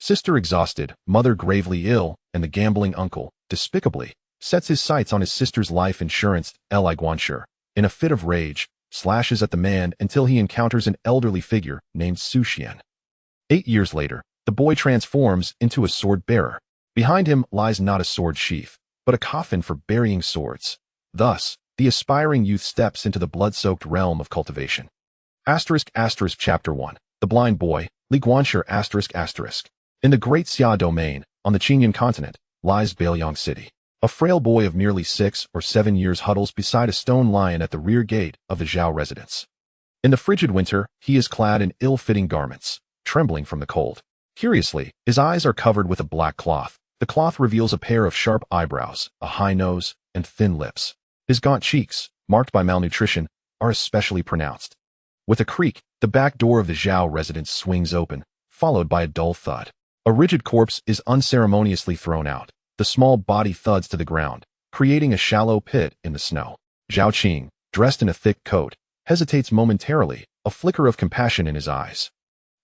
Sister exhausted, mother gravely ill, and the gambling uncle, despicably, sets his sights on his sister's life insurance, Li Guanqi. In a fit of rage, slashes at the man until he encounters an elderly figure named Su Xuan. 8 years later, the boy transforms into a sword bearer. Behind him lies not a sword sheath, but a coffin for burying swords. Thus, the aspiring youth steps into the blood-soaked realm of cultivation. Chapter 1. The Blind Boy, Li Guanqi. In the Great Xia domain, on the Qingyun continent, lies Bailiang City. A frail boy of merely 6 or 7 years huddles beside a stone lion at the rear gate of the Zhao residence. In the frigid winter, he is clad in ill-fitting garments, trembling from the cold. Curiously, his eyes are covered with a black cloth. The cloth reveals a pair of sharp eyebrows, a high nose, and thin lips. His gaunt cheeks, marked by malnutrition, are especially pronounced. With a creak, the back door of the Zhao residence swings open, followed by a dull thud. A rigid corpse is unceremoniously thrown out. The small body thuds to the ground, creating a shallow pit in the snow. Zhao Qing, dressed in a thick coat, hesitates momentarily, a flicker of compassion in his eyes.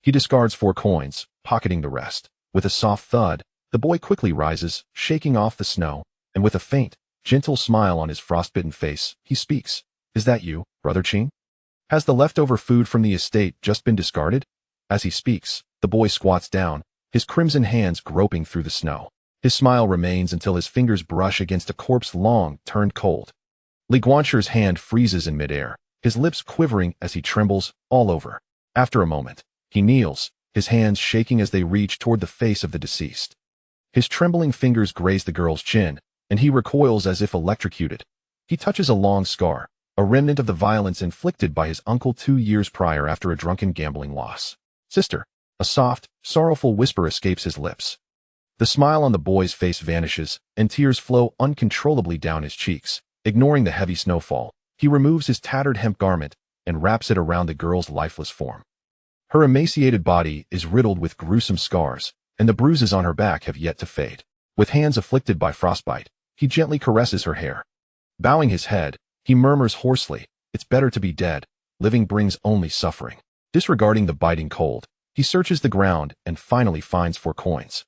He discards 4 coins, pocketing the rest. With a soft thud, the boy quickly rises, shaking off the snow, and with a faint, gentle smile on his frostbitten face, he speaks. Is that you, Brother Qing? Has the leftover food from the estate just been discarded? As he speaks, the boy squats down, his crimson hands groping through the snow. His smile remains until his fingers brush against a corpse long turned cold. Li Guanqi's hand freezes in midair, his lips quivering as he trembles all over. After a moment, he kneels, his hands shaking as they reach toward the face of the deceased. His trembling fingers graze the girl's chin, and he recoils as if electrocuted. He touches a long scar, a remnant of the violence inflicted by his uncle 2 years prior after a drunken gambling loss. Sister, a soft, sorrowful whisper escapes his lips. The smile on the boy's face vanishes, and tears flow uncontrollably down his cheeks. Ignoring the heavy snowfall, he removes his tattered hemp garment and wraps it around the girl's lifeless form. Her emaciated body is riddled with gruesome scars, and the bruises on her back have yet to fade. With hands afflicted by frostbite, he gently caresses her hair. Bowing his head, he murmurs hoarsely, "It's better to be dead. Living brings only suffering." Disregarding the biting cold, he searches the ground and finally finds 4 coins.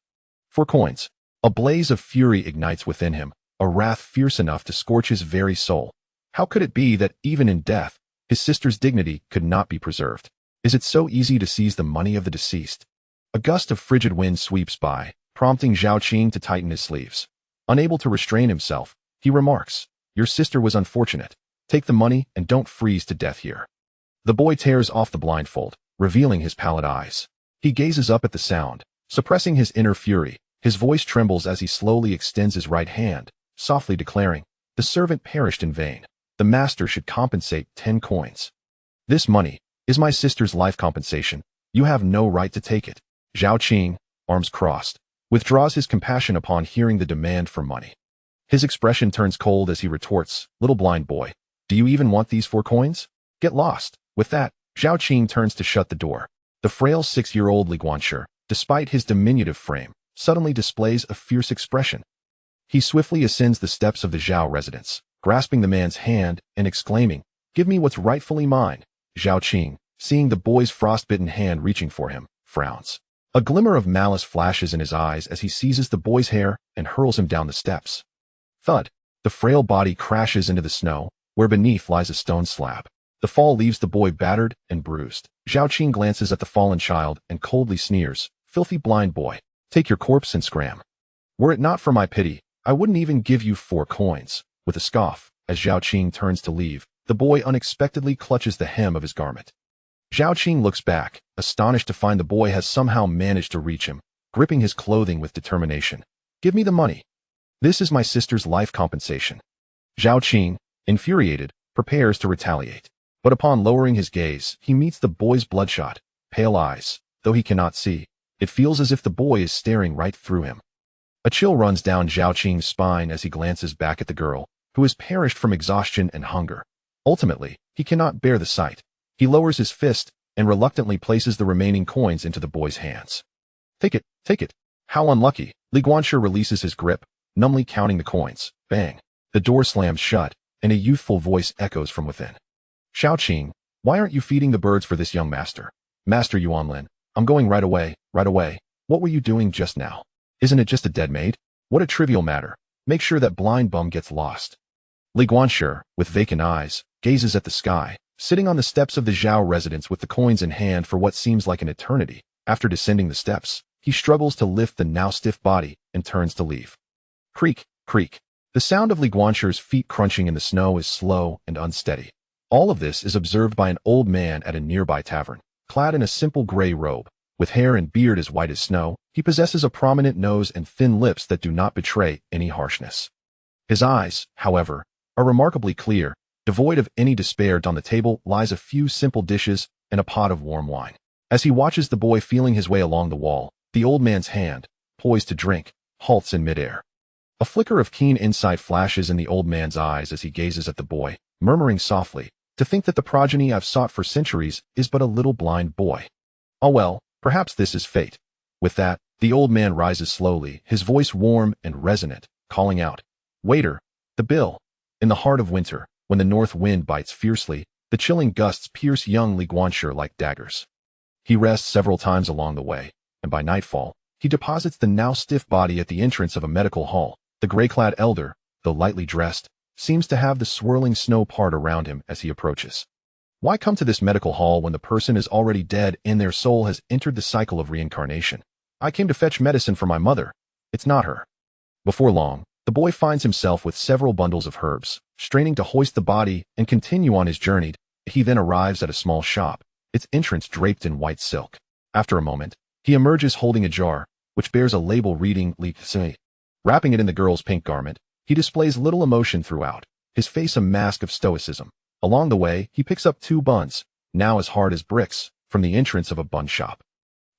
4 coins. A blaze of fury ignites within him, a wrath fierce enough to scorch his very soul. How could it be that even in death, his sister's dignity could not be preserved? Is it so easy to seize the money of the deceased? A gust of frigid wind sweeps by, prompting Zhao Qing to tighten his sleeves. Unable to restrain himself, he remarks, "Your sister was unfortunate. Take the money and don't freeze to death here." The boy tears off the blindfold, revealing his pallid eyes. He gazes up at the sound, suppressing his inner fury. His voice trembles as he slowly extends his right hand, softly declaring, "The servant perished in vain. The master should compensate 10 coins. This money is my sister's life compensation. You have no right to take it." Zhao Qing, arms crossed, withdraws his compassion upon hearing the demand for money. His expression turns cold as he retorts, "Little blind boy, do you even want these 4 coins? Get lost." With that, Zhao Qing turns to shut the door. The frail 6-year-old Li Guanqi, despite his diminutive frame, suddenly displays a fierce expression. He swiftly ascends the steps of the Zhao residence, grasping the man's hand and exclaiming, "Give me what's rightfully mine." Zhao Qing, seeing the boy's frostbitten hand reaching for him, frowns. A glimmer of malice flashes in his eyes as he seizes the boy's hair and hurls him down the steps. Thud! The frail body crashes into the snow, where beneath lies a stone slab. The fall leaves the boy battered and bruised. Zhao Qing glances at the fallen child and coldly sneers, "Filthy blind boy, take your corpse and scram. Were it not for my pity, I wouldn't even give you 4 coins." With a scoff, as Zhao Qing turns to leave, the boy unexpectedly clutches the hem of his garment. Zhao Qing looks back, astonished to find the boy has somehow managed to reach him, gripping his clothing with determination. "Give me the money. This is my sister's life compensation." Zhao Qing, infuriated, prepares to retaliate. But upon lowering his gaze, he meets the boy's bloodshot, pale eyes. Though he cannot see, it feels as if the boy is staring right through him. A chill runs down Zhao Qing's spine as he glances back at the girl, who has perished from exhaustion and hunger. Ultimately, he cannot bear the sight. He lowers his fist and reluctantly places the remaining coins into the boy's hands. Take it, take it. How unlucky." Li Guanqi releases his grip, numbly counting the coins. Bang! The door slams shut, and a youthful voice echoes from within. "Zhao Qing, why aren't you feeding the birds for this young master?" "Master Yuanlin, I'm going right away, right away." What were you doing just now? Isn't it just a dead maid? What a trivial matter. Make sure that blind bum gets lost. Li Guanqi, with vacant eyes, gazes at the sky, sitting on the steps of the Zhao residence with the coins in hand for what seems like an eternity. After descending the steps, he struggles to lift the now stiff body and turns to leave. Creak, creak. The sound of Li Guanqi's feet crunching in the snow is slow and unsteady. All of this is observed by an old man at a nearby tavern. Clad in a simple gray robe, with hair and beard as white as snow, he possesses a prominent nose and thin lips that do not betray any harshness. His eyes, however, are remarkably clear. Devoid of any despair, on the table lies a few simple dishes and a pot of warm wine. As he watches the boy feeling his way along the wall, the old man's hand, poised to drink, halts in midair. A flicker of keen insight flashes in the old man's eyes as he gazes at the boy, murmuring softly, "To think that the progeny I've sought for centuries is but a little blind boy. Oh well, perhaps this is fate." With that, the old man rises slowly, his voice warm and resonant, calling out, "Waiter, the bill." In the heart of winter, when the north wind bites fiercely, the chilling gusts pierce young Li Guanqi like daggers. He rests several times along the way, and by nightfall, he deposits the now stiff body at the entrance of a medical hall. The gray-clad elder, though lightly dressed, seems to have the swirling snow part around him as he approaches. Why come to this medical hall when the person is already dead and their soul has entered the cycle of reincarnation? I came to fetch medicine for my mother. It's not her. Before long, the boy finds himself with several bundles of herbs, straining to hoist the body and continue on his journey. He then arrives at a small shop, its entrance draped in white silk. After a moment, he emerges holding a jar, which bears a label reading Li Xi. Wrapping it in the girl's pink garment, he displays little emotion throughout, his face a mask of stoicism. Along the way, he picks up 2 buns, now as hard as bricks, from the entrance of a bun shop.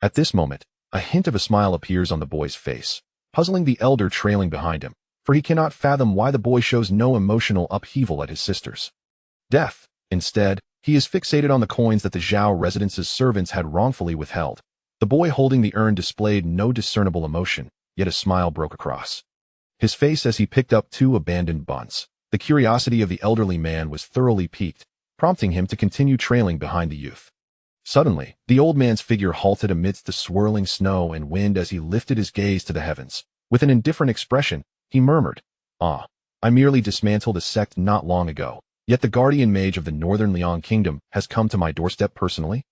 At this moment, a hint of a smile appears on the boy's face, puzzling the elder trailing behind him, for he cannot fathom why the boy shows no emotional upheaval at his sister's death. Instead, he is fixated on the coins that the Zhao residence's servants had wrongfully withheld. The boy holding the urn displayed no discernible emotion, yet a smile broke across his face as he picked up 2 abandoned buns. The curiosity of the elderly man was thoroughly piqued, prompting him to continue trailing behind the youth. Suddenly, the old man's figure halted amidst the swirling snow and wind as he lifted his gaze to the heavens. With an indifferent expression, he murmured, "Ah, I merely dismantled a sect not long ago, yet the guardian mage of the northern Liang kingdom has come to my doorstep personally?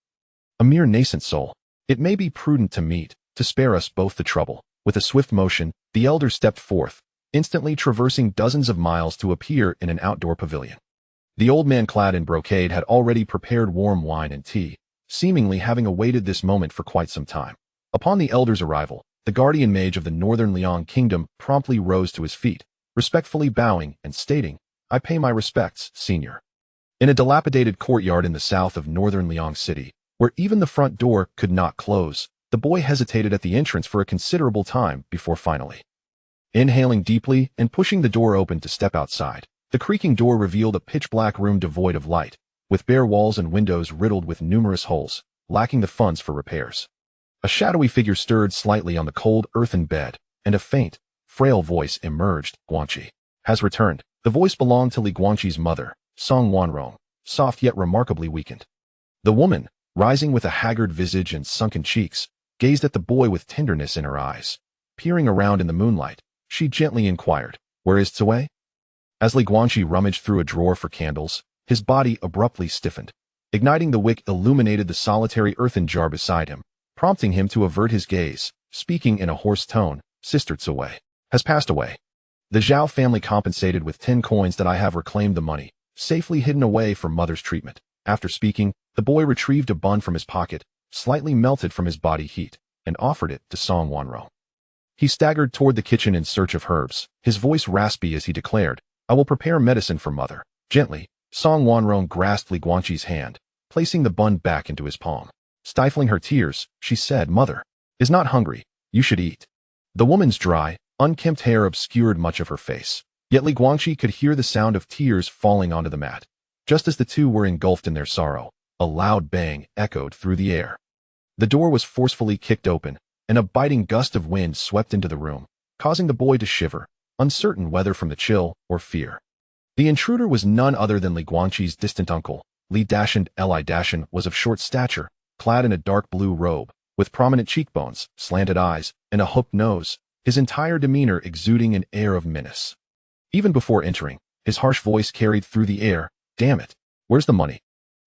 A mere nascent soul. It may be prudent to meet, to spare us both the trouble." With a swift motion, the elder stepped forth, instantly traversing dozens of miles to appear in an outdoor pavilion. The old man clad in brocade had already prepared warm wine and tea, seemingly having awaited this moment for quite some time. Upon the elder's arrival, the guardian mage of the northern Liang kingdom promptly rose to his feet, respectfully bowing and stating, "I pay my respects, senior." In a dilapidated courtyard in the south of northern Liang City, where even the front door could not close, the boy hesitated at the entrance for a considerable time before finally inhaling deeply and pushing the door open to step outside. The creaking door revealed a pitch-black room devoid of light, with bare walls and windows riddled with numerous holes, lacking the funds for repairs. A shadowy figure stirred slightly on the cold earthen bed, and a faint, frail voice emerged. "Guanqi has returned." The voice belonged to Li Guanqi's mother, Song Wanrong, soft yet remarkably weakened. The woman, rising with a haggard visage and sunken cheeks, gazed at the boy with tenderness in her eyes. Peering around in the moonlight, she gently inquired, "Where is Tsui?" As Li Guanqi rummaged through a drawer for candles, his body abruptly stiffened. Igniting the wick illuminated the solitary earthen jar beside him, prompting him to avert his gaze, speaking in a hoarse tone, "Sister Tsui has passed away. The Zhao family compensated with 10 coins that I have reclaimed the money, safely hidden away for mother's treatment." After speaking, the boy retrieved a bun from his pocket, slightly melted from his body heat, and offered it to Song Wanrong. He staggered toward the kitchen in search of herbs, his voice raspy as he declared, "I will prepare medicine for mother." Gently, Song Wanrong grasped Li Guanqi's hand, placing the bun back into his palm. Stifling her tears, she said, "Mother is not hungry. You should eat." The woman's dry, unkempt hair obscured much of her face, yet Li Guanqi could hear the sound of tears falling onto the mat. Just as the two were engulfed in their sorrow, a loud bang echoed through the air. The door was forcefully kicked open, and a biting gust of wind swept into the room, causing the boy to shiver, uncertain whether from the chill or fear. The intruder was none other than Li Guanqi's distant uncle. Li Dashan was of short stature, clad in a dark blue robe, with prominent cheekbones, slanted eyes, and a hooked nose, his entire demeanor exuding an air of menace. Even before entering, his harsh voice carried through the air, "Damn it, where's the money?"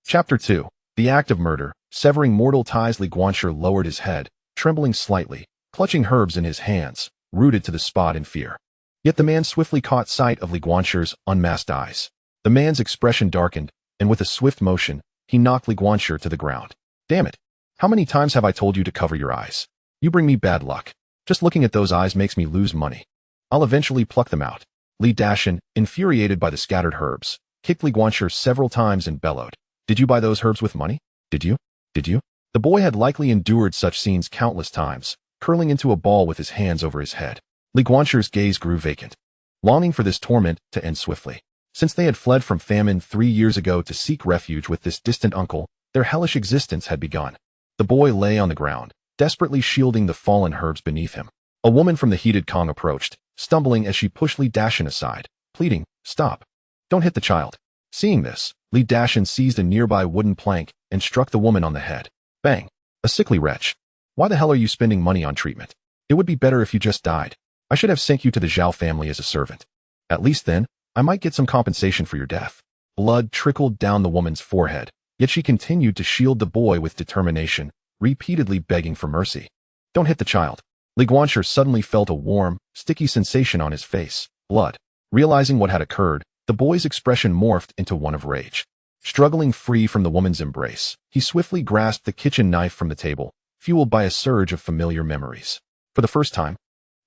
Chapter 2. The Act of Murder. Severing mortal ties. Li Guanqi lowered his head, trembling slightly, clutching herbs in his hands, rooted to the spot in fear. Yet the man swiftly caught sight of Li Guanqi's unmasked eyes. The man's expression darkened, and with a swift motion, he knocked Li Guanqi to the ground. "Damn it! How many times have I told you to cover your eyes? You bring me bad luck. Just looking at those eyes makes me lose money. I'll eventually pluck them out." Li Dashan, infuriated by the scattered herbs, kicked Li Guanqi several times and bellowed, "Did you buy those herbs with money? Did you? Did you?" The boy had likely endured such scenes countless times, curling into a ball with his hands over his head. Li Guanqi's gaze grew vacant, longing for this torment to end swiftly. Since they had fled from famine 3 years ago to seek refuge with this distant uncle, their hellish existence had begun. The boy lay on the ground, desperately shielding the fallen herbs beneath him. A woman from the heated Kong approached, stumbling as she pushed Li Dashan aside, pleading, "Stop. Don't hit the child." Seeing this, Li Dashan seized a nearby wooden plank and struck the woman on the head. Bang! A sickly wretch. Why the hell are you spending money on treatment? It would be better if you just died. I should have sent you to the Zhao family as a servant. At least then, I might get some compensation for your death. Blood trickled down the woman's forehead, yet she continued to shield the boy with determination, repeatedly begging for mercy. "Don't hit the child." Li Guanqi suddenly felt a warm, sticky sensation on his face. Blood. Realizing what had occurred, the boy's expression morphed into one of rage. Struggling free from the woman's embrace, he swiftly grasped the kitchen knife from the table, fueled by a surge of familiar memories. For the first time,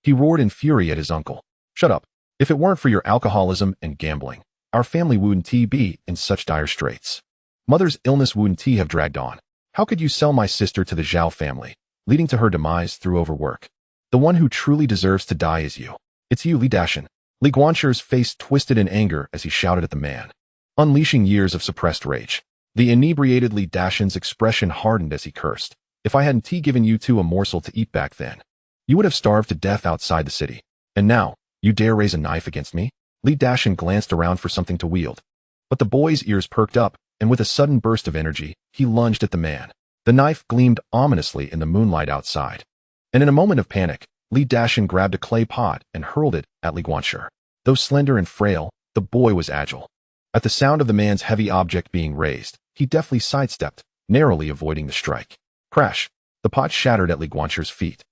he roared in fury at his uncle. "Shut up. If it weren't for your alcoholism and gambling, our family wouldn't be in such dire straits. Mother's illness wouldn't have dragged on. How could you sell my sister to the Zhao family, leading to her demise through overwork? The one who truly deserves to die is you. It's you, Li Dashan." Li Guanqi's face twisted in anger as he shouted at the man, unleashing years of suppressed rage. The inebriated Li Dashan's expression hardened as he cursed. "If I hadn't given you two a morsel to eat back then, you would have starved to death outside the city. And now, you dare raise a knife against me?" Li Dashan glanced around for something to wield. But the boy's ears perked up, and with a sudden burst of energy, he lunged at the man. The knife gleamed ominously in the moonlight outside. And in a moment of panic, Li Dashan grabbed a clay pot and hurled it at Li Guanqi. Though slender and frail, the boy was agile. At the sound of the man's heavy object being raised, he deftly sidestepped, narrowly avoiding the strike. Crash! The pot shattered at Li Guanqi's feet,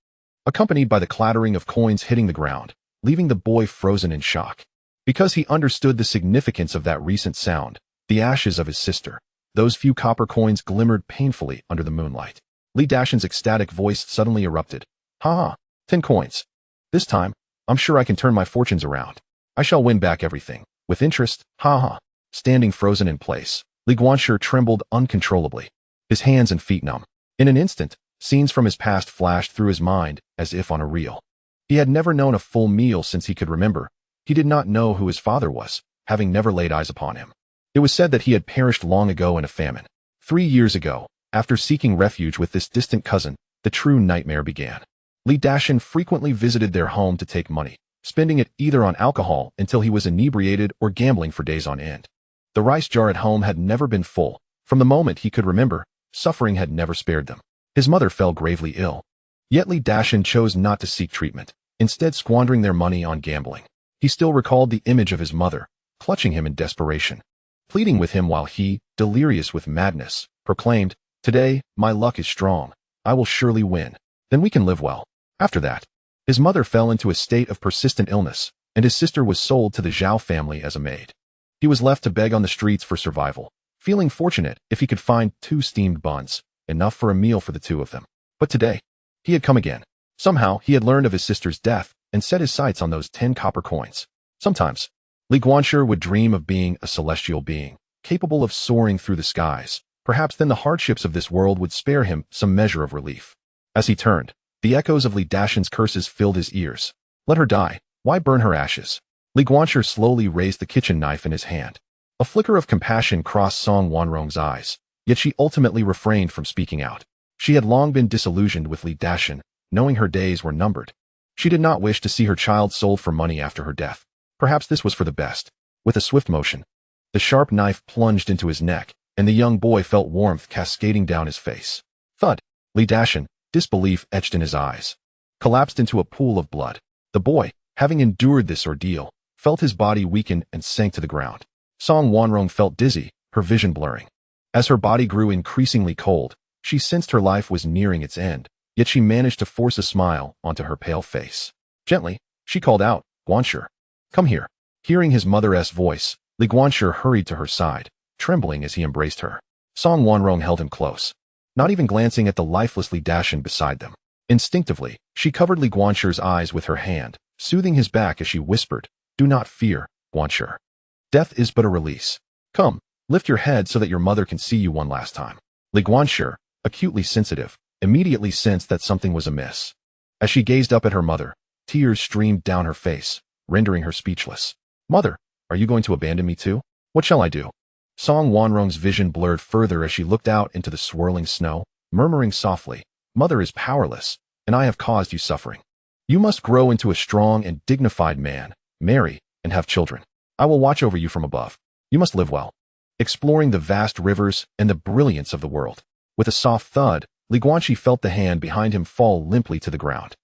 accompanied by the clattering of coins hitting the ground, leaving the boy frozen in shock. Because he understood the significance of that recent sound, the ashes of his sister, those few copper coins glimmered painfully under the moonlight. Li Dashan's ecstatic voice suddenly erupted. "Ha ha! 10 coins. This time, I'm sure I can turn my fortunes around. I shall win back everything, with interest, ha ha." Standing frozen in place, Li Guanqi trembled uncontrollably, his hands and feet numb. In an instant, scenes from his past flashed through his mind as if on a reel. He had never known a full meal since he could remember. He did not know who his father was, having never laid eyes upon him. It was said that he had perished long ago in a famine. 3 years ago, after seeking refuge with this distant cousin, the true nightmare began. Li Dashan frequently visited their home to take money, spending it either on alcohol until he was inebriated or gambling for days on end. The rice jar at home had never been full. From the moment he could remember, suffering had never spared them. His mother fell gravely ill. Yet Li Dashan chose not to seek treatment, instead squandering their money on gambling. He still recalled the image of his mother, clutching him in desperation, pleading with him while he, delirious with madness, proclaimed, "Today, my luck is strong. I will surely win. Then we can live well." After that, his mother fell into a state of persistent illness, and his sister was sold to the Zhao family as a maid. He was left to beg on the streets for survival, feeling fortunate if he could find 2 steamed buns, enough for a meal for the 2 of them. But today, he had come again. Somehow, he had learned of his sister's death and set his sights on those 10 copper coins. Sometimes, Li Guanqi would dream of being a celestial being, capable of soaring through the skies. Perhaps then the hardships of this world would spare him some measure of relief. As he turned, the echoes of Li Dashan's curses filled his ears. Let her die. Why burn her ashes? Li Guanqi slowly raised the kitchen knife in his hand. A flicker of compassion crossed Song Wanrong's eyes, yet she ultimately refrained from speaking out. She had long been disillusioned with Li Dashan, knowing her days were numbered. She did not wish to see her child sold for money after her death. Perhaps this was for the best. With a swift motion, the sharp knife plunged into his neck, and the young boy felt warmth cascading down his face. Thud! Li Dashan, disbelief etched in his eyes, collapsed into a pool of blood. The boy, having endured this ordeal, felt his body weaken and sank to the ground. Song Wanrong felt dizzy, her vision blurring. As her body grew increasingly cold, she sensed her life was nearing its end, yet she managed to force a smile onto her pale face. Gently, she called out, "Guanqi, come here." Hearing his mother's voice, Li Guanqi hurried to her side, trembling as he embraced her. Song Wanrong held him close, not even glancing at the lifeless Li Dashan beside them. Instinctively, she covered Li Guanqi's eyes with her hand, soothing his back as she whispered, "Do not fear, Guanqi. Death is but a release. Come, lift your head so that your mother can see you one last time." Li Guanqi, acutely sensitive, immediately sensed that something was amiss. As she gazed up at her mother, tears streamed down her face, rendering her speechless. "Mother, are you going to abandon me too? What shall I do?" Song Wanrong's vision blurred further as she looked out into the swirling snow, murmuring softly, "Mother is powerless, and I have caused you suffering. You must grow into a strong and dignified man, marry, and have children. I will watch over you from above. You must live well." Exploring the vast rivers and the brilliance of the world. With a soft thud, Li Guanqi felt the hand behind him fall limply to the ground.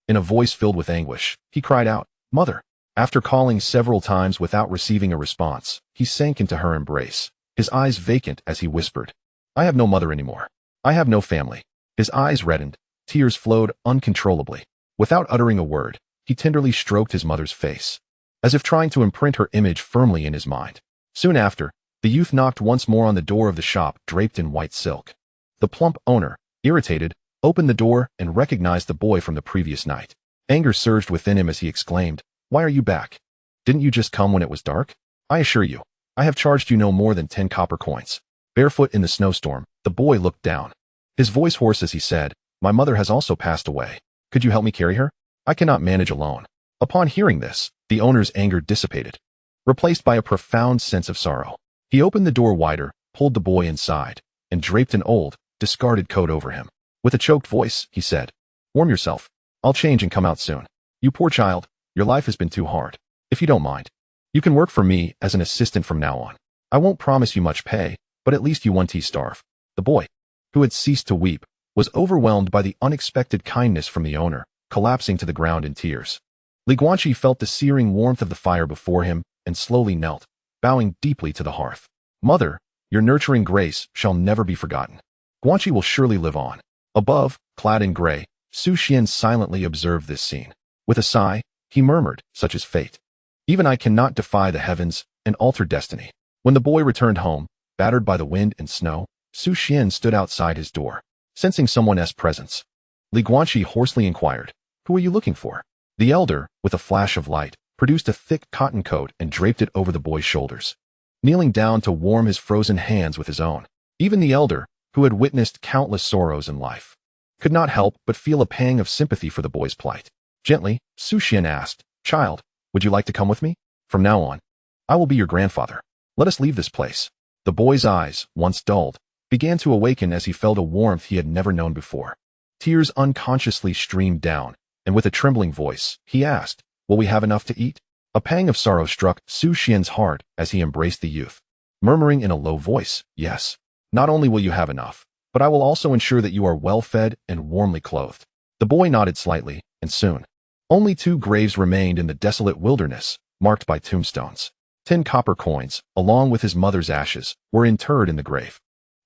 In a voice filled with anguish, he cried out, "Mother." After calling several times without receiving a response, he sank into her embrace, his eyes vacant as he whispered, "I have no mother anymore. I have no family." His eyes reddened, tears flowed uncontrollably. Without uttering a word, he tenderly stroked his mother's face, as if trying to imprint her image firmly in his mind. Soon after, the youth knocked once more on the door of the shop draped in white silk. The plump owner, irritated, opened the door and recognized the boy from the previous night. Anger surged within him as he exclaimed, "Why are you back? Didn't you just come when it was dark? I assure you, I have charged you no more than 10 copper coins." Barefoot in the snowstorm, the boy looked down, his voice hoarse as he said, "My mother has also passed away. Could you help me carry her? I cannot manage alone." Upon hearing this, the owner's anger dissipated, replaced by a profound sense of sorrow. He opened the door wider, pulled the boy inside, and draped an old, discarded coat over him. With a choked voice, he said, "Warm yourself. I'll change and come out soon. You poor child, your life has been too hard. If you don't mind, you can work for me as an assistant from now on. I won't promise you much pay, but at least you won't starve." The boy, who had ceased to weep, was overwhelmed by the unexpected kindness from the owner, collapsing to the ground in tears. Li Guanqi felt the searing warmth of the fire before him and slowly knelt, bowing deeply to the hearth. "Mother, your nurturing grace shall never be forgotten. Guanqi will surely live on." Above, clad in gray, Su Xuan silently observed this scene. With a sigh, he murmured, "Such is fate. Even I cannot defy the heavens and alter destiny." When the boy returned home, battered by the wind and snow, Su Xuan stood outside his door, sensing someone's presence. Li Guanqi hoarsely inquired, "Who are you looking for?" The elder, with a flash of light, produced a thick cotton coat and draped it over the boy's shoulders, kneeling down to warm his frozen hands with his own. Even the elder, who had witnessed countless sorrows in life, could not help but feel a pang of sympathy for the boy's plight. Gently, Su Xuan asked, "Child, would you like to come with me? From now on, I will be your grandfather. Let us leave this place." The boy's eyes, once dulled, began to awaken as he felt a warmth he had never known before. Tears unconsciously streamed down, and with a trembling voice, he asked, "Will we have enough to eat?" A pang of sorrow struck Su Xian's heart as he embraced the youth, murmuring in a low voice, "Yes. Not only will you have enough, but I will also ensure that you are well fed and warmly clothed." The boy nodded slightly, and soon, only 2 graves remained in the desolate wilderness, marked by tombstones. 10 copper coins, along with his mother's ashes, were interred in the grave.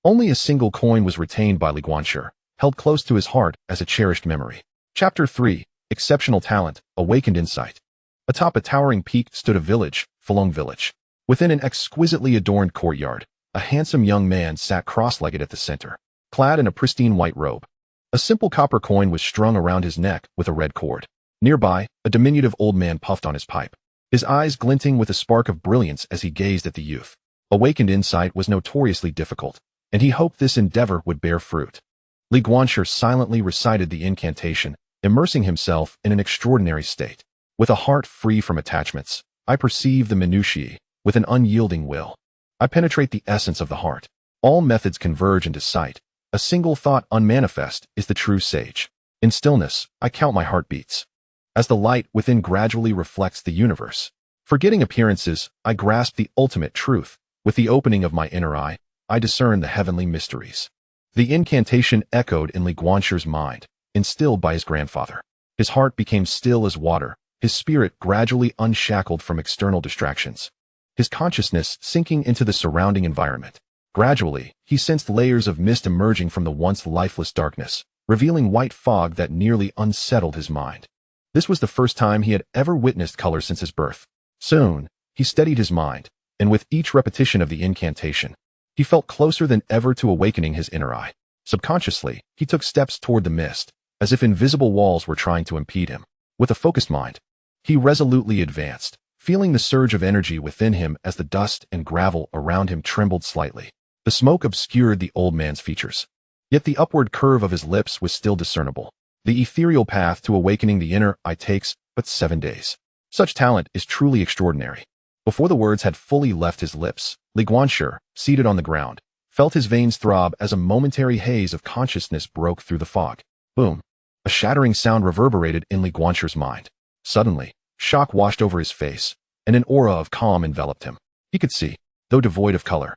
Only a single coin was retained by Li Guanqi, held close to his heart as a cherished memory. Chapter 3, Exceptional Talent, Awakened Insight. Atop a towering peak stood a village, Headlong Village. Within an exquisitely adorned courtyard, a handsome young man sat cross-legged at the center, clad in a pristine white robe. A simple copper coin was strung around his neck with a red cord. Nearby, a diminutive old man puffed on his pipe, his eyes glinting with a spark of brilliance as he gazed at the youth. Awakened insight was notoriously difficult, and he hoped this endeavor would bear fruit. Li Guanqi silently recited the incantation, immersing himself in an extraordinary state. With a heart free from attachments, I perceive the minutiae with an unyielding will. I penetrate the essence of the heart. All methods converge into sight. A single thought unmanifest is the true sage. In stillness, I count my heartbeats, as the light within gradually reflects the universe. Forgetting appearances, I grasp the ultimate truth. With the opening of my inner eye, I discern the heavenly mysteries. The incantation echoed in Li Guanqi's mind, instilled by his grandfather. His heart became still as water, his spirit gradually unshackled from external distractions, his consciousness sinking into the surrounding environment. Gradually, he sensed layers of mist emerging from the once lifeless darkness, revealing white fog that nearly unsettled his mind. This was the first time he had ever witnessed color since his birth. Soon, he steadied his mind, and with each repetition of the incantation, he felt closer than ever to awakening his inner eye. Subconsciously, he took steps toward the mist, as if invisible walls were trying to impede him. With a focused mind, he resolutely advanced, feeling the surge of energy within him as the dust and gravel around him trembled slightly. The smoke obscured the old man's features, yet the upward curve of his lips was still discernible. The ethereal path to awakening the inner eye takes but 7 days. Such talent is truly extraordinary. Before the words had fully left his lips, Guanqi, seated on the ground, felt his veins throb as a momentary haze of consciousness broke through the fog. Boom! A shattering sound reverberated in Guanqi's mind. Suddenly, shock washed over his face, and an aura of calm enveloped him. He could see, though devoid of color.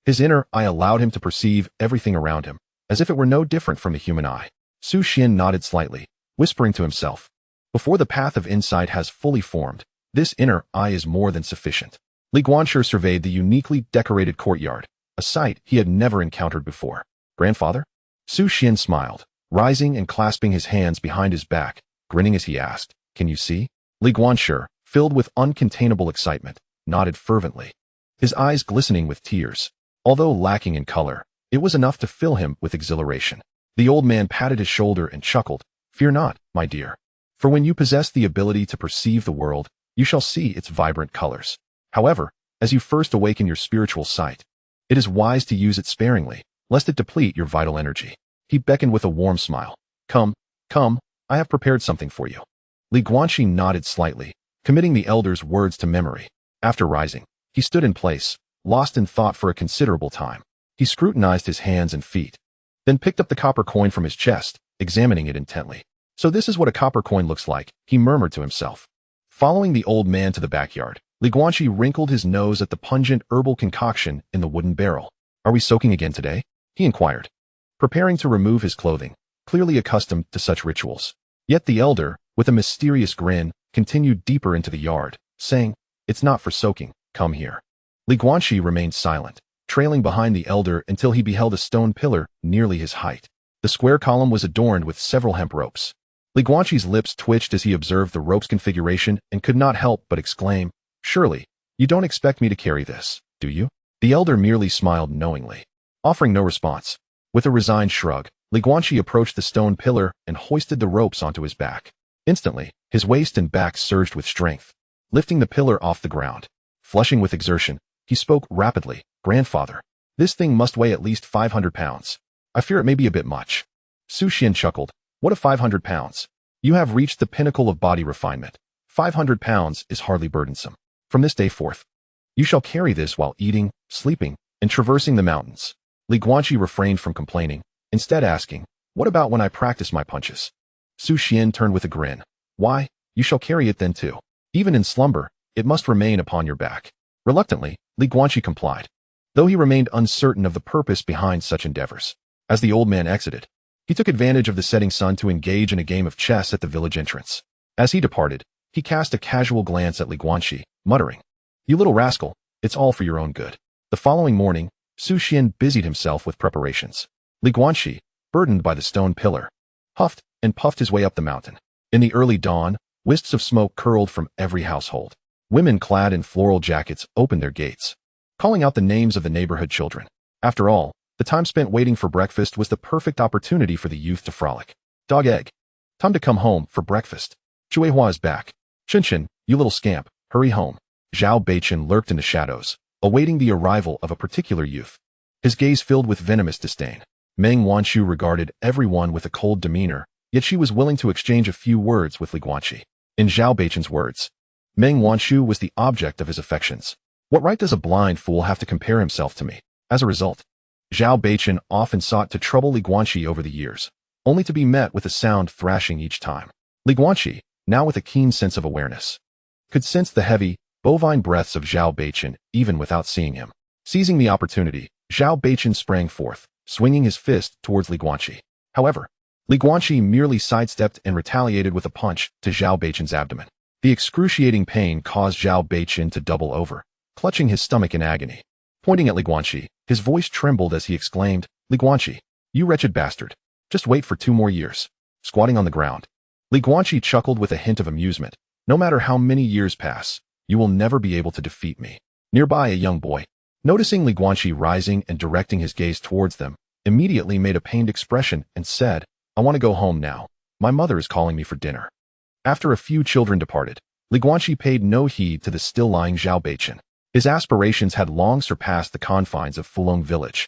His inner eye allowed him to perceive everything around him, as if it were no different from the human eye. Su Xuan nodded slightly, whispering to himself, "Before the path of insight has fully formed, this inner eye is more than sufficient." Guanqi surveyed the uniquely decorated courtyard, a sight he had never encountered before. "Grandfather?" Su Xuan smiled, rising and clasping his hands behind his back, grinning as he asked, "Can you see?" Guanqi, filled with uncontainable excitement, nodded fervently, his eyes glistening with tears. Although lacking in color, it was enough to fill him with exhilaration. The old man patted his shoulder and chuckled, "Fear not, my dear. For when you possess the ability to perceive the world, you shall see its vibrant colors. However, as you first awaken your spiritual sight, it is wise to use it sparingly, lest it deplete your vital energy." He beckoned with a warm smile. Come, I have prepared something for you." Guanqi nodded slightly, committing the elder's words to memory. After rising, he stood in place, lost in thought for a considerable time. He scrutinized his hands and feet, then picked up the copper coin from his chest, examining it intently. "So this is what a copper coin looks like," he murmured to himself. Following the old man to the backyard, Guanqi wrinkled his nose at the pungent herbal concoction in the wooden barrel. "Are we soaking again today?" he inquired, preparing to remove his clothing, clearly accustomed to such rituals. Yet the elder, with a mysterious grin, continued deeper into the yard, saying, "It's not for soaking, come here." Guanqi remained silent, trailing behind the elder until he beheld a stone pillar nearly his height. The square column was adorned with several hemp ropes. Guanqi's lips twitched as he observed the rope's configuration and could not help but exclaim, "Surely, you don't expect me to carry this, do you?" The elder merely smiled knowingly, offering no response. With a resigned shrug, Guanqi approached the stone pillar and hoisted the ropes onto his back. Instantly, his waist and back surged with strength, lifting the pillar off the ground. Flushing with exertion, he spoke rapidly, "Grandfather, this thing must weigh at least 500 pounds. I fear it may be a bit much." Su Xuan chuckled, "What of 500 pounds? You have reached the pinnacle of body refinement. 500 pounds is hardly burdensome. From this day forth, you shall carry this while eating, sleeping, and traversing the mountains." Guanqi refrained from complaining, instead asking, "What about when I practice my punches?" Su Xuan turned with a grin. "Why, you shall carry it then too. Even in slumber, it must remain upon your back." Reluctantly, Guanqi complied, though he remained uncertain of the purpose behind such endeavors. As the old man exited, he took advantage of the setting sun to engage in a game of chess at the village entrance. As he departed, he cast a casual glance at Guanqi, muttering, "You little rascal, it's all for your own good." The following morning, Su Xuan busied himself with preparations. Guanqi, burdened by the stone pillar, huffed and puffed his way up the mountain. In the early dawn, wisps of smoke curled from every household. Women clad in floral jackets opened their gates, calling out the names of the neighborhood children. After all, the time spent waiting for breakfast was the perfect opportunity for the youth to frolic. "Dog egg. Time to come home for breakfast. Chuehua is back. Chen, you little scamp, hurry home." Zhao Beichen lurked in the shadows, awaiting the arrival of a particular youth. His gaze filled with venomous disdain. Meng Wanshu regarded everyone with a cold demeanor, yet she was willing to exchange a few words with Guanqi. In Zhao Beichen's words, Meng Wanshu was the object of his affections. "What right does a blind fool have to compare himself to me?" As a result, Zhao Beichen often sought to trouble Guanqi over the years, only to be met with a sound thrashing each time. Guanqi, now with a keen sense of awareness, could sense the heavy, bovine breaths of Zhao Beichen even without seeing him. Seizing the opportunity, Zhao Beichen sprang forth, swinging his fist towards Guanqi. However, Li Guanqi merely sidestepped and retaliated with a punch to Zhao Beichen's abdomen. The excruciating pain caused Zhao Beichen to double over, clutching his stomach in agony. Pointing at Li Guanqi, his voice trembled as he exclaimed, "Li Guanqi, you wretched bastard. Just wait for 2 more years." Squatting on the ground, Li Guanqi chuckled with a hint of amusement. "No matter how many years pass, you will never be able to defeat me." Nearby, a young boy, noticing Li Guanqi rising and directing his gaze towards them, immediately made a pained expression and said, "I want to go home now. My mother is calling me for dinner." After a few children departed, Li Guanqi paid no heed to the still-lying Zhao Beichen. His aspirations had long surpassed the confines of Fulong village,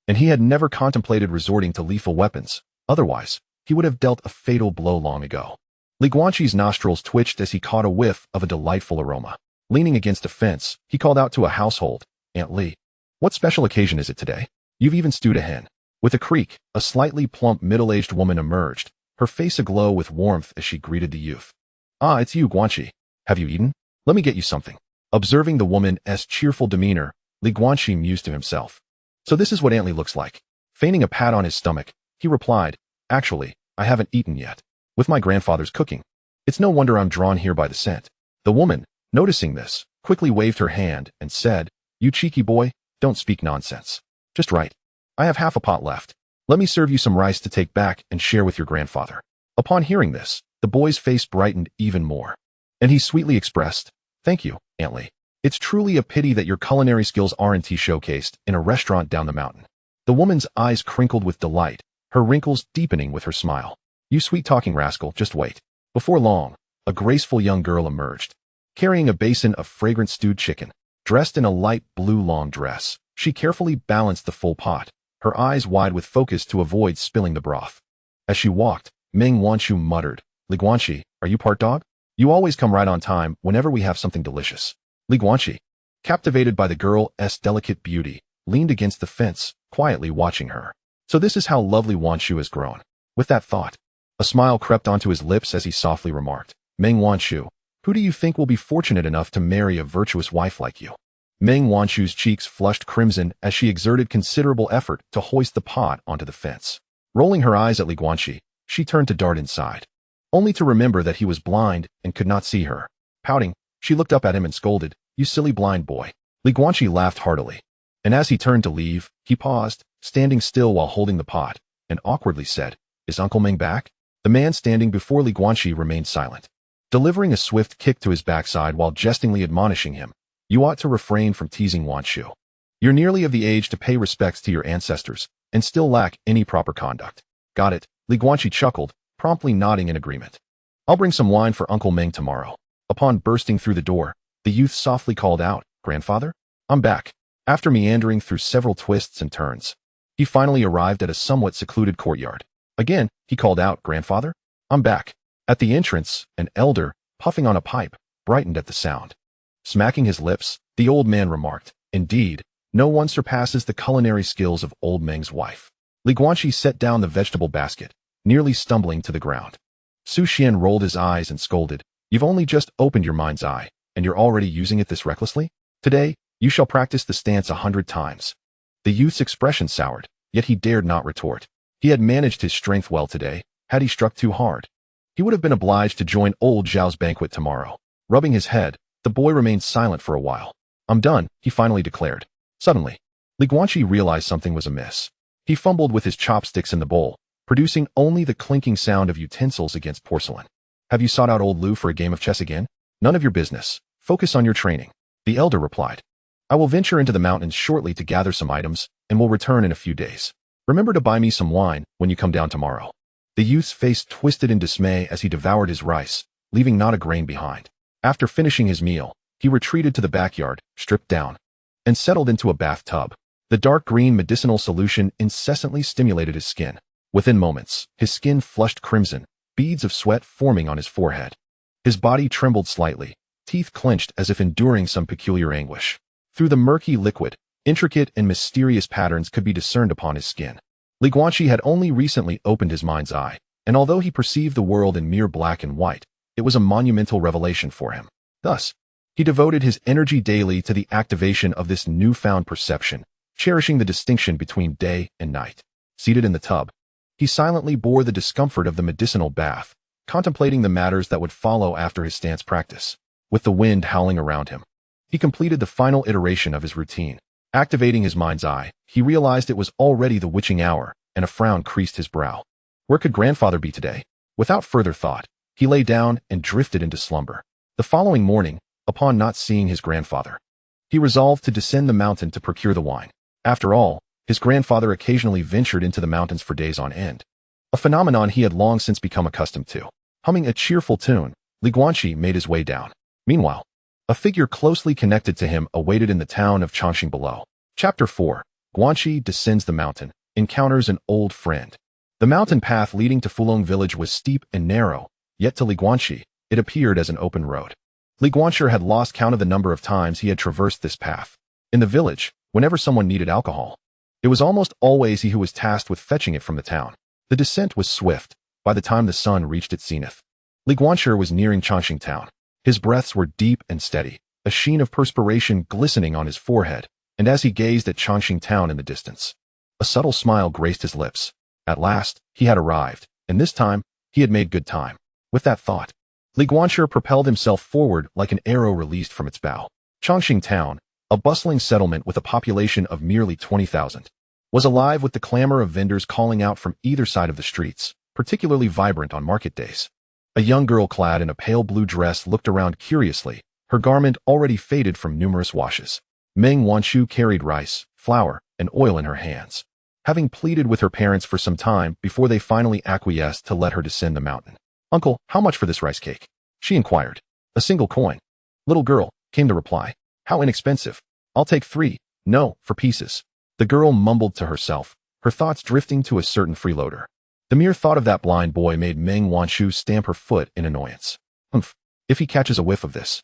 and he had never contemplated resorting to lethal weapons. Otherwise, he would have dealt a fatal blow long ago. Li Guanqi's nostrils twitched as he caught a whiff of a delightful aroma. Leaning against a fence, he called out to a household, "Aunt Li, what special occasion is it today? You've even stewed a hen." With a creak, a slightly plump middle-aged woman emerged, her face aglow with warmth as she greeted the youth. "Ah, it's you, Guanqi. Have you eaten? Let me get you something." Observing the woman's cheerful demeanor, Li Guanqi mused to himself. So this is what Aunt Li looks like. Feigning a pat on his stomach, he replied, "Actually, I haven't eaten yet. With my grandfather's cooking. It's no wonder I'm drawn here by the scent." The woman, noticing this, quickly waved her hand and said, "You cheeky boy, don't speak nonsense. Just right. I have half a pot left. Let me serve you some rice to take back and share with your grandfather." Upon hearing this, the boy's face brightened even more, and he sweetly expressed, "Thank you, Aunt Li. It's truly a pity that your culinary skills aren't showcased in a restaurant down the mountain." The woman's eyes crinkled with delight, her wrinkles deepening with her smile. "You sweet-talking rascal, just wait." Before long, a graceful young girl emerged, carrying a basin of fragrant stewed chicken. Dressed in a light blue long dress, she carefully balanced the full pot, her eyes wide with focus to avoid spilling the broth. As she walked, Meng Wanshu muttered, "Li Guanqi, are you part dog? You always come right on time whenever we have something delicious." Li Guanqi, captivated by the girl's delicate beauty, leaned against the fence, quietly watching her. So this is how lovely Wanshu has grown. With that thought, a smile crept onto his lips as he softly remarked, "Meng Wanshu, who do you think will be fortunate enough to marry a virtuous wife like you?" Meng Wanshu's cheeks flushed crimson as she exerted considerable effort to hoist the pot onto the fence. Rolling her eyes at Li Guanqi, she turned to dart inside, only to remember that he was blind and could not see her. Pouting, she looked up at him and scolded, "You silly blind boy." Li Guanqi laughed heartily, and as he turned to leave, he paused, standing still while holding the pot, and awkwardly said, "Is Uncle Meng back?" The man standing before Li Guanqi remained silent, delivering a swift kick to his backside while jestingly admonishing him, "You ought to refrain from teasing Wanshu. You're nearly of the age to pay respects to your ancestors, and still lack any proper conduct." "Got it," Li Guanqi chuckled, promptly nodding in agreement. "I'll bring some wine for Uncle Meng tomorrow." Upon bursting through the door, the youth softly called out, "Grandfather? I'm back." After meandering through several twists and turns, he finally arrived at a somewhat secluded courtyard. Again, he called out, "Grandfather? I'm back." At the entrance, an elder, puffing on a pipe, brightened at the sound. Smacking his lips, the old man remarked, "Indeed, no one surpasses the culinary skills of old Meng's wife." Li Guanqi set down the vegetable basket, nearly stumbling to the ground. Su Xuan rolled his eyes and scolded, "You've only just opened your mind's eye, and you're already using it this recklessly? Today, you shall practice the stance 100 times. The youth's expression soured, yet he dared not retort. He had managed his strength well today. Had he struck too hard, he would have been obliged to join old Zhao's banquet tomorrow. Rubbing his head, the boy remained silent for a while. "I'm done," he finally declared. Suddenly, Li Guanqi realized something was amiss. He fumbled with his chopsticks in the bowl, producing only the clinking sound of utensils against porcelain. "Have you sought out old Lu for a game of chess again?" "None of your business. Focus on your training," the elder replied. "I will venture into the mountains shortly to gather some items, and will return in a few days. Remember to buy me some wine when you come down tomorrow." The youth's face twisted in dismay as he devoured his rice, leaving not a grain behind. After finishing his meal, he retreated to the backyard, stripped down, and settled into a bathtub. The dark green medicinal solution incessantly stimulated his skin. Within moments, his skin flushed crimson, beads of sweat forming on his forehead. His body trembled slightly, teeth clenched as if enduring some peculiar anguish. Through the murky liquid, intricate and mysterious patterns could be discerned upon his skin. Li Guanqi had only recently opened his mind's eye, and although he perceived the world in mere black and white, it was a monumental revelation for him. Thus, he devoted his energy daily to the activation of this newfound perception, cherishing the distinction between day and night. Seated in the tub, He silently bore the discomfort of the medicinal bath, contemplating the matters that would follow after his stance practice. With the wind howling around him, he completed the final iteration of his routine. Activating his mind's eye, he realized it was already the witching hour, and a frown creased his brow. Where could grandfather be today? Without further thought, he lay down and drifted into slumber. The following morning, upon not seeing his grandfather, he resolved to descend the mountain to procure the wine. After all, his grandfather occasionally ventured into the mountains for days on end, a phenomenon he had long since become accustomed to. Humming a cheerful tune, Guanqi made his way down. Meanwhile, a figure closely connected to him awaited in the town of Changxing below. Chapter 4. Guanqi descends the mountain, encounters an old friend. The mountain path leading to Fulong village was steep and narrow, yet to Guanqi, it appeared as an open road. Guanqi had lost count of the number of times he had traversed this path. In the village, whenever someone needed alcohol, it was almost always he who was tasked with fetching it from the town. The descent was swift. By the time the sun reached its zenith, Guanqi was nearing Changxing town. His breaths were deep and steady, a sheen of perspiration glistening on his forehead, and as he gazed at Changxing town in the distance, a subtle smile graced his lips. At last, he had arrived, and this time, he had made good time. With that thought, Guanqi propelled himself forward like an arrow released from its bow. Changxing town, a bustling settlement with a population of merely 20,000, was alive with the clamor of vendors calling out from either side of the streets, particularly vibrant on market days. A young girl clad in a pale blue dress looked around curiously, her garment already faded from numerous washes. Meng Wanshu carried rice, flour, and oil in her hands, having pleaded with her parents for some time before they finally acquiesced to let her descend the mountain. "Uncle, how much for this rice cake?" she inquired. "A single coin." "Little girl," came the reply. "How inexpensive." "I'll take 3, no, for pieces." The girl mumbled to herself, her thoughts drifting to a certain freeloader. The mere thought of that blind boy made Meng Wanshu stamp her foot in annoyance. "Humph, if he catches a whiff of this,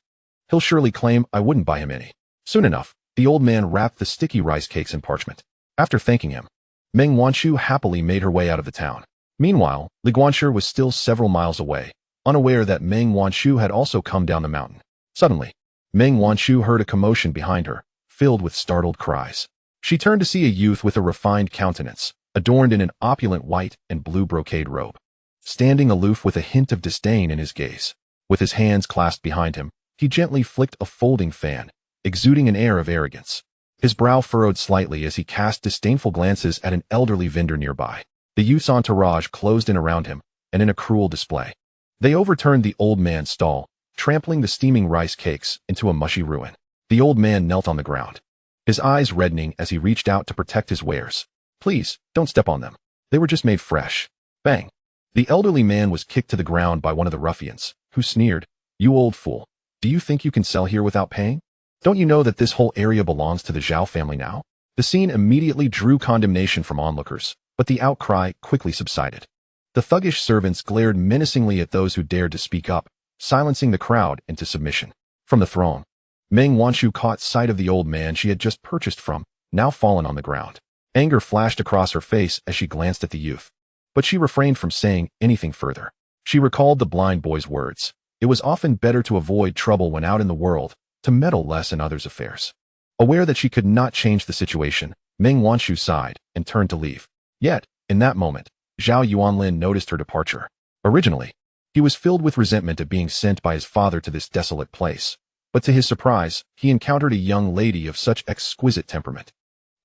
he'll surely claim I wouldn't buy him any." Soon enough, the old man wrapped the sticky rice cakes in parchment. After thanking him, Meng Wanshu happily made her way out of the town. Meanwhile, Guanqi was still several miles away, unaware that Meng Wanshu had also come down the mountain. Suddenly, Meng Wanshu heard a commotion behind her, filled with startled cries. She turned to see a youth with a refined countenance, adorned in an opulent white and blue brocade robe, standing aloof with a hint of disdain in his gaze. With his hands clasped behind him, he gently flicked a folding fan, exuding an air of arrogance. His brow furrowed slightly as he cast disdainful glances at an elderly vendor nearby. The youth's entourage closed in around him, and in a cruel display, they overturned the old man's stall, trampling the steaming rice cakes into a mushy ruin. The old man knelt on the ground, his eyes reddening as he reached out to protect his wares. "Please, don't step on them. They were just made fresh." Bang! The elderly man was kicked to the ground by one of the ruffians, who sneered, "You old fool. Do you think you can sell here without paying? Don't you know that this whole area belongs to the Zhao family now?" The scene immediately drew condemnation from onlookers, but the outcry quickly subsided. The thuggish servants glared menacingly at those who dared to speak up, silencing the crowd into submission. From the throne, Meng Wanshu caught sight of the old man she had just purchased from, now fallen on the ground. Anger flashed across her face as she glanced at the youth, but she refrained from saying anything further. She recalled the blind boy's words. It was often better to avoid trouble when out in the world, to meddle less in others' affairs. Aware that she could not change the situation, Meng Wanshu sighed and turned to leave. Yet, in that moment, Zhao Yuanlin noticed her departure. Originally, he was filled with resentment at being sent by his father to this desolate place, but to his surprise, he encountered a young lady of such exquisite temperament.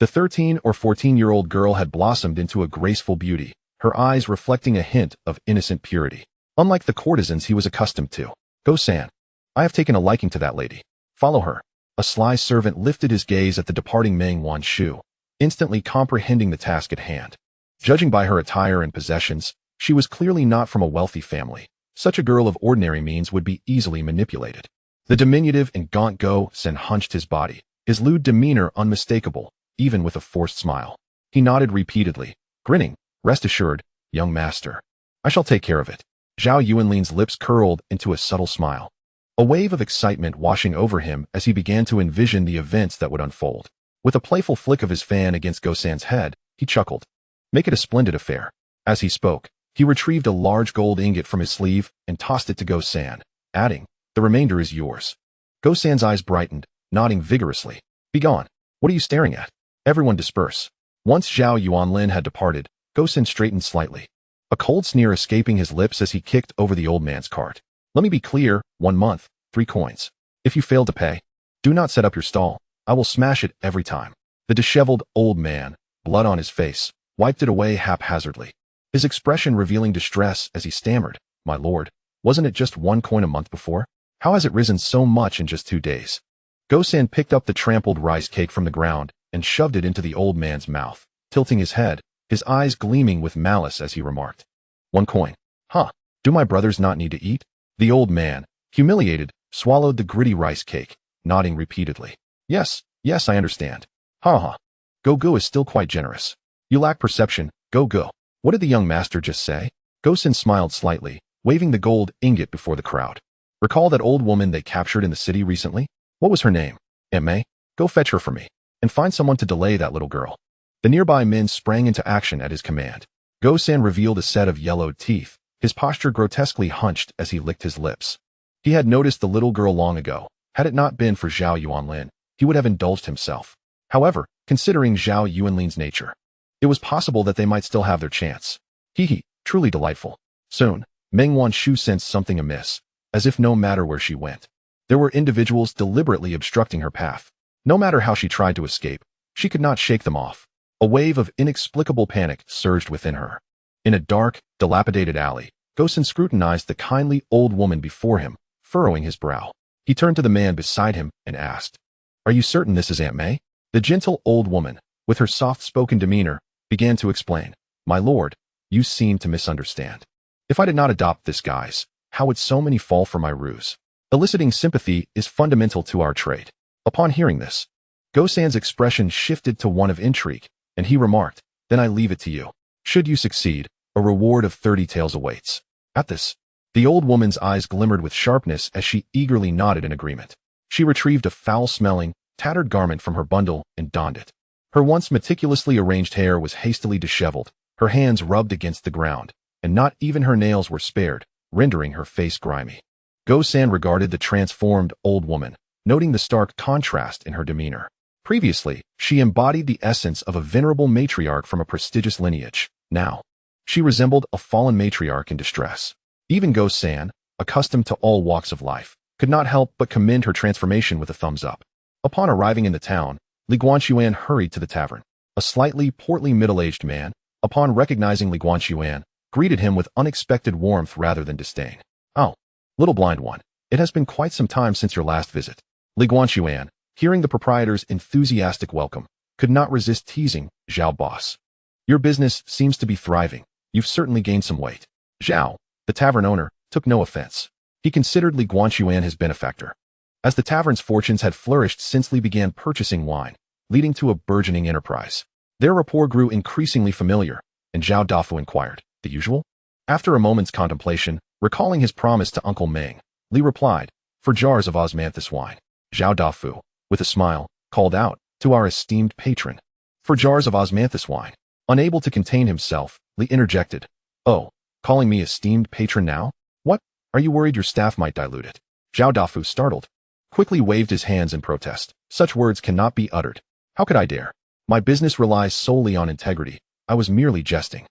The 13 or 14-year-old girl had blossomed into a graceful beauty, her eyes reflecting a hint of innocent purity. Unlike the courtesans he was accustomed to. "Go-san, I have taken a liking to that lady. Follow her." A sly servant lifted his gaze at the departing Meng Wanshu, instantly comprehending the task at hand. Judging by her attire and possessions, she was clearly not from a wealthy family. Such a girl of ordinary means would be easily manipulated. The diminutive and gaunt Go-san hunched his body, his lewd demeanor unmistakable, even with a forced smile. He nodded repeatedly, grinning. "Rest assured, young master. I shall take care of it." Zhao Yuanlin's lips curled into a subtle smile, a wave of excitement washing over him as he began to envision the events that would unfold. With a playful flick of his fan against Go-san's head, he chuckled. "Make it a splendid affair." As he spoke, he retrieved a large gold ingot from his sleeve and tossed it to Go-san, adding, "The remainder is yours." Go-san's eyes brightened, nodding vigorously. "Begone. What are you staring at? Everyone disperse." Once Zhao Yuanlin had departed, Go Sin straightened slightly, a cold sneer escaping his lips as he kicked over the old man's cart. Let me be clear, 1 month, 3 coins. If you fail to pay, do not set up your stall. I will smash it every time. The disheveled old man, blood on his face, wiped it away haphazardly, his expression revealing distress as he stammered, My lord, wasn't it just 1 coin a month before? How has it risen so much in just 2 days? Go-san picked up the trampled rice cake from the ground and shoved it into the old man's mouth, tilting his head, his eyes gleaming with malice as he remarked, 1 coin. Huh, do my brothers not need to eat? The old man, humiliated, swallowed the gritty rice cake, nodding repeatedly. Yes, I understand. Ha ha. Go-go is still quite generous. You lack perception, Go-go. What did the young master just say? Go-san smiled slightly, waving the gold ingot before the crowd. Recall that old woman they captured in the city recently? What was her name? Aunt May? Go fetch her for me, and find someone to delay that little girl. The nearby men sprang into action at his command. Go-san revealed a set of yellowed teeth, his posture grotesquely hunched as he licked his lips. He had noticed the little girl long ago. Had it not been for Zhao Yuanlin, he would have indulged himself. However, considering Zhao Yuanlin's nature, it was possible that they might still have their chance. Truly delightful. Soon, Meng Wanshu sensed something amiss, as if no matter where she went, there were individuals deliberately obstructing her path. No matter how she tried to escape, she could not shake them off. A wave of inexplicable panic surged within her. In a dark, dilapidated alley, Go-san scrutinized the kindly old woman before him, furrowing his brow. He turned to the man beside him and asked, Are you certain this is Aunt May? The gentle old woman, with her soft-spoken demeanor, began to explain, My lord, you seem to misunderstand. If I did not adopt this guise, how would so many fall for my ruse? Eliciting sympathy is fundamental to our trade. Upon hearing this, Go-san's expression shifted to one of intrigue, and he remarked, Then I leave it to you. Should you succeed, a reward of 30 taels awaits. At this, the old woman's eyes glimmered with sharpness as she eagerly nodded in agreement. She retrieved a foul-smelling, tattered garment from her bundle and donned it. Her once meticulously arranged hair was hastily disheveled, her hands rubbed against the ground, and not even her nails were spared, rendering her face grimy. Go-san regarded the transformed old woman, noting the stark contrast in her demeanor. Previously, she embodied the essence of a venerable matriarch from a prestigious lineage. Now, she resembled a fallen matriarch in distress. Even Go-san, accustomed to all walks of life, could not help but commend her transformation with a thumbs up. Upon arriving in the town, Li Guanquan hurried to the tavern. A slightly portly middle-aged man, upon recognizing Li Guanquan, greeted him with unexpected warmth rather than disdain. Oh, little blind one, it has been quite some time since your last visit. Li Guanquan, hearing the proprietor's enthusiastic welcome, could not resist teasing, Zhao boss. Your business seems to be thriving. You've certainly gained some weight. Zhao, the tavern owner, took no offense. He considered Li Guanquan his benefactor, as the tavern's fortunes had flourished since Li began purchasing wine, leading to a burgeoning enterprise. Their rapport grew increasingly familiar, and Zhao Dafu inquired, The usual? After a moment's contemplation, recalling his promise to Uncle Meng, Li replied, For jars of osmanthus wine. Zhao Dafu, with a smile, called out, To our esteemed patron. For jars of osmanthus wine. Unable to contain himself, Li interjected, Oh, calling me esteemed patron now? What? Are you worried your staff might dilute it? Zhao Dafu, startled, quickly waved his hands in protest. Such words cannot be uttered. How could I dare? My business relies solely on integrity. I was merely jesting.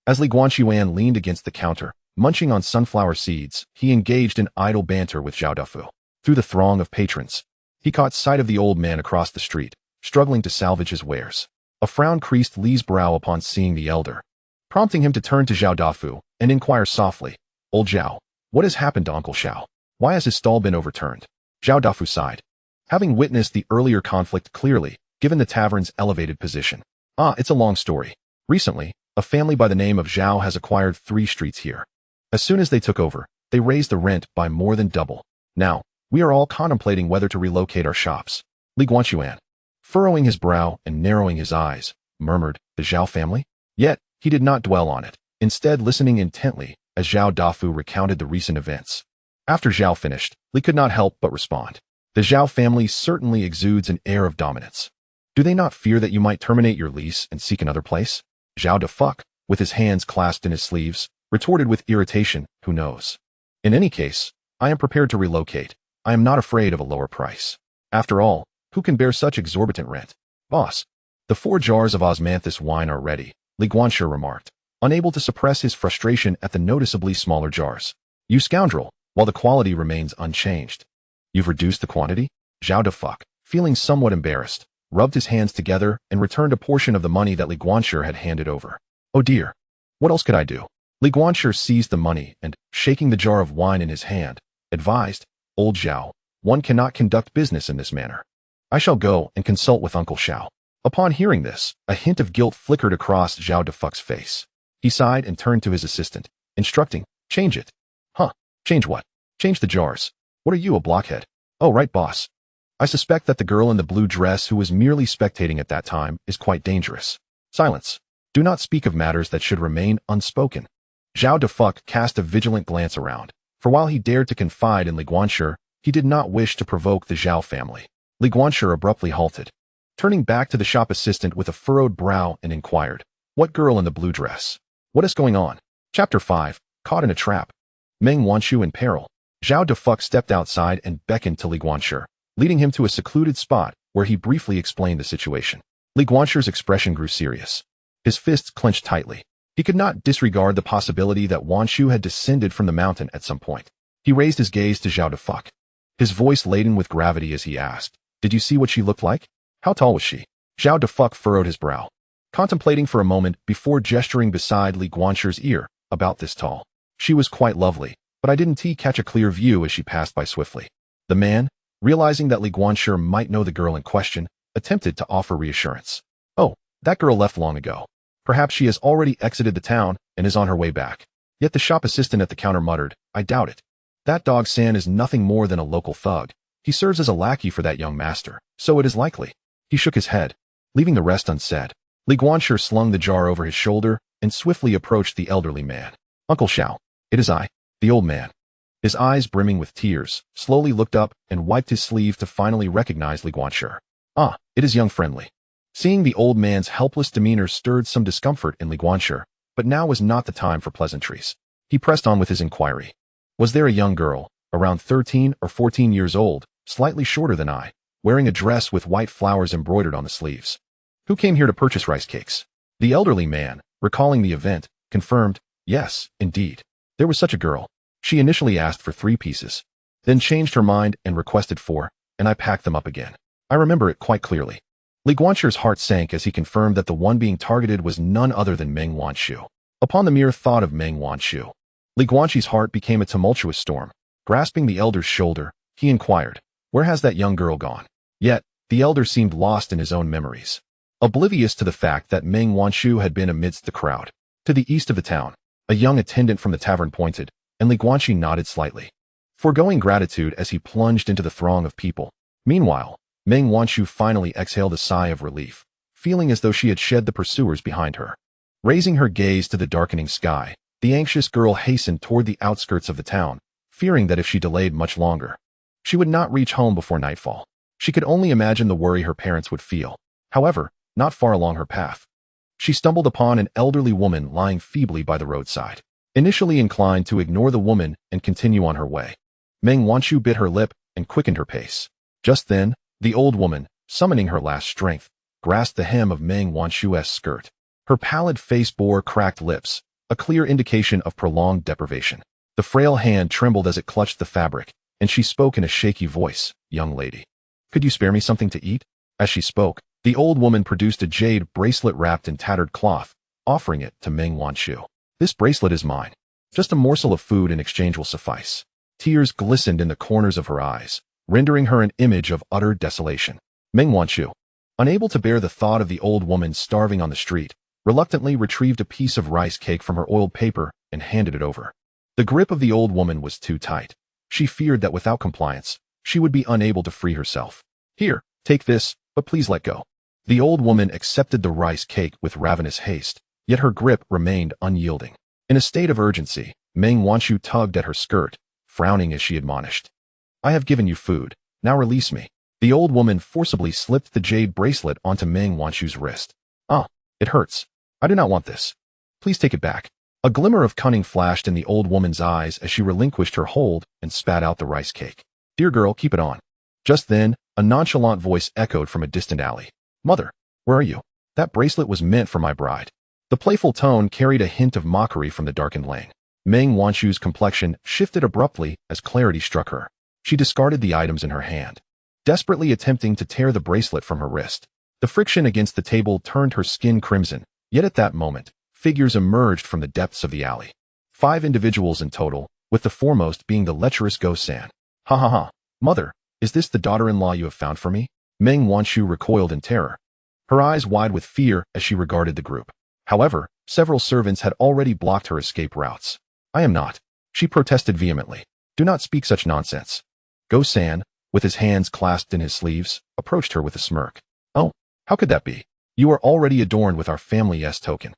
As Li Guanquan leaned against the counter, munching on sunflower seeds, he engaged in idle banter with Zhao Dafu. Through the throng of patrons, he caught sight of the old man across the street, struggling to salvage his wares. A frown creased Li's brow upon seeing the elder, prompting him to turn to Zhao Dafu and inquire softly, Old Zhao, what has happened to Uncle Xiao? Why has his stall been overturned? Zhao Dafu sighed, having witnessed the earlier conflict clearly, given the tavern's elevated position. It's a long story. Recently, a family by the name of Zhao has acquired 3 streets here. As soon as they took over, they raised the rent by more than double. Now, we are all contemplating whether to relocate our shops. Li Guanquan, furrowing his brow and narrowing his eyes, murmured, The Zhao family? Yet, he did not dwell on it, instead listening intently as Zhao Dafu recounted the recent events. After Zhao finished, Li could not help but respond. The Zhao family certainly exudes an air of dominance. Do they not fear that you might terminate your lease and seek another place? Zhao Dafu, with his hands clasped in his sleeves, retorted with irritation, Who knows? In any case, I am prepared to relocate. I am not afraid of a lower price. After all, who can bear such exorbitant rent? Boss, the 4 jars of osmanthus wine are ready. Li Guanxi remarked, unable to suppress his frustration at the noticeably smaller jars. You scoundrel, while the quality remains unchanged. You've reduced the quantity? Zhao Defuck, feeling somewhat embarrassed, rubbed his hands together and returned a portion of the money that Li Guanxi had handed over. Oh dear. What else could I do? Li Guanxi seized the money and, shaking the jar of wine in his hand, advised, Old Zhao, one cannot conduct business in this manner. I shall go and consult with Uncle Xiao. Upon hearing this, a hint of guilt flickered across Zhao Defuck's face. He sighed and turned to his assistant, instructing, change it. Huh, change what? Change the jars. What are you, a blockhead? Oh, right, boss. I suspect that the girl in the blue dress who was merely spectating at that time is quite dangerous. Silence. Do not speak of matters that should remain unspoken. Zhao Defuck cast a vigilant glance around, for while he dared to confide in Li Guanxi, he did not wish to provoke the Zhao family. Li Guanxi abruptly halted, turning back to the shop assistant with a furrowed brow and inquired, what girl in the blue dress? What is going on? Chapter 5, Caught in a Trap. Meng Wanqiu in peril. Zhao Defuck stepped outside and beckoned to Li Guanxi, leading him to a secluded spot where he briefly explained the situation. Li Guanxi's expression grew serious. His fists clenched tightly. He could not disregard the possibility that Wanqiu had descended from the mountain at some point. He raised his gaze to Zhao Defuck, his voice laden with gravity as he asked, did you see what she looked like? How tall was she? Zhao Defuck furrowed his brow, contemplating for a moment before gesturing beside Li Guanxi's ear, about this tall. She was quite lovely, but I didn't catch a clear view as she passed by swiftly. The man, realizing that Li Guanxi might know the girl in question, attempted to offer reassurance. Oh, that girl left long ago. Perhaps she has already exited the town and is on her way back. Yet the shop assistant at the counter muttered, I doubt it. That dog San is nothing more than a local thug. He serves as a lackey for that young master, so it is likely. He shook his head, leaving the rest unsaid. Li Guanxi slung the jar over his shoulder and swiftly approached the elderly man. Uncle Xiao, it is I, the old man. His eyes brimming with tears, slowly looked up and wiped his sleeve to finally recognize Li Guanxi. Ah, it is young friendly. Seeing the old man's helpless demeanor stirred some discomfort in Li Guanxi, but now was not the time for pleasantries. He pressed on with his inquiry. Was there a young girl, around 13 or 14 years old, slightly shorter than I, wearing a dress with white flowers embroidered on the sleeves, who came here to purchase rice cakes? The elderly man, recalling the event, confirmed, yes, indeed. There was such a girl. She initially asked for 3 pieces, then changed her mind and requested 4, and I packed them up again. I remember it quite clearly. Li Guanxi's heart sank as he confirmed that the one being targeted was none other than Meng Wanqiu. Upon the mere thought of Meng Wanqiu, Li Guanxi's heart became a tumultuous storm. Grasping the elder's shoulder, he inquired, where has that young girl gone? Yet, the elder seemed lost in his own memories, oblivious to the fact that Meng Wanqiu had been amidst the crowd. To the east of the town, a young attendant from the tavern pointed, and Li Guanxi nodded slightly, foregoing gratitude as he plunged into the throng of people. Meanwhile, Meng Wanqiu finally exhaled a sigh of relief, feeling as though she had shed the pursuers behind her. Raising her gaze to the darkening sky, the anxious girl hastened toward the outskirts of the town, fearing that if she delayed much longer, she would not reach home before nightfall. She could only imagine the worry her parents would feel. However, not far along her path, she stumbled upon an elderly woman lying feebly by the roadside. Initially inclined to ignore the woman and continue on her way, Meng Wanqiu bit her lip and quickened her pace. Just then, the old woman, summoning her last strength, grasped the hem of Meng Wanqiu's skirt. Her pallid face bore cracked lips, a clear indication of prolonged deprivation. The frail hand trembled as it clutched the fabric, and she spoke in a shaky voice, young lady. Could you spare me something to eat? As she spoke, the old woman produced a jade bracelet wrapped in tattered cloth, offering it to Meng Wanqiu. This bracelet is mine. Just a morsel of food in exchange will suffice. Tears glistened in the corners of her eyes, rendering her an image of utter desolation. Meng Wanqiu, unable to bear the thought of the old woman starving on the street, reluctantly retrieved a piece of rice cake from her oiled paper and handed it over. The grip of the old woman was too tight. She feared that without compliance, she would be unable to free herself. Here, take this, but please let go. The old woman accepted the rice cake with ravenous haste, yet her grip remained unyielding. In a state of urgency, Meng Wanqiu tugged at her skirt, frowning as she admonished. I have given you food, now release me. The old woman forcibly slipped the jade bracelet onto Meng Wanqiu's wrist. Ah, it hurts. I do not want this. Please take it back. A glimmer of cunning flashed in the old woman's eyes as she relinquished her hold and spat out the rice cake. Dear girl, keep it on. Just then, a nonchalant voice echoed from a distant alley. Mother, where are you? That bracelet was meant for my bride. The playful tone carried a hint of mockery from the darkened lane. Meng Wanchu's complexion shifted abruptly as clarity struck her. She discarded the items in her hand, desperately attempting to tear the bracelet from her wrist. The friction against the table turned her skin crimson, yet at that moment, figures emerged from the depths of the alley. 5 individuals in total, with the foremost being the lecherous Go-san. Ha ha ha. Mother, is this the daughter-in-law you have found for me? Meng Wanchu recoiled in terror, her eyes wide with fear as she regarded the group. However, several servants had already blocked her escape routes. I am not, she protested vehemently. Do not speak such nonsense. Go-san, with his hands clasped in his sleeves, approached her with a smirk. Oh, how could that be? You are already adorned with our family's token.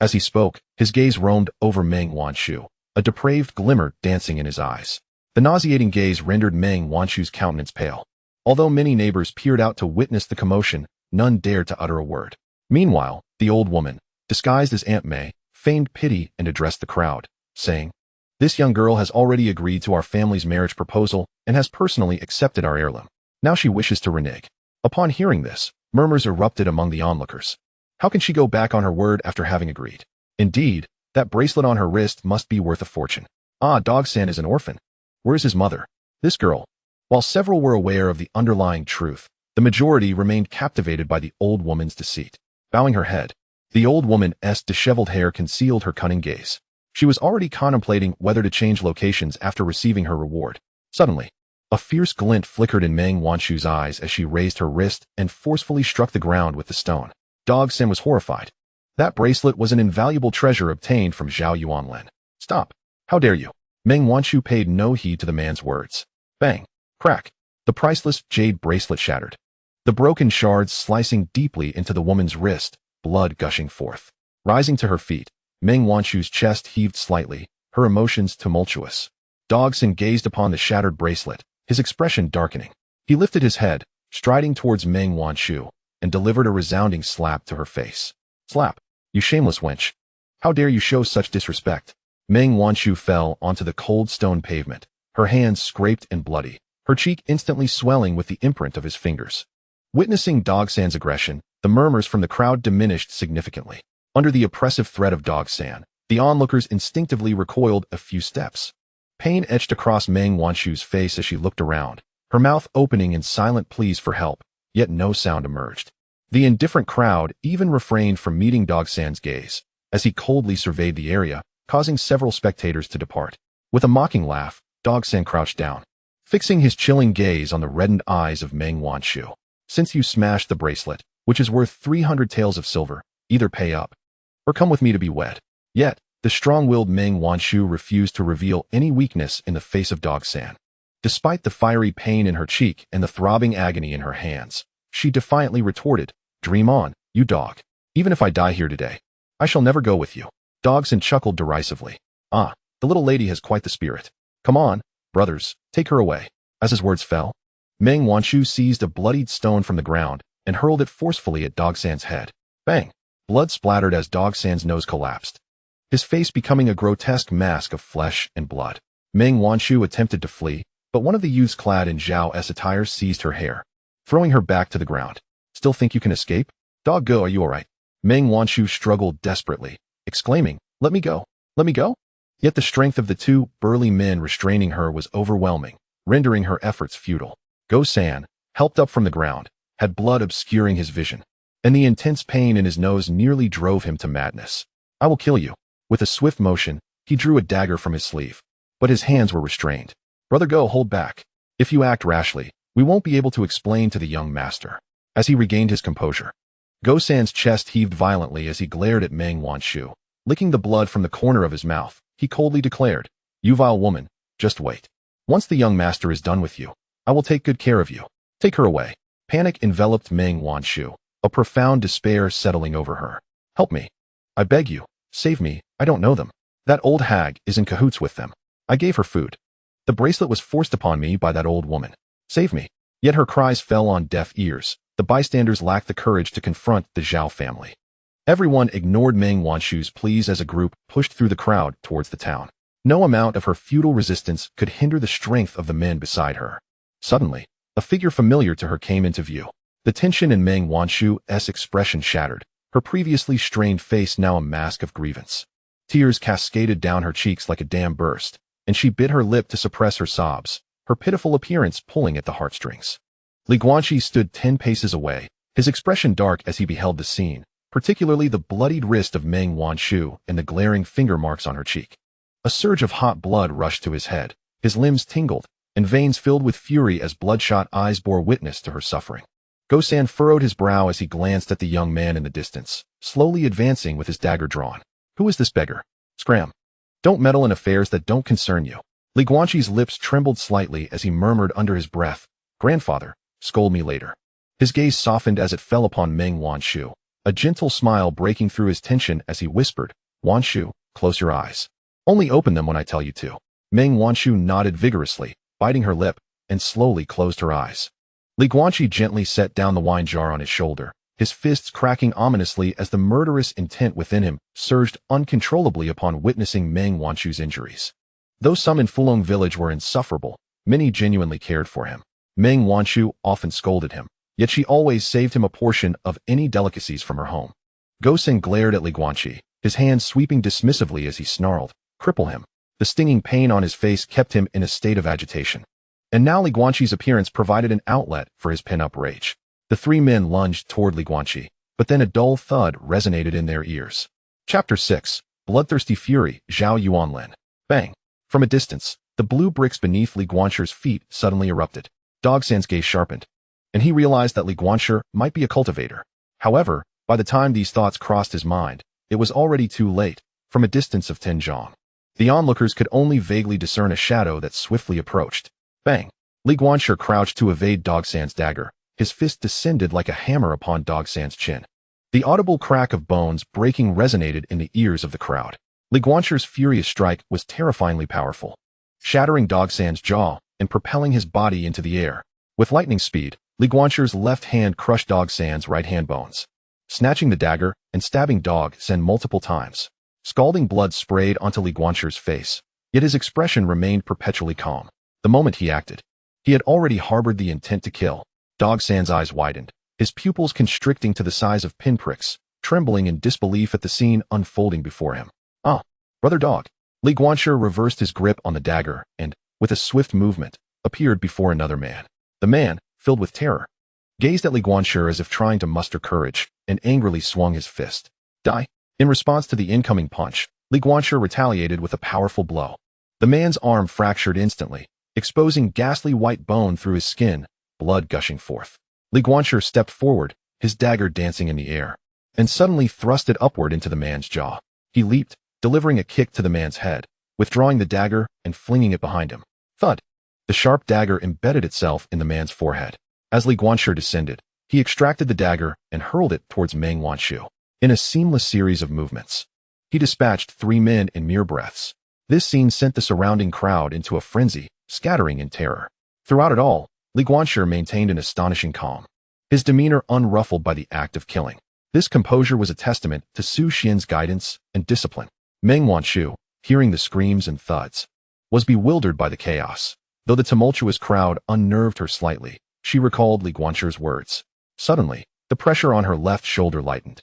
As he spoke, his gaze roamed over Meng Wanchu, a depraved glimmer dancing in his eyes. The nauseating gaze rendered Meng Wanchu's countenance pale. Although many neighbors peered out to witness the commotion, none dared to utter a word. Meanwhile, the old woman, disguised as Aunt May, feigned pity and addressed the crowd, saying, "This young girl has already agreed to our family's marriage proposal and has personally accepted our heirloom. Now she wishes to renege." Upon hearing this, murmurs erupted among the onlookers. How can she go back on her word after having agreed? Indeed, that bracelet on her wrist must be worth a fortune. Ah, Dog-san is an orphan. Where is his mother? This girl. While several were aware of the underlying truth, the majority remained captivated by the old woman's deceit. Bowing her head, the old woman's disheveled hair concealed her cunning gaze. She was already contemplating whether to change locations after receiving her reward. Suddenly, a fierce glint flickered in Meng Wanchu's eyes as she raised her wrist and forcefully struck the ground with the stone. Dog-san was horrified. That bracelet was an invaluable treasure obtained from Zhao Yuanlen. Stop. How dare you? Meng Wanchu paid no heed to the man's words. Bang. Crack. The priceless jade bracelet shattered, the broken shards slicing deeply into the woman's wrist, blood gushing forth. Rising to her feet, Meng Wanchu's chest heaved slightly, her emotions tumultuous. Dog-san gazed upon the shattered bracelet, his expression darkening. He lifted his head, striding towards Meng Wanchu, and delivered a resounding slap to her face. Slap. You shameless wench. How dare you show such disrespect? Meng Wanchu fell onto the cold stone pavement, her hands scraped and bloody, her cheek instantly swelling with the imprint of his fingers. Witnessing Dog-san's aggression, the murmurs from the crowd diminished significantly. Under the oppressive threat of Dog-san, the onlookers instinctively recoiled a few steps. Pain etched across Meng Wanchu's face as she looked around, her mouth opening in silent pleas for help, yet no sound emerged. The indifferent crowd even refrained from meeting Dog-san's gaze, as he coldly surveyed the area, causing several spectators to depart. With a mocking laugh, Dog-san crouched down, fixing his chilling gaze on the reddened eyes of Meng Wanchu. Since you smashed the bracelet, which is worth 300 taels of silver, either pay up, or come with me to be wed. Yet, the strong-willed Meng Wanchu refused to reveal any weakness in the face of Dog-san. Despite the fiery pain in her cheek and the throbbing agony in her hands, she defiantly retorted, "Dream on, you dog. Even if I die here today, I shall never go with you." Dog-san chuckled derisively. Ah, the little lady has quite the spirit. Come on, brothers, take her away. As his words fell, Meng Wanchu seized a bloodied stone from the ground and hurled it forcefully at Dog-san's head. Bang! Blood splattered as Dog-san's nose collapsed, his face becoming a grotesque mask of flesh and blood. Meng Wanchu attempted to flee, but one of the youths clad in Zhao's attire seized her hair, throwing her back to the ground. Still think you can escape? Dog-go, are you alright? Meng Wanchu struggled desperately, exclaiming, "Let me go! Let me go!" Yet the strength of the 2 burly men restraining her was overwhelming, rendering her efforts futile. Go-san, helped up from the ground, had blood obscuring his vision, and the intense pain in his nose nearly drove him to madness. "I will kill you." With a swift motion, he drew a dagger from his sleeve, but his hands were restrained. "Brother Go, hold back. If you act rashly, we won't be able to explain to the young master." As he regained his composure, Go-san's chest heaved violently as he glared at Meng Wanchu. Licking the blood from the corner of his mouth, he coldly declared, "You vile woman, just wait. Once the young master is done with you, I will take good care of you. Take her away." Panic enveloped Meng Wanchu, a profound despair settling over her. "Help me. I beg you, save me, I don't know them. That old hag is in cahoots with them. I gave her food. The bracelet was forced upon me by that old woman. Save me." Yet her cries fell on deaf ears. The bystanders lacked the courage to confront the Zhao family. Everyone ignored Meng Wanchu's pleas as a group pushed through the crowd towards the town. No amount of her futile resistance could hinder the strength of the men beside her. Suddenly, a figure familiar to her came into view. The tension in Meng Wanchu's expression shattered, her previously strained face now a mask of grievance. Tears cascaded down her cheeks like a dam burst, and she bit her lip to suppress her sobs, her pitiful appearance pulling at the heartstrings. Guanqi stood 10 paces away, his expression dark as he beheld the scene, particularly the bloodied wrist of Meng Wanshu and the glaring finger marks on her cheek. A surge of hot blood rushed to his head, his limbs tingled, and veins filled with fury as bloodshot eyes bore witness to her suffering. Gosan furrowed his brow as he glanced at the young man in the distance, slowly advancing with his dagger drawn. Who is this beggar? Scram. Don't meddle in affairs that don't concern you. Guanqi's lips trembled slightly as he murmured under his breath, Grandfather, scold me later. His gaze softened as it fell upon Meng Wanshu, a gentle smile breaking through his tension as he whispered, Wanshu, close your eyes. Only open them when I tell you to. Meng Wanshu nodded vigorously, biting her lip, and slowly closed her eyes. Guanqi gently set down the wine jar on his shoulder, his fists cracking ominously as the murderous intent within him surged uncontrollably upon witnessing Meng Wanshu's injuries. Though some in Fulong village were insufferable, many genuinely cared for him. Meng Wanshu often scolded him, yet she always saved him a portion of any delicacies from her home. Gosen glared at Guanqi, his hands sweeping dismissively as he snarled, cripple him. The stinging pain on his face kept him in a state of agitation. And now Guanqi's appearance provided an outlet for his pent-up rage. The three men lunged toward Guanqi, but then a dull thud resonated in their ears. Chapter 6, Bloodthirsty Fury, Zhao Yuanlin. Bang! From a distance, the blue bricks beneath Guanqi's feet suddenly erupted. Dogsan's gaze sharpened, and he realized that Guanqi might be a cultivator. However, by the time these thoughts crossed his mind, it was already too late. From a distance of 10 zhang, the onlookers could only vaguely discern a shadow that swiftly approached. Bang! Guanqi crouched to evade Dogsan's dagger. His fist descended like a hammer upon Dogsan's chin. The audible crack of bones breaking resonated in the ears of the crowd. Guanqi's furious strike was terrifyingly powerful, shattering Dogsan's jaw and propelling his body into the air. With lightning speed, Guanqi's left hand crushed Dogsan's right hand bones, snatching the dagger and stabbing Dogsan multiple times. Scalding blood sprayed onto Guanqi's face, yet his expression remained perpetually calm. The moment he acted, he had already harbored the intent to kill. Dogsan's eyes widened, his pupils constricting to the size of pinpricks, trembling in disbelief at the scene unfolding before him. Ah, brother Dog. Guanqi reversed his grip on the dagger and, with a swift movement, appeared before another man. The man, filled with terror, gazed at Guanqi as if trying to muster courage, and angrily swung his fist. Die! In response to the incoming punch, Guanqi retaliated with a powerful blow. The man's arm fractured instantly, exposing ghastly white bone through his skin, blood gushing forth. Guanqi stepped forward, his dagger dancing in the air, and suddenly thrust it upward into the man's jaw. He leaped, delivering a kick to the man's head, withdrawing the dagger and flinging it behind him. Thud! The sharp dagger embedded itself in the man's forehead. As Guanqi descended, he extracted the dagger and hurled it towards Meng Wanshu. In a seamless series of movements, he dispatched 3 men in mere breaths. This scene sent the surrounding crowd into a frenzy, scattering in terror. Throughout it all, Guanqi maintained an astonishing calm, his demeanor unruffled by the act of killing. This composure was a testament to Su Xuan's guidance and discipline. Meng Wanshu, hearing the screams and thuds, was bewildered by the chaos. Though the tumultuous crowd unnerved her slightly, she recalled Guanqi's words. Suddenly, the pressure on her left shoulder lightened,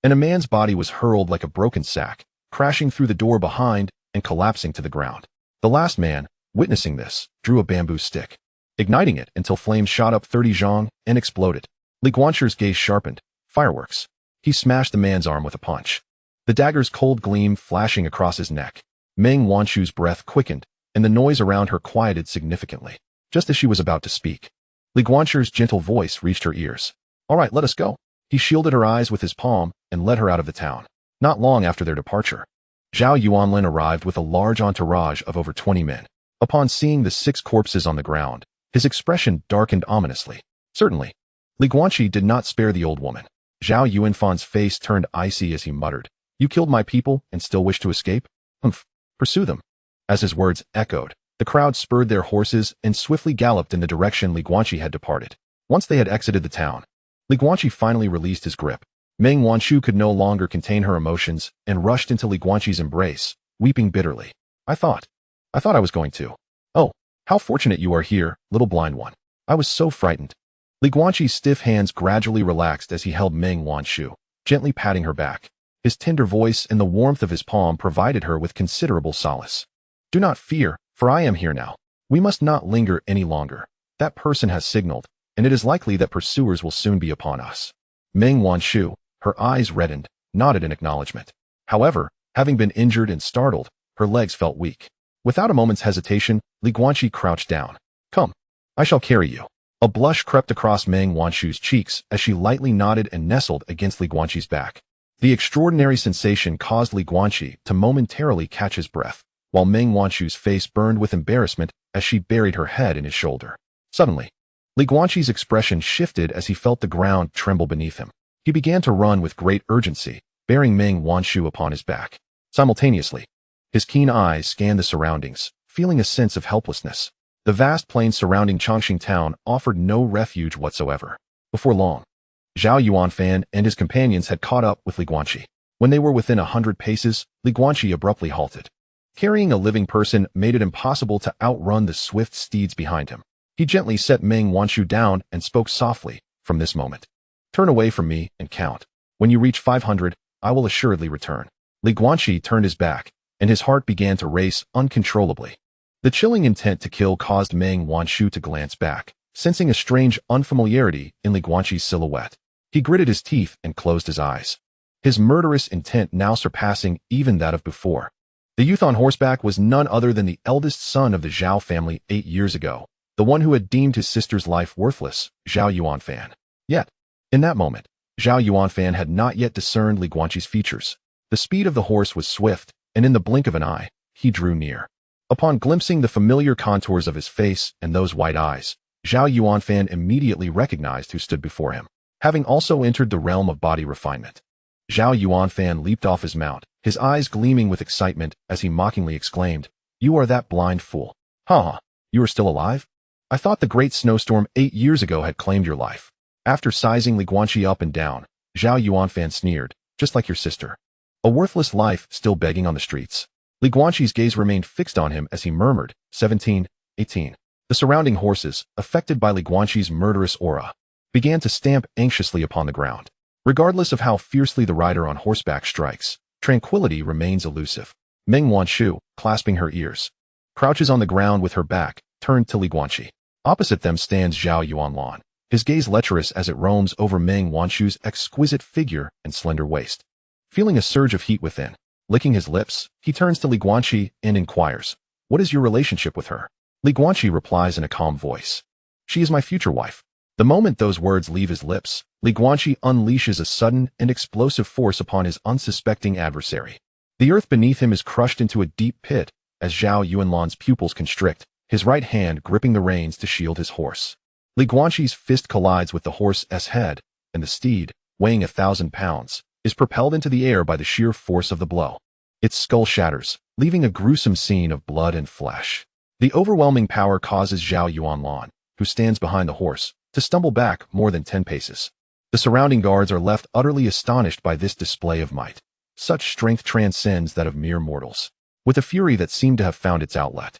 and a man's body was hurled like a broken sack, crashing through the door behind and collapsing to the ground. The last man, witnessing this, drew a bamboo stick, igniting it until flames shot up 30 zhang and exploded. Guanqi's gaze sharpened. Fireworks. He smashed the man's arm with a punch, the dagger's cold gleam flashing across his neck. Meng Wanshu's breath quickened, and the noise around her quieted significantly. Just as she was about to speak, Guanqi's gentle voice reached her ears. All right, let us go. He shielded her eyes with his palm and led her out of the town. Not long after their departure, Zhao Yuanlin arrived with a large entourage of over 20 men. Upon seeing the 6 corpses on the ground, his expression darkened ominously. Certainly, Guanqi did not spare the old woman. Zhao Yuanfan's face turned icy as he muttered, You killed my people and still wish to escape? Humph, pursue them. As his words echoed, the crowd spurred their horses and swiftly galloped in the direction Guanqi had departed. Once they had exited the town, Guanqi finally released his grip. Meng Wanshu could no longer contain her emotions and rushed into Guanqi's embrace, weeping bitterly. I thought I was going to. Oh, how fortunate you are here, little blind one. I was so frightened. Guanqi's stiff hands gradually relaxed as he held Meng Wanshu, gently patting her back. His tender voice and the warmth of his palm provided her with considerable solace. "Do not fear, for I am here now. We must not linger any longer. That person has signaled, and it is likely that pursuers will soon be upon us." Meng Wanshu, her eyes reddened, nodded in acknowledgement. However, having been injured and startled, her legs felt weak. Without a moment's hesitation, Li Guanqi crouched down. "Come, I shall carry you." A blush crept across Meng Wanshu's cheeks as she lightly nodded and nestled against Li Guanqi's back. The extraordinary sensation caused Li Guanqi to momentarily catch his breath, while Meng Wanshu's face burned with embarrassment as she buried her head in his shoulder. Suddenly, Li Guanqi's expression shifted as he felt the ground tremble beneath him. He began to run with great urgency, bearing Meng Wanshu upon his back. Simultaneously, his keen eyes scanned the surroundings, feeling a sense of helplessness. The vast plain surrounding Chongqing town offered no refuge whatsoever. Before long, Zhao Yuanfan and his companions had caught up with Li Guanqi. When they were within 100 paces, Li Guanqi abruptly halted. Carrying a living person made it impossible to outrun the swift steeds behind him. He gently set Meng Wanshu down and spoke softly, "From this moment, turn away from me and count. When you reach 500, I will assuredly return." Li Guanqi turned his back, and his heart began to race uncontrollably. The chilling intent to kill caused Meng Wanshu to glance back, sensing a strange unfamiliarity in Li Guanqi's silhouette. He gritted his teeth and closed his eyes, his murderous intent now surpassing even that of before. The youth on horseback was none other than the eldest son of the Zhao family 8 years ago, the one who had deemed his sister's life worthless, Zhao Yuanfan. Yet, in that moment, Zhao Yuanfan had not yet discerned Li Guanqi's features. The speed of the horse was swift, and in the blink of an eye, he drew near. Upon glimpsing the familiar contours of his face and those white eyes, Zhao Yuanfan immediately recognized who stood before him, having also entered the realm of body refinement. Zhao Yuanfan leaped off his mount, his eyes gleaming with excitement as he mockingly exclaimed, "You are that blind fool. Ha! You are still alive? I thought the great snowstorm 8 years ago had claimed your life." After sizing Li Guanqi up and down, Zhao Yuanfan sneered, "Just like your sister. A worthless life still begging on the streets." Li Guanqi's gaze remained fixed on him as he murmured, 17, 18. The surrounding horses, affected by Li Guanqi's murderous aura, began to stamp anxiously upon the ground. Regardless of how fiercely the rider on horseback strikes, tranquility remains elusive. Meng Wanshu, clasping her ears, crouches on the ground with her back turned to Li Guanqi. Opposite them stands Zhao Yuanlan, his gaze lecherous as it roams over Meng Wanshu's exquisite figure and slender waist. Feeling a surge of heat within, licking his lips, he turns to Li Guanqi and inquires, "What is your relationship with her?" Li Guanqi replies in a calm voice, "She is my future wife." The moment those words leave his lips, Li Guanqi unleashes a sudden and explosive force upon his unsuspecting adversary. The earth beneath him is crushed into a deep pit as Zhao Yuanlan's pupils constrict, his right hand gripping the reins to shield his horse. Li Guanqi's fist collides with the horse's head, and the steed, weighing 1,000 pounds, is propelled into the air by the sheer force of the blow. Its skull shatters, leaving a gruesome scene of blood and flesh. The overwhelming power causes Zhao Yuanlan, who stands behind the horse, to stumble back more than 10 paces. The surrounding guards are left utterly astonished by this display of might. Such strength transcends that of mere mortals. With a fury that seemed to have found its outlet,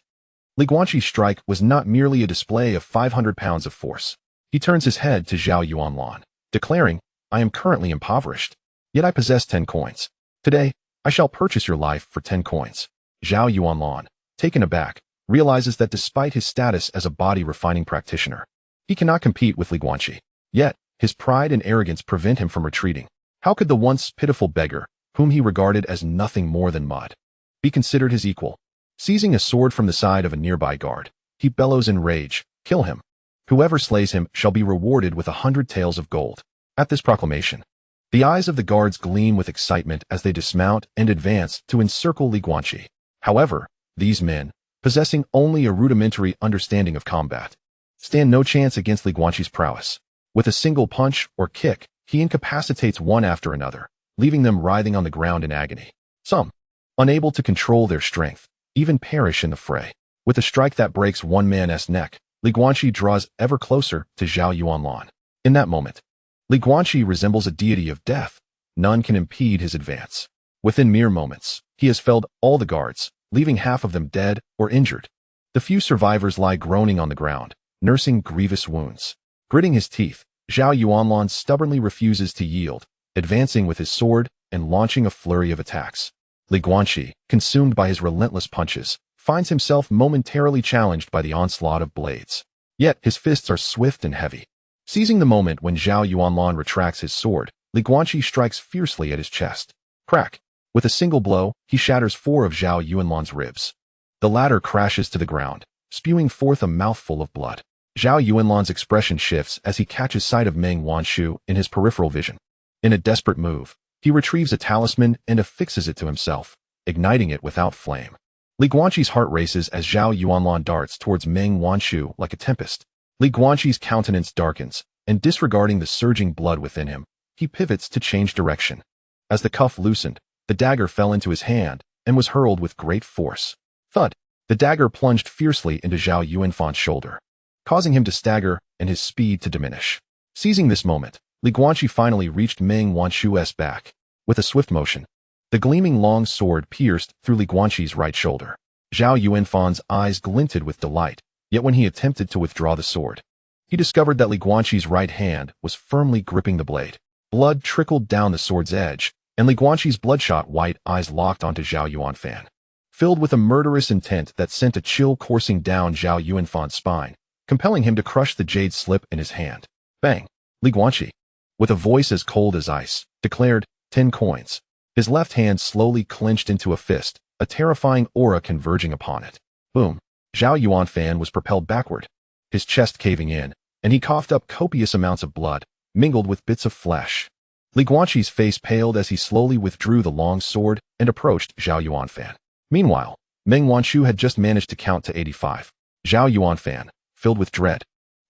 Li Guanqi's strike was not merely a display of 500 pounds of force. He turns his head to Zhao Yuanlan, declaring, "I am currently impoverished, yet I possess 10 coins. Today, I shall purchase your life for 10 coins. Zhao Yuanlan, taken aback, realizes that despite his status as a body-refining practitioner, he cannot compete with Li Guanqi. Yet, his pride and arrogance prevent him from retreating. How could the once pitiful beggar, whom he regarded as nothing more than mud, be considered his equal? Seizing a sword from the side of a nearby guard, he bellows in rage, "Kill him. Whoever slays him shall be rewarded with 100 taels of gold." At this proclamation, the eyes of the guards gleam with excitement as they dismount and advance to encircle Li Guanqi. However, these men, possessing only a rudimentary understanding of combat, stand no chance against Li Guanqi's prowess. With a single punch or kick, he incapacitates one after another, leaving them writhing on the ground in agony. Some, unable to control their strength, even perish in the fray. With a strike that breaks one man's neck, Li Guanqi draws ever closer to Zhao Yuanlan. In that moment, Li Guanqi resembles a deity of death. None can impede his advance. Within mere moments, he has felled all the guards, leaving half of them dead or injured. The few survivors lie groaning on the ground, nursing grievous wounds. Gritting his teeth, Zhao Yuanlan stubbornly refuses to yield, advancing with his sword and launching a flurry of attacks. Guanqi, consumed by his relentless punches, finds himself momentarily challenged by the onslaught of blades. Yet his fists are swift and heavy. Seizing the moment when Zhao Yuanlan retracts his sword, Guanqi strikes fiercely at his chest. Crack! With a single blow, he shatters 4 of Zhao Yuanlan's ribs. The latter crashes to the ground, spewing forth a mouthful of blood. Zhao Yuanlan's expression shifts as he catches sight of Meng Wanshu in his peripheral vision. In a desperate move, he retrieves a talisman and affixes it to himself, igniting it without flame. Guanqi's heart races as Zhao Yuanlan darts towards Meng Wanshu like a tempest. Guanqi's countenance darkens, and disregarding the surging blood within him, he pivots to change direction. As the cuff loosened, the dagger fell into his hand and was hurled with great force. Thud! The dagger plunged fiercely into Zhao Yuanfan's shoulder, causing him to stagger and his speed to diminish. Seizing this moment, Guanqi finally reached Meng Wanshu's back. With a swift motion, the gleaming long sword pierced through Guanqi's right shoulder. Zhao Yuanfan's eyes glinted with delight, yet when he attempted to withdraw the sword, he discovered that Guanqi's right hand was firmly gripping the blade. Blood trickled down the sword's edge, and Guanqi's bloodshot white eyes locked onto Zhao Yuanfan. Filled with a murderous intent that sent a chill coursing down Zhao Yuanfan's spine, compelling him to crush the jade slip in his hand. Bang! Guanqi, with a voice as cold as ice, declared, 10 coins. His left hand slowly clenched into a fist, a terrifying aura converging upon it. Boom! Zhao Yuanfan was propelled backward, his chest caving in, and he coughed up copious amounts of blood, mingled with bits of flesh. Guanqi's face paled as he slowly withdrew the long sword and approached Zhao Yuanfan. Meanwhile, Meng Wanshu had just managed to count to 85. Zhao Yuanfan, filled with dread,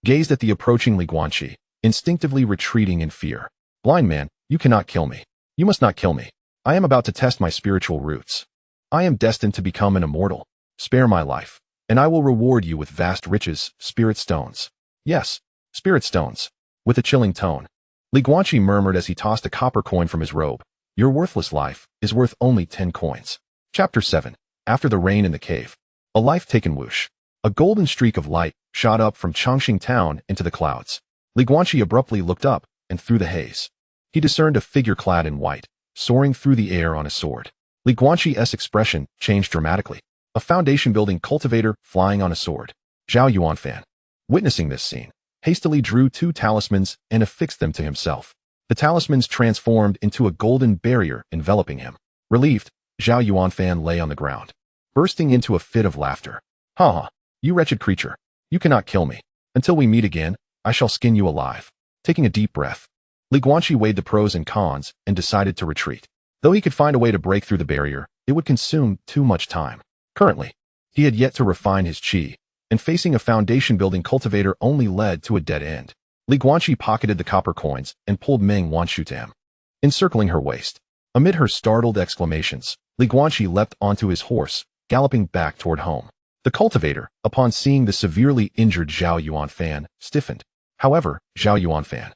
gazed at the approaching Guanqi, instinctively retreating in fear. Blind man, you cannot kill me. You must not kill me. I am about to test my spiritual roots. I am destined to become an immortal. Spare my life, and I will reward you with vast riches, spirit stones. Yes, spirit stones. With a chilling tone, Guanqi murmured as he tossed a copper coin from his robe. Your worthless life is worth only 10 coins. Chapter 7. After the rain in the cave. A life taken whoosh. A golden streak of light shot up from Chongqing town into the clouds. Guanqi abruptly looked up, and through the haze, he discerned a figure clad in white, soaring through the air on a sword. Guanqi's expression changed dramatically. A foundation-building cultivator flying on a sword. Zhao Yuanfan, witnessing this scene, hastily drew 2 talismans and affixed them to himself. The talismans transformed into a golden barrier enveloping him. Relieved, Zhao Yuanfan lay on the ground, bursting into a fit of laughter. Ha ha, you wretched creature. You cannot kill me. Until we meet again, I shall skin you alive. Taking a deep breath, Guanqi weighed the pros and cons and decided to retreat. Though he could find a way to break through the barrier, it would consume too much time. Currently, he had yet to refine his qi, and facing a foundation-building cultivator only led to a dead end. Guanqi pocketed the copper coins and pulled Meng Wanshu to him. Encircling her waist, amid her startled exclamations, Guanqi leapt onto his horse, galloping back toward home. The cultivator, upon seeing the severely injured Zhao Yuanfan, stiffened. However, Zhao Yuanfan,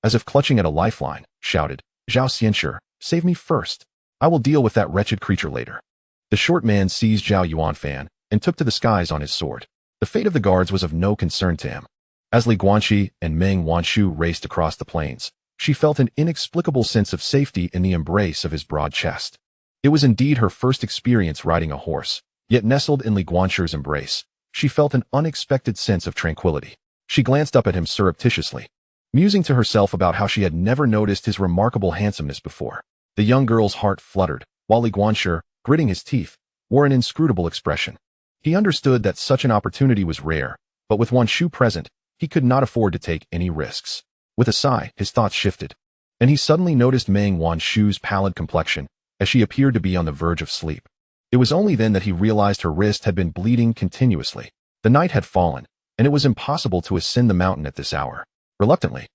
as if clutching at a lifeline, shouted, Zhao Xianshi, save me first. I will deal with that wretched creature later. The short man seized Zhao Yuanfan and took to the skies on his sword. The fate of the guards was of no concern to him. As Guanqi and Meng Wanshu raced across the plains, she felt an inexplicable sense of safety in the embrace of his broad chest. It was indeed her first experience riding a horse, yet nestled in Guanqi's embrace, she felt an unexpected sense of tranquility. She glanced up at him surreptitiously, musing to herself about how she had never noticed his remarkable handsomeness before. The young girl's heart fluttered, while Guanqi, gritting his teeth, wore an inscrutable expression. He understood that such an opportunity was rare, but with Wanshu present, he could not afford to take any risks. With a sigh, his thoughts shifted, and he suddenly noticed Meng Wanshu's pallid complexion, as she appeared to be on the verge of sleep. It was only then that he realized her wrist had been bleeding continuously. The night had fallen, and it was impossible to ascend the mountain at this hour. Reluctantly,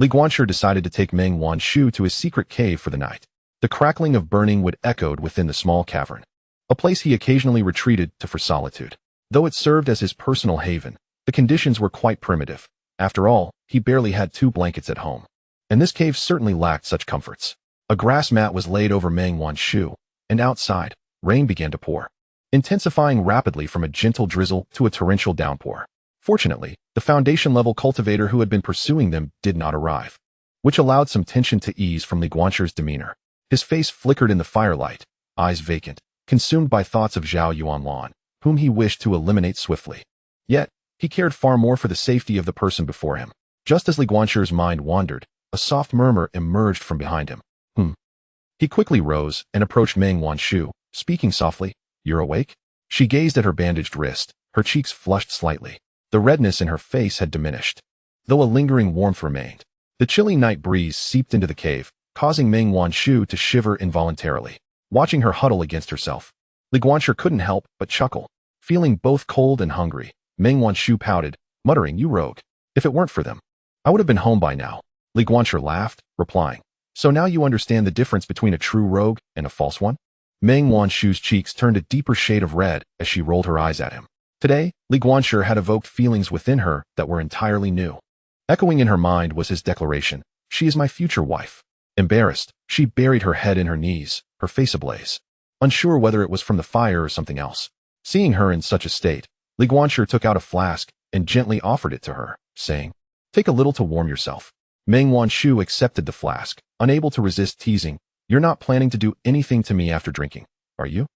Guanqi decided to take Meng Wanshu to his secret cave for the night. The crackling of burning wood echoed within the small cavern, a place he occasionally retreated to for solitude. Though it served as his personal haven, the conditions were quite primitive. After all, he barely had 2 blankets at home, and this cave certainly lacked such comforts. A grass mat was laid over Meng Wanshu, and outside, rain began to pour, intensifying rapidly from a gentle drizzle to a torrential downpour. Fortunately, the foundation-level cultivator who had been pursuing them did not arrive. which allowed some tension to ease from Li Guanqi's demeanor. His face flickered in the firelight, eyes vacant, consumed by thoughts of Zhao Yuanlan, whom he wished to eliminate swiftly. Yet, he cared far more for the safety of the person before him. Just as Li Guanqi's mind wandered, a soft murmur emerged from behind him. He quickly rose and approached Meng Wanshu, speaking softly. "You're awake?" She gazed at her bandaged wrist, her cheeks flushed slightly. The redness in her face had diminished, though a lingering warmth remained. The chilly night breeze seeped into the cave, causing Meng Wanshu to shiver involuntarily. Watching her huddle against herself, Li Guanqi couldn't help but chuckle. Feeling both cold and hungry, Meng Wanshu pouted, muttering, "You rogue. If it weren't for them, I would have been home by now." Li Guanqi laughed, replying, "So now you understand the difference between a true rogue and a false one?" Meng Wanshu's cheeks turned a deeper shade of red as she rolled her eyes at him. Today, Li Guanqi had evoked feelings within her that were entirely new. Echoing in her mind was his declaration, "She is my future wife." Embarrassed, she buried her head in her knees, her face ablaze, unsure whether it was from the fire or something else. Seeing her in such a state, Li Guanqi took out a flask and gently offered it to her, saying, "Take a little to warm yourself." Meng Wanshu accepted the flask, unable to resist teasing, "You're not planning to do anything to me after drinking, are you?"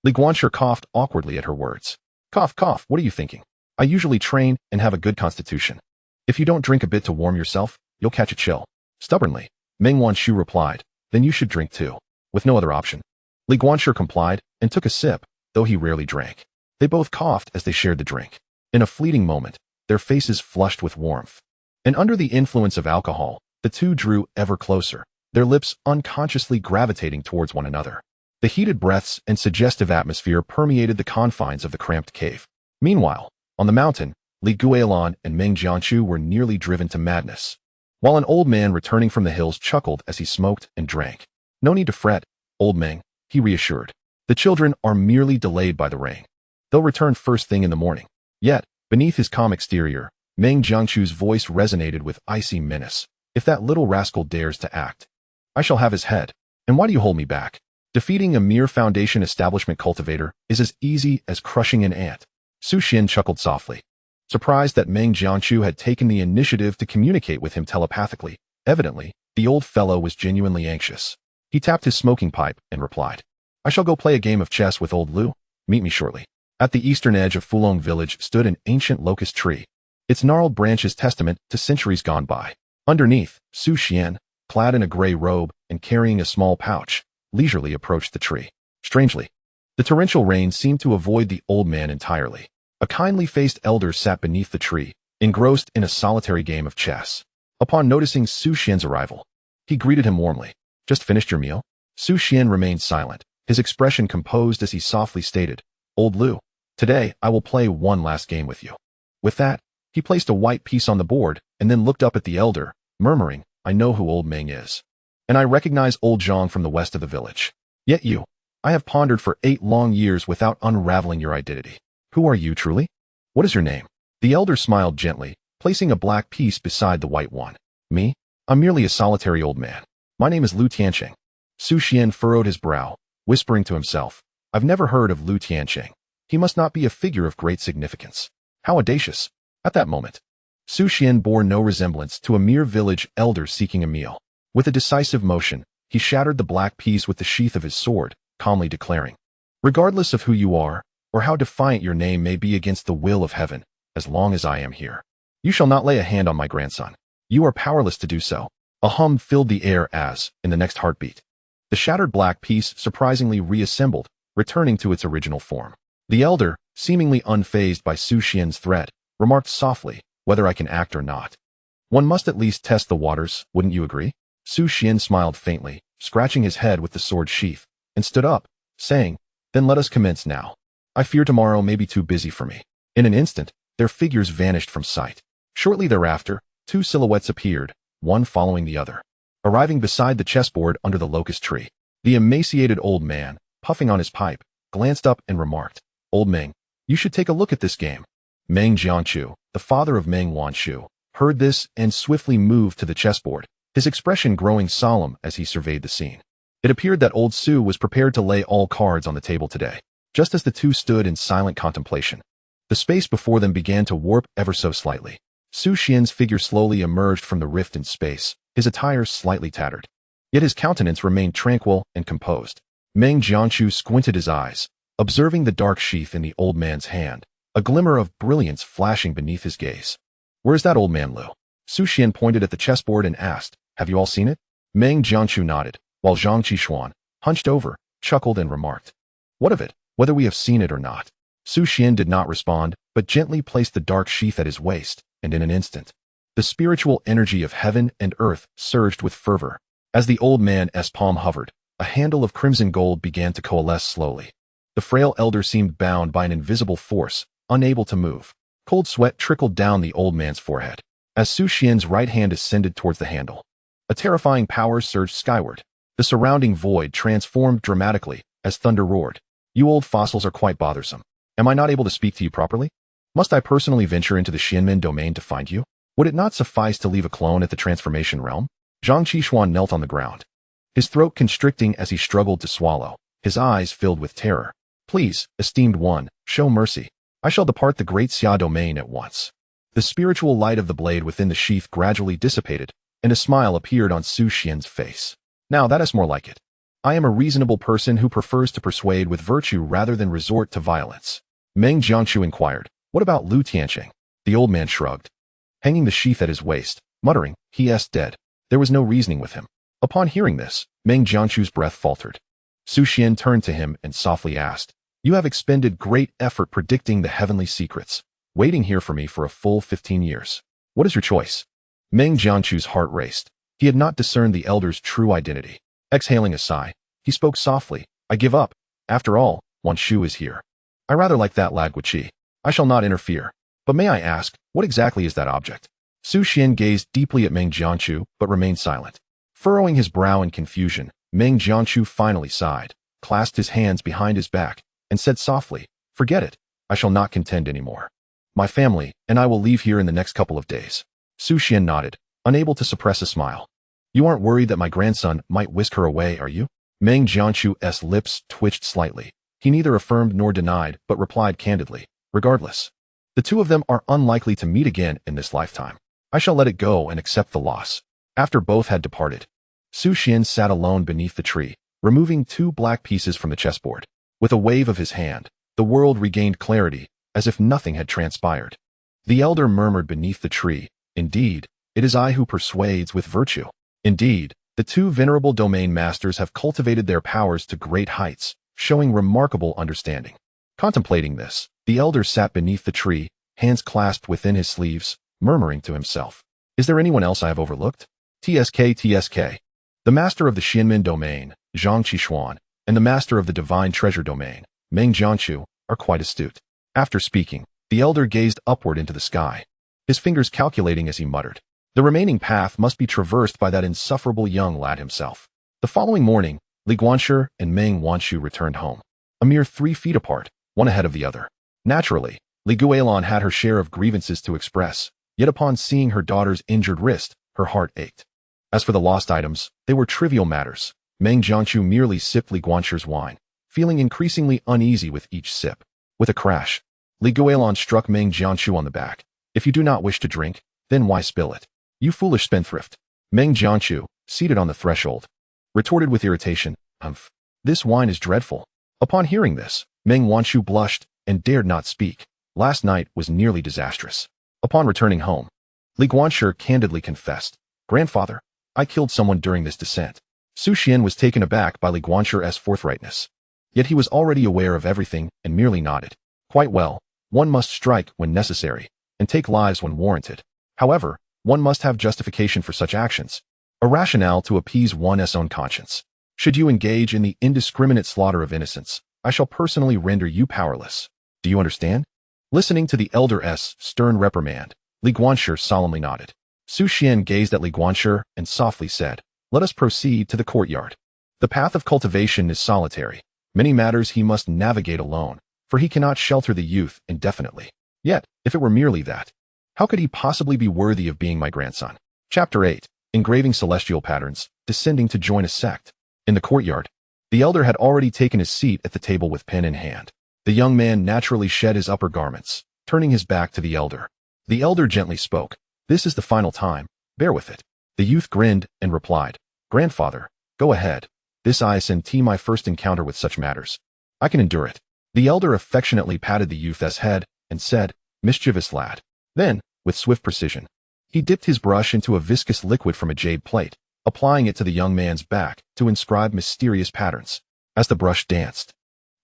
Li Guanqi coughed awkwardly at her words. "Cough, cough, what are you thinking? I usually train and have a good constitution. If you don't drink a bit to warm yourself, you'll catch a chill." Stubbornly, Meng Wanshu replied, "Then you should drink too." With no other option, Li Guanqi complied and took a sip, though he rarely drank. They both coughed as they shared the drink. In a fleeting moment, their faces flushed with warmth. And under the influence of alcohol, the two drew ever closer, their lips unconsciously gravitating towards one another. The heated breaths and suggestive atmosphere permeated the confines of the cramped cave. Meanwhile, on the mountain, Li Guilan and Meng Jianshu were nearly driven to madness, while an old man returning from the hills chuckled as he smoked and drank. "No need to fret, old Meng," he reassured. "The children are merely delayed by the rain. They'll return first thing in the morning." Yet, beneath his calm exterior, Meng Jianshu's voice resonated with icy menace. "If that little rascal dares to act, I shall have his head. And why do you hold me back? Defeating a mere foundation establishment cultivator is as easy as crushing an ant." Su Xuan chuckled softly, surprised that Meng Jianshu had taken the initiative to communicate with him telepathically. Evidently, the old fellow was genuinely anxious. He tapped his smoking pipe and replied, "I shall go play a game of chess with old Lu. Meet me shortly." At the eastern edge of Fulong village stood an ancient locust tree, its gnarled branches testament to centuries gone by. Underneath, Su Xuan, clad in a gray robe and carrying a small pouch, leisurely approached the tree. Strangely, the torrential rain seemed to avoid the old man entirely. A kindly-faced elder sat beneath the tree, engrossed in a solitary game of chess. Upon noticing Su Xuan's arrival, he greeted him warmly. "Just finished your meal?" Su Xuan remained silent, his expression composed as he softly stated, "Old Lu, today I will play one last game with you." With that, he placed a white piece on the board and then looked up at the elder, murmuring, "I know who old Meng is. And I recognize old Zhang from the west of the village. Yet you, I have pondered for 8 long years without unraveling your identity. Who are you truly? What is your name?" The elder smiled gently, placing a black piece beside the white one. "Me? I'm merely a solitary old man. My name is Lu Tiancheng." Su Xuan furrowed his brow, whispering to himself, "I've never heard of Lu Tiancheng. He must not be a figure of great significance. How audacious." At that moment, Su Xuan bore no resemblance to a mere village elder seeking a meal. With a decisive motion, he shattered the black piece with the sheath of his sword, calmly declaring, "Regardless of who you are, or how defiant your name may be against the will of heaven, as long as I am here, you shall not lay a hand on my grandson. You are powerless to do so." A hum filled the air as, in the next heartbeat, the shattered black piece surprisingly reassembled, returning to its original form. The elder, seemingly unfazed by Su Xuan's threat, remarked softly, "Whether I can act or not, one must at least test the waters, wouldn't you agree?" Su Xuan smiled faintly, scratching his head with the sword sheath, and stood up, saying, "Then let us commence now. I fear tomorrow may be too busy for me." In an instant, their figures vanished from sight. Shortly thereafter, 2 silhouettes appeared, one following the other, arriving beside the chessboard under the locust tree. The emaciated old man, puffing on his pipe, glanced up and remarked, "Old Meng, you should take a look at this game." Meng Jianshu, the father of Meng Wanshu, heard this and swiftly moved to the chessboard, his expression growing solemn as he surveyed the scene. It appeared that old Su was prepared to lay all cards on the table today. Just as the two stood in silent contemplation, the space before them began to warp ever so slightly. Su Xuan's figure slowly emerged from the rift in space, his attire slightly tattered. Yet his countenance remained tranquil and composed. Meng Jianchu squinted his eyes, observing the dark sheath in the old man's hand, a glimmer of brilliance flashing beneath his gaze. "Where's that old man, Liu?" Su Xuan pointed at the chessboard and asked, "Have you all seen it?" Meng Jianchu nodded, while Su Xuan, hunched over, chuckled and remarked, "What of it, whether we have seen it or not?" Su Xuan did not respond, but gently placed the dark sheath at his waist, and in an instant, the spiritual energy of heaven and earth surged with fervor. As the old man's palm hovered, a handle of crimson gold began to coalesce slowly. The frail elder seemed bound by an invisible force, unable to move. Cold sweat trickled down the old man's forehead. As Su Xuan's right hand ascended towards the handle, a terrifying power surged skyward. The surrounding void transformed dramatically as thunder roared. "You old fossils are quite bothersome. Am I not able to speak to you properly? Must I personally venture into the Xianmen domain to find you? Would it not suffice to leave a clone at the transformation realm?" Su Xuan knelt on the ground, his throat constricting as he struggled to swallow, his eyes filled with terror. "Please, esteemed one, show mercy. I shall depart the great Xia domain at once." The spiritual light of the blade within the sheath gradually dissipated, and a smile appeared on Su Xuan's face. "Now that is more like it. I am a reasonable person who prefers to persuade with virtue rather than resort to violence." Meng Jianchu inquired, "What about Lu Tianqing?" The old man shrugged, hanging the sheath at his waist, muttering, "He is dead." There was no reasoning with him. Upon hearing this, Meng Jianchu's breath faltered. Su Xuan turned to him and softly asked, "You have expended great effort predicting the heavenly secrets, waiting here for me for a full 15 years. What is your choice?" Meng Jianchu's heart raced. He had not discerned the elder's true identity. Exhaling a sigh, he spoke softly, "I give up. After all, Wan Shu is here. I rather like that lad Guanqi. I shall not interfere. But may I ask, what exactly is that object?" Su Xuan gazed deeply at Meng Jianchu, but remained silent. Furrowing his brow in confusion, Meng Jianchu finally sighed, clasped his hands behind his back, and said softly, "Forget it. I shall not contend anymore. My family and I will leave here in the next couple of days." Su Xuan nodded, unable to suppress a smile. "You aren't worried that my grandson might whisk her away, are you?" Meng Jianchu's lips twitched slightly. He neither affirmed nor denied, but replied candidly, "Regardless, the two of them are unlikely to meet again in this lifetime. I shall let it go and accept the loss." After both had departed, Su Xuan sat alone beneath the tree, removing 2 black pieces from the chessboard. With a wave of his hand, the world regained clarity, as if nothing had transpired. The elder murmured beneath the tree, "Indeed, it is I who persuades with virtue. Indeed, the 2 venerable domain masters have cultivated their powers to great heights, showing remarkable understanding." Contemplating this, the elder sat beneath the tree, hands clasped within his sleeves, murmuring to himself, "Is there anyone else I have overlooked? TSK. The master of the Xianmen domain, Su Xuan, and the master of the divine treasure domain, Meng Jianchu, are quite astute." After speaking, the elder gazed upward into the sky, his fingers calculating as he muttered, "The remaining path must be traversed by that insufferable young lad himself." The following morning, Li Guanshi and Meng Wanshu returned home, a mere 3 feet apart, one ahead of the other. Naturally, Li Guilin had her share of grievances to express, yet upon seeing her daughter's injured wrist, her heart ached. As for the lost items, they were trivial matters. Meng Jianchu merely sipped Li Guanshi's wine, feeling increasingly uneasy with each sip. With a crash, Li Guilin struck Meng Jianchu on the back. "If you do not wish to drink, then why spill it? You foolish spendthrift." Meng Jianchu, seated on the threshold, retorted with irritation, "Humph. This wine is dreadful." Upon hearing this, Meng Wanshu blushed and dared not speak. Last night was nearly disastrous. Upon returning home, Li Guanshi candidly confessed, "Grandfather, I killed someone during this descent." Su Xuan was taken aback by Li Guanshi's forthrightness. Yet he was already aware of everything and merely nodded. "Quite well, one must strike when necessary, and take lives when warranted. However, one must have justification for such actions, a rationale to appease one's own conscience. Should you engage in the indiscriminate slaughter of innocents, I shall personally render you powerless. Do you understand?" Listening to the elder's stern reprimand, Li Guanshi solemnly nodded. Su Xuan gazed at Li Guanshi and softly said, "Let us proceed to the courtyard. The path of cultivation is solitary. Many matters he must navigate alone, for he cannot shelter the youth indefinitely. Yet, if it were merely that, how could he possibly be worthy of being my grandson?" Chapter 8. Engraving Celestial Patterns, Descending to Join a Sect. In the courtyard, the elder had already taken his seat at the table with pen in hand. The young man naturally shed his upper garments, turning his back to the elder. The elder gently spoke. This is the final time. Bear with it. The youth grinned and replied, Grandfather, go ahead. This is my first encounter with such matters. I can endure it. The elder affectionately patted the youth's head and said, Mischievous lad. Then, with swift precision, he dipped his brush into a viscous liquid from a jade plate, applying it to the young man's back to inscribe mysterious patterns. As the brush danced,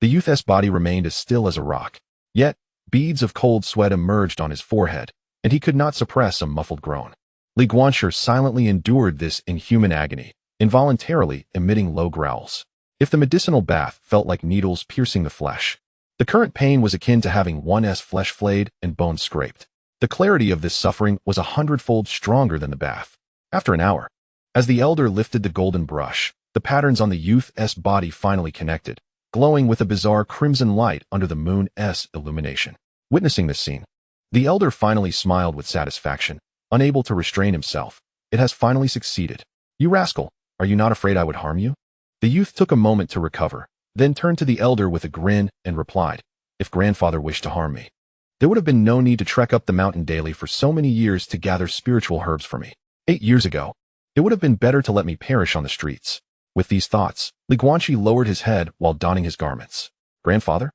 the youth's body remained as still as a rock. Yet, beads of cold sweat emerged on his forehead, and he could not suppress a muffled groan. Guanqi silently endured this inhuman agony, involuntarily emitting low growls. If the medicinal bath felt like needles piercing the flesh, the current pain was akin to having one's flesh flayed and bones scraped. The clarity of this suffering was 100-fold stronger than the bath. After an hour, as the elder lifted the golden brush, the patterns on the youth's body finally connected, glowing with a bizarre crimson light under the moon's illumination. Witnessing this scene, the elder finally smiled with satisfaction, unable to restrain himself. It has finally succeeded. You rascal, are you not afraid I would harm you? The youth took a moment to recover, then turned to the elder with a grin and replied, If grandfather wished to harm me, there would have been no need to trek up the mountain daily for so many years to gather spiritual herbs for me. 8 years ago, it would have been better to let me perish on the streets. With these thoughts, Guanqi lowered his head while donning his garments. Grandfather?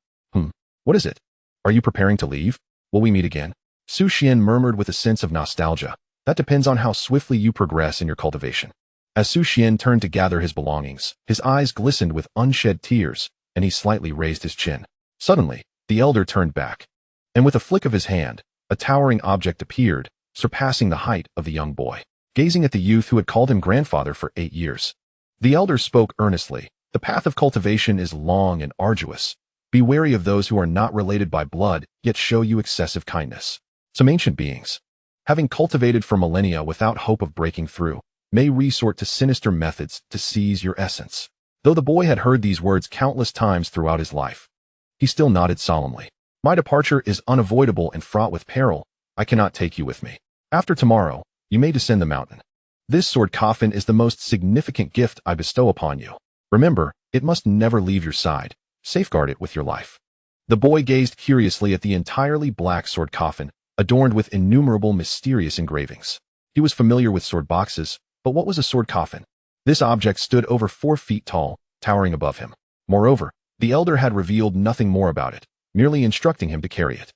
What is it? Are you preparing to leave? Will we meet again? Su Xuan murmured with a sense of nostalgia. That depends on how swiftly you progress in your cultivation. As Su Xuan turned to gather his belongings, his eyes glistened with unshed tears, and he slightly raised his chin. Suddenly, the elder turned back, and with a flick of his hand, a towering object appeared, surpassing the height of the young boy, gazing at the youth who had called him grandfather for 8 years. The elder spoke earnestly. The path of cultivation is long and arduous. Be wary of those who are not related by blood, yet show you excessive kindness. Some ancient beings, having cultivated for millennia without hope of breaking through, may resort to sinister methods to seize your essence. Though the boy had heard these words countless times throughout his life, he still nodded solemnly. My departure is unavoidable and fraught with peril. I cannot take you with me. After tomorrow, you may descend the mountain. This sword coffin is the most significant gift I bestow upon you. Remember, it must never leave your side. Safeguard it with your life. The boy gazed curiously at the entirely black sword coffin, adorned with innumerable mysterious engravings. He was familiar with sword boxes, but what was a sword coffin? This object stood over 4 feet tall, towering above him. Moreover, the elder had revealed nothing more about it, merely instructing him to carry it.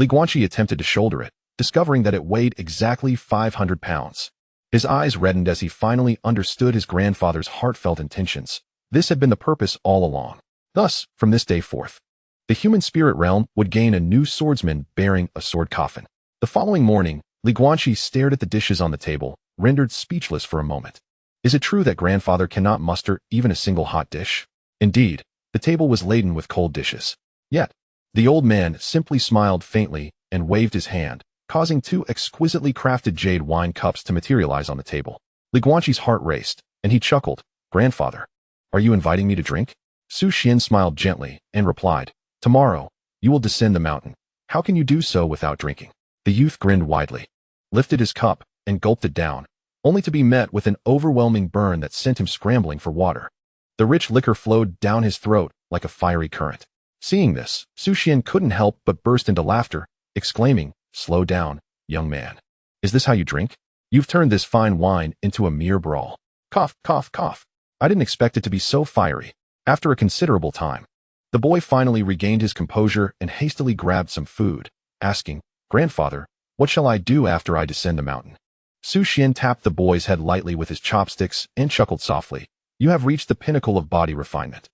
Guanqi attempted to shoulder it, discovering that it weighed exactly 500 pounds. His eyes reddened as he finally understood his grandfather's heartfelt intentions. This had been the purpose all along. Thus, from this day forth, the human spirit realm would gain a new swordsman bearing a sword coffin. The following morning, Guanqi stared at the dishes on the table, rendered speechless for a moment. Is it true that grandfather cannot muster even a single hot dish? Indeed, the table was laden with cold dishes. Yet, the old man simply smiled faintly and waved his hand, causing 2 exquisitely crafted jade wine cups to materialize on the table. Guanqi's heart raced, and he chuckled. Grandfather, are you inviting me to drink? Su Xuan smiled gently and replied, Tomorrow, you will descend the mountain. How can you do so without drinking? The youth grinned widely, lifted his cup, and gulped it down, only to be met with an overwhelming burn that sent him scrambling for water. The rich liquor flowed down his throat like a fiery current. Seeing this, Su Xuan couldn't help but burst into laughter, exclaiming, Slow down, young man. Is this how you drink? You've turned this fine wine into a mere brawl. Cough, cough, cough. I didn't expect it to be so fiery. After a considerable time, the boy finally regained his composure and hastily grabbed some food, asking, Grandfather, what shall I do after I descend the mountain? Su Xuan tapped the boy's head lightly with his chopsticks and chuckled softly. You have reached the pinnacle of body refinement.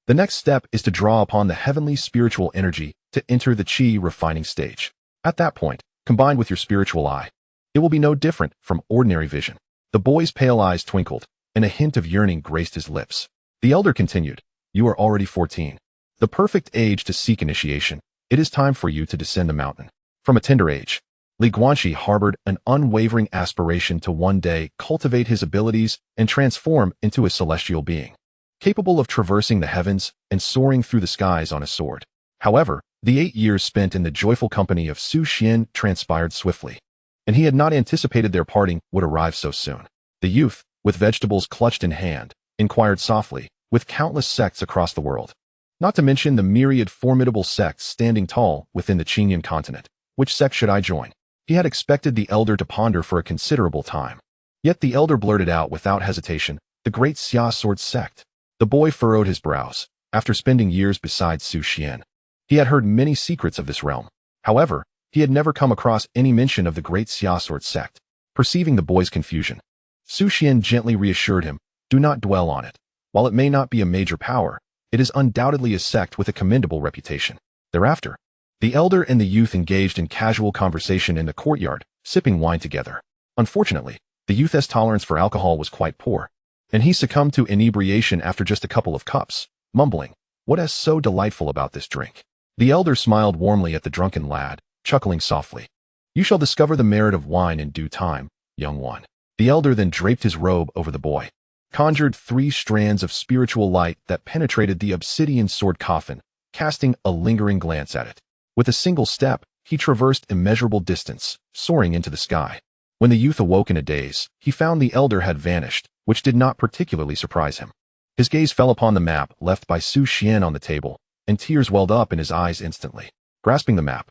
The next step is to draw upon the heavenly spiritual energy to enter the chi refining stage. At that point, combined with your spiritual eye, it will be no different from ordinary vision. The boy's pale eyes twinkled, and a hint of yearning graced his lips. The elder continued, You are already 14. The perfect age to seek initiation. It is time for you to descend the mountain. From a tender age, Guanqi harbored an unwavering aspiration to one day cultivate his abilities and transform into a celestial being, capable of traversing the heavens and soaring through the skies on a sword. However, the 8 years spent in the joyful company of Su Xuan transpired swiftly, and he had not anticipated their parting would arrive so soon. The youth, with vegetables clutched in hand, inquired softly, with countless sects across the world, not to mention the myriad formidable sects standing tall within the Qingyan continent, which sect should I join? He had expected the elder to ponder for a considerable time. Yet the elder blurted out without hesitation, "The great Xia sword sect." The boy furrowed his brows. After spending years beside Su Xuan, he had heard many secrets of this realm. However, he had never come across any mention of the great Xia sword sect. Perceiving the boy's confusion, Su Xuan gently reassured him, "Do not dwell on it. While it may not be a major power, it is undoubtedly a sect with a commendable reputation." Thereafter, the elder and the youth engaged in casual conversation in the courtyard, sipping wine together. Unfortunately, the youth's tolerance for alcohol was quite poor, and he succumbed to inebriation after just a couple of cups, mumbling, "What is so delightful about this drink?" The elder smiled warmly at the drunken lad, chuckling softly. "You shall discover the merit of wine in due time, young one." The elder then draped his robe over the boy, conjured 3 strands of spiritual light that penetrated the obsidian sword coffin, casting a lingering glance at it. With a single step, he traversed immeasurable distance, soaring into the sky. When the youth awoke in a daze, he found the elder had vanished, which did not particularly surprise him. His gaze fell upon the map left by Su Xuan on the table, and tears welled up in his eyes instantly. Grasping the map,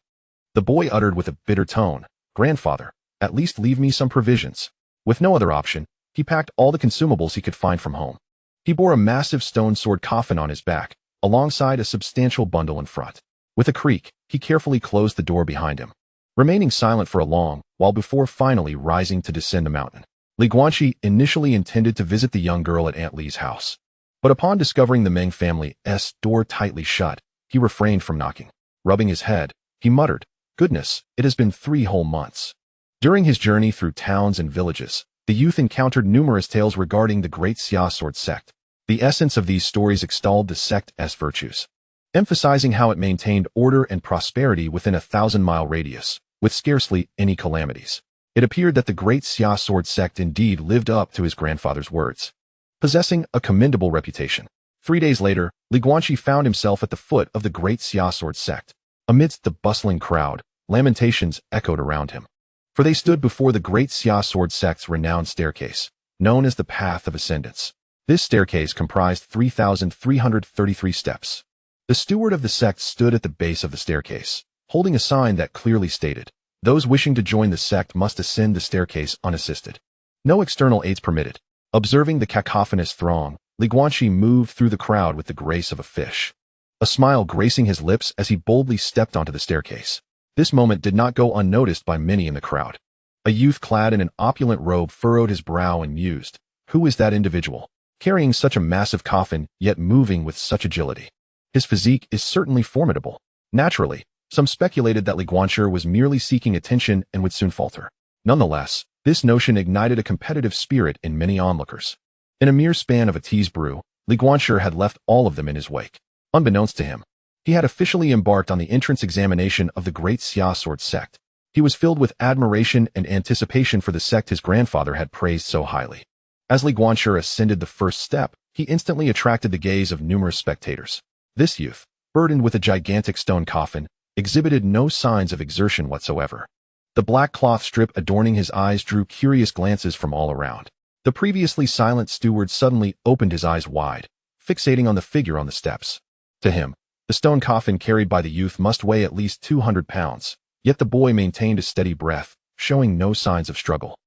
the boy uttered with a bitter tone, "Grandfather, at least leave me some provisions." With no other option, he packed all the consumables he could find from home. He bore a massive stone sword coffin on his back, alongside a substantial bundle in front. With a creak, he carefully closed the door behind him, remaining silent for a long while before finally rising to descend the mountain. Guanqi initially intended to visit the young girl at Aunt Li's house, but upon discovering the Meng family's door tightly shut, he refrained from knocking. Rubbing his head, he muttered, "Goodness, it has been 3 whole months." During his journey through towns and villages, the youth encountered numerous tales regarding the great Xia sword sect. The essence of these stories extolled the sect's virtues, emphasizing how it maintained order and prosperity within a 1,000-mile radius, with scarcely any calamities. It appeared that the great Xia sword sect indeed lived up to his grandfather's words, possessing a commendable reputation. 3 days later, Guanqi found himself at the foot of the great Xia sword sect. Amidst the bustling crowd, lamentations echoed around him, for they stood before the great Xia sword sect's renowned staircase, known as the Path of Ascendance. This staircase comprised 3,333 steps. The steward of the sect stood at the base of the staircase, holding a sign that clearly stated, "Those wishing to join the sect must ascend the staircase unassisted. No external aids permitted." Observing the cacophonous throng, Guanqi moved through the crowd with the grace of a fish, a smile gracing his lips as he boldly stepped onto the staircase. This moment did not go unnoticed by many in the crowd. A youth clad in an opulent robe furrowed his brow and mused, "Who is that individual, carrying such a massive coffin yet moving with such agility? His physique is certainly formidable." Naturally, some speculated that Guanqi was merely seeking attention and would soon falter. Nonetheless, this notion ignited a competitive spirit in many onlookers. In a mere span of a tea's brew, Guanqi had left all of them in his wake. Unbeknownst to him, he had officially embarked on the entrance examination of the great Xia sword sect. He was filled with admiration and anticipation for the sect his grandfather had praised so highly. As Guanqi ascended the first step, he instantly attracted the gaze of numerous spectators. This youth, burdened with a gigantic stone coffin, exhibited no signs of exertion whatsoever. The black cloth strip adorning his eyes drew curious glances from all around. The previously silent steward suddenly opened his eyes wide, fixating on the figure on the steps. To him, the stone coffin carried by the youth must weigh at least 200 pounds, yet the boy maintained a steady breath, showing no signs of struggle.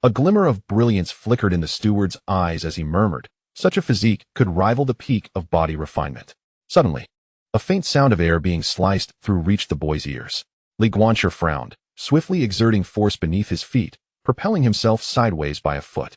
A glimmer of brilliance flickered in the steward's eyes as he murmured, "Such a physique could rival the peak of body refinement." Suddenly, a faint sound of air being sliced through reached the boy's ears. Guanqi frowned, swiftly exerting force beneath his feet, propelling himself sideways by a foot.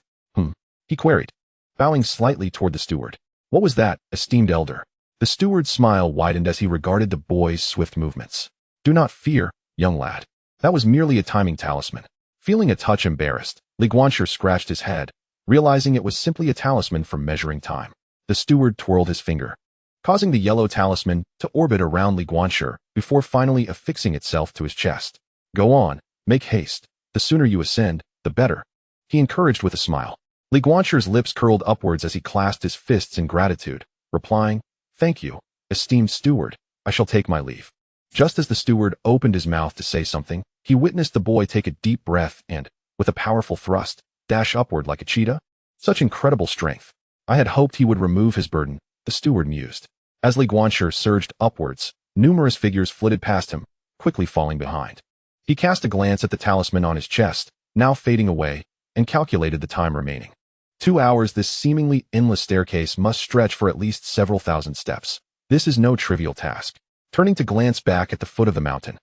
He queried, bowing slightly toward the steward. "What was that, esteemed elder?" The steward's smile widened as he regarded the boy's swift movements. "Do not fear, young lad. That was merely a timing talisman." Feeling a touch embarrassed, Guanqi scratched his head, realizing it was simply a talisman for measuring time. The steward twirled his finger, causing the yellow talisman to orbit around Guanqi before finally affixing itself to his chest. "Go on, make haste. The sooner you ascend, the better," he encouraged with a smile. Guanqi's lips curled upwards as he clasped his fists in gratitude, replying, "Thank you, esteemed steward. I shall take my leave." Just as the steward opened his mouth to say something, he witnessed the boy take a deep breath and, with a powerful thrust, dash upward like a cheetah. Such incredible strength. I had hoped he would remove his burden, the steward mused. As Guanqi surged upwards, numerous figures flitted past him, quickly falling behind. He cast a glance at the talisman on his chest, now fading away, and calculated the time remaining. 2 hours. This seemingly endless staircase must stretch for at least several thousand steps. This is no trivial task. Turning to glance back at the foot of the mountain,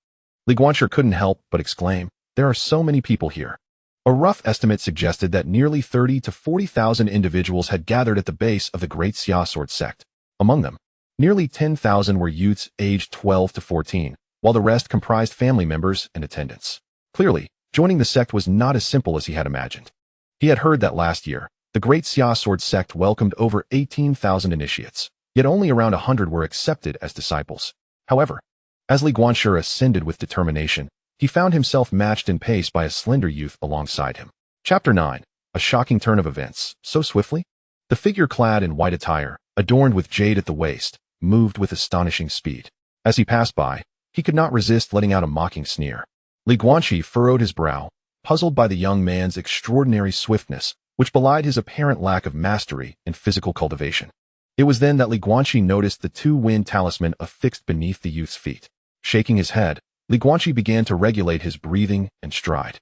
Guanqi couldn't help but exclaim, there are so many people here. A rough estimate suggested that nearly 30 to 40,000 individuals had gathered at the base of the Great Xia Sword sect. Among them, nearly 10,000 were youths aged 12 to 14, while the rest comprised family members and attendants. Clearly, joining the sect was not as simple as he had imagined. He had heard that last year, the Great Xia Sword sect welcomed over 18,000 initiates, yet only around 100 were accepted as disciples. However, as Guanqi ascended with determination, he found himself matched in pace by a slender youth alongside him. Chapter 9. A shocking turn of events, so swiftly? The figure clad in white attire, adorned with jade at the waist, moved with astonishing speed. As he passed by, he could not resist letting out a mocking sneer. Guanqi furrowed his brow, puzzled by the young man's extraordinary swiftness, which belied his apparent lack of mastery in physical cultivation. It was then that Guanqi noticed the two-wind talisman affixed beneath the youth's feet. Shaking his head, Guanqi began to regulate his breathing and stride.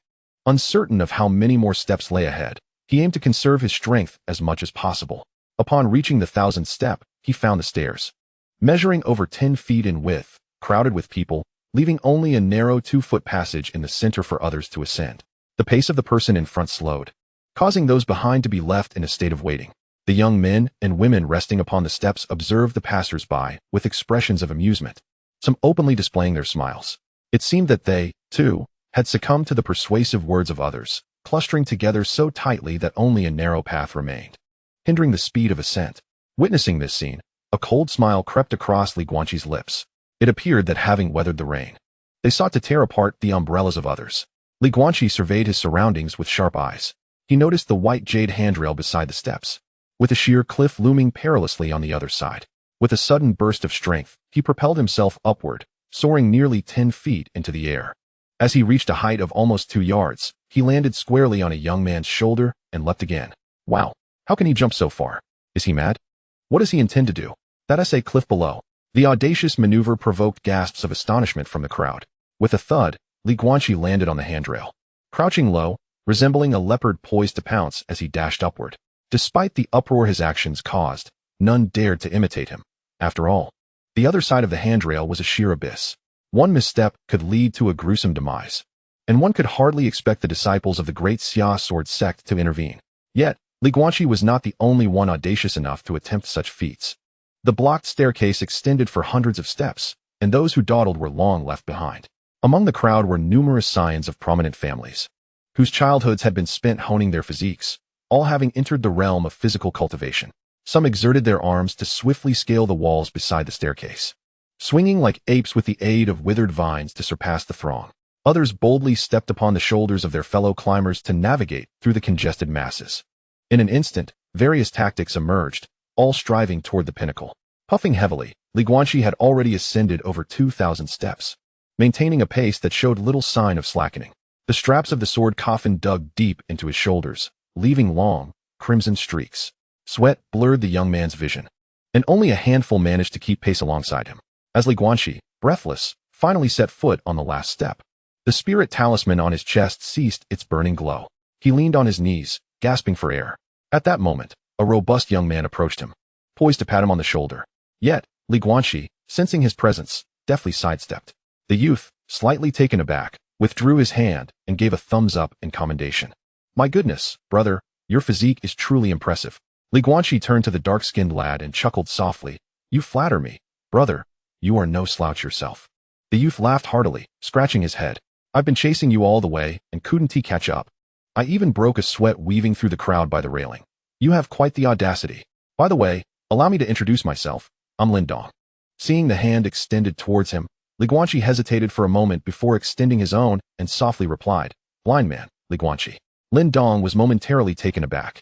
Uncertain of how many more steps lay ahead, he aimed to conserve his strength as much as possible. Upon reaching the 1,000th step, he found the stairs. Measuring over 10 feet in width, crowded with people, leaving only a narrow 2-foot passage in the center for others to ascend. The pace of the person in front slowed, causing those behind to be left in a state of waiting. The young men and women resting upon the steps observed the passers-by with expressions of amusement, some openly displaying their smiles. It seemed that they, too, had succumbed to the persuasive words of others, clustering together so tightly that only a narrow path remained, hindering the speed of ascent. Witnessing this scene, a cold smile crept across Guanqi's lips. It appeared that having weathered the rain, they sought to tear apart the umbrellas of others. Guanqi surveyed his surroundings with sharp eyes. He noticed the white jade handrail beside the steps, with a sheer cliff looming perilously on the other side. With a sudden burst of strength, he propelled himself upward, soaring nearly 10 feet into the air. As he reached a height of almost 2 yards, he landed squarely on a young man's shoulder and leapt again. Wow, how can he jump so far? Is he mad? What does he intend to do? That's a cliff below. The audacious maneuver provoked gasps of astonishment from the crowd. With a thud, Guanqi landed on the handrail. Crouching low, resembling a leopard poised to pounce as he dashed upward. Despite the uproar his actions caused, none dared to imitate him. After all, the other side of the handrail was a sheer abyss. One misstep could lead to a gruesome demise, and one could hardly expect the disciples of the Great Xia Sword sect to intervene. Yet, Guanqi was not the only one audacious enough to attempt such feats. The blocked staircase extended for hundreds of steps, and those who dawdled were long left behind. Among the crowd were numerous scions of prominent families, whose childhoods had been spent honing their physiques, all having entered the realm of physical cultivation. Some exerted their arms to swiftly scale the walls beside the staircase, swinging like apes with the aid of withered vines to surpass the throng. Others boldly stepped upon the shoulders of their fellow climbers to navigate through the congested masses. In an instant, various tactics emerged, all striving toward the pinnacle. Puffing heavily, Guanqi had already ascended over 2,000 steps, maintaining a pace that showed little sign of slackening. The straps of the sword coffin dug deep into his shoulders, leaving long, crimson streaks. Sweat blurred the young man's vision, and only a handful managed to keep pace alongside him. As Guanqi, breathless, finally set foot on the last step, the spirit talisman on his chest ceased its burning glow. He leaned on his knees, gasping for air. At that moment, a robust young man approached him, poised to pat him on the shoulder. Yet, Guanqi, sensing his presence, deftly sidestepped. The youth, slightly taken aback, withdrew his hand and gave a thumbs up in commendation. My goodness, brother, your physique is truly impressive. Guanqi turned to the dark-skinned lad and chuckled softly. You flatter me, brother. You are no slouch yourself. The youth laughed heartily, scratching his head. I've been chasing you all the way, and couldn't he catch up? I even broke a sweat weaving through the crowd by the railing. You have quite the audacity. By the way, allow me to introduce myself. I'm Lindong. Seeing the hand extended towards him, Guanqi hesitated for a moment before extending his own and softly replied, Blind man, Guanqi. Lindong was momentarily taken aback,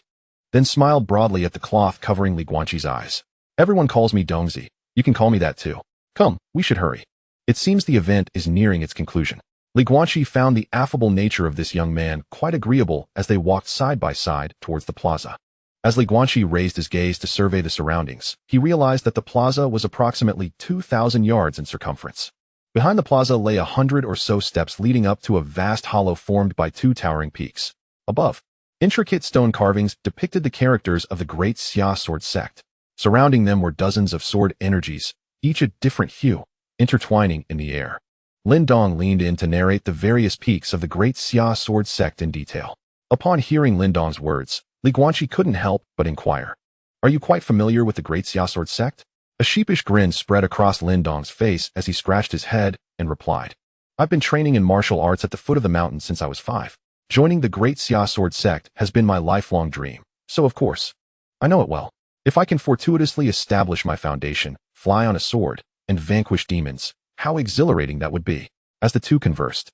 then smiled broadly at the cloth covering Guanqi's eyes. Everyone calls me Dongzi. You can call me that too. Come, we should hurry. It seems the event is nearing its conclusion. Guanqi found the affable nature of this young man quite agreeable as they walked side by side towards the plaza. As Guanqi raised his gaze to survey the surroundings, he realized that the plaza was approximately 2,000 yards in circumference. Behind the plaza lay 100 or so steps leading up to a vast hollow formed by two towering peaks. Above, intricate stone carvings depicted the characters of the great Xia sword sect. Surrounding them were dozens of sword energies, each a different hue, intertwining in the air. Lin Dong leaned in to narrate the various peaks of the great Xia sword sect in detail. Upon hearing Lin Dong's words, Guanqi couldn't help but inquire. Are you quite familiar with the great Xia sword sect? A sheepish grin spread across Lin Dong's face as he scratched his head and replied. I've been training in martial arts at the foot of the mountain since I was 5. Joining the great Xia sword sect has been my lifelong dream, so of course, I know it well. If I can fortuitously establish my foundation, fly on a sword, and vanquish demons, how exhilarating that would be. As the two conversed,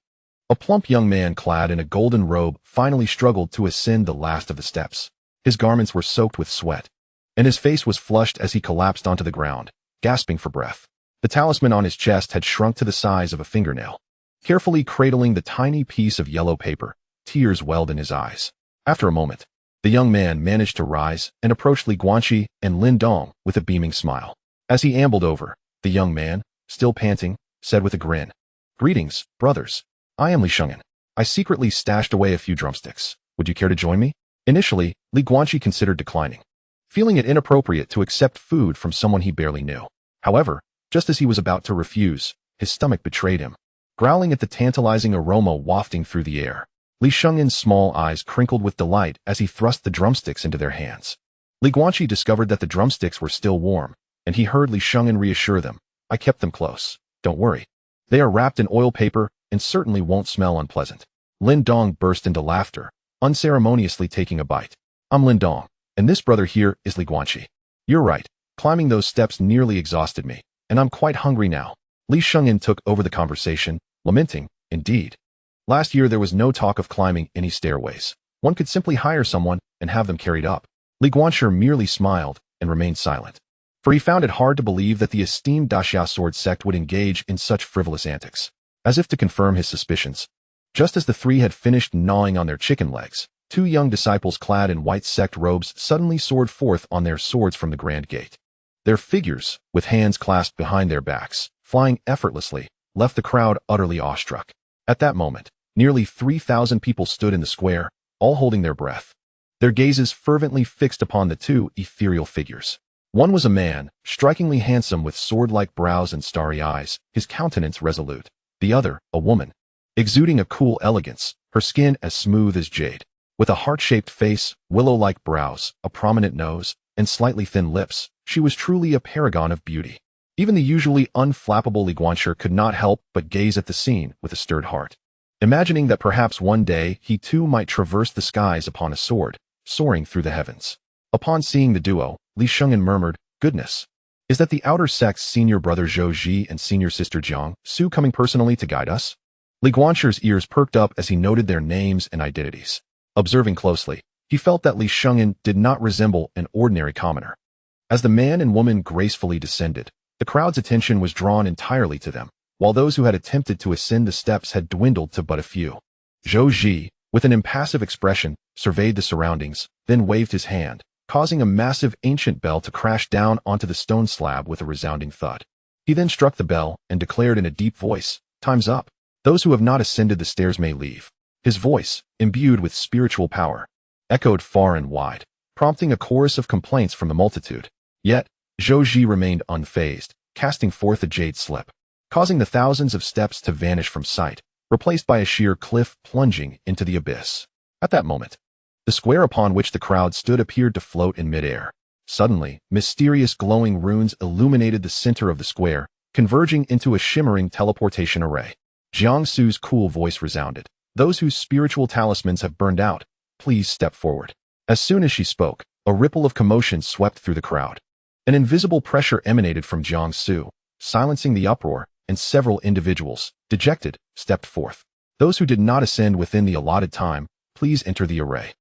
a plump young man clad in a golden robe finally struggled to ascend the last of the steps. His garments were soaked with sweat, and his face was flushed as he collapsed onto the ground, gasping for breath. The talisman on his chest had shrunk to the size of a fingernail. Carefully cradling the tiny piece of yellow paper, tears welled in his eyes. After a moment, the young man managed to rise and approached Guanqi and Lin Dong with a beaming smile. As he ambled over, the young man, still panting, said with a grin, Greetings, brothers. I am Shungen. I secretly stashed away a few drumsticks. Would you care to join me? Initially, Guanqi considered declining, feeling it inappropriate to accept food from someone he barely knew. However, just as he was about to refuse, his stomach betrayed him. Growling at the tantalizing aroma wafting through the air, Shungen's small eyes crinkled with delight as he thrust the drumsticks into their hands. Guanqi discovered that the drumsticks were still warm, and he heard Shungen reassure them, I kept them close. Don't worry. They are wrapped in oil paper and certainly won't smell unpleasant. Lin Dong burst into laughter, unceremoniously taking a bite. I'm Lin Dong, and this brother here is Guanqi. You're right, climbing those steps nearly exhausted me, and I'm quite hungry now. Shungen took over the conversation, lamenting, indeed. Last year there was no talk of climbing any stairways. One could simply hire someone and have them carried up. Guanqi merely smiled and remained silent, for he found it hard to believe that the esteemed Daxia sword sect would engage in such frivolous antics. As if to confirm his suspicions, just as the three had finished gnawing on their chicken legs, 2 young disciples clad in white sect robes suddenly soared forth on their swords from the grand gate. Their figures, with hands clasped behind their backs, flying effortlessly, left the crowd utterly awestruck. At that moment, nearly 3,000 people stood in the square, all holding their breath, their gazes fervently fixed upon the 2 ethereal figures. One was a man, strikingly handsome with sword-like brows and starry eyes, his countenance resolute. The other, a woman, exuding a cool elegance, her skin as smooth as jade, with a heart-shaped face, willow-like brows, a prominent nose, and slightly thin lips. She was truly a paragon of beauty. Even the usually unflappable Guanqi could not help but gaze at the scene with a stirred heart, imagining that perhaps one day he too might traverse the skies upon a sword, soaring through the heavens. Upon seeing the duo, Shungen murmured, Goodness. Is that the outer sect's senior brother Zhou Ji and senior sister Jiang Su coming personally to guide us? Guanqi's ears perked up as he noted their names and identities. Observing closely, he felt that Shungen did not resemble an ordinary commoner. As the man and woman gracefully descended, the crowd's attention was drawn entirely to them, while those who had attempted to ascend the steps had dwindled to but a few. Zhou Ji, with an impassive expression, surveyed the surroundings, then waved his hand, causing a massive ancient bell to crash down onto the stone slab with a resounding thud. He then struck the bell and declared in a deep voice, Time's up. Those who have not ascended the stairs may leave. His voice, imbued with spiritual power, echoed far and wide, prompting a chorus of complaints from the multitude. Yet, Zhou Ji remained unfazed, casting forth a jade slip, causing the thousands of steps to vanish from sight, replaced by a sheer cliff plunging into the abyss. At that moment, the square upon which the crowd stood appeared to float in midair. Suddenly, mysterious glowing runes illuminated the center of the square, converging into a shimmering teleportation array. Jiang Su's cool voice resounded. Those whose spiritual talismans have burned out, please step forward. As soon as she spoke, a ripple of commotion swept through the crowd. An invisible pressure emanated from Jiang Su, silencing the uproar, and several individuals, dejected, stepped forth. Those who did not ascend within the allotted time, please enter the array.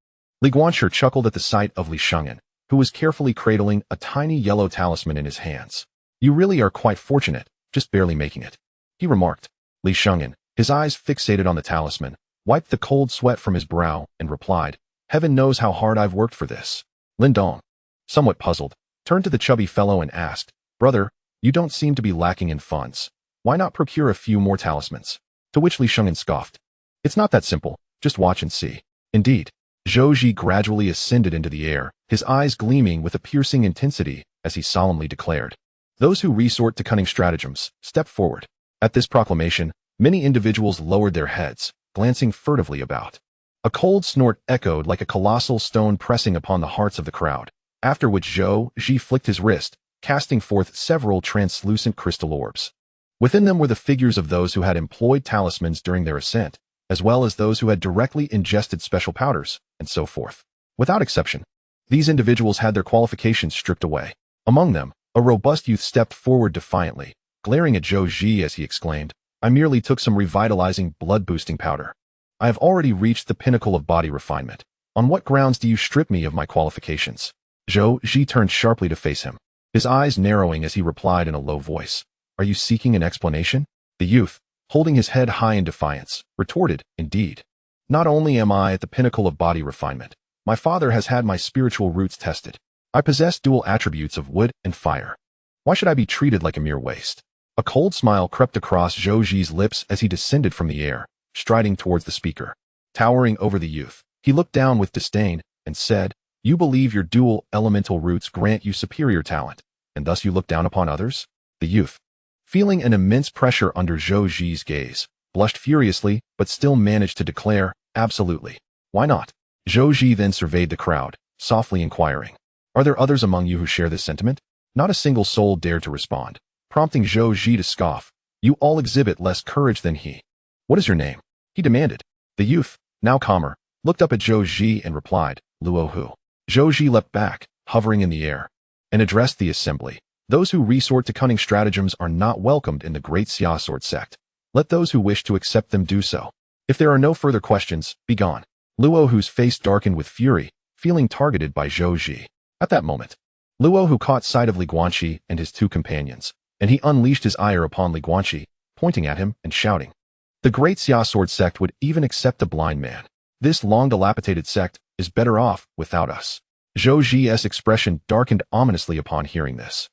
Guanqi chuckled at the sight of Shungen, who was carefully cradling a tiny yellow talisman in his hands. You really are quite fortunate, just barely making it, he remarked. Shungen, his eyes fixated on the talisman, wiped the cold sweat from his brow and replied, Heaven knows how hard I've worked for this. Lin Dong, somewhat puzzled, turned to the chubby fellow and asked, Brother, you don't seem to be lacking in funds. Why not procure a few more talismans? To which Li Shengyan scoffed. It's not that simple, just watch and see. Indeed, Zhou Ji gradually ascended into the air, his eyes gleaming with a piercing intensity as he solemnly declared. Those who resort to cunning stratagems, step forward. At this proclamation, many individuals lowered their heads, glancing furtively about. A cold snort echoed like a colossal stone pressing upon the hearts of the crowd, after which Zhou Ji flicked his wrist, casting forth several translucent crystal orbs. Within them were the figures of those who had employed talismans during their ascent, as well as those who had directly ingested special powders, and so forth. Without exception, these individuals had their qualifications stripped away. Among them, a robust youth stepped forward defiantly, glaring at Zhou Ji as he exclaimed, I merely took some revitalizing, blood-boosting powder. I have already reached the pinnacle of body refinement. On what grounds do you strip me of my qualifications? Zhou Ji turned sharply to face him, his eyes narrowing as he replied in a low voice. Are you seeking an explanation? The youth, holding his head high in defiance, retorted, Indeed. Not only am I at the pinnacle of body refinement, my father has had my spiritual roots tested. I possess dual attributes of wood and fire. Why should I be treated like a mere waste? A cold smile crept across Zhou Ji's lips as he descended from the air, striding towards the speaker. Towering over the youth, he looked down with disdain and said, You believe your dual elemental roots grant you superior talent, and thus you look down upon others? The youth, feeling an immense pressure under Zhou Ji's gaze, blushed furiously but still managed to declare, Absolutely. Why not? Zhou Ji then surveyed the crowd, softly inquiring, Are there others among you who share this sentiment? Not a single soul dared to respond, prompting Zhou Ji to scoff. You all exhibit less courage than he. What is your name? He demanded. The youth, now calmer, looked up at Zhou Ji and replied, Luo Hu. Zhou Ji leapt back, hovering in the air, and addressed the assembly. Those who resort to cunning stratagems are not welcomed in the Great Xia Sword sect. Let those who wish to accept them do so. If there are no further questions, be gone. Luo Hu's face darkened with fury, feeling targeted by Zhou Ji. At that moment, Luo Hu caught sight of Li Guanqi and his two companions, and he unleashed his ire upon Li Guanqi, pointing at him and shouting. The Great Xia Sword sect would even accept a blind man. This long-dilapidated sect is better off without us. Zhou Ji's expression darkened ominously upon hearing this.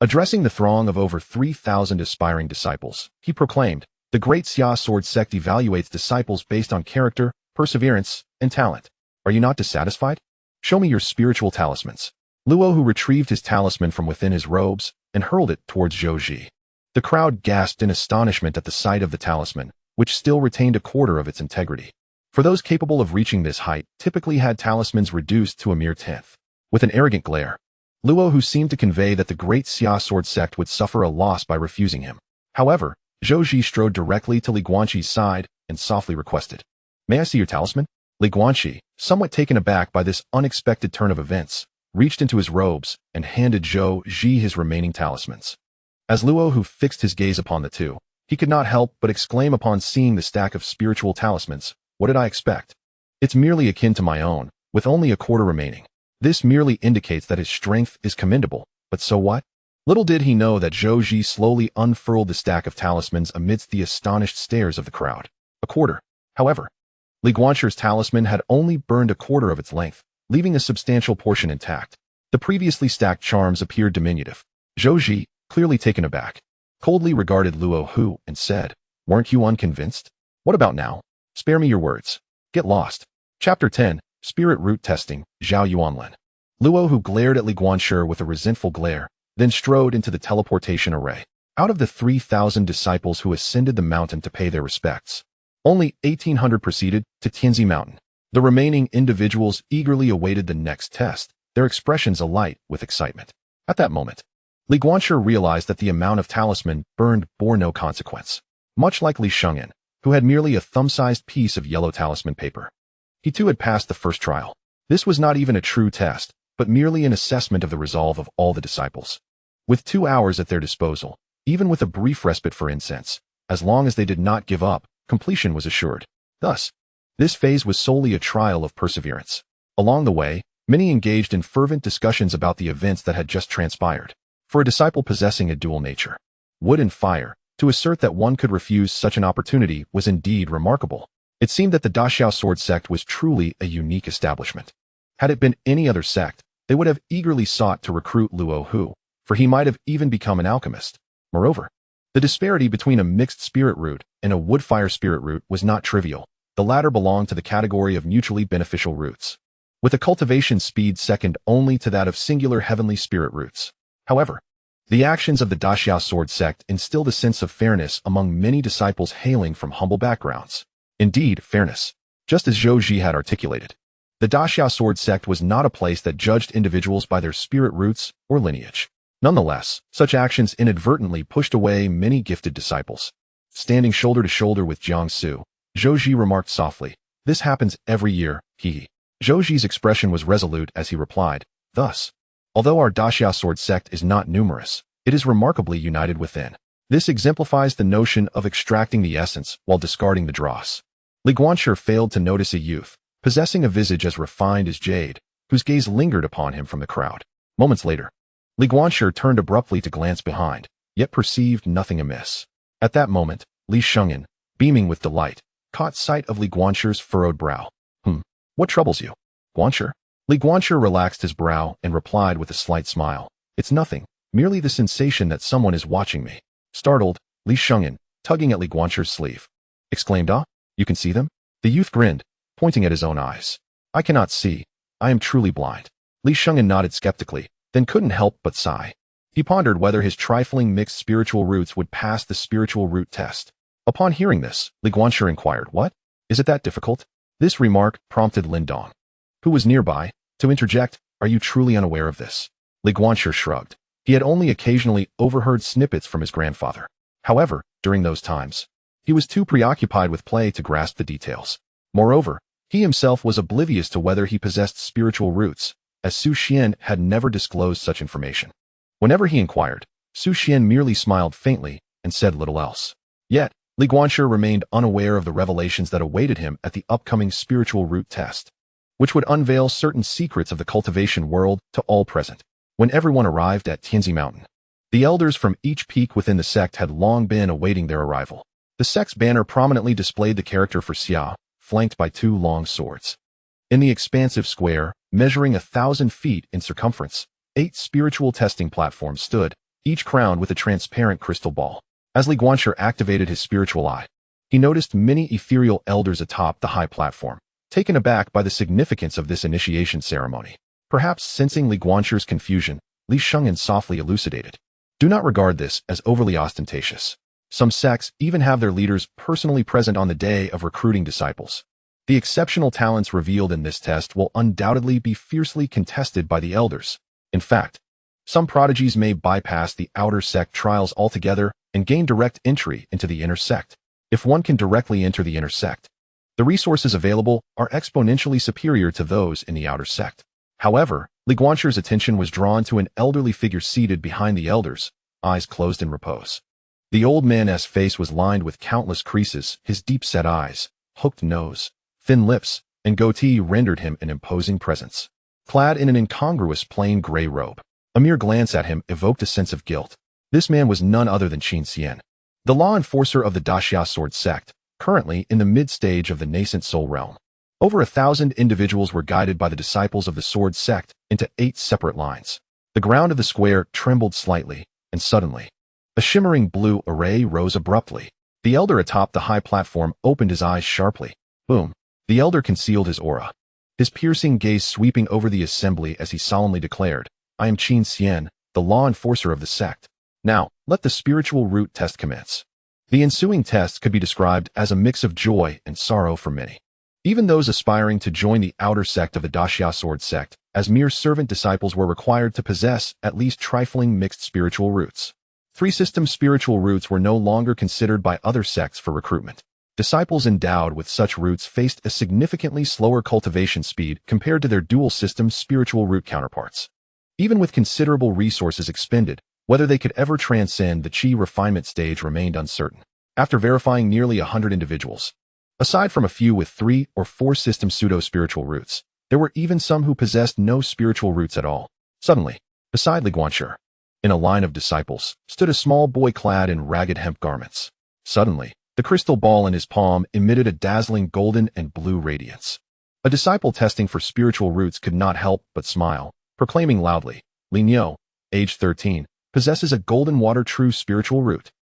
Addressing the throng of over 3,000 aspiring disciples, he proclaimed, The Great Xia Sword sect evaluates disciples based on character, perseverance, and talent. Are you not dissatisfied? Show me your spiritual talismans. Luo Hu retrieved his talisman from within his robes and hurled it towards Zhou Ji. The crowd gasped in astonishment at the sight of the talisman, which still retained a quarter of its integrity. For those capable of reaching this height typically had talismans reduced to a mere tenth. With an arrogant glare, Luo Hu seemed to convey that the Great Xia Sword sect would suffer a loss by refusing him. However, Zhou Ji strode directly to Li Guanqi's side and softly requested, May I see your talisman? Li Guanqi, somewhat taken aback by this unexpected turn of events, reached into his robes and handed Zhou Ji his remaining talismans. As Luo Hu fixed his gaze upon the two, he could not help but exclaim upon seeing the stack of spiritual talismans, What did I expect? It's merely akin to my own, with only a quarter remaining. This merely indicates that his strength is commendable, but so what? Little did he know that Zhou Ji slowly unfurled the stack of talismans amidst the astonished stares of the crowd. A quarter, however. Li Guanqi's talisman had only burned a quarter of its length, leaving a substantial portion intact. The previously stacked charms appeared diminutive. Zhou Ji, clearly taken aback, coldly regarded Luo Hu and said, Weren't you unconvinced? What about now? Spare me your words. Get lost. Chapter 10, Spirit Root Testing, Zhao Yuanlin. Luo Hu glared at Li Guanqi with a resentful glare, then strode into the teleportation array. Out of the 3,000 disciples who ascended the mountain to pay their respects, only 1,800 proceeded to Tianzi Mountain. The remaining individuals eagerly awaited the next test, their expressions alight with excitement. At that moment, Li Guanqi realized that the amount of talisman burned bore no consequence. Much like Li Shengyan, who had merely a thumb-sized piece of yellow talisman paper. He too had passed the first trial. This was not even a true test, but merely an assessment of the resolve of all the disciples. With 2 hours at their disposal, even with a brief respite for incense, as long as they did not give up, completion was assured. Thus, this phase was solely a trial of perseverance. Along the way, many engaged in fervent discussions about the events that had just transpired. For a disciple possessing a dual nature, wood and fire, to assert that one could refuse such an opportunity was indeed remarkable. It seemed that the Daxiao Sword sect was truly a unique establishment. Had it been any other sect, they would have eagerly sought to recruit Luo Hu, for he might have even become an alchemist. Moreover, The disparity between a mixed spirit root and a wood-fire spirit root was not trivial. The latter belonged to the category of mutually beneficial roots, with a cultivation speed second only to that of singular heavenly spirit roots. However, the actions of the Daxia sword sect instilled a sense of fairness among many disciples hailing from humble backgrounds. Indeed, fairness, just as Zhou Ji had articulated. The Daxia sword sect was not a place that judged individuals by their spirit roots or lineage. Nonetheless, such actions inadvertently pushed away many gifted disciples. Standing shoulder to shoulder with Jiangsu, Zhou Ji remarked softly, "This happens every year, he." Zhou Ji's expression was resolute as he replied, "Thus, although our Daxia sword sect is not numerous, it is remarkably united within. This exemplifies the notion of extracting the essence while discarding the dross." Li Guanqi failed to notice a youth, possessing a visage as refined as jade, whose gaze lingered upon him from the crowd. Moments later, Li Guanqi turned abruptly to glance behind, yet perceived nothing amiss. At that moment, Li Shengyan, beaming with delight, caught sight of Li Guanqi's furrowed brow. What troubles you, Guanqi?" Li Guanqi relaxed his brow and replied with a slight smile, "It's nothing, merely the sensation that someone is watching me." Startled, Li Shengyan, tugging at Li Guanqi's sleeve, exclaimed, "Ah, you can see them?" The youth grinned, pointing at his own eyes. "I cannot see. I am truly blind." Li Shengyan nodded skeptically, then couldn't help but sigh. He pondered whether his trifling mixed spiritual roots would pass the spiritual root test. Upon hearing this, Li Guanqi inquired, "What? Is it that difficult?" This remark prompted Lin Dong, who was nearby, to interject, "Are you truly unaware of this?" Li Guanqi shrugged. He had only occasionally overheard snippets from his grandfather. However, during those times, he was too preoccupied with play to grasp the details. Moreover, he himself was oblivious to whether he possessed spiritual roots, as Su Xuan had never disclosed such information. Whenever he inquired, Su Xuan merely smiled faintly and said little else. Yet, Li Guanqi remained unaware of the revelations that awaited him at the upcoming spiritual root test, which would unveil certain secrets of the cultivation world to all present. When everyone arrived at Tianzi Mountain, the elders from each peak within the sect had long been awaiting their arrival. The sect's banner prominently displayed the character for Xia, flanked by two long swords. In the expansive square, measuring 1,000 feet in circumference, 8 spiritual testing platforms stood, each crowned with a transparent crystal ball. As Li Guanqi activated his spiritual eye, he noticed many ethereal elders atop the high platform, taken aback by the significance of this initiation ceremony. Perhaps sensing Li Guanqi's confusion, Li Shengyan softly elucidated, "Do not regard this as overly ostentatious. Some sects even have their leaders personally present on the day of recruiting disciples. The exceptional talents revealed in this test will undoubtedly be fiercely contested by the elders. In fact, some prodigies may bypass the outer sect trials altogether and gain direct entry into the inner sect. If one can directly enter the inner sect, the resources available are exponentially superior to those in the outer sect." However, Li Guanqi's attention was drawn to an elderly figure seated behind the elders, eyes closed in repose. The old man's face was lined with countless creases. His deep-set eyes, hooked nose, thin lips, and goatee rendered him an imposing presence. Clad in an incongruous plain gray robe, a mere glance at him evoked a sense of guilt. This man was none other than Qin Xian, the law enforcer of the Daxia sword sect, currently in the mid-stage of the nascent soul realm. Over 1,000 individuals were guided by the disciples of the sword sect into 8 separate lines. The ground of the square trembled slightly, and suddenly, a shimmering blue array rose abruptly. The elder atop the high platform opened his eyes sharply. Boom. The elder concealed his aura, his piercing gaze sweeping over the assembly as he solemnly declared, "I am Qin Xian, the law enforcer of the sect. Now, let the spiritual root test commence." The ensuing test could be described as a mix of joy and sorrow for many. Even those aspiring to join the outer sect of the Daxia sword sect, as mere servant disciples, were required to possess at least trifling mixed spiritual roots. 3-system spiritual roots were no longer considered by other sects for recruitment. Disciples endowed with such roots faced a significantly slower cultivation speed compared to their dual-system spiritual root counterparts. Even with considerable resources expended, whether they could ever transcend the Qi refinement stage remained uncertain. After verifying nearly 100 individuals, aside from a few with 3 or 4-system pseudo-spiritual roots, there were even some who possessed no spiritual roots at all. Suddenly, beside Li Guanqi, in a line of disciples, stood a small boy clad in ragged hemp garments. Suddenly, the crystal ball in his palm emitted a dazzling golden and blue radiance. A disciple testing for spiritual roots could not help but smile, proclaiming loudly, "Lin Yo, age 13, possesses a golden water true spiritual root."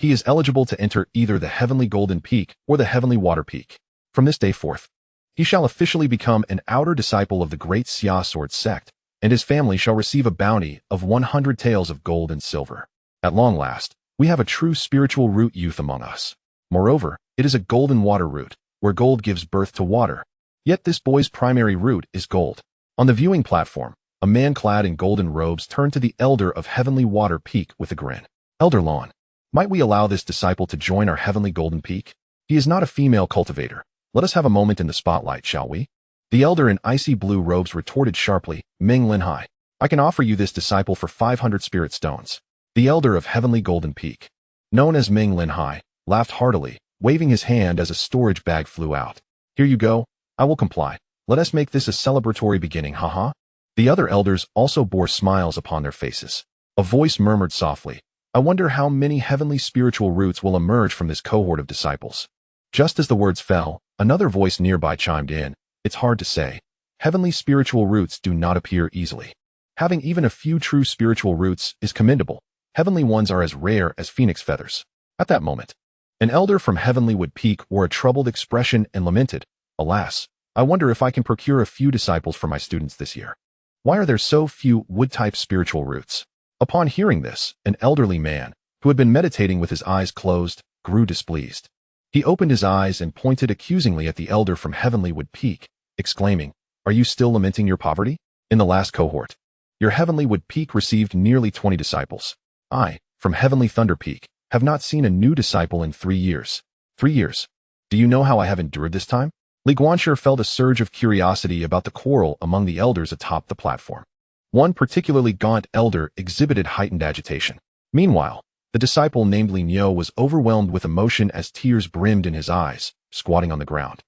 He is eligible to enter either the Heavenly Golden Peak or the Heavenly Water Peak. From this day forth, he shall officially become an outer disciple of the great Xia Sword sect, and his family shall receive a bounty of 100 taels of gold and silver. At long last, we have a true spiritual root youth among us. Moreover, it is a golden water root, where gold gives birth to water. Yet this boy's primary root is gold. On the viewing platform, a man clad in golden robes turned to the elder of Heavenly Water Peak with a grin. Elder Lon, might we allow this disciple to join our Heavenly Golden Peak? He is not a female cultivator. Let us have a moment in the spotlight, shall we? The elder in icy blue robes retorted sharply, Ming Linhai, I can offer you this disciple for 500 spirit stones. The elder of Heavenly Golden Peak, known as Ming Linhai, laughed heartily, waving his hand as a storage bag flew out. Here you go. I will comply. Let us make this a celebratory beginning, haha. The other elders also bore smiles upon their faces. A voice murmured softly, I wonder how many heavenly spiritual roots will emerge from this cohort of disciples. Just as the words fell, another voice nearby chimed in, it's hard to say. Heavenly spiritual roots do not appear easily. Having even a few true spiritual roots is commendable. Heavenly ones are as rare as phoenix feathers. At that moment, an elder from Heavenly Wood Peak wore a troubled expression and lamented, alas, I wonder if I can procure a few disciples for my students this year. Why are there so few wood-type spiritual roots? Upon hearing this, an elderly man, who had been meditating with his eyes closed, grew displeased. He opened his eyes and pointed accusingly at the elder from Heavenly Wood Peak, exclaiming, Are you still lamenting your poverty? In the last cohort, your Heavenly Wood Peak received nearly 20 disciples. I, from Heavenly Thunder Peak, have not seen a new disciple in 3 years. 3 years. Do you know how I have endured this time? Li Guanqi felt a surge of curiosity about the quarrel among the elders atop the platform. One particularly gaunt elder exhibited heightened agitation. Meanwhile, the disciple named Li Niu was overwhelmed with emotion as tears brimmed in his eyes, squatting on the ground.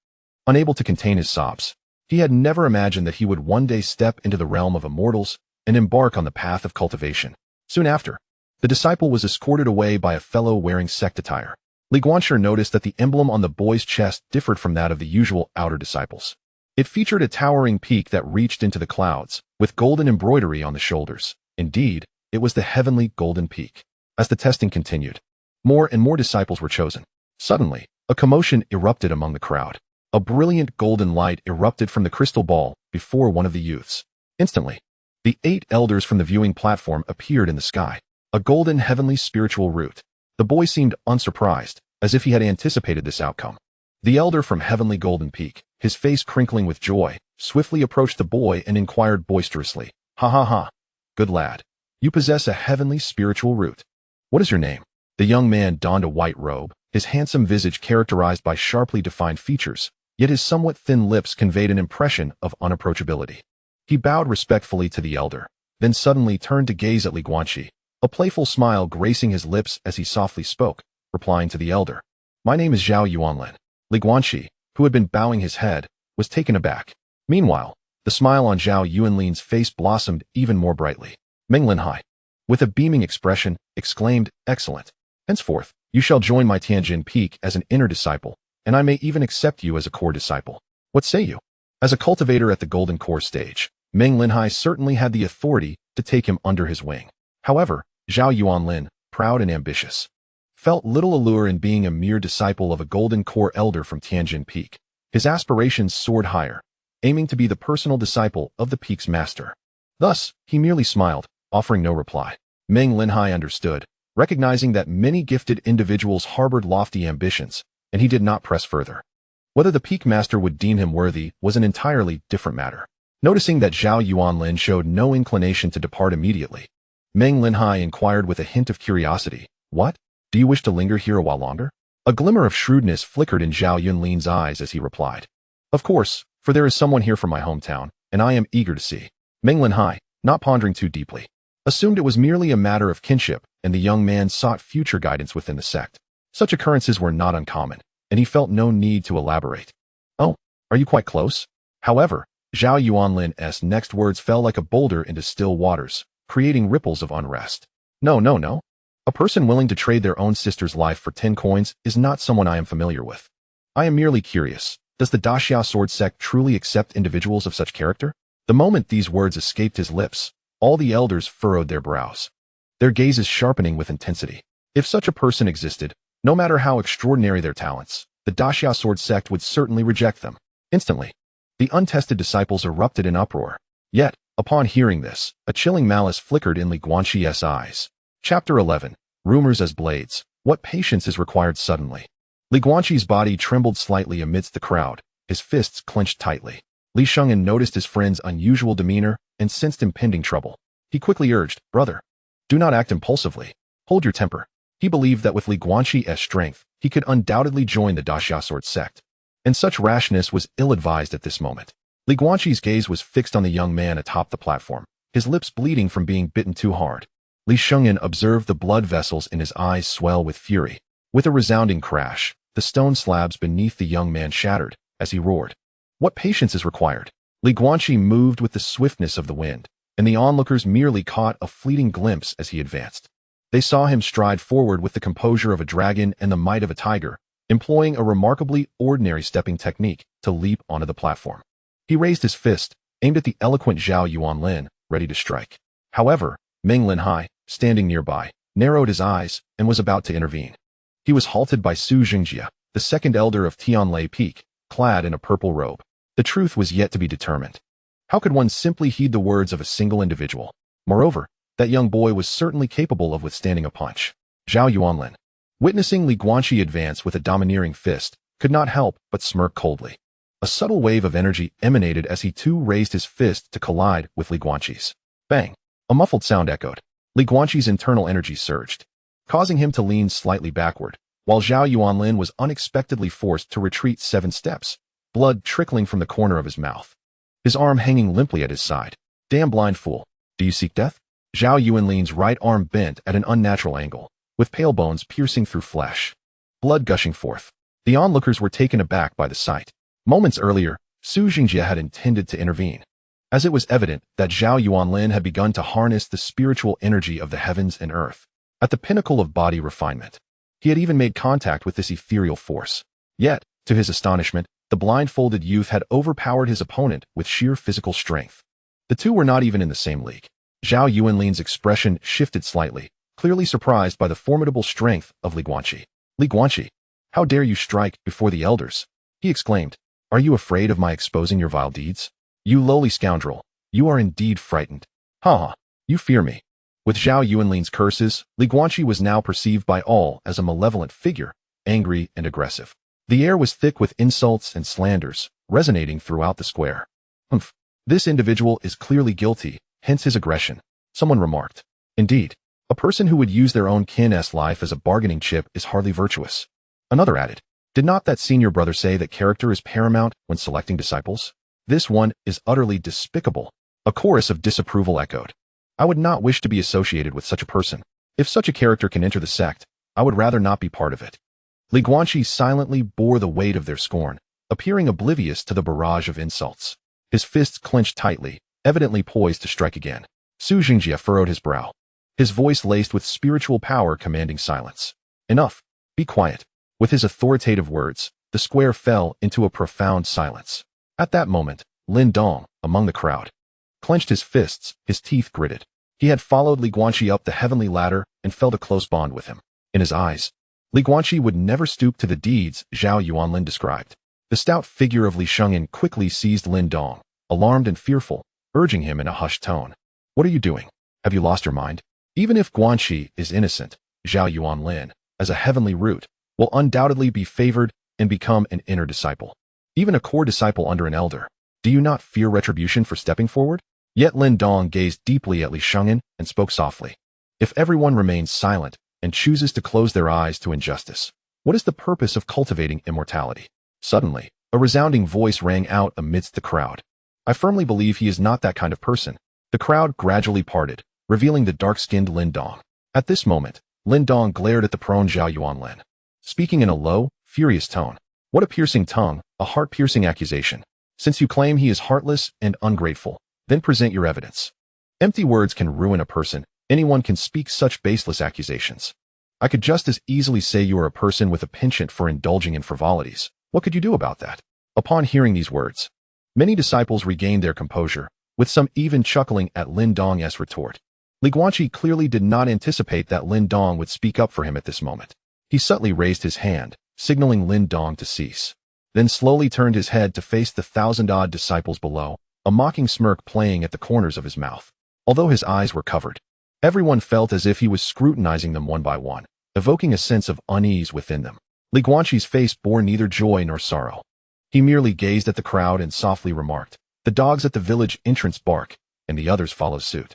Unable to contain his sobs, he had never imagined that he would one day step into the realm of immortals and embark on the path of cultivation. Soon after, the disciple was escorted away by a fellow wearing sect attire. Li Guanqi noticed that the emblem on the boy's chest differed from that of the usual outer disciples. It featured a towering peak that reached into the clouds, with golden embroidery on the shoulders. Indeed, it was the Heavenly Golden Peak. As the testing continued, more and more disciples were chosen. Suddenly, a commotion erupted among the crowd. A brilliant golden light erupted from the crystal ball before one of the youths. Instantly, the 8 elders from the viewing platform appeared in the sky. A golden heavenly spiritual root. The boy seemed unsurprised, as if he had anticipated this outcome. The elder from Heavenly Golden Peak, his face crinkling with joy, swiftly approached the boy and inquired boisterously, Ha ha ha. Good lad. You possess a heavenly spiritual root. What is your name? The young man donned a white robe, his handsome visage characterized by sharply defined features, yet his somewhat thin lips conveyed an impression of unapproachability. He bowed respectfully to the elder, then suddenly turned to gaze at Li Guanqi, a playful smile gracing his lips as he softly spoke, replying to the elder. My name is Zhao Yuanlin. Li Guanqi, who had been bowing his head, was taken aback. Meanwhile, the smile on Zhao Yuanlin's face blossomed even more brightly. Ming Linhai, with a beaming expression, exclaimed, Excellent. Henceforth, you shall join my Tianjin Peak as an inner disciple, and I may even accept you as a core disciple. What say you? As a cultivator at the Golden Core stage, Ming Linhai certainly had the authority to take him under his wing. However, Zhao Yuanlin, proud and ambitious, felt little allure in being a mere disciple of a Golden Core elder from Tianjin Peak. His aspirations soared higher, aiming to be the personal disciple of the peak's master. Thus, he merely smiled, offering no reply. Ming Linhai understood, recognizing that many gifted individuals harbored lofty ambitions, and he did not press further. Whether the peak master would deem him worthy was an entirely different matter. Noticing that Zhao Yuanlin showed no inclination to depart immediately, Ming Linhai inquired with a hint of curiosity, What? Do you wish to linger here a while longer? A glimmer of shrewdness flickered in Zhao Yunlin's eyes as he replied, Of course, for there is someone here from my hometown, and I am eager to see. Ming Linhai, not pondering too deeply, assumed it was merely a matter of kinship, and the young man sought future guidance within the sect. Such occurrences were not uncommon, and he felt no need to elaborate. Oh, are you quite close? However, Zhao Yuanlin's next words fell like a boulder into still waters, creating ripples of unrest. No. A person willing to trade their own sister's life for 10 coins is not someone I am familiar with. I am merely curious, does the Daxia Sword sect truly accept individuals of such character? The moment these words escaped his lips, all the elders furrowed their brows, their gazes sharpening with intensity. If such a person existed, no matter how extraordinary their talents, the Daxia sword sect would certainly reject them. Instantly, the untested disciples erupted in uproar. Yet, upon hearing this, a chilling malice flickered in Li Guanqi's eyes. Chapter 11. Rumors as blades. What patience is required suddenly? Li Guanqi's body trembled slightly amidst the crowd, his fists clenched tightly. Li Shengyan noticed his friend's unusual demeanor and sensed impending trouble. He quickly urged, "Brother, do not act impulsively. Hold your temper." He believed that with Li Guanqi's strength, he could undoubtedly join the Daxia sword sect. And such rashness was ill-advised at this moment. Li Guanqi's gaze was fixed on the young man atop the platform, his lips bleeding from being bitten too hard. Li Shengyan observed the blood vessels in his eyes swell with fury. With a resounding crash, the stone slabs beneath the young man shattered as he roared. What patience is required? Li Guanqi moved with the swiftness of the wind, and the onlookers merely caught a fleeting glimpse as he advanced. They saw him stride forward with the composure of a dragon and the might of a tiger, employing a remarkably ordinary stepping technique to leap onto the platform. He raised his fist, aimed at the eloquent Zhao Yuanlin, ready to strike. However, Meng Linhai, standing nearby, narrowed his eyes and was about to intervene. He was halted by Su Xingjia, the second elder of Tianlei Peak, clad in a purple robe. The truth was yet to be determined. How could one simply heed the words of a single individual? Moreover, that young boy was certainly capable of withstanding a punch. Zhao Yuanlin, witnessing Li Guanqi advance with a domineering fist, could not help but smirk coldly. A subtle wave of energy emanated as he too raised his fist to collide with Li Guanqi's. Bang! A muffled sound echoed. Li Guanqi's internal energy surged, causing him to lean slightly backward, while Zhao Yuanlin was unexpectedly forced to retreat 7 steps, blood trickling from the corner of his mouth, his arm hanging limply at his side. Damn blind fool, do you seek death? Zhao Yuanlin's right arm bent at an unnatural angle, with pale bones piercing through flesh, blood gushing forth. The onlookers were taken aback by the sight. Moments earlier, Su Xingjia had intended to intervene, as it was evident that Zhao Yuanlin had begun to harness the spiritual energy of the heavens and earth. At the pinnacle of body refinement, he had even made contact with this ethereal force. Yet, to his astonishment, the blindfolded youth had overpowered his opponent with sheer physical strength. The two were not even in the same league. Zhao Yuanlin's expression shifted slightly, clearly surprised by the formidable strength of Li Guanqi. "Li Guanqi, how dare you strike before the elders?" he exclaimed. "Are you afraid of my exposing your vile deeds? You lowly scoundrel, you are indeed frightened. Ha! You fear me." With Zhao Yuanlin's curses, Li Guanqi was now perceived by all as a malevolent figure, angry and aggressive. The air was thick with insults and slanders, resonating throughout the square. "Humph, this individual is clearly guilty, hence his aggression," someone remarked. "Indeed, a person who would use their own kin's life as a bargaining chip is hardly virtuous." Another added, "Did not that senior brother say that character is paramount when selecting disciples? This one is utterly despicable." A chorus of disapproval echoed. "I would not wish to be associated with such a person. If such a character can enter the sect, I would rather not be part of it." Li Guanqi silently bore the weight of their scorn, appearing oblivious to the barrage of insults. His fists clenched tightly, evidently poised to strike again. Su Xingjia furrowed his brow, his voice laced with spiritual power commanding silence. "Enough. Be quiet." With his authoritative words, the square fell into a profound silence. At that moment, Lin Dong, among the crowd, clenched his fists, his teeth gritted. He had followed Li Guanqi up the heavenly ladder and felt a close bond with him. In his eyes, Li Guanqi would never stoop to the deeds Zhao Yuanlin described. The stout figure of Li Shengyan quickly seized Lin Dong, alarmed and fearful, urging him in a hushed tone. "What are you doing? Have you lost your mind? Even if Guanqi is innocent, Zhao Yuanlin, as a heavenly root, will undoubtedly be favored and become an inner disciple. Even a core disciple under an elder. Do you not fear retribution for stepping forward?" Yet Lin Dong gazed deeply at Li Shengyan and spoke softly. "If everyone remains silent and chooses to close their eyes to injustice, what is the purpose of cultivating immortality?" Suddenly, a resounding voice rang out amidst the crowd. "I firmly believe he is not that kind of person." The crowd gradually parted, revealing the dark-skinned Lin Dong. At this moment, Lin Dong glared at the prone Zhao Yuanlin, speaking in a low, furious tone. "What a piercing tongue, a heart-piercing accusation. Since you claim he is heartless and ungrateful, then present your evidence." Empty words can ruin a person. Anyone can speak such baseless accusations. I could just as easily say you are a person with a penchant for indulging in frivolities. What could you do about that? Upon hearing these words, many disciples regained their composure, with some even chuckling at Lin Dong's retort. Li Guanqi clearly did not anticipate that Lin Dong would speak up for him at this moment. He subtly raised his hand, signaling Lin Dong to cease. Then slowly turned his head to face the 1,000-odd disciples below, a mocking smirk playing at the corners of his mouth. Although his eyes were covered, everyone felt as if he was scrutinizing them one by one, evoking a sense of unease within them. Li Guanqi's face bore neither joy nor sorrow. He merely gazed at the crowd and softly remarked, "The dogs at the village entrance bark, and the others follow suit.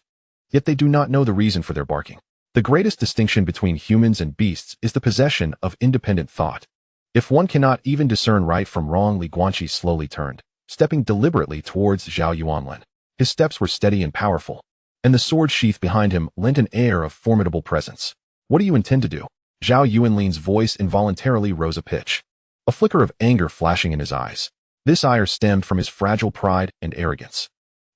Yet they do not know the reason for their barking. The greatest distinction between humans and beasts is the possession of independent thought. If one cannot even discern right from wrong." Li Guanqi slowly turned, stepping deliberately towards Zhao Yuanlin. His steps were steady and powerful, and the sword sheath behind him lent an air of formidable presence. "What do you intend to do?" Zhao Yuanlin's voice involuntarily rose a pitch, a flicker of anger flashing in his eyes. This ire stemmed from his fragile pride and arrogance.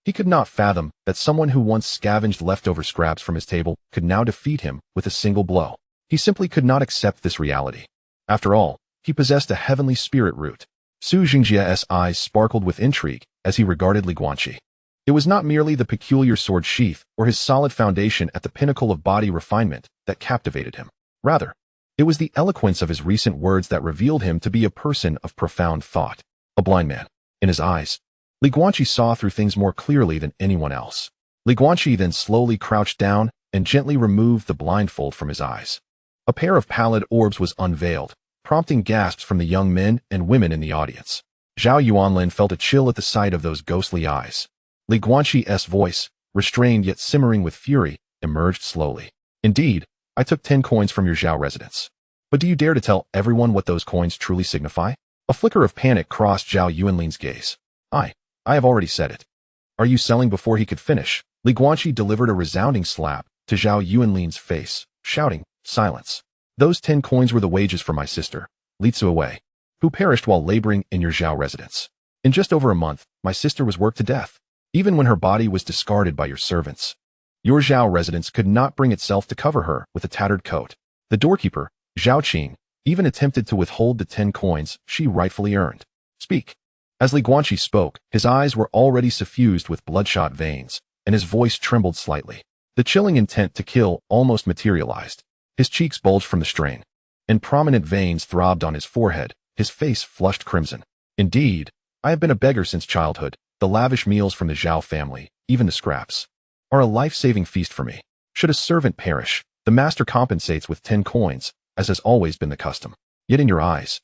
He could not fathom that someone who once scavenged leftover scraps from his table could now defeat him with a single blow. He simply could not accept this reality. After all, he possessed a heavenly spirit root. Su Xingjia's eyes sparkled with intrigue as he regarded Li Guanqi. It was not merely the peculiar sword sheath or his solid foundation at the pinnacle of body refinement that captivated him. Rather, it was the eloquence of his recent words that revealed him to be a person of profound thought. A blind man. In his eyes, Li Guanqi saw through things more clearly than anyone else. Li Guanqi then slowly crouched down and gently removed the blindfold from his eyes. A pair of pallid orbs was unveiled, prompting gasps from the young men and women in the audience. Zhao Yuanlin felt a chill at the sight of those ghostly eyes. Li Guanqi's voice, restrained yet simmering with fury, emerged slowly. "Indeed, I took 10 coins from your Zhao residence. But do you dare to tell everyone what those coins truly signify?" A flicker of panic crossed Zhao Yuanlin's gaze. I have already said it." "Are you selling?" Before he could finish, Li Guanqi delivered a resounding slap to Zhao Yuanlin's face, shouting, "Silence. Those 10 coins were the wages for my sister, Li Zuowei, who perished while laboring in your Zhao residence. In just over a month, my sister was worked to death, even when her body was discarded by your servants. Your Zhao residence could not bring itself to cover her with a tattered coat. The doorkeeper, Zhao Qing, even attempted to withhold the 10 coins she rightfully earned. Speak." As Li Guanqi spoke, his eyes were already suffused with bloodshot veins, and his voice trembled slightly. The chilling intent to kill almost materialized. His cheeks bulged from the strain, and prominent veins throbbed on his forehead, his face flushed crimson. "Indeed, I have been a beggar since childhood. The lavish meals from the Zhao family, even the scraps, are a life-saving feast for me. Should a servant perish, the master compensates with 10 coins, as has always been the custom. Yet in your eyes,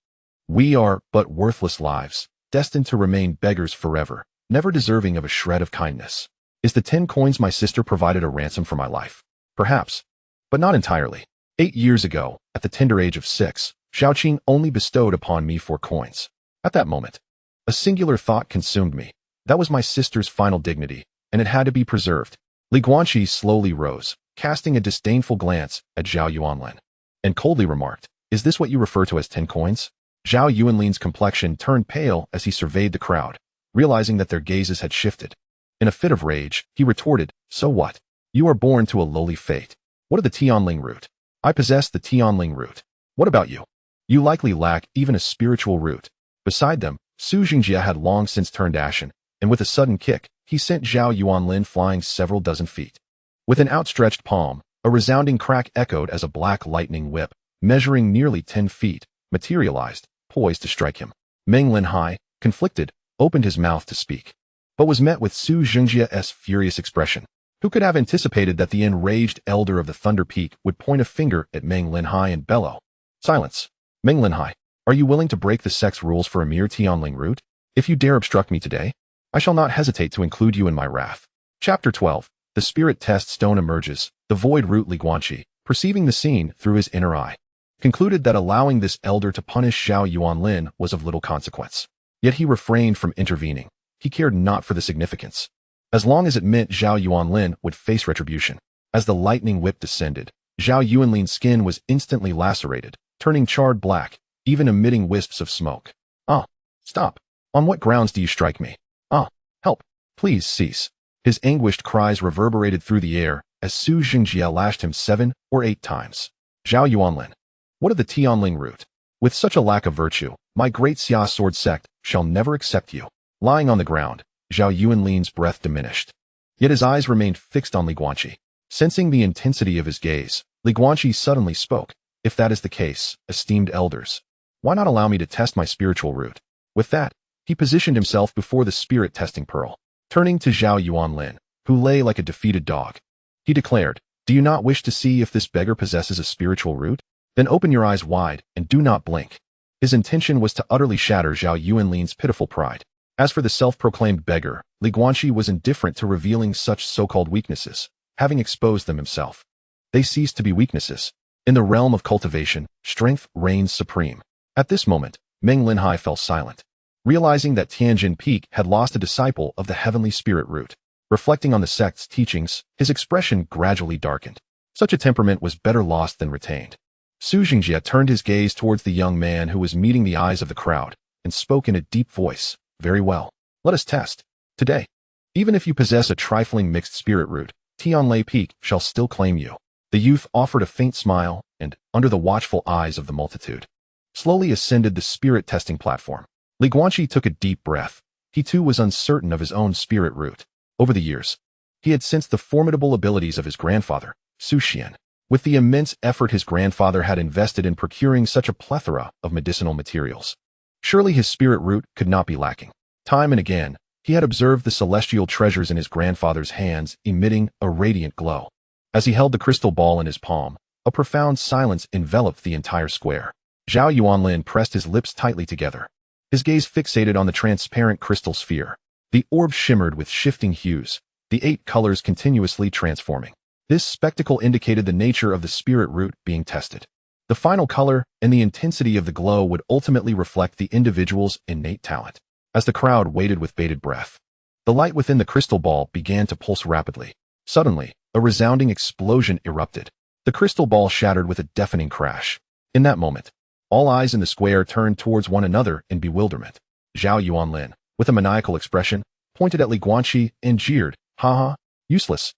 we are but worthless lives, destined to remain beggars forever, never deserving of a shred of kindness. Is the 10 coins my sister provided a ransom for my life? Perhaps, but not entirely. 8 years ago, at the tender age of 6, Zhao Qing only bestowed upon me 4 coins. At that moment, a singular thought consumed me. That was my sister's final dignity, and it had to be preserved." Li Guanqi slowly rose, casting a disdainful glance at Zhao Yuanlin, and coldly remarked, "Is this what you refer to as 10 coins? Zhao Yuanlin's complexion turned pale as he surveyed the crowd, realizing that their gazes had shifted. In a fit of rage, he retorted, "So what? You are born to a lowly fate. What of the Tianling root? I possess the Tianling root. What about you? You likely lack even a spiritual root." Beside them, Su Xingjia had long since turned ashen, and with a sudden kick, he sent Zhao Yuanlin flying several dozen feet. With an outstretched palm, a resounding crack echoed as a black lightning whip, measuring nearly 10 feet, materialized, poised to strike him. Meng Linhai, conflicted, opened his mouth to speak, but was met with Su Xingjia's furious expression. Who could have anticipated that the enraged elder of the Thunder Peak would point a finger at Meng Linhai and bellow, "Silence! Meng Linhai, are you willing to break the sex rules for a mere Tianling root? If you dare obstruct me today, I shall not hesitate to include you in my wrath." Chapter 12. The Spirit Test Stone emerges. The Void Root. Li Guanqi, perceiving the scene through his inner eye, concluded that allowing this elder to punish Zhao Yuanlin was of little consequence. Yet he refrained from intervening. He cared not for the significance, as long as it meant Zhao Yuanlin would face retribution. As the lightning whip descended, Zhao Yuanlin's skin was instantly lacerated, turning charred black, even emitting wisps of smoke. "Ah, stop. On what grounds do you strike me? Ah, help. Please cease." His anguished cries reverberated through the air as Su Xingjia lashed him 7 or 8 times. "Zhao Yuanlin, what of the Tianling root? With such a lack of virtue, my great Xia sword sect shall never accept you." Lying on the ground, Zhao Yuanlin's breath diminished. Yet his eyes remained fixed on Li Guanqi. Sensing the intensity of his gaze, Guanqi suddenly spoke. If that is the case, esteemed elders, why not allow me to test my spiritual root? With that, he positioned himself before the spirit testing pearl. Turning to Zhao Yuanlin, who lay like a defeated dog, he declared, do you not wish to see if this beggar possesses a spiritual root? Then open your eyes wide and do not blink. His intention was to utterly shatter Zhao Yuanlin's pitiful pride. As for the self-proclaimed beggar, Guanqi was indifferent to revealing such so-called weaknesses, having exposed them himself. They ceased to be weaknesses. In the realm of cultivation, strength reigns supreme. At this moment, Meng Linhai fell silent, realizing that Tianjin Peak had lost a disciple of the heavenly spirit root. Reflecting on the sect's teachings, his expression gradually darkened. Such a temperament was better lost than retained. Su Xingjie turned his gaze towards the young man who was meeting the eyes of the crowd, and spoke in a deep voice. Very well. Let us test. Today, even if you possess a trifling mixed spirit root, Tianlei Peak shall still claim you. The youth offered a faint smile, and, under the watchful eyes of the multitude, slowly ascended the spirit testing platform. Guanqi took a deep breath. He too was uncertain of his own spirit root. Over the years, he had sensed the formidable abilities of his grandfather, Su Xuan. With the immense effort his grandfather had invested in procuring such a plethora of medicinal materials, surely his spirit root could not be lacking. Time and again, he had observed the celestial treasures in his grandfather's hands emitting a radiant glow. As he held the crystal ball in his palm, a profound silence enveloped the entire square. Zhao Yuanlin pressed his lips tightly together, his gaze fixated on the transparent crystal sphere. The orb shimmered with shifting hues, the 8 colors continuously transforming. This spectacle indicated the nature of the spirit root being tested. The final color and the intensity of the glow would ultimately reflect the individual's innate talent. As the crowd waited with bated breath, the light within the crystal ball began to pulse rapidly. Suddenly, a resounding explosion erupted. The crystal ball shattered with a deafening crash. In that moment, all eyes in the square turned towards one another in bewilderment. Zhao Yuanlin, with a maniacal expression, pointed at Guanqi and jeered, "Haha, useless.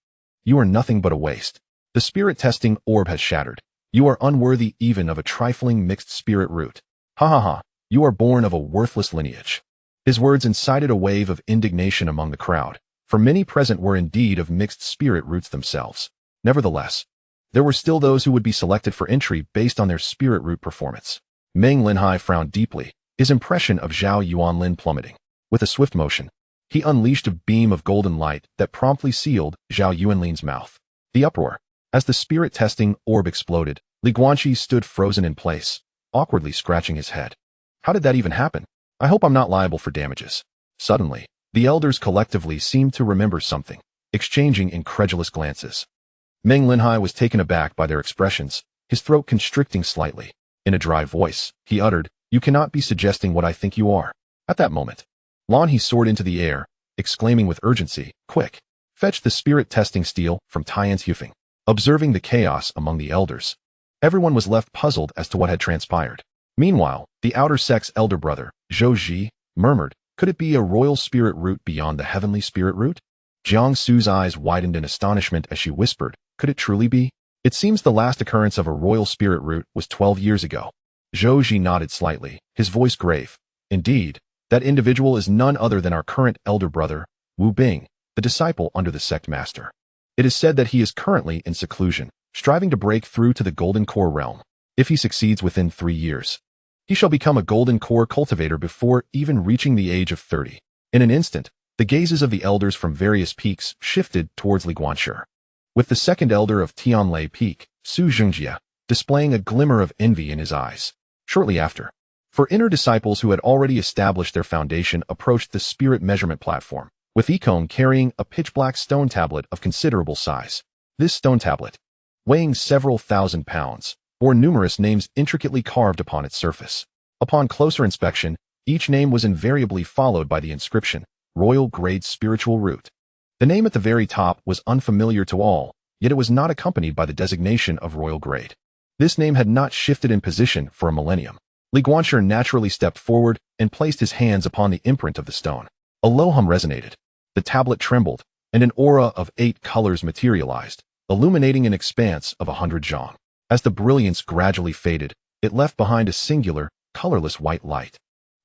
You are nothing but a waste. The spirit-testing orb has shattered. You are unworthy even of a trifling mixed spirit root. Ha ha ha, you are born of a worthless lineage." His words incited a wave of indignation among the crowd, for many present were indeed of mixed spirit roots themselves. Nevertheless, there were still those who would be selected for entry based on their spirit root performance. Meng Linhai frowned deeply, his impression of Zhao Yuanlin plummeting. With a swift motion, he unleashed a beam of golden light that promptly sealed Zhao Yuanlin's mouth. The uproar. As the spirit-testing orb exploded, Guanqi stood frozen in place, awkwardly scratching his head. How did that even happen? I hope I'm not liable for damages. Suddenly, the elders collectively seemed to remember something, exchanging incredulous glances. Meng Linhai was taken aback by their expressions, his throat constricting slightly. In a dry voice, he uttered, "You cannot be suggesting what I think you are." At that moment, Lan He soared into the air, exclaiming with urgency, "Quick! Fetch the spirit-testing steel from Tian's Hufeng." Observing the chaos among the elders, everyone was left puzzled as to what had transpired. Meanwhile, the outer sect's elder brother, Zhou Ji, murmured, "Could it be a royal spirit root beyond the heavenly spirit root?" Jiang Su's eyes widened in astonishment as she whispered, "Could it truly be? It seems the last occurrence of a royal spirit root was 12 years ago." Zhou Ji nodded slightly, his voice grave. "Indeed, that individual is none other than our current elder brother, Wu Bing, the disciple under the sect master. It is said that he is currently in seclusion, striving to break through to the Golden Core realm. If he succeeds within 3 years, he shall become a Golden Core cultivator before even reaching the age of 30. In an instant, the gazes of the elders from various peaks shifted towards Guanqi, with the second elder of Tianlei Peak, Su Xingjie, displaying a glimmer of envy in his eyes. Shortly after, for inner disciples who had already established their foundation approached the spirit measurement platform, with Ikon carrying a pitch-black stone tablet of considerable size. This stone tablet, weighing several thousand pounds, bore numerous names intricately carved upon its surface. Upon closer inspection, each name was invariably followed by the inscription, "Royal Grade Spiritual Root." The name at the very top was unfamiliar to all, yet it was not accompanied by the designation of Royal Grade. This name had not shifted in position for a millennium. Guanqi naturally stepped forward and placed his hands upon the imprint of the stone. A low hum resonated. The tablet trembled, and an aura of 8 colors materialized, illuminating an expanse of 100 zhang. As the brilliance gradually faded, it left behind a singular, colorless white light.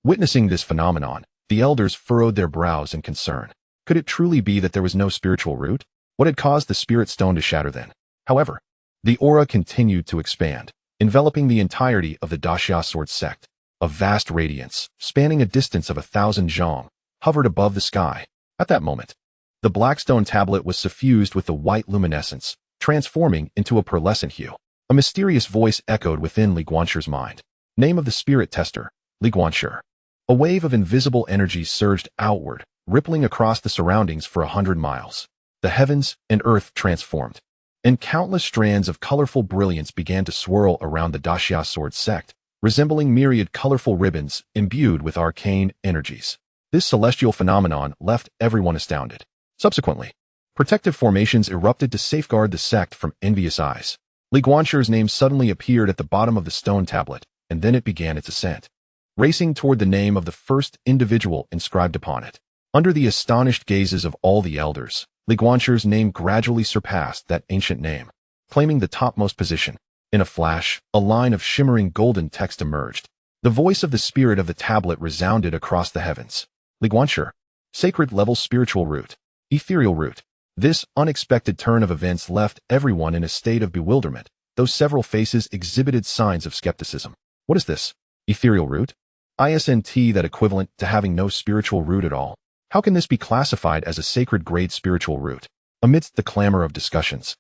Witnessing this phenomenon, the elders furrowed their brows in concern. Could it truly be that there was no spiritual root? What had caused the spirit stone to shatter then? However, the aura continued to expand, enveloping the entirety of the Daxia sword sect. A vast radiance, spanning a distance of 1,000 zhong, hovered above the sky. At that moment, the black stone tablet was suffused with the white luminescence, transforming into a pearlescent hue. A mysterious voice echoed within Li Guanshir's mind. Name of the spirit tester, Li Guanshir. A wave of invisible energy surged outward, rippling across the surroundings for 100 miles. The heavens and earth transformed, and countless strands of colorful brilliance began to swirl around the Daxia sword sect, resembling myriad colorful ribbons imbued with arcane energies. This celestial phenomenon left everyone astounded. Subsequently, protective formations erupted to safeguard the sect from envious eyes. Li Guanshir's name suddenly appeared at the bottom of the stone tablet, and then it began its ascent, racing toward the name of the first individual inscribed upon it. Under the astonished gazes of all the elders, Li Guanshir's name gradually surpassed that ancient name, claiming the topmost position. In a flash, a line of shimmering golden text emerged. The voice of the spirit of the tablet resounded across the heavens. Li Guanshir, sacred level spiritual root, ethereal root. This unexpected turn of events left everyone in a state of bewilderment, though several faces exhibited signs of skepticism. What is this? Ethereal root? Isn't that equivalent to having no spiritual root at all? How can this be classified as a sacred grade spiritual root? Amidst the clamor of discussions,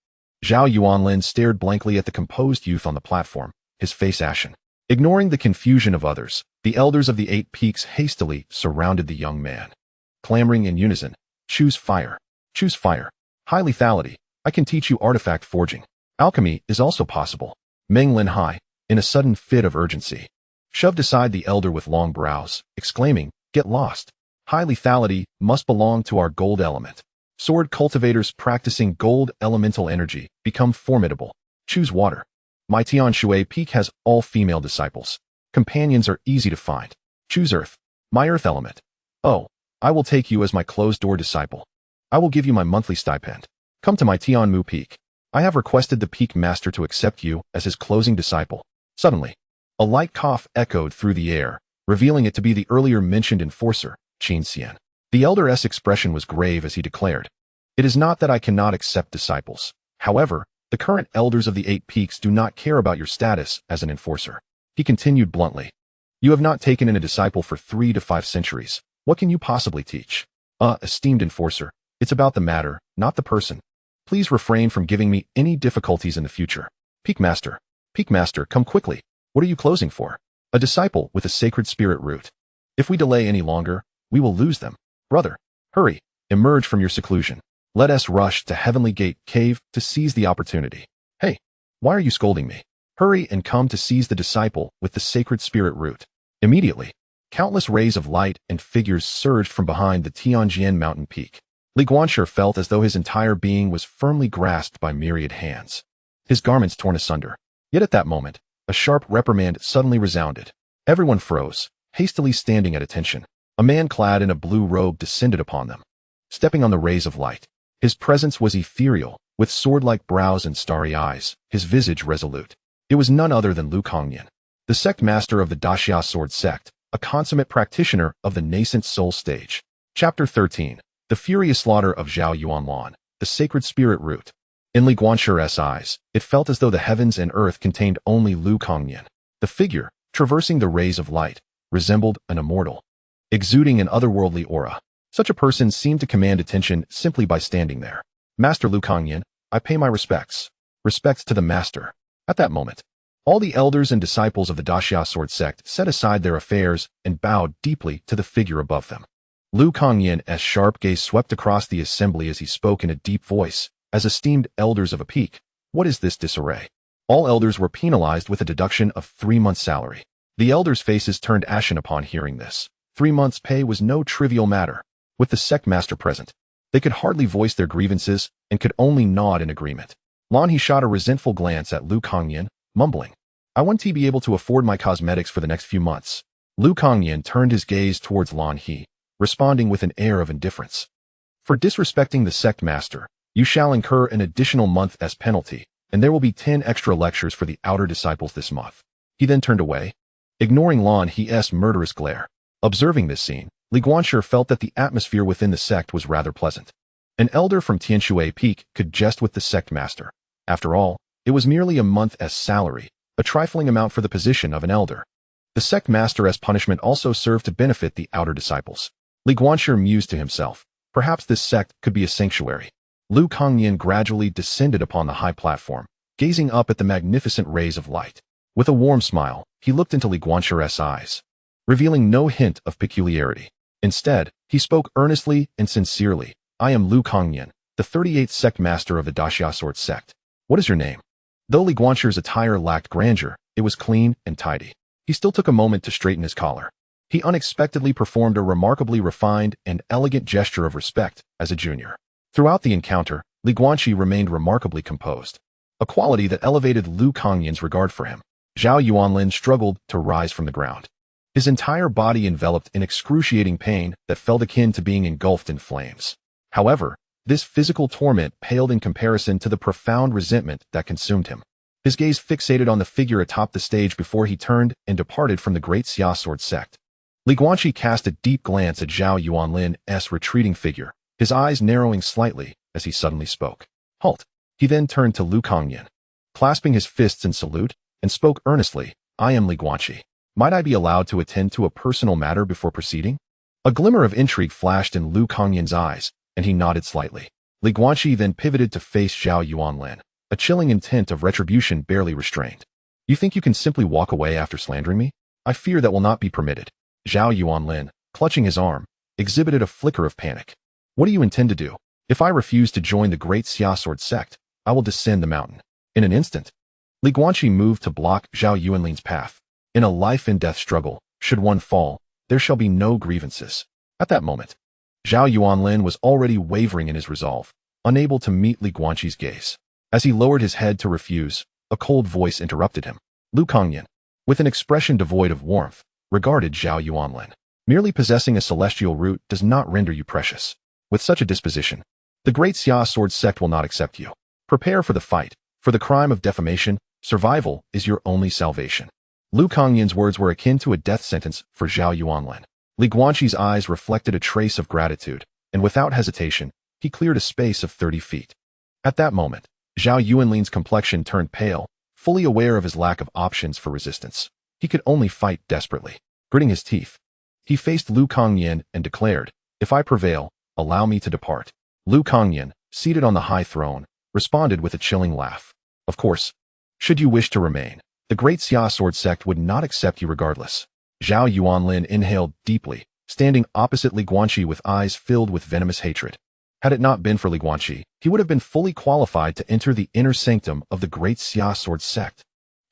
Zhao Yuanlin stared blankly at the composed youth on the platform, his face ashen. Ignoring the confusion of others, the elders of the 8 peaks hastily surrounded the young man, clamoring in unison, choose fire. Choose fire. High lethality. I can teach you artifact forging. Alchemy is also possible. Meng Lin Hai, in a sudden fit of urgency, shoved aside the elder with long brows, exclaiming, get lost. High lethality must belong to our gold element. Sword cultivators practicing gold elemental energy become formidable. Choose water. My Tian Shui Peak has all female disciples. Companions are easy to find. Choose earth. My earth element. Oh, I will take you as my closed-door disciple. I will give you my monthly stipend. Come to my Tianmu Peak. I have requested the Peak Master to accept you as his closing disciple. Suddenly, a light cough echoed through the air, revealing it to be the earlier mentioned enforcer, Qin Xian. The elder's expression was grave as he declared, it is not that I cannot accept disciples. However, the current elders of the 8 peaks do not care about your status as an enforcer. He continued bluntly, you have not taken in a disciple for 3 to 5 centuries. What can you possibly teach? Esteemed enforcer, it's about the matter, not the person. Please refrain from giving me any difficulties in the future. Peak Master, come quickly. What are you closing for? A disciple with a sacred spirit root. If we delay any longer, we will lose them. Brother, hurry, emerge from your seclusion. Let us rush to Heavenly Gate Cave to seize the opportunity. Hey, why are you scolding me? Hurry and come to seize the disciple with the sacred spirit root. Immediately, countless rays of light and figures surged from behind the Tianjian mountain peak. Li Guanshir felt as though his entire being was firmly grasped by myriad hands, his garments torn asunder. Yet at that moment, a sharp reprimand suddenly resounded. Everyone froze, hastily standing at attention. A man clad in a blue robe descended upon them, stepping on the rays of light. His presence was ethereal, with sword-like brows and starry eyes, his visage resolute. It was none other than Lu Kongyan, the sect master of the Daxia sword sect, a consummate practitioner of the nascent soul stage. Chapter 13. The furious slaughter of Zhao Yuanlan, the sacred spirit root. In Li Guanshir's eyes, it felt as though the heavens and earth contained only Lu Kongyan. The figure, traversing the rays of light, resembled an immortal, exuding an otherworldly aura. Such a person seemed to command attention simply by standing there. Master Lu Kongyan, I pay my respects. Respects to the master. At that moment, all the elders and disciples of the Daxia sword sect set aside their affairs and bowed deeply to the figure above them. Lu Kongyan's sharp gaze swept across the assembly as he spoke in a deep voice, as esteemed elders of a peak. What is this disarray? All elders were penalized with a deduction of 3 months' salary. The elders' faces turned ashen upon hearing this. 3 months' pay was no trivial matter. With the sect master present, they could hardly voice their grievances and could only nod in agreement. Lan He shot a resentful glance at Lu Kongyan, mumbling, I want to be able to afford my cosmetics for the next few months. Lu Kongyan turned his gaze towards Lan He, responding with an air of indifference. For disrespecting the sect master, you shall incur an additional month as penalty, and there will be 10 extra lectures for the outer disciples this month. He then turned away, ignoring Lan He's murderous glare. Observing this scene, Li Guanshir felt that the atmosphere within the sect was rather pleasant. An elder from Tianshui Peak could jest with the sect master. After all, it was merely a month's salary, a trifling amount for the position of an elder. The sect master's punishment also served to benefit the outer disciples. Li Guanxi mused to himself, perhaps this sect could be a sanctuary. Lu Kangyan gradually descended upon the high platform, gazing up at the magnificent rays of light. With a warm smile, he looked into Li Guanxi's eyes, revealing no hint of peculiarity. Instead, he spoke earnestly and sincerely. I am Lu Kangyan, the 38th sect master of the Daxia Sword sect. What is your name? Though Li Guanxi's attire lacked grandeur, it was clean and tidy. He still took a moment to straighten his collar. He unexpectedly performed a remarkably refined and elegant gesture of respect as a junior. Throughout the encounter, Li Guanxi remained remarkably composed, a quality that elevated Lu Kangyan's regard for him. Zhao Yuanlin struggled to rise from the ground. His entire body enveloped in excruciating pain that felt akin to being engulfed in flames. However, this physical torment paled in comparison to the profound resentment that consumed him. His gaze fixated on the figure atop the stage before he turned and departed from the great Xia Sword sect. Li Guanxi cast a deep glance at Zhao Yuanlin's retreating figure, his eyes narrowing slightly as he suddenly spoke. Halt! He then turned to Lu Kangyan, clasping his fists in salute, and spoke earnestly. I am Li Guanxi. Might I be allowed to attend to a personal matter before proceeding? A glimmer of intrigue flashed in Lu Kangyan's eyes, and he nodded slightly. Li Guanxi then pivoted to face Zhao Yuanlin, a chilling intent of retribution barely restrained. You think you can simply walk away after slandering me? I fear that will not be permitted. Zhao Yuanlin, clutching his arm, exhibited a flicker of panic. What do you intend to do? If I refuse to join the great Xia Sword sect, I will descend the mountain. In an instant, Li Guanxi moved to block Zhao Yuanlin's path. In a life-and-death struggle, should one fall, there shall be no grievances. At that moment, Zhao Yuanlin was already wavering in his resolve, unable to meet Li Guanxi's gaze. As he lowered his head to refuse, a cold voice interrupted him. Lu Kangyan, with an expression devoid of warmth, regarded Zhao Yuanlin. Merely possessing a celestial root does not render you precious. With such a disposition, the great Xia Sword sect will not accept you. Prepare for the fight. For the crime of defamation, survival is your only salvation. Lu Kangyan's words were akin to a death sentence for Zhao Yuanlin. Li Guanxi's eyes reflected a trace of gratitude, and without hesitation, he cleared a space of 30 feet. At that moment, Zhao Yuanlin's complexion turned pale, fully aware of his lack of options for resistance. He could only fight desperately. Gritting his teeth, he faced Lu Kangyan and declared, if I prevail, allow me to depart. Lu Kangyan, seated on the high throne, responded with a chilling laugh. Of course, should you wish to remain, the great Xia Sword sect would not accept you regardless. Zhao Yuanlin inhaled deeply, standing opposite Li Guanxi with eyes filled with venomous hatred. Had it not been for Li Guanxi, he would have been fully qualified to enter the inner sanctum of the great Xia Sword sect.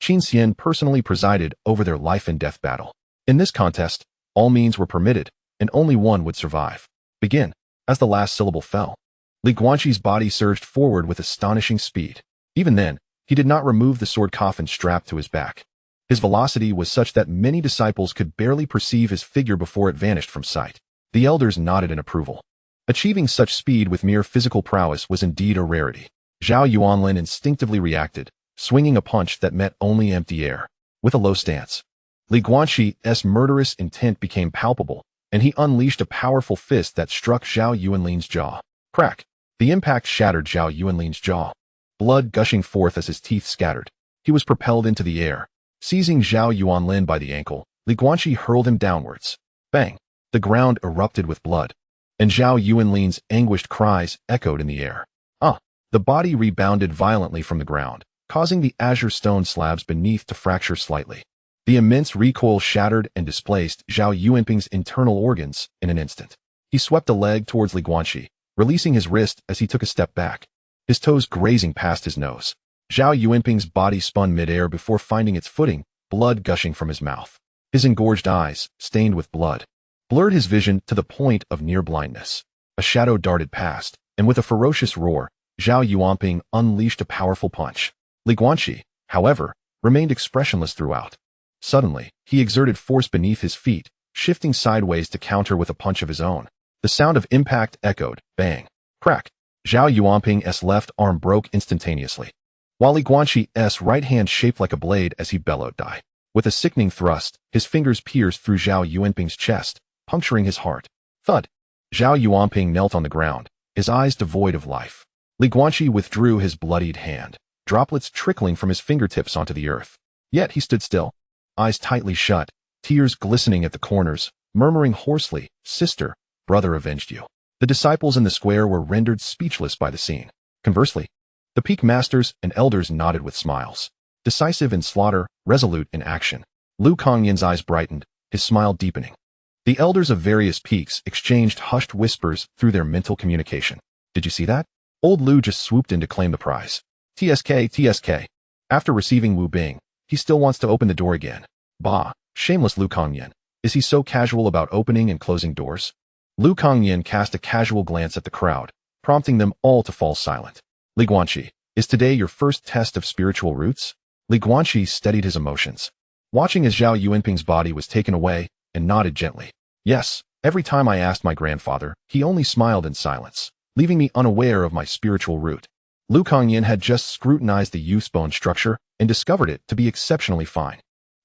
Qin Xian personally presided over their life-and-death battle. In this contest, all means were permitted, and only one would survive. Begin. As the last syllable fell, Li Guanxi's body surged forward with astonishing speed. Even then, he did not remove the sword coffin strapped to his back. His velocity was such that many disciples could barely perceive his figure before it vanished from sight. The elders nodded in approval. Achieving such speed with mere physical prowess was indeed a rarity. Zhao Yuanlin instinctively reacted, swinging a punch that met only empty air. With a low stance, Li Guanxi's murderous intent became palpable, and he unleashed a powerful fist that struck Zhao Yuanlin's jaw. Crack! The impact shattered Zhao Yuanlin's jaw, blood gushing forth as his teeth scattered. He was propelled into the air. Seizing Zhao Yuanlin by the ankle, Li Guanxi hurled him downwards. Bang! The ground erupted with blood, and Zhao Yuanlin's anguished cries echoed in the air. Ah! The body rebounded violently from the ground, causing the azure stone slabs beneath to fracture slightly. The immense recoil shattered and displaced Zhao Yuanping's internal organs in an instant. He swept a leg towards Li Guanxi, releasing his wrist as he took a step back, his toes grazing past his nose. Zhao Yuanping's body spun mid-air before finding its footing, blood gushing from his mouth. His engorged eyes, stained with blood, blurred his vision to the point of near blindness. A shadow darted past, and with a ferocious roar, Zhao Yuanping unleashed a powerful punch. Li Guanxi, however, remained expressionless throughout. Suddenly, he exerted force beneath his feet, shifting sideways to counter with a punch of his own. The sound of impact echoed, bang, crack. Zhao Yuanping's left arm broke instantaneously, while Li Guanxi's right hand shaped like a blade as he bellowed die. With a sickening thrust, his fingers pierced through Zhao Yuanping's chest, puncturing his heart. Thud! Zhao Yuanping knelt on the ground, his eyes devoid of life. Guanqi withdrew his bloodied hand, droplets trickling from his fingertips onto the earth. Yet he stood still, eyes tightly shut, tears glistening at the corners, murmuring hoarsely, "Sister, brother avenged you." The disciples in the square were rendered speechless by the scene. Conversely, the peak masters and elders nodded with smiles. Decisive in slaughter, resolute in action. Lu Kangyan's eyes brightened, his smile deepening. The elders of various peaks exchanged hushed whispers through their mental communication. "Did you see that? Old Lu just swooped in to claim the prize. TSK, TSK. After receiving Wu Bing, he still wants to open the door again. Bah, shameless Lu Kangyan. Is he so casual about opening and closing doors?" Lu Kangyan cast a casual glance at the crowd, prompting them all to fall silent. "Guanqi, is today your first test of spiritual roots?" Guanqi steadied his emotions, watching as Zhao Yuanping's body was taken away, and nodded gently. "Yes, every time I asked my grandfather, he only smiled in silence, leaving me unaware of my spiritual root." Lu Kangyan had just scrutinized the youth's bone structure and discovered it to be exceptionally fine.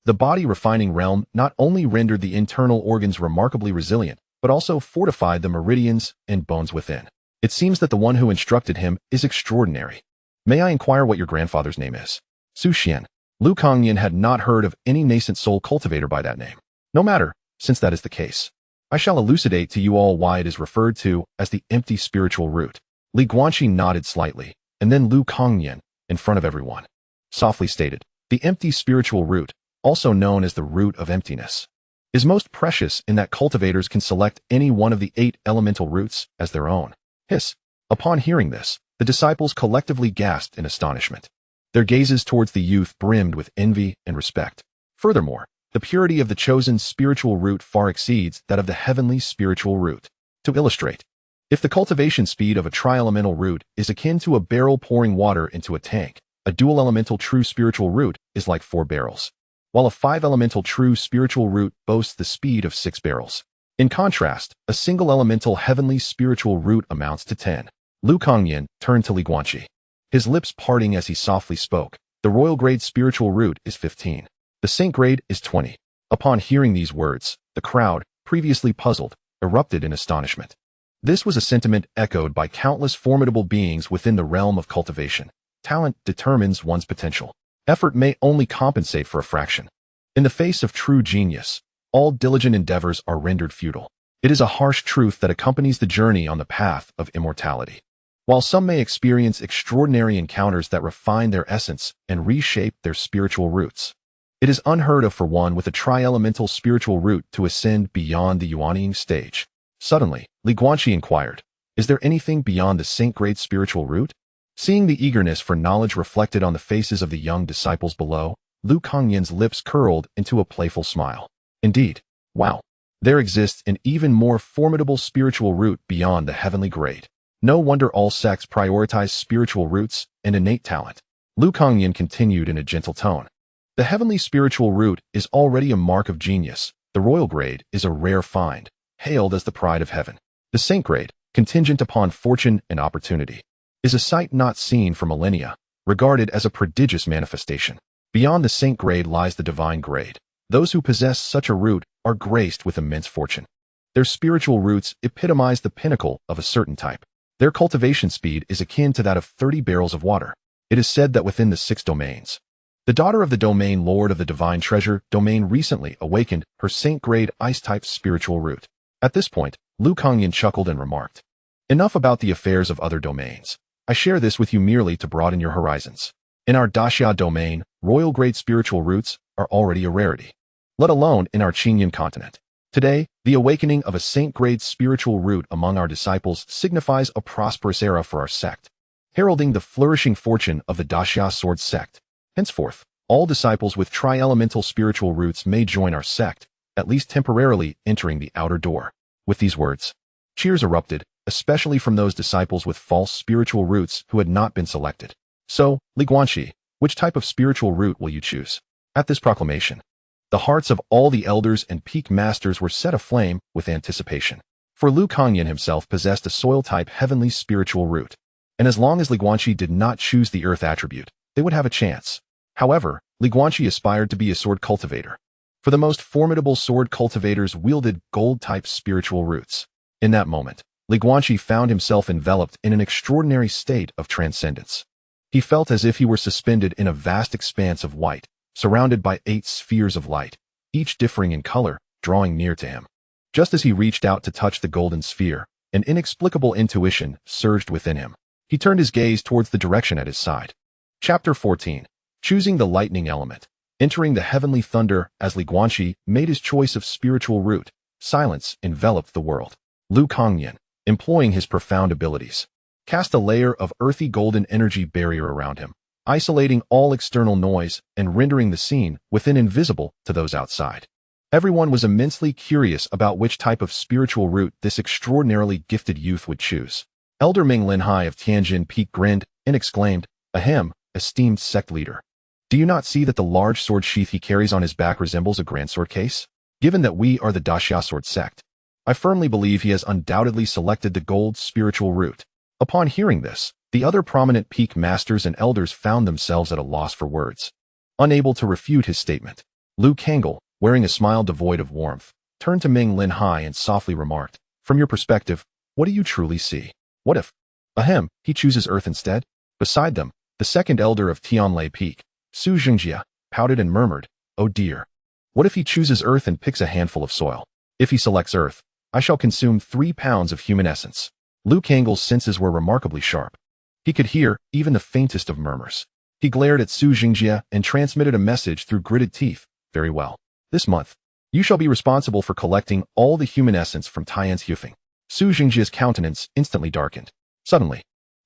The body-refining realm not only rendered the internal organs remarkably resilient, but also fortified the meridians and bones within. It seems that the one who instructed him is extraordinary. "May I inquire what your grandfather's name is?" Su Xuan. Lu Kangyan had not heard of any nascent soul cultivator by that name. "No matter, since that is the case. I shall elucidate to you all why it is referred to as the empty spiritual root." Guanqi nodded slightly, and then Lu Kangyan, in front of everyone, softly stated, "The empty spiritual root, also known as the root of emptiness, is most precious in that cultivators can select any one of the 8 elemental roots as their own." Hiss. Upon hearing this, the disciples collectively gasped in astonishment. Their gazes towards the youth brimmed with envy and respect. Furthermore, the purity of the chosen spiritual root far exceeds that of the heavenly spiritual root. To illustrate, if the cultivation speed of a tri-elemental root is akin to a barrel pouring water into a tank, a dual-elemental true spiritual root is like 4 barrels, while a 5-elemental true spiritual root boasts the speed of 6 barrels. In contrast, a single-elemental heavenly spiritual root amounts to 10. Lu Kangyan turned to Guanqi, his lips parting as he softly spoke. "The royal grade spiritual root is 15. The saint grade is 20. Upon hearing these words, the crowd, previously puzzled, erupted in astonishment. This was a sentiment echoed by countless formidable beings within the realm of cultivation. Talent determines one's potential. Effort may only compensate for a fraction. In the face of true genius, all diligent endeavors are rendered futile. It is a harsh truth that accompanies the journey on the path of immortality. While some may experience extraordinary encounters that refine their essence and reshape their spiritual roots, it is unheard of for one with a tri-elemental spiritual root to ascend beyond the Yuanying stage." Suddenly, Guanqi inquired, "Is there anything beyond the saint-grade spiritual root?" Seeing the eagerness for knowledge reflected on the faces of the young disciples below, Lu Kangyan's lips curled into a playful smile. "Indeed. Wow. There exists an even more formidable spiritual root beyond the heavenly grade. No wonder all sects prioritize spiritual roots and innate talent." Lu Kangyan continued in a gentle tone. "The heavenly spiritual root is already a mark of genius. The royal grade is a rare find, hailed as the pride of heaven. The saint grade, contingent upon fortune and opportunity, is a sight not seen for millennia, regarded as a prodigious manifestation. Beyond the saint grade lies the divine grade. Those who possess such a root are graced with immense fortune. Their spiritual roots epitomize the pinnacle of a certain type. Their cultivation speed is akin to that of 30 barrels of water. It is said that within the 6 domains, the daughter of the domain lord of the divine treasure domain recently awakened her saint-grade ice-type spiritual root." At this point, Lu Kangyan chuckled and remarked, "Enough about the affairs of other domains. I share this with you merely to broaden your horizons. In our Daxia domain, royal-grade spiritual roots are already a rarity, let alone in our Qingyun continent. Today, the awakening of a saint-grade spiritual root among our disciples signifies a prosperous era for our sect, heralding the flourishing fortune of the Daxia sword sect. Henceforth, all disciples with tri-elemental spiritual roots may join our sect, at least temporarily entering the outer door." With these words, cheers erupted, especially from those disciples with false spiritual roots who had not been selected. "So, Guanqi, which type of spiritual root will you choose?" At this proclamation, the hearts of all the elders and peak masters were set aflame with anticipation. For Lu Kangyan himself possessed a soil-type heavenly spiritual root, and as long as Guanqi did not choose the earth attribute, they would have a chance. However, Guanqi aspired to be a sword cultivator. For the most formidable sword cultivators wielded gold-type spiritual roots. In that moment, Li Guanqi found himself enveloped in an extraordinary state of transcendence. He felt as if he were suspended in a vast expanse of white, surrounded by 8 spheres of light, each differing in color, drawing near to him. Just as he reached out to touch the golden sphere, an inexplicable intuition surged within him. He turned his gaze towards the direction at his side. Chapter 14. Choosing the lightning element. Entering the heavenly thunder as Li Guanqi made his choice of spiritual route, silence enveloped the world. Lu Kongyan, employing his profound abilities, cast a layer of earthy golden energy barrier around him, isolating all external noise and rendering the scene within invisible to those outside. Everyone was immensely curious about which type of spiritual route this extraordinarily gifted youth would choose. Elder Ming Linhai of Tianjin Peak grinned and exclaimed, "Ahem, esteemed sect leader. Do you not see that the large sword sheath he carries on his back resembles a grand sword case? Given that we are the Daxia sword sect, I firmly believe he has undoubtedly selected the gold spiritual route." Upon hearing this, the other prominent peak masters and elders found themselves at a loss for words. Unable to refute his statement, Liu Kangol, wearing a smile devoid of warmth, turned to Ming Linhai and softly remarked, "From your perspective, what do you truly see? What if, ahem, he chooses earth instead?" Beside them, the second elder of Tianlei Peak, Su Xuan, pouted and murmured, "Oh dear. What if he chooses earth and picks a handful of soil? If he selects earth, I shall consume 3 pounds of human essence." Liu Kangol's senses were remarkably sharp. He could hear even the faintest of murmurs. He glared at Su Xuan and transmitted a message through gritted teeth. "Very well. This month, you shall be responsible for collecting all the human essence from Tian's Hufeng." Su Xingjia's countenance instantly darkened. Suddenly,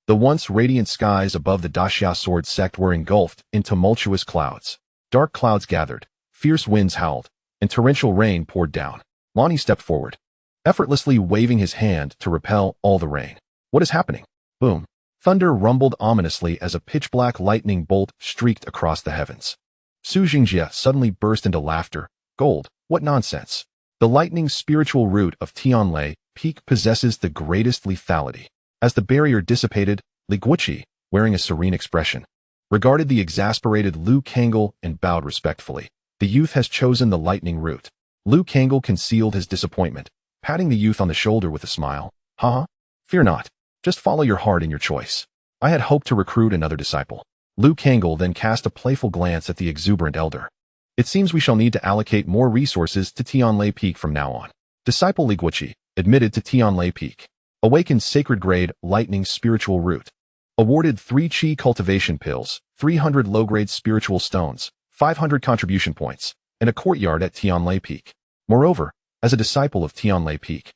the once radiant skies above the Daxia sword sect were engulfed in tumultuous clouds. Dark clouds gathered, fierce winds howled, and torrential rain poured down. Lonnie stepped forward, effortlessly waving his hand to repel all the rain. "What is happening?" Boom. Thunder rumbled ominously as a pitch-black lightning bolt streaked across the heavens. Su Xingjia suddenly burst into laughter. "Gold, what nonsense. The lightning's spiritual root of Tianlei Peak possesses the greatest lethality." As the barrier dissipated, Li Guanqi, wearing a serene expression, regarded the exasperated Liu Kangol and bowed respectfully. "The youth has chosen the lightning route." Liu Kangol concealed his disappointment, patting the youth on the shoulder with a smile. "Haha. Fear not. Just follow your heart in your choice. I had hoped to recruit another disciple." Liu Kangol then cast a playful glance at the exuberant elder. "It seems we shall need to allocate more resources to Tianlei Peak from now on." Disciple Li Guanqi, admitted to Tianlei Peak. Awakened sacred grade lightning spiritual root. Awarded 3 Qi cultivation pills, 300 low-grade spiritual stones, 500 contribution points, and a courtyard at Tianlei Peak. Moreover, as a disciple of Tianlei Peak,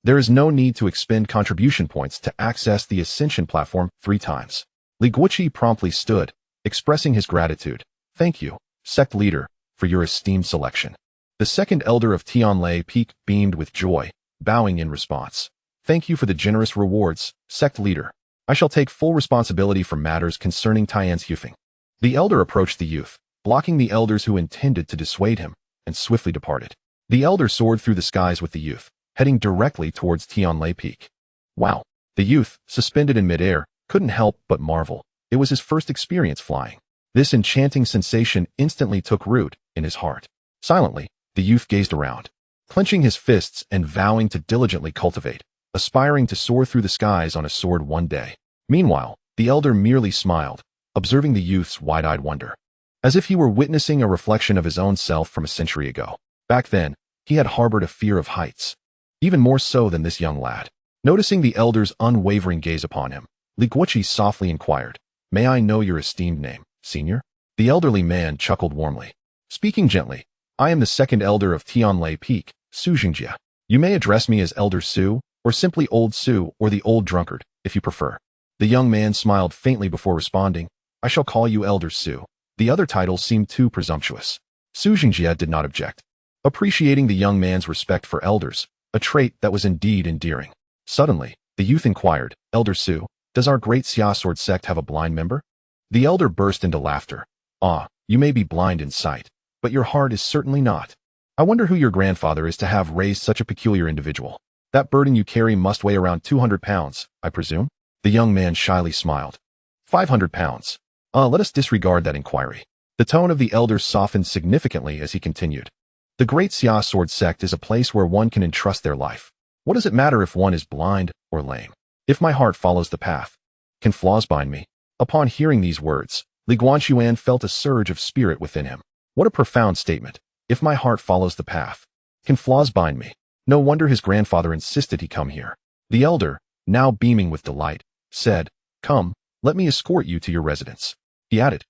there is no need to expend contribution points to access the ascension platform 3 times. Li Guanqi promptly stood, expressing his gratitude. "Thank you, sect leader, for your esteemed selection." The second elder of Tianlei Peak beamed with joy, bowing in response. "Thank you for the generous rewards, sect leader. I shall take full responsibility for matters concerning Tian's Hufeng." The elder approached the youth, blocking the elders who intended to dissuade him, and swiftly departed. The elder soared through the skies with the youth, heading directly towards Tianlei Peak. Wow! The youth, suspended in midair, couldn't help but marvel. It was his first experience flying. This enchanting sensation instantly took root in his heart. Silently, the youth gazed around, clenching his fists and vowing to diligently cultivate, aspiring to soar through the skies on a sword one day. Meanwhile, the elder merely smiled, observing the youth's wide-eyed wonder, as if he were witnessing a reflection of his own self from a century ago. Back then, he had harbored a fear of heights, even more so than this young lad. Noticing the elder's unwavering gaze upon him, Li Guanqi softly inquired, "May I know your esteemed name, senior?" The elderly man chuckled warmly. Speaking gently, "I am the second elder of Tianlei Peak, Su Xingjia. You may address me as Elder Su, or simply Old Su or the Old Drunkard, if you prefer." The young man smiled faintly before responding, "I shall call you Elder Su." The other titles seemed too presumptuous. Su Xingjia did not object, appreciating the young man's respect for elders, a trait that was indeed endearing. Suddenly, the youth inquired, "Elder Su, does our great Xia sword sect have a blind member?" The elder burst into laughter. "Ah, you may be blind in sight, but your heart is certainly not. I wonder who your grandfather is to have raised such a peculiar individual. That burden you carry must weigh around 200 pounds, I presume?" The young man shyly smiled. 500 pounds. Let us disregard that inquiry." The tone of the elder softened significantly as he continued. "The great Xia sword sect is a place where one can entrust their life. What does it matter if one is blind or lame? If my heart follows the path, can flaws bind me? Upon hearing these words, Guanqi felt a surge of spirit within him. What a profound statement. If my heart follows the path, can flaws bind me? No wonder his grandfather insisted he come here. The elder, now beaming with delight, said, "Come, let me escort you to your residence." He added,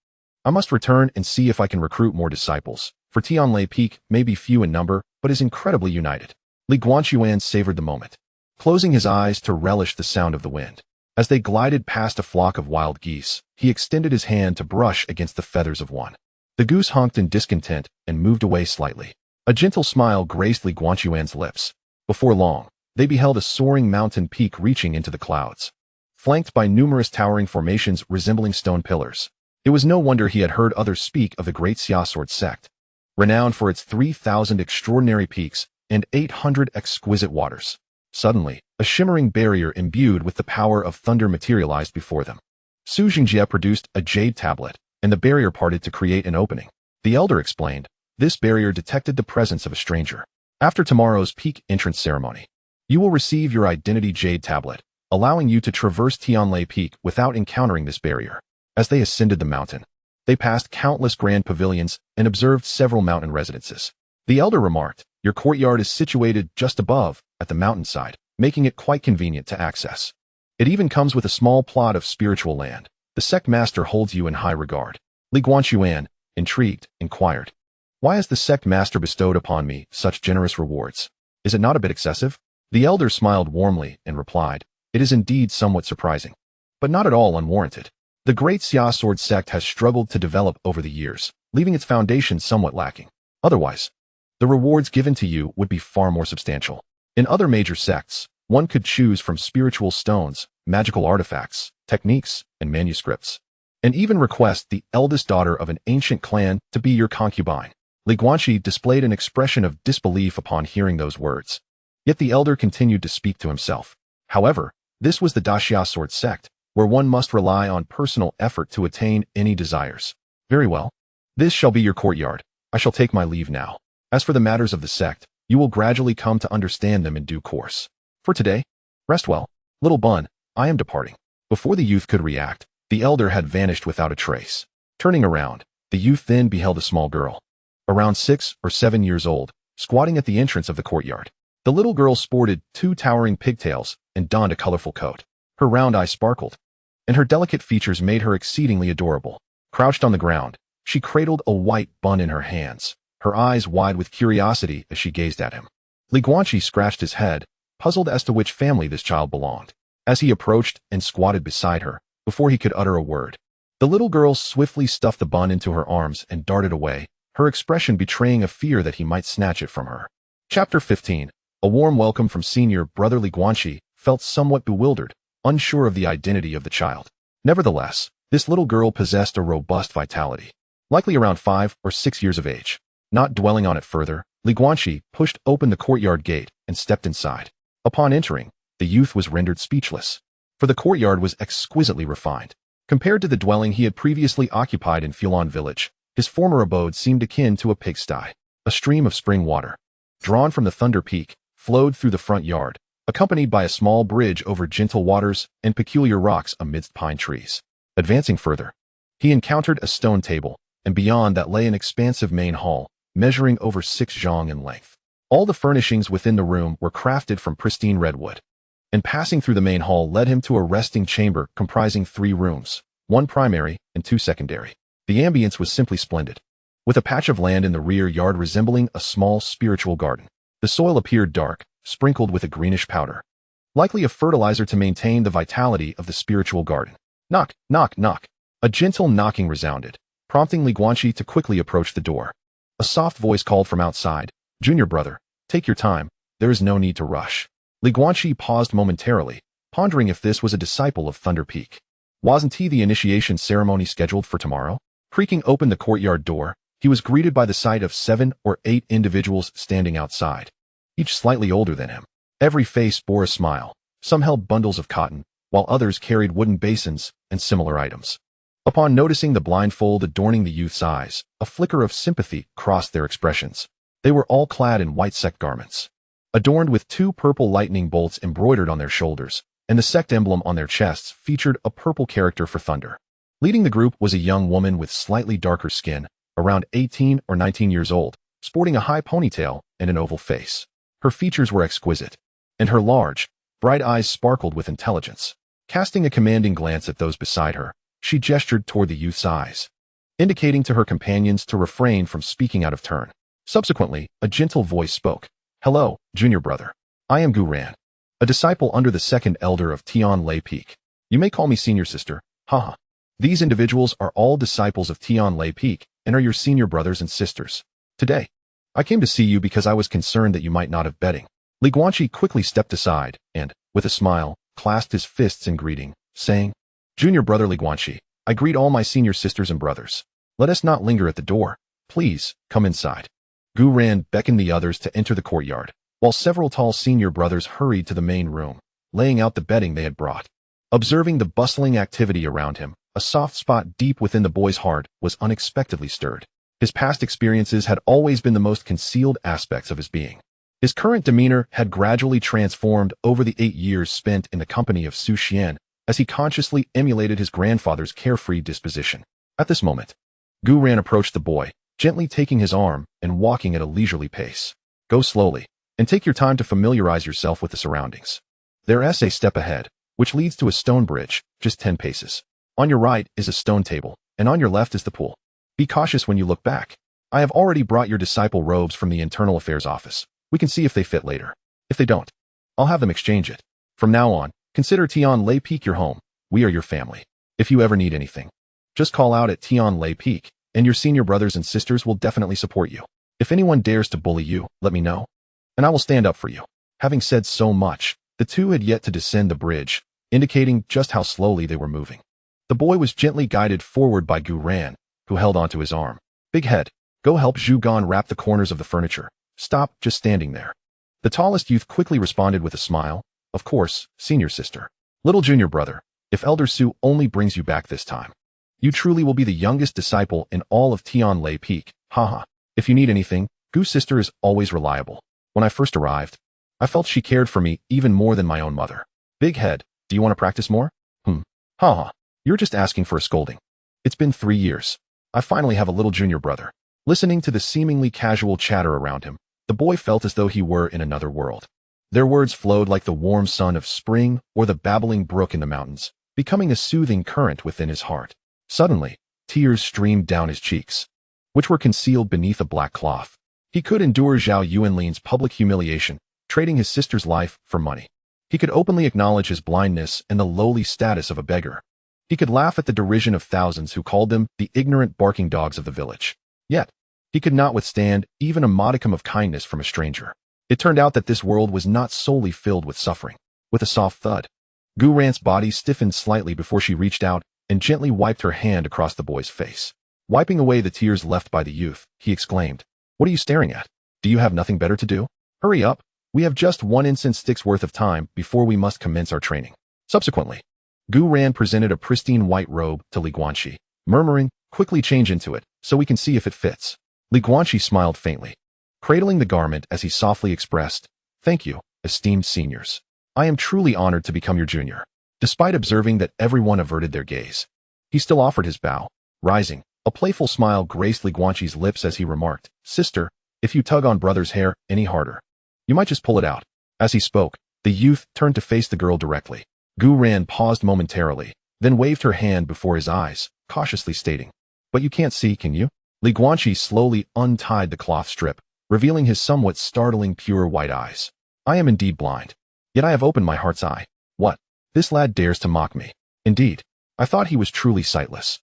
"I must return and see if I can recruit more disciples, for Tianlai Peak may be few in number, but is incredibly united." Guanqi savored the moment, closing his eyes to relish the sound of the wind. As they glided past a flock of wild geese, he extended his hand to brush against the feathers of one. The goose honked in discontent and moved away slightly. A gentle smile graced Guanqi's lips. Before long, they beheld a soaring mountain peak reaching into the clouds, flanked by numerous towering formations resembling stone pillars. It was no wonder he had heard others speak of the great Sword sect, renowned for its 3,000 extraordinary peaks and 800 exquisite waters. Suddenly, a shimmering barrier imbued with the power of thunder materialized before them. Su Xuan produced a jade tablet, and the barrier parted to create an opening. The elder explained, "This barrier detected the presence of a stranger. After tomorrow's peak entrance ceremony, you will receive your identity jade tablet, allowing you to traverse Tianlai Peak without encountering this barrier." As they ascended the mountain, they passed countless grand pavilions and observed several mountain residences. The elder remarked, "Your courtyard is situated just above, at the mountainside, making it quite convenient to access. It even comes with a small plot of spiritual land. The sect master holds you in high regard." Guanqi, intrigued, inquired, "Why has the sect master bestowed upon me such generous rewards? Is it not a bit excessive?" The elder smiled warmly and replied, "It is indeed somewhat surprising, but not at all unwarranted. The great Sword sect has struggled to develop over the years, leaving its foundation somewhat lacking. Otherwise, the rewards given to you would be far more substantial. In other major sects, one could choose from spiritual stones, magical artifacts, techniques, and manuscripts, and even request the eldest daughter of an ancient clan to be your concubine." Guanqi displayed an expression of disbelief upon hearing those words. Yet the elder continued to speak to himself. However, this was the Sword sect, where one must rely on personal effort to attain any desires. "Very well. This shall be your courtyard. I shall take my leave now. As for the matters of the sect, you will gradually come to understand them in due course. For today, rest well. Little Bun, I am departing." Before the youth could react, the elder had vanished without a trace. Turning around, the youth then beheld a small girl, around 6 or 7 years old, squatting at the entrance of the courtyard. The little girl sported 2 towering pigtails and donned a colorful coat. Her round eyes sparkled, and her delicate features made her exceedingly adorable. Crouched on the ground, she cradled a white bun in her hands, her eyes wide with curiosity as she gazed at him. Guanqi scratched his head, puzzled as to which family this child belonged. As he approached and squatted beside her, before he could utter a word, the little girl swiftly stuffed the bun into her arms and darted away, her expression betraying a fear that he might snatch it from her. Chapter 15. A warm welcome from senior brother Guanqi felt somewhat bewildered, unsure of the identity of the child. Nevertheless, this little girl possessed a robust vitality, likely around 5 or 6 years of age. Not dwelling on it further, Guanqi pushed open the courtyard gate and stepped inside. Upon entering, the youth was rendered speechless, for the courtyard was exquisitely refined. Compared to the dwelling he had previously occupied in Fulan village, his former abode seemed akin to a pigsty. A stream of spring water, drawn from the Thunder Peak, flowed through the front yard, accompanied by a small bridge over gentle waters and peculiar rocks amidst pine trees. Advancing further, he encountered a stone table, and beyond that lay an expansive main hall, measuring over 6 zhang in length. All the furnishings within the room were crafted from pristine redwood, and passing through the main hall led him to a resting chamber comprising 3 rooms, 1 primary and 2 secondary. The ambience was simply splendid, with a patch of land in the rear yard resembling a small spiritual garden. The soil appeared dark, sprinkled with a greenish powder, likely a fertilizer to maintain the vitality of the spiritual garden. Knock, knock, knock. A gentle knocking resounded, prompting Guanqi to quickly approach the door. A soft voice called from outside, "Junior brother, take your time, there is no need to rush." Guanqi paused momentarily, pondering if this was a disciple of Thunder Peak. Wasn't he the initiation ceremony scheduled for tomorrow? Creaking open the courtyard door, he was greeted by the sight of 7 or 8 individuals standing outside, each slightly older than him. Every face bore a smile. Some held bundles of cotton, while others carried wooden basins and similar items. Upon noticing the blindfold adorning the youth's eyes, a flicker of sympathy crossed their expressions. They were all clad in white sect garments, adorned with two purple lightning bolts embroidered on their shoulders, and the sect emblem on their chests featured a purple character for thunder. Leading the group was a young woman with slightly darker skin, around 18 or 19 years old, sporting a high ponytail and an oval face. Her features were exquisite, and her large, bright eyes sparkled with intelligence. Casting a commanding glance at those beside her, she gestured toward the youth's eyes, indicating to her companions to refrain from speaking out of turn. Subsequently, a gentle voice spoke. "Hello, junior brother. I am Gu Ran, a disciple under the second elder of Tian Lei Peak. You may call me senior sister, haha. These individuals are all disciples of Tian Lei Peak and are your senior brothers and sisters. Today, I came to see you because I was concerned that you might not have betting." Li Guanqi quickly stepped aside and, with a smile, clasped his fists in greeting, saying, "Junior brother Li Guanqi, I greet all my senior sisters and brothers. Let us not linger at the door. Please, come inside." Gu Ran beckoned the others to enter the courtyard, while several tall senior brothers hurried to the main room, laying out the bedding they had brought. Observing the bustling activity around him, a soft spot deep within the boy's heart was unexpectedly stirred. His past experiences had always been the most concealed aspects of his being. His current demeanor had gradually transformed over the 8 years spent in the company of Su Xuan, as he consciously emulated his grandfather's carefree disposition. At this moment, Gu Ran approached the boy, gently taking his arm and walking at a leisurely pace. "Go slowly, and take your time to familiarize yourself with the surroundings. There's a step ahead, which leads to a stone bridge, just 10 paces. On your right is a stone table, and on your left is the pool. Be cautious when you look back. I have already brought your disciple robes from the Internal Affairs office. We can see if they fit later. If they don't, I'll have them exchange it. From now on, consider Tian Lei Peak your home. We are your family. If you ever need anything, just call out at Tian Lei Peak, and your senior brothers and sisters will definitely support you. If anyone dares to bully you, let me know, and I will stand up for you." Having said so much, the two had yet to descend the bridge, indicating just how slowly they were moving. The boy was gently guided forward by Gu Ran, who held onto his arm. "Big head, go help Zhu Gan wrap the corners of the furniture. Stop just standing there." The tallest youth quickly responded with a smile. "Of course, senior sister. Little junior brother, if Elder Su only brings you back this time, you truly will be the youngest disciple in all of Tian Lei Peak, haha. If you need anything, Gu's sister is always reliable. When I first arrived, I felt she cared for me even more than my own mother. Big head, do you want to practice more? Haha, you're just asking for a scolding. It's been 3 years. I finally have a little junior brother." Listening to the seemingly casual chatter around him, the boy felt as though he were in another world. Their words flowed like the warm sun of spring or the babbling brook in the mountains, becoming a soothing current within his heart. Suddenly, tears streamed down his cheeks, which were concealed beneath a black cloth. He could endure Zhao Yuanlin's public humiliation, trading his sister's life for money. He could openly acknowledge his blindness and the lowly status of a beggar. He could laugh at the derision of thousands who called them the ignorant barking dogs of the village. Yet, he could not withstand even a modicum of kindness from a stranger. It turned out that this world was not solely filled with suffering. With a soft thud, Gu Ran's body stiffened slightly before she reached out and gently wiped her hand across the boy's face. Wiping away the tears left by the youth, he exclaimed, "What are you staring at? Do you have nothing better to do? Hurry up. We have just 1 incense stick's worth of time before we must commence our training." Subsequently, Gu Ran presented a pristine white robe to Li Guanqi, murmuring, "Quickly change into it, so we can see if it fits." Li Guanqi smiled faintly, cradling the garment as he softly expressed, "Thank you, esteemed seniors. I am truly honored to become your junior." Despite observing that everyone averted their gaze, he still offered his bow. Rising, a playful smile graced Li Guanqi's lips as he remarked, "Sister, if you tug on brother's hair any harder, you might just pull it out." As he spoke, the youth turned to face the girl directly. Gu Ran paused momentarily, then waved her hand before his eyes, cautiously stating, "But you can't see, can you?" Li Guanqi slowly untied the cloth strip, revealing his somewhat startling pure white eyes. "I am indeed blind, yet I have opened my heart's eye. What? This lad dares to mock me. Indeed, I thought he was truly sightless.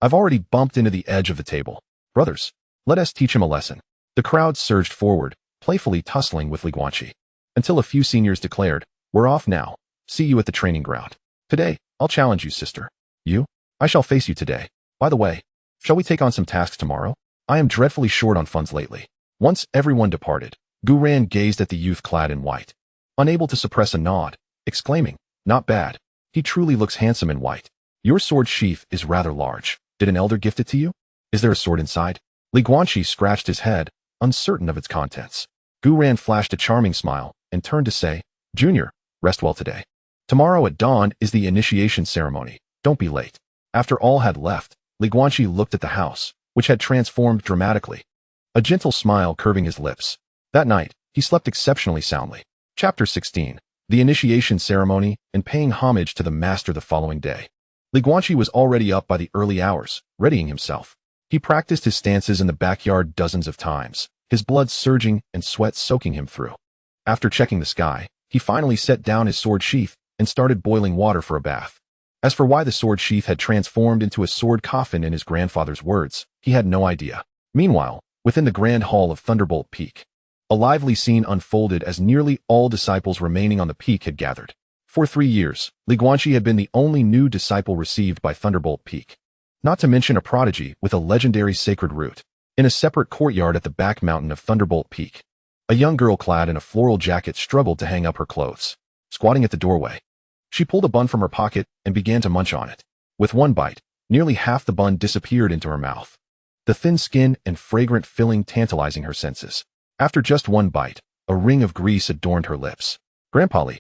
I've already bumped into the edge of the table. Brothers, let us teach him a lesson." The crowd surged forward, playfully tussling with Li Guanqi, until a few seniors declared, "We're off now. See you at the training ground. Today, I'll challenge you, sister. You? I shall face you today. By the way, shall we take on some tasks tomorrow? I am dreadfully short on funds lately." Once everyone departed, Gu Ran gazed at the youth clad in white, unable to suppress a nod, exclaiming, "Not bad. He truly looks handsome in white. Your sword sheath is rather large. Did an elder gift it to you? Is there a sword inside?" Li Guanqi scratched his head, uncertain of its contents. Gu Ran flashed a charming smile and turned to say, Junior, rest well today. Tomorrow at dawn is the initiation ceremony. Don't be late. After all had left, Guanqi looked at the house, which had transformed dramatically. A gentle smile curving his lips. That night, he slept exceptionally soundly. Chapter 16. The initiation ceremony and paying homage to the master the following day. Guanqi was already up by the early hours, readying himself. He practiced his stances in the backyard dozens of times, his blood surging and sweat soaking him through. After checking the sky, he finally set down his sword sheath and started boiling water for a bath. As for why the sword sheath had transformed into a sword coffin in his grandfather's words, he had no idea. Meanwhile, within the grand hall of Thunderbolt Peak, a lively scene unfolded as nearly all disciples remaining on the peak had gathered. For 3 years, Guanqi had been the only new disciple received by Thunderbolt Peak. Not to mention a prodigy with a legendary sacred root. In a separate courtyard at the back mountain of Thunderbolt Peak, a young girl clad in a floral jacket struggled to hang up her clothes. Squatting at the doorway, she pulled a bun from her pocket and began to munch on it. With one bite, nearly half the bun disappeared into her mouth, the thin skin and fragrant filling tantalizing her senses. After just one bite, a ring of grease adorned her lips. Grandpa,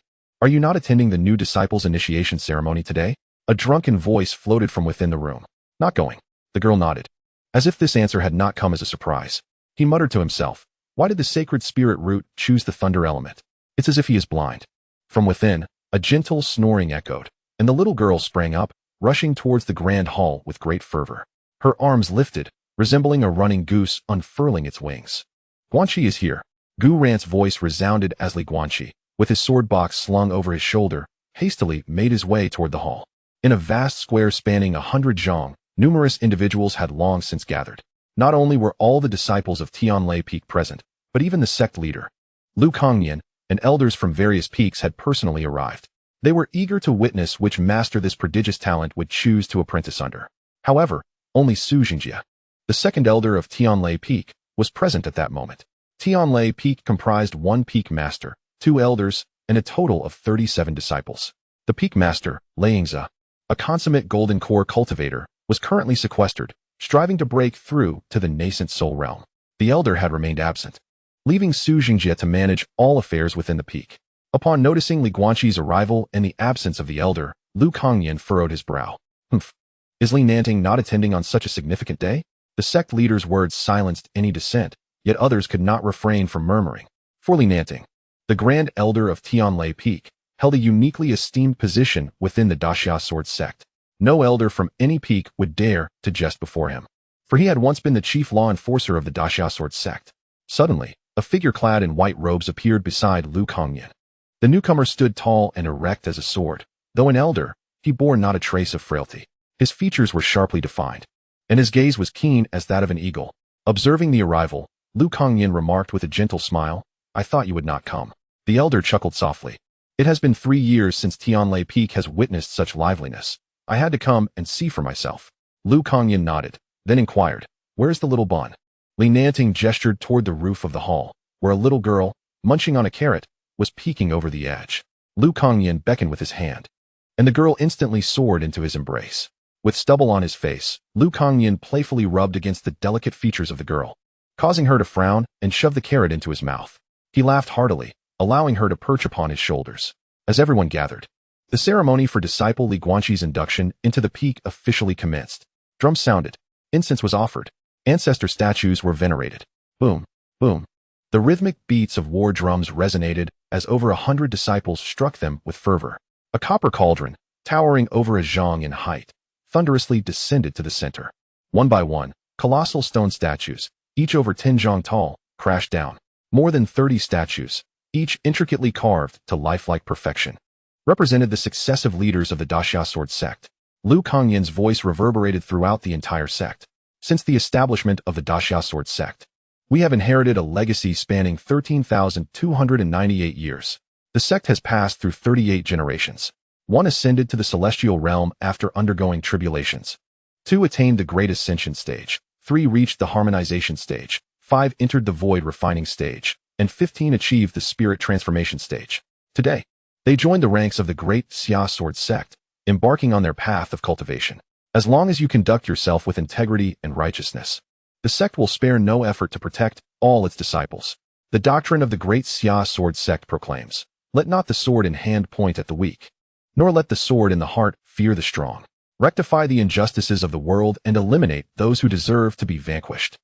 are you not attending the new disciples' initiation ceremony today? A drunken voice floated from within the room. Not going. The girl nodded. As if this answer had not come as a surprise. He muttered to himself, why did the sacred spirit root choose the thunder element? It's as if he is blind. From within, a gentle snoring echoed, and the little girl sprang up, rushing towards the grand hall with great fervor. Her arms lifted, resembling a running goose unfurling its wings. Guanqi is here. Gu Ran's voice resounded as Guanqi, with his sword box slung over his shoulder, hastily made his way toward the hall. In a vast square spanning 100 zhang, numerous individuals had long since gathered. Not only were all the disciples of Tianlai Peak present, but even the sect leader, Lu Kongnian, and elders from various peaks had personally arrived. They were eager to witness which master this prodigious talent would choose to apprentice under. However, only Su Xuan, the second elder of Tianlai Peak, was present at that moment. Tianlai Peak comprised 1 peak master, 2 elders, and a total of 37 disciples. The peak master, Liangza, a consummate golden core cultivator, was currently sequestered, striving to break through to the nascent soul realm. The elder had remained absent, leaving Su Xuan to manage all affairs within the peak. Upon noticing Guanqi's arrival and the absence of the elder, Lu Kongnian furrowed his brow. Humph. Is Li Nanting not attending on such a significant day? The sect leader's words silenced any dissent, yet others could not refrain from murmuring. For Li Nanting, the grand elder of Tianlai Peak, held a uniquely esteemed position within the Daxia Sword sect. No elder from any peak would dare to jest before him, for he had once been the chief law enforcer of the Daxia Sword sect. Suddenly, a figure clad in white robes appeared beside Lu Kongnian. The newcomer stood tall and erect as a sword. Though an elder, he bore not a trace of frailty. His features were sharply defined, and his gaze was keen as that of an eagle. Observing the arrival, Lu Kongnian remarked with a gentle smile, I thought you would not come. The elder chuckled softly. It has been 3 years since Tianlai Peak has witnessed such liveliness. I had to come and see for myself. Lu Kongnian nodded, then inquired, where's the little bun? Li Nanting gestured toward the roof of the hall, where a little girl, munching on a carrot, was peeking over the edge. Lu Kongnian beckoned with his hand, and the girl instantly soared into his embrace. With stubble on his face, Lu Kongnian playfully rubbed against the delicate features of the girl, causing her to frown and shove the carrot into his mouth. He laughed heartily, allowing her to perch upon his shoulders. As everyone gathered, the ceremony for disciple Guanqi's induction into the peak officially commenced. Drums sounded, incense was offered, ancestor statues were venerated. Boom, boom. The rhythmic beats of war drums resonated as over 100 disciples struck them with fervor. A copper cauldron, towering over a zhang in height, thunderously descended to the center. One by one, colossal stone statues, each over 10 zhang tall, crashed down. More than 30 statues, each intricately carved to lifelike perfection, represented the successive leaders of the Daxia Sword sect. Lu Kongnian's voice reverberated throughout the entire sect. Since the establishment of the Daxia Sword sect, we have inherited a legacy spanning 13,298 years. The sect has passed through 38 generations. 1 ascended to the celestial realm after undergoing tribulations. 2 attained the great ascension stage. 3 reached the harmonization stage. 5 entered the void refining stage. And 15 achieved the spirit transformation stage. Today, they joined the ranks of the great Xia Sword sect, embarking on their path of cultivation. As long as you conduct yourself with integrity and righteousness, the sect will spare no effort to protect all its disciples. The doctrine of the great Xia sword sect proclaims, let not the sword in hand point at the weak, nor let the sword in the heart fear the strong. Rectify the injustices of the world and eliminate those who deserve to be vanquished.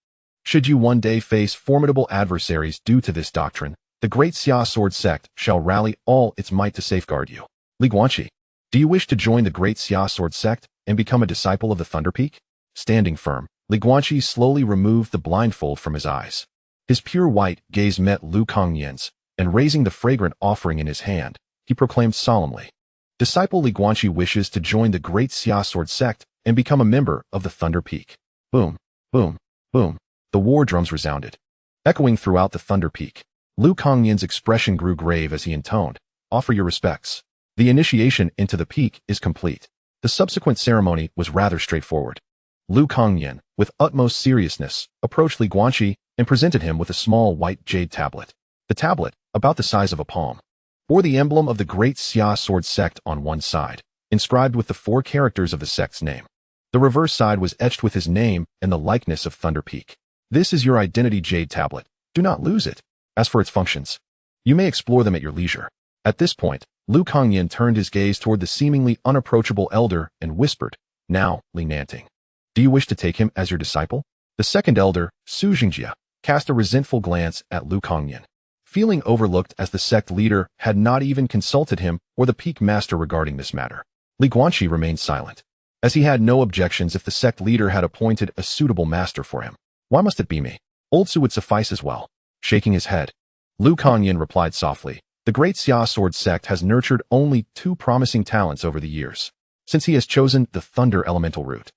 Should you one day face formidable adversaries due to this doctrine, the great Xia sword sect shall rally all its might to safeguard you. Guanqi, do you wish to join the great Xia sword sect and become a disciple of the Thunder Peak? Standing firm, Guanqi slowly removed the blindfold from his eyes. His pure white gaze met Lu Kangyan's, and raising the fragrant offering in his hand, he proclaimed solemnly, Disciple Guanqi wishes to join the great Xia sword sect and become a member of the Thunder Peak. Boom, boom, boom. The war drums resounded, echoing throughout the Thunder Peak. Lu Kangyan's expression grew grave as he intoned, Offer your respects. The initiation into the peak is complete. The subsequent ceremony was rather straightforward. Lu Kangyan, with utmost seriousness, approached Guanqi and presented him with a small white jade tablet. The tablet, about the size of a palm, bore the emblem of the great Xia sword sect on one side, inscribed with the 4 characters of the sect's name. The reverse side was etched with his name and the likeness of Thunder Peak. This is your identity jade tablet. Do not lose it. As for its functions, you may explore them at your leisure. At this point, Lu Kangyan turned his gaze toward the seemingly unapproachable elder and whispered, Now, Li Nanting, do you wish to take him as your disciple? The second elder, Su Xuan, cast a resentful glance at Lu Kangyan, feeling overlooked as the sect leader had not even consulted him or the peak master regarding this matter. Guanqi remained silent, as he had no objections if the sect leader had appointed a suitable master for him. Why must it be me? Old Su would suffice as well. Shaking his head, Lu Kangyan replied softly, The great Xia sword sect has nurtured only 2 promising talents over the years, since he has chosen the Thunder Elemental route.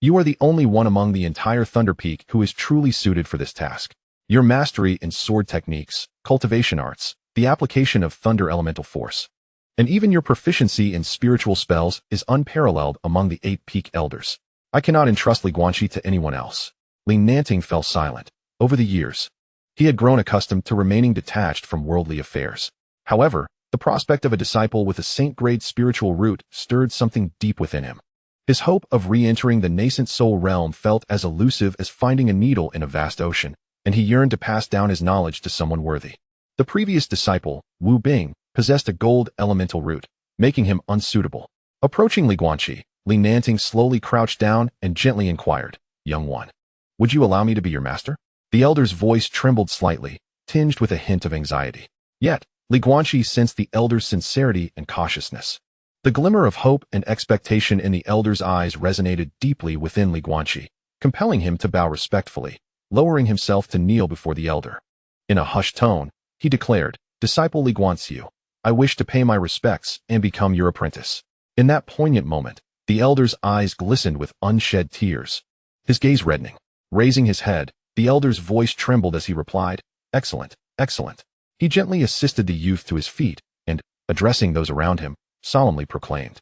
You are the only one among the entire Thunder Peak who is truly suited for this task. Your mastery in sword techniques, cultivation arts, the application of Thunder Elemental force, and even your proficiency in spiritual spells is unparalleled among the 8 peak elders. I cannot entrust Guanqi to anyone else. Li Nanting fell silent. Over the years, he had grown accustomed to remaining detached from worldly affairs. However, the prospect of a disciple with a saint-grade spiritual root stirred something deep within him. His hope of re-entering the nascent soul realm felt as elusive as finding a needle in a vast ocean, and he yearned to pass down his knowledge to someone worthy. The previous disciple, Wu Bing, possessed a gold elemental root, making him unsuitable. Approaching Guanqi, Li Nanting slowly crouched down and gently inquired, Young one, would you allow me to be your master? The elder's voice trembled slightly, tinged with a hint of anxiety. Yet, Guanqi sensed the elder's sincerity and cautiousness. The glimmer of hope and expectation in the elder's eyes resonated deeply within Guanqi, compelling him to bow respectfully, lowering himself to kneel before the elder. In a hushed tone, he declared, Disciple Guanqi, I wish to pay my respects and become your apprentice. In that poignant moment, the elder's eyes glistened with unshed tears, his gaze reddening. Raising his head, the elder's voice trembled as he replied, Excellent, excellent. He gently assisted the youth to his feet and, addressing those around him, solemnly proclaimed,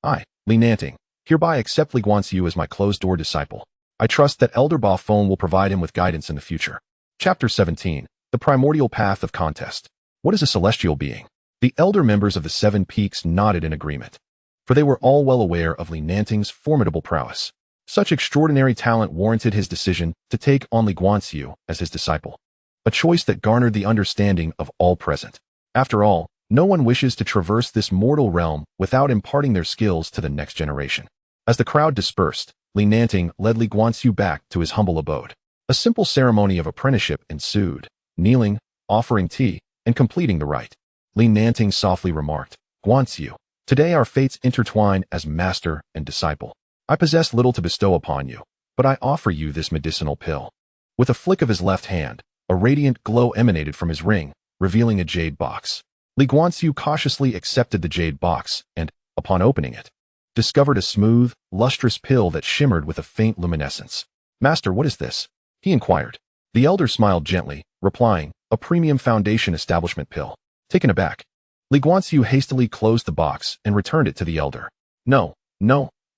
I, Li Nanting, hereby accept Guanqi as my closed-door disciple. I trust that Elder Ba Feng will provide him with guidance in the future. Chapter 17, The Primordial Path of Contest. What is a celestial being? The elder members of the 7 peaks nodded in agreement, for they were all well aware of Li Nanting's formidable prowess. Such extraordinary talent warranted his decision to take on Guanqi as his disciple, a choice that garnered the understanding of all present. After all, no one wishes to traverse this mortal realm without imparting their skills to the next generation. As the crowd dispersed, Li Nanting led Guanqi back to his humble abode. A simple ceremony of apprenticeship ensued, kneeling, offering tea, and completing the rite. Li Nanting softly remarked, Guanqi, today our fates intertwine as master and disciple. I possess little to bestow upon you, but I offer you this medicinal pill. With a flick of his left hand, a radiant glow emanated from his ring, revealing a jade box. Guanqi cautiously accepted the jade box and, upon opening it, discovered a smooth, lustrous pill that shimmered with a faint luminescence. Master, what is this? He inquired. The elder smiled gently, replying, A premium foundation establishment pill. Taken aback, Guanqi hastily closed the box and returned it to the elder. No,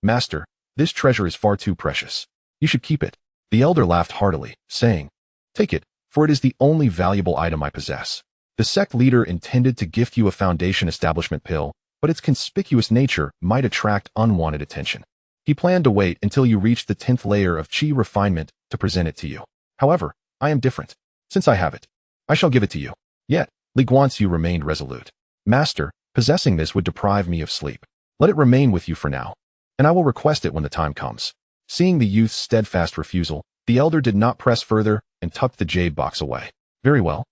master, this treasure is far too precious. You should keep it. The elder laughed heartily, saying, Take it, for it is the only valuable item I possess. The sect leader intended to gift you a foundation establishment pill, but its conspicuous nature might attract unwanted attention. He planned to wait until you reached the 10th layer of chi refinement to present it to you. However, I am different. Since I have it, I shall give it to you. Yet, Li Guanqiu remained resolute. Master, possessing this would deprive me of sleep. Let it remain with you for now, and I will request it when the time comes. Seeing the youth's steadfast refusal, the elder did not press further and tucked the jade box away. Very well.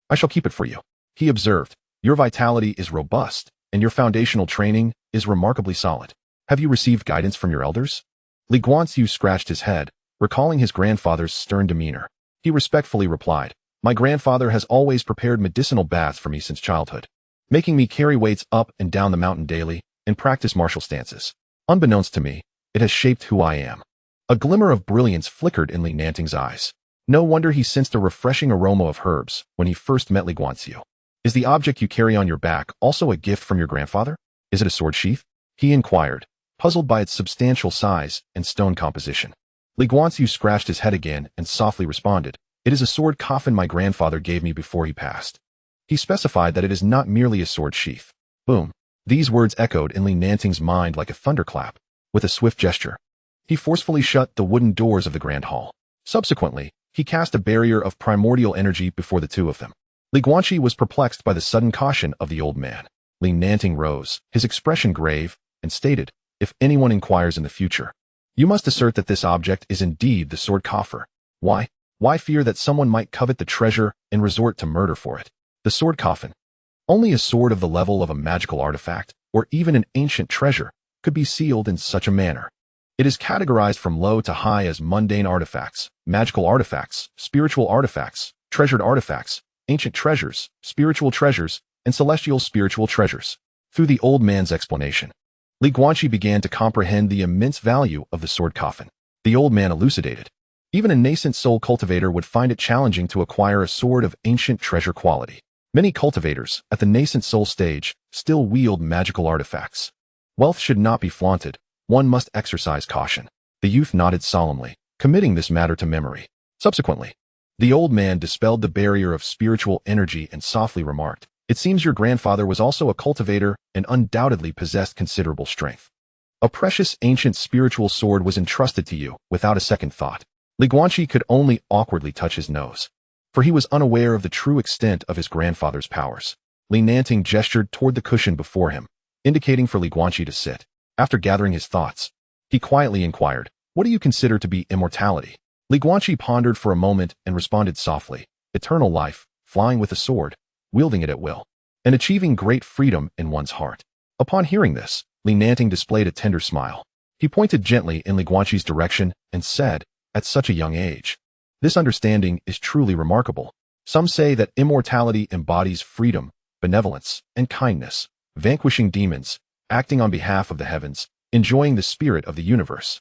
I shall keep it for you. He observed, your vitality is robust, and your foundational training is remarkably solid. Have you received guidance from your elders? Li Guanqiu scratched his head, recalling his grandfather's stern demeanor. He respectfully replied, my grandfather has always prepared medicinal baths for me since childhood, making me carry weights up and down the mountain daily and practice martial stances. Unbeknownst to me, it has shaped who I am. A glimmer of brilliance flickered in Li Nanting's eyes. No wonder he sensed a refreshing aroma of herbs when he first met Li Guanqiu. Is the object you carry on your back also a gift from your grandfather? Is it a sword sheath? He inquired, puzzled by its substantial size and stone composition. Li Guanqiu scratched his head again and softly responded, it is a sword coffin my grandfather gave me before he passed. He specified that it is not merely a sword sheath. Boom. These words echoed in Li Nanting's mind like a thunderclap. With a swift gesture, he forcefully shut the wooden doors of the grand hall. Subsequently, he cast a barrier of primordial energy before the two of them. Li Guanqi was perplexed by the sudden caution of the old man. Li Nanting rose, his expression grave, and stated, if anyone inquires in the future, you must assert that this object is indeed the sword coffer. Why? Why fear that someone might covet the treasure and resort to murder for it? The sword coffin. Only a sword of the level of a magical artifact, or even an ancient treasure, could be sealed in such a manner. It is categorized from low to high as mundane artifacts, magical artifacts, spiritual artifacts, treasured artifacts, ancient treasures, spiritual treasures, and celestial spiritual treasures. Through the old man's explanation, Li Guanqi began to comprehend the immense value of the sword coffin. The old man elucidated. Even a nascent soul cultivator would find it challenging to acquire a sword of ancient treasure quality. Many cultivators, at the nascent soul stage, still wield magical artifacts. Wealth should not be flaunted. One must exercise caution. The youth nodded solemnly, committing this matter to memory. Subsequently, the old man dispelled the barrier of spiritual energy and softly remarked, it seems your grandfather was also a cultivator and undoubtedly possessed considerable strength. A precious ancient spiritual sword was entrusted to you without a second thought. Li Guanqi could only awkwardly touch his nose, for he was unaware of the true extent of his grandfather's powers. Li Nanting gestured toward the cushion before him, indicating for Li Guanqi to sit. After gathering his thoughts, he quietly inquired, what do you consider to be immortality? Li Guanqi pondered for a moment and responded softly, eternal life, flying with a sword, wielding it at will, and achieving great freedom in one's heart. Upon hearing this, Li Nanting displayed a tender smile. He pointed gently in Li Guanqi's direction and said, at such a young age, this understanding is truly remarkable. Some say that immortality embodies freedom, benevolence, and kindness, vanquishing demons, acting on behalf of the heavens, enjoying the spirit of the universe,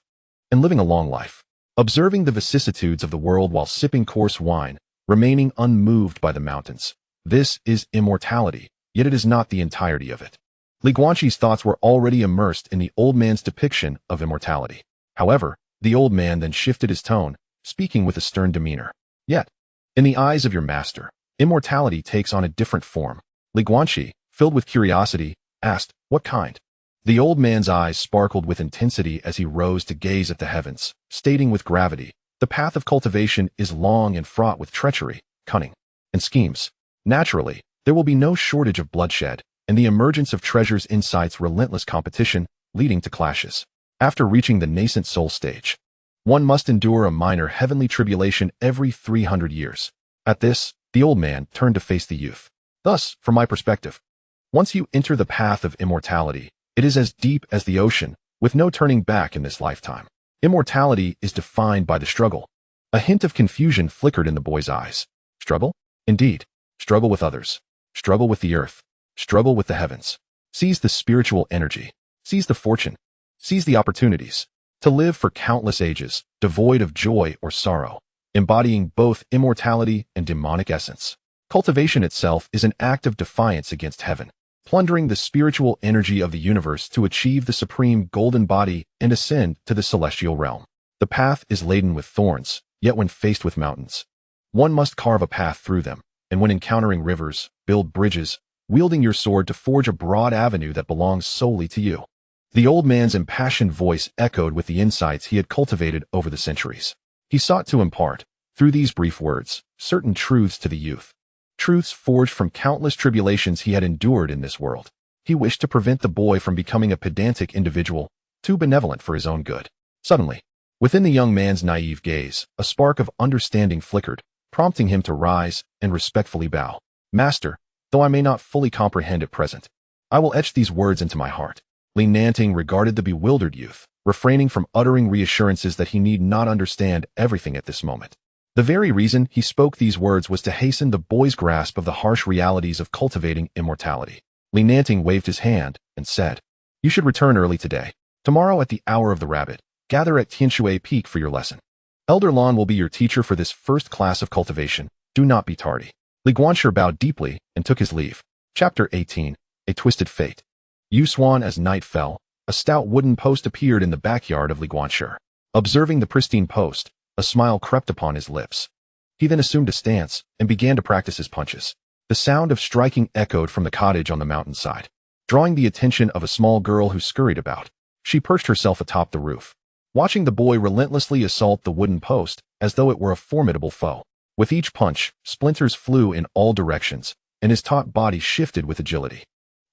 and living a long life, observing the vicissitudes of the world while sipping coarse wine, remaining unmoved by the mountains. This is immortality, yet it is not the entirety of it. Li Guanqi's thoughts were already immersed in the old man's depiction of immortality. However, the old man then shifted his tone, speaking with a stern demeanor. Yet, in the eyes of your master, immortality takes on a different form. Li Guanqi, filled with curiosity, asked, what kind? The old man's eyes sparkled with intensity as he rose to gaze at the heavens, stating with gravity, the path of cultivation is long and fraught with treachery, cunning, and schemes. Naturally, there will be no shortage of bloodshed, and the emergence of treasures incites relentless competition, leading to clashes. After reaching the nascent soul stage, one must endure a minor heavenly tribulation every 300 years. At this, the old man turned to face the youth. Thus, from my perspective, once you enter the path of immortality, it is as deep as the ocean, with no turning back in this lifetime. Immortality is defined by the struggle. A hint of confusion flickered in the boy's eyes. Struggle? Indeed. Struggle with others. Struggle with the earth. Struggle with the heavens. Seize the spiritual energy. Seize the fortune. Seize the opportunities. To live for countless ages, devoid of joy or sorrow, embodying both immortality and demonic essence. Cultivation itself is an act of defiance against heaven, plundering the spiritual energy of the universe to achieve the supreme golden body and ascend to the celestial realm. The path is laden with thorns, yet when faced with mountains, one must carve a path through them, and when encountering rivers, build bridges, wielding your sword to forge a broad avenue that belongs solely to you. The old man's impassioned voice echoed with the insights he had cultivated over the centuries. He sought to impart, through these brief words, certain truths to the youth. truths forged from countless tribulations he had endured in this world. He wished to prevent the boy from becoming a pedantic individual, too benevolent for his own good. Suddenly, within the young man's naive gaze, a spark of understanding flickered, prompting him to rise and respectfully bow. Master, though I may not fully comprehend at present, I will etch these words into my heart. Li Nanting regarded the bewildered youth, refraining from uttering reassurances that he need not understand everything at this moment. The very reason he spoke these words was to hasten the boy's grasp of the harsh realities of cultivating immortality. Li Nanting waved his hand and said, "You should return early today. Tomorrow at the hour of the rabbit, gather at Tianshui Peak for your lesson. Elder Lan will be your teacher for this first class of cultivation. Do not be tardy." Li Guanqi bowed deeply and took his leave. Chapter 18. A Twisted Fate. Su Xuan. As night fell, a stout wooden post appeared in the backyard of Li Guanqi. Observing the pristine post, a smile crept upon his lips. He then assumed a stance and began to practice his punches. The sound of striking echoed from the cottage on the mountainside, drawing the attention of a small girl who scurried about. She perched herself atop the roof, watching the boy relentlessly assault the wooden post as though it were a formidable foe. With each punch, splinters flew in all directions, and his taut body shifted with agility.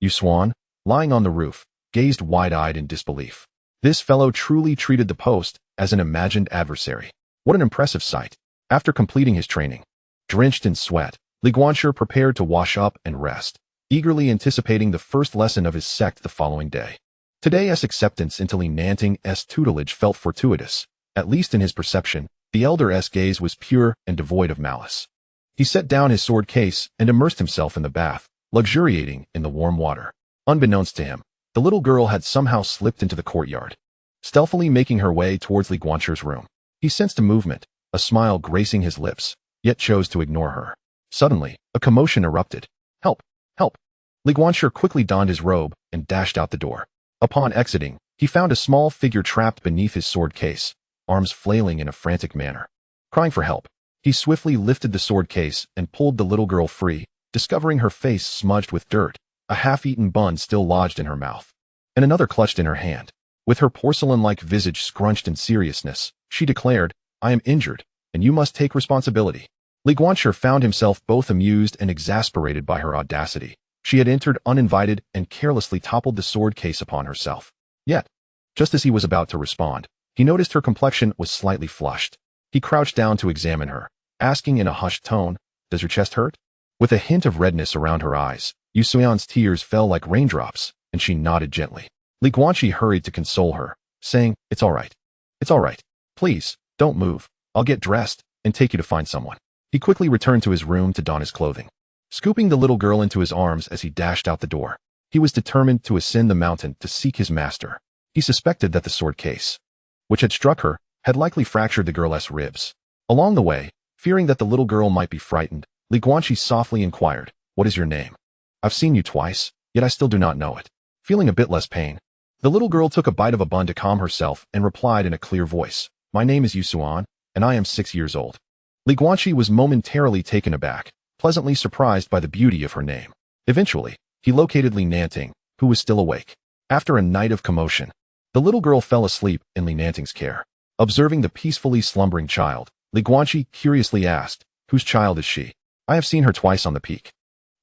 Su Xuan, lying on the roof, gazed wide-eyed in disbelief. This fellow truly treated the post as an imagined adversary. What an impressive sight. After completing his training, drenched in sweat, Li Guanqi prepared to wash up and rest, eagerly anticipating the first lesson of his sect the following day. Today's acceptance into Li Nanting's tutelage felt fortuitous. At least in his perception, the elder's gaze was pure and devoid of malice. He set down his sword case and immersed himself in the bath, luxuriating in the warm water. Unbeknownst to him, the little girl had somehow slipped into the courtyard, stealthily making her way towards Li Guanqi's room. He sensed a movement, a smile gracing his lips, yet chose to ignore her. Suddenly, a commotion erupted. "Help! Help!" Li Guanqi quickly donned his robe and dashed out the door. Upon exiting, he found a small figure trapped beneath his sword case, arms flailing in a frantic manner. Crying for help, he swiftly lifted the sword case and pulled the little girl free, discovering her face smudged with dirt, a half-eaten bun still lodged in her mouth, and another clutched in her hand. With her porcelain-like visage scrunched in seriousness, she declared, "I am injured, and you must take responsibility." Li Guanqi found himself both amused and exasperated by her audacity. She had entered uninvited and carelessly toppled the sword case upon herself. Yet, just as he was about to respond, he noticed her complexion was slightly flushed. He crouched down to examine her, asking in a hushed tone, "Does your chest hurt?" With a hint of redness around her eyes, Su Xuan's tears fell like raindrops, and she nodded gently. Li Guanqi hurried to console her, saying, "It's all right. It's all right. Please, don't move. I'll get dressed and take you to find someone." He quickly returned to his room to don his clothing, scooping the little girl into his arms as he dashed out the door. He was determined to ascend the mountain to seek his master. He suspected that the sword case, which had struck her, had likely fractured the girl's ribs. Along the way, fearing that the little girl might be frightened, Li Guanqi softly inquired, "What is your name? I've seen you twice, yet I still do not know it." Feeling a bit less pain, the little girl took a bite of a bun to calm herself and replied in a clear voice, "My name is Su Xuan, and I am 6 years old." Li Guanqi was momentarily taken aback, pleasantly surprised by the beauty of her name. Eventually, he located Li Nanting, who was still awake. After a night of commotion, the little girl fell asleep in Li Nanting's care. Observing the peacefully slumbering child, Li Guanqi curiously asked, "Whose child is she? I have seen her twice on the peak."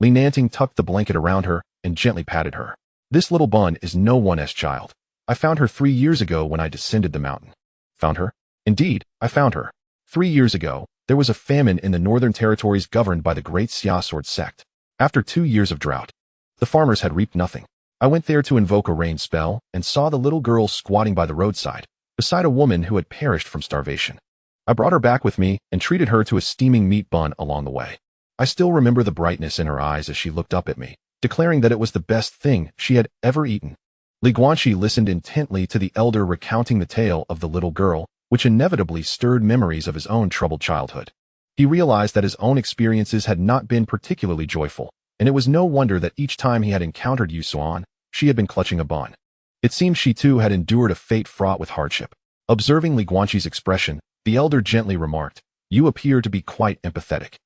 Li Nanting tucked the blanket around her and gently patted her. "This little bun is no one's child. I found her 3 years ago when I descended the mountain." "Found her?" "Indeed, I found her. 3 years ago, there was a famine in the northern territories governed by the great Xia sword sect. After 2 years of drought, the farmers had reaped nothing. I went there to invoke a rain spell and saw the little girl squatting by the roadside, beside a woman who had perished from starvation. I brought her back with me and treated her to a steaming meat bun along the way. I still remember the brightness in her eyes as she looked up at me, declaring that it was the best thing she had ever eaten." Li Guanqi listened intently to the elder recounting the tale of the little girl, which inevitably stirred memories of his own troubled childhood. He realized that his own experiences had not been particularly joyful, and it was no wonder that each time he had encountered Su Xuan, she had been clutching a bun. It seemed she too had endured a fate fraught with hardship. Observing Li Guanqi's expression, the elder gently remarked, "You appear to be quite empathetic."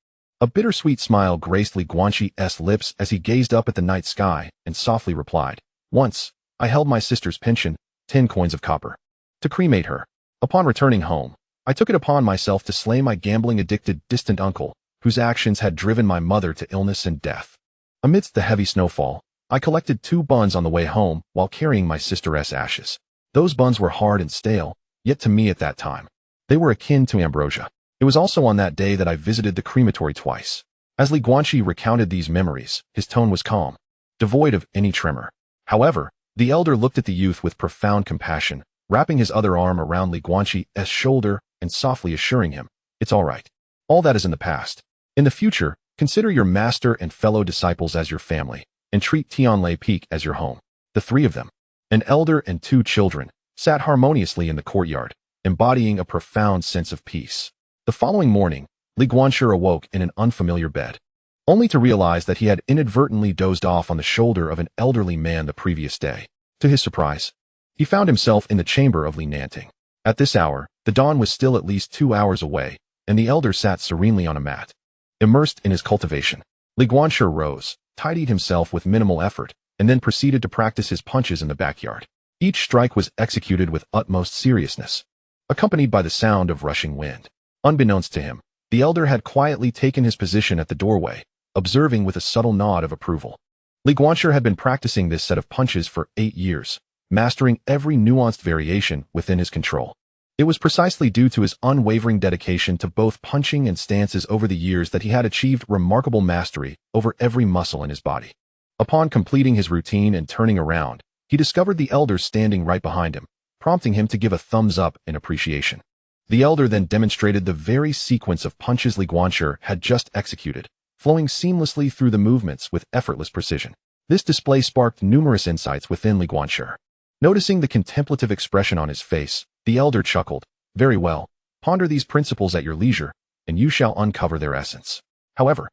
A bittersweet smile graced Li Guanqi's lips as he gazed up at the night sky and softly replied, "Once, I held my sister's pension, 10 coins of copper, to cremate her. Upon returning home, I took it upon myself to slay my gambling-addicted distant uncle, whose actions had driven my mother to illness and death. Amidst the heavy snowfall, I collected 2 buns on the way home while carrying my sister's ashes. Those buns were hard and stale, yet to me at that time, they were akin to ambrosia. It was also on that day that I visited the crematory twice. As Li Guanqi recounted these memories, his tone was calm, devoid of any tremor. However, the elder looked at the youth with profound compassion, wrapping his other arm around Li Guanqi's shoulder and softly assuring him, "It's all right. All that is in the past. In the future, consider your master and fellow disciples as your family, and treat Tianlai Peak as your home." The 3 of them, an elder and 2 children, sat harmoniously in the courtyard, embodying a profound sense of peace. The following morning, Li Guanqi awoke in an unfamiliar bed, only to realize that he had inadvertently dozed off on the shoulder of an elderly man the previous day. To his surprise, he found himself in the chamber of Li Nanting. At this hour, the dawn was still at least 2 hours away, and the elder sat serenely on a mat, immersed in his cultivation. Li Guanqi rose, tidied himself with minimal effort, and then proceeded to practice his punches in the backyard. Each strike was executed with utmost seriousness, accompanied by the sound of rushing wind. Unbeknownst to him, the elder had quietly taken his position at the doorway, observing with a subtle nod of approval. Li Guanqi had been practicing this set of punches for 8 years, mastering every nuanced variation within his control. It was precisely due to his unwavering dedication to both punching and stances over the years that he had achieved remarkable mastery over every muscle in his body. Upon completing his routine and turning around, he discovered the elder standing right behind him, prompting him to give a thumbs up in appreciation. The elder then demonstrated the very sequence of punches Li Guanqi had just executed, flowing seamlessly through the movements with effortless precision. This display sparked numerous insights within Li Guanqi. Noticing the contemplative expression on his face, the elder chuckled, "Very well, ponder these principles at your leisure, and you shall uncover their essence. However,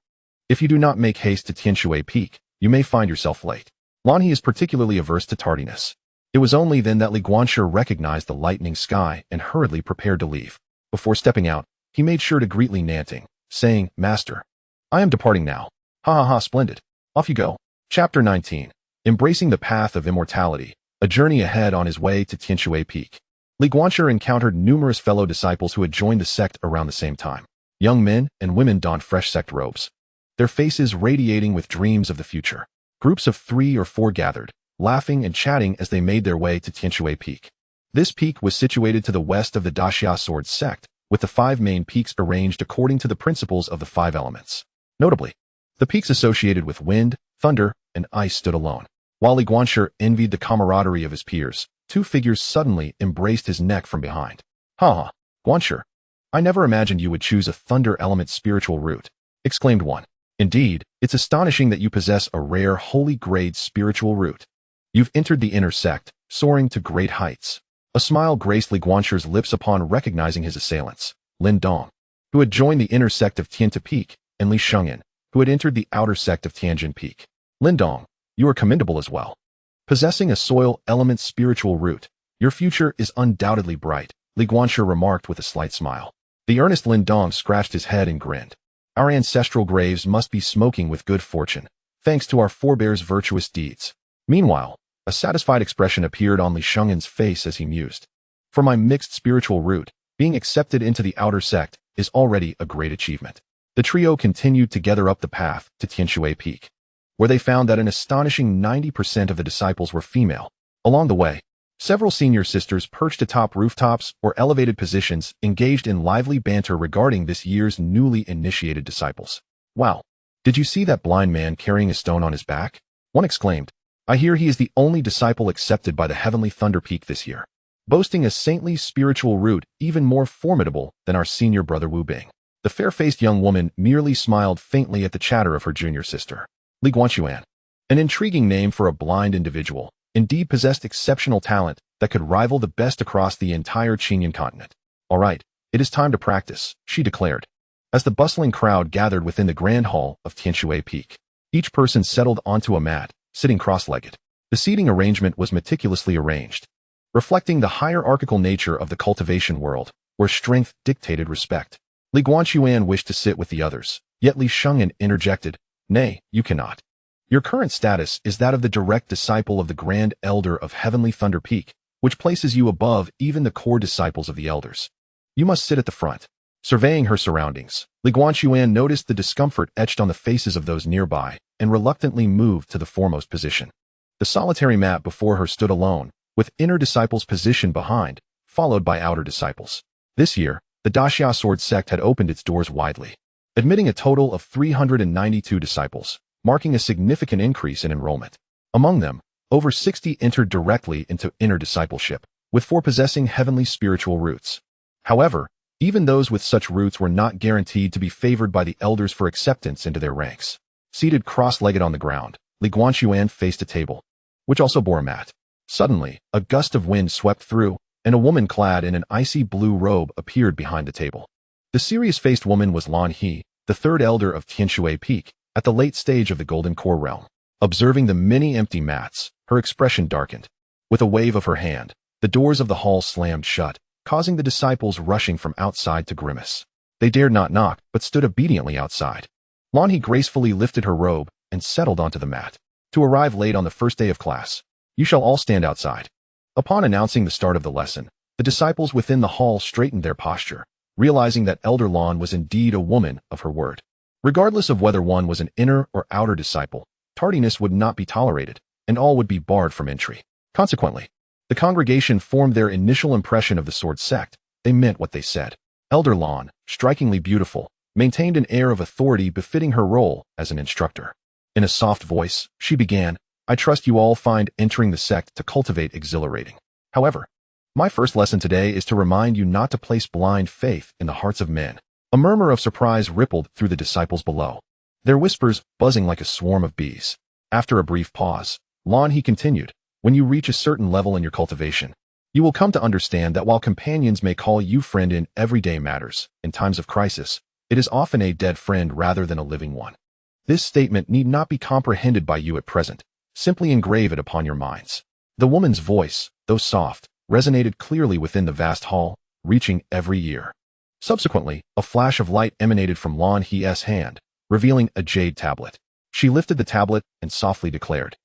if you do not make haste to Tianshui Peak, you may find yourself late." Lanhe is particularly averse to tardiness. It was only then that Li Guanqi recognized the lightening sky and hurriedly prepared to leave. Before stepping out, he made sure to greet Li Nanting, saying, "Master, I am departing now." "Ha ha ha, splendid. Off you go." Chapter 19. Embracing the Path of Immortality, a journey ahead on his way to Tianshui Peak. Li Guanqi encountered numerous fellow disciples who had joined the sect around the same time. Young men and women donned fresh sect robes, their faces radiating with dreams of the future. Groups of 3 or 4 gathered, laughing and chatting as they made their way to Tianshui Peak. This peak was situated to the west of the Daxia Sword sect, with the 5 main peaks arranged according to the principles of the 5 elements. Notably, the peaks associated with wind, thunder, and ice stood alone. While Li Guanqi envied the camaraderie of his peers, 2 figures suddenly embraced his neck from behind. "Ha ha, Guanqi, I never imagined you would choose a thunder element spiritual root," exclaimed one. "Indeed, it's astonishing that you possess a rare holy grade spiritual root. You've entered the inner sect, soaring to great heights." A smile graced Li Guanqi's lips upon recognizing his assailants, Lin Dong, who had joined the inner sect of Tianta Peak, and Li Shengyan, who had entered the outer sect of Tianjin Peak. "Lin Dong, you are commendable as well. Possessing a soil element spiritual root, your future is undoubtedly bright," Li Guanqi remarked with a slight smile. The earnest Lin Dong scratched his head and grinned. "Our ancestral graves must be smoking with good fortune, thanks to our forebears' virtuous deeds." Meanwhile, a satisfied expression appeared on Li Shengyan's face as he mused. "For my mixed spiritual root, being accepted into the outer sect is already a great achievement." The trio continued together up the path to Tianshui Peak, where they found that an astonishing 90% of the disciples were female. Along the way, several senior sisters perched atop rooftops or elevated positions engaged in lively banter regarding this year's newly initiated disciples. "Wow, did you see that blind man carrying a stone on his back?" one exclaimed. "I hear he is the only disciple accepted by the Heavenly Thunder Peak this year, boasting a saintly spiritual root even more formidable than our senior brother Wu Bing." The fair-faced young woman merely smiled faintly at the chatter of her junior sister. Li Guanqi, an intriguing name for a blind individual, indeed possessed exceptional talent that could rival the best across the entire Qinyan continent. "All right, it is time to practice," she declared, as the bustling crowd gathered within the grand hall of Tianshui Peak. Each person settled onto a mat, sitting cross-legged. The seating arrangement was meticulously arranged, reflecting the hierarchical nature of the cultivation world, where strength dictated respect. Li Guanqi wished to sit with the others, yet Li Shengyan interjected, "Nay, you cannot. Your current status is that of the direct disciple of the Grand Elder of Heavenly Thunder Peak, which places you above even the core disciples of the elders. You must sit at the front." Surveying her surroundings, Guanqi noticed the discomfort etched on the faces of those nearby and reluctantly moved to the foremost position. The solitary mat before her stood alone, with inner disciples positioned behind, followed by outer disciples. This year, the Daxia sword sect had opened its doors widely, admitting a total of 392 disciples, marking a significant increase in enrollment. Among them, over 60 entered directly into inner discipleship, with 4 possessing heavenly spiritual roots. However, even those with such roots were not guaranteed to be favored by the elders for acceptance into their ranks. Seated cross-legged on the ground, Guanqi faced a table, which also bore a mat. Suddenly, a gust of wind swept through, and a woman clad in an icy blue robe appeared behind the table. The serious-faced woman was Lan He, the third elder of Tianshui Peak, at the late stage of the Golden Core realm. Observing the many empty mats, her expression darkened. With a wave of her hand, the doors of the hall slammed shut, causing the disciples rushing from outside to grimace. They dared not knock, but stood obediently outside. Lan He gracefully lifted her robe and settled onto the mat. To arrive late on the first day of class, you shall all stand outside. Upon announcing the start of the lesson, the disciples within the hall straightened their posture, realizing that Elder Lan was indeed a woman of her word. Regardless of whether one was an inner or outer disciple, tardiness would not be tolerated, and all would be barred from entry. Consequently, the congregation formed their initial impression of the sword sect. They meant what they said. Elder Lan, strikingly beautiful, maintained an air of authority befitting her role as an instructor. In a soft voice, she began, I trust you all find entering the sect to cultivate exhilarating. However, my first lesson today is to remind you not to place blind faith in the hearts of men. A murmur of surprise rippled through the disciples below, their whispers buzzing like a swarm of bees. After a brief pause, Lan He continued, when you reach a certain level in your cultivation, you will come to understand that while companions may call you friend in everyday matters, in times of crisis, it is often a dead friend rather than a living one. This statement need not be comprehended by you at present. Simply engrave it upon your minds. The woman's voice, though soft, resonated clearly within the vast hall, reaching every ear. Subsequently, a flash of light emanated from Lan He's hand, revealing a jade tablet. She lifted the tablet and softly declared,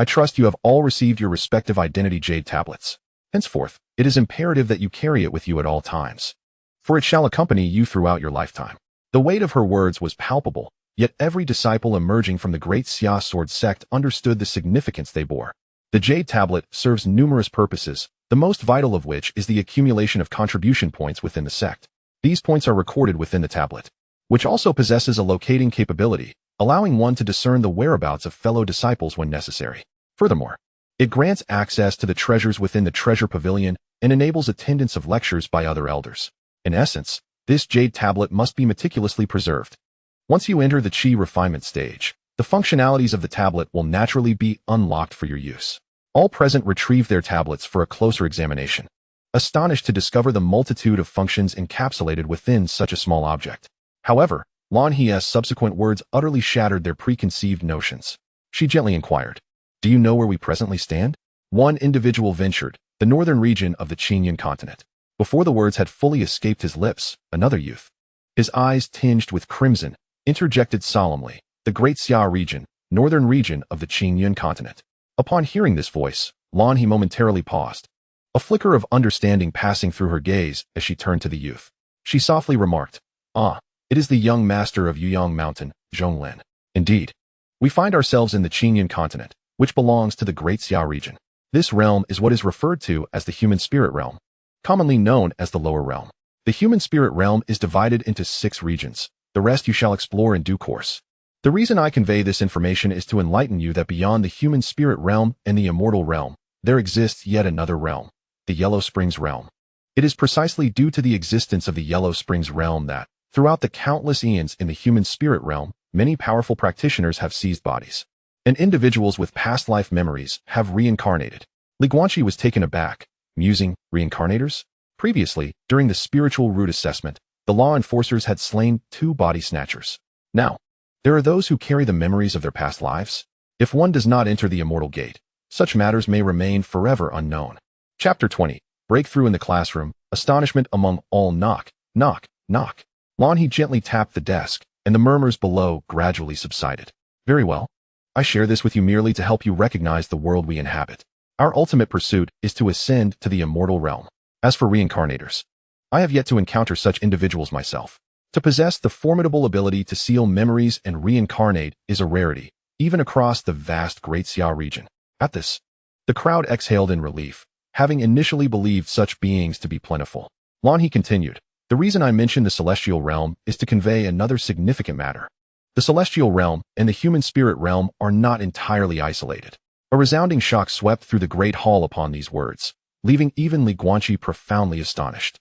I trust you have all received your respective identity jade tablets. Henceforth, it is imperative that you carry it with you at all times, for it shall accompany you throughout your lifetime. The weight of her words was palpable, yet every disciple emerging from the great Xia sword sect understood the significance they bore. The jade tablet serves numerous purposes, the most vital of which is the accumulation of contribution points within the sect. These points are recorded within the tablet, which also possesses a locating capability, allowing one to discern the whereabouts of fellow disciples when necessary. Furthermore, it grants access to the treasures within the treasure pavilion and enables attendance of lectures by other elders. In essence, this jade tablet must be meticulously preserved. Once you enter the Qi refinement stage, the functionalities of the tablet will naturally be unlocked for your use. All present retrieved their tablets for a closer examination, astonished to discover the multitude of functions encapsulated within such a small object. However, Lan He's subsequent words utterly shattered their preconceived notions. She gently inquired, do you know where we presently stand? One individual ventured, the northern region of the Qinyan continent. Before the words had fully escaped his lips, another youth, his eyes tinged with crimson, interjected solemnly, the Great Xia region, northern region of the Qinyan continent. Upon hearing this voice, Lan He momentarily paused, a flicker of understanding passing through her gaze as she turned to the youth. She softly remarked, it is the young master of Yuyang Mountain, Zhonglen. Indeed, we find ourselves in the Qinyan continent, which belongs to the Great Xia region. This realm is what is referred to as the human spirit realm, commonly known as the lower realm. The human spirit realm is divided into 6 regions. The rest you shall explore in due course. The reason I convey this information is to enlighten you that beyond the human spirit realm and the immortal realm, there exists yet another realm, the Yellow Springs realm. It is precisely due to the existence of the Yellow Springs realm that, throughout the countless eons in the human spirit realm, many powerful practitioners have seized bodies, and individuals with past life memories have reincarnated. Guanqi was taken aback, musing, reincarnators? Previously, during the spiritual root assessment, the law enforcers had slain 2 body snatchers. Now, there are those who carry the memories of their past lives. If one does not enter the immortal gate, such matters may remain forever unknown. Chapter 20. Breakthrough in the classroom, astonishment among all. Knock, knock, knock. Lan He gently tapped the desk, and the murmurs below gradually subsided. Very well. I share this with you merely to help you recognize the world we inhabit. Our ultimate pursuit is to ascend to the immortal realm. As for reincarnators, I have yet to encounter such individuals myself. To possess the formidable ability to seal memories and reincarnate is a rarity, even across the vast Great Xia region. At this, the crowd exhaled in relief, having initially believed such beings to be plentiful. Guanqi continued, the reason I mention the celestial realm is to convey another significant matter. The celestial realm and the human spirit realm are not entirely isolated. A resounding shock swept through the great hall upon these words, leaving even Li Guanqi profoundly astonished.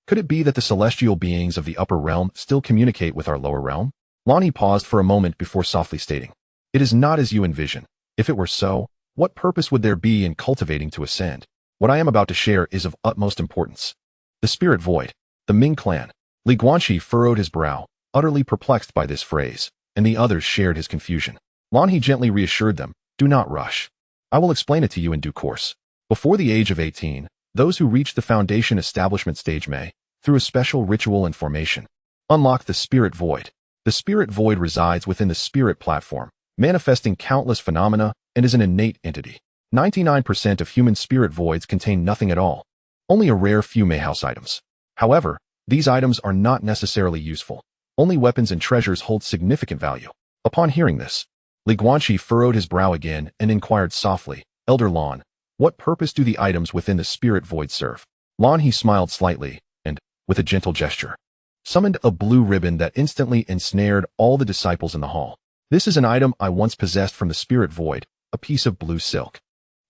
Could it be that the celestial beings of the upper realm still communicate with our lower realm? Guanqi paused for a moment before softly stating, it is not as you envision. If it were so, what purpose would there be in cultivating to ascend? What I am about to share is of utmost importance. The spirit void, the Ming clan. Li Guanqi furrowed his brow, utterly perplexed by this phrase, and the others shared his confusion. Guanqi gently reassured them, do not rush. I will explain it to you in due course. Before the age of 18, those who reach the foundation establishment stage may, through a special ritual and formation, unlock the spirit void. The spirit void resides within the spirit platform, manifesting countless phenomena and is an innate entity. 99% of human spirit voids contain nothing at all. Only a rare few may house items. However, these items are not necessarily useful. Only weapons and treasures hold significant value. Upon hearing this, Li Guanqi furrowed his brow again and inquired softly, Elder Lan, what purpose do the items within the spirit void serve? Guanqi smiled slightly and, with a gentle gesture, summoned a blue ribbon that instantly ensnared all the disciples in the hall. This is an item I once possessed from the spirit void, a piece of blue silk.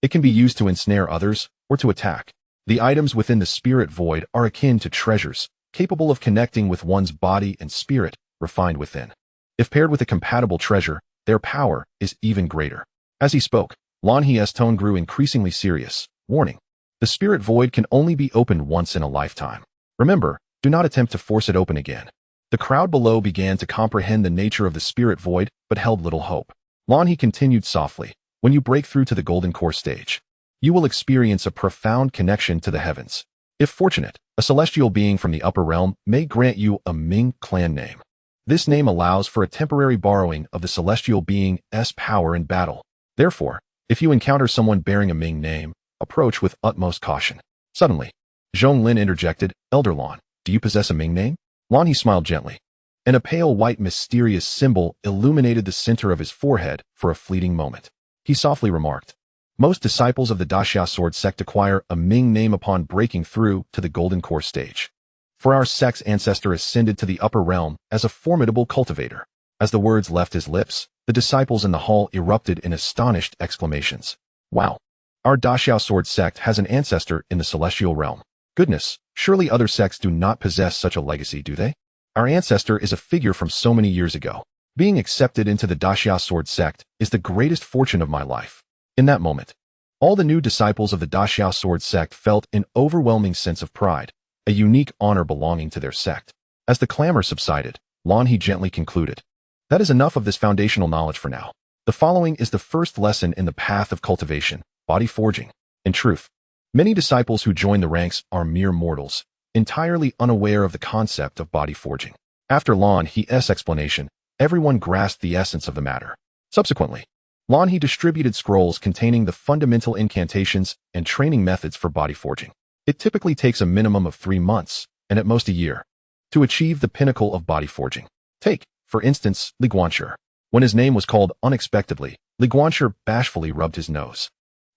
It can be used to ensnare others or to attack. The items within the spirit void are akin to treasures, capable of connecting with one's body and spirit, refined within. If paired with a compatible treasure, their power is even greater. As he spoke, Guanqi's tone grew increasingly serious, warning, the spirit void can only be opened once in a lifetime. Remember, do not attempt to force it open again. The crowd below began to comprehend the nature of the spirit void, but held little hope. Guanqi continued softly, when you break through to the golden core stage, you will experience a profound connection to the heavens. If fortunate, a celestial being from the upper realm may grant you a Ming clan name. This name allows for a temporary borrowing of the celestial being's power in battle. Therefore, if you encounter someone bearing a Ming name, approach with utmost caution. Suddenly, Zhonglin interjected, Elder Lan, do you possess a Ming name? Guanqi smiled gently, and a pale white mysterious symbol illuminated the center of his forehead for a fleeting moment. He softly remarked, most disciples of the Daxia sword sect acquire a Ming name upon breaking through to the golden core stage. For our sect's ancestor ascended to the upper realm as a formidable cultivator. As the words left his lips, the disciples in the hall erupted in astonished exclamations. Wow! Our Daxia sword sect has an ancestor in the celestial realm. Goodness, surely other sects do not possess such a legacy, do they? Our ancestor is a figure from so many years ago. Being accepted into the Daxia sword sect is the greatest fortune of my life. In that moment, all the new disciples of the Daxia sword sect felt an overwhelming sense of pride, a unique honor belonging to their sect. As the clamor subsided, Guanqi gently concluded, that is enough of this foundational knowledge for now. The following is the first lesson in the path of cultivation, body forging. In truth, many disciples who join the ranks are mere mortals, entirely unaware of the concept of body forging. After Guanqi's explanation, everyone grasped the essence of the matter. Subsequently, Guanqi distributed scrolls containing the fundamental incantations and training methods for body forging. It typically takes a minimum of 3 months, and at most a year, to achieve the pinnacle of body forging. Take, for instance, Li Guanqi. When his name was called unexpectedly, Li Guanqi bashfully rubbed his nose.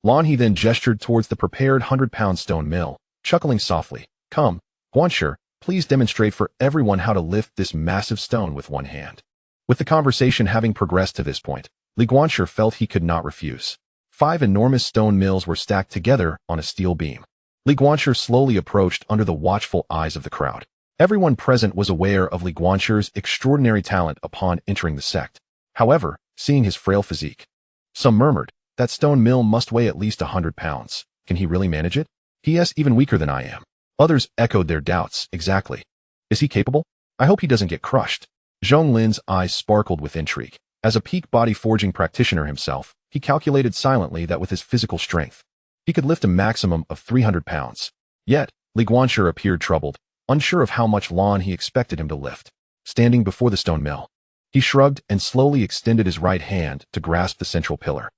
Guanqi then gestured towards the prepared 100-pound stone mill, chuckling softly, come, Guanqi, please demonstrate for everyone how to lift this massive stone with one hand. With the conversation having progressed to this point, Li Guanqi felt he could not refuse. 5 enormous stone mills were stacked together on a steel beam. Li Guanqi slowly approached under the watchful eyes of the crowd. Everyone present was aware of Li Guanqi's extraordinary talent upon entering the sect. However, seeing his frail physique, some murmured, that stone mill must weigh at least 100 pounds. Can he really manage it? He is even weaker than I am. Others echoed their doubts. Exactly. Is he capable? I hope he doesn't get crushed. Zhonglin's eyes sparkled with intrigue. As a peak body forging practitioner himself, he calculated silently that with his physical strength, he could lift a maximum of 300 pounds. Yet, Li Guanqi appeared troubled, unsure of how much lawn he expected him to lift. Standing before the stone mill, he shrugged and slowly extended his right hand to grasp the central pillar.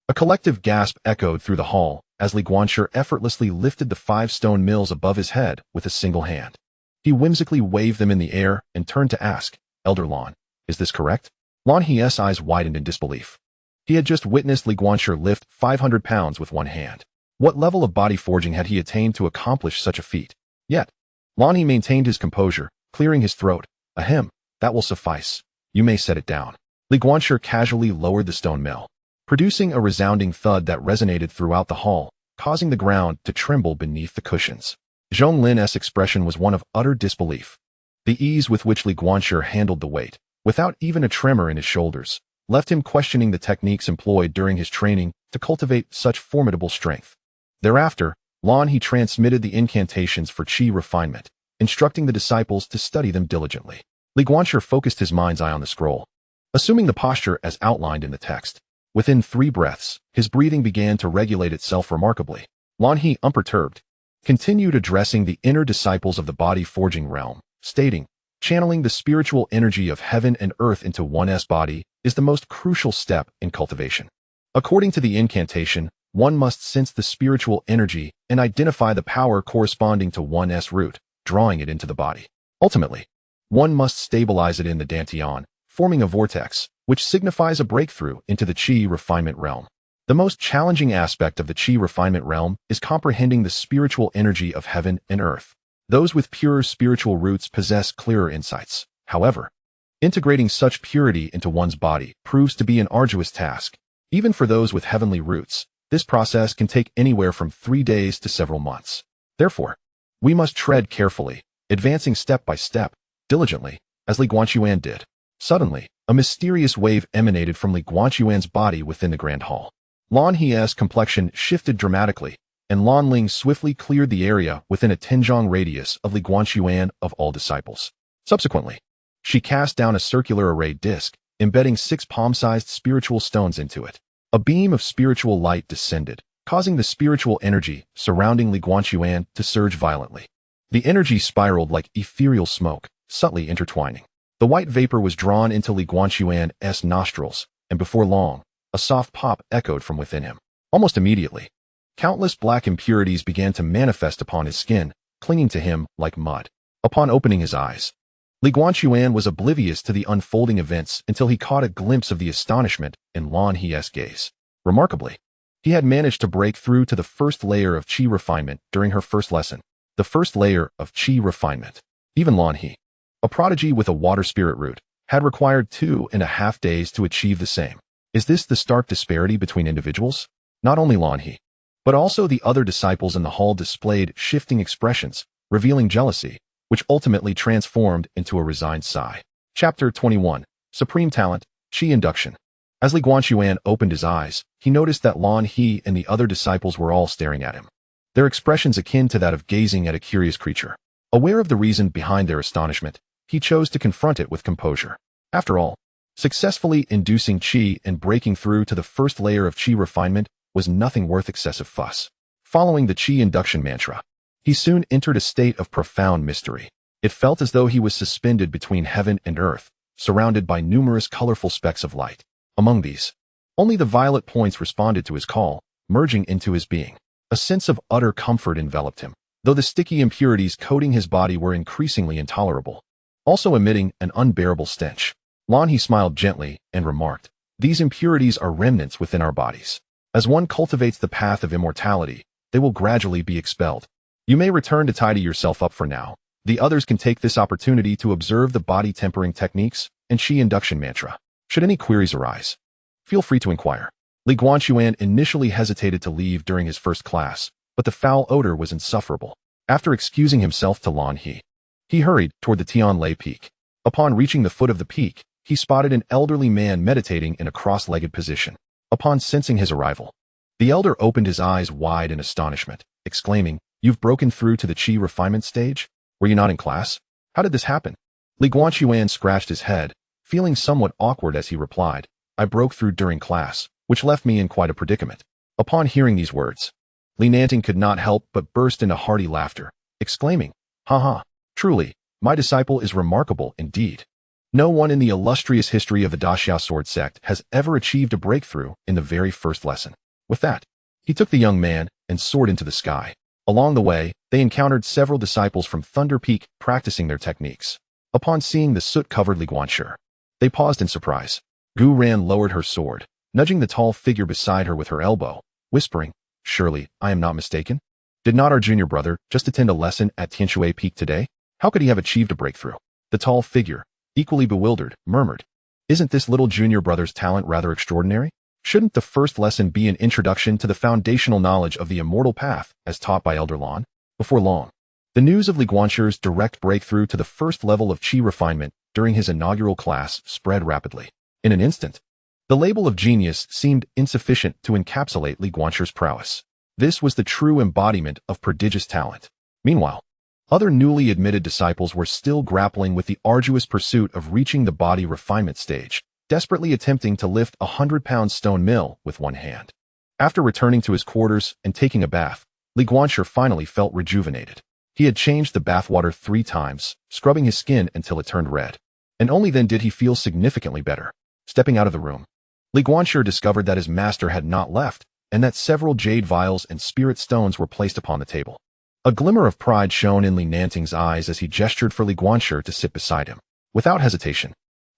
A collective gasp echoed through the hall, as Li Guanshi effortlessly lifted the 5 stone mills above his head with a single hand. He whimsically waved them in the air and turned to ask, Elder Lan, is this correct? Lan He's eyes widened in disbelief. He had just witnessed Li Guanshi lift 500 pounds with one hand. What level of body forging had he attained to accomplish such a feat? Yet, Lan He maintained his composure, clearing his throat. Ahem, that will suffice. You may set it down. Li Guanshi casually lowered the stone mill, producing a resounding thud that resonated throughout the hall, causing the ground to tremble beneath the cushions. Zhong Lin's expression was one of utter disbelief. The ease with which Li Guanshi handled the weight, without even a tremor in his shoulders, left him questioning the techniques employed during his training to cultivate such formidable strength. Thereafter, Lan He transmitted the incantations for qi refinement, instructing the disciples to study them diligently. Li Guanshi focused his mind's eye on the scroll, assuming the posture as outlined in the text. Within 3 breaths, his breathing began to regulate itself remarkably. Lan He, unperturbed, continued addressing the inner disciples of the body-forging realm, stating, channeling the spiritual energy of heaven and earth into one's body is the most crucial step in cultivation. According to the incantation, one must sense the spiritual energy and identify the power corresponding to one's root, drawing it into the body. Ultimately, one must stabilize it in the dantian, forming a vortex, which signifies a breakthrough into the qi refinement realm. The most challenging aspect of the qi refinement realm is comprehending the spiritual energy of heaven and earth. Those with purer spiritual roots possess clearer insights. However, integrating such purity into one's body proves to be an arduous task. Even for those with heavenly roots, this process can take anywhere from 3 days to several months. Therefore, we must tread carefully, advancing step by step, diligently, as Li Guanqi did. Suddenly, a mysterious wave emanated from Li Guanqi's body within the grand hall. Lan He's complexion shifted dramatically, and Lan Ling swiftly cleared the area within a 10-zhang radius of Li Guanqi of all disciples. Subsequently, she cast down a circular arrayed disc, embedding 6 palm-sized spiritual stones into it. A beam of spiritual light descended, causing the spiritual energy surrounding Li Guanqi to surge violently. The energy spiraled like ethereal smoke, subtly intertwining. The white vapor was drawn into Li Guanqi's nostrils, and before long, a soft pop echoed from within him. Almost immediately, countless black impurities began to manifest upon his skin, clinging to him like mud. Upon opening his eyes, Li Guanqi was oblivious to the unfolding events until he caught a glimpse of the astonishment in Lan He's gaze. Remarkably, he had managed to break through to the first layer of qi refinement during her first lesson. The first layer of qi refinement. Even Lan He, a prodigy with a water spirit root, had required 2.5 days to achieve the same. Is this the stark disparity between individuals? Not only Lan He, but also the other disciples in the hall displayed shifting expressions, revealing jealousy, which ultimately transformed into a resigned sigh. Chapter 21. Supreme Talent, Qi Induction. As Li Guanqi opened his eyes, he noticed that Lan He and the other disciples were all staring at him, their expressions akin to that of gazing at a curious creature. Aware of the reason behind their astonishment, he chose to confront it with composure. After all, successfully inducing qi and breaking through to the first layer of qi refinement was nothing worth excessive fuss. Following the qi induction mantra, he soon entered a state of profound mystery. It felt as though he was suspended between heaven and earth, surrounded by numerous colorful specks of light. Among these, only the violet points responded to his call, merging into his being. A sense of utter comfort enveloped him, though the sticky impurities coating his body were increasingly intolerable, also emitting an unbearable stench. Lan He smiled gently and remarked, "These impurities are remnants within our bodies. As one cultivates the path of immortality, they will gradually be expelled. You may return to tidy yourself up for now. The others can take this opportunity to observe the body tempering techniques and qi induction mantra. Should any queries arise, feel free to inquire." Li Guanqi initially hesitated to leave during his first class, but the foul odor was insufferable. After excusing himself to Lan He, he hurried toward the Tianlei Peak. Upon reaching the foot of the peak, he spotted an elderly man meditating in a cross-legged position. Upon sensing his arrival, the elder opened his eyes wide in astonishment, exclaiming, "You've broken through to the qi refinement stage? Were you not in class? How did this happen?" Li Guanqi scratched his head, feeling somewhat awkward as he replied, "I broke through during class, which left me in quite a predicament." Upon hearing these words, Li Nanting could not help but burst into hearty laughter, exclaiming, "Ha! Truly, my disciple is remarkable indeed. No one in the illustrious history of the Daxia sword sect has ever achieved a breakthrough in the very first lesson." With that, he took the young man and soared into the sky. Along the way, they encountered several disciples from Thunder Peak practicing their techniques. Upon seeing the soot-covered Li Guanqi, they paused in surprise. Gu Ran lowered her sword, nudging the tall figure beside her with her elbow, whispering, "Surely, I am not mistaken? Did not our junior brother just attend a lesson at Tianshui Peak today? How could he have achieved a breakthrough?" The tall figure, equally bewildered, murmured, "Isn't this little junior brother's talent rather extraordinary? Shouldn't the first lesson be an introduction to the foundational knowledge of the immortal path as taught by Elder Lan?" Before long, the news of Li Guanqi's direct breakthrough to the first level of qi refinement during his inaugural class spread rapidly. In an instant, the label of genius seemed insufficient to encapsulate Li Guanqi's prowess. This was the true embodiment of prodigious talent. Meanwhile, other newly admitted disciples were still grappling with the arduous pursuit of reaching the body refinement stage, desperately attempting to lift a 100-pound stone mill with one hand. After returning to his quarters and taking a bath, Li Guanqi finally felt rejuvenated. He had changed the bathwater 3 times, scrubbing his skin until it turned red. And only then did he feel significantly better. Stepping out of the room, Li Guanqi discovered that his master had not left, and that several jade vials and spirit stones were placed upon the table. A glimmer of pride shone in Li Nanting's eyes as he gestured for Li Guanqi to sit beside him. Without hesitation,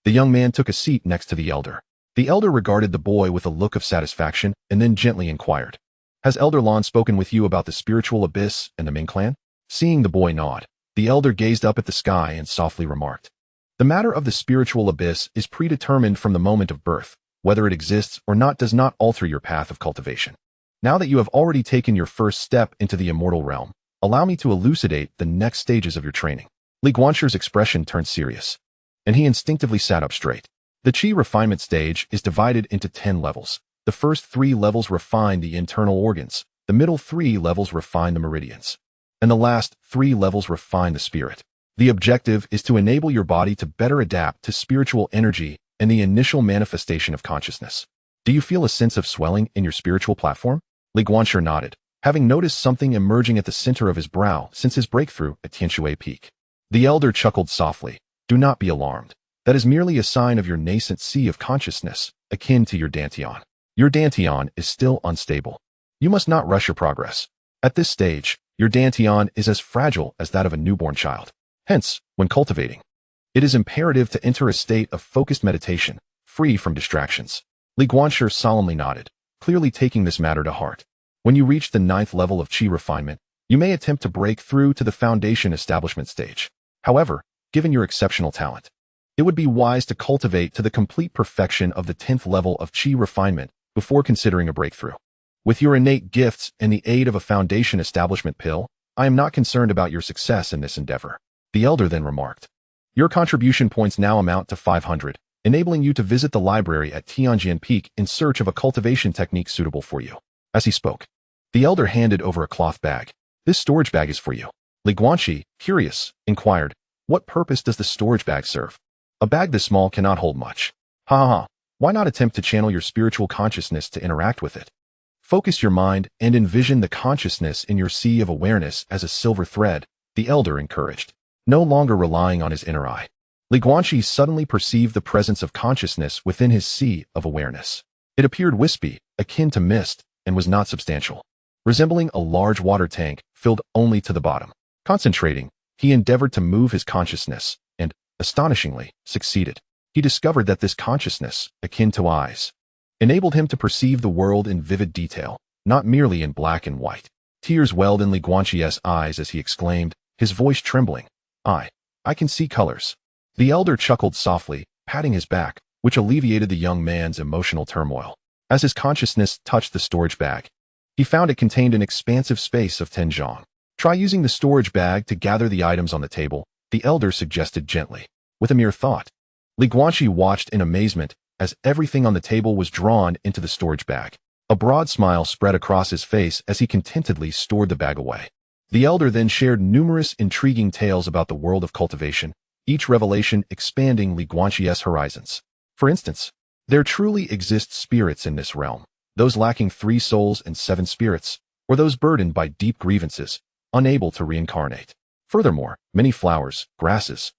the young man took a seat next to the elder. The elder regarded the boy with a look of satisfaction and then gently inquired, "Has Elder Lan spoken with you about the spiritual abyss and the Ming clan?" Seeing the boy nod, the elder gazed up at the sky and softly remarked, "The matter of the spiritual abyss is predetermined from the moment of birth. Whether it exists or not does not alter your path of cultivation. Now that you have already taken your first step into the immortal realm, allow me to elucidate the next stages of your training." Li Guanqi's expression turned serious, and he instinctively sat up straight. The qi refinement stage is divided into 10 levels. The first 3 levels refine the internal organs, the middle 3 levels refine the meridians, and the last 3 levels refine the spirit. The objective is to enable your body to better adapt to spiritual energy and the initial manifestation of consciousness. "Do you feel a sense of swelling in your spiritual platform?" Li Guanqi nodded, having noticed something emerging at the center of his brow since his breakthrough at Tianshui Peak. The elder chuckled softly. "Do not be alarmed. That is merely a sign of your nascent sea of consciousness, akin to your dantian. Your dantian is still unstable. You must not rush your progress. At this stage, your dantian is as fragile as that of a newborn child. Hence, when cultivating, it is imperative to enter a state of focused meditation, free from distractions." Li Guanqi solemnly nodded, clearly taking this matter to heart. "When you reach the 9th level of qi refinement, you may attempt to break through to the foundation establishment stage. However, given your exceptional talent, it would be wise to cultivate to the complete perfection of the 10th level of qi refinement before considering a breakthrough. With your innate gifts and the aid of a foundation establishment pill, I am not concerned about your success in this endeavor." The elder then remarked, "Your contribution points now amount to 500, enabling you to visit the library at Tianjian Peak in search of a cultivation technique suitable for you." As he spoke, the elder handed over a cloth bag. "This storage bag is for you." Li Guanqi, curious, inquired, "What purpose does the storage bag serve?" "A bag this small cannot hold much." "Ha ha ha. Why not attempt to channel your spiritual consciousness to interact with it? Focus your mind and envision the consciousness in your sea of awareness as a silver thread," the elder encouraged. No longer relying on his inner eye, Li Guanqi suddenly perceived the presence of consciousness within his sea of awareness. It appeared wispy, akin to mist, and was not substantial, resembling a large water tank filled only to the bottom. Concentrating, he endeavored to move his consciousness, and, astonishingly, succeeded. He discovered that this consciousness, akin to eyes, enabled him to perceive the world in vivid detail, not merely in black and white. Tears welled in Li Guanqi's eyes as he exclaimed, his voice trembling, I can see colors." The elder chuckled softly, patting his back, which alleviated the young man's emotional turmoil. As his consciousness touched the storage bag, he found it contained an expansive space of 10 zhang. "Try using the storage bag to gather the items on the table," the elder suggested gently. With a mere thought, Li Guanqi watched in amazement as everything on the table was drawn into the storage bag. A broad smile spread across his face as he contentedly stored the bag away. The elder then shared numerous intriguing tales about the world of cultivation, each revelation expanding Li Guanqi's horizons. For instance, there truly exist spirits in this realm, those lacking 3 souls and 7 spirits, or those burdened by deep grievances, unable to reincarnate. Furthermore, many flowers, grasses,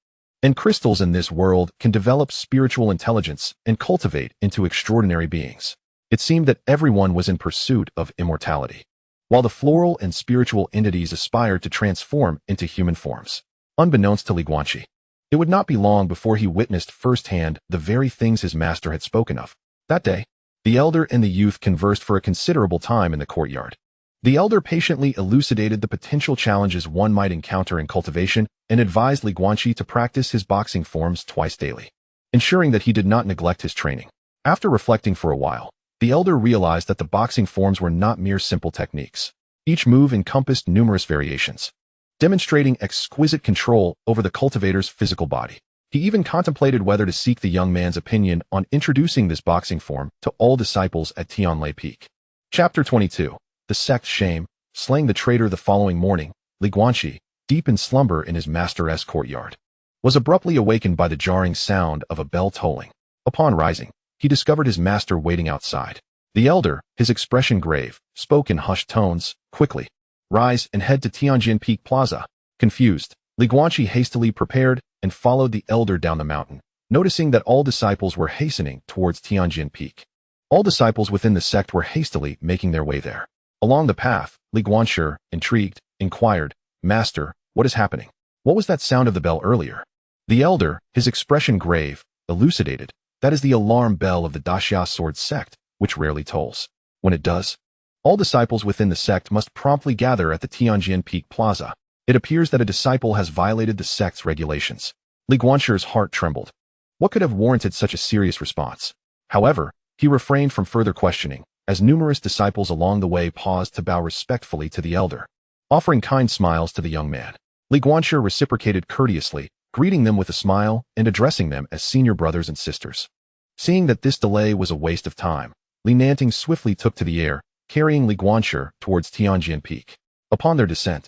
and crystals in this world can develop spiritual intelligence and cultivate into extraordinary beings. It seemed that everyone was in pursuit of immortality. while the floral and spiritual entities aspired to transform into human forms. Unbeknownst to Guanqi, it would not be long before he witnessed firsthand the very things his master had spoken of. That day, the elder and the youth conversed for a considerable time in the courtyard. The elder patiently elucidated the potential challenges one might encounter in cultivation and advised Guanqi to practice his boxing forms twice daily, ensuring that he did not neglect his training. After reflecting for a while, the elder realized that the boxing forms were not mere simple techniques. Each move encompassed numerous variations, demonstrating exquisite control over the cultivator's physical body. He even contemplated whether to seek the young man's opinion on introducing this boxing form to all disciples at Tianlai Peak. Chapter 22. The sect shame, slaying the traitor. The following morning, Guanqi, deep in slumber in his master's courtyard, was abruptly awakened by the jarring sound of a bell tolling. Upon rising, he discovered his master waiting outside. The elder, his expression grave, spoke in hushed tones. Quickly, rise and head to Tianjin Peak Plaza. Confused, Guanqi hastily prepared and followed the elder down the mountain, noticing that all disciples were hastening towards Tianjin Peak. All disciples within the sect were hastily making their way there. Along the path, Guanqi, intrigued, inquired, "Master, what is happening? What was that sound of the bell earlier?" The elder, his expression grave, elucidated, "That is the alarm bell of the Daxia sword sect, which rarely tolls. When it does, all disciples within the sect must promptly gather at the Tianjin Peak Plaza. It appears that a disciple has violated the sect's regulations." Guanqi's heart trembled. What could have warranted such a serious response? However, he refrained from further questioning, as numerous disciples along the way paused to bow respectfully to the elder, offering kind smiles to the young man. Guanqi reciprocated courteously, greeting them with a smile and addressing them as senior brothers and sisters. Seeing that this delay was a waste of time, Li Nanting swiftly took to the air, carrying Guanqi towards Tianjin Peak. Upon their descent,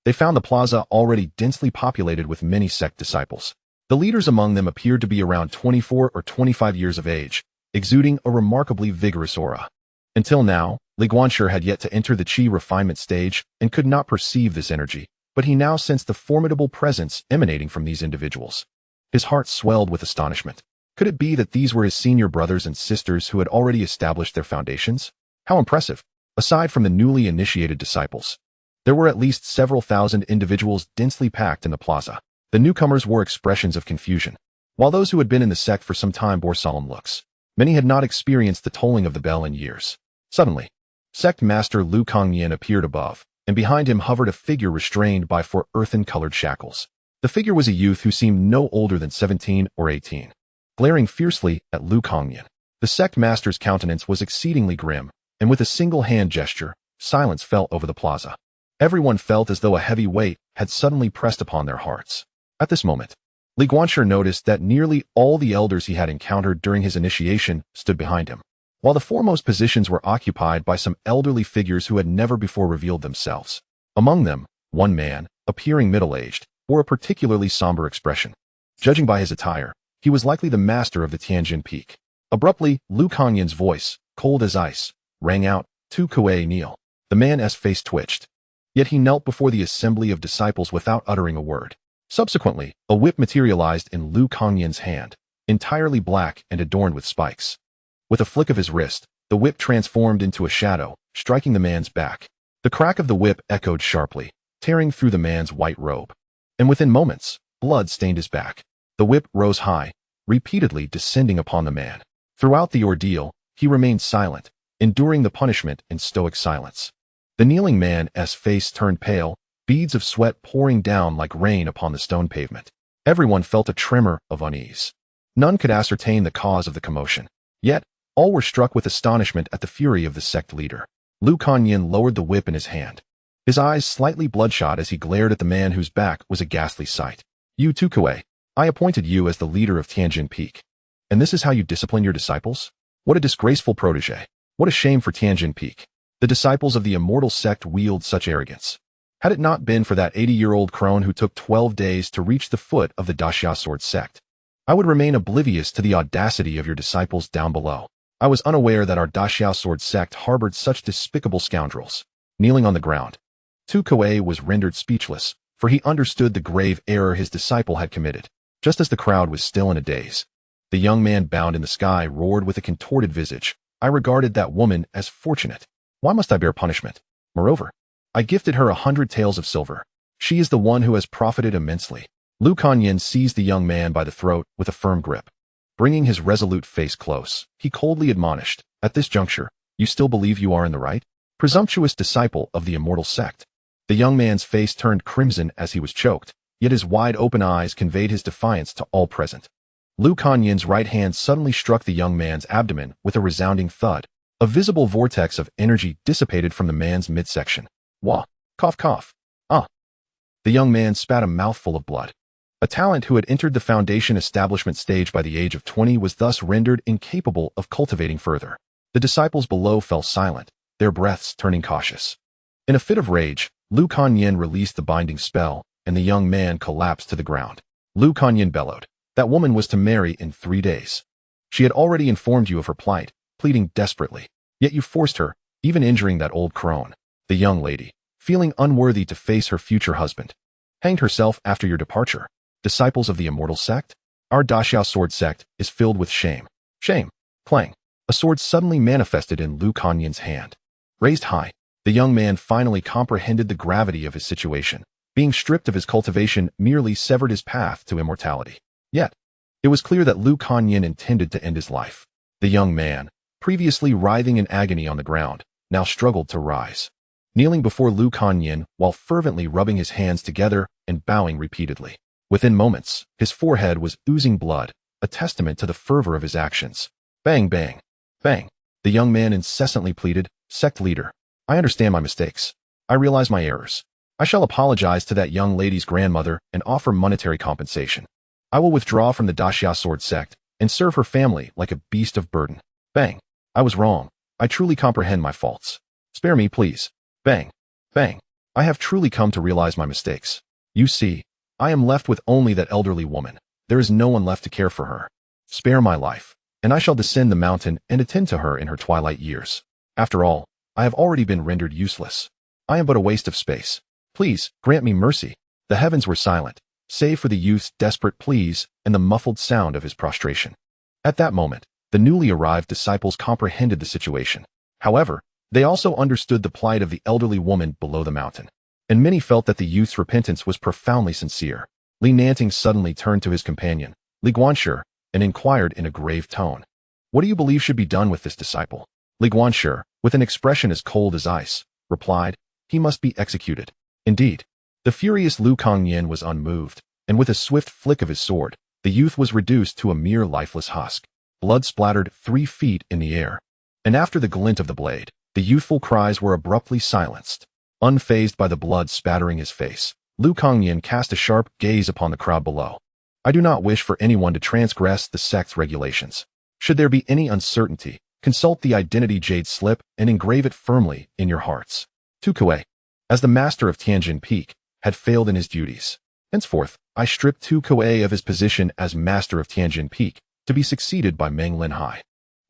they found the plaza already densely populated with many sect disciples. The leaders among them appeared to be around 24 or 25 years of age, exuding a remarkably vigorous aura. Until now, Guanqi had yet to enter the Qi refinement stage and could not perceive this energy, but he now sensed the formidable presence emanating from these individuals. His heart swelled with astonishment. Could it be that these were his senior brothers and sisters who had already established their foundations? How impressive! Aside from the newly initiated disciples, there were at least several thousand individuals densely packed in the plaza. The newcomers wore expressions of confusion, while those who had been in the sect for some time bore solemn looks. Many had not experienced the tolling of the bell in years. Suddenly, sect master Lu Kangyan appeared above, and behind him hovered a figure restrained by four earthen-colored shackles. The figure was a youth who seemed no older than 17 or 18. Glaring fiercely at Lu Kangyan, the sect master's countenance was exceedingly grim, and with a single hand gesture, silence fell over the plaza. Everyone felt as though a heavy weight had suddenly pressed upon their hearts. At this moment, Guanqi noticed that nearly all the elders he had encountered during his initiation stood behind him, while the foremost positions were occupied by some elderly figures who had never before revealed themselves. Among them, one man, appearing middle-aged, bore a particularly somber expression. Judging by his attire, he was likely the master of the Tianjin Peak. Abruptly, Lu Kangyan's voice, cold as ice, rang out, "Tu Kuei kneel." The man's face twitched. Yet he knelt before the assembly of disciples without uttering a word. Subsequently, a whip materialized in Lu Kangyan's hand, entirely black and adorned with spikes. With a flick of his wrist, the whip transformed into a shadow, striking the man's back. The crack of the whip echoed sharply, tearing through the man's white robe. And within moments, blood stained his back. The whip rose high, repeatedly descending upon the man. Throughout the ordeal, he remained silent, enduring the punishment in stoic silence. The kneeling man's face turned pale, beads of sweat pouring down like rain upon the stone pavement. Everyone felt a tremor of unease. None could ascertain the cause of the commotion. Yet, all were struck with astonishment at the fury of the sect leader. Lu Kangyan lowered the whip in his hand, his eyes slightly bloodshot as he glared at the man whose back was a ghastly sight. "You Tu Kuei, I appointed you as the leader of Tianjin Peak. And this is how you discipline your disciples? What a disgraceful protege. What a shame for Tianjin Peak. The disciples of the immortal sect wield such arrogance. Had it not been for that 80-year-old crone who took 12 days to reach the foot of the Daxia sword sect, I would remain oblivious to the audacity of your disciples down below. I was unaware that our Daxia sword sect harbored such despicable scoundrels." Kneeling on the ground, Tu Kuei was rendered speechless, for he understood the grave error his disciple had committed. Just as the crowd was still in a daze, the young man bound in the sky roared with a contorted visage, "I regarded that woman as fortunate. Why must I bear punishment? Moreover, I gifted her 100 taels of silver. She is the one who has profited immensely. Lu Kanyin seized the young man by the throat with a firm grip. Bringing his resolute face close, he coldly admonished, "At this juncture, you still believe you are in the right? Presumptuous disciple of the immortal sect." The young man's face turned crimson as he was choked, yet his wide-open eyes conveyed his defiance to all present. Lu Kanyin's right hand suddenly struck the young man's abdomen with a resounding thud. A visible vortex of energy dissipated from the man's midsection. Wah! Cough cough. Ah! The young man spat a mouthful of blood. A talent who had entered the foundation establishment stage by the age of 20 was thus rendered incapable of cultivating further. The disciples below fell silent, their breaths turning cautious. In a fit of rage, Lu Kanyin released the binding spell, and the young man collapsed to the ground. Lu Kanyin bellowed. That woman was to marry in 3 days. She had already informed you of her plight, pleading desperately. Yet you forced her, even injuring that old crone. The young lady, feeling unworthy to face her future husband, hanged herself after your departure. Disciples of the immortal sect? Our Daxiao sword sect is filled with shame. Shame. Clang. A sword suddenly manifested in Lu Kanyin's hand. Raised high, the young man finally comprehended the gravity of his situation. Being stripped of his cultivation merely severed his path to immortality. Yet, it was clear that Lu Kanyin intended to end his life. The young man, previously writhing in agony on the ground, now struggled to rise. Kneeling before Lu Kanyin while fervently rubbing his hands together and bowing repeatedly. Within moments, his forehead was oozing blood, a testament to the fervor of his actions. Bang, bang, bang. The young man incessantly pleaded, "Sect leader, I understand my mistakes. I realize my errors. I shall apologize to that young lady's grandmother and offer monetary compensation. I will withdraw from the Daxia sword sect and serve her family like a beast of burden." Bang. I was wrong. I truly comprehend my faults. Spare me, please. Bang. Bang. I have truly come to realize my mistakes. You see, I am left with only that elderly woman. There is no one left to care for her. Spare my life, and I shall descend the mountain and attend to her in her twilight years. After all, I have already been rendered useless. I am but a waste of space. Please, grant me mercy. The heavens were silent, save for the youth's desperate pleas and the muffled sound of his prostration. At that moment, the newly arrived disciples comprehended the situation. However, they also understood the plight of the elderly woman below the mountain. And many felt that the youth's repentance was profoundly sincere. Li Nanting suddenly turned to his companion, Li Guanqi, and inquired in a grave tone, "What do you believe should be done with this disciple?" Li Guanqi, with an expression as cold as ice, replied, "He must be executed." Indeed, the furious Lu Kangyin was unmoved, and with a swift flick of his sword, the youth was reduced to a mere lifeless husk. Blood splattered 3 feet in the air, and after the glint of the blade, the youthful cries were abruptly silenced. Unfazed by the blood spattering his face, Lu Kangyin cast a sharp gaze upon the crowd below. "I do not wish for anyone to transgress the sect's regulations. Should there be any uncertainty, consult the identity jade slip and engrave it firmly in your hearts." Tu Kuei, as the master of Tianjin Peak, had failed in his duties. Henceforth, I stripped Tu Kuei of his position as master of Tianjin Peak, to be succeeded by Meng Linhai.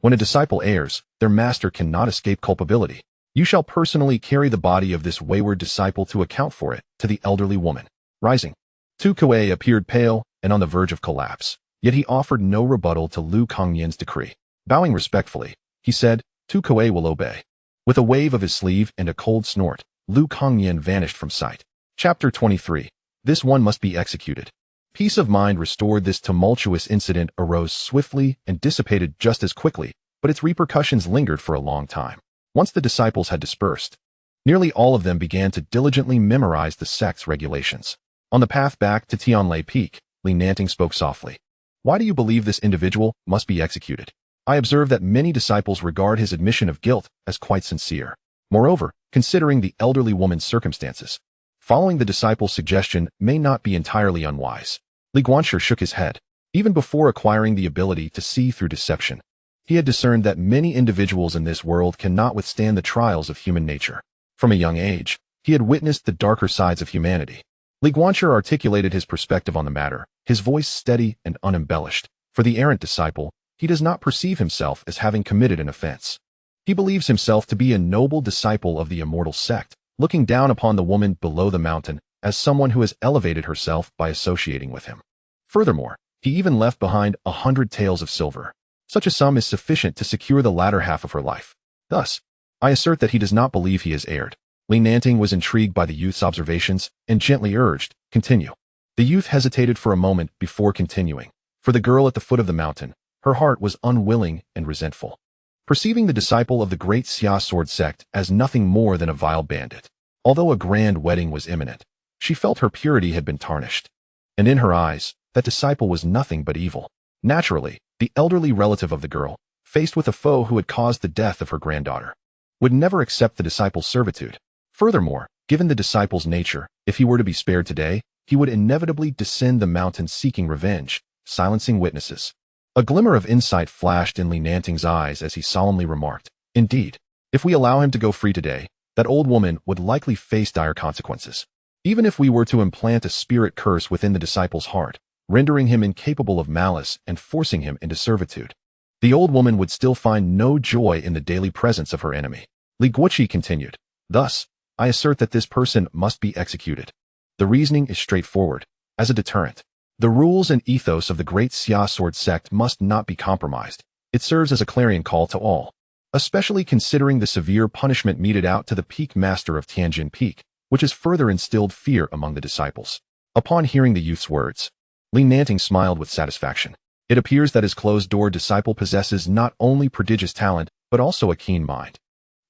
When a disciple errs, their master cannot escape culpability. You shall personally carry the body of this wayward disciple to account for it, to the elderly woman. Rising, Tu Kuei appeared pale and on the verge of collapse, yet he offered no rebuttal to Lu Kangyin's decree. Bowing respectfully, he said, "Tu Kuei will obey." With a wave of his sleeve and a cold snort, Lu Kangyin vanished from sight. Chapter 23. This one must be executed. Peace of mind restored. This tumultuous incident arose swiftly and dissipated just as quickly, but its repercussions lingered for a long time. Once the disciples had dispersed, nearly all of them began to diligently memorize the sect's regulations. On the path back to Tianlai Peak, Li Nanting spoke softly. "Why do you believe this individual must be executed? I observe that many disciples regard his admission of guilt as quite sincere. Moreover, considering the elderly woman's circumstances, following the disciple's suggestion may not be entirely unwise." Li Guanqi shook his head. Even before acquiring the ability to see through deception, he had discerned that many individuals in this world cannot withstand the trials of human nature. From a young age, he had witnessed the darker sides of humanity. Li Guanqi articulated his perspective on the matter, his voice steady and unembellished. For the errant disciple, he does not perceive himself as having committed an offense. He believes himself to be a noble disciple of the immortal sect, looking down upon the woman below the mountain as someone who has elevated herself by associating with him. Furthermore, he even left behind 100 taels of silver. Such a sum is sufficient to secure the latter half of her life. Thus, I assert that he does not believe he has erred. Li Nanting was intrigued by the youth's observations and gently urged, "Continue." The youth hesitated for a moment before continuing. For the girl at the foot of the mountain, her heart was unwilling and resentful. Perceiving the disciple of the great Xia sword sect as nothing more than a vile bandit, although a grand wedding was imminent, she felt her purity had been tarnished. And in her eyes, that disciple was nothing but evil. Naturally, the elderly relative of the girl, faced with a foe who had caused the death of her granddaughter, would never accept the disciple's servitude. Furthermore, given the disciple's nature, if he were to be spared today, he would inevitably descend the mountain seeking revenge, silencing witnesses. A glimmer of insight flashed in Li Nanting's eyes as he solemnly remarked, "Indeed, if we allow him to go free today, that old woman would likely face dire consequences. Even if we were to implant a spirit curse within the disciple's heart, rendering him incapable of malice and forcing him into servitude, the old woman would still find no joy in the daily presence of her enemy." Li Guanqi continued, "Thus, I assert that this person must be executed. The reasoning is straightforward. As a deterrent, the rules and ethos of the great Xia sword sect must not be compromised. It serves as a clarion call to all, especially considering the severe punishment meted out to the peak master of Tianjin Peak, which has further instilled fear among the disciples." Upon hearing the youth's words, Li Nanting smiled with satisfaction. It appears that his closed-door disciple possesses not only prodigious talent, but also a keen mind,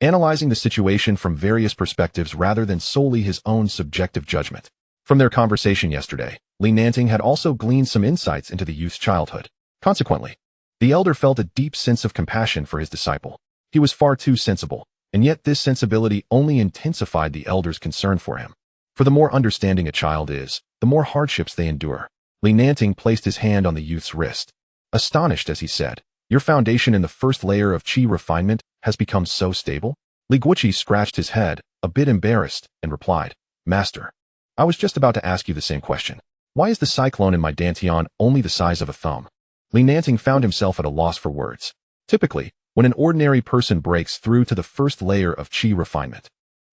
analyzing the situation from various perspectives rather than solely his own subjective judgment. From their conversation yesterday, Li Nanting had also gleaned some insights into the youth's childhood. Consequently, the elder felt a deep sense of compassion for his disciple. He was far too sensible, and yet this sensibility only intensified the elder's concern for him. For the more understanding a child is, the more hardships they endure. Li Nanting placed his hand on the youth's wrist, astonished as he said, "Your foundation in the first layer of qi refinement has become so stable?" Li Guanqi scratched his head, a bit embarrassed, and replied, "Master, I was just about to ask you the same question. Why is the cyclone in my dantian only the size of a thumb?" Li Nanting found himself at a loss for words. Typically, when an ordinary person breaks through to the first layer of qi refinement,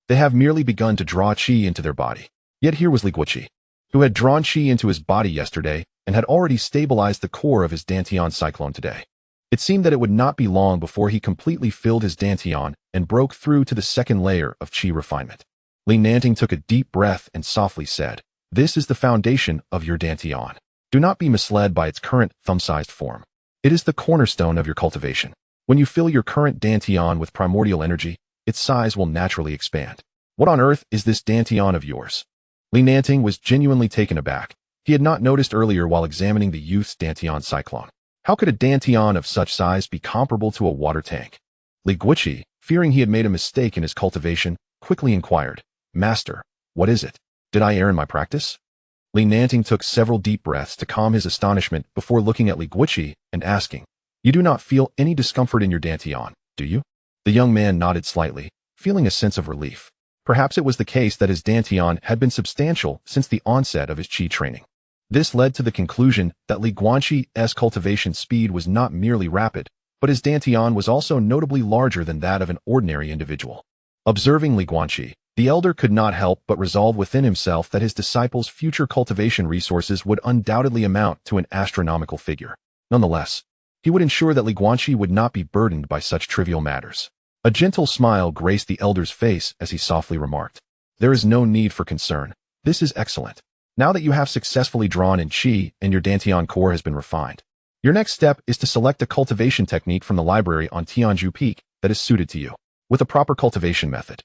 they have merely begun to draw qi into their body. Yet here was Li Guanqi, who had drawn qi into his body yesterday and had already stabilized the core of his dantian cyclone today. It seemed that it would not be long before he completely filled his dantian and broke through to the second layer of qi refinement. Li Nanting took a deep breath and softly said, "This is the foundation of your dantian. Do not be misled by its current thumb-sized form. It is the cornerstone of your cultivation. When you fill your current dantian with primordial energy, its size will naturally expand. What on earth is this dantian of yours?" Li Nanting was genuinely taken aback. He had not noticed earlier while examining the youth's dantian cyclone. How could a dantian of such size be comparable to a water tank? Li Guanqi, fearing he had made a mistake in his cultivation, quickly inquired, "Master, what is it? Did I err in my practice?" Li Nanting took several deep breaths to calm his astonishment before looking at Li Guanqi and asking, "You do not feel any discomfort in your dantian, do you?" The young man nodded slightly, feeling a sense of relief. Perhaps it was the case that his dantian had been substantial since the onset of his qi training. This led to the conclusion that Li Guanqi's cultivation speed was not merely rapid, but his dantian was also notably larger than that of an ordinary individual. Observing Li Guanqi, the elder could not help but resolve within himself that his disciple's future cultivation resources would undoubtedly amount to an astronomical figure. Nonetheless, he would ensure that Li Guanqi would not be burdened by such trivial matters. A gentle smile graced the elder's face as he softly remarked, "There is no need for concern. This is excellent. Now that you have successfully drawn in qi and your dantian core has been refined, your next step is to select a cultivation technique from the library on Tianju Peak that is suited to you. With a proper cultivation method,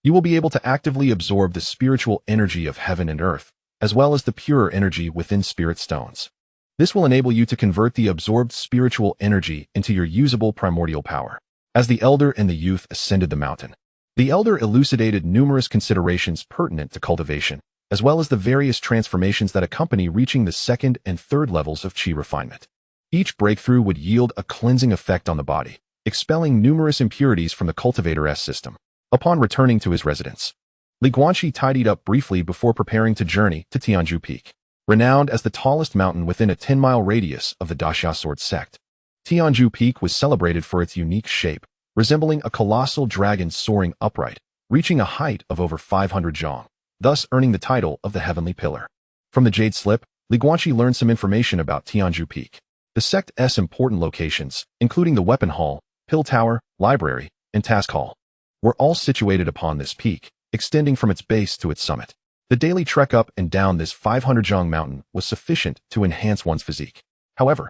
you will be able to actively absorb the spiritual energy of heaven and earth, as well as the purer energy within spirit stones. This will enable you to convert the absorbed spiritual energy into your usable primordial power." As the elder and the youth ascended the mountain, the elder elucidated numerous considerations pertinent to cultivation, as well as the various transformations that accompany reaching the second and third levels of qi refinement. Each breakthrough would yield a cleansing effect on the body, expelling numerous impurities from the cultivator's system. Upon returning to his residence, Li Guanqi tidied up briefly before preparing to journey to Tianju Peak. Renowned as the tallest mountain within a 10-mile radius of the Daxia sword sect, Tianju Peak was celebrated for its unique shape, resembling a colossal dragon soaring upright, reaching a height of over 500 zhong, thus earning the title of the Heavenly Pillar. From the Jade Slip, Li Guanqi learned some information about Tianju Peak. The sect's important locations, including the Weapon Hall, Pill Tower, Library, and Task Hall, were all situated upon this peak, extending from its base to its summit. The daily trek up and down this 500-jong mountain was sufficient to enhance one's physique. However,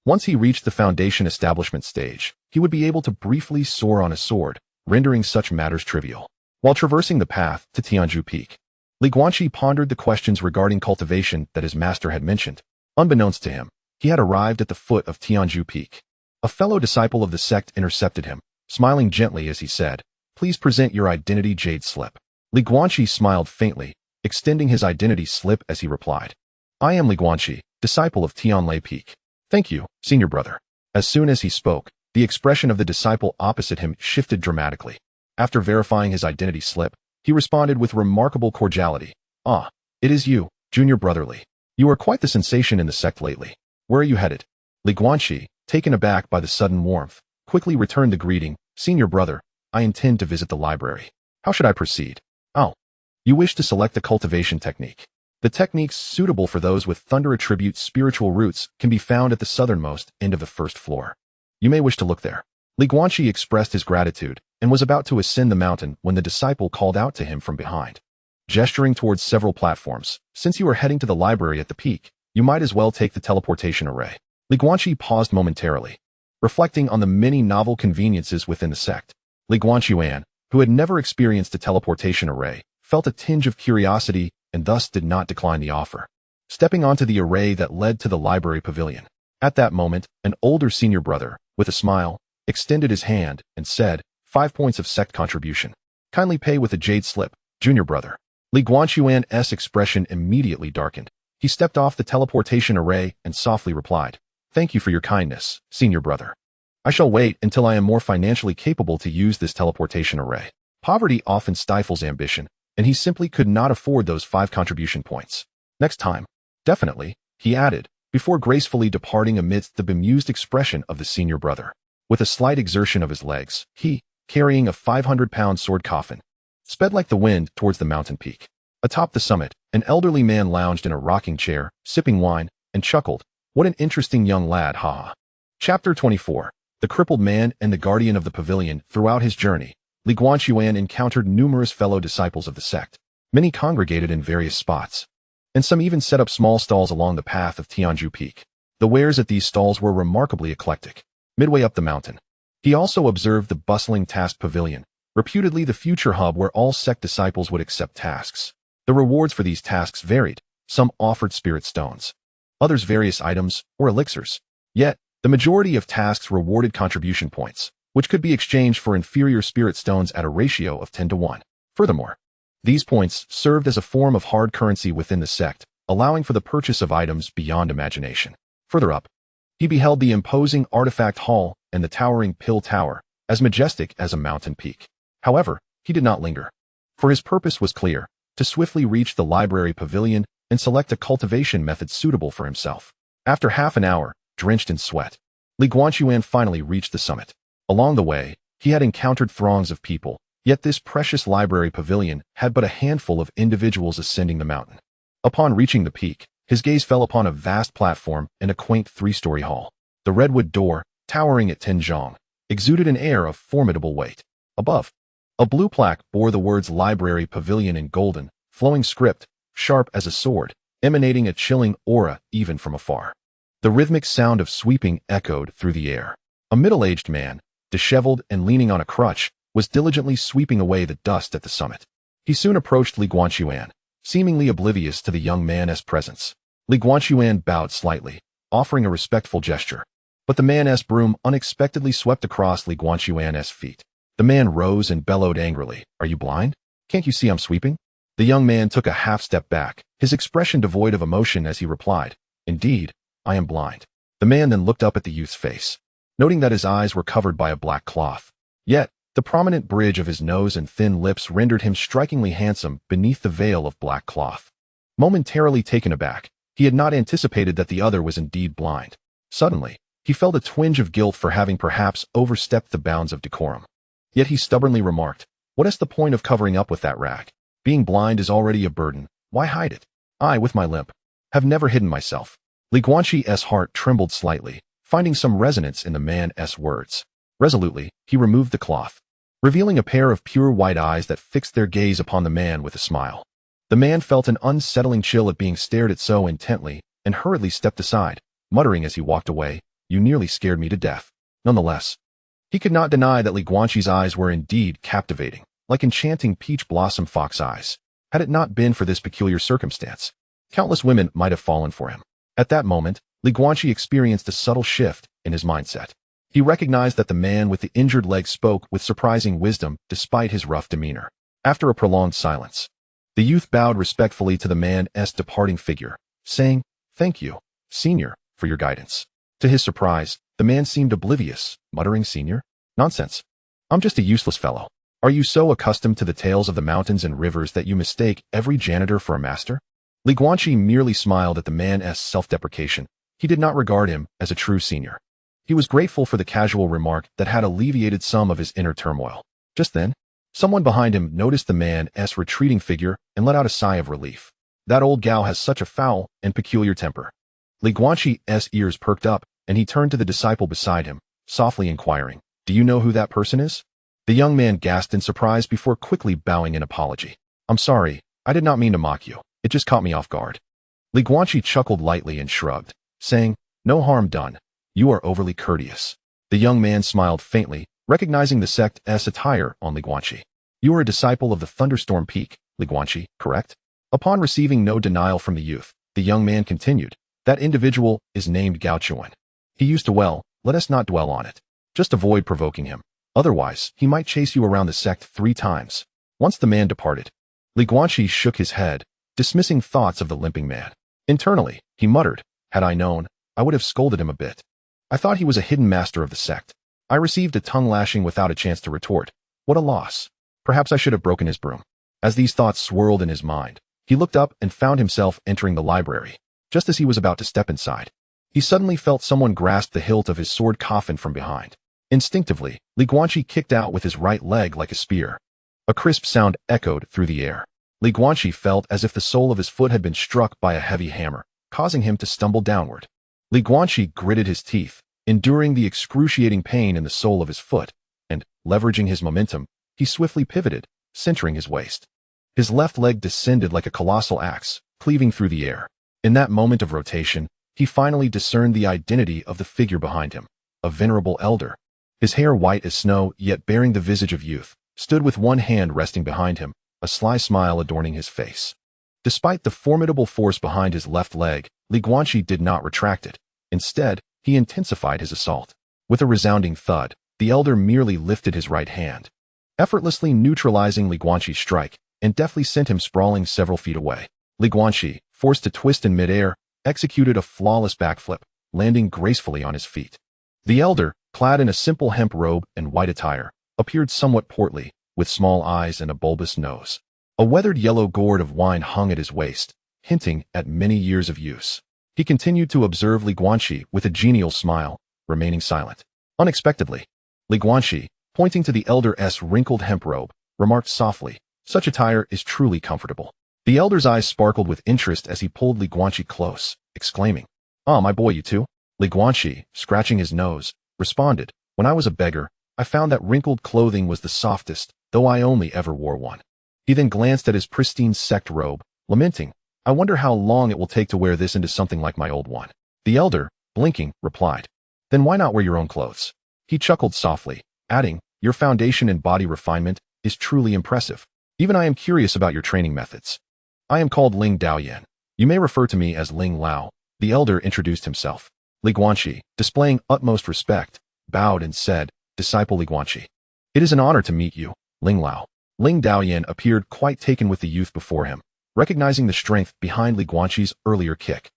once he reached the foundation establishment stage, he would be able to briefly soar on a sword, rendering such matters trivial. While traversing the path to Tianzhu Peak, Guanqi pondered the questions regarding cultivation that his master had mentioned. Unbeknownst to him, he had arrived at the foot of Tianzhu Peak. A fellow disciple of the sect intercepted him, smiling gently as he said, "Please present your identity jade slip." Guanqi smiled faintly, extending his identity slip as he replied, "I am Guanqi, disciple of Tianlei Peak." "Thank you, senior brother." As soon as he spoke, the expression of the disciple opposite him shifted dramatically. After verifying his identity slip, he responded with remarkable cordiality, "Ah, it is you, Junior Brotherly. You are quite the sensation in the sect lately. Where are you headed?" Guanqi, taken aback by the sudden warmth, quickly returned the greeting, "Senior brother, I intend to visit the library. How should I proceed?" "Oh, you wish to select the cultivation technique. The techniques suitable for those with thunder attribute spiritual roots can be found at the southernmost end of the first floor. You may wish to look there." Guanqi expressed his gratitude and was about to ascend the mountain when the disciple called out to him from behind, gesturing towards several platforms. "Since you are heading to the library at the peak, you might as well take the teleportation array." Guanqi paused momentarily, reflecting on the many novel conveniences within the sect. Guanqi, who had never experienced a teleportation array, felt a tinge of curiosity and thus did not decline the offer, stepping onto the array that led to the library pavilion. At that moment, an older senior brother, with a smile, extended his hand and said, 5 points of sect contribution. Kindly pay with a jade slip, junior brother." Guanqi's expression immediately darkened. He stepped off the teleportation array and softly replied, "Thank you for your kindness, senior brother. I shall wait until I am more financially capable to use this teleportation array." Poverty often stifles ambition, and he simply could not afford those 5 contribution points. "Next time, definitely," he added, before gracefully departing amidst the bemused expression of the senior brother. With a slight exertion of his legs, he, carrying a 500-pound sword coffin, sped like the wind towards the mountain peak. Atop the summit, an elderly man lounged in a rocking chair, sipping wine, and chuckled, "What an interesting young lad, haha." Chapter 24. The crippled man and the guardian of the pavilion. Throughout his journey, Guanqi encountered numerous fellow disciples of the sect. Many congregated in various spots, and some even set up small stalls along the path of Tianzhu Peak. The wares at these stalls were remarkably eclectic. Midway up the mountain, he also observed the bustling task pavilion, reputedly the future hub where all sect disciples would accept tasks. The rewards for these tasks varied. Some offered spirit stones, others various items or elixirs. Yet, the majority of tasks rewarded contribution points, which could be exchanged for inferior spirit stones at a ratio of 10 to 1. Furthermore, these points served as a form of hard currency within the sect, allowing for the purchase of items beyond imagination. Further up, he beheld the imposing artifact hall and the towering pill tower, as majestic as a mountain peak. However, he did not linger, for his purpose was clear, to swiftly reach the library pavilion and select a cultivation method suitable for himself. After half an hour, drenched in sweat, Guanqi finally reached the summit. Along the way, he had encountered throngs of people, yet this precious library pavilion had but a handful of individuals ascending the mountain. Upon reaching the peak, his gaze fell upon a vast platform and a quaint 3-story hall. The redwood door, towering at 10 zhong, exuded an air of formidable weight. Above, a blue plaque bore the words Library Pavilion in golden, flowing script, sharp as a sword, emanating a chilling aura even from afar. The rhythmic sound of sweeping echoed through the air. A middle-aged man, disheveled and leaning on a crutch, was diligently sweeping away the dust at the summit. He soon approached Guanqi, seemingly oblivious to the young man's presence. Guanqi bowed slightly, offering a respectful gesture. But the man's broom unexpectedly swept across Guanqi's feet. The man rose and bellowed angrily, "Are you blind? Can't you see I'm sweeping?" The young man took a half-step back, his expression devoid of emotion as he replied, "Indeed, I am blind." The man then looked up at the youth's face, noting that his eyes were covered by a black cloth. Yet, the prominent bridge of his nose and thin lips rendered him strikingly handsome beneath the veil of black cloth. Momentarily taken aback, he had not anticipated that the other was indeed blind. Suddenly, he felt a twinge of guilt for having perhaps overstepped the bounds of decorum. Yet he stubbornly remarked, "What is the point of covering up with that rag? Being blind is already a burden. Why hide it? I, with my limp, have never hidden myself." Guanqi's heart trembled slightly, finding some resonance in the man's words. Resolutely, he removed the cloth, revealing a pair of pure white eyes that fixed their gaze upon the man with a smile. The man felt an unsettling chill at being stared at so intently and hurriedly stepped aside, muttering as he walked away, "You nearly scared me to death." Nonetheless, he could not deny that Li Guanqi's eyes were indeed captivating, like enchanting peach blossom fox eyes. Had it not been for this peculiar circumstance, countless women might have fallen for him. At that moment, Li Guanqi experienced a subtle shift in his mindset. He recognized that the man with the injured leg spoke with surprising wisdom despite his rough demeanor. After a prolonged silence, the youth bowed respectfully to the man's departing figure, saying, "Thank you, Senior, for your guidance." To his surprise, the man seemed oblivious, muttering, "Senior? Nonsense. I'm just a useless fellow. Are you so accustomed to the tales of the mountains and rivers that you mistake every janitor for a master?" Li Guanqi merely smiled at the man's self-deprecation. He did not regard him as a true senior. He was grateful for the casual remark that had alleviated some of his inner turmoil. Just then, someone behind him noticed the man's retreating figure and let out a sigh of relief. That old gal has such a foul and peculiar temper. Li Guanqi's ears perked up, and he turned to the disciple beside him, softly inquiring, "Do you know who that person is?" The young man gasped in surprise before quickly bowing in apology. "I'm sorry, I did not mean to mock you. It just caught me off guard." Li Guanqi chuckled lightly and shrugged, saying, "No harm done. You are overly courteous." The young man smiled faintly, recognizing the sect's attire on Li Guanqi. "You are a disciple of the Thunderstorm Peak, Li Guanqi, correct?" Upon receiving no denial from the youth, the young man continued, "That individual is named Gao Chuan. He used to well, let us not dwell on it. Just avoid provoking him. Otherwise, he might chase you around the sect 3 times. Once the man departed, Li Guanqi shook his head, dismissing thoughts of the limping man. Internally, he muttered, "Had I known, I would have scolded him a bit. I thought he was a hidden master of the sect. I received a tongue lashing without a chance to retort. What a loss. Perhaps I should have broken his broom." As these thoughts swirled in his mind, he looked up and found himself entering the library. Just as he was about to step inside, he suddenly felt someone grasp the hilt of his sword coffin from behind. Instinctively, Li Guanqi kicked out with his right leg like a spear. A crisp sound echoed through the air. Li Guanqi felt as if the sole of his foot had been struck by a heavy hammer, causing him to stumble downward. Li Guanqi gritted his teeth, enduring the excruciating pain in the sole of his foot, and, leveraging his momentum, he swiftly pivoted, centering his waist. His left leg descended like a colossal axe, cleaving through the air. In that moment of rotation, he finally discerned the identity of the figure behind him, a venerable elder. His hair white as snow, yet bearing the visage of youth, stood with one hand resting behind him, a sly smile adorning his face. Despite the formidable force behind his left leg, Li Guanqi did not retract it. Instead, he intensified his assault. With a resounding thud, the elder merely lifted his right hand, effortlessly neutralizing Li Guanqi's strike, and deftly sent him sprawling several feet away. Li Guanqi, forced to twist in midair, executed a flawless backflip, landing gracefully on his feet. The elder, clad in a simple hemp robe and white attire, appeared somewhat portly, with small eyes and a bulbous nose. A weathered yellow gourd of wine hung at his waist, hinting at many years of use. He continued to observe Li Guanqi with a genial smile, remaining silent. Unexpectedly, Li Guanqi, pointing to the elder's wrinkled hemp robe, remarked softly, "Such attire is truly comfortable." The elder's eyes sparkled with interest as he pulled Li Guanqi close, exclaiming, "Ah, my boy, you too?" Li Guanqi, scratching his nose, responded, "When I was a beggar, I found that wrinkled clothing was the softest, though I only ever wore one." He then glanced at his pristine sect robe, lamenting, "I wonder how long it will take to wear this into something like my old one." The elder, blinking, replied, "Then why not wear your own clothes?" He chuckled softly, adding, "Your foundation in body refinement is truly impressive. Even I am curious about your training methods." "I am called Ling Daoyan. You may refer to me as Ling Lao." The elder introduced himself. Li Guanqi, displaying utmost respect, bowed and said, "Disciple Li Guanqi. It is an honor to meet you, Ling Lao." Ling Daoyan appeared quite taken with the youth before him, recognizing the strength behind Li Guanqi's earlier kick,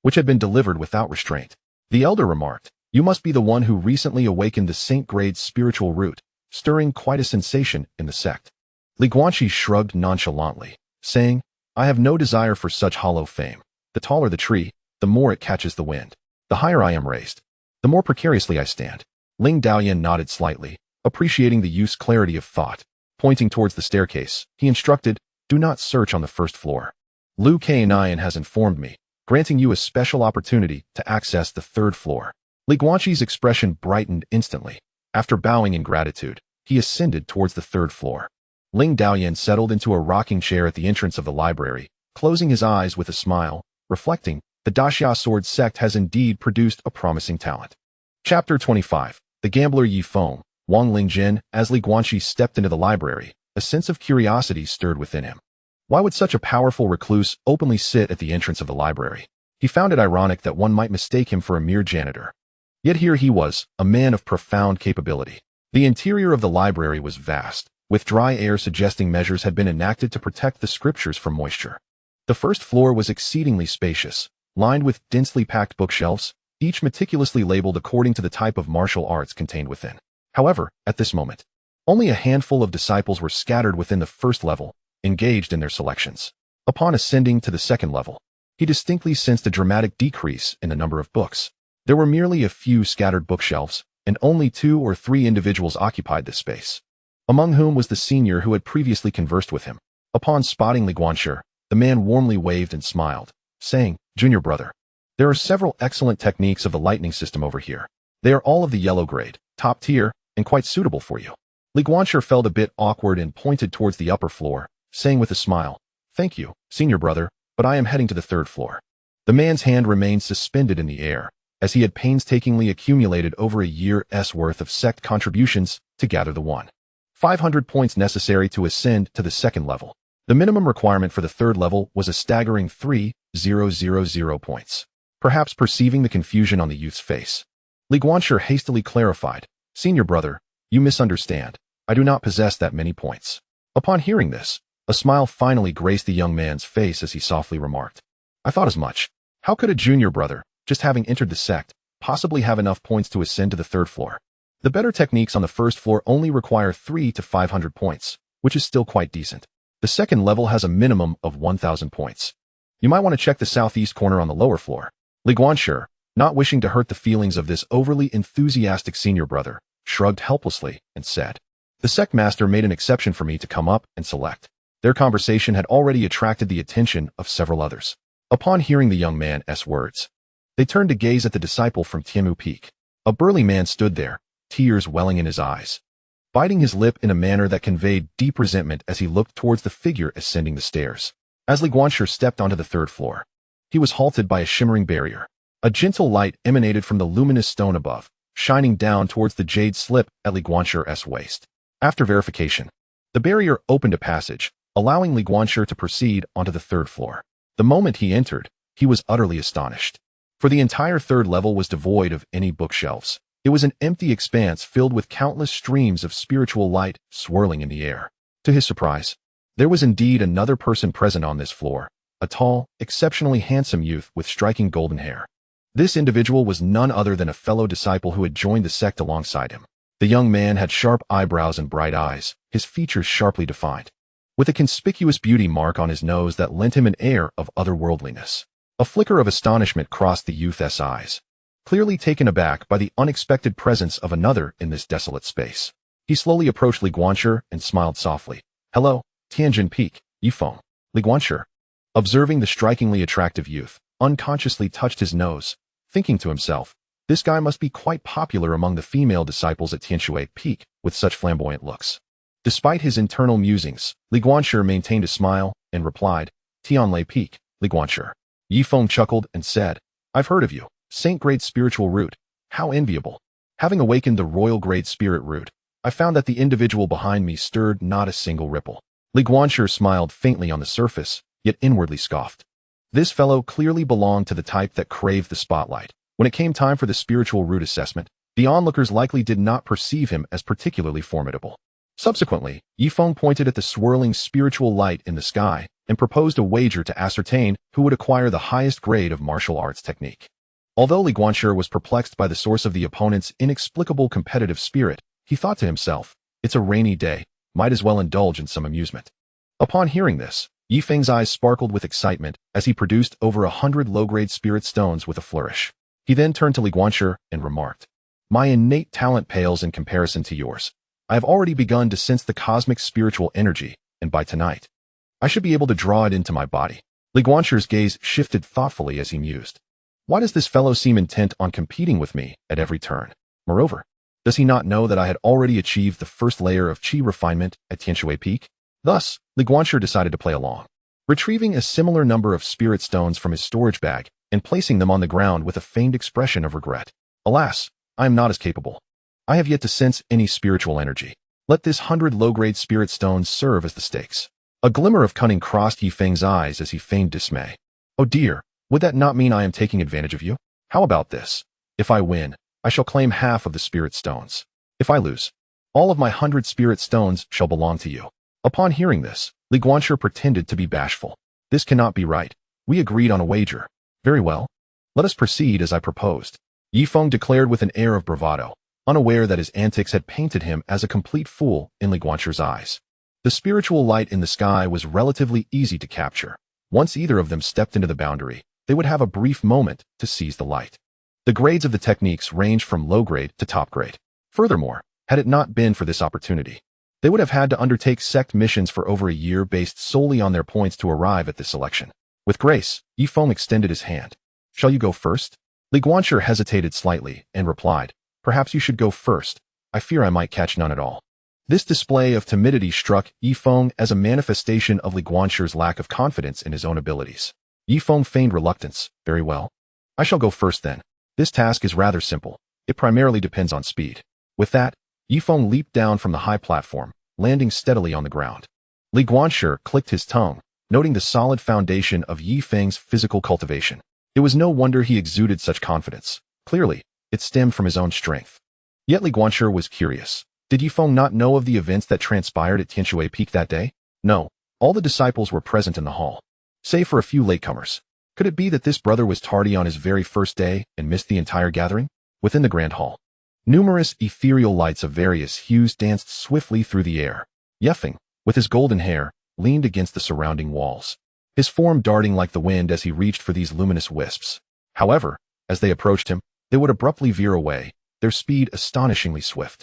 which had been delivered without restraint. The elder remarked, "You must be the one who recently awakened the Saint-grade spiritual root, stirring quite a sensation in the sect." Li Guanqi shrugged nonchalantly, saying, "I have no desire for such hollow fame. The taller the tree, the more it catches the wind. The higher I am raised, the more precariously I stand." Ling Daoyan nodded slightly, appreciating the youth's clarity of thought. Pointing towards the staircase, he instructed, "Do not search on the first floor. Liu Kaiyan has informed me, granting you a special opportunity to access the 3rd floor." Li Guanqi's expression brightened instantly. After bowing in gratitude, he ascended towards the third floor. Ling Daoyan settled into a rocking chair at the entrance of the library, closing his eyes with a smile, reflecting, the Daxia sword sect has indeed produced a promising talent. Chapter 25. The Gambler Yi Feng. Wang Lingjin. As Li Guanqi stepped into the library, a sense of curiosity stirred within him. Why would such a powerful recluse openly sit at the entrance of the library? He found it ironic that one might mistake him for a mere janitor. Yet here he was, a man of profound capability. The interior of the library was vast, with dry air suggesting measures had been enacted to protect the scriptures from moisture. The first floor was exceedingly spacious, lined with densely packed bookshelves, each meticulously labeled according to the type of martial arts contained within. However, at this moment, only a handful of disciples were scattered within the first level, engaged in their selections. Upon ascending to the second level, he distinctly sensed a dramatic decrease in the number of books. There were merely a few scattered bookshelves, and only 2 or 3 individuals occupied this space, among whom was the senior who had previously conversed with him. Upon spotting Li Guanqi, the man warmly waved and smiled, saying, "Junior brother, there are several excellent techniques of the lightning system over here. They are all of the yellow grade, top tier, and quite suitable for you." Li Guanqi felt a bit awkward and pointed towards the upper floor, saying with a smile, "Thank you, senior brother, but I am heading to the third floor." The man's hand remained suspended in the air, as he had painstakingly accumulated over a year's worth of sect contributions to gather the 1,500 points necessary to ascend to the second level. The minimum requirement for the third level was a staggering 3,000 points. Perhaps perceiving the confusion on the youth's face, Li Guanqi hastily clarified, "Senior brother, you misunderstand. I do not possess that many points." Upon hearing this, a smile finally graced the young man's face as he softly remarked, "I thought as much. How could a junior brother, just having entered the sect, possibly have enough points to ascend to the third floor? The better techniques on the first floor only require 300 to 500 points, which is still quite decent. The second level has a minimum of 1,000 points. You might want to check the southeast corner on the lower floor." Li Guanqi, not wishing to hurt the feelings of this overly enthusiastic senior brother, shrugged helplessly and said, "The sect master made an exception for me to come up and select." Their conversation had already attracted the attention of several others. Upon hearing the young man's words, they turned to gaze at the disciple from Tianmu Peak. A burly man stood there, tears welling in his eyes, biting his lip in a manner that conveyed deep resentment as he looked towards the figure ascending the stairs. As Li Guanqi stepped onto the third floor, he was halted by a shimmering barrier. A gentle light emanated from the luminous stone above, shining down towards the jade slip at Li Guanqi's waist. After verification, the barrier opened a passage, allowing Li Guanqi to proceed onto the third floor. The moment he entered, he was utterly astonished, for the entire third level was devoid of any bookshelves. It was an empty expanse filled with countless streams of spiritual light swirling in the air. To his surprise, there was indeed another person present on this floor, a tall, exceptionally handsome youth with striking golden hair. This individual was none other than a fellow disciple who had joined the sect alongside him. The young man had sharp eyebrows and bright eyes, his features sharply defined, with a conspicuous beauty mark on his nose that lent him an air of otherworldliness. A flicker of astonishment crossed the youth's eyes, clearly taken aback by the unexpected presence of another in this desolate space. He slowly approached Li Guanqi and smiled softly. "Hello, Tianjin Peak, Yi Feng." Li Guanqi, observing the strikingly attractive youth, unconsciously touched his nose, thinking to himself, "This guy must be quite popular among the female disciples at Tianjin Peak with such flamboyant looks." Despite his internal musings, Li Guanqi maintained a smile and replied, "Tianlei Peak, Li Guanqi." Yi Feng chuckled and said, "I've heard of you, Saint-grade spiritual root. How enviable." Having awakened the royal-grade spirit root, I found that the individual behind me stirred not a single ripple. Li Guanqi smiled faintly on the surface, yet inwardly scoffed. This fellow clearly belonged to the type that craved the spotlight. When it came time for the spiritual root assessment, the onlookers likely did not perceive him as particularly formidable. Subsequently, Yi Feng pointed at the swirling spiritual light in the sky and proposed a wager to ascertain who would acquire the highest grade of martial arts technique. Although Li Guanqi was perplexed by the source of the opponent's inexplicable competitive spirit, he thought to himself, "It's a rainy day, might as well indulge in some amusement." Upon hearing this, Yi Feng's eyes sparkled with excitement as he produced over 100 low-grade spirit stones with a flourish. He then turned to Li Guanqi and remarked, "My innate talent pales in comparison to yours. I have already begun to sense the cosmic spiritual energy, and by tonight, I should be able to draw it into my body." Li Guanqi's gaze shifted thoughtfully as he mused. Why does this fellow seem intent on competing with me at every turn? Moreover, Does he not know that I had already achieved the first layer of Qi refinement at Tianshui Peak? Thus, Li Guanshi decided to play along, retrieving a similar number of spirit stones from his storage bag and placing them on the ground with a feigned expression of regret. Alas, I am not as capable. I have yet to sense any spiritual energy. Let this 100 low-grade spirit stones serve as the stakes. A glimmer of cunning crossed Yi Feng's eyes as he feigned dismay. Oh dear, would that not mean I am taking advantage of you? How about this? If I win, I shall claim half of the spirit stones. If I lose, all of my 100 spirit stones shall belong to you. Upon hearing this, Li Guanshi pretended to be bashful. This cannot be right. We agreed on a wager. Very well. Let us proceed as I proposed. Yi Feng declared with an air of bravado, unaware that his antics had painted him as a complete fool in Li Guanshi's eyes. The spiritual light in the sky was relatively easy to capture. Once either of them stepped into the boundary, they would have a brief moment to seize the light. The grades of the techniques ranged from low grade to top grade. Furthermore, had it not been for this opportunity, they would have had to undertake sect missions for over a year based solely on their points to arrive at this selection. With grace, Yi Feng extended his hand. Shall you go first? Li Guanshi hesitated slightly and replied, Perhaps you should go first. I fear I might catch none at all. This display of timidity struck Yi Feng as a manifestation of Li Guanshi's lack of confidence in his own abilities. Yi Feng feigned reluctance. Very well. I shall go first then. This task is rather simple. It primarily depends on speed. With that, Yi Feng leaped down from the high platform, landing steadily on the ground. Li Guanshi clicked his tongue, noting the solid foundation of Yi Feng's physical cultivation. It was no wonder he exuded such confidence. Clearly, it stemmed from his own strength. Yet Li Guanshi was curious. Did Yi Feng not know of the events that transpired at Tianshui Peak that day? No, all the disciples were present in the hall, save for a few latecomers. Could it be that this brother was tardy on his very first day and missed the entire gathering? Within the grand hall, numerous ethereal lights of various hues danced swiftly through the air. Ye Feng, with his golden hair, leaned against the surrounding walls, his form darting like the wind as he reached for these luminous wisps. However, as they approached him, they would abruptly veer away, their speed astonishingly swift.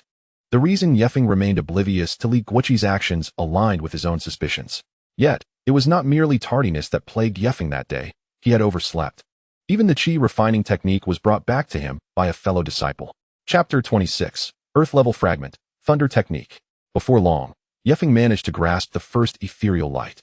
The reason Ye Feng remained oblivious to Li Guanqi's actions aligned with his own suspicions. Yet, it was not merely tardiness that plagued Ye Feng that day. He had overslept. Even the Qi refining technique was brought back to him by a fellow disciple. Chapter 26, Earth-Level Fragment, Thunder Technique. Before long, Ye Feng managed to grasp the first ethereal light.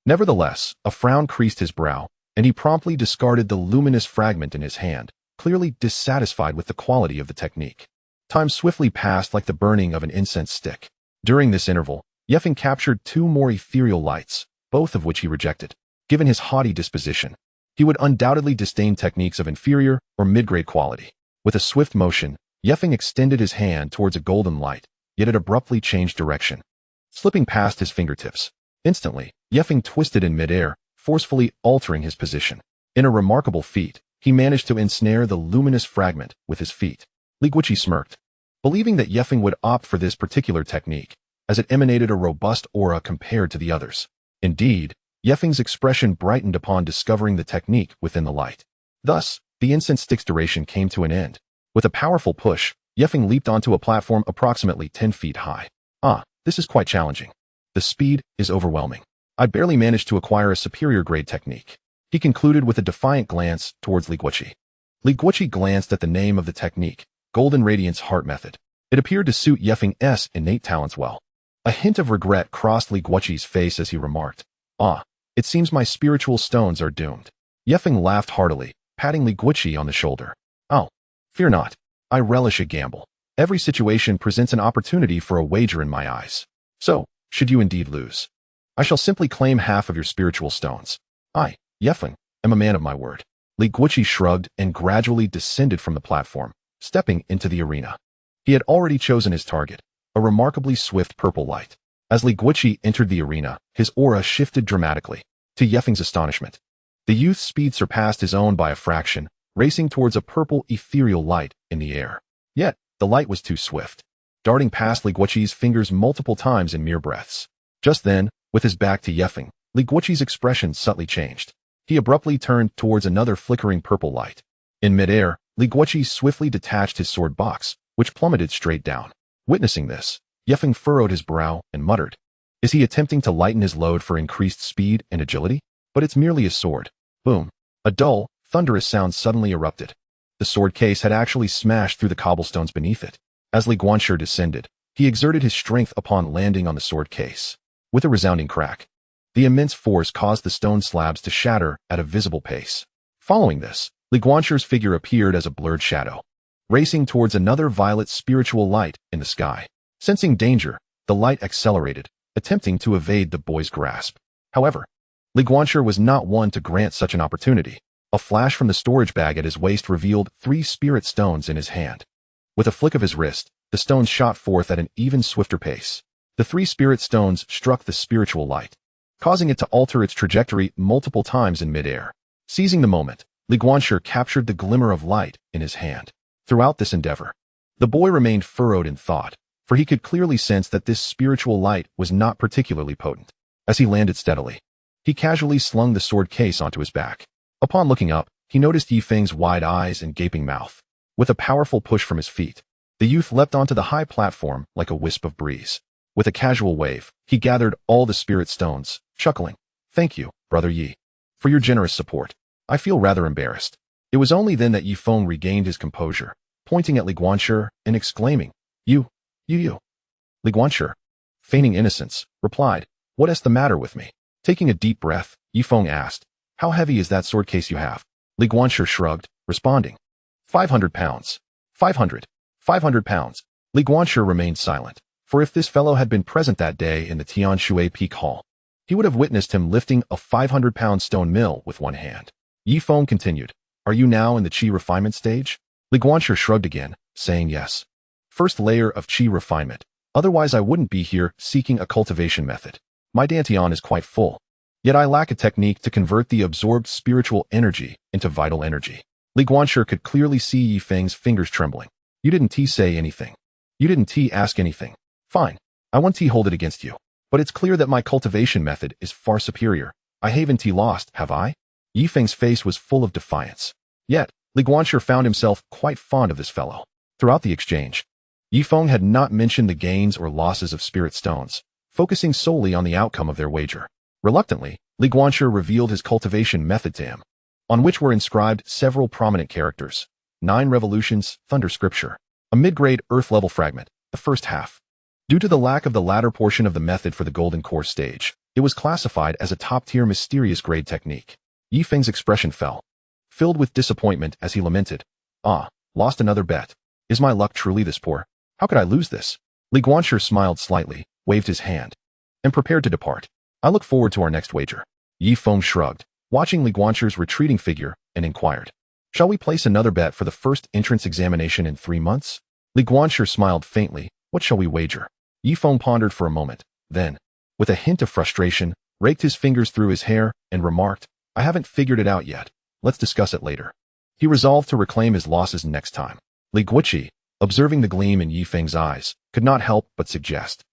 Nevertheless, a frown creased his brow, and he promptly discarded the luminous fragment in his hand, clearly dissatisfied with the quality of the technique. Time swiftly passed like the burning of an incense stick. During this interval, Ye Feng captured 2 more ethereal lights, both of which he rejected. Given his haughty disposition, he would undoubtedly disdain techniques of inferior or mid-grade quality. With a swift motion, Ye Feng extended his hand towards a golden light, yet it abruptly changed direction, slipping past his fingertips. Instantly, Ye Feng twisted in midair, forcefully altering his position. In a remarkable feat, he managed to ensnare the luminous fragment with his feet. Li Guanqi smirked, believing that Ye Feng would opt for this particular technique, as it emanated a robust aura compared to the others. Indeed, Ye Feng's expression brightened upon discovering the technique within the light. Thus, the incense stick's duration came to an end. With a powerful push, Ye Feng leaped onto a platform approximately 10 feet high. This is quite challenging. The speed is overwhelming. I barely managed to acquire a superior grade technique. He concluded with a defiant glance towards Li Guanqi. Li Guanqi glanced at the name of the technique, Golden Radiance Heart Method. It appeared to suit Ye Feng's innate talents well. A hint of regret crossed Li Guanqi's face as he remarked, it seems my spiritual stones are doomed. Ye Feng laughed heartily, patting Li Guanqi on the shoulder. Oh, fear not. I relish a gamble. Every situation presents an opportunity for a wager in my eyes. So, should you indeed lose, I shall simply claim half of your spiritual stones. I, Ye Feng, am a man of my word. Li Guanqi shrugged and gradually descended from the platform, stepping into the arena. He had already chosen his target, a remarkably swift purple light. As Li Guanqi entered the arena, his aura shifted dramatically. To Ye Feng's astonishment, the youth's speed surpassed his own by a fraction, racing towards a purple ethereal light in the air. Yet, the light was too swift, darting past Li Guanqi's fingers multiple times in mere breaths. Just then, with his back to Ye Feng, Li Guanqi's expression subtly changed. He abruptly turned towards another flickering purple light. In midair, Li Guanqi swiftly detached his sword box, which plummeted straight down. Witnessing this, Ye Feng furrowed his brow and muttered, Is he attempting to lighten his load for increased speed and agility? But it's merely a sword. Boom. A dull, thunderous sound suddenly erupted. The sword case had actually smashed through the cobblestones beneath it. As Li Guanxi descended, he exerted his strength upon landing on the sword case. With a resounding crack, the immense force caused the stone slabs to shatter at a visible pace. Following this, Li Guanxi's figure appeared as a blurred shadow, racing towards another violet spiritual light in the sky. Sensing danger, the light accelerated, attempting to evade the boy's grasp. However, Li Guanxi was not one to grant such an opportunity. A flash from the storage bag at his waist revealed 3 spirit stones in his hand. With a flick of his wrist, the stones shot forth at an even swifter pace. The 3 spirit stones struck the spiritual light, causing it to alter its trajectory multiple times in midair. Seizing the moment, Li Guanxi captured the glimmer of light in his hand. Throughout this endeavor, the boy remained furrowed in thought, for he could clearly sense that this spiritual light was not particularly potent. As he landed steadily, he casually slung the sword case onto his back. Upon looking up, he noticed Yifeng's wide eyes and gaping mouth. With a powerful push from his feet, the youth leapt onto the high platform like a wisp of breeze. With a casual wave, he gathered all the spirit stones, chuckling, "Thank you, Brother Yi, for your generous support. I feel rather embarrassed." It was only then that Yifeng regained his composure, pointing at Li Guanxi and exclaiming, You. Li Guanxi, feigning innocence, replied, "What is the matter with me?" Taking a deep breath, Yifeng asked, "How heavy is that sword case you have?" Li Guanxi shrugged, responding, 500 pounds. 500 pounds. Li Guanxi remained silent, for if this fellow had been present that day in the Tianshui Peak Hall, he would have witnessed him lifting a 500-pound stone mill with one hand. Yifeng continued, "Are you now in the qi refinement stage?" Li Guanxi shrugged again, saying yes. "First layer of qi refinement. Otherwise I wouldn't be here seeking a cultivation method. My dantian is quite full. Yet I lack a technique to convert the absorbed spiritual energy into vital energy." Li Guanxi could clearly see Yifeng's fingers trembling. "You didn't say anything. You didn't ask anything. Fine. I won't hold it against you. But it's clear that my cultivation method is far superior. I haven't lost, have I?" Yifeng's face was full of defiance. Yet, Li Guanxi found himself quite fond of this fellow. Throughout the exchange, Yifeng had not mentioned the gains or losses of spirit stones, focusing solely on the outcome of their wager. Reluctantly, Li Guanxi revealed his cultivation method to him, on which were inscribed several prominent characters: 9 revolutions, thunder scripture, a mid-grade earth-level fragment, the first half. Due to the lack of the latter portion of the method for the golden core stage, it was classified as a top-tier mysterious grade technique. Yifeng's expression fell, filled with disappointment as he lamented, "Lost another bet. Is my luck truly this poor? How could I lose this?" Li Guanxi smiled slightly, waved his hand, and prepared to depart. "I look forward to our next wager." Yifeng shrugged, watching Li Guanxi's retreating figure, and inquired, "Shall we place another bet for the first entrance examination in 3 months?" Li Guanxi smiled faintly. "What shall we wager?" Yifeng pondered for a moment, then, with a hint of frustration, raked his fingers through his hair and remarked, "I haven't figured it out yet. Let's discuss it later." He resolved to reclaim his losses next time. Li Guanxi, observing the gleam in Yifeng's eyes, could not help but suggest,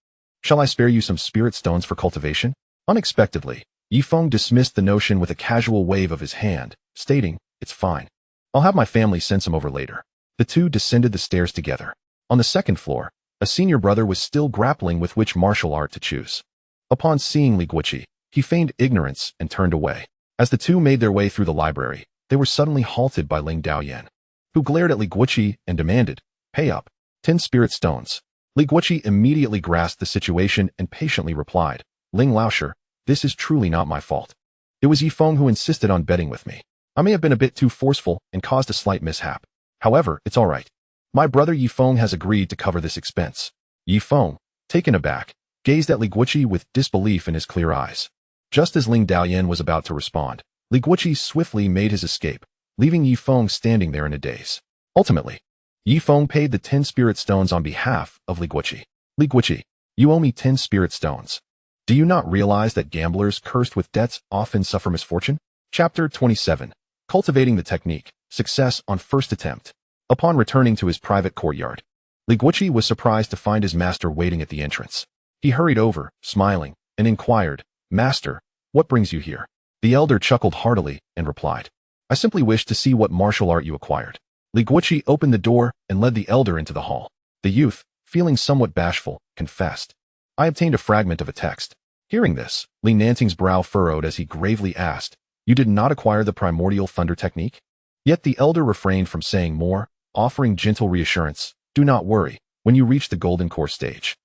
"Shall I spare you some spirit stones for cultivation?" Unexpectedly, Yifeng dismissed the notion with a casual wave of his hand, stating, "It's fine. I'll have my family send some over later." The two descended the stairs together. On the second floor, a senior brother was still grappling with which martial art to choose. Upon seeing Li Guanxi, he feigned ignorance and turned away. As the two made their way through the library, they were suddenly halted by Ling Daoyan, who glared at Li Guanxi and demanded, "Pay up. 10 spirit stones." Li Guanxi immediately grasped the situation and patiently replied, "Ling Laosher, this is truly not my fault. It was Yifeng who insisted on betting with me. I may have been a bit too forceful and caused a slight mishap. However, it's all right. My brother Yifeng has agreed to cover this expense." Yifeng, taken aback, gazed at Li Guanxi with disbelief in his clear eyes. Just as Ling Daoyan was about to respond, Li Guanxi swiftly made his escape, leaving Yifeng standing there in a daze. Ultimately, Yifeng paid the 10 spirit stones on behalf of Li Guanxi. "Li Guanxi, you owe me 10 spirit stones. Do you not realize that gamblers cursed with debts often suffer misfortune?" Chapter 27. Cultivating the Technique. Success on first attempt. Upon returning to his private courtyard, Li Guanxi was surprised to find his master waiting at the entrance. He hurried over, smiling, and inquired, "Master, what brings you here?" The elder chuckled heartily and replied, "I simply wish to see what martial art you acquired." Li Guanxi opened the door and led the elder into the hall. The youth, feeling somewhat bashful, confessed, "I obtained a fragment of a text." Hearing this, Li Nanting's brow furrowed as he gravely asked, "You did not acquire the primordial thunder technique?" Yet the elder refrained from saying more, offering gentle reassurance, "Do not worry. when you reach the golden core stage.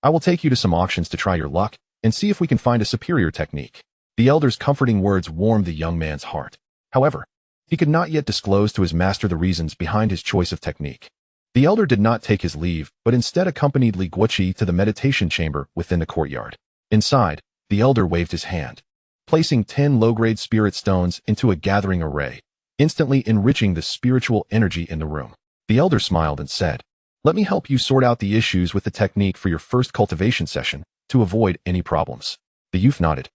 I will take you to some auctions to try your luck and see if we can find a superior technique. The elder's comforting words warmed the young man's heart. However, he could not yet disclose to his master the reasons behind his choice of technique. The elder did not take his leave, but instead accompanied Guanqi to the meditation chamber within the courtyard. Inside, the elder waved his hand, placing 10 low-grade spirit stones into a gathering array, instantly enriching the spiritual energy in the room. The elder smiled and said, "Let me help you sort out the issues with the technique for your first cultivation session to avoid any problems." The youth nodded,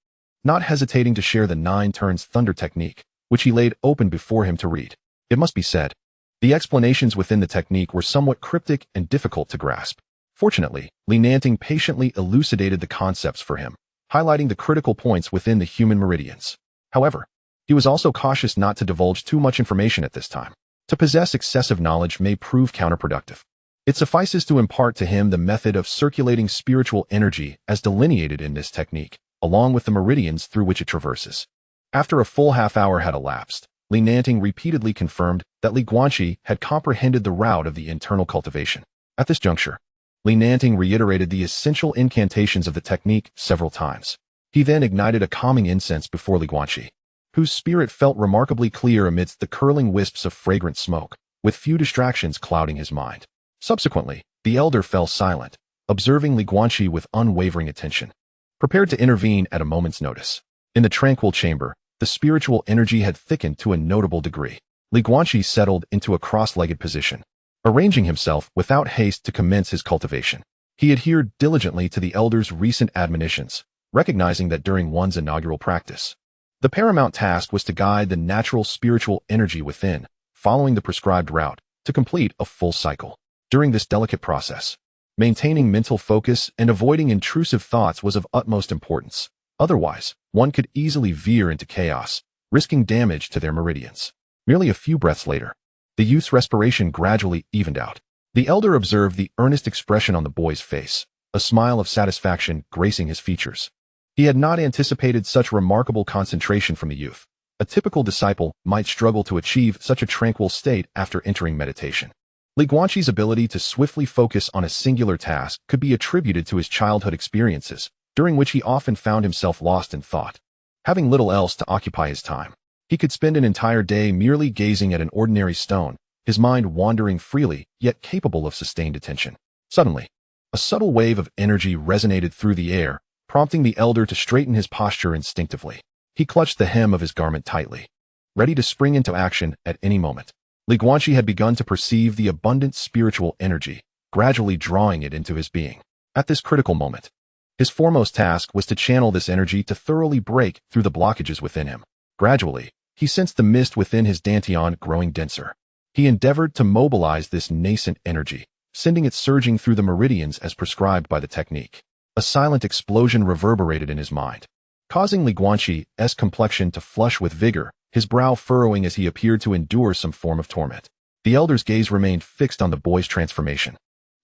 not hesitating to share the 9 turns thunder technique, which he laid open before him to read. It must be said, the explanations within the technique were somewhat cryptic and difficult to grasp. Fortunately, Li Nanting patiently elucidated the concepts for him, highlighting the critical points within the human meridians. However, he was also cautious not to divulge too much information at this time. To possess excessive knowledge may prove counterproductive. It suffices to impart to him the method of circulating spiritual energy as delineated in this technique, along with the meridians through which it traverses. After a full half-hour had elapsed, Li Nanting repeatedly confirmed that Guanqi had comprehended the route of the internal cultivation. At this juncture, Li Nanting reiterated the essential incantations of the technique several times. He then ignited a calming incense before Guanqi, whose spirit felt remarkably clear amidst the curling wisps of fragrant smoke, with few distractions clouding his mind. Subsequently, the elder fell silent, observing Guanqi with unwavering attention, prepared to intervene at a moment's notice. In the tranquil chamber, the spiritual energy had thickened to a notable degree. Guanqi settled into a cross-legged position, arranging himself without haste to commence his cultivation. He adhered diligently to the elder's recent admonitions, recognizing that during one's inaugural practice, the paramount task was to guide the natural spiritual energy within, following the prescribed route, to complete a full cycle. During this delicate process, maintaining mental focus and avoiding intrusive thoughts was of utmost importance. Otherwise, one could easily veer into chaos, risking damage to their meridians. Merely a few breaths later, the youth's respiration gradually evened out. The elder observed the earnest expression on the boy's face, a smile of satisfaction gracing his features. He had not anticipated such remarkable concentration from the youth. A typical disciple might struggle to achieve such a tranquil state after entering meditation. Guanqi's ability to swiftly focus on a singular task could be attributed to his childhood experiences, during which he often found himself lost in thought. Having little else to occupy his time, he could spend an entire day merely gazing at an ordinary stone, his mind wandering freely, yet capable of sustained attention. Suddenly, a subtle wave of energy resonated through the air, prompting the elder to straighten his posture instinctively. He clutched the hem of his garment tightly, ready to spring into action at any moment. Guanqi had begun to perceive the abundant spiritual energy, gradually drawing it into his being. At this critical moment, his foremost task was to channel this energy to thoroughly break through the blockages within him. Gradually, he sensed the mist within his dantian growing denser. He endeavored to mobilize this nascent energy, sending it surging through the meridians as prescribed by the technique. A silent explosion reverberated in his mind, causing Guanqi's complexion to flush with vigor, his brow furrowing as he appeared to endure some form of torment. The elder's gaze remained fixed on the boy's transformation,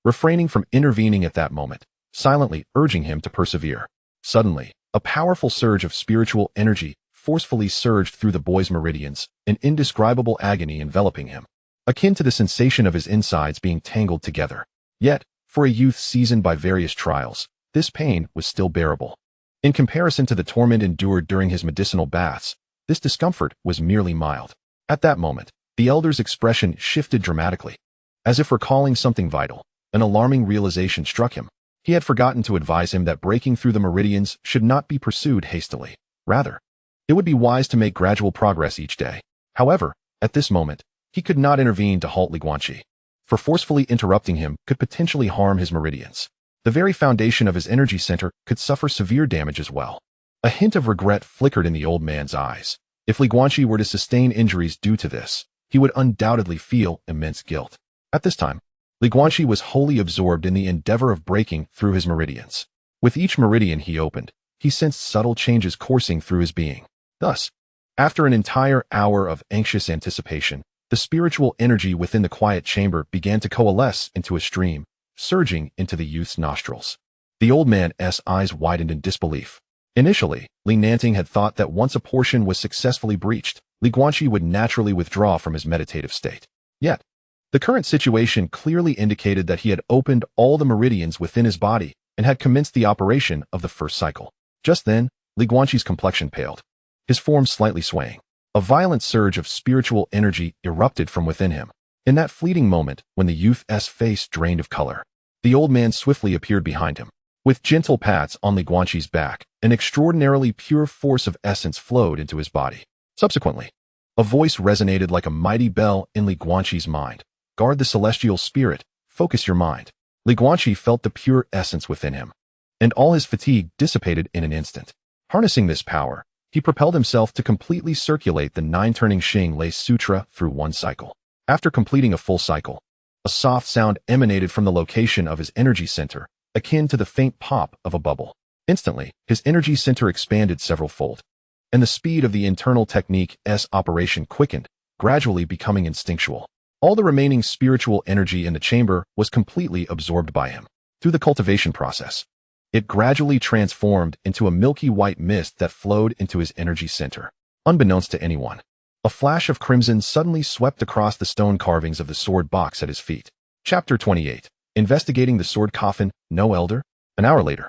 refraining from intervening at that moment, silently urging him to persevere. Suddenly, a powerful surge of spiritual energy forcefully surged through the boy's meridians, an indescribable agony enveloping him, akin to the sensation of his insides being tangled together. Yet, for a youth seasoned by various trials, this pain was still bearable. In comparison to the torment endured during his medicinal baths, this discomfort was merely mild. At that moment, the elder's expression shifted dramatically. As if recalling something vital, an alarming realization struck him. He had forgotten to advise him that breaking through the meridians should not be pursued hastily. Rather, it would be wise to make gradual progress each day. However, at this moment, he could not intervene to halt Guanqi, for forcefully interrupting him could potentially harm his meridians. The very foundation of his energy center could suffer severe damage as well. A hint of regret flickered in the old man's eyes. If Guanqi were to sustain injuries due to this, he would undoubtedly feel immense guilt. At this time, Guanqi was wholly absorbed in the endeavor of breaking through his meridians. With each meridian he opened, he sensed subtle changes coursing through his being. Thus, after an entire hour of anxious anticipation, the spiritual energy within the quiet chamber began to coalesce into a stream, surging into the youth's nostrils. The old man's eyes widened in disbelief. Initially, Li Nanting had thought that once a portion was successfully breached, Guanqi would naturally withdraw from his meditative state. Yet, The current situation clearly indicated that he had opened all the meridians within his body and had commenced the operation of the first cycle. Just then, Li Guanqi's complexion paled, his form slightly swaying. A violent surge of spiritual energy erupted from within him. In that fleeting moment, when the youth's face drained of color, the old man swiftly appeared behind him. With gentle pats on Li Guanqi's back, an extraordinarily pure force of essence flowed into his body. Subsequently, a voice resonated like a mighty bell in Li Guanqi's mind. Guard the celestial spirit, focus your mind. Li Guanqi felt the pure essence within him, and all his fatigue dissipated in an instant. Harnessing this power, he propelled himself to completely circulate the 9-turning Xing Lei Sutra through one cycle. After completing a full cycle, a soft sound emanated from the location of his energy center, akin to the faint pop of a bubble. Instantly, his energy center expanded several-fold, and the speed of the internal technique's operation quickened, gradually becoming instinctual. All the remaining spiritual energy in the chamber was completely absorbed by him. Through the cultivation process, it gradually transformed into a milky white mist that flowed into his energy center. Unbeknownst to anyone, a flash of crimson suddenly swept across the stone carvings of the sword box at his feet. Chapter 28. Investigating the Sword Coffin, No Elder? An hour later,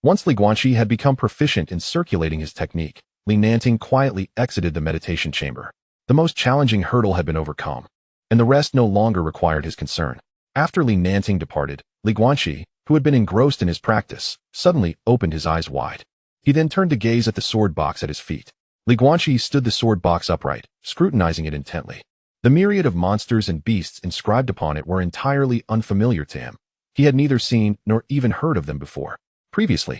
once Li Guanqi had become proficient in circulating his technique, Li Nanting quietly exited the meditation chamber. The most challenging hurdle had been overcome, and the rest no longer required his concern. After Li Nanting departed, Li Guanqi, who had been engrossed in his practice, suddenly opened his eyes wide. He then turned to gaze at the sword box at his feet. Li Guanqi stood the sword box upright, scrutinizing it intently. The myriad of monsters and beasts inscribed upon it were entirely unfamiliar to him. He had neither seen nor even heard of them before. Previously,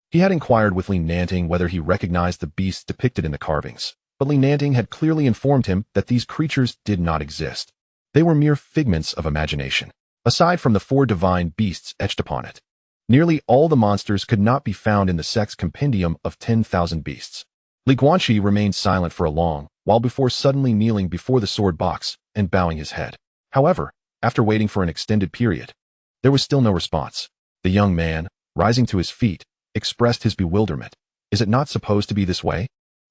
he had inquired with Li Nanting whether he recognized the beasts depicted in the carvings, but Li Nanting had clearly informed him that these creatures did not exist. They were mere figments of imagination. Aside from the 4 divine beasts etched upon it, nearly all the monsters could not be found in the sect's compendium of 10,000 beasts. Li Guanqi remained silent for a long while before suddenly kneeling before the sword box and bowing his head. However, after waiting for an extended period, there was still no response. The young man, rising to his feet, expressed his bewilderment. Is it not supposed to be this way?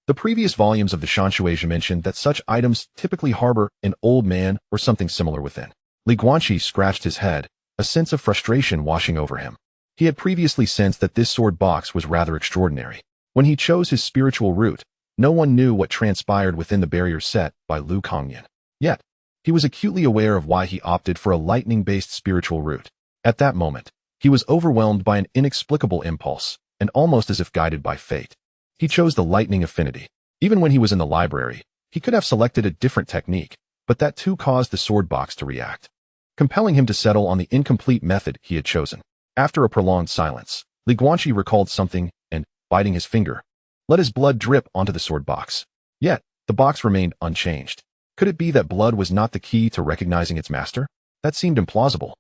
The previous volumes of the Shanshuizhi mentioned that such items typically harbor an old man or something similar within. Li Guanqi scratched his head, a sense of frustration washing over him. He had previously sensed that this sword box was rather extraordinary. When he chose his spiritual route, no one knew what transpired within the barrier set by Lu Kongyan. Yet, he was acutely aware of why he opted for a lightning-based spiritual route. At that moment, he was overwhelmed by an inexplicable impulse, and almost as if guided by fate. He chose the lightning affinity. Even when he was in the library, he could have selected a different technique, but that too caused the sword box to react, compelling him to settle on the incomplete method he had chosen. After a prolonged silence, Li Guanqi recalled something and, biting his finger, let his blood drip onto the sword box. Yet, the box remained unchanged. Could it be that blood was not the key to recognizing its master? That seemed implausible.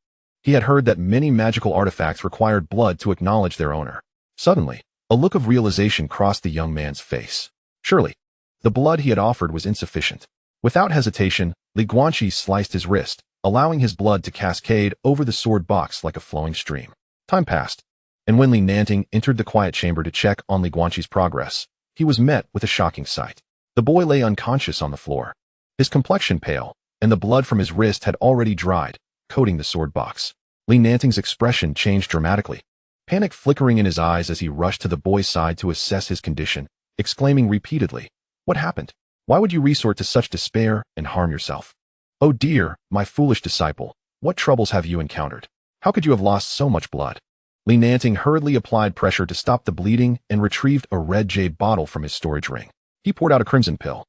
He had heard that many magical artifacts required blood to acknowledge their owner. Suddenly, a look of realization crossed the young man's face. Surely, the blood he had offered was insufficient. Without hesitation, Li Guanqi sliced his wrist, allowing his blood to cascade over the sword box like a flowing stream. Time passed, and when Li Nanting entered the quiet chamber to check on Li Guanqi's progress, he was met with a shocking sight. The boy lay unconscious on the floor, his complexion pale, and the blood from his wrist had already dried, coating the sword box. Li Nanting's expression changed dramatically, panic flickering in his eyes as he rushed to the boy's side to assess his condition, exclaiming repeatedly, "What happened? Why would you resort to such despair and harm yourself? Oh dear, my foolish disciple, what troubles have you encountered? How could you have lost so much blood?" Li Nanting hurriedly applied pressure to stop the bleeding and retrieved a red jade bottle from his storage ring. He poured out a crimson pill,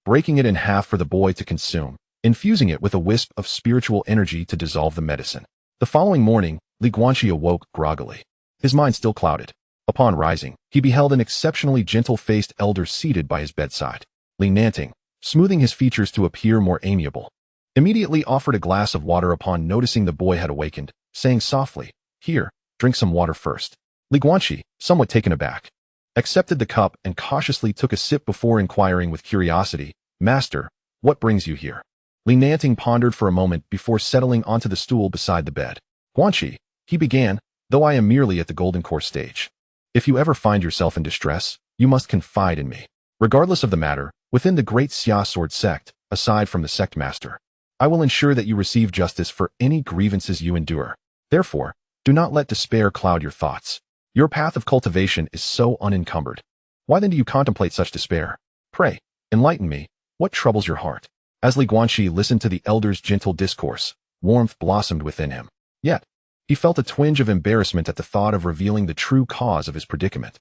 breaking it in half for the boy to consume, infusing it with a wisp of spiritual energy to dissolve the medicine. The following morning, Li Guanqi awoke groggily, his mind still clouded. Upon rising, he beheld an exceptionally gentle-faced elder seated by his bedside. Li Nanting, smoothing his features to appear more amiable, immediately offered a glass of water upon noticing the boy had awakened, saying softly, "Here, drink some water first." Li Guanqi, somewhat taken aback, accepted the cup and cautiously took a sip before inquiring with curiosity, "Master, what brings you here?" Li Nanting pondered for a moment before settling onto the stool beside the bed. "Guanqi," he began, "though I am merely at the golden core stage. If you ever find yourself in distress, you must confide in me. Regardless of the matter, within the great Xia sword sect, aside from the sect master, I will ensure that you receive justice for any grievances you endure. Therefore, do not let despair cloud your thoughts. Your path of cultivation is so unencumbered. Why then do you contemplate such despair? Pray, enlighten me. What troubles your heart? As Li Guanqi listened to the elder's gentle discourse, warmth blossomed within him. Yet, he felt a twinge of embarrassment at the thought of revealing the true cause of his predicament.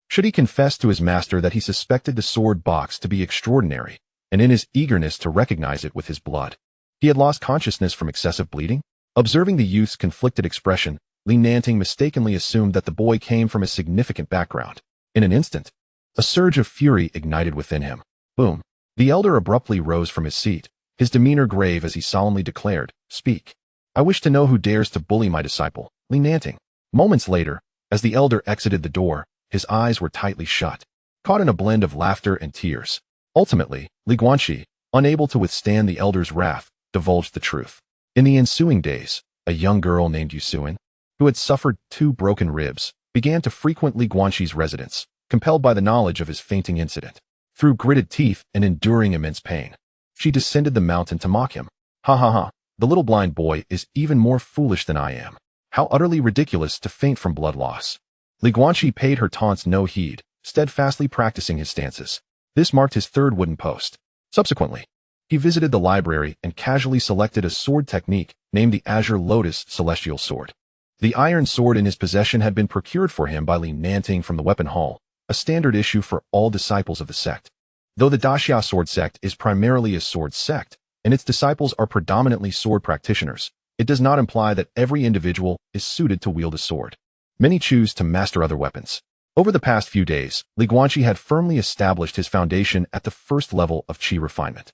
Should he confess to his master that he suspected the sword box to be extraordinary, and in his eagerness to recognize it with his blood, he had lost consciousness from excessive bleeding? Observing the youth's conflicted expression, Li Nanting mistakenly assumed that the boy came from a significant background. In an instant, a surge of fury ignited within him. Boom! The elder abruptly rose from his seat, his demeanor grave as he solemnly declared, "Speak. I wish to know who dares to bully my disciple, Li Nanting." Moments later, as the elder exited the door, his eyes were tightly shut, caught in a blend of laughter and tears. Ultimately, Li Guanqi, unable to withstand the elder's wrath, divulged the truth. In the ensuing days, a young girl named Su Xuan, who had suffered 2 broken ribs, began to frequent Li Guanqi's residence, compelled by the knowledge of his fainting incident. Through gritted teeth and enduring immense pain, she descended the mountain to mock him. Ha ha ha, the little blind boy is even more foolish than I am. How utterly ridiculous to faint from blood loss. Li Guanqi paid her taunts no heed, steadfastly practicing his stances. This marked his 3rd wooden post. Subsequently, he visited the library and casually selected a sword technique named the Azure Lotus Celestial Sword. The iron sword in his possession had been procured for him by Li Nanting from the weapon hall, a standard issue for all disciples of the sect. Though the Daxia sword sect is primarily a sword sect, and its disciples are predominantly sword practitioners, it does not imply that every individual is suited to wield a sword. Many choose to master other weapons. Over the past few days, Li Guanqi had firmly established his foundation at the 1st level of qi refinement.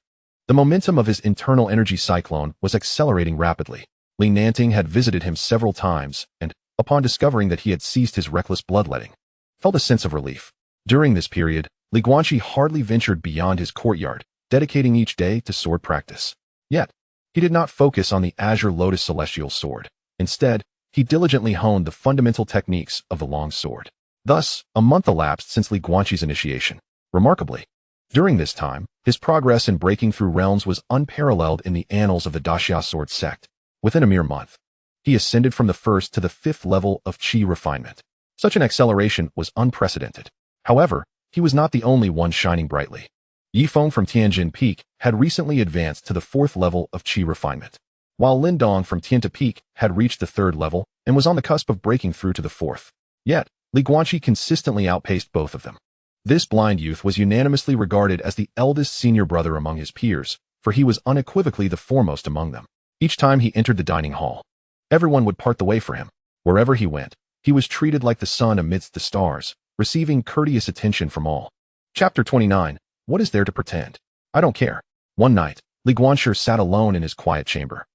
The momentum of his internal energy cyclone was accelerating rapidly. Li Nanting had visited him several times, and, upon discovering that he had ceased his reckless bloodletting, felt a sense of relief. During this period, Li Guanqi hardly ventured beyond his courtyard, dedicating each day to sword practice. Yet, he did not focus on the Azure Lotus Celestial Sword. Instead, he diligently honed the fundamental techniques of the long sword. Thus, a month elapsed since Li Guanqi's initiation. Remarkably, during this time, his progress in breaking through realms was unparalleled in the annals of the Daxia sword sect. Within a mere month, he ascended from the 1st to the 5th level of qi refinement. Such an acceleration was unprecedented. However, he was not the only one shining brightly. Yifeng from Tianjin Peak had recently advanced to the 4th level of qi refinement, while Lindong from Tianta Peak had reached the 3rd level and was on the cusp of breaking through to the 4th. Yet, Li Guanqi consistently outpaced both of them. This blind youth was unanimously regarded as the eldest senior brother among his peers, for he was unequivocally the foremost among them. Each time he entered the dining hall, everyone would part the way for him. Wherever he went, he was treated like the sun amidst the stars, receiving courteous attention from all. Chapter 29. What is there to pretend? I don't care. One night, Li Guanqi sat alone in his quiet chamber,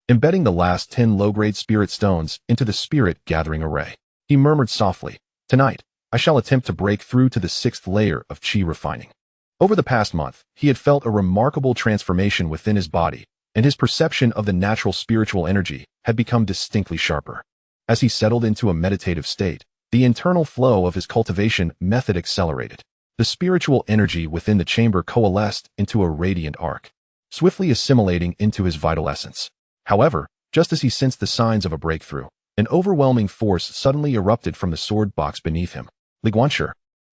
embedding the last 10 low-grade spirit stones into the spirit-gathering array. He murmured softly, "Tonight, I shall attempt to break through to the 6th layer of qi refining." Over the past month, he had felt a remarkable transformation within his body, and his perception of the natural spiritual energy had become distinctly sharper. As he settled into a meditative state, the internal flow of his cultivation method accelerated. The spiritual energy within the chamber coalesced into a radiant arc, swiftly assimilating into his vital essence. However, just as he sensed the signs of a breakthrough, an overwhelming force suddenly erupted from the sword box beneath him. Li Guanqi,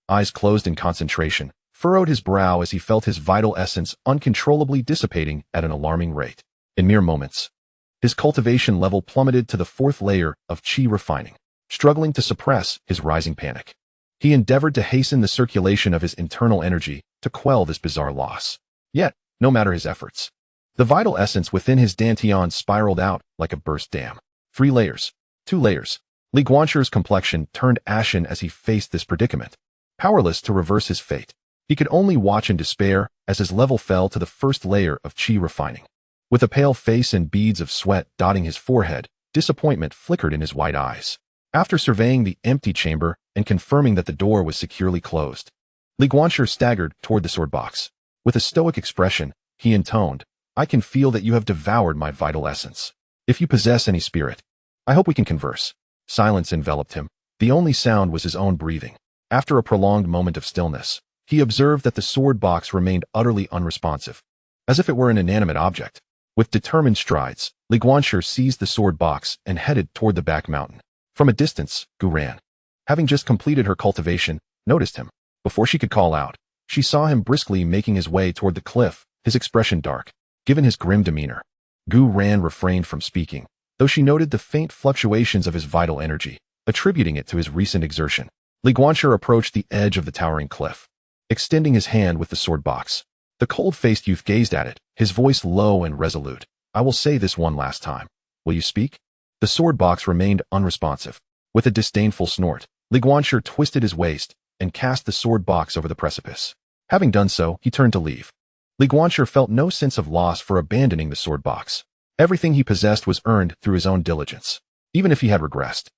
eyes closed in concentration, furrowed his brow as he felt his vital essence uncontrollably dissipating at an alarming rate. In mere moments, his cultivation level plummeted to the 4th layer of qi refining. Struggling to suppress his rising panic, he endeavored to hasten the circulation of his internal energy to quell this bizarre loss. Yet, no matter his efforts, the vital essence within his dantian spiraled out like a burst dam. 3 layers, 2 layers. Li Guanqi's complexion turned ashen as he faced this predicament. Powerless to reverse his fate, he could only watch in despair as his level fell to the 1st layer of qi refining. With a pale face and beads of sweat dotting his forehead, disappointment flickered in his wide eyes. After surveying the empty chamber and confirming that the door was securely closed, Li Guanqi staggered toward the sword box. With a stoic expression, he intoned, "I can feel that you have devoured my vital essence. If you possess any spirit, I hope we can converse." Silence enveloped him. The only sound was his own breathing. After a prolonged moment of stillness, he observed that the sword box remained utterly unresponsive, as if it were an inanimate object. With determined strides, Li Guanshi seized the sword box and headed toward the back mountain. From a distance, Gu ran. Having just completed her cultivation, noticed him. Before she could call out, she saw him briskly making his way toward the cliff, his expression dark. Given his grim demeanor, Gu ran refrained from speaking, though she noted the faint fluctuations of his vital energy, attributing it to his recent exertion. Li Guanshi approached the edge of the towering cliff, extending his hand with the sword box. The cold-faced youth gazed at it, his voice low and resolute. I will say this one last time. Will you speak? The sword box remained unresponsive. With a disdainful snort, Li Guanshi twisted his waist and cast the sword box over the precipice. Having done so, he turned to leave. Li Guanshi felt no sense of loss for abandoning the sword box. Everything he possessed was earned through his own diligence. Even if he had regressed,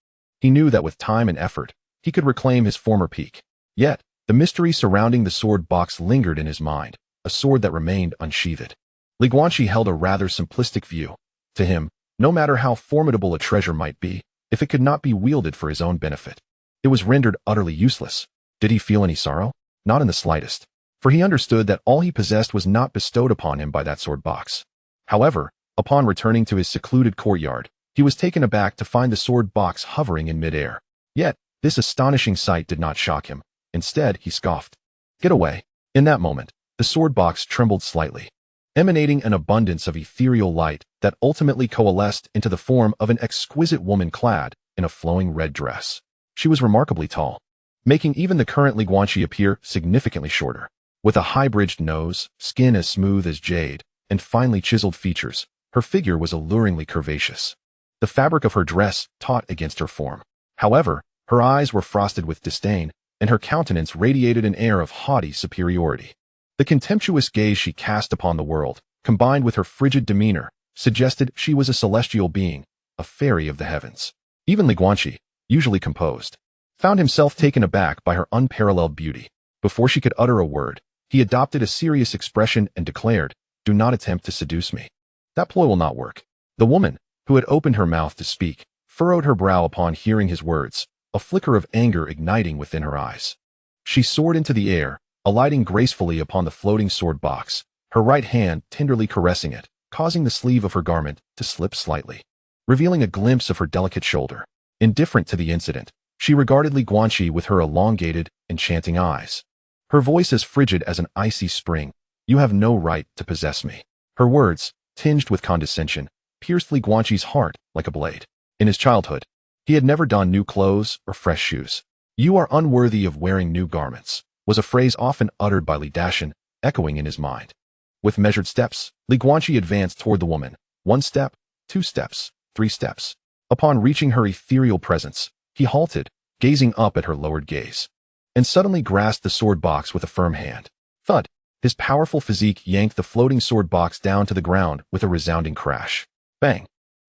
he knew that with time and effort, he could reclaim his former peak. Yet, the mystery surrounding the sword box lingered in his mind, a sword that remained unsheathed. Li Guanshi held a rather simplistic view. To him, no matter how formidable a treasure might be, if it could not be wielded for his own benefit, it was rendered utterly useless. Did he feel any sorrow? Not in the slightest, for he understood that all he possessed was not bestowed upon him by that sword box. However, upon returning to his secluded courtyard, he was taken aback to find the sword box hovering in midair. Yet, this astonishing sight did not shock him. Instead, he scoffed. Get away. In that moment, the sword box trembled slightly, emanating an abundance of ethereal light that ultimately coalesced into the form of an exquisite woman clad in a flowing red dress. She was remarkably tall, making even the current Li Guanshi appear significantly shorter. With a high-bridged nose, skin as smooth as jade, and finely chiseled features, her figure was alluringly curvaceous. The fabric of her dress taut against her form. However, her eyes were frosted with disdain, and her countenance radiated an air of haughty superiority. The contemptuous gaze she cast upon the world, combined with her frigid demeanor, suggested she was a celestial being, a fairy of the heavens. Even Li Guanshi, usually composed, found himself taken aback by her unparalleled beauty. Before she could utter a word, he adopted a serious expression and declared, "Do not attempt to seduce me. That ploy will not work." The woman, who had opened her mouth to speak, furrowed her brow upon hearing his words, a flicker of anger igniting within her eyes. She soared into the air, alighting gracefully upon the floating sword box, her right hand tenderly caressing it, causing the sleeve of her garment to slip slightly, revealing a glimpse of her delicate shoulder. Indifferent to the incident, she regarded Li Guanshi with her elongated, enchanting eyes. Her voice as frigid as an icy spring. "You have no right to possess me." Her words, tinged with condescension, pierced Li Guanshi's heart like a blade. In his childhood, he had never donned new clothes or fresh shoes. "You are unworthy of wearing new garments," was a phrase often uttered by Li Dashan, echoing in his mind. With measured steps, Li Guanshi advanced toward the woman. 1 step, 2 steps, 3 steps. Upon reaching her ethereal presence, he halted, gazing up at her lowered gaze, and suddenly grasped the sword box with a firm hand. Thud! His powerful physique yanked the floating sword box down to the ground with a resounding crash. Bang!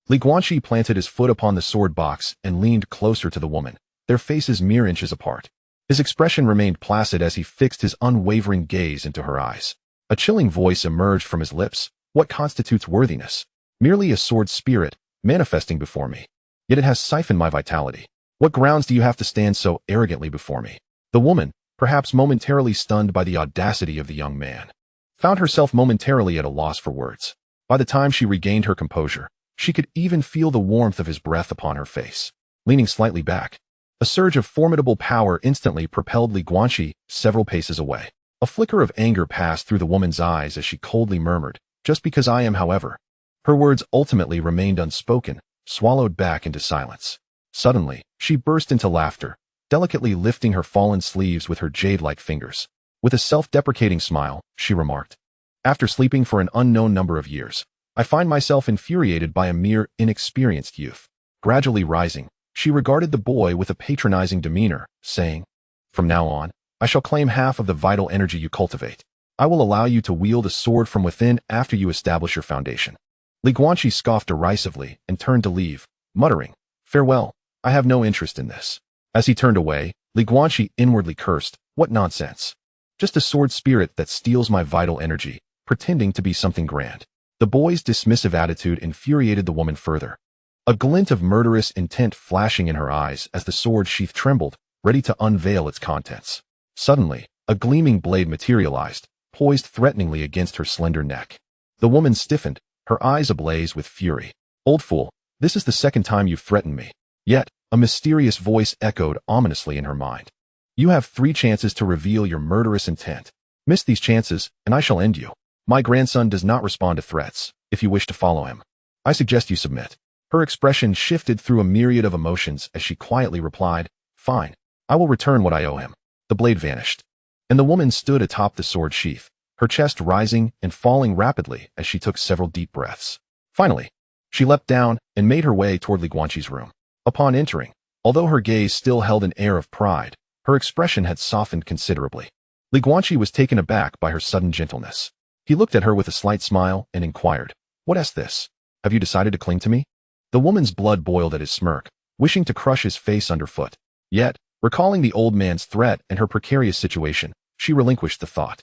Li Guanshi planted his foot upon the sword box and leaned closer to the woman, their faces mere inches apart. His expression remained placid as he fixed his unwavering gaze into her eyes. A chilling voice emerged from his lips. "What constitutes worthiness? Merely a sword spirit, manifesting before me. Yet it has siphoned my vitality. What grounds do you have to stand so arrogantly before me?" The woman, perhaps momentarily stunned by the audacity of the young man, found herself momentarily at a loss for words. By the time she regained her composure, she could even feel the warmth of his breath upon her face. Leaning slightly back, a surge of formidable power instantly propelled Li Guanshi several paces away. A flicker of anger passed through the woman's eyes as she coldly murmured, "Just because I am, however." Her words ultimately remained unspoken, swallowed back into silence. Suddenly, she burst into laughter, delicately lifting her fallen sleeves with her jade-like fingers. With a self-deprecating smile, she remarked, "After sleeping for an unknown number of years, I find myself infuriated by a mere inexperienced youth." Gradually rising, she regarded the boy with a patronizing demeanor, saying, "From now on, I shall claim half of the vital energy you cultivate. I will allow you to wield a sword from within after you establish your foundation." Li Guanshi scoffed derisively and turned to leave, muttering, "Farewell, I have no interest in this." As he turned away, Li Guanshi inwardly cursed, "What nonsense. Just a sword spirit that steals my vital energy, pretending to be something grand." The boy's dismissive attitude infuriated the woman further, a glint of murderous intent flashing in her eyes as the sword sheath trembled, ready to unveil its contents. Suddenly, a gleaming blade materialized, poised threateningly against her slender neck. The woman stiffened, her eyes ablaze with fury. Old fool, this is the second time you've threatened me. Yet, a mysterious voice echoed ominously in her mind. You have 3 chances to reveal your murderous intent. Miss these chances, and I shall end you. My grandson does not respond to threats. If you wish to follow him, I suggest you submit. Her expression shifted through a myriad of emotions as she quietly replied, Fine, I will return what I owe him. The blade vanished, and the woman stood atop the sword sheath, her chest rising and falling rapidly as she took several deep breaths. Finally, she leapt down and made her way toward Li Guanqi's room. Upon entering, although her gaze still held an air of pride, her expression had softened considerably. Li Guanqi was taken aback by her sudden gentleness. He looked at her with a slight smile and inquired, What is this? Have you decided to cling to me? The woman's blood boiled at his smirk, wishing to crush his face underfoot. Yet, recalling the old man's threat and her precarious situation, she relinquished the thought.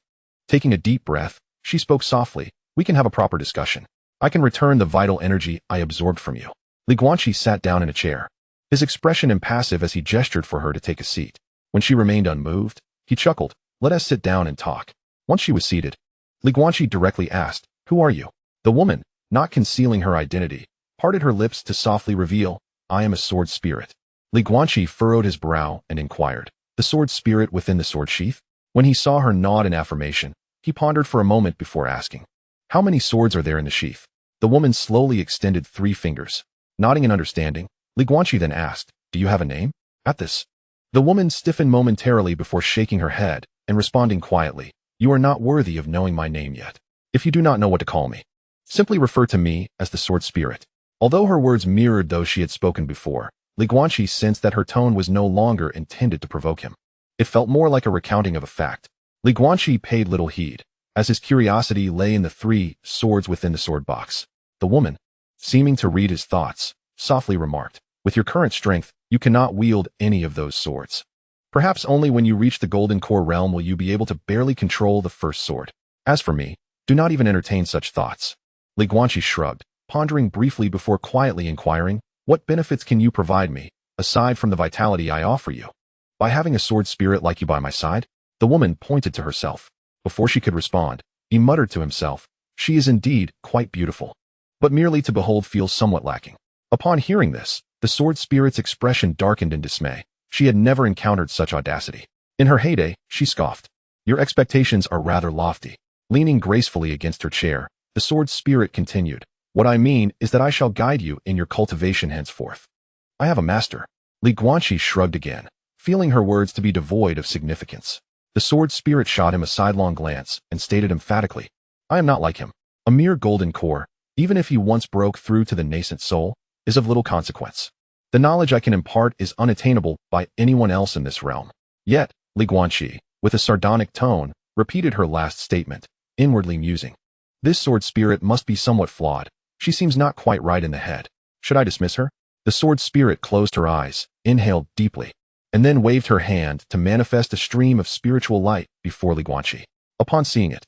Taking a deep breath, she spoke softly, We can have a proper discussion. I can return the vital energy I absorbed from you. Li Guanqi sat down in a chair, his expression impassive as he gestured for her to take a seat. When she remained unmoved, he chuckled, Let us sit down and talk. Once she was seated, Li Guanqi directly asked, Who are you? The woman, not concealing her identity, parted her lips to softly reveal, I am a sword spirit. Li Guanqi furrowed his brow and inquired, The sword spirit within the sword sheath? When he saw her nod in affirmation, he pondered for a moment before asking, How many swords are there in the sheath? The woman slowly extended 3 fingers. Nodding in understanding, Li Guanqi then asked, Do you have a name? At this, the woman stiffened momentarily before shaking her head and responding quietly, You are not worthy of knowing my name yet. If you do not know what to call me, simply refer to me as the sword spirit. Although her words mirrored those she had spoken before, Li Guanqi sensed that her tone was no longer intended to provoke him. It felt more like a recounting of a fact. Li Guanqi paid little heed, as his curiosity lay in the 3 swords within the sword box. The woman, seeming to read his thoughts, softly remarked, With your current strength, you cannot wield any of those swords. Perhaps only when you reach the golden core realm will you be able to barely control the first sword. As for me, do not even entertain such thoughts. Li Guanqi shrugged, pondering briefly before quietly inquiring, What benefits can you provide me, aside from the vitality I offer you? By having a sword spirit like you by my side? The woman pointed to herself. Before she could respond, he muttered to himself, She is indeed quite beautiful. But merely to behold feels somewhat lacking. Upon hearing this, the sword spirit's expression darkened in dismay. She had never encountered such audacity. In her heyday, she scoffed. Your expectations are rather lofty. Leaning gracefully against her chair, the sword spirit continued, What I mean is that I shall guide you in your cultivation henceforth. I have a master. Li Guanqi shrugged again, feeling her words to be devoid of significance. The sword spirit shot him a sidelong glance and stated emphatically, I am not like him. A mere golden core, even if he once broke through to the nascent soul, is of little consequence. The knowledge I can impart is unattainable by anyone else in this realm. Yet, Li Guanqi, with a sardonic tone, repeated her last statement, inwardly musing. This sword spirit must be somewhat flawed. She seems not quite right in the head. Should I dismiss her? The sword spirit closed her eyes, inhaled deeply, and then waved her hand to manifest a stream of spiritual light before Li Guanqi. Upon seeing it,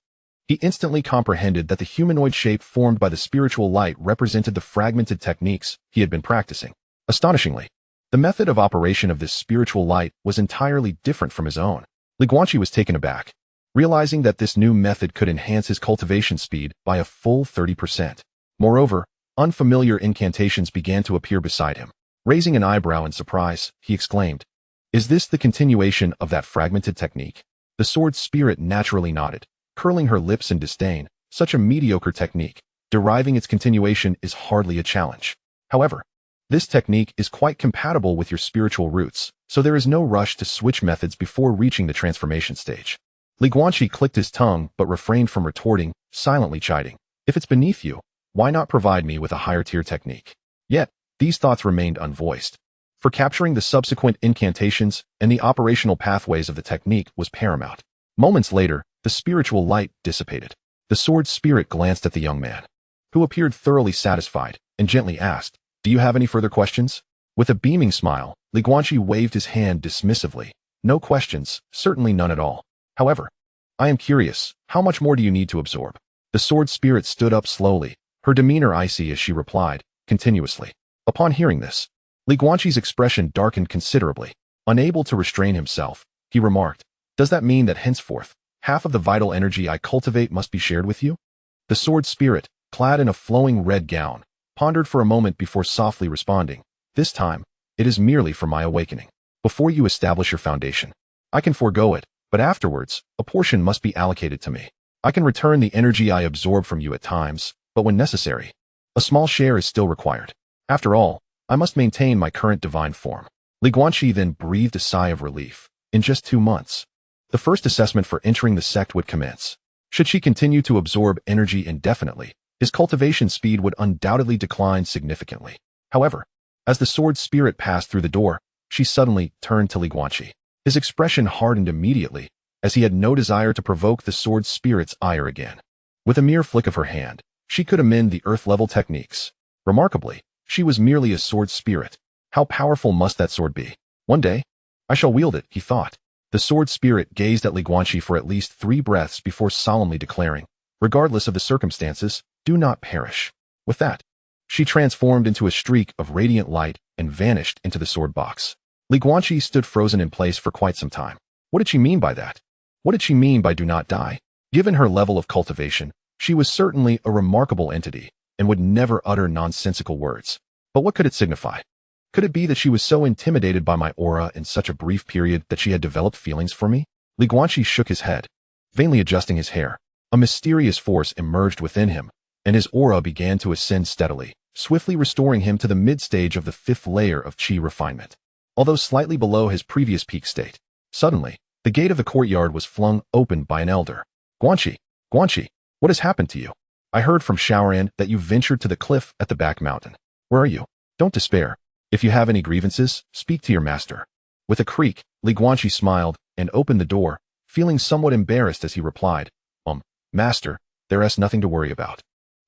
he instantly comprehended that the humanoid shape formed by the spiritual light represented the fragmented techniques he had been practicing. Astonishingly, the method of operation of this spiritual light was entirely different from his own. Li Guanqi was taken aback, realizing that this new method could enhance his cultivation speed by a full 30%. Moreover, unfamiliar incantations began to appear beside him. Raising an eyebrow in surprise, he exclaimed, Is this the continuation of that fragmented technique? The sword spirit naturally nodded, curling her lips in disdain. Such a mediocre technique, deriving its continuation is hardly a challenge. However, this technique is quite compatible with your spiritual roots, so there is no rush to switch methods before reaching the transformation stage. Li Guanqi clicked his tongue but refrained from retorting, silently chiding, If it's beneath you, why not provide me with a higher tier technique? Yet, these thoughts remained unvoiced. For capturing the subsequent incantations and the operational pathways of the technique was paramount. Moments later, the spiritual light dissipated. The sword spirit glanced at the young man, who appeared thoroughly satisfied, and gently asked, Do you have any further questions? With a beaming smile, Li Guanqi waved his hand dismissively. No questions, certainly none at all. However, I am curious, how much more do you need to absorb? The sword spirit stood up slowly, her demeanor icy as she replied, continuously. Upon hearing this, Li Guanqi's expression darkened considerably. Unable to restrain himself, he remarked, Does that mean that henceforth, half of the vital energy I cultivate must be shared with you? The sword spirit, clad in a flowing red gown, pondered for a moment before softly responding, "This time, it is merely for my awakening. Before you establish your foundation, I can forego it, but afterwards, a portion must be allocated to me. I can return the energy I absorb from you at times, but when necessary, a small share is still required. After all, I must maintain my current divine form." Guanqi then breathed a sigh of relief. In just 2 months, the first assessment for entering the sect would commence. Should she continue to absorb energy indefinitely, his cultivation speed would undoubtedly decline significantly. However, as the sword spirit passed through the door, she suddenly turned to Guanqi. His expression hardened immediately, as he had no desire to provoke the sword spirit's ire again. With a mere flick of her hand, she could amend the earth-level techniques. Remarkably, she was merely a sword spirit. How powerful must that sword be? One day, I shall wield it, he thought. The sword spirit gazed at Guanqi for at least 3 breaths before solemnly declaring, "Regardless of the circumstances, do not perish." With that, she transformed into a streak of radiant light and vanished into the sword box. Guanqi stood frozen in place for quite some time. What did she mean by that? What did she mean by "do not die"? Given her level of cultivation, she was certainly a remarkable entity and would never utter nonsensical words. But what could it signify? Could it be that she was so intimidated by my aura in such a brief period that she had developed feelings for me? Guanqi shook his head, vainly adjusting his hair. A mysterious force emerged within him, and his aura began to ascend steadily, swiftly restoring him to the mid-stage of the 5th layer of qi refinement. Although slightly below his previous peak state, suddenly, the gate of the courtyard was flung open by an elder. "Guanqi, Guanqi, what has happened to you? I heard from Shaoran that you ventured to the cliff at the back mountain. Where are you? Don't despair. If you have any grievances, speak to your master." With a creak, Guanqi smiled and opened the door, feeling somewhat embarrassed as he replied, "Master, there's nothing to worry about.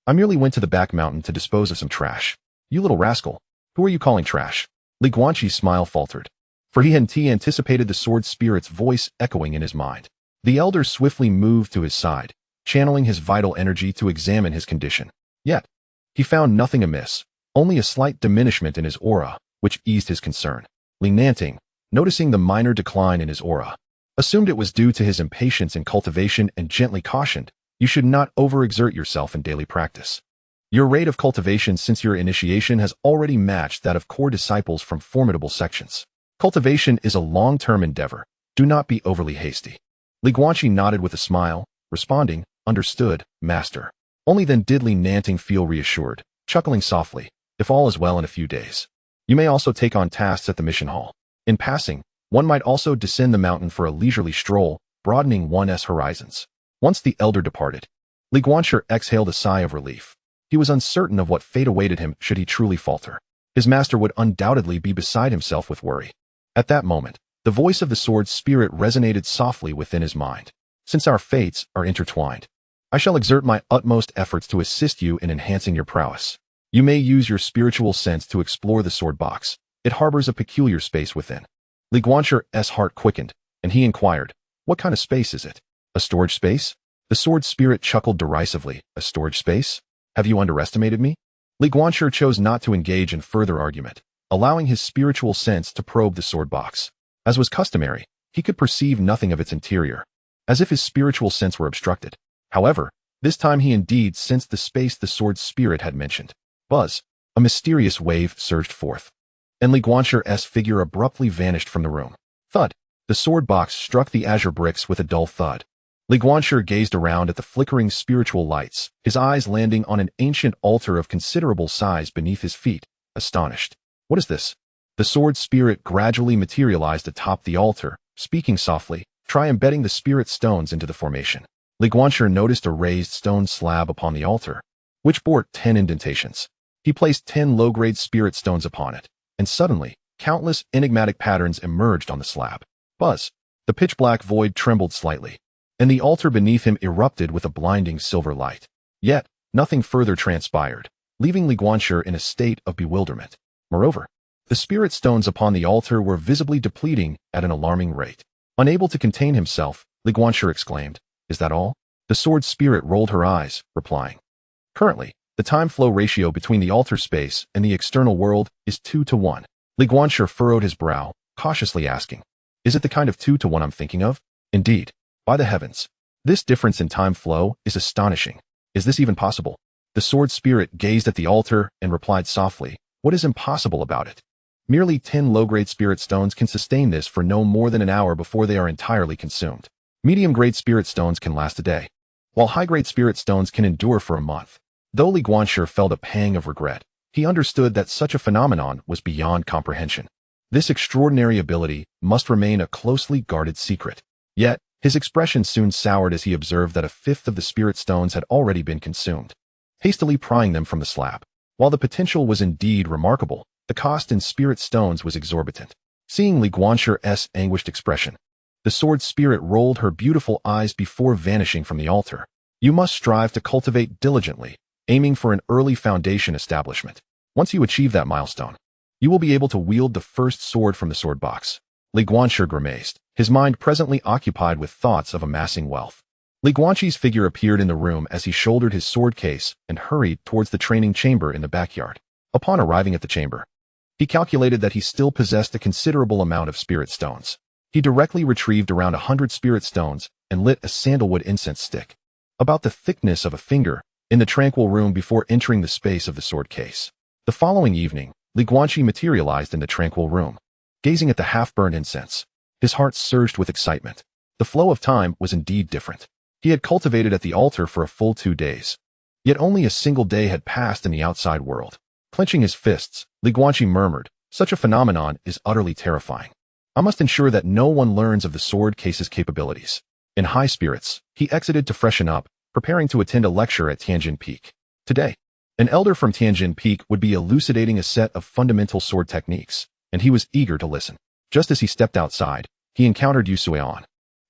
I merely went to the back mountain to dispose of some trash." "You little rascal, who are you calling trash?" Guanqi's smile faltered, for he had anticipated the sword spirit's voice echoing in his mind. The elder swiftly moved to his side, channeling his vital energy to examine his condition. Yet, he found nothing amiss, only a slight diminishment in his aura, which eased his concern. Nanting, noticing the minor decline in his aura, assumed it was due to his impatience in cultivation and gently cautioned, "You should not overexert yourself in daily practice. Your rate of cultivation since your initiation has already matched that of core disciples from formidable sections. Cultivation is a long-term endeavor. Do not be overly hasty." Guanqi nodded with a smile, responding, "Understood, master." Only then did Nanting feel reassured, chuckling softly, "If all is well in a few days, you may also take on tasks at the mission hall. In passing, one might also descend the mountain for a leisurely stroll, broadening one's horizons." Once the elder departed, Guanqi exhaled a sigh of relief. He was uncertain of what fate awaited him should he truly falter. His master would undoubtedly be beside himself with worry. At that moment, the voice of the sword spirit resonated softly within his mind. "Since our fates are intertwined, I shall exert my utmost efforts to assist you in enhancing your prowess. You may use your spiritual sense to explore the sword box. It harbors a peculiar space within." Guanqi's heart quickened, and he inquired, "What kind of space is it? A storage space?" The sword spirit chuckled derisively. "A storage space? Have you underestimated me?" Guanqi chose not to engage in further argument, allowing his spiritual sense to probe the sword box. As was customary, he could perceive nothing of its interior, as if his spiritual sense were obstructed. However, this time he indeed sensed the space the sword spirit had mentioned. Buzz! A mysterious wave surged forth, and Guanqi's figure abruptly vanished from the room. Thud! The sword box struck the azure bricks with a dull thud. Guanqi gazed around at the flickering spiritual lights, his eyes landing on an ancient altar of considerable size beneath his feet, astonished. "What is this?" The sword spirit gradually materialized atop the altar, speaking softly, "Try embedding the spirit stones into the formation." Guanqi noticed a raised stone slab upon the altar, which bore 10 indentations. He placed 10 low-grade spirit stones upon it, and suddenly, countless enigmatic patterns emerged on the slab. Buzz! The pitch-black void trembled slightly, and the altar beneath him erupted with a blinding silver light. Yet, nothing further transpired, leaving Guanqi in a state of bewilderment. Moreover, the spirit stones upon the altar were visibly depleting at an alarming rate. Unable to contain himself, Guanqi exclaimed, "Is that all?" The sword spirit rolled her eyes, replying, "Currently, the time-flow ratio between the altar space and the external world is 2-to-1. Guanqi furrowed his brow, cautiously asking, "Is it the kind of 2-to-1 I'm thinking of?" "Indeed. By the heavens, this difference in time flow is astonishing. Is this even possible?" The sword spirit gazed at the altar and replied softly, "What is impossible about it? Merely 10 low-grade spirit stones can sustain this for no more than an hour before they are entirely consumed. Medium-grade spirit stones can last a day, while high-grade spirit stones can endure for a month." Though Li Guanxi felt a pang of regret, he understood that such a phenomenon was beyond comprehension. This extraordinary ability must remain a closely guarded secret. Yet, his expression soon soured as he observed that a fifth of the spirit stones had already been consumed. Hastily prying them from the slab. While the potential was indeed remarkable, the cost in spirit stones was exorbitant. Seeing Li Guanxi's anguished expression, the sword spirit rolled her beautiful eyes before vanishing from the altar. "You must strive to cultivate diligently, aiming for an early foundation establishment. Once you achieve that milestone, you will be able to wield the first sword from the sword box." Li Guanxi grimaced, his mind presently occupied with thoughts of amassing wealth. Li Guanxi's figure appeared in the room as he shouldered his sword case and hurried towards the training chamber in the backyard. Upon arriving at the chamber, he calculated that he still possessed a considerable amount of spirit stones. He directly retrieved around 100 spirit stones and lit a sandalwood incense stick, about the thickness of a finger, in the tranquil room before entering the space of the sword case. The following evening, Li Guanxi materialized in the tranquil room. Gazing at the half-burned incense, his heart surged with excitement. The flow of time was indeed different. He had cultivated at the altar for a full 2 days. Yet only a single day had passed in the outside world. Clenching his fists, Li Guanxi murmured, "Such a phenomenon is utterly terrifying. I must ensure that no one learns of the sword case's capabilities." In high spirits, he exited to freshen up, preparing to attend a lecture at Tianjin Peak. Today, an elder from Tianjin Peak would be elucidating a set of fundamental sword techniques, and he was eager to listen. Just as he stepped outside, he encountered Su Xuan,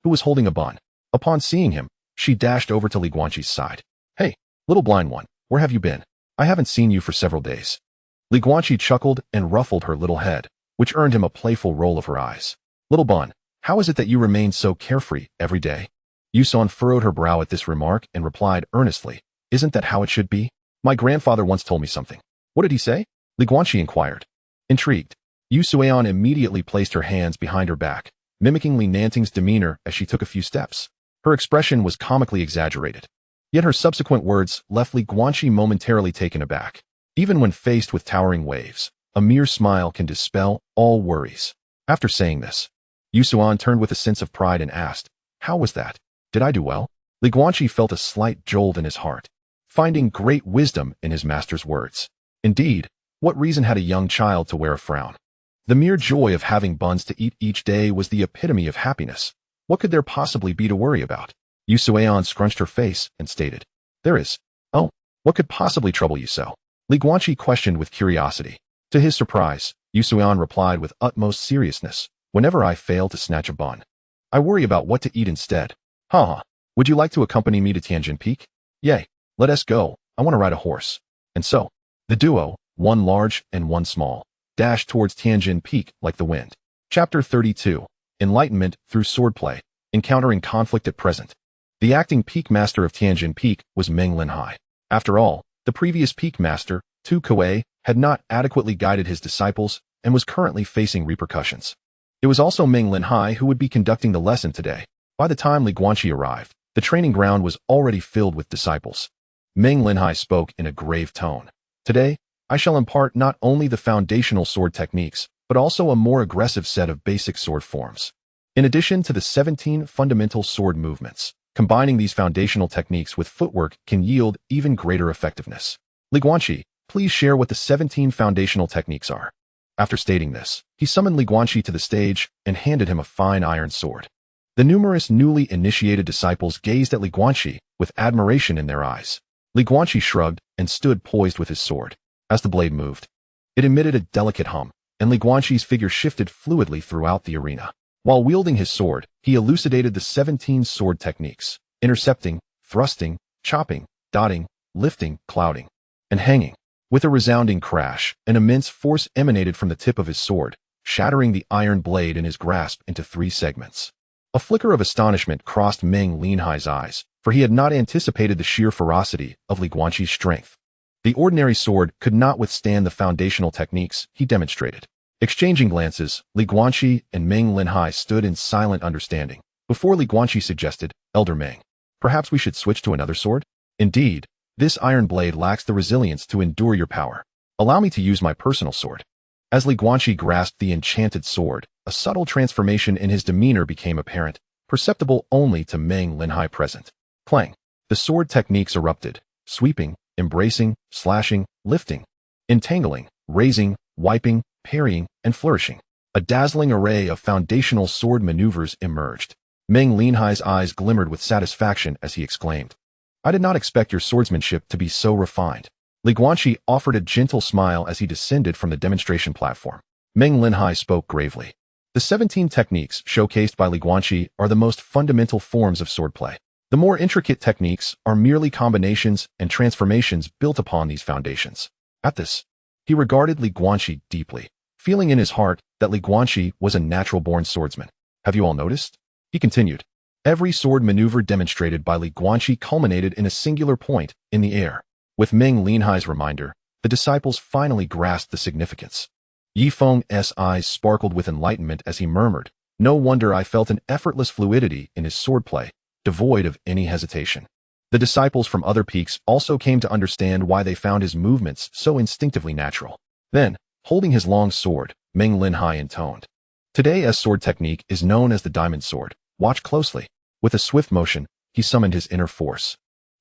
who was holding a bun. Upon seeing him, she dashed over to Li Guanxi's side. "Hey, little blind one, where have you been? I haven't seen you for several days." Li Guanxi chuckled and ruffled her little head, which earned him a playful roll of her eyes. "Little bun, how is it that you remain so carefree every day?" Su Xuan furrowed her brow at this remark and replied earnestly, "Isn't that how it should be? My grandfather once told me something." "What did he say?" Li Guanxi inquired. Intrigued, Su Xuan immediately placed her hands behind her back, mimicking Li Nanting's demeanor as she took a few steps. Her expression was comically exaggerated. Yet her subsequent words left Li Guanxi momentarily taken aback. Even when faced with towering waves, a mere smile can dispel all worries. After saying this, Su Xuan turned with a sense of pride and asked, "How was that? Did I do well?" Li Guanxi felt a slight jolt in his heart, finding great wisdom in his master's words. Indeed, what reason had a young child to wear a frown? The mere joy of having buns to eat each day was the epitome of happiness. What could there possibly be to worry about? Su Xuan scrunched her face and stated, "There is." "Oh, what could possibly trouble you so?" Li Guanxi questioned with curiosity. To his surprise, Su Xuan replied with utmost seriousness, "Whenever I fail to snatch a bun, I worry about what to eat instead." "Ha. Would you like to accompany me to Tianjin Peak?" "Yay, let us go. I want to ride a horse." And so, the duo, one large and one small, dashed towards Tianjin Peak like the wind. Chapter 32. Enlightenment through swordplay, encountering conflict at present. The acting peak master of Tianjin Peak was Meng Linhai. After all, the previous peak master, Tu Kuei, had not adequately guided his disciples and was currently facing repercussions. It was also Meng Linhai who would be conducting the lesson today. By the time Li Guanxi arrived, the training ground was already filled with disciples. Meng Linhai spoke in a grave tone. "Today, I shall impart not only the foundational sword techniques, but also a more aggressive set of basic sword forms. In addition to the 17 fundamental sword movements, combining these foundational techniques with footwork can yield even greater effectiveness. Li Guanxi, please share what the 17 foundational techniques are." After stating this, he summoned Li Guanxi to the stage and handed him a fine iron sword. The numerous newly initiated disciples gazed at Li Guanxi with admiration in their eyes. Li Guanxi shrugged and stood poised with his sword. As the blade moved, it emitted a delicate hum, and Li Guanxi's figure shifted fluidly throughout the arena. While wielding his sword, he elucidated the 17 sword techniques: intercepting, thrusting, chopping, dotting, lifting, clouding, and hanging. With a resounding crash, an immense force emanated from the tip of his sword, shattering the iron blade in his grasp into 3 segments. A flicker of astonishment crossed Meng Linhai's eyes, for he had not anticipated the sheer ferocity of Li Guanxi's strength. The ordinary sword could not withstand the foundational techniques he demonstrated. Exchanging glances, Li Guanxi and Meng Linhai stood in silent understanding. Before Li Guanxi suggested, "Elder Meng, perhaps we should switch to another sword?" Indeed, This iron blade lacks the resilience to endure your power. Allow me to use my personal sword. As Guanqi grasped the enchanted sword, a subtle transformation in his demeanor became apparent, perceptible only to Meng Linhai present. Clang. The sword techniques erupted, sweeping, embracing, slashing, lifting, entangling, raising, wiping, parrying, and flourishing. A dazzling array of foundational sword maneuvers emerged. Meng Linhai's eyes glimmered with satisfaction as he exclaimed, "I did not expect your swordsmanship to be so refined." Guanqi offered a gentle smile as he descended from the demonstration platform. Meng Linhai spoke gravely. The 17 techniques showcased by Guanqi are the most fundamental forms of swordplay. The more intricate techniques are merely combinations and transformations built upon these foundations. At this, he regarded Guanqi deeply, feeling in his heart that Guanqi was a natural-born swordsman. "Have you all noticed?" he continued. Every sword maneuver demonstrated by Guanqi culminated in a singular point in the air. With Meng Linhai's reminder, the disciples finally grasped the significance. Yifeng's eyes sparkled with enlightenment as he murmured, "No wonder I felt an effortless fluidity in his swordplay, devoid of any hesitation." The disciples from other peaks also came to understand why they found his movements so instinctively natural. Then, holding his long sword, Meng Linhai intoned, "Today's sword technique is known as the diamond sword. Watch closely." With a swift motion, he summoned his inner force.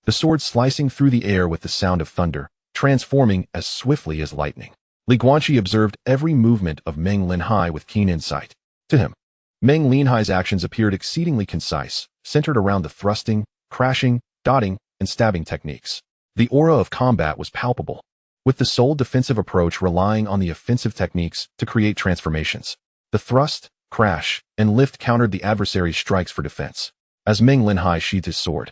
The sword slicing through the air with the sound of thunder, transforming as swiftly as lightning. Guanqi observed every movement of Meng Linhai with keen insight. To him, Meng Linhai's actions appeared exceedingly concise, centered around the thrusting, crashing, dodging, and stabbing techniques. The aura of combat was palpable, with the sole defensive approach relying on the offensive techniques to create transformations. The thrust, crash, and lift countered the adversary's strikes for defense. As Meng Linhai sheathed his sword,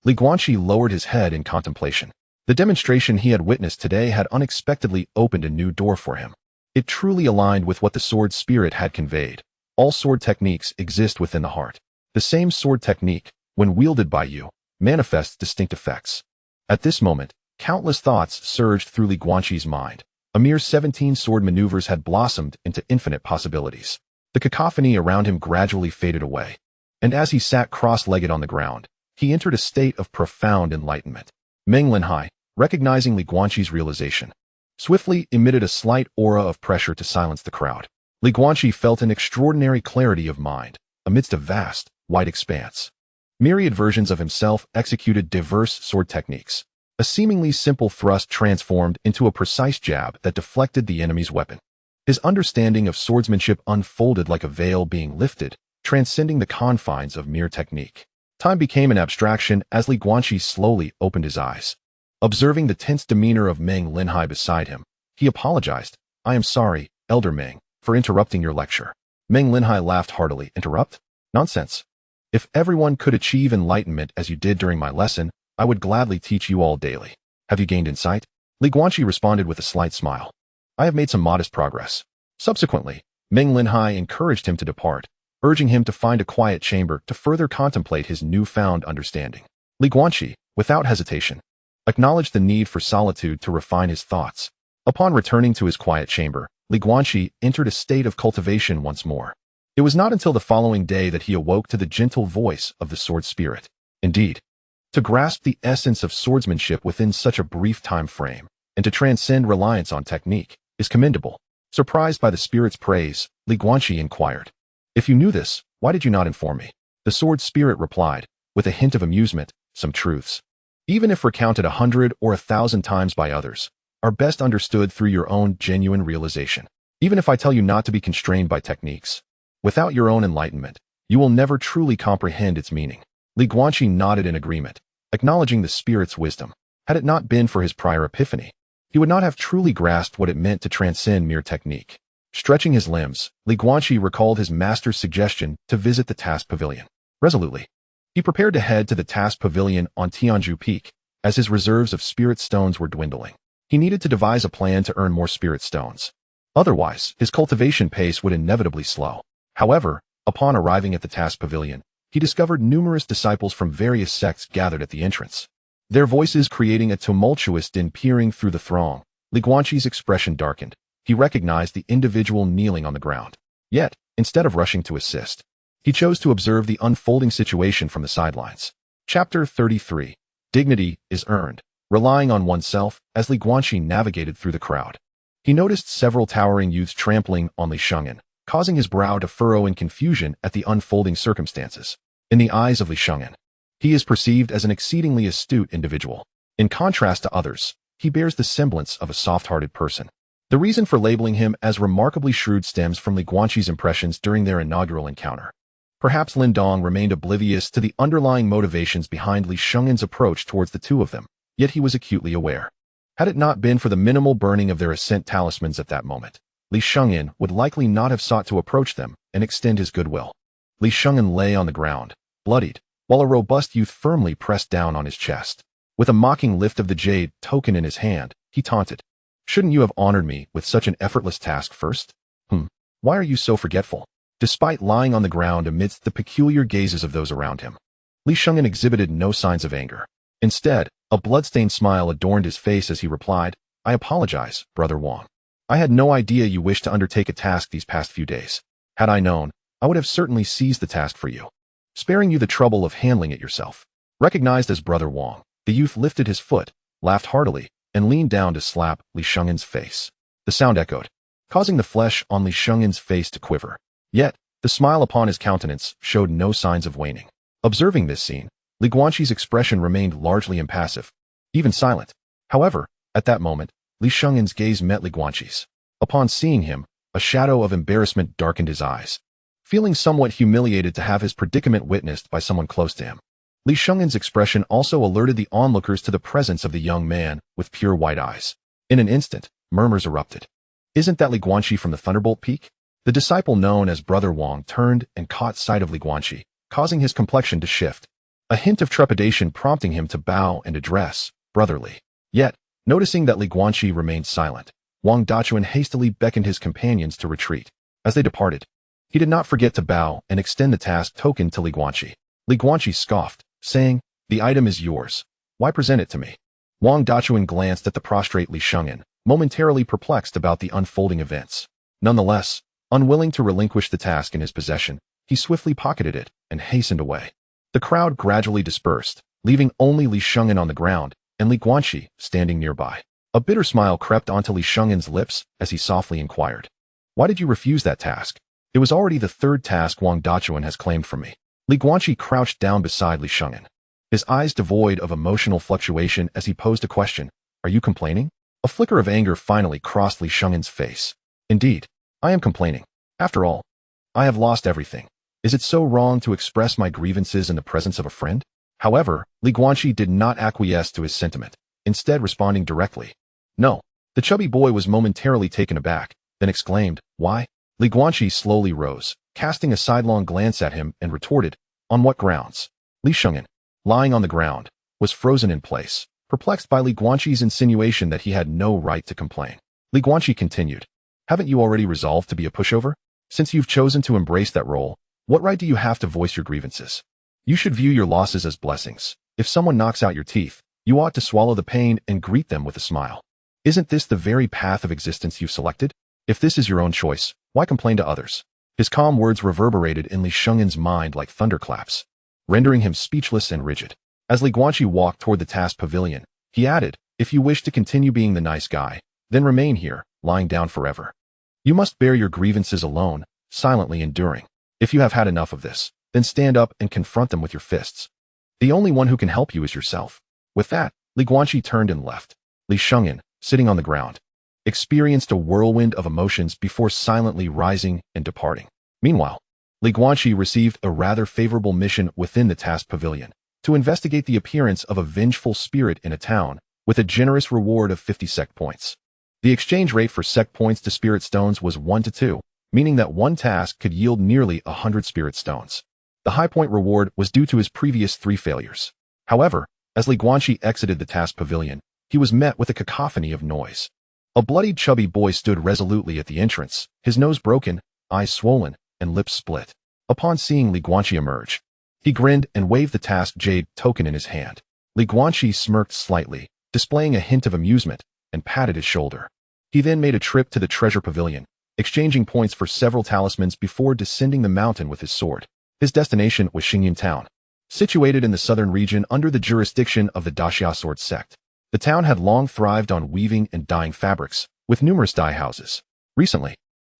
Guanqi lowered his head in contemplation. The demonstration he had witnessed today had unexpectedly opened a new door for him. It truly aligned with what the sword spirit had conveyed. All sword techniques exist within the heart. The same sword technique, when wielded by you, manifests distinct effects. At this moment, countless thoughts surged through Guanqi's mind. A mere 17 sword maneuvers had blossomed into infinite possibilities. The cacophony around him gradually faded away, and as he sat cross-legged on the ground, he entered a state of profound enlightenment. Meng Linhai, recognizing Guanqi's realization, swiftly emitted a slight aura of pressure to silence the crowd. Guanqi felt an extraordinary clarity of mind amidst a vast, wide expanse. Myriad versions of himself executed diverse sword techniques. A seemingly simple thrust transformed into a precise jab that deflected the enemy's weapon. His understanding of swordsmanship unfolded like a veil being lifted, transcending the confines of mere technique. Time became an abstraction as Guanqi slowly opened his eyes. Observing the tense demeanor of Meng Linhai beside him, he apologized. "I am sorry, Elder Meng, for interrupting your lecture." Meng Linhai laughed heartily. "Interrupt? Nonsense. If everyone could achieve enlightenment as you did during my lesson, I would gladly teach you all daily. Have you gained insight?" Guanqi responded with a slight smile. "I have made some modest progress." Subsequently, Meng Linhai encouraged him to depart, urging him to find a quiet chamber to further contemplate his newfound understanding. Guanqi, without hesitation, acknowledged the need for solitude to refine his thoughts. Upon returning to his quiet chamber, Guanqi entered a state of cultivation once more. It was not until the following day that he awoke to the gentle voice of the sword spirit. Indeed, to grasp the essence of swordsmanship within such a brief time frame, and to transcend reliance on technique, is commendable. Surprised by the spirit's praise, Guanqi inquired, "If you knew this, why did you not inform me?" The sword spirit replied, with a hint of amusement, "Some truths, even if recounted 100 or 1,000 times by others, are best understood through your own genuine realization. Even if I tell you not to be constrained by techniques, without your own enlightenment, you will never truly comprehend its meaning." Guanqi nodded in agreement, acknowledging the spirit's wisdom. Had it not been for his prior epiphany, he would not have truly grasped what it meant to transcend mere technique. Stretching his limbs, Guanqi recalled his master's suggestion to visit the task pavilion. Resolutely, he prepared to head to the task pavilion on Tianju Peak, as his reserves of spirit stones were dwindling. He needed to devise a plan to earn more spirit stones. Otherwise, his cultivation pace would inevitably slow. However, upon arriving at the task pavilion, he discovered numerous disciples from various sects gathered at the entrance. Their voices creating a tumultuous din peering through the throng. Guanqi's expression darkened. He recognized the individual kneeling on the ground. Yet, instead of rushing to assist, he chose to observe the unfolding situation from the sidelines. Chapter 33. Dignity is earned. relying on oneself as Li Guanqi navigated through the crowd. He noticed several towering youths trampling on Li Shengyan, causing his brow to furrow in confusion at the unfolding circumstances. In the eyes of Li Shengyan, he is perceived as an exceedingly astute individual. In contrast to others, he bears the semblance of a soft-hearted person. The reason for labeling him as remarkably shrewd stems from Li Guanqi's impressions during their inaugural encounter. Perhaps Lin Dong remained oblivious to the underlying motivations behind Li Shengyan's approach towards the two of them, yet he was acutely aware. Had it not been for the minimal burning of their ascent talismans at that moment, Li Shengyan would likely not have sought to approach them and extend his goodwill. Li Shengyan lay on the ground, bloodied, while a robust youth firmly pressed down on his chest. With a mocking lift of the jade token in his hand, he taunted, "Shouldn't you have honored me with such an effortless task first? Why are you so forgetful?" Despite lying on the ground amidst the peculiar gazes of those around him, Li Shengyan exhibited no signs of anger. Instead, a bloodstained smile adorned his face as he replied, "I apologize, Brother Wang. I had no idea you wished to undertake a task these past few days. Had I known, I would have certainly seized the task for you, sparing you the trouble of handling it yourself." Recognized as Brother Wang, the youth lifted his foot, laughed heartily, and leaned down to slap Li Shengyan's face. The sound echoed, causing the flesh on Li Shengyan's face to quiver. Yet, the smile upon his countenance showed no signs of waning. Observing this scene, Li Guanqi's expression remained largely impassive, even silent. However, at that moment, Li Shengyan's gaze met Li Guanqi's. Upon seeing him, a shadow of embarrassment darkened his eyes. Feeling somewhat humiliated to have his predicament witnessed by someone close to him, Li Shengyan's expression also alerted the onlookers to the presence of the young man with pure white eyes. In an instant, murmurs erupted. "Isn't that Li Guanqi from the Thunderbolt Peak?" The disciple known as Brother Wang turned and caught sight of Li Guanqi, causing his complexion to shift, a hint of trepidation prompting him to bow and address, "Brotherly." Yet, noticing that Li Guanqi remained silent, Wang Dachuan hastily beckoned his companions to retreat. As they departed, he did not forget to bow and extend the task token to Li Guanqi. Li Guanqi scoffed, saying, "The item is yours. Why present it to me?" Wang Dachuan glanced at the prostrate Li Shengyan, momentarily perplexed about the unfolding events. Nonetheless, unwilling to relinquish the task in his possession, he swiftly pocketed it and hastened away. The crowd gradually dispersed, leaving only Li Shengyan on the ground and Li Guanqi standing nearby. A bitter smile crept onto Li Shengyan's lips as he softly inquired, "Why did you refuse that task? It was already the third task Wang Dachuan has claimed from me." Li Guanqi crouched down beside Li Shengyan, his eyes devoid of emotional fluctuation as he posed a question, "Are you complaining?" A flicker of anger finally crossed Li Shengyan's face. "Indeed, I am complaining. After all, I have lost everything. Is it so wrong to express my grievances in the presence of a friend?" However, Li Guanqi did not acquiesce to his sentiment, instead responding directly, "No." The chubby boy was momentarily taken aback, then exclaimed, "Why?" Li Guanqi slowly rose, casting a sidelong glance at him and retorted, "On what grounds?" Li Shengyan, lying on the ground, was frozen in place, perplexed by Li Guanqi's insinuation that he had no right to complain. Li Guanqi continued, "Haven't you already resolved to be a pushover? Since you've chosen to embrace that role, what right do you have to voice your grievances? You should view your losses as blessings. If someone knocks out your teeth, you ought to swallow the pain and greet them with a smile. Isn't this the very path of existence you've selected? If this is your own choice, why complain to others?" His calm words reverberated in Li Shengyan's mind like thunderclaps, rendering him speechless and rigid. As Li Guanqi walked toward the task pavilion, he added, "If you wish to continue being the nice guy, then remain here, lying down forever. You must bear your grievances alone, silently enduring. If you have had enough of this, then stand up and confront them with your fists. The only one who can help you is yourself." With that, Li Guanqi turned and left. Li Shengyan, sitting on the ground, experienced a whirlwind of emotions before silently rising and departing. Meanwhile, Li Guanqi received a rather favorable mission within the task pavilion to investigate the appearance of a vengeful spirit in a town with a generous reward of 50 sect points. The exchange rate for sect points to spirit stones was 1 to 2, meaning that one task could yield nearly 100 spirit stones. The high point reward was due to his previous 3 failures. However, as Li Guanqi exited the task pavilion, he was met with a cacophony of noise. A bloodied chubby boy stood resolutely at the entrance, his nose broken, eyes swollen, and lips split. Upon seeing Li Guanqi emerge, he grinned and waved the task jade token in his hand. Li Guanqi smirked slightly, displaying a hint of amusement, and patted his shoulder. He then made a trip to the treasure pavilion, exchanging points for several talismans before descending the mountain with his sword. His destination was Xingyan Town, situated in the southern region under the jurisdiction of the Daxia Sword sect. The town had long thrived on weaving and dyeing fabrics, with numerous dye houses. Recently,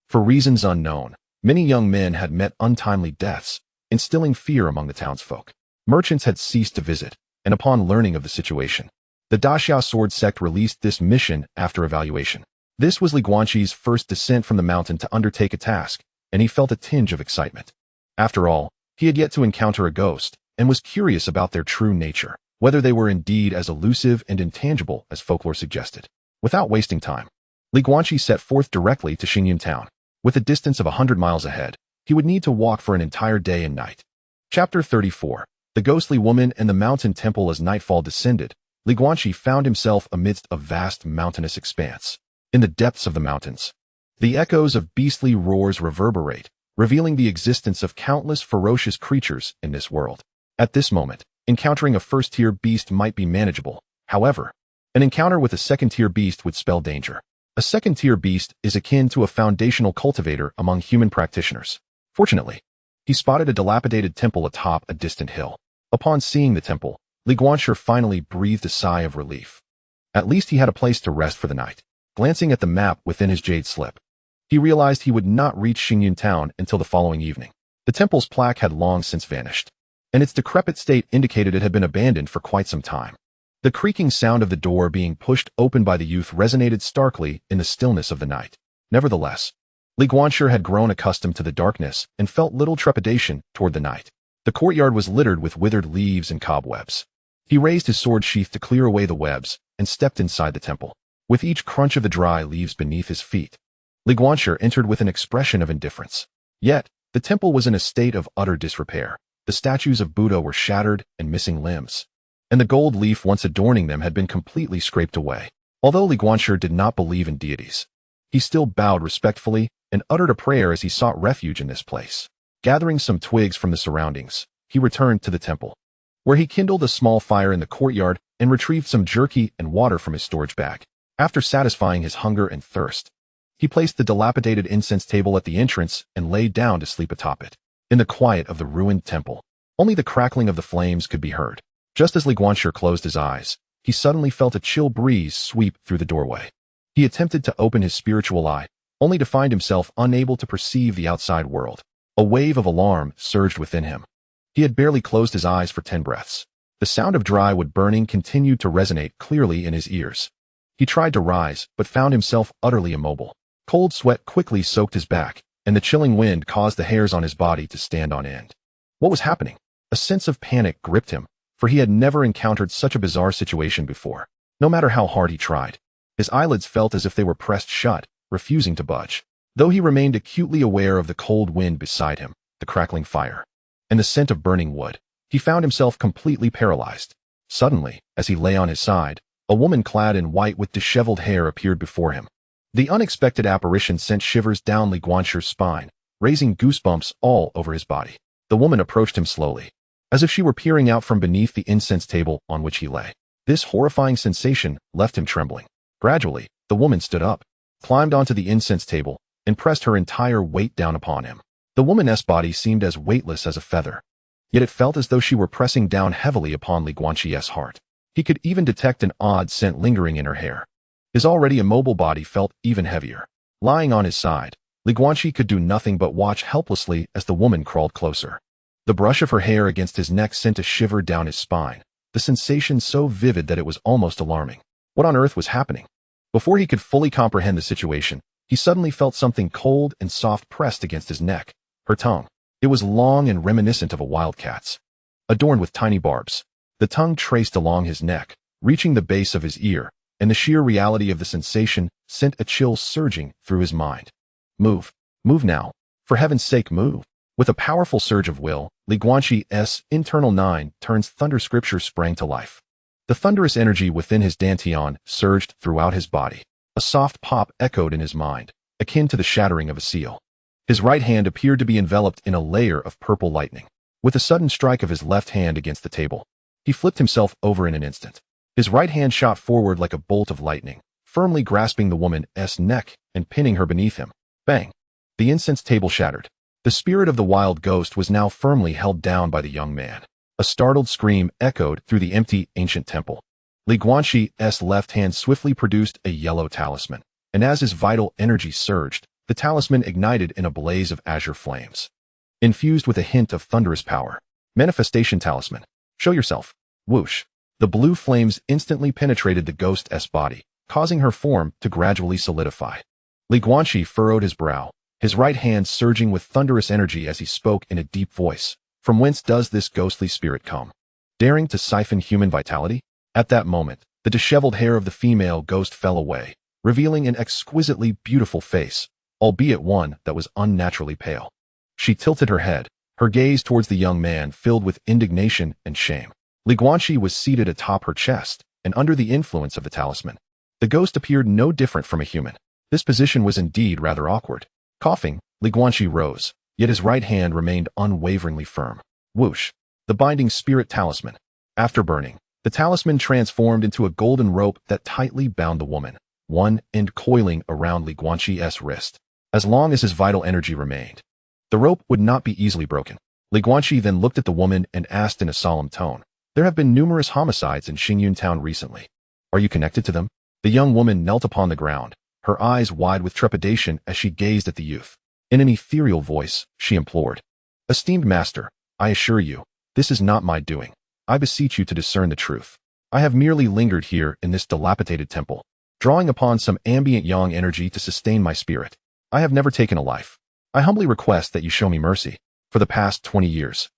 for reasons unknown, many young men had met untimely deaths, instilling fear among the townsfolk. Merchants had ceased to visit, and upon learning of the situation, the Daxiao sword sect released this mission after evaluation. This was Li Guanqi's first descent from the mountain to undertake a task, and he felt a tinge of excitement. After all, he had yet to encounter a ghost, and was curious about their true nature, whether they were indeed as elusive and intangible as folklore suggested. Without wasting time, Li Guanqi set forth directly to Xingyun town. With a distance of 100 miles ahead, he would need to walk for an entire day and night. Chapter 34. The Ghostly Woman and the Mountain Temple. As nightfall descended, Li Guanqi found himself amidst a vast mountainous expanse. In the depths of the mountains, the echoes of beastly roars reverberate, revealing the existence of countless ferocious creatures in this world. At this moment, encountering a first-tier beast might be manageable. However, an encounter with a second-tier beast would spell danger. A second-tier beast is akin to a foundational cultivator among human practitioners. Fortunately, he spotted a dilapidated temple atop a distant hill. Upon seeing the temple, Li Guanqi finally breathed a sigh of relief. At least he had a place to rest for the night. Glancing at the map within his jade slip, he realized he would not reach Xingyun town until the following evening. The temple's plaque had long since vanished, and its decrepit state indicated it had been abandoned for quite some time. The creaking sound of the door being pushed open by the youth resonated starkly in the stillness of the night. Nevertheless, Li Guanqi had grown accustomed to the darkness and felt little trepidation toward the night. The courtyard was littered with withered leaves and cobwebs. He raised his sword sheath to clear away the webs and stepped inside the temple. With each crunch of the dry leaves beneath his feet, Li Guanqi entered with an expression of indifference. Yet, the temple was in a state of utter disrepair. The statues of Buddha were shattered and missing limbs, and the gold leaf once adorning them had been completely scraped away. Although Li Guanqi did not believe in deities, he still bowed respectfully and uttered a prayer as he sought refuge in this place. Gathering some twigs from the surroundings, he returned to the temple, where he kindled a small fire in the courtyard and retrieved some jerky and water from his storage bag. After satisfying his hunger and thirst, he placed the dilapidated incense table at the entrance and lay down to sleep atop it. In the quiet of the ruined temple, only the crackling of the flames could be heard. Just as Li Guanqi closed his eyes, he suddenly felt a chill breeze sweep through the doorway. He attempted to open his spiritual eye, only to find himself unable to perceive the outside world. A wave of alarm surged within him. He had barely closed his eyes for 10 breaths. The sound of dry wood burning continued to resonate clearly in his ears. He tried to rise, but found himself utterly immobile. Cold sweat quickly soaked his back, and the chilling wind caused the hairs on his body to stand on end. What was happening? A sense of panic gripped him, for he had never encountered such a bizarre situation before. No matter how hard he tried, his eyelids felt as if they were pressed shut, refusing to budge. Though he remained acutely aware of the cold wind beside him, the crackling fire, and the scent of burning wood, he found himself completely paralyzed. Suddenly, as he lay on his side, a woman clad in white with disheveled hair appeared before him. The unexpected apparition sent shivers down Li Guanqi's spine, raising goosebumps all over his body. The woman approached him slowly, as if she were peering out from beneath the incense table on which he lay. This horrifying sensation left him trembling. Gradually, the woman stood up, climbed onto the incense table, and pressed her entire weight down upon him. The woman's body seemed as weightless as a feather, yet it felt as though she were pressing down heavily upon Li Guanqi's heart. He could even detect an odd scent lingering in her hair. His already immobile body felt even heavier. Lying on his side, Li Guanqi could do nothing but watch helplessly as the woman crawled closer. The brush of her hair against his neck sent a shiver down his spine, the sensation so vivid that it was almost alarming. What on earth was happening? Before he could fully comprehend the situation, he suddenly felt something cold and soft pressed against his neck. Her tongue. It was long and reminiscent of a wildcat's, adorned with tiny barbs. The tongue traced along his neck, reaching the base of his ear, and the sheer reality of the sensation sent a chill surging through his mind. Move. Move now. For heaven's sake, move. With a powerful surge of will, Li Guanqi's internal 9 turns thunder scripture sprang to life. The thunderous energy within his dantian surged throughout his body. A soft pop echoed in his mind, akin to the shattering of a seal. His right hand appeared to be enveloped in a layer of purple lightning. With a sudden strike of his left hand against the table, he flipped himself over in an instant. His right hand shot forward like a bolt of lightning, firmly grasping the woman's neck and pinning her beneath him. Bang! The incense table shattered. The spirit of the wild ghost was now firmly held down by the young man. A startled scream echoed through the empty, ancient temple. Li Guanqi's left hand swiftly produced a yellow talisman, and as his vital energy surged, the talisman ignited in a blaze of azure flames. Infused with a hint of thunderous power. Manifestation talisman. Show yourself. Whoosh. The blue flames instantly penetrated the ghost's body, causing her form to gradually solidify. Li Guanqi furrowed his brow, his right hand surging with thunderous energy as he spoke in a deep voice. From whence does this ghostly spirit come? Daring to siphon human vitality? At that moment, the disheveled hair of the female ghost fell away, revealing an exquisitely beautiful face, albeit one that was unnaturally pale. She tilted her head, her gaze towards the young man filled with indignation and shame. Li Guanqi was seated atop her chest, and under the influence of the talisman. The ghost appeared no different from a human. This position was indeed rather awkward. Coughing, Li Guanqi rose, yet his right hand remained unwaveringly firm. Whoosh. The binding spirit talisman. After burning, the talisman transformed into a golden rope that tightly bound the woman, one end coiling around Li Guanqi's wrist. As long as his vital energy remained, the rope would not be easily broken. Li Guanqi then looked at the woman and asked in a solemn tone, "There have been numerous homicides in Xingyun town recently. Are you connected to them?" The young woman knelt upon the ground, her eyes wide with trepidation as she gazed at the youth. In an ethereal voice, she implored, "Esteemed master, I assure you, this is not my doing. I beseech you to discern the truth. I have merely lingered here in this dilapidated temple, drawing upon some ambient yang energy to sustain my spirit. I have never taken a life. I humbly request that you show me mercy. For the past 20 years,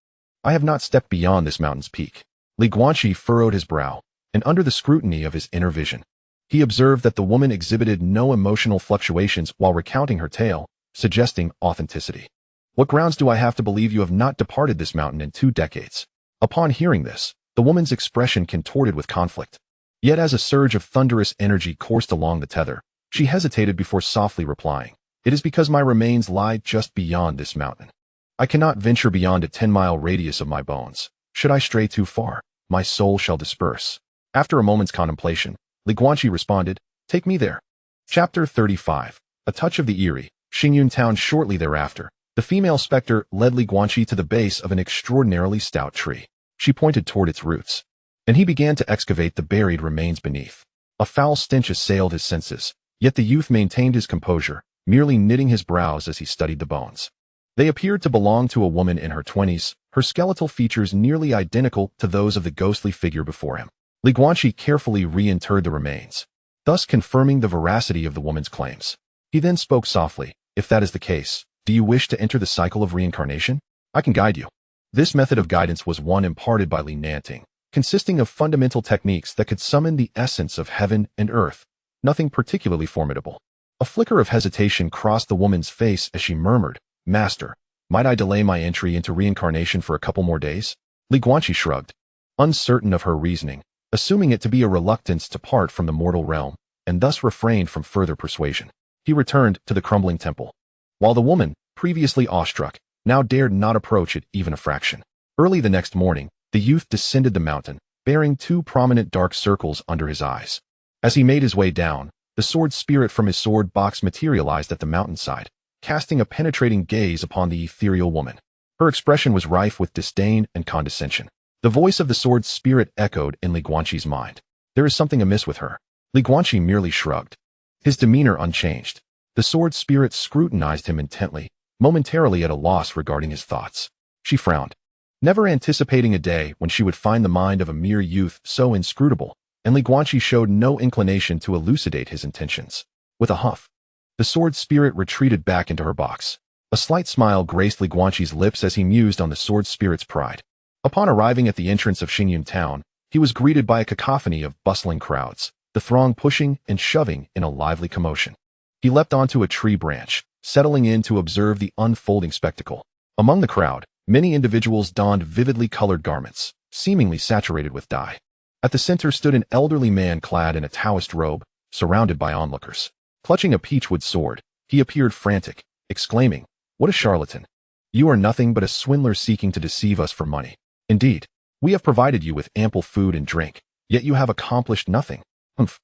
I have not stepped beyond this mountain's peak." Li Guanqi furrowed his brow, and under the scrutiny of his inner vision, he observed that the woman exhibited no emotional fluctuations while recounting her tale, suggesting authenticity. "What grounds do I have to believe you have not departed this mountain in 2 decades? Upon hearing this, the woman's expression contorted with conflict. Yet as a surge of thunderous energy coursed along the tether, she hesitated before softly replying, "It is because my remains lie just beyond this mountain. I cannot venture beyond a 10-mile radius of my bones. Should I stray too far, my soul shall disperse." After a moment's contemplation, Li Guanqi responded, "Take me there." Chapter 35. A touch of the eerie. Xingyun town. Shortly thereafter, the female specter led Li Guanqi to the base of an extraordinarily stout tree. She pointed toward its roots, and he began to excavate the buried remains beneath. A foul stench assailed his senses, yet the youth maintained his composure, merely knitting his brows as he studied the bones. They appeared to belong to a woman in her 20s, her skeletal features nearly identical to those of the ghostly figure before him. Li Guanqi carefully reinterred the remains, thus confirming the veracity of the woman's claims. He then spoke softly, "If that is the case, do you wish to enter the cycle of reincarnation? I can guide you." This method of guidance was one imparted by Li Nanting, consisting of fundamental techniques that could summon the essence of heaven and earth, nothing particularly formidable. A flicker of hesitation crossed the woman's face as she murmured, "Master, might I delay my entry into reincarnation for a couple more days?" Li Guanqi shrugged, uncertain of her reasoning, assuming it to be a reluctance to part from the mortal realm, and thus refrained from further persuasion. He returned to the crumbling temple, while the woman, previously awestruck, now dared not approach it even a fraction. Early the next morning, the youth descended the mountain, bearing 2 prominent dark circles under his eyes. As he made his way down, the sword spirit from his sword box materialized at the mountainside, casting a penetrating gaze upon the ethereal woman. Her expression was rife with disdain and condescension. The voice of the sword spirit echoed in Li Guanqi's mind. "There is something amiss with her." Li Guanqi merely shrugged, his demeanor unchanged. The sword spirit scrutinized him intently, momentarily at a loss regarding his thoughts. She frowned, never anticipating a day when she would find the mind of a mere youth so inscrutable, and Li Guanqi showed no inclination to elucidate his intentions. With a huff, the sword spirit retreated back into her box. A slight smile graced Li Guanqi's lips as he mused on the sword spirit's pride. Upon arriving at the entrance of Xingyun town, he was greeted by a cacophony of bustling crowds, the throng pushing and shoving in a lively commotion. He leapt onto a tree branch, settling in to observe the unfolding spectacle. Among the crowd, many individuals donned vividly colored garments, seemingly saturated with dye. At the center stood an elderly man clad in a Taoist robe, surrounded by onlookers. Clutching a peachwood sword, he appeared frantic, exclaiming, "What a charlatan! You are nothing but a swindler seeking to deceive us for money. Indeed, we have provided you with ample food and drink, yet you have accomplished nothing. Humph.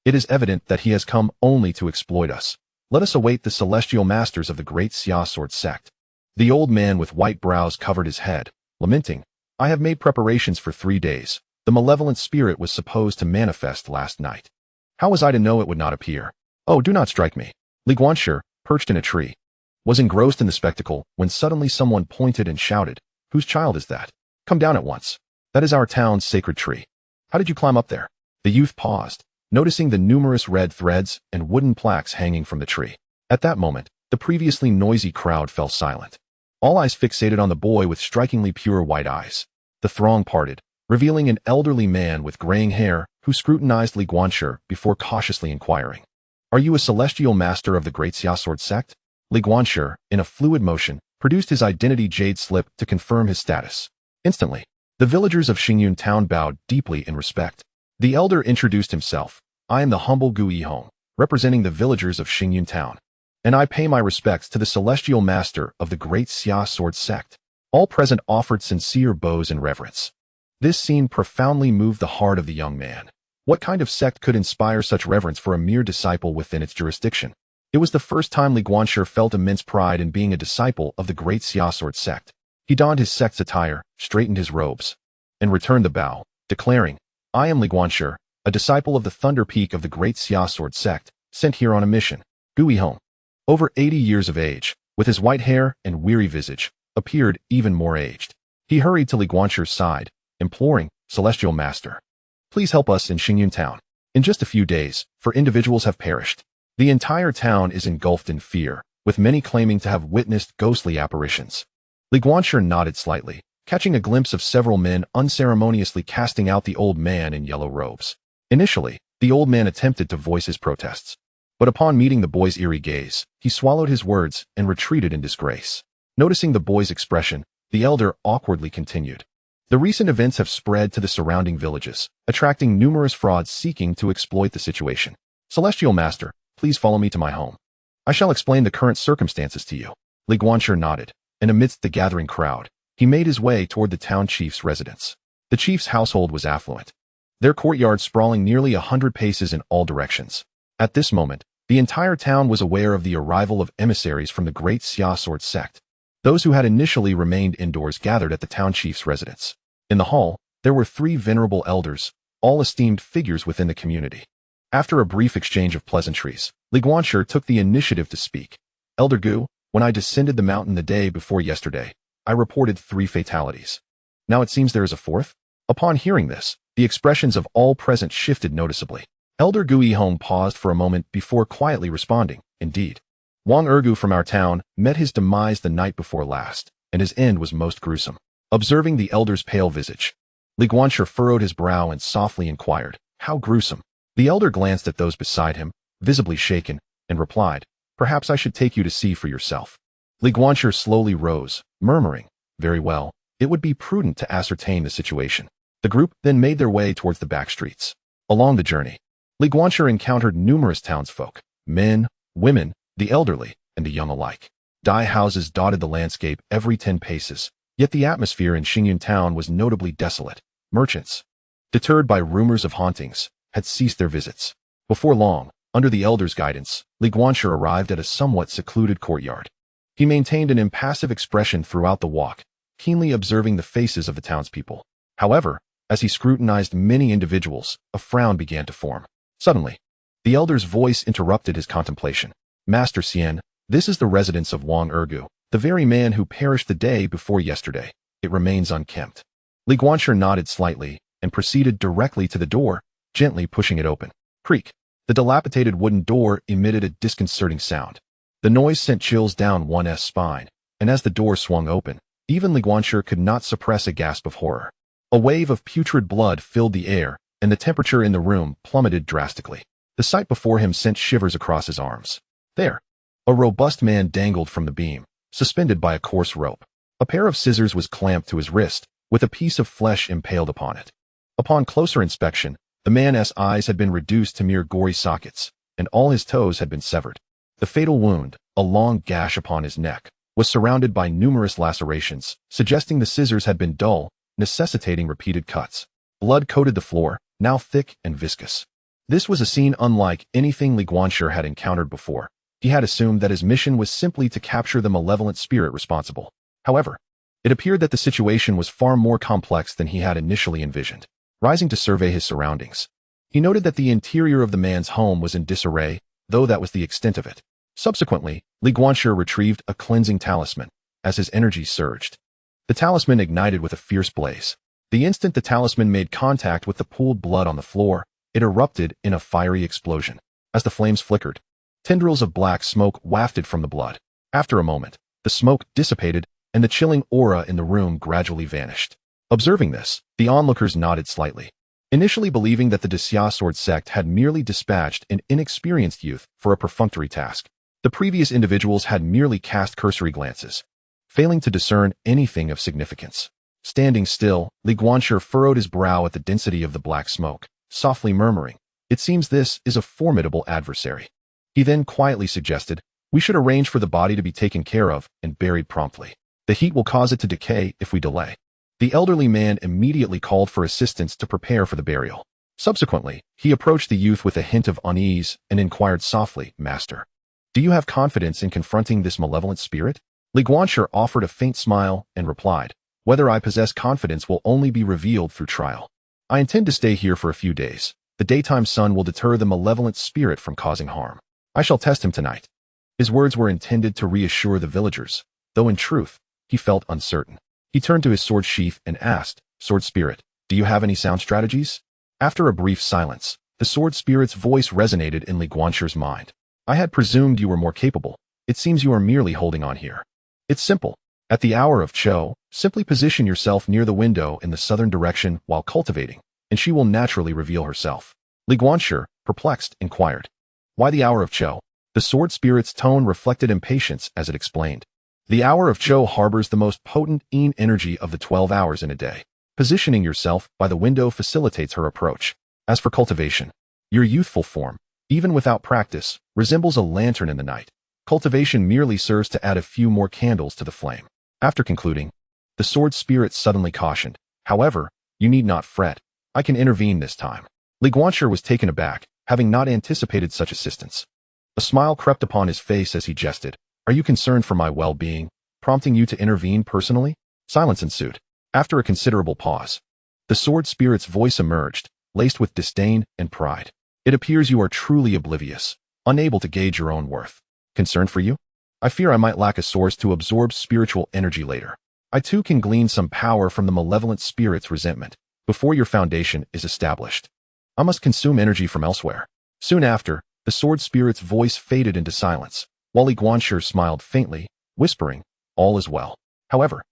It is evident that he has come only to exploit us. Let us await the celestial masters of the great Xia sword sect." The old man with white brows covered his head, lamenting, "I have made preparations for 3 days, The malevolent spirit was supposed to manifest last night. How was I to know it would not appear? Oh, do not strike me. Li Guanshi, perched in a tree, was engrossed in the spectacle when suddenly someone pointed and shouted, "Whose child is that? Come down at once. That is our town's sacred tree. How did you climb up there?" The youth paused, noticing the numerous red threads and wooden plaques hanging from the tree. At that moment, the previously noisy crowd fell silent. All eyes fixated on the boy with strikingly pure white eyes. The throng parted, revealing an elderly man with graying hair who scrutinized Li Guanshi before cautiously inquiring, "Are you a celestial master of the Great Xia Sword sect?" Li Guanshi, in a fluid motion, produced his identity jade slip to confirm his status. Instantly, the villagers of Xingyun town bowed deeply in respect. The elder introduced himself. "I am the humble Gu Yihong, representing the villagers of Xingyun town, and I pay my respects to the celestial master of the Great Xia Sword sect." All present offered sincere bows and reverence. This scene profoundly moved the heart of the young man. What kind of sect could inspire such reverence for a mere disciple within its jurisdiction? It was the first time Li Guanshi felt immense pride in being a disciple of the Great Xia Sword sect. He donned his sect's attire, straightened his robes, and returned the bow, declaring, "I am Li Guanshi, a disciple of the Thunder Peak of the Great Xia Sword sect, sent here on a mission." Gu Yihong, over 80 years of age, with his white hair and weary visage, appeared even more aged. He hurried to Li Guanshi's side, imploring, "Celestial Master, please help us in Xingyun town. In just a few days, 4 individuals have perished. The entire town is engulfed in fear, with many claiming to have witnessed ghostly apparitions." Li Guanshi nodded slightly, catching a glimpse of several men unceremoniously casting out the old man in yellow robes. Initially, the old man attempted to voice his protests, but upon meeting the boy's eerie gaze, he swallowed his words and retreated in disgrace. Noticing the boy's expression, the elder awkwardly continued, "The recent events have spread to the surrounding villages, attracting numerous frauds seeking to exploit the situation. Celestial Master, please follow me to my home. I shall explain the current circumstances to you." Li Guanshi nodded, and amidst the gathering crowd, he made his way toward the town chief's residence. The chief's household was affluent, their courtyard sprawling nearly 100 paces in all directions. At this moment, the entire town was aware of the arrival of emissaries from the Great Xia Sword sect. Those who had initially remained indoors gathered at the town chief's residence. In the hall, there were 3 venerable elders, all esteemed figures within the community. After a brief exchange of pleasantries, Li Guanshi took the initiative to speak. "Elder Gu, when I descended the mountain the day before yesterday, I reported 3 fatalities. Now it seems there is a 4th? Upon hearing this, the expressions of all present shifted noticeably. Elder Gu Yihong paused for a moment before quietly responding, "Indeed. Wang Ergu from our town met his demise the night before last, and his end was most gruesome." Observing the elder's pale visage, Li Guanshi furrowed his brow and softly inquired, "How gruesome?" The elder glanced at those beside him, visibly shaken, and replied, "Perhaps I should take you to see for yourself." Li Guanshi slowly rose, murmuring, "Very well, it would be prudent to ascertain the situation." The group then made their way towards the back streets. Along the journey, Li Guanshi encountered numerous townsfolk, men, women, the elderly, and the young alike. Dye houses dotted the landscape every 10 paces, yet the atmosphere in Xingyun town was notably desolate. Merchants, deterred by rumors of hauntings, had ceased their visits. Before long, under the elder's guidance, Li Guanshi arrived at a somewhat secluded courtyard. He maintained an impassive expression throughout the walk, keenly observing the faces of the townspeople. However, as he scrutinized many individuals, a frown began to form. Suddenly, the elder's voice interrupted his contemplation. "Master Xian, this is the residence of Wang Ergu, the very man who perished the day before yesterday. It remains unkempt." Li Guanshi nodded slightly and proceeded directly to the door, gently pushing it open. Creak. The dilapidated wooden door emitted a disconcerting sound. The noise sent chills down one's spine, and as the door swung open, even Li Guanshi could not suppress a gasp of horror. A wave of putrid blood filled the air, and the temperature in the room plummeted drastically. The sight before him sent shivers across his arms. There, a robust man dangled from the beam, suspended by a coarse rope. A pair of scissors was clamped to his wrist, with a piece of flesh impaled upon it. Upon closer inspection, the man's eyes had been reduced to mere gory sockets, and all his toes had been severed. The fatal wound, a long gash upon his neck, was surrounded by numerous lacerations, suggesting the scissors had been dull, necessitating repeated cuts. Blood coated the floor, now thick and viscous. This was a scene unlike anything Li Guanshi had encountered before. He had assumed that his mission was simply to capture the malevolent spirit responsible. However, it appeared that the situation was far more complex than he had initially envisioned. rising to survey his surroundings. He noted that the interior of the man's home was in disarray, though that was the extent of it. Subsequently, Li Guanshi retrieved a cleansing talisman, as his energy surged. The talisman ignited with a fierce blaze. The instant the talisman made contact with the pooled blood on the floor, it erupted in a fiery explosion. As the flames flickered, tendrils of black smoke wafted from the blood. After a moment, the smoke dissipated, and the chilling aura in the room gradually vanished. Observing this, the onlookers nodded slightly, initially believing that the Xia sword sect had merely dispatched an inexperienced youth for a perfunctory task. The previous individuals had merely cast cursory glances, failing to discern anything of significance. Standing still, Li Guanshi furrowed his brow at the density of the black smoke, softly murmuring, "It seems this is a formidable adversary." He then quietly suggested, "We should arrange for the body to be taken care of and buried promptly. The heat will cause it to decay if we delay." The elderly man immediately called for assistance to prepare for the burial. Subsequently, he approached the youth with a hint of unease and inquired softly, "Master, do you have confidence in confronting this malevolent spirit?" Li Guanshi offered a faint smile and replied, "Whether I possess confidence will only be revealed through trial. I intend to stay here for a few days. The daytime sun will deter the malevolent spirit from causing harm. I shall test him tonight." His words were intended to reassure the villagers, though in truth, he felt uncertain. He turned to his sword sheath and asked, "Sword Spirit, do you have any sound strategies?" After a brief silence, the sword spirit's voice resonated in Li Guanshi's mind. "I had presumed you were more capable. It seems you are merely holding on here. It's simple. At the hour of Cho, simply position yourself near the window in the southern direction while cultivating, and she will naturally reveal herself." Li Guanshi, perplexed, inquired, "Why the hour of Cho?" The sword spirit's tone reflected impatience as it explained, "The hour of Cho harbors the most potent yin energy of the 12 hours in a day. Positioning yourself by the window facilitates her approach. As for cultivation, your youthful form, even without practice, resembles a lantern in the night. Cultivation merely serves to add a few more candles to the flame." After concluding, the sword spirit suddenly cautioned, "However, you need not fret. I can intervene this time." Li Guanshi was taken aback, having not anticipated such assistance. A smile crept upon his face as he jested, "Are you concerned for my well-being, prompting you to intervene personally?" Silence ensued. After a considerable pause, the sword spirit's voice emerged, laced with disdain and pride. "It appears you are truly oblivious, unable to gauge your own worth. Concerned for you? I fear I might lack a source to absorb spiritual energy later. I too can glean some power from the malevolent spirit's resentment before your foundation is established. I must consume energy from elsewhere." Soon after, the sword spirit's voice faded into silence, while Li Guanshi smiled faintly, whispering, "All is well." However,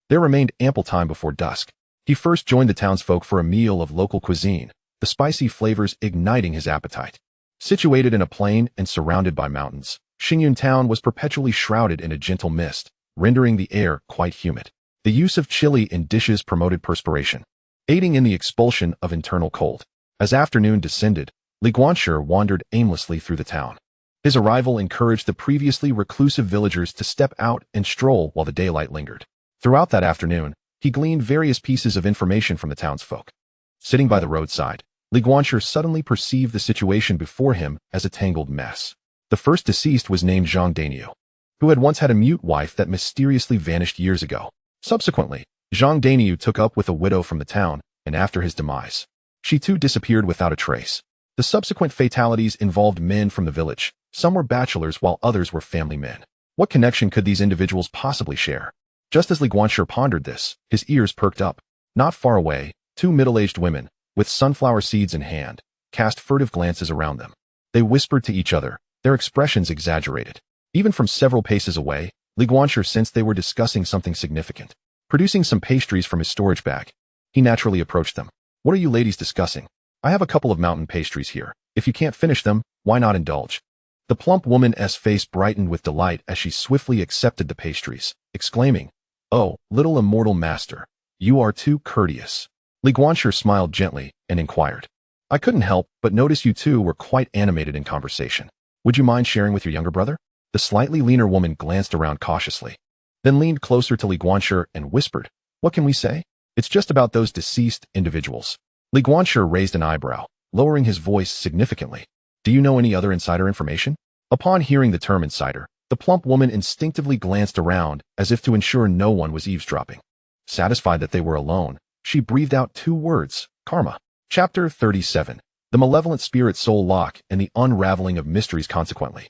there remained ample time before dusk. He first joined the townsfolk for a meal of local cuisine, the spicy flavors igniting his appetite. Situated in a plain and surrounded by mountains, Xingyun town was perpetually shrouded in a gentle mist, rendering the air quite humid. The use of chili in dishes promoted perspiration, aiding in the expulsion of internal cold. As afternoon descended, Li Guanshi wandered aimlessly through the town. His arrival encouraged the previously reclusive villagers to step out and stroll while the daylight lingered. Throughout that afternoon, he gleaned various pieces of information from the townsfolk. Sitting by the roadside, Li Guanshi suddenly perceived the situation before him as a tangled mess. The first deceased was named Zhang Dainyu, who had once had a mute wife that mysteriously vanished years ago. Subsequently, Zhang Dainyu took up with a widow from the town, and after his demise, she too disappeared without a trace. The subsequent fatalities involved men from the village. Some were bachelors while others were family men. What connection could these individuals possibly share? Just as Li Guanshi pondered this, his ears perked up. Not far away, two middle-aged women, with sunflower seeds in hand, cast furtive glances around them. They whispered to each other, their expressions exaggerated. Even from several paces away, Li Guanshi sensed they were discussing something significant. Producing some pastries from his storage bag, he naturally approached them. "What are you ladies discussing? I have a couple of mountain pastries here. If you can't finish them, why not indulge?" The plump woman's face brightened with delight as she swiftly accepted the pastries, exclaiming, "Oh, little immortal master, you are too courteous." Li Guanshi smiled gently and inquired, "I couldn't help but notice you two were quite animated in conversation. Would you mind sharing with your younger brother?" The slightly leaner woman glanced around cautiously, then leaned closer to Li Guanshi and whispered, "What can we say? It's just about those deceased individuals." Li Guanshi raised an eyebrow, lowering his voice significantly. "Do you know any other insider information?" Upon hearing the term insider, the plump woman instinctively glanced around as if to ensure no one was eavesdropping. Satisfied that they were alone, she breathed out two words, Karma. Chapter 37. The Malevolent Spirit Soul Lock and the Unraveling of Mysteries Consequently.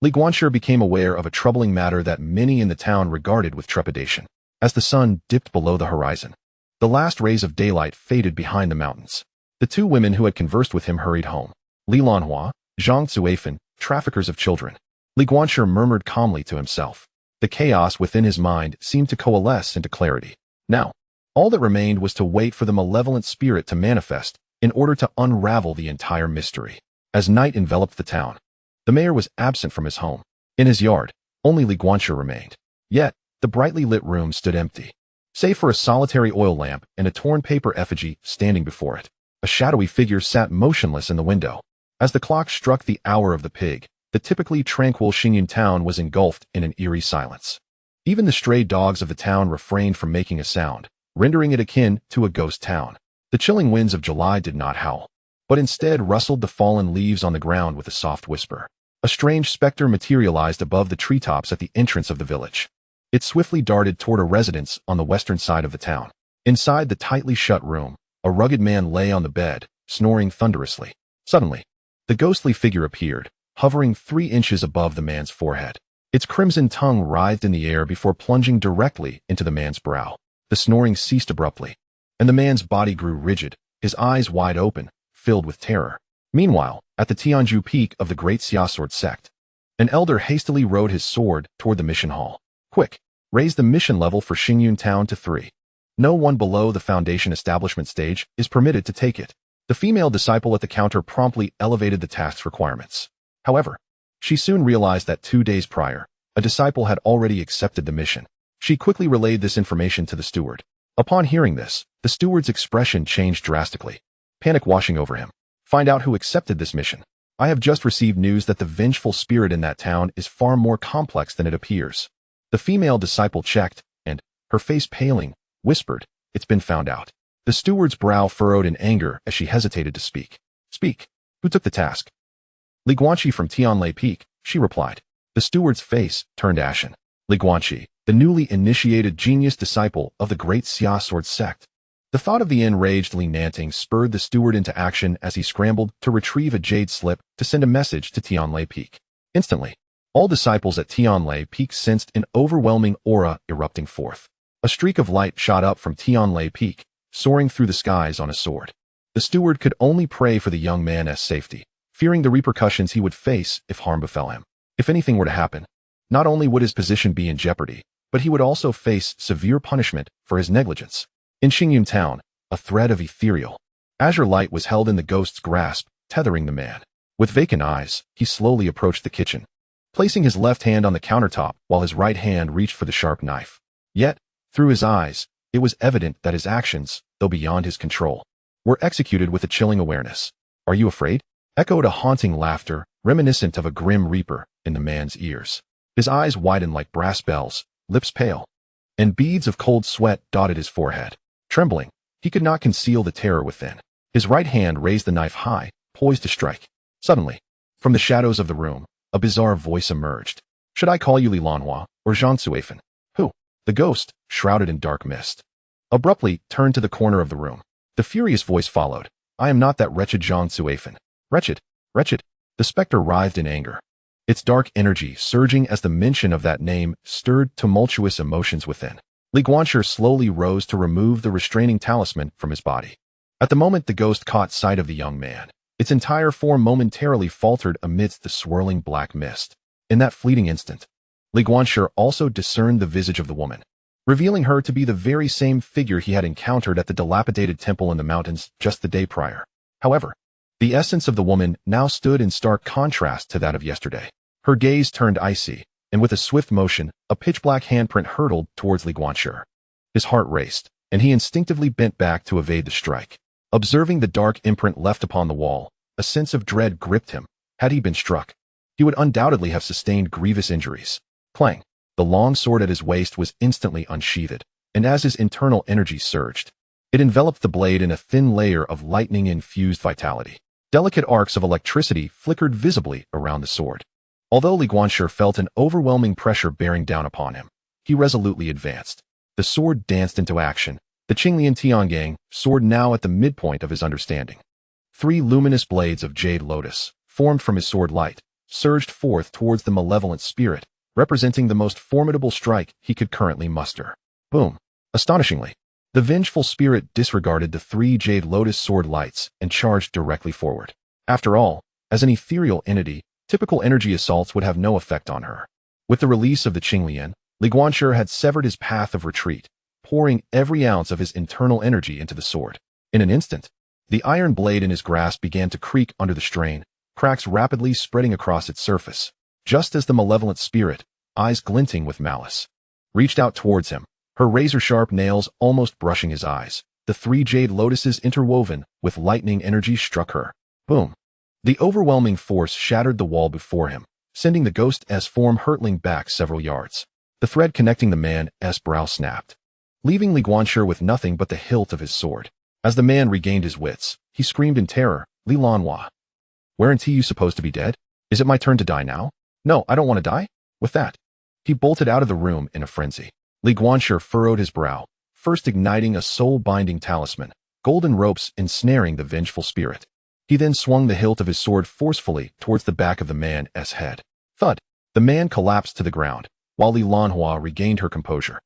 Li Guanqi became aware of a troubling matter that many in the town regarded with trepidation. As the sun dipped below the horizon, the last rays of daylight faded behind the mountains. The two women who had conversed with him hurried home. Li Lanhua, Zhang Zuifan, traffickers of children. Li Guanqi murmured calmly to himself. The chaos within his mind seemed to coalesce into clarity. Now, all that remained was to wait for the malevolent spirit to manifest in order to unravel the entire mystery. As night enveloped the town, the mayor was absent from his home. In his yard, only Li Guanqi remained. Yet, the brightly lit room stood empty, save for a solitary oil lamp and a torn paper effigy standing before it. A shadowy figure sat motionless in the window. As the clock struck the hour of the pig, the typically tranquil Xingyun town was engulfed in an eerie silence. Even the stray dogs of the town refrained from making a sound, rendering it akin to a ghost town. The chilling winds of July did not howl, but instead rustled the fallen leaves on the ground with a soft whisper. A strange specter materialized above the treetops at the entrance of the village. It swiftly darted toward a residence on the western side of the town. Inside the tightly shut room, a rugged man lay on the bed, snoring thunderously. Suddenly, the ghostly figure appeared, hovering 3 inches above the man's forehead. Its crimson tongue writhed in the air before plunging directly into the man's brow. The snoring ceased abruptly, and the man's body grew rigid, his eyes wide open, filled with terror. Meanwhile, at the Tianju peak of the Great Xia Sword sect, an elder hastily rode his sword toward the mission hall. Quick, raise the mission level for Xingyun Town to 3. No one below the Foundation establishment stage is permitted to take it. The female disciple at the counter promptly elevated the task's requirements. However, she soon realized that 2 days prior, a disciple had already accepted the mission. She quickly relayed this information to the steward. Upon hearing this, the steward's expression changed drastically, panic washing over him. Find out who accepted this mission. I have just received news that the vengeful spirit in that town is far more complex than it appears. The female disciple checked, and, her face paling, whispered, "It's been found out." The steward's brow furrowed in anger as she hesitated to speak. "Speak. Who took the task?" "Li Guanqi from Tianlei Peak," she replied. The steward's face turned ashen. Li Guanqi, the newly initiated genius disciple of the Great Xia Sword sect. The thought of the enraged Li Nanting spurred the steward into action as he scrambled to retrieve a jade slip to send a message to Tianlei Peak. Instantly, all disciples at Tianlei Peak sensed an overwhelming aura erupting forth. A streak of light shot up from Tianlei Peak, soaring through the skies on a sword. The steward could only pray for the young man's safety, fearing the repercussions he would face if harm befell him. If anything were to happen, not only would his position be in jeopardy, but he would also face severe punishment for his negligence. In Xingyun Town, a thread of ethereal, azure light was held in the ghost's grasp, tethering the man. With vacant eyes, he slowly approached the kitchen, placing his left hand on the countertop while his right hand reached for the sharp knife. Yet, through his eyes, it was evident that his actions, though beyond his control, were executed with a chilling awareness. "Are you afraid?" echoed a haunting laughter, reminiscent of a grim reaper, in the man's ears. His eyes widened like brass bells, lips pale, and beads of cold sweat dotted his forehead. Trembling, he could not conceal the terror within. His right hand raised the knife high, poised to strike. Suddenly, from the shadows of the room, a bizarre voice emerged. "Should I call you Li Lanhua or Zhang Zuifan?" "Who?" The ghost, shrouded in dark mist, abruptly turned to the corner of the room. The furious voice followed. "I am not that wretched Zhang Zuifan." "Wretched? Wretched?" The specter writhed in anger, its dark energy surging as the mention of that name stirred tumultuous emotions within. Li Guanqi slowly rose to remove the restraining talisman from his body. At the moment the ghost caught sight of the young man, its entire form momentarily faltered amidst the swirling black mist. In that fleeting instant, Li Guanqi also discerned the visage of the woman, revealing her to be the very same figure he had encountered at the dilapidated temple in the mountains just the day prior. However, the essence of the woman now stood in stark contrast to that of yesterday. Her gaze turned icy, and with a swift motion, a pitch-black handprint hurtled towards Li Guanqi. His heart raced, and he instinctively bent back to evade the strike. Observing the dark imprint left upon the wall, a sense of dread gripped him. Had he been struck, he would undoubtedly have sustained grievous injuries. Clang! The long sword at his waist was instantly unsheathed, and as his internal energy surged, it enveloped the blade in a thin layer of lightning-infused vitality. Delicate arcs of electricity flickered visibly around the sword. Although Li Guanqi felt an overwhelming pressure bearing down upon him, he resolutely advanced. The sword danced into action, The Qinglian Tiangang soared now at the midpoint of his understanding. 3 luminous blades of jade lotus, formed from his sword light, surged forth towards the malevolent spirit, representing the most formidable strike he could currently muster. Boom! Astonishingly, the vengeful spirit disregarded the 3 jade lotus sword lights and charged directly forward. After all, as an ethereal entity, typical energy assaults would have no effect on her. With the release of the Qinglian, Li Guanshi had severed his path of retreat, pouring every ounce of his internal energy into the sword. In an instant, the iron blade in his grasp began to creak under the strain, cracks rapidly spreading across its surface, just as the malevolent spirit, eyes glinting with malice, reached out towards him, her razor-sharp nails almost brushing his eyes. The 3 jade lotuses interwoven with lightning energy struck her. Boom! The overwhelming force shattered the wall before him, sending the ghost's form hurtling back several yards. The thread connecting the man's brow snapped, leaving Li Guanshi with nothing but the hilt of his sword. As the man regained his wits, he screamed in terror, "Li Lanhua! Weren't you supposed to be dead? Is it my turn to die now? No, I don't want to die." With that, he bolted out of the room in a frenzy. Li Guanshi furrowed his brow, first igniting a soul-binding talisman, golden ropes ensnaring the vengeful spirit. He then swung the hilt of his sword forcefully towards the back of the man's head. Thud! The man collapsed to the ground, while Li Lanhua regained her composure,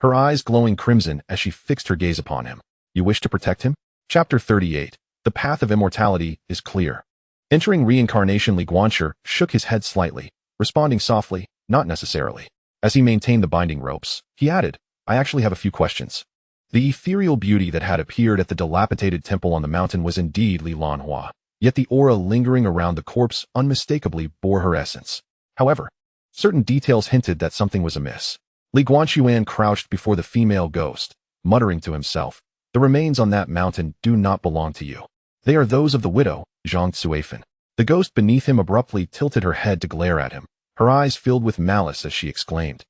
her eyes glowing crimson as she fixed her gaze upon him. "You wish to protect him?" Chapter 38. The path of immortality is clear. Entering reincarnation, Li Guanshi shook his head slightly, responding softly, "Not necessarily." As he maintained the binding ropes, he added, "I actually have a few questions." The ethereal beauty that had appeared at the dilapidated temple on the mountain was indeed Li Lanhua, yet the aura lingering around the corpse unmistakably bore her essence. However, certain details hinted that something was amiss. Li Guanqi crouched before the female ghost, muttering to himself, "The remains on that mountain do not belong to you. They are those of the widow, Zhang Cuifan." The ghost beneath him abruptly tilted her head to glare at him, her eyes filled with malice as she exclaimed,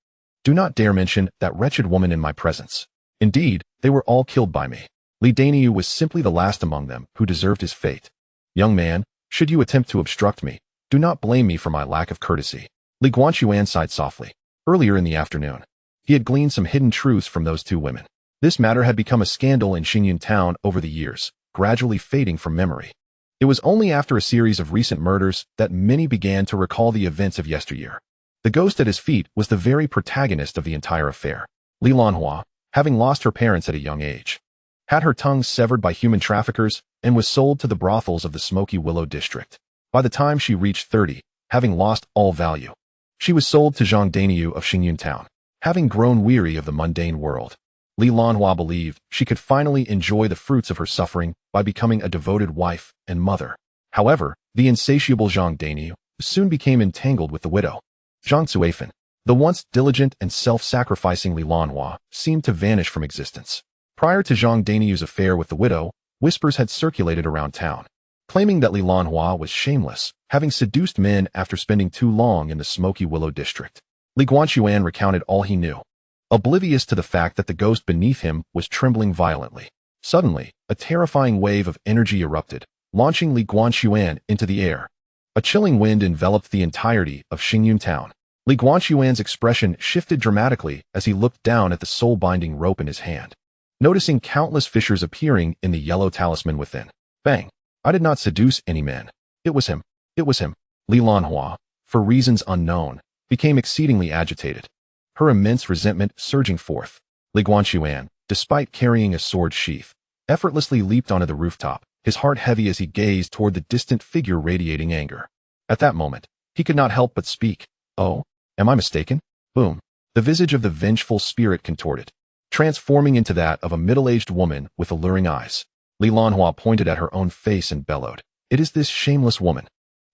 "Do not dare mention that wretched woman in my presence. Indeed, they were all killed by me. Li Daniu was simply the last among them who deserved his fate. Young man, should you attempt to obstruct me, do not blame me for my lack of courtesy." Li Guanqi sighed softly. Earlier in the afternoon, he had gleaned some hidden truths from those 2 women. This matter had become a scandal in Xingyun town over the years, gradually fading from memory. It was only after a series of recent murders that many began to recall the events of yesteryear. The ghost at his feet was the very protagonist of the entire affair. Li Lanhua, having lost her parents at a young age, had her tongue severed by human traffickers and was sold to the brothels of the Smoky Willow district. By the time she reached 30, having lost all value, she was sold to Zhang Daniu of Xingyun town. Having grown weary of the mundane world, Li Lanhua believed she could finally enjoy the fruits of her suffering by becoming a devoted wife and mother. However, the insatiable Zhang Daniu soon became entangled with the widow, Zhang Cuifan. The once diligent and self-sacrificing Li Lanhua seemed to vanish from existence. Prior to Zhang Daniu's affair with the widow, whispers had circulated around town, claiming that Li Lanhua was shameless, having seduced men after spending too long in the Smoky Willow district. Li Guanqi recounted all he knew, oblivious to the fact that the ghost beneath him was trembling violently. Suddenly, a terrifying wave of energy erupted, launching Li Guanqi into the air. A chilling wind enveloped the entirety of Xingyun town. Li Guanqi's expression shifted dramatically as he looked down at the soul-binding rope in his hand, noticing countless fissures appearing in the yellow talisman within. Bang! I did not seduce any man. It was him. It was him. Li Lanhua, for reasons unknown, became exceedingly agitated, her immense resentment surging forth. Li Guanqi, despite carrying a sword sheath, effortlessly leaped onto the rooftop, his heart heavy as he gazed toward the distant figure radiating anger. At that moment, he could not help but speak. "Oh, am I mistaken?" Boom. The visage of the vengeful spirit contorted, transforming into that of a middle-aged woman with alluring eyes. Li Lanhua pointed at her own face and bellowed, "It is this shameless woman.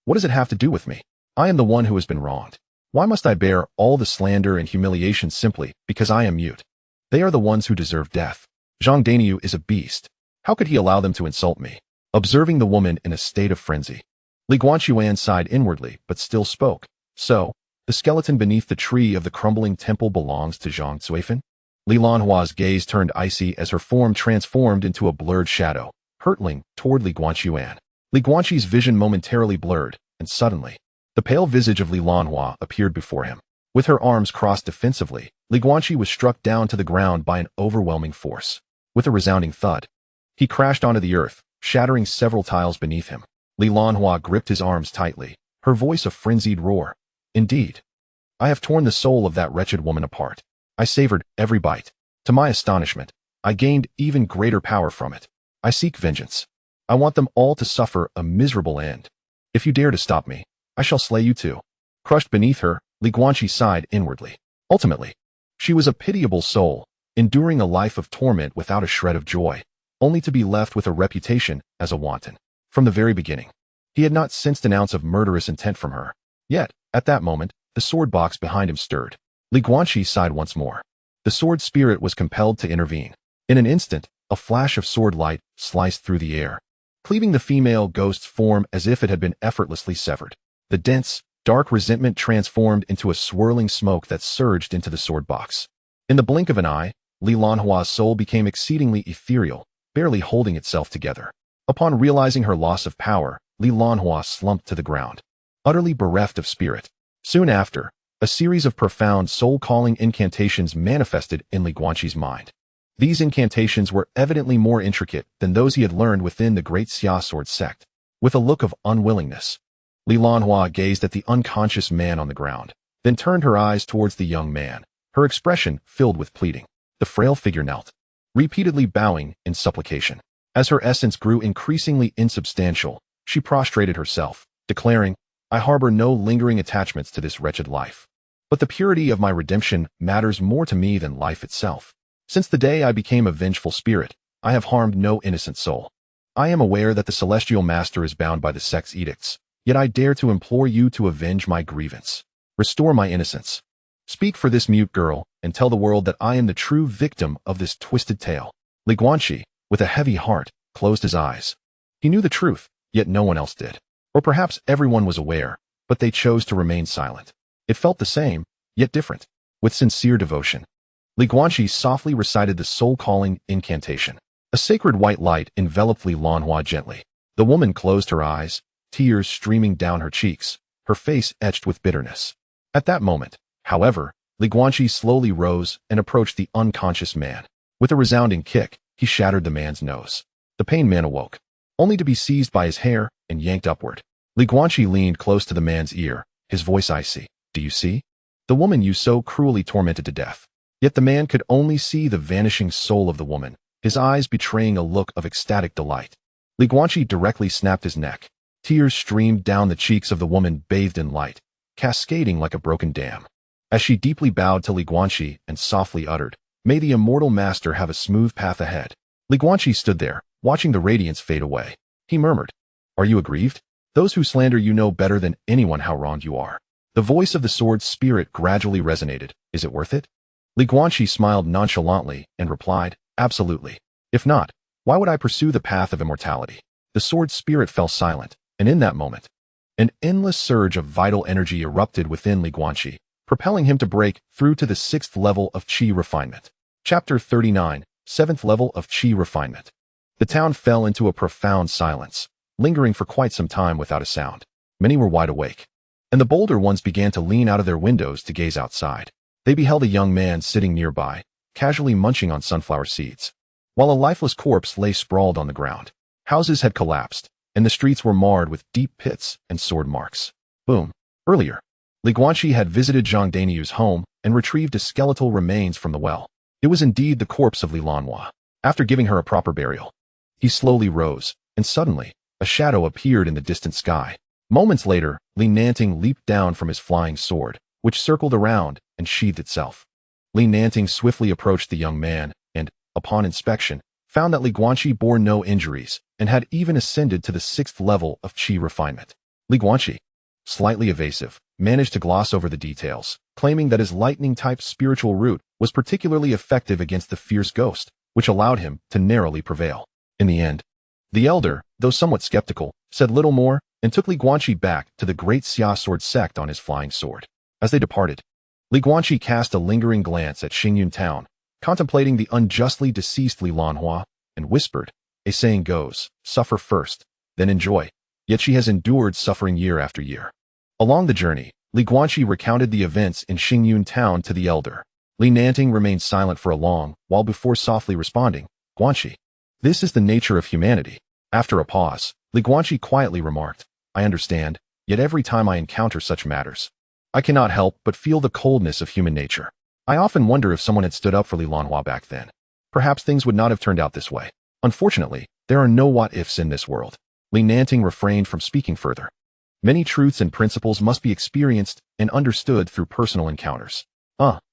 What does it have to do with me? I am the one who has been wronged. Why must I bear all the slander and humiliation simply because I am mute? They are the ones who deserve death. Zhang Daniu is a beast. How could he allow them to insult me?" Observing the woman in a state of frenzy, Li Guanqi sighed inwardly but still spoke. "So, the skeleton beneath the tree of the crumbling temple belongs to Zhang Cuifan?" Li Lanhua's gaze turned icy as her form transformed into a blurred shadow, hurtling toward Li Guanqi. Li Guanqi's vision momentarily blurred, and suddenly, the pale visage of Li Lanhua appeared before him. With her arms crossed defensively, Li Guanqi was struck down to the ground by an overwhelming force. With a resounding thud, he crashed onto the earth, shattering several tiles beneath him. Li Lanhua gripped his arms tightly, her voice a frenzied roar. Indeed, I have torn the soul of that wretched woman apart. I savored every bite. To my astonishment, I gained even greater power from it. I seek vengeance. I want them all to suffer a miserable end. If you dare to stop me, I shall slay you too. Crushed beneath her, Li Guanqi sighed inwardly. Ultimately, she was a pitiable soul, enduring a life of torment without a shred of joy, only to be left with a reputation as a wanton. From the very beginning, he had not sensed an ounce of murderous intent from her. Yet, at that moment, the sword box behind him stirred. Li Guanqi sighed once more. The sword spirit was compelled to intervene. In an instant, a flash of sword light sliced through the air, cleaving the female ghost's form as if it had been effortlessly severed. The dense, dark resentment transformed into a swirling smoke that surged into the sword box. In the blink of an eye, Li Lanhua's soul became exceedingly ethereal, barely holding itself together. Upon realizing her loss of power, Li Lanhua slumped to the ground, utterly bereft of spirit. Soon after, a series of profound soul-calling incantations manifested in Li Guanqi's mind. These incantations were evidently more intricate than those he had learned within the great Xia sword sect. With a look of unwillingness, Li Lanhua gazed at the unconscious man on the ground, then turned her eyes towards the young man, her expression filled with pleading. The frail figure knelt, repeatedly bowing in supplication. As her essence grew increasingly insubstantial, she prostrated herself, declaring, I harbor no lingering attachments to this wretched life. But the purity of my redemption matters more to me than life itself. Since the day I became a vengeful spirit, I have harmed no innocent soul. I am aware that the celestial master is bound by the sect's edicts, yet I dare to implore you to avenge my grievance. Restore my innocence. Speak for this mute girl, and tell the world that I am the true victim of this twisted tale. Li Guanqi, with a heavy heart, closed his eyes. He knew the truth, yet no one else did. Or perhaps everyone was aware, but they chose to remain silent. It felt the same, yet different. With sincere devotion, Li Guanqi softly recited the soul-calling incantation. A sacred white light enveloped Li Lanhua gently. The woman closed her eyes, tears streaming down her cheeks, her face etched with bitterness. At that moment, however, Li Guanqi slowly rose and approached the unconscious man. With a resounding kick, he shattered the man's nose. The pained man awoke, only to be seized by his hair and yanked upward. Li Guanqi leaned close to the man's ear, his voice icy. Do you see? The woman you so cruelly tormented to death. Yet the man could only see the vanishing soul of the woman, his eyes betraying a look of ecstatic delight. Li Guanqi directly snapped his neck. Tears streamed down the cheeks of the woman bathed in light, cascading like a broken dam. As she deeply bowed to Li Guanqi and softly uttered, May the immortal master have a smooth path ahead. Li Guanqi stood there, watching the radiance fade away. He murmured, Are you aggrieved? Those who slander you know better than anyone how wronged you are. The voice of the sword's spirit gradually resonated. Is it worth it? Li Guanqi smiled nonchalantly and replied, Absolutely. If not, why would I pursue the path of immortality? The sword's spirit fell silent, and in that moment, an endless surge of vital energy erupted within Li Guanqi, propelling him to break through to the 6th level of Qi refinement. Chapter 39, 7th level of Qi refinement. The town fell into a profound silence, lingering for quite some time without a sound. Many were wide awake, and the bolder ones began to lean out of their windows to gaze outside. They beheld a young man sitting nearby, casually munching on sunflower seeds, while a lifeless corpse lay sprawled on the ground. Houses had collapsed, and the streets were marred with deep pits and sword marks. Boom. Earlier, Li Guanqi had visited Zhang Dainiyu's home and retrieved his skeletal remains from the well. It was indeed the corpse of Li Lanhua. After giving her a proper burial, he slowly rose, and suddenly, a shadow appeared in the distant sky. Moments later, Li Nanting leaped down from his flying sword, which circled around and sheathed itself. Li Nanting swiftly approached the young man and, upon inspection, found that Li Guanqi bore no injuries and had even ascended to the 6th level of Qi refinement. Li Guanqi, slightly evasive, managed to gloss over the details, claiming that his lightning-type spiritual root was particularly effective against the fierce ghost, which allowed him to narrowly prevail. In the end, the elder, though somewhat skeptical, said little more and took Li Guanqi back to the great Xia sword sect on his flying sword. As they departed, Li Guanqi cast a lingering glance at Xingyun town, contemplating the unjustly deceased Li Lanhua, and whispered, A saying goes, suffer first, then enjoy. Yet she has endured suffering year after year. Along the journey, Li Guanqi recounted the events in Xingyun town to the elder. Li Nanting remained silent for a long while before softly responding, Guanqi. This is the nature of humanity. After a pause, Li Guanqi quietly remarked, I understand, yet every time I encounter such matters, I cannot help but feel the coldness of human nature. I often wonder if someone had stood up for Li Lanhua back then. Perhaps things would not have turned out this way. Unfortunately, there are no what-ifs in this world. Li Nanting refrained from speaking further. Many truths and principles must be experienced and understood through personal encounters.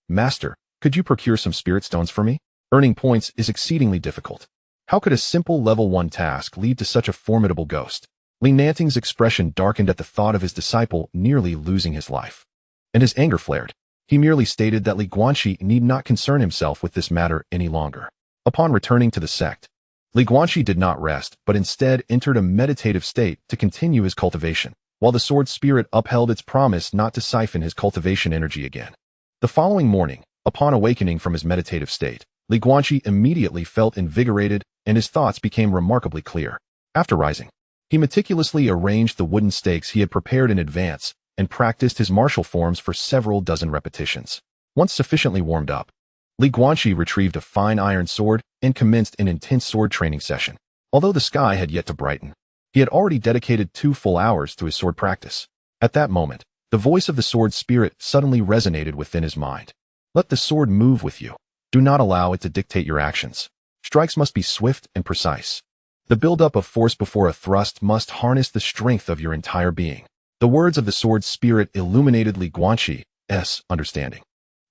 Master, could you procure some spirit stones for me? Earning points is exceedingly difficult. How could a simple level 1 task lead to such a formidable ghost? Li Nanting's expression darkened at the thought of his disciple nearly losing his life. And his anger flared. He merely stated that Li Guanqi need not concern himself with this matter any longer. Upon returning to the sect, Li Guanqi did not rest, but instead entered a meditative state to continue his cultivation, while the sword spirit upheld its promise not to siphon his cultivation energy again. The following morning, upon awakening from his meditative state, Li Guanqi immediately felt invigorated and his thoughts became remarkably clear. After rising, he meticulously arranged the wooden stakes he had prepared in advance and practiced his martial forms for several dozen repetitions. Once sufficiently warmed up, Li Guanqi retrieved a fine iron sword and commenced an intense sword training session. Although the sky had yet to brighten, he had already dedicated 2 full hours to his sword practice. At that moment, the voice of the sword spirit suddenly resonated within his mind. Let the sword move with you. Do not allow it to dictate your actions. Strikes must be swift and precise. The buildup of force before a thrust must harness the strength of your entire being. The words of the sword spirit illuminated Li Guanqi's understanding.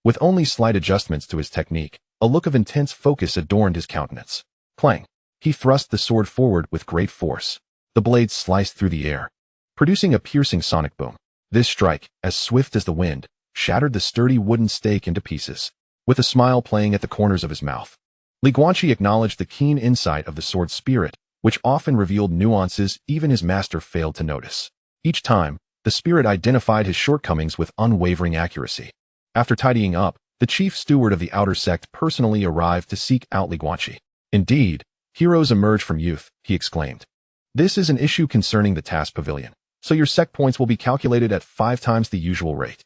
With only slight adjustments to his technique, a look of intense focus adorned his countenance. Clang! He thrust the sword forward with great force. The blade sliced through the air, producing a piercing sonic boom. This strike, as swift as the wind, shattered the sturdy wooden stake into pieces. With a smile playing at the corners of his mouth, Li Guanqi acknowledged the keen insight of the sword spirit, which often revealed nuances even his master failed to notice. Each time, the spirit identified his shortcomings with unwavering accuracy. After tidying up, the chief steward of the outer sect personally arrived to seek out Li Guanqi. Indeed, heroes emerge from youth, he exclaimed. This is an issue concerning the task pavilion, so your sect points will be calculated at 5 times the usual rate.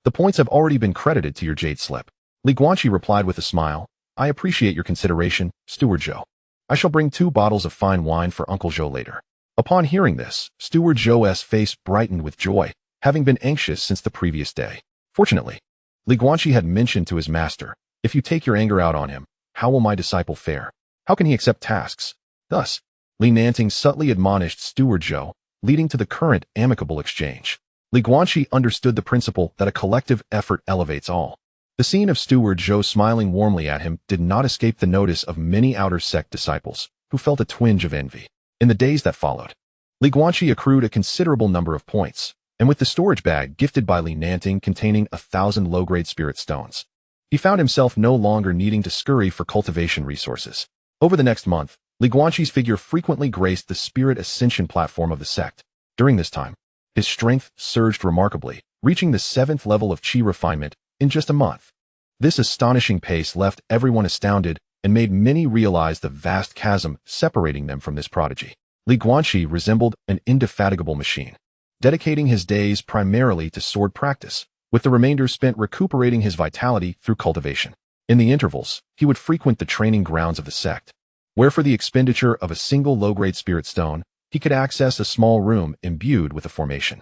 The points have already been credited to your jade slip. Li Guanqi replied with a smile, I appreciate your consideration, Steward Zhou. I shall bring 2 bottles of fine wine for Uncle Zhou later. Upon hearing this, Steward Zhou's face brightened with joy, having been anxious since the previous day. Fortunately, Li Guanqi had mentioned to his master, if you take your anger out on him, how will my disciple fare? How can he accept tasks? Thus, Li Nanting subtly admonished Steward Zhou, leading to the current amicable exchange. Li Guanqi understood the principle that a collective effort elevates all. The scene of Steward Zhou smiling warmly at him did not escape the notice of many outer sect disciples, who felt a twinge of envy. In the days that followed, Li Guanqi accrued a considerable number of points, and with the storage bag gifted by Li Nanting containing 1,000 low-grade spirit stones, he found himself no longer needing to scurry for cultivation resources. Over the next month, Li Guanqi's figure frequently graced the spirit ascension platform of the sect. During this time, his strength surged remarkably, reaching the 7th level of chi refinement in just a month. This astonishing pace left everyone astounded and made many realize the vast chasm separating them from this prodigy. Li Guanqi resembled an indefatigable machine, dedicating his days primarily to sword practice, with the remainder spent recuperating his vitality through cultivation. In the intervals, he would frequent the training grounds of the sect, where for the expenditure of a single low-grade spirit stone, he could access a small room imbued with a formation.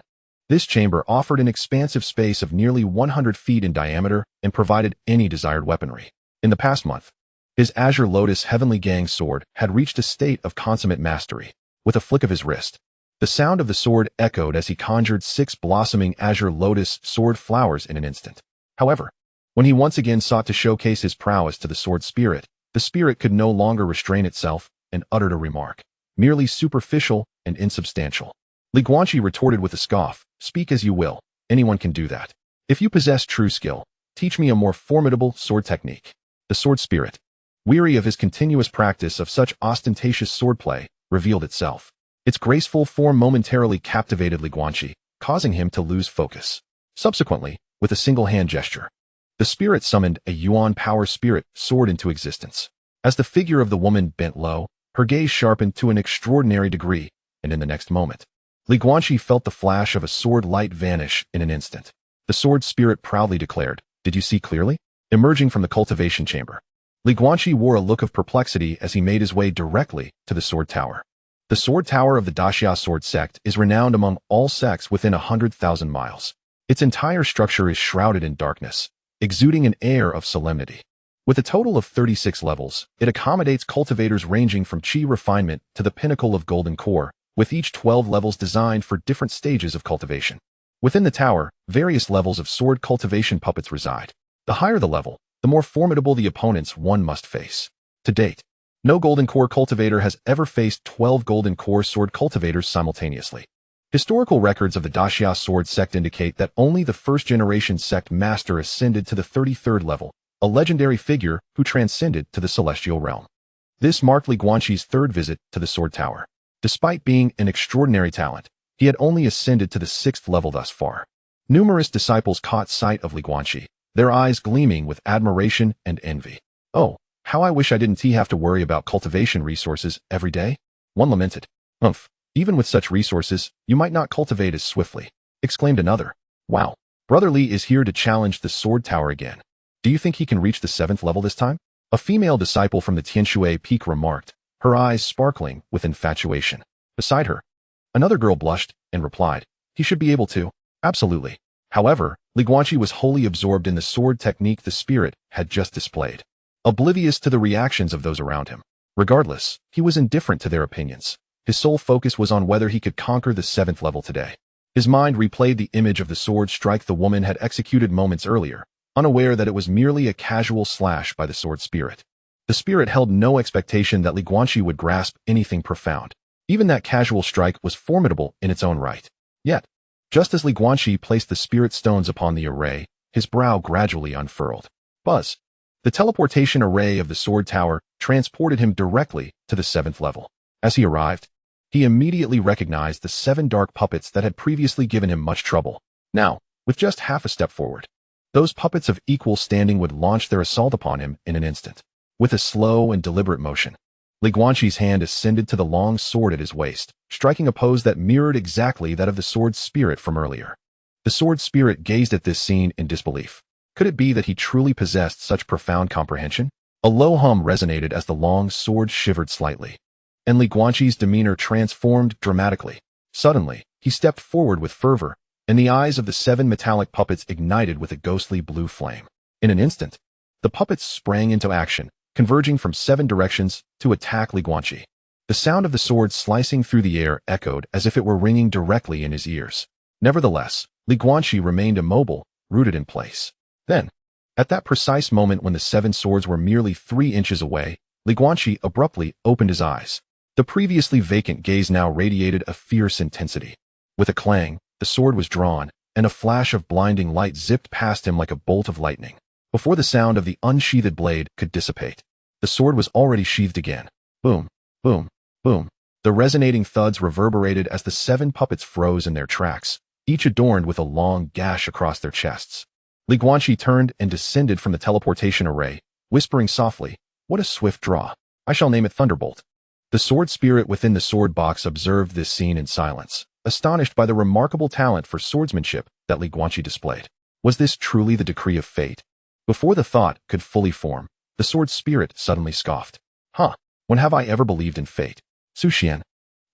This chamber offered an expansive space of nearly 100 feet in diameter and provided any desired weaponry. In the past month, his Azure Lotus Heavenly Gang sword had reached a state of consummate mastery. With a flick of his wrist, the sound of the sword echoed as he conjured 6 blossoming Azure Lotus sword flowers in an instant. However, when he once again sought to showcase his prowess to the sword spirit, the spirit could no longer restrain itself and uttered a remark, merely superficial and insubstantial. Li Guanqi retorted with a scoff, speak as you will, anyone can do that. If you possess true skill, teach me a more formidable sword technique. The sword spirit, weary of his continuous practice of such ostentatious swordplay, revealed itself. Its graceful form momentarily captivated Li Guanqi, causing him to lose focus. Subsequently, with a single hand gesture, the spirit summoned a Yuan power spirit sword into existence. As the figure of the woman bent low, her gaze sharpened to an extraordinary degree, and in the next moment, Li Guanqi felt the flash of a sword light vanish in an instant. The sword spirit proudly declared, "Did you see clearly?" Emerging from the cultivation chamber, Li Guanqi wore a look of perplexity as he made his way directly to the sword tower. The sword tower of the Daxia sword sect is renowned among all sects within 100,000 miles. Its entire structure is shrouded in darkness, exuding an air of solemnity. With a total of 36 levels, it accommodates cultivators ranging from chi refinement to the pinnacle of golden core, with each 12 levels designed for different stages of cultivation. Within the tower, various levels of sword cultivation puppets reside. The higher the level, the more formidable the opponents one must face. To date, no golden core cultivator has ever faced 12 golden core sword cultivators simultaneously. Historical records of the Daxia sword sect indicate that only the first-generation sect master ascended to the 33rd level, a legendary figure who transcended to the celestial realm. This marked Li Guanqi's third visit to the sword tower. Despite being an extraordinary talent, he had only ascended to the 6th level thus far. Numerous disciples caught sight of Li Guanqi, their eyes gleaming with admiration and envy. "Oh, how I wish I didn't have to worry about cultivation resources every day," one lamented. Even with such resources, you might not cultivate as swiftly," exclaimed another. "Wow, Brother Li is here to challenge the sword tower again. Do you think he can reach the 7th level this time?" A female disciple from the Tianshui Peak remarked, her eyes sparkling with infatuation. Beside her, another girl blushed and replied, "He should be able to. Absolutely." However, Li Guanqi was wholly absorbed in the sword technique the spirit had just displayed, oblivious to the reactions of those around him. Regardless, he was indifferent to their opinions. His sole focus was on whether he could conquer the 7th level today. His mind replayed the image of the sword strike the woman had executed moments earlier, unaware that it was merely a casual slash by the sword spirit. The spirit held no expectation that Li Guanqi would grasp anything profound. Even that casual strike was formidable in its own right. Yet, just as Li Guanqi placed the spirit stones upon the array, his brow gradually unfurled. Buzz! The teleportation array of the sword tower transported him directly to the 7th level. As he arrived, he immediately recognized the 7 dark puppets that had previously given him much trouble. Now, with just half a step forward, those puppets of equal standing would launch their assault upon him in an instant. With a slow and deliberate motion, Li Guanqi's hand ascended to the long sword at his waist, striking a pose that mirrored exactly that of the sword spirit from earlier. The sword spirit gazed at this scene in disbelief. Could it be that he truly possessed such profound comprehension? A low hum resonated as the long sword shivered slightly, and Li Guanqi's demeanor transformed dramatically. Suddenly, he stepped forward with fervor, and the eyes of the 7 metallic puppets ignited with a ghostly blue flame. In an instant, the puppets sprang into action, converging from 7 directions to attack Li Guanqi. The sound of the sword slicing through the air echoed as if it were ringing directly in his ears. Nevertheless, Li Guanqi remained immobile, rooted in place. Then, at that precise moment when the 7 swords were merely 3 inches away, Li Guanqi abruptly opened his eyes. The previously vacant gaze now radiated a fierce intensity. With a clang, the sword was drawn, and a flash of blinding light zipped past him like a bolt of lightning. Before the sound of the unsheathed blade could dissipate, the sword was already sheathed again. Boom, boom, boom. The resonating thuds reverberated as the 7 puppets froze in their tracks, each adorned with a long gash across their chests. Li Guanqi turned and descended from the teleportation array, whispering softly, "What a swift draw. I shall name it Thunderbolt." The sword spirit within the sword box observed this scene in silence, astonished by the remarkable talent for swordsmanship that Li Guanqi displayed. Was this truly the decree of fate? Before the thought could fully form, the sword spirit suddenly scoffed. When have I ever believed in fate? Su Xuan,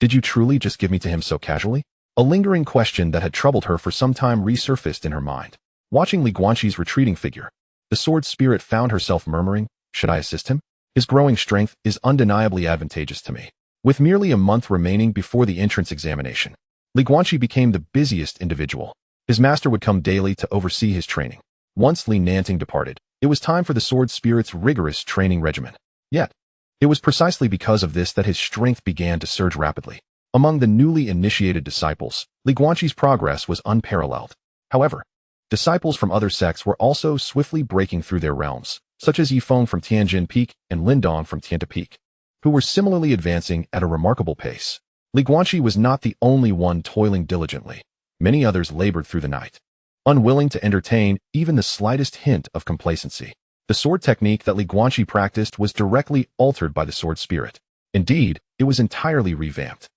did you truly just give me to him so casually? A lingering question that had troubled her for some time resurfaced in her mind. Watching Li Guanqi's retreating figure, the sword spirit found herself murmuring, "Should I assist him? His growing strength is undeniably advantageous to me." With merely a month remaining before the entrance examination, Li Guanqi became the busiest individual. His master would come daily to oversee his training. Once Li Nanting departed, it was time for the sword spirit's rigorous training regimen. Yet, it was precisely because of this that his strength began to surge rapidly. Among the newly initiated disciples, Li Guanqi's progress was unparalleled. However, disciples from other sects were also swiftly breaking through their realms, such as Yifeng from Tianjin Peak and Lindong from Tianta Peak, who were similarly advancing at a remarkable pace. Li Guanqi was not the only one toiling diligently. Many others labored through the night, unwilling to entertain even the slightest hint of complacency. The sword technique that Li Guanqi practiced was directly altered by the sword spirit. Indeed, it was entirely revamped.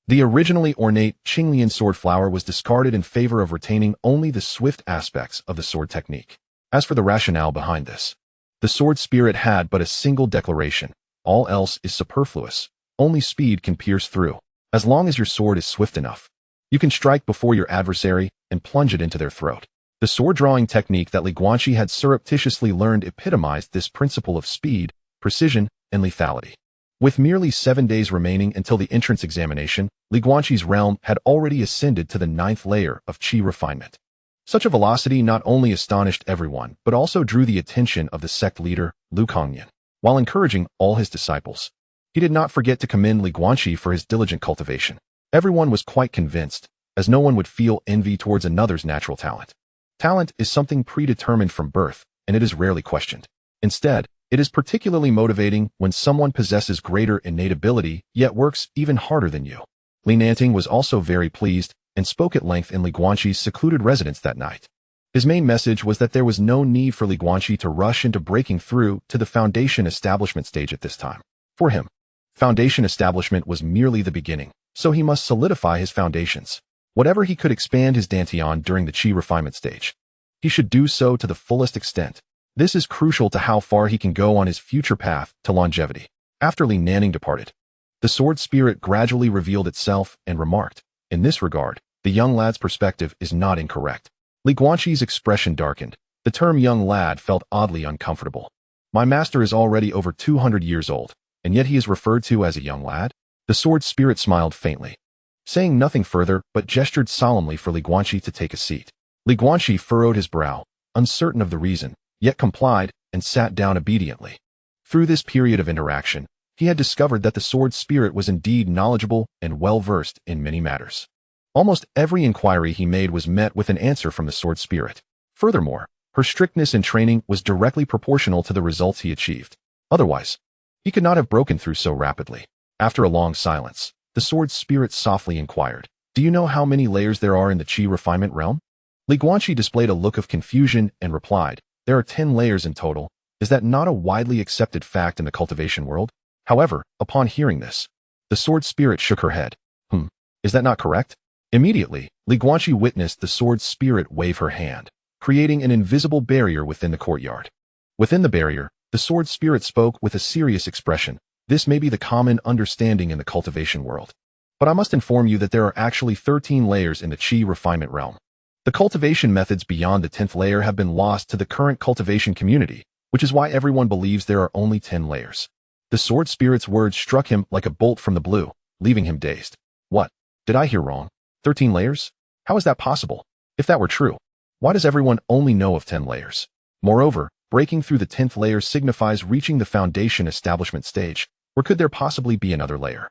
The originally ornate Qinglian sword flower was discarded in favor of retaining only the swift aspects of the sword technique. As for the rationale behind this, The sword spirit had but a single declaration: all else is superfluous. Only speed can pierce through. As long as your sword is swift enough, you can strike before your adversary and plunge it into their throat. The sword-drawing technique that Guanqi had surreptitiously learned epitomized this principle of speed, precision, and lethality. With merely 7 days remaining until the entrance examination, Guanqi's realm had already ascended to the 9th layer of qi refinement. Such a velocity not only astonished everyone, but also drew the attention of the sect leader, Lu Kongyan. While encouraging all his disciples, he did not forget to commend Guanqi for his diligent cultivation. Everyone was quite convinced, as no one would feel envy towards another's natural talent. Talent is something predetermined from birth, and it is rarely questioned. Instead, it is particularly motivating when someone possesses greater innate ability, yet works even harder than you. Li Nanting was also very pleased, and spoke at length in Guanqi's secluded residence that night. His main message was that there was no need for Guanqi to rush into breaking through to the foundation establishment stage at this time. For him, foundation establishment was merely the beginning, so he must solidify his foundations. Whatever he could expand his dantian during the qi refinement stage, he should do so to the fullest extent. This is crucial to how far he can go on his future path to longevity. After Li Nanting departed, the sword spirit gradually revealed itself and remarked, "In this regard, the young lad's perspective is not incorrect." Guanqi's expression darkened. The term young lad felt oddly uncomfortable. My master is already over 200 years old, and yet he is referred to as a young lad? The sword spirit smiled faintly, saying nothing further but gestured solemnly for Guanqi to take a seat. Guanqi furrowed his brow, uncertain of the reason, yet complied and sat down obediently. Through this period of interaction, he had discovered that the sword spirit was indeed knowledgeable and well-versed in many matters. Almost every inquiry he made was met with an answer from the sword spirit. Furthermore, her strictness in training was directly proportional to the results he achieved. Otherwise, he could not have broken through so rapidly. After a long silence, the sword spirit softly inquired, "Do you know how many layers there are in the qi refinement realm?" Guanqi displayed a look of confusion and replied, "There are 10 layers in total. Is that not a widely accepted fact in the cultivation world?" However, upon hearing this, the sword spirit shook her head. Is that not correct?" Immediately, Guanqi witnessed the sword spirit wave her hand, creating an invisible barrier within the courtyard. Within the barrier, the sword spirit spoke with a serious expression. "This may be the common understanding in the cultivation world, but I must inform you that there are actually 13 layers in the qi refinement realm. The cultivation methods beyond the 10th layer have been lost to the current cultivation community, which is why everyone believes there are only 10 layers. The sword spirit's words struck him like a bolt from the blue, leaving him dazed. What? Did I hear wrong? 13 layers? How is that possible? If that were true, why does everyone only know of 10 layers? Moreover, breaking through the 10th layer signifies reaching the foundation establishment stage, or could there possibly be another layer?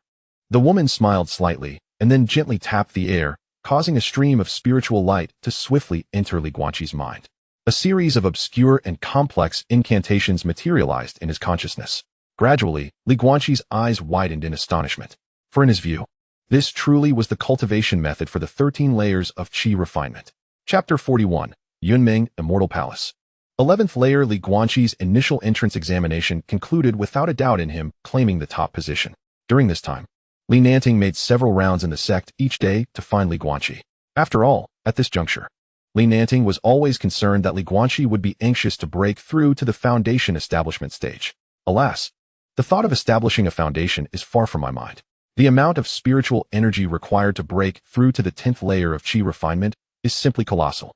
The woman smiled slightly, and then gently tapped the air, causing a stream of spiritual light to swiftly enter Guanqi's mind. A series of obscure and complex incantations materialized in his consciousness. Gradually, Guanqi's eyes widened in astonishment. For in his view, this truly was the cultivation method for the 13 layers of qi refinement. Chapter 41, Yunming, Immortal Palace. 11th layer. Guanqi's initial entrance examination concluded without a doubt in him claiming the top position. During this time, Li Nanting made several rounds in the sect each day to find Guanqi. After all, at this juncture, Li Nanting was always concerned that Guanqi would be anxious to break through to the foundation establishment stage. Alas, the thought of establishing a foundation is far from my mind. The amount of spiritual energy required to break through to the 10th layer of qi refinement is simply colossal.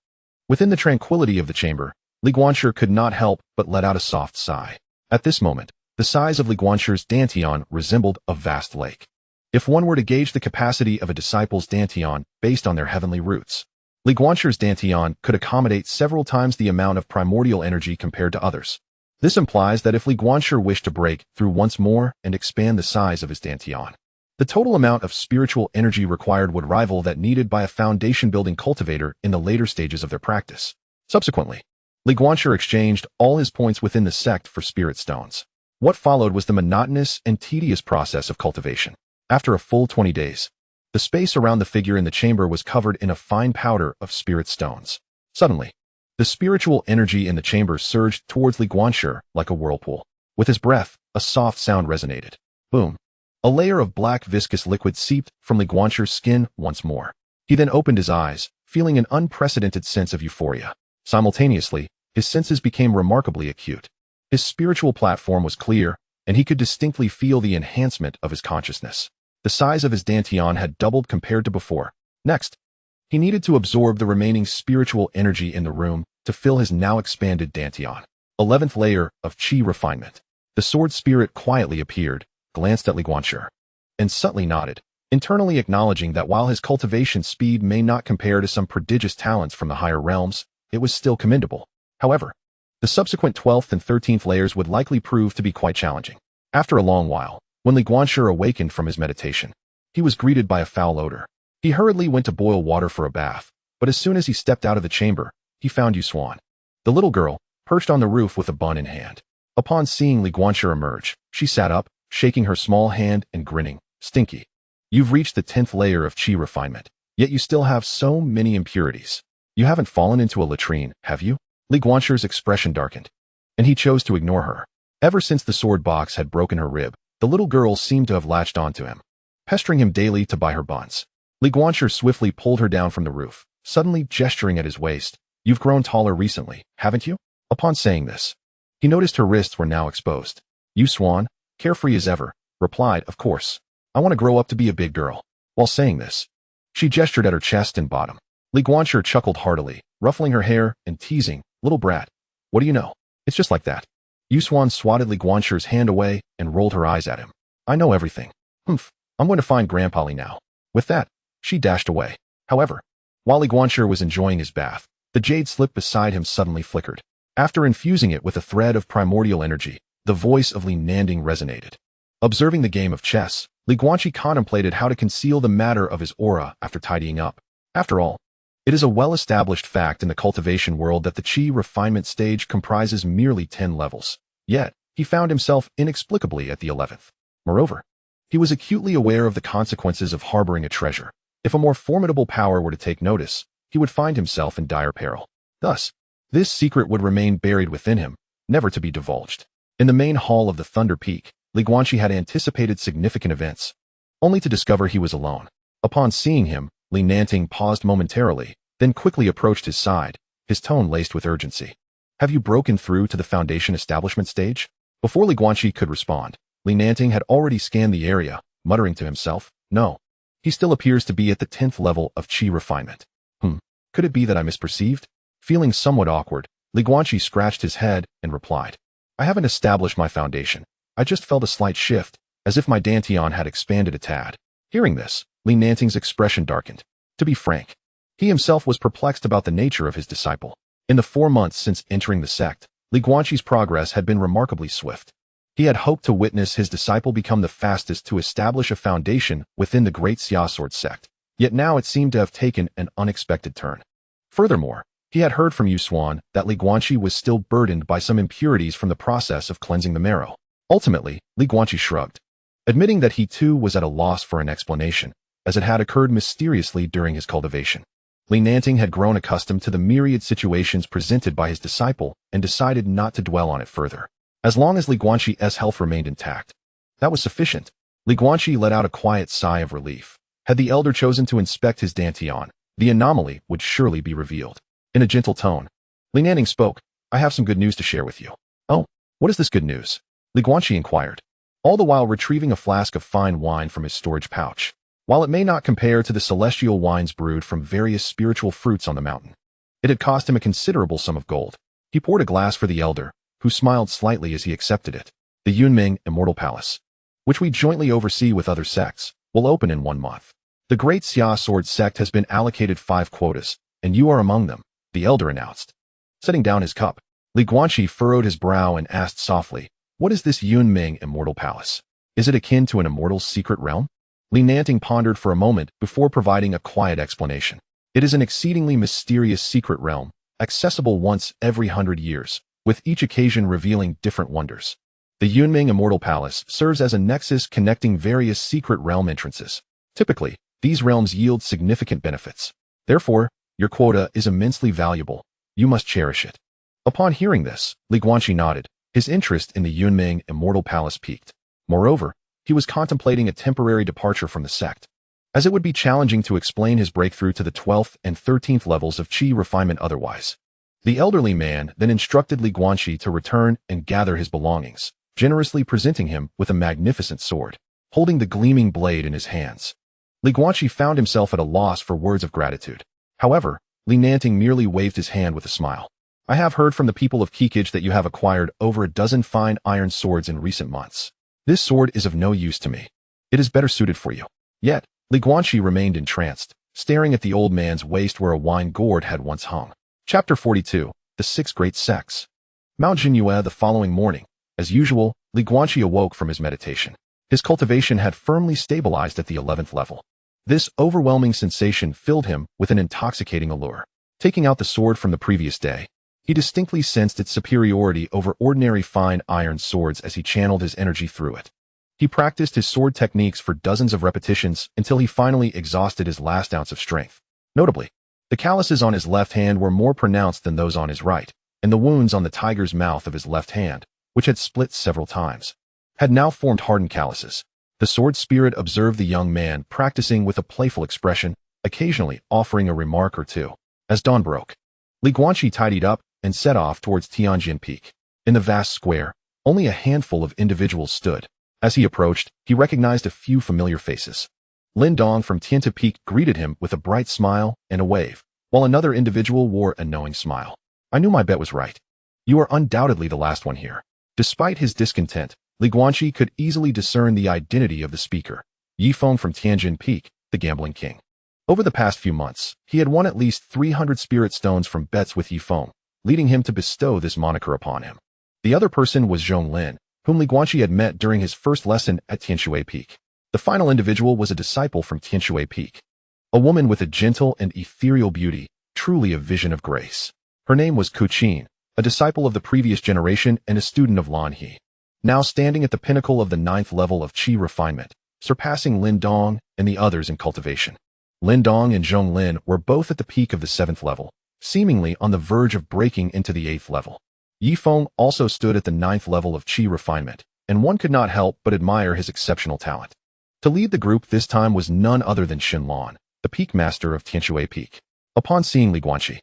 Within the tranquility of the chamber, Guanqi could not help but let out a soft sigh. At this moment, the size of Guanqi's dantian resembled a vast lake. If one were to gauge the capacity of a disciple's dantian based on their heavenly roots, Guanqi's dantian could accommodate several times the amount of primordial energy compared to others. This implies that if Guanqi wished to break through once more and expand the size of his dantian, the total amount of spiritual energy required would rival that needed by a foundation-building cultivator in the later stages of their practice. Subsequently, Guanqi exchanged all his points within the sect for spirit stones. What followed was the monotonous and tedious process of cultivation. After a full 20 days, the space around the figure in the chamber was covered in a fine powder of spirit stones. Suddenly, the spiritual energy in the chamber surged towards Guanqi like a whirlpool. With his breath, a soft sound resonated. Boom. A layer of black viscous liquid seeped from Guanqi's skin once more. He then opened his eyes, feeling an unprecedented sense of euphoria. Simultaneously, his senses became remarkably acute. His spiritual platform was clear, and he could distinctly feel the enhancement of his consciousness. The size of his dantian had doubled compared to before. Next, he needed to absorb the remaining spiritual energy in the room to fill his now expanded dantian. 11th layer of Qi refinement. The sword spirit quietly appeared, glanced at Guanqi, and subtly nodded, internally acknowledging that while his cultivation speed may not compare to some prodigious talents from the higher realms, it was still commendable. However, the subsequent 12th and 13th layers would likely prove to be quite challenging. After a long while, when Guanqi awakened from his meditation, he was greeted by a foul odor. He hurriedly went to boil water for a bath, but as soon as he stepped out of the chamber, he found Su Xuan, the little girl, perched on the roof with a bun in hand. Upon seeing Guanqi emerge, she sat up, shaking her small hand and grinning. Stinky. You've reached the 10th layer of Qi refinement, yet you still have so many impurities. You haven't fallen into a latrine, have you? Guanqi's expression darkened, and he chose to ignore her. Ever since the sword box had broken her rib, the little girl seemed to have latched onto him, pestering him daily to buy her buns. Guanqi swiftly pulled her down from the roof, suddenly gesturing at his waist. You've grown taller recently, haven't you? Upon saying this, he noticed her wrists were now exposed. Su Xuan, carefree as ever, replied, of course. I want to grow up to be a big girl. While saying this, she gestured at her chest and bottom. Guanqi chuckled heartily, ruffling her hair and teasing, little brat. What do you know? It's just like that. Su Xuan swatted Guanqi's hand away and rolled her eyes at him. I know everything. Humph, I'm going to find Grandpa now. With that, she dashed away. However, while Guanqi was enjoying his bath, the jade slip beside him suddenly flickered. After infusing it with a thread of primordial energy, the voice of Li Nanding resonated. Observing the game of chess, Guanqi contemplated how to conceal the matter of his aura after tidying up. After all, it is a well-established fact in the cultivation world that the Qi refinement stage comprises merely 10 levels. Yet, he found himself inexplicably at the 11th. Moreover, he was acutely aware of the consequences of harboring a treasure. If a more formidable power were to take notice, he would find himself in dire peril. Thus, this secret would remain buried within him, never to be divulged. In the main hall of the Thunder Peak, Guanqi had anticipated significant events, only to discover he was alone. Upon seeing him, Li Nanding paused momentarily, then quickly approached his side, his tone laced with urgency. Have you broken through to the foundation establishment stage? Before Guanqi could respond, Li Nanding had already scanned the area, muttering to himself, no. He still appears to be at the 10th level of Qi refinement. Could it be that I misperceived? Feeling somewhat awkward, Guanqi scratched his head and replied, I haven't established my foundation. I just felt a slight shift, as if my dantian had expanded a tad. Hearing this, Li Nanding's expression darkened. To be frank, he himself was perplexed about the nature of his disciple. In the 4 months since entering the sect, Guanqi's progress had been remarkably swift. He had hoped to witness his disciple become the fastest to establish a foundation within the great Xia Sword sect, yet now it seemed to have taken an unexpected turn. Furthermore, he had heard from Su Xuan that Guanqi was still burdened by some impurities from the process of cleansing the marrow. Ultimately, Guanqi shrugged, admitting that he too was at a loss for an explanation, as it had occurred mysteriously during his cultivation. Li Nanding had grown accustomed to the myriad situations presented by his disciple and decided not to dwell on it further. As long as Guanqi's health remained intact, that was sufficient. Guanqi let out a quiet sigh of relief. Had the elder chosen to inspect his dantian, the anomaly would surely be revealed. In a gentle tone, Li Nanding spoke, I have some good news to share with you. Oh, what is this good news? Guanqi inquired, all the while retrieving a flask of fine wine from his storage pouch. While it may not compare to the celestial wines brewed from various spiritual fruits on the mountain, it had cost him a considerable sum of gold. He poured a glass for the elder, who smiled slightly as he accepted it. The Yunming Immortal Palace, which we jointly oversee with other sects, will open in 1 month. The Great Xia Sword sect has been allocated 5 quotas, and you are among them, the elder announced. Setting down his cup, Guanqi furrowed his brow and asked softly, what is this Yunming Immortal Palace? Is it akin to an immortal's secret realm? Li Nanding pondered for a moment before providing a quiet explanation. It is an exceedingly mysterious secret realm, accessible once every 100 years, with each occasion revealing different wonders. The Yunming Immortal Palace serves as a nexus connecting various secret realm entrances. Typically, these realms yield significant benefits. Therefore, your quota is immensely valuable. You must cherish it. Upon hearing this, Guanqi nodded. His interest in the Yunming Immortal Palace piqued. Moreover, he was contemplating a temporary departure from the sect, as it would be challenging to explain his breakthrough to the 12th and 13th levels of Qi refinement otherwise. The elderly man then instructed Li Guanqi to return and gather his belongings, generously presenting him with a magnificent sword, holding the gleaming blade in his hands. Li Guanqi found himself at a loss for words of gratitude. However, Li Nanting merely waved his hand with a smile. I have heard from the people of Kikij that you have acquired over a dozen fine iron swords in recent months. This sword is of no use to me. It is better suited for you. Yet, Li Guanqi remained entranced, staring at the old man's waist where a wine gourd had once hung. Chapter 42. The Six Great Sects. Mount Jinyue the following morning. As usual, Li Guanqi awoke from his meditation. His cultivation had firmly stabilized at the 11th level. This overwhelming sensation filled him with an intoxicating allure. Taking out the sword from the previous day, he distinctly sensed its superiority over ordinary fine iron swords as he channeled his energy through it. He practiced his sword techniques for dozens of repetitions until he finally exhausted his last ounce of strength. Notably, the calluses on his left hand were more pronounced than those on his right, and the wounds on the tiger's mouth of his left hand, which had split several times, had now formed hardened calluses. The sword spirit observed the young man practicing with a playful expression, occasionally offering a remark or two. As dawn broke, Li Guanqi tidied up and set off towards Tianjin Peak. In the vast square, only a handful of individuals stood. As he approached, he recognized a few familiar faces. Lin Dong from Tianta Peak greeted him with a bright smile and a wave, while another individual wore a knowing smile. I knew my bet was right. You are undoubtedly the last one here. Despite his discontent, Li Guanqi could easily discern the identity of the speaker, Yifeng from Tianjin Peak, the gambling king. Over the past few months, he had won at least 300 spirit stones from bets with Yifeng, leading him to bestow this moniker upon him. The other person was Zhong Lin, whom Li Guanqi had met during his first lesson at Tianshui Peak. The final individual was a disciple from Tianshui Peak, a woman with a gentle and ethereal beauty, truly a vision of grace. Her name was Ku Qin, a disciple of the previous generation and a student of Lan He, now standing at the pinnacle of the 9th level of Qi refinement, surpassing Lin Dong and the others in cultivation. Lin Dong and Zhong Lin were both at the peak of the 7th level, seemingly on the verge of breaking into the 8th level. Yifeng also stood at the 9th level of Qi refinement, and one could not help but admire his exceptional talent. To lead the group this time was none other than Shenlan, the peak master of Tianshui Peak. Upon seeing Li Guanqi,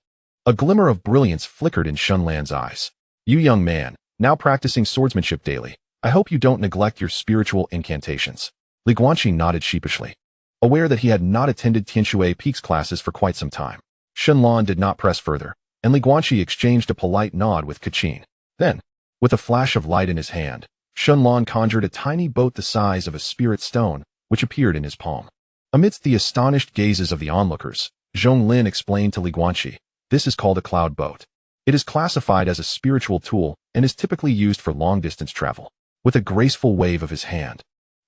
a glimmer of brilliance flickered in Shenlan's eyes. You young man, now practicing swordsmanship daily, I hope you don't neglect your spiritual incantations. Li Guanqi nodded sheepishly, aware that he had not attended Tianshui Peak's classes for quite some time. Shenlan did not press further, and Li Guanqi exchanged a polite nod with Ku Qin. Then, with a flash of light in his hand, Shenlan conjured a tiny boat the size of a spirit stone, which appeared in his palm. Amidst the astonished gazes of the onlookers, Zhong Lin explained to Li Guanqi, this is called a cloud boat. It is classified as a spiritual tool and is typically used for long-distance travel. With a graceful wave of his hand,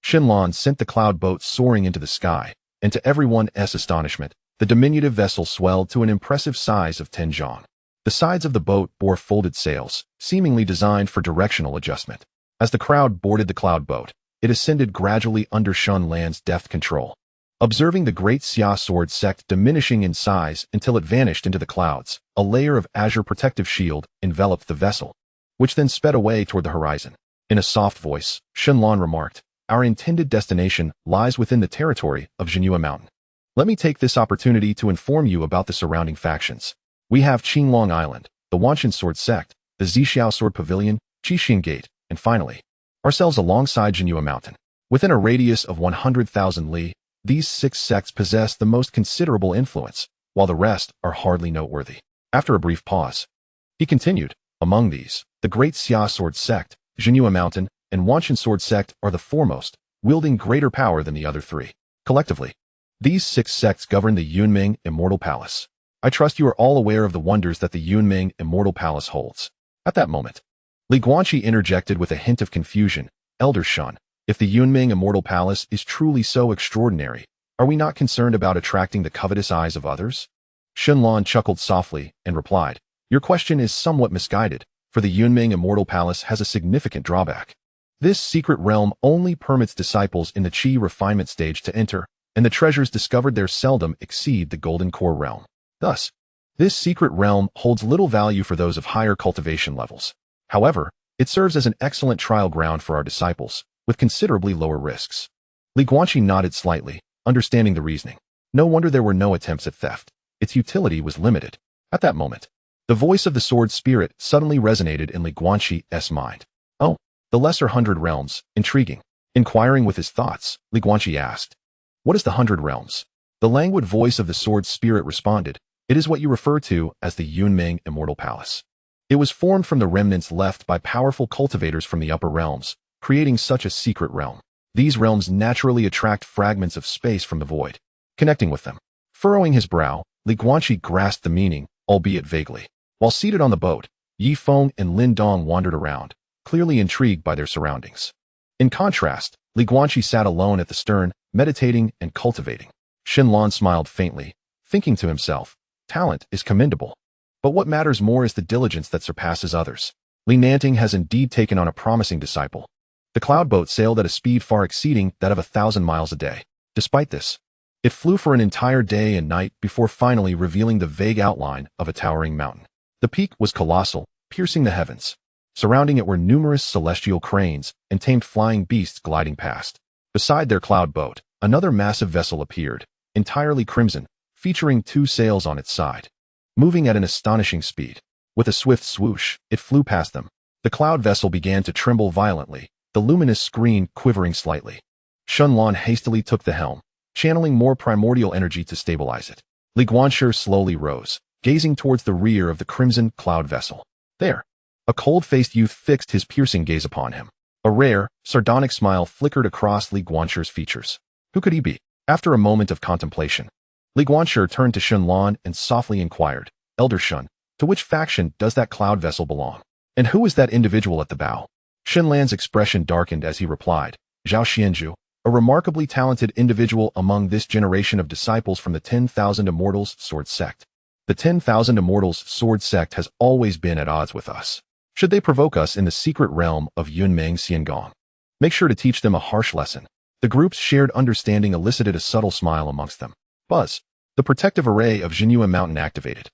Shenlan sent the cloud boat soaring into the sky, and to everyone's astonishment, the diminutive vessel swelled to an impressive size of 10 zhang. The sides of the boat bore folded sails, seemingly designed for directional adjustment. As the crowd boarded the cloud boat, it ascended gradually under Shenlan's deft control. Observing the great Xia sword sect diminishing in size until it vanished into the clouds, a layer of azure protective shield enveloped the vessel, which then sped away toward the horizon. In a soft voice, Shenlan remarked, our intended destination lies within the territory of Jinyue Mountain. Let me take this opportunity to inform you about the surrounding factions. We have Qinglong Island, the Wanshan Sword Sect, the Zixiao Sword Pavilion, Qixing Gate, and finally, ourselves alongside Jinyue Mountain. Within a radius of 100,000 li, these 6 sects possess the most considerable influence, while the rest are hardly noteworthy. After a brief pause, he continued, among these, the Great Xia Sword Sect, Jinyue Mountain, and Wanshan Sword Sect are the foremost, wielding greater power than the other 3. Collectively, these 6 sects govern the Yunming Immortal Palace. I trust you are all aware of the wonders that the Yunming Immortal Palace holds. At that moment, Li Guanqi interjected with a hint of confusion, Elder Shun, if the Yunming Immortal Palace is truly so extraordinary, are we not concerned about attracting the covetous eyes of others? Shenlan chuckled softly and replied, your question is somewhat misguided, for the Yunming Immortal Palace has a significant drawback. This secret realm only permits disciples in the Qi refinement stage to enter, and the treasures discovered there seldom exceed the Golden Core realm. Thus, this secret realm holds little value for those of higher cultivation levels. However, it serves as an excellent trial ground for our disciples, with considerably lower risks. Li Guanqi nodded slightly, understanding the reasoning. No wonder there were no attempts at theft. Its utility was limited. At that moment, The voice of the sword spirit suddenly resonated in Li Guanqi's mind. Oh, the lesser 100 realms, intriguing. Inquiring with his thoughts, Li Guanqi asked, "What is the 100 realms?" The languid voice of the sword spirit responded, "It is what you refer to as the Yunmeng Immortal Palace. It was formed from the remnants left by powerful cultivators from the upper realms, creating such a secret realm. These realms naturally attract fragments of space from the void, connecting with them." Furrowing his brow, Li Guanqi grasped the meaning, albeit vaguely. While seated on the boat, Yi Feng and Lin Dong wandered around, clearly intrigued by their surroundings. In contrast, Li Guanqi sat alone at the stern, meditating and cultivating. Xinlan smiled faintly, thinking to himself, "Talent is commendable. But what matters more is the diligence that surpasses others." Li Nanting has indeed taken on a promising disciple. The cloud boat sailed at a speed far exceeding that of 1,000 miles a day. Despite this, it flew for an entire day and night before finally revealing the vague outline of a towering mountain. The peak was colossal, piercing the heavens. Surrounding it were numerous celestial cranes and tamed flying beasts gliding past. Beside their cloud boat, another massive vessel appeared, entirely crimson, featuring 2 sails on its side. Moving at an astonishing speed, with a swift swoosh, it flew past them. The cloud vessel began to tremble violently, the luminous screen quivering slightly. Xunlan hastily took the helm, channeling more primordial energy to stabilize it. Li Guanqi slowly rose, gazing towards the rear of the crimson cloud vessel. There, a cold-faced youth fixed his piercing gaze upon him. A rare, sardonic smile flickered across Li Guanqi's features. Who could he be? After a moment of contemplation, Li Guanqi turned to Xunlan and softly inquired, "Elder Shun, to which faction does that cloud vessel belong? And who is that individual at the bow?" Xunlan's expression darkened as he replied, "Zhao Xianzhu, a remarkably talented individual among this generation of disciples from the 10,000 Immortals Sword Sect. The 10,000 Immortals Sword Sect has always been at odds with us. Should they provoke us in the secret realm of Yunmeng Xiangong, make sure to teach them a harsh lesson." The group's shared understanding elicited a subtle smile amongst them. Buzz, the protective array of Jinhua Mountain activated,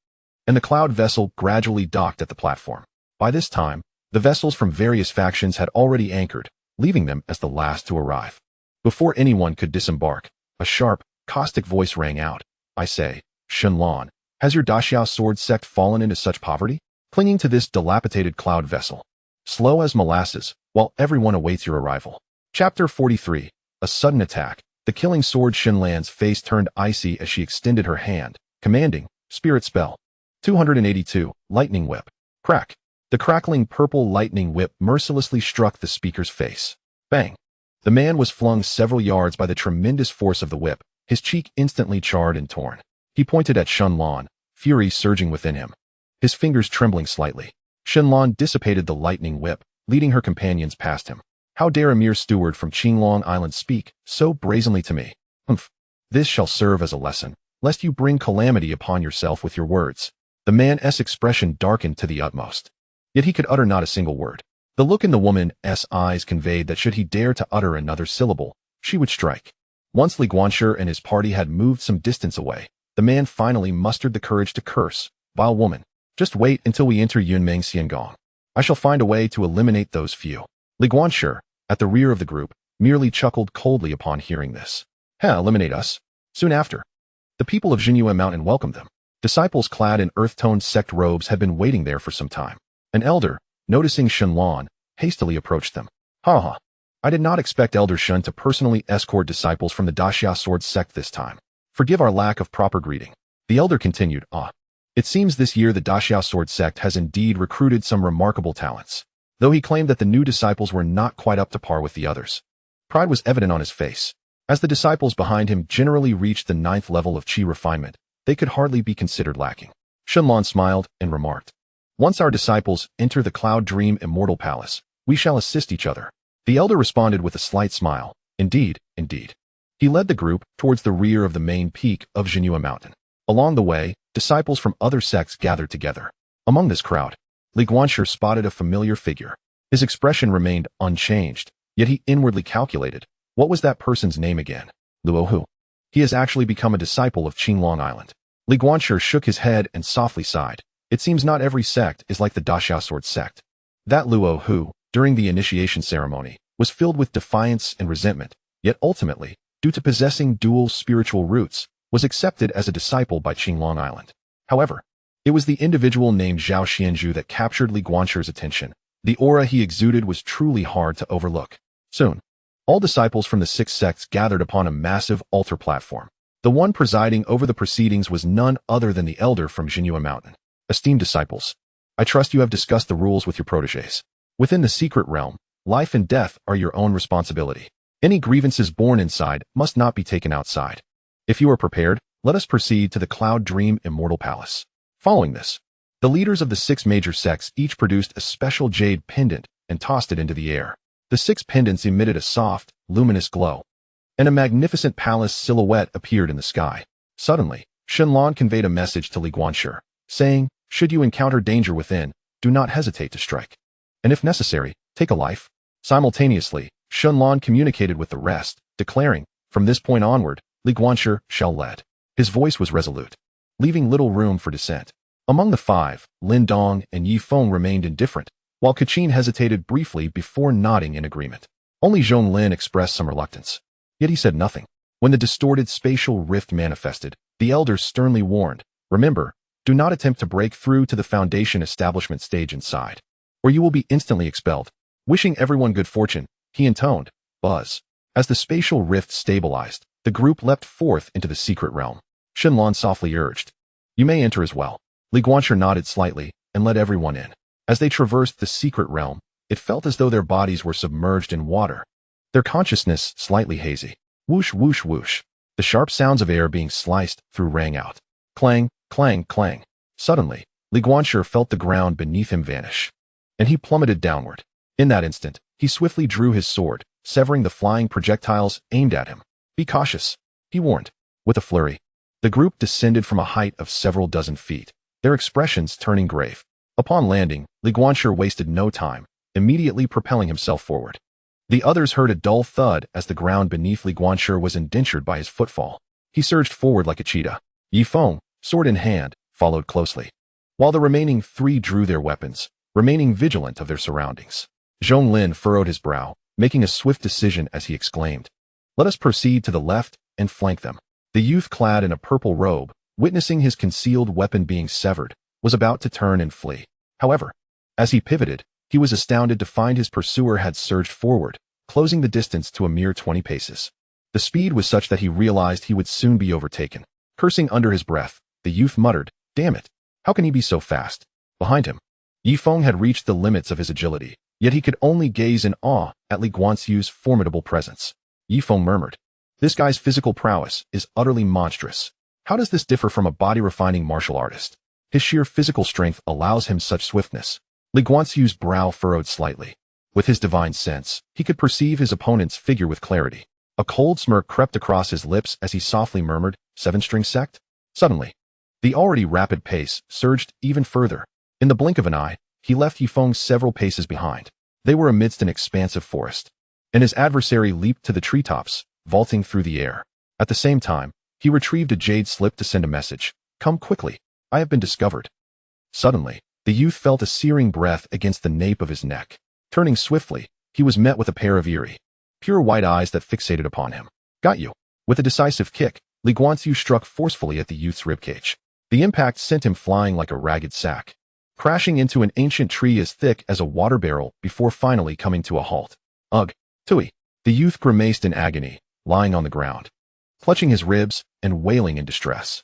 and the cloud vessel gradually docked at the platform. By this time, the vessels from various factions had already anchored, leaving them as the last to arrive. Before anyone could disembark, a sharp, caustic voice rang out, "I say, Xunlan, has your Daxiao sword sect fallen into such poverty? Clinging to this dilapidated cloud vessel, slow as molasses, while everyone awaits your arrival." Chapter 43. A sudden attack. The killing sword. Xunlan's face turned icy as she extended her hand, commanding, "Spirit spell." 282. Lightning whip. Crack. The crackling purple lightning whip mercilessly struck the speaker's face. Bang. The man was flung several yards by the tremendous force of the whip, his cheek instantly charred and torn. He pointed at Xunlan, fury surging within him, his fingers trembling slightly. Xunlan dissipated the lightning whip, leading her companions past him. "How dare a mere steward from Qinglong Island speak so brazenly to me? Humph. This shall serve as a lesson, lest you bring calamity upon yourself with your words." The man's expression darkened to the utmost, yet he could utter not a single word. The look in the woman's eyes conveyed that should he dare to utter another syllable, she would strike. Once Li Guanqi and his party had moved some distance away, the man finally mustered the courage to curse, "Vile woman, just wait until we enter Yunmeng Xiangong. I shall find a way to eliminate those few." Li Guanqi, at the rear of the group, merely chuckled coldly upon hearing this. Eliminate us? Soon after, the people of Jinhua Mountain welcomed them. Disciples clad in earth-toned sect robes had been waiting there for some time. An elder, noticing Xunlan, hastily approached them. "Ha ha. I did not expect Elder Shun to personally escort disciples from the Daxia Sword Sect this time. Forgive our lack of proper greeting." The elder continued, It seems this year the Daxia Sword Sect has indeed recruited some remarkable talents." Though he claimed that the new disciples were not quite up to par with the others, pride was evident on his face. As the disciples behind him generally reached the 9th level of chi refinement, they could hardly be considered lacking. Xunlan smiled and remarked, "Once our disciples enter the Cloud Dream Immortal Palace, we shall assist each other." The elder responded with a slight smile, "Indeed, indeed." He led the group towards the rear of the main peak of Jinhua Mountain. Along the way, disciples from other sects gathered together. Among this crowd, Li Guanqi spotted a familiar figure. His expression remained unchanged, yet he inwardly calculated, what was that person's name again? Luo Hu. He has actually become a disciple of Qinglong Island. Li Guanqi shook his head and softly sighed. It seems not every sect is like the Daxiao Sword Sect. That Luo Hu, during the initiation ceremony, was filled with defiance and resentment, yet ultimately, due to possessing dual spiritual roots, was accepted as a disciple by Qinglong Island. However, It was the individual named Zhao Xianzhu that captured Li Guanqi's attention. The aura he exuded was truly hard to overlook. Soon, all disciples from the six sects gathered upon a massive altar platform. The one presiding over the proceedings was none other than the elder from Jinyue Mountain. Esteemed disciples, I trust you have discussed the rules with your protégés. Within the secret realm, life and death are your own responsibility. Any grievances born inside must not be taken outside. If you are prepared, let us proceed to the Cloud Dream Immortal Palace. Following this, the leaders of the six major sects each produced a special jade pendant and tossed it into the air. The six pendants emitted a soft, luminous glow, and a magnificent palace silhouette appeared in the sky. Suddenly, Shenlong conveyed a message to Li Guanqi, saying, should you encounter danger within, do not hesitate to strike. And if necessary, take a life. Simultaneously, Shenlong communicated with the rest, declaring, from this point onward, Li Guanqi shall lead. His voice was resolute, leaving little room for dissent. Among the five, Lin Dong and Yi Feng remained indifferent, while Kachin hesitated briefly before nodding in agreement. Only Zhong Lin expressed some reluctance. Yet he said nothing. When the distorted spatial rift manifested, the elders sternly warned, remember, do not attempt to break through to the foundation establishment stage inside, or you will be instantly expelled. Wishing everyone good fortune, he intoned, buzz. As the spatial rift stabilized, the group leapt forth into the secret realm. Shenlong softly urged, you may enter as well. Li Guanqi nodded slightly and led everyone in. As they traversed the secret realm, it felt as though their bodies were submerged in water, their consciousness slightly hazy. Whoosh, whoosh, whoosh. The sharp sounds of air being sliced through rang out. Clang, clang, clang. Suddenly, Li Guanqi felt the ground beneath him vanish, and he plummeted downward. In that instant, he swiftly drew his sword, severing the flying projectiles aimed at him. Be cautious, he warned. With a flurry, the group descended from a height of several dozen feet, their expressions turning grave. Upon landing, Li Guanqi wasted no time, immediately propelling himself forward. The others heard a dull thud as the ground beneath Li Guanqi was indentured by his footfall. He surged forward like a cheetah. Yi Feng, sword in hand, followed closely, while the remaining three drew their weapons, remaining vigilant of their surroundings. Zhong Lin furrowed his brow, making a swift decision as he exclaimed, let us proceed to the left and flank them. The youth clad in a purple robe, witnessing his concealed weapon being severed, was about to turn and flee. However, as he pivoted, he was astounded to find his pursuer had surged forward, closing the distance to a mere 20 paces. The speed was such that he realized he would soon be overtaken. Cursing under his breath, the youth muttered, damn it, how can he be so fast? Behind him, Yi Feng had reached the limits of his agility, yet he could only gaze in awe at Li Guanqi's formidable presence. Yi Feng murmured, this guy's physical prowess is utterly monstrous. How does this differ from a body-refining martial artist? His sheer physical strength allows him such swiftness. Li Guanqi's brow furrowed slightly. With his divine sense, he could perceive his opponent's figure with clarity. A cold smirk crept across his lips as he softly murmured, seven-string sect? Suddenly, the already rapid pace surged even further. In the blink of an eye, he left Yi Feng several paces behind. They were amidst an expansive forest, and his adversary leaped to the treetops, vaulting through the air. At the same time, he retrieved a jade slip to send a message. Come quickly, I have been discovered. Suddenly, the youth felt a searing breath against the nape of his neck. Turning swiftly, he was met with a pair of eerie, pure white eyes that fixated upon him. Got you. With a decisive kick, Li Guanqi struck forcefully at the youth's ribcage. The impact sent him flying like a ragged sack, crashing into an ancient tree as thick as a water barrel before finally coming to a halt. Ugh, Tui. The youth grimaced in agony, lying on the ground, clutching his ribs and wailing in distress.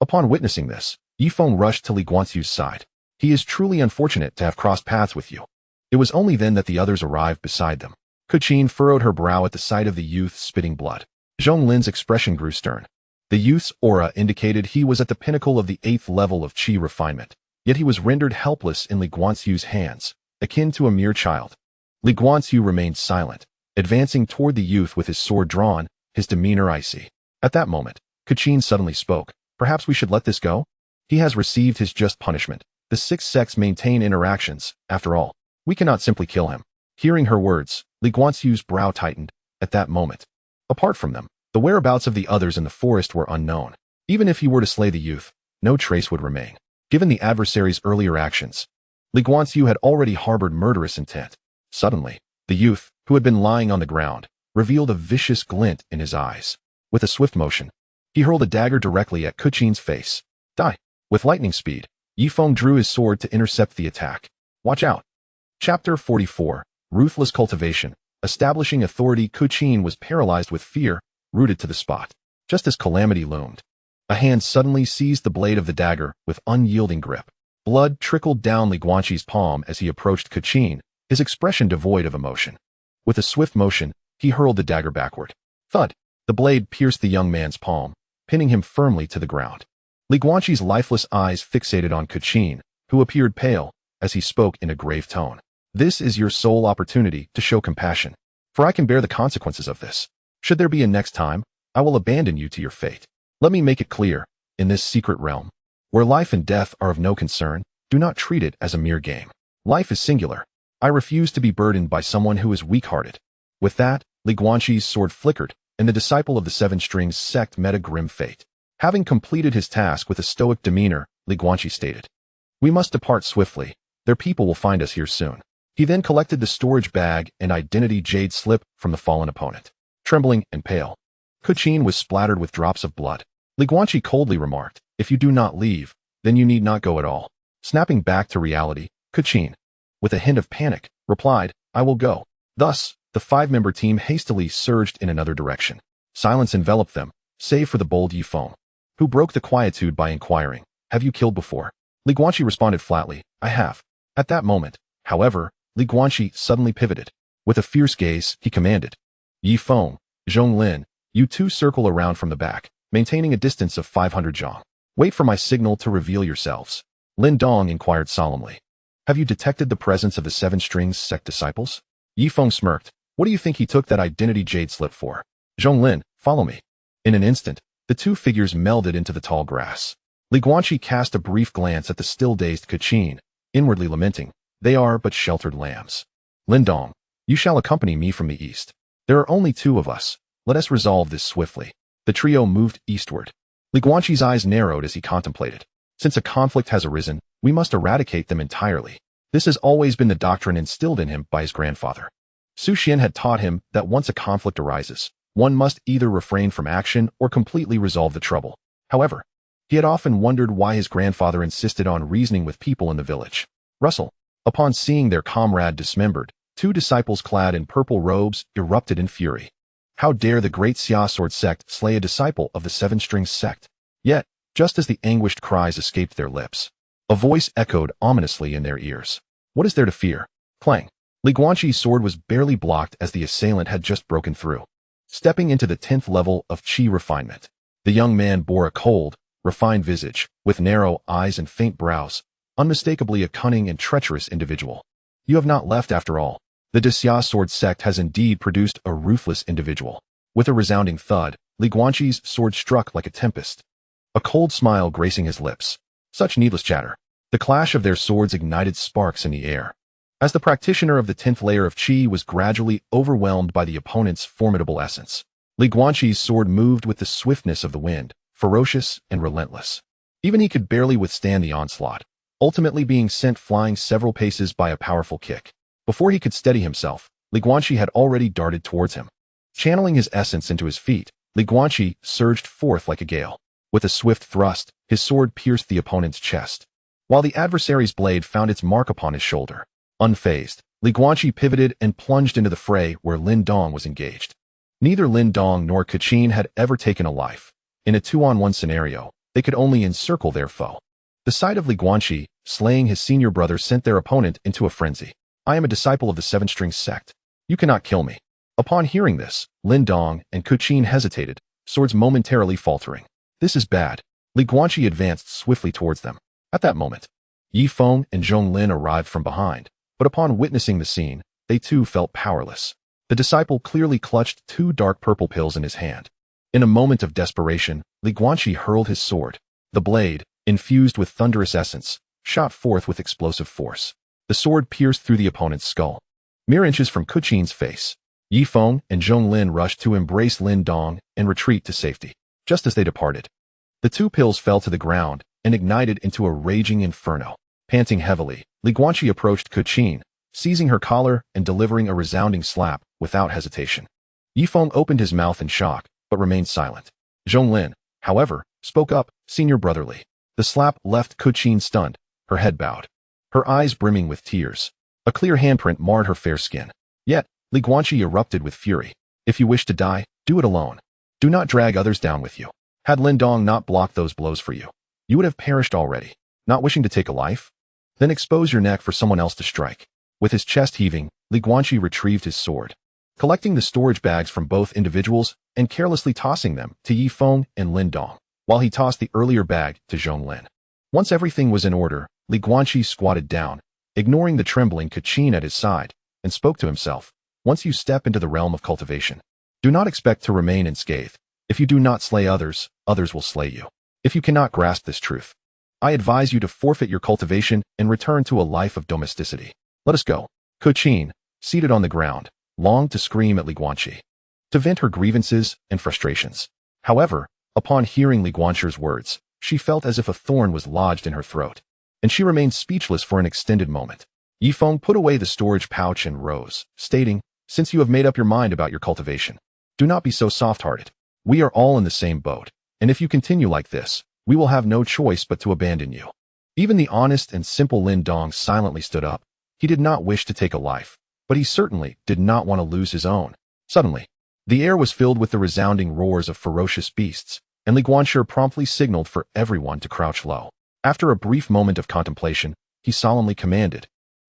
Upon witnessing this, Yi Feng rushed to Li Guanqi's side. He is truly unfortunate to have crossed paths with you. It was only then that the others arrived beside them. Kachin furrowed her brow at the sight of the youth spitting blood. Zhong Lin's expression grew stern. The youth's aura indicated he was at the pinnacle of the 8th level of qi refinement, yet he was rendered helpless in Li Guanqi's hands, akin to a mere child. Li Guanqi remained silent, advancing toward the youth with his sword drawn, his demeanor icy. At that moment, Kachin suddenly spoke. Perhaps we should let this go? He has received his just punishment. The six sects maintain interactions, after all. We cannot simply kill him. Hearing her words, Li Guanqi's brow tightened. At that moment, apart from them, the whereabouts of the others in the forest were unknown. Even if he were to slay the youth, no trace would remain. Given the adversary's earlier actions, Li Guanqi had already harbored murderous intent. Suddenly, the youth, who had been lying on the ground, revealed a vicious glint in his eyes. With a swift motion, he hurled a dagger directly at Kachin's face. Die! With lightning speed, Yifeng drew his sword to intercept the attack. Watch out. Chapter 44. Ruthless Cultivation. Establishing authority. Kuqin was paralyzed with fear, rooted to the spot. Just as calamity loomed, a hand suddenly seized the blade of the dagger with unyielding grip. Blood trickled down Li Guanqi's palm as he approached Kuqin, his expression devoid of emotion. With a swift motion, he hurled the dagger backward. Thud! The blade pierced the young man's palm, pinning him firmly to the ground. Li Guanqi's lifeless eyes fixated on Kuqin, who appeared pale, as he spoke in a grave tone. This is your sole opportunity to show compassion, for I can bear the consequences of this. Should there be a next time, I will abandon you to your fate. Let me make it clear, in this secret realm, where life and death are of no concern, do not treat it as a mere game. Life is singular. I refuse to be burdened by someone who is weak-hearted. With that, Li Guanqi's sword flickered, and the disciple of the Seven Strings sect met a grim fate. Having completed his task with a stoic demeanor, Li Guanqi stated, "We must depart swiftly. Their people will find us here soon." He then collected the storage bag and identity jade slip from the fallen opponent. Trembling and pale, Kuqin was splattered with drops of blood. Li Guanqi coldly remarked, "If you do not leave, then you need not go at all." Snapping back to reality, Kuqin, with a hint of panic, replied, "I will go." Thus, the five-member team hastily surged in another direction. Silence enveloped them, save for the bold Yifeng, who broke the quietude by inquiring, "Have you killed before?" Li Guanqi responded flatly, "I have." At that moment, however, Li Guanqi suddenly pivoted. With a fierce gaze, he commanded, "Yifeng, Zhonglin, you two circle around from the back, maintaining a distance of 500 zhang. Wait for my signal to reveal yourselves." Lin Dong inquired solemnly, "Have you detected the presence of the Seven Strings sect disciples?" Yifeng smirked, "What do you think he took that identity jade slip for?" "Zhonglin, follow me." In an instant, the two figures melded into the tall grass. Li Guanqi cast a brief glance at the still-dazed Kuqin, inwardly lamenting, "They are but sheltered lambs." "Lin Dong, you shall accompany me from the east. There are only two of us. Let us resolve this swiftly." The trio moved eastward. Li Guanqi's eyes narrowed as he contemplated. Since a conflict has arisen, we must eradicate them entirely. This has always been the doctrine instilled in him by his grandfather. Su Xuan had taught him that once a conflict arises, one must either refrain from action or completely resolve the trouble. However, he had often wondered why his grandfather insisted on reasoning with people in the village. Russell, upon seeing their comrade dismembered, two disciples clad in purple robes erupted in fury. How dare the great Xia Sword sect slay a disciple of the Seven Strings sect? Yet, just as the anguished cries escaped their lips, a voice echoed ominously in their ears. "What is there to fear?" Clang. Li Guanqi's sword was barely blocked as the assailant had just broken through. Stepping into the 10th level of Qi refinement, the young man bore a cold, refined visage, with narrow eyes and faint brows, unmistakably a cunning and treacherous individual. "You have not left after all. The Xia Sword sect has indeed produced a ruthless individual." With a resounding thud, Li Guanqi's sword struck like a tempest, a cold smile gracing his lips. Such needless chatter. The clash of their swords ignited sparks in the air. As the practitioner of the 10th layer of Qi was gradually overwhelmed by the opponent's formidable essence, Li Guanqi's sword moved with the swiftness of the wind, ferocious and relentless. Even he could barely withstand the onslaught, ultimately being sent flying several paces by a powerful kick. Before he could steady himself, Li Guanqi had already darted towards him. Channeling his essence into his feet, Li Guanqi surged forth like a gale. With a swift thrust, his sword pierced the opponent's chest, while the adversary's blade found its mark upon his shoulder. Unfazed, Li Guanqi pivoted and plunged into the fray where Lin Dong was engaged. Neither Lin Dong nor Kuqin had ever taken a life. In a 2-on-1 scenario, they could only encircle their foe. The sight of Li Guanqi slaying his senior brother sent their opponent into a frenzy. "I am a disciple of the Seven Strings sect. You cannot kill me." Upon hearing this, Lin Dong and Kuqin hesitated, swords momentarily faltering. "This is bad." Li Guanqi advanced swiftly towards them. At that moment, Yifeng and Zhonglin arrived from behind, but upon witnessing the scene, they too felt powerless. The disciple clearly clutched two dark purple pills in his hand. In a moment of desperation, Li Guanqi hurled his sword. The blade, infused with thunderous essence, shot forth with explosive force. The sword pierced through the opponent's skull. Mere inches from Kuqin's face, Yifeng and Zhonglin rushed to embrace Lin Dong and retreat to safety. Just as they departed, the two pills fell to the ground and ignited into a raging inferno. Panting heavily, Li Guanqi approached Kuqin, seizing her collar and delivering a resounding slap without hesitation. Yifeng opened his mouth in shock, but remained silent. Zhonglin, however, spoke up, "Senior brotherly, The slap left Kuqin stunned, her head bowed, her eyes brimming with tears. A clear handprint marred her fair skin. Yet, Guanqi erupted with fury. If you wish to die, do it alone. Do not drag others down with you. Had Lindong not blocked those blows for you, you would have perished already. Not wishing to take a life? Then expose your neck for someone else to strike. With his chest heaving, Guanqi retrieved his sword, collecting the storage bags from both individuals and carelessly tossing them to Yifeng and Lindong, while he tossed the earlier bag to Zhonglin. Once everything was in order, Guanqi squatted down, ignoring the trembling Kuqin at his side, and spoke to himself. Once you step into the realm of cultivation, do not expect to remain unscathed. If you do not slay others, others will slay you. If you cannot grasp this truth, I advise you to forfeit your cultivation and return to a life of domesticity. Let us go. Kuqin, seated on the ground, longed to scream at Guanqi, to vent her grievances and frustrations. However, upon hearing Guanqi's words, she felt as if a thorn was lodged in her throat, and she remained speechless for an extended moment. Yifeng put away the storage pouch and rose, stating, "Since you have made up your mind about your cultivation, do not be so soft-hearted. We are all in the same boat, and if you continue like this, we will have no choice but to abandon you." Even the honest and simple Lindong silently stood up. He did not wish to take a life, but he certainly did not want to lose his own. Suddenly, the air was filled with the resounding roars of ferocious beasts, and Guanqi promptly signaled for everyone to crouch low. After a brief moment of contemplation, he solemnly commanded,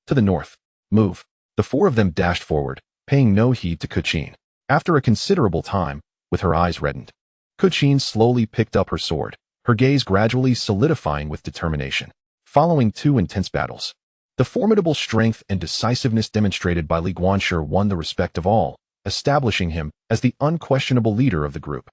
"To the north, move." The four of them dashed forward, paying no heed to Kuqin. After a considerable time, with her eyes reddened, Kuqin slowly picked up her sword, her gaze gradually solidifying with determination. Following 2 intense battles, the formidable strength and decisiveness demonstrated by Guanqi won the respect of all, establishing him as the unquestionable leader of the group.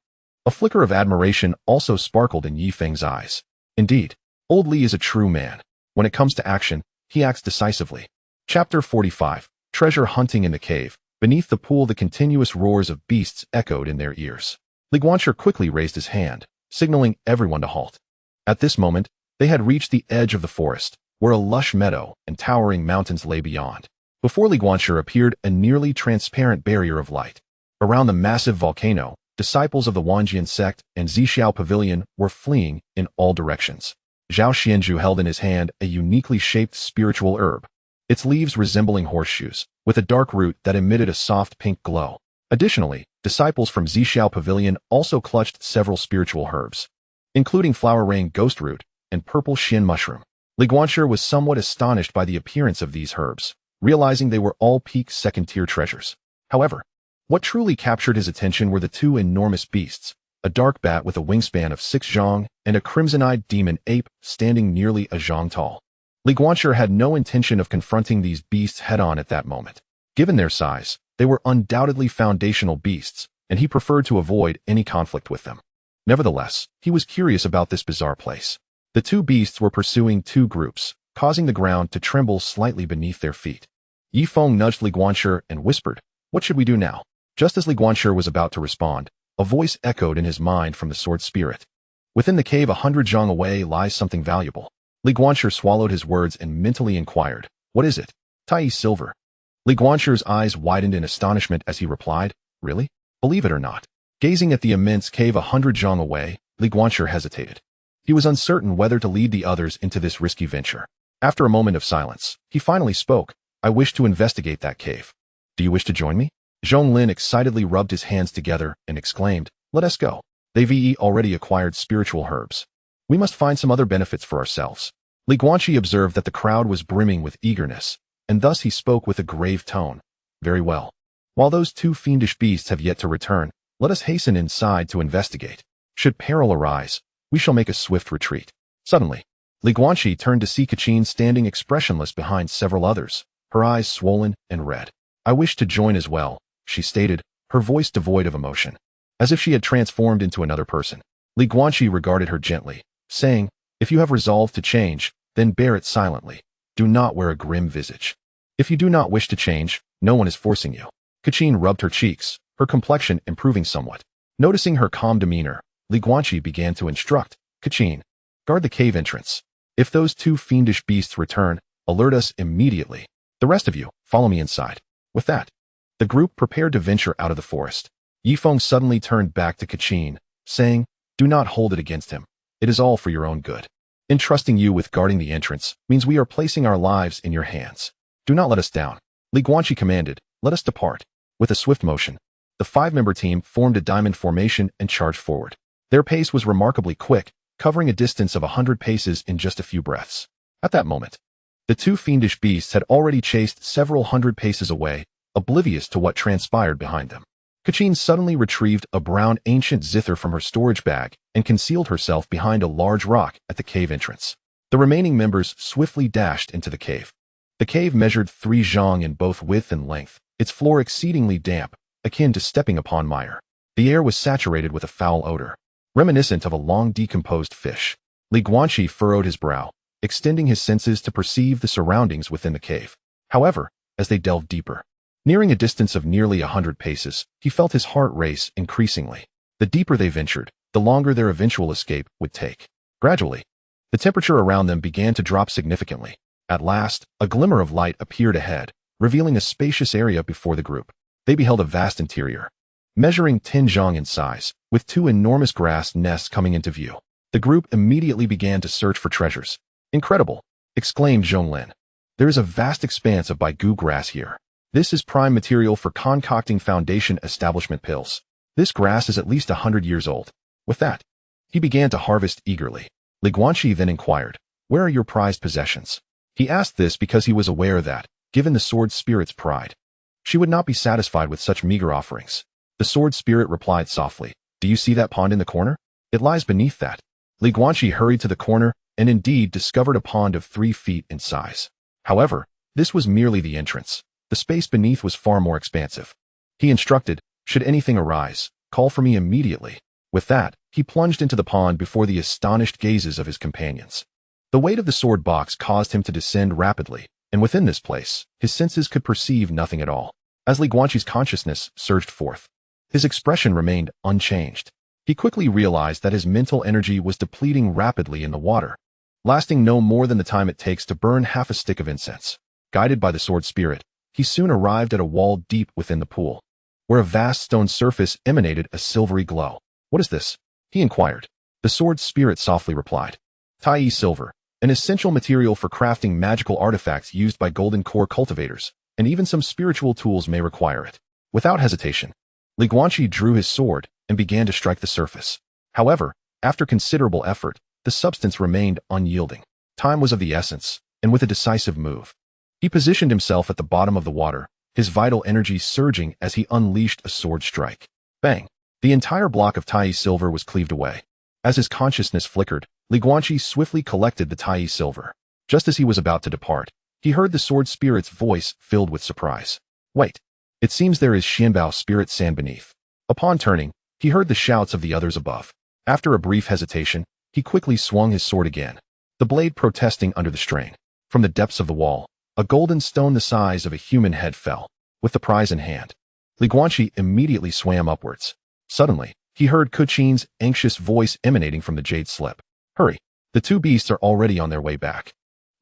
A flicker of admiration also sparkled in Yifeng's eyes. Indeed, old Li is a true man. When it comes to action, he acts decisively. Chapter 45. Treasure hunting in the cave. Beneath the pool, the continuous roars of beasts echoed in their ears. Guanqi quickly raised his hand, signaling everyone to halt. At this moment, they had reached the edge of the forest, where a lush meadow and towering mountains lay beyond. Before Guanqi appeared a nearly transparent barrier of light. Around the massive volcano, disciples of the Wanjian sect and Zixiao Pavilion were fleeing in all directions. Zhao Xianzhu held in his hand a uniquely shaped spiritual herb, its leaves resembling horseshoes, with a dark root that emitted a soft pink glow. Additionally, disciples from Zixiao Pavilion also clutched several spiritual herbs, including flower rain ghost root and purple shin mushroom. Guanqi was somewhat astonished by the appearance of these herbs, realizing they were all peak second-tier treasures. However, what truly captured his attention were the 2 enormous beasts, a dark bat with a wingspan of 6 zhang and a crimson-eyed demon ape standing nearly a zhang tall. Guanqi had no intention of confronting these beasts head-on at that moment. Given their size, they were undoubtedly foundational beasts, and he preferred to avoid any conflict with them. Nevertheless, he was curious about this bizarre place. The 2 beasts were pursuing 2 groups, causing the ground to tremble slightly beneath their feet. Yifeng nudged Guanqi and whispered, "What should we do now?" Just as Guanqi was about to respond, a voice echoed in his mind from the sword spirit. "Within the cave 100 zhang away lies something valuable." Guanqi swallowed his words and mentally inquired, "What is it?" "Tai silver." Guanqi's eyes widened in astonishment as he replied, "Really? Believe it or not." Gazing at the immense cave 100 zhang away, Guanqi hesitated. He was uncertain whether to lead the others into this risky venture. After a moment of silence, he finally spoke, "I wish to investigate that cave. Do you wish to join me?" Zhonglin excitedly rubbed his hands together and exclaimed, "Let us go. They've already acquired spiritual herbs. We must find some other benefits for ourselves." Guanqi observed that the crowd was brimming with eagerness, and thus he spoke with a grave tone. "Very well. While those 2 fiendish beasts have yet to return, let us hasten inside to investigate. Should peril arise, we shall make a swift retreat." Suddenly, Guanqi turned to see Kuqin standing expressionless behind several others, her eyes swollen and red. "I wish to join as well," she stated, her voice devoid of emotion, as if she had transformed into another person. Guanqi regarded her gently, saying, "If you have resolved to change, then bear it silently. Do not wear a grim visage. If you do not wish to change, no one is forcing you." Kuqin rubbed her cheeks, her complexion improving somewhat. Noticing her calm demeanor, Guanqi began to instruct, "Kuqin, guard the cave entrance. If those 2 fiendish beasts return, alert us immediately. The rest of you, follow me inside." With that, the group prepared to venture out of the forest. Yifeng suddenly turned back to Kuqin, saying, "Do not hold it against him. It is all for your own good." Entrusting you with guarding the entrance means we are placing our lives in your hands. Do not let us down. Guanqi commanded, let us depart. With a swift motion, the 5-member team formed a diamond formation and charged forward. Their pace was remarkably quick, covering a distance of 100 paces in just a few breaths. At that moment, the 2 fiendish beasts had already chased several hundred paces away, oblivious to what transpired behind them. Kachin suddenly retrieved a brown ancient zither from her storage bag and concealed herself behind a large rock at the cave entrance. The remaining members swiftly dashed into the cave. The cave measured 3 zhang in both width and length, its floor exceedingly damp, akin to stepping upon mire. The air was saturated with a foul odor, reminiscent of a long decomposed fish. Guanqi furrowed his brow, extending his senses to perceive the surroundings within the cave. However, as they delved deeper, nearing a distance of nearly 100 paces, he felt his heart race increasingly. The deeper they ventured, the longer their eventual escape would take. Gradually, the temperature around them began to drop significantly. At last, a glimmer of light appeared ahead, revealing a spacious area before the group. They beheld a vast interior, measuring 10 zhang in size, with 2 enormous grass nests coming into view. The group immediately began to search for treasures. Incredible! Exclaimed Zhonglin. There is a vast expanse of baigu grass here. This is prime material for concocting foundation establishment pills. This grass is at least 100 years old. With that, he began to harvest eagerly. Guanqi then inquired, where are your prized possessions? He asked this because he was aware that, given the sword spirit's pride, she would not be satisfied with such meager offerings. The sword spirit replied softly, do you see that pond in the corner? It lies beneath that. Guanqi hurried to the corner and indeed discovered a pond of 3 feet in size. However, this was merely the entrance. The space beneath was far more expansive. He instructed, should anything arise, call for me immediately. With that, he plunged into the pond before the astonished gazes of his companions. The weight of the sword box caused him to descend rapidly, and within this place, his senses could perceive nothing at all. As Guanqi's consciousness surged forth, his expression remained unchanged. He quickly realized that his mental energy was depleting rapidly in the water, lasting no more than the time it takes to burn half a stick of incense. Guided by the sword spirit, he soon arrived at a wall deep within the pool, where a vast stone surface emanated a silvery glow. What is this? He inquired. The sword spirit softly replied. Tai silver, an essential material for crafting magical artifacts used by golden core cultivators, and even some spiritual tools may require it. Without hesitation, Guanqi drew his sword and began to strike the surface. However, after considerable effort, the substance remained unyielding. Time was of the essence, and with a decisive move, he positioned himself at the bottom of the water, his vital energy surging as he unleashed a sword strike. Bang! The entire block of Tai silver was cleaved away. As his consciousness flickered, Guanqi swiftly collected the Tai silver. Just as he was about to depart, he heard the sword spirit's voice filled with surprise. Wait! It seems there is Xianbao spirit sand beneath. Upon turning, he heard the shouts of the others above. After a brief hesitation, he quickly swung his sword again, the blade protesting under the strain. From the depths of the wall, a golden stone the size of a human head fell. With the prize in hand, Guanqi immediately swam upwards. Suddenly, he heard Kuchin's anxious voice emanating from the jade slip. Hurry! The 2 beasts are already on their way back.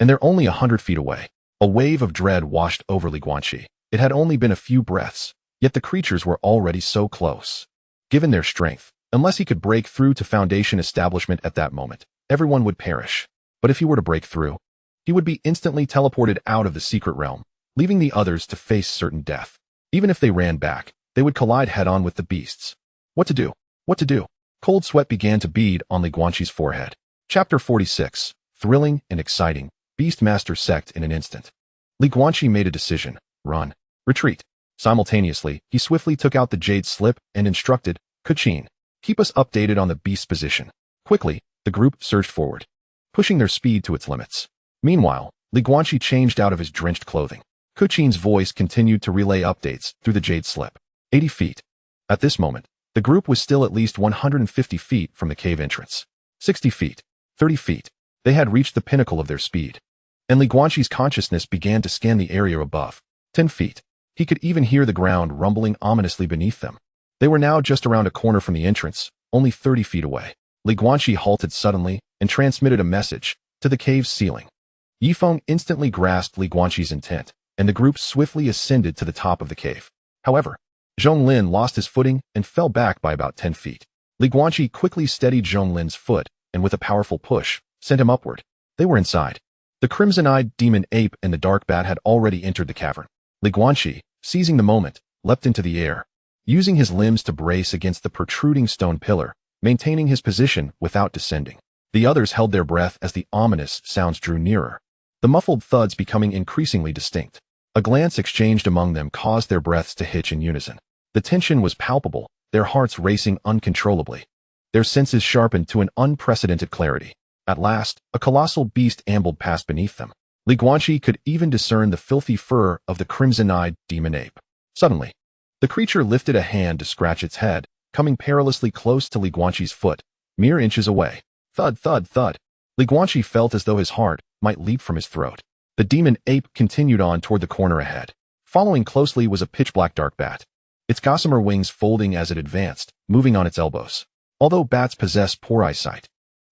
And they're only 100 feet away. A wave of dread washed over Guanqi. It had only been a few breaths, yet the creatures were already so close. Given their strength, unless he could break through to Foundation establishment at that moment, everyone would perish. But if he were to break through, he would be instantly teleported out of the secret realm, leaving the others to face certain death. Even if they ran back, they would collide head-on with the beasts. What to do? What to do? Cold sweat began to bead on Guanqi's forehead. Chapter 46. Thrilling and exciting. Beastmaster sect in an instant. Guanqi made a decision. Run. Retreat. Simultaneously, he swiftly took out the jade slip and instructed, Kuchin, keep us updated on the beast's position. Quickly, the group surged forward, pushing their speed to its limits. Meanwhile, Guanqi changed out of his drenched clothing. Kuchin's voice continued to relay updates through the jade slip. 80 feet. At this moment, the group was still at least 150 feet from the cave entrance. 60 feet. 30 feet. They had reached the pinnacle of their speed. And Guanqi's consciousness began to scan the area above. 10 feet. He could even hear the ground rumbling ominously beneath them. They were now just around a corner from the entrance, only 30 feet away. Guanqi halted suddenly and transmitted a message to the cave's ceiling. Yifeng instantly grasped Guanqi's intent, and the group swiftly ascended to the top of the cave. However, Zhonglin lost his footing and fell back by about 10 feet. Guanqi quickly steadied Zhonglin's foot, and with a powerful push, sent him upward. They were inside. The crimson-eyed demon ape and the dark bat had already entered the cavern. Guanqi, seizing the moment, leapt into the air, using his limbs to brace against the protruding stone pillar, maintaining his position without descending. The others held their breath as the ominous sounds drew nearer, the muffled thuds becoming increasingly distinct. A glance exchanged among them caused their breaths to hitch in unison. The tension was palpable, their hearts racing uncontrollably. Their senses sharpened to an unprecedented clarity. At last, a colossal beast ambled past beneath them. Guanqi could even discern the filthy fur of the crimson-eyed demon ape. Suddenly, the creature lifted a hand to scratch its head, coming perilously close to Guanqi's foot, mere inches away. Thud, thud, thud. Guanqi felt as though his heart might leap from his throat. The demon ape continued on toward the corner ahead. Following closely was a pitch-black dark bat, its gossamer wings folding as it advanced, moving on its elbows. Although bats possess poor eyesight,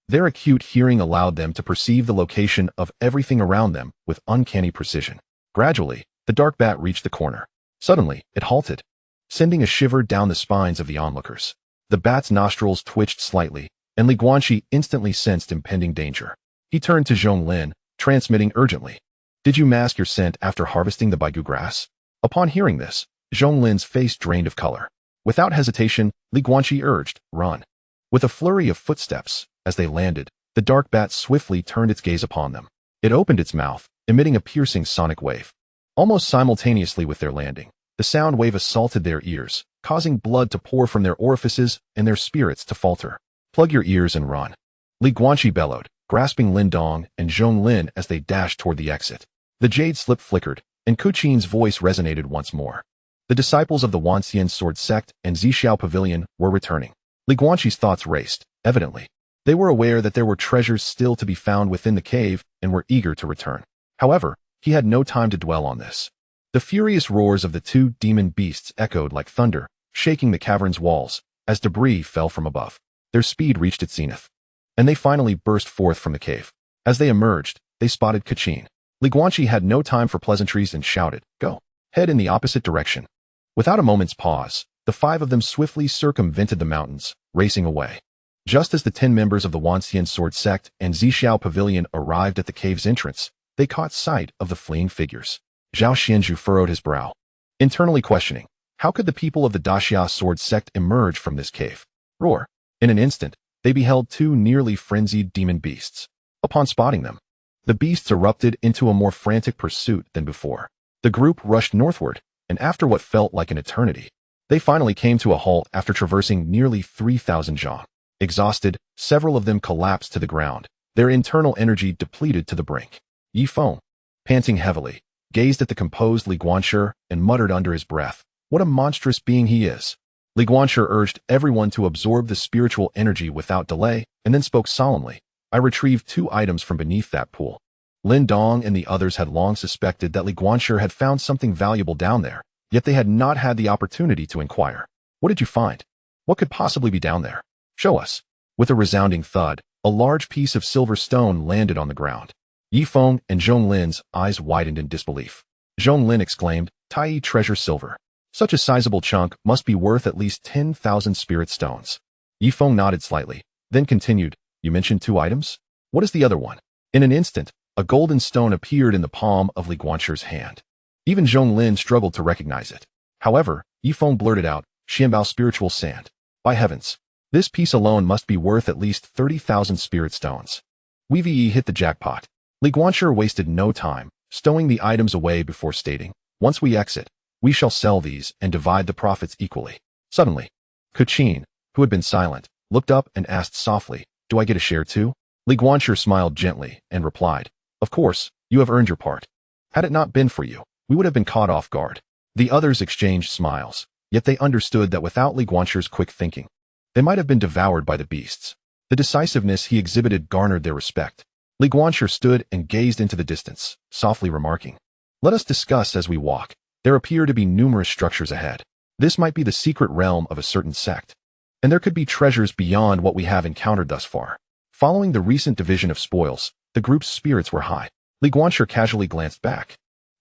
their acute hearing allowed them to perceive the location of everything around them with uncanny precision. Gradually, the dark bat reached the corner. Suddenly, it halted, sending a shiver down the spines of the onlookers. The bat's nostrils twitched slightly, and Guanqi instantly sensed impending danger. He turned to Zhonglin, transmitting urgently. Did you mask your scent after harvesting the baigu grass? Upon hearing this, Zhonglin's face drained of color. Without hesitation, Guanqi urged, run. With a flurry of footsteps, as they landed, the dark bat swiftly turned its gaze upon them. It opened its mouth, emitting a piercing sonic wave. Almost simultaneously with their landing, the sound wave assaulted their ears, causing blood to pour from their orifices and their spirits to falter. Plug your ears and run. Guanqi bellowed, grasping Lindong and Zhonglin as they dashed toward the exit. The jade slip flickered, and Kuqin's voice resonated once more. The disciples of the Wanxian sword sect and Zhixiao pavilion were returning. Guanqi's thoughts raced, evidently. They were aware that there were treasures still to be found within the cave and were eager to return. However, he had no time to dwell on this. The furious roars of the two demon beasts echoed like thunder, shaking the cavern's walls, as debris fell from above. Their speed reached its zenith, and they finally burst forth from the cave. As they emerged, they spotted Kuqin. Guanqi had no time for pleasantries and shouted, go. Head in the opposite direction. Without a moment's pause, the five of them swiftly circumvented the mountains, racing away. Just as the 10 members of the Wanxian sword sect and Zhixiao pavilion arrived at the cave's entrance, they caught sight of the fleeing figures. Zhao Xianzhu furrowed his brow, internally questioning, how could the people of the Daxia sword sect emerge from this cave? Roar. In an instant, they beheld two nearly frenzied demon beasts. Upon spotting them, the beasts erupted into a more frantic pursuit than before. The group rushed northward, and after what felt like an eternity, they finally came to a halt after traversing nearly 3,000 zhang. Exhausted, several of them collapsed to the ground, their internal energy depleted to the brink. Yi Feng, panting heavily, gazed at the composed Guanqi and muttered under his breath, what a monstrous being he is. Guanqi urged everyone to absorb the spiritual energy without delay, and then spoke solemnly, I retrieved 2 items from beneath that pool. Lin Dong and the others had long suspected that Guanqi had found something valuable down there, yet they had not had the opportunity to inquire. What did you find? What could possibly be down there? Show us. With a resounding thud, a large piece of silver stone landed on the ground. Yi Feng and Zhonglin's eyes widened in disbelief. Zhonglin exclaimed, Tai treasure silver. Such a sizable chunk must be worth at least 10,000 spirit stones. Yi Feng nodded slightly, then continued, you mentioned 2 items? What is the other one? In an instant, a golden stone appeared in the palm of Guanqi's hand. Even Zhonglin struggled to recognize it. However, Yi Feng blurted out, Xianbao spiritual sand. By heavens, this piece alone must be worth at least 30,000 spirit stones. We hit the jackpot. Guanqi wasted no time, stowing the items away before stating, once we exit, we shall sell these and divide the profits equally. Suddenly, Kuqin, who had been silent, looked up and asked softly, do I get a share too? Guanqi smiled gently and replied, of course, you have earned your part. Had it not been for you, we would have been caught off guard. The others exchanged smiles, yet they understood that without Guanqi's quick thinking, they might have been devoured by the beasts. The decisiveness he exhibited garnered their respect. Guanqi stood and gazed into the distance, softly remarking, let us discuss as we walk. There appear to be numerous structures ahead. This might be the secret realm of a certain sect, and there could be treasures beyond what we have encountered thus far. Following the recent division of spoils, the group's spirits were high. Guanqi casually glanced back.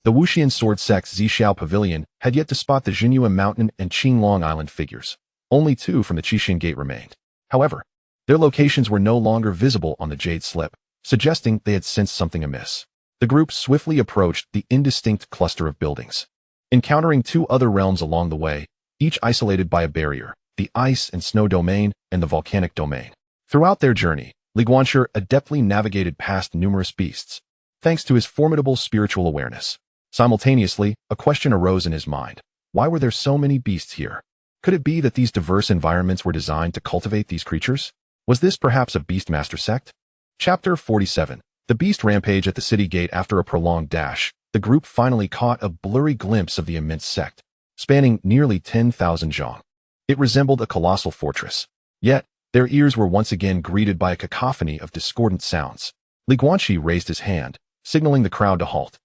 The Wuxian sword sect's Zhixiao pavilion had yet to spot the Jinyue Mountain and Qinglong Island figures. Only 2 from the Qixin Gate remained. However, their locations were no longer visible on the jade slip, suggesting they had sensed something amiss. The group swiftly approached the indistinct cluster of buildings, encountering two other realms along the way, each isolated by a barrier, the ice and snow domain and the volcanic domain. Throughout their journey, Guanqi adeptly navigated past numerous beasts, thanks to his formidable spiritual awareness. Simultaneously, a question arose in his mind. Why were there so many beasts here? Could it be that these diverse environments were designed to cultivate these creatures? Was this perhaps a beastmaster sect? Chapter 47. The beast rampage at the city gate. After a prolonged dash, the group finally caught a blurry glimpse of the immense sect, spanning nearly 10,000 zhang. It resembled a colossal fortress. Yet, their ears were once again greeted by a cacophony of discordant sounds. Guanqi raised his hand, signaling the crowd to halt.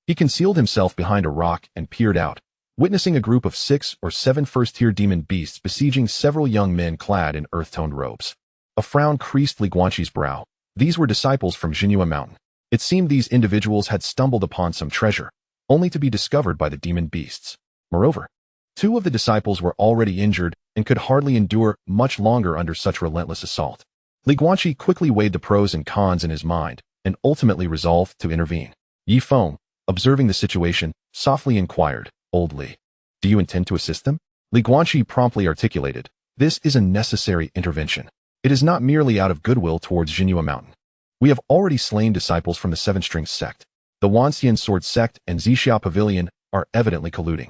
He concealed himself behind a rock and peered out, witnessing a group of 6 or 7 first-tier demon beasts besieging several young men clad in earth-toned robes. A frown creased Guanqi's brow. These were disciples from Jinhua Mountain. It seemed these individuals had stumbled upon some treasure, only to be discovered by the demon beasts. Moreover, 2 of the disciples were already injured and could hardly endure much longer under such relentless assault. Guanqi quickly weighed the pros and cons in his mind and ultimately resolved to intervene. Yi Feng, observing the situation, softly inquired, "Old Li, do you intend to assist them?" Guanqi promptly articulated, "This is a necessary intervention. It is not merely out of goodwill towards Jinhua Mountain. We have already slain disciples from the Seven Strings sect. The Wanxian Sword sect and Zixia Pavilion are evidently colluding.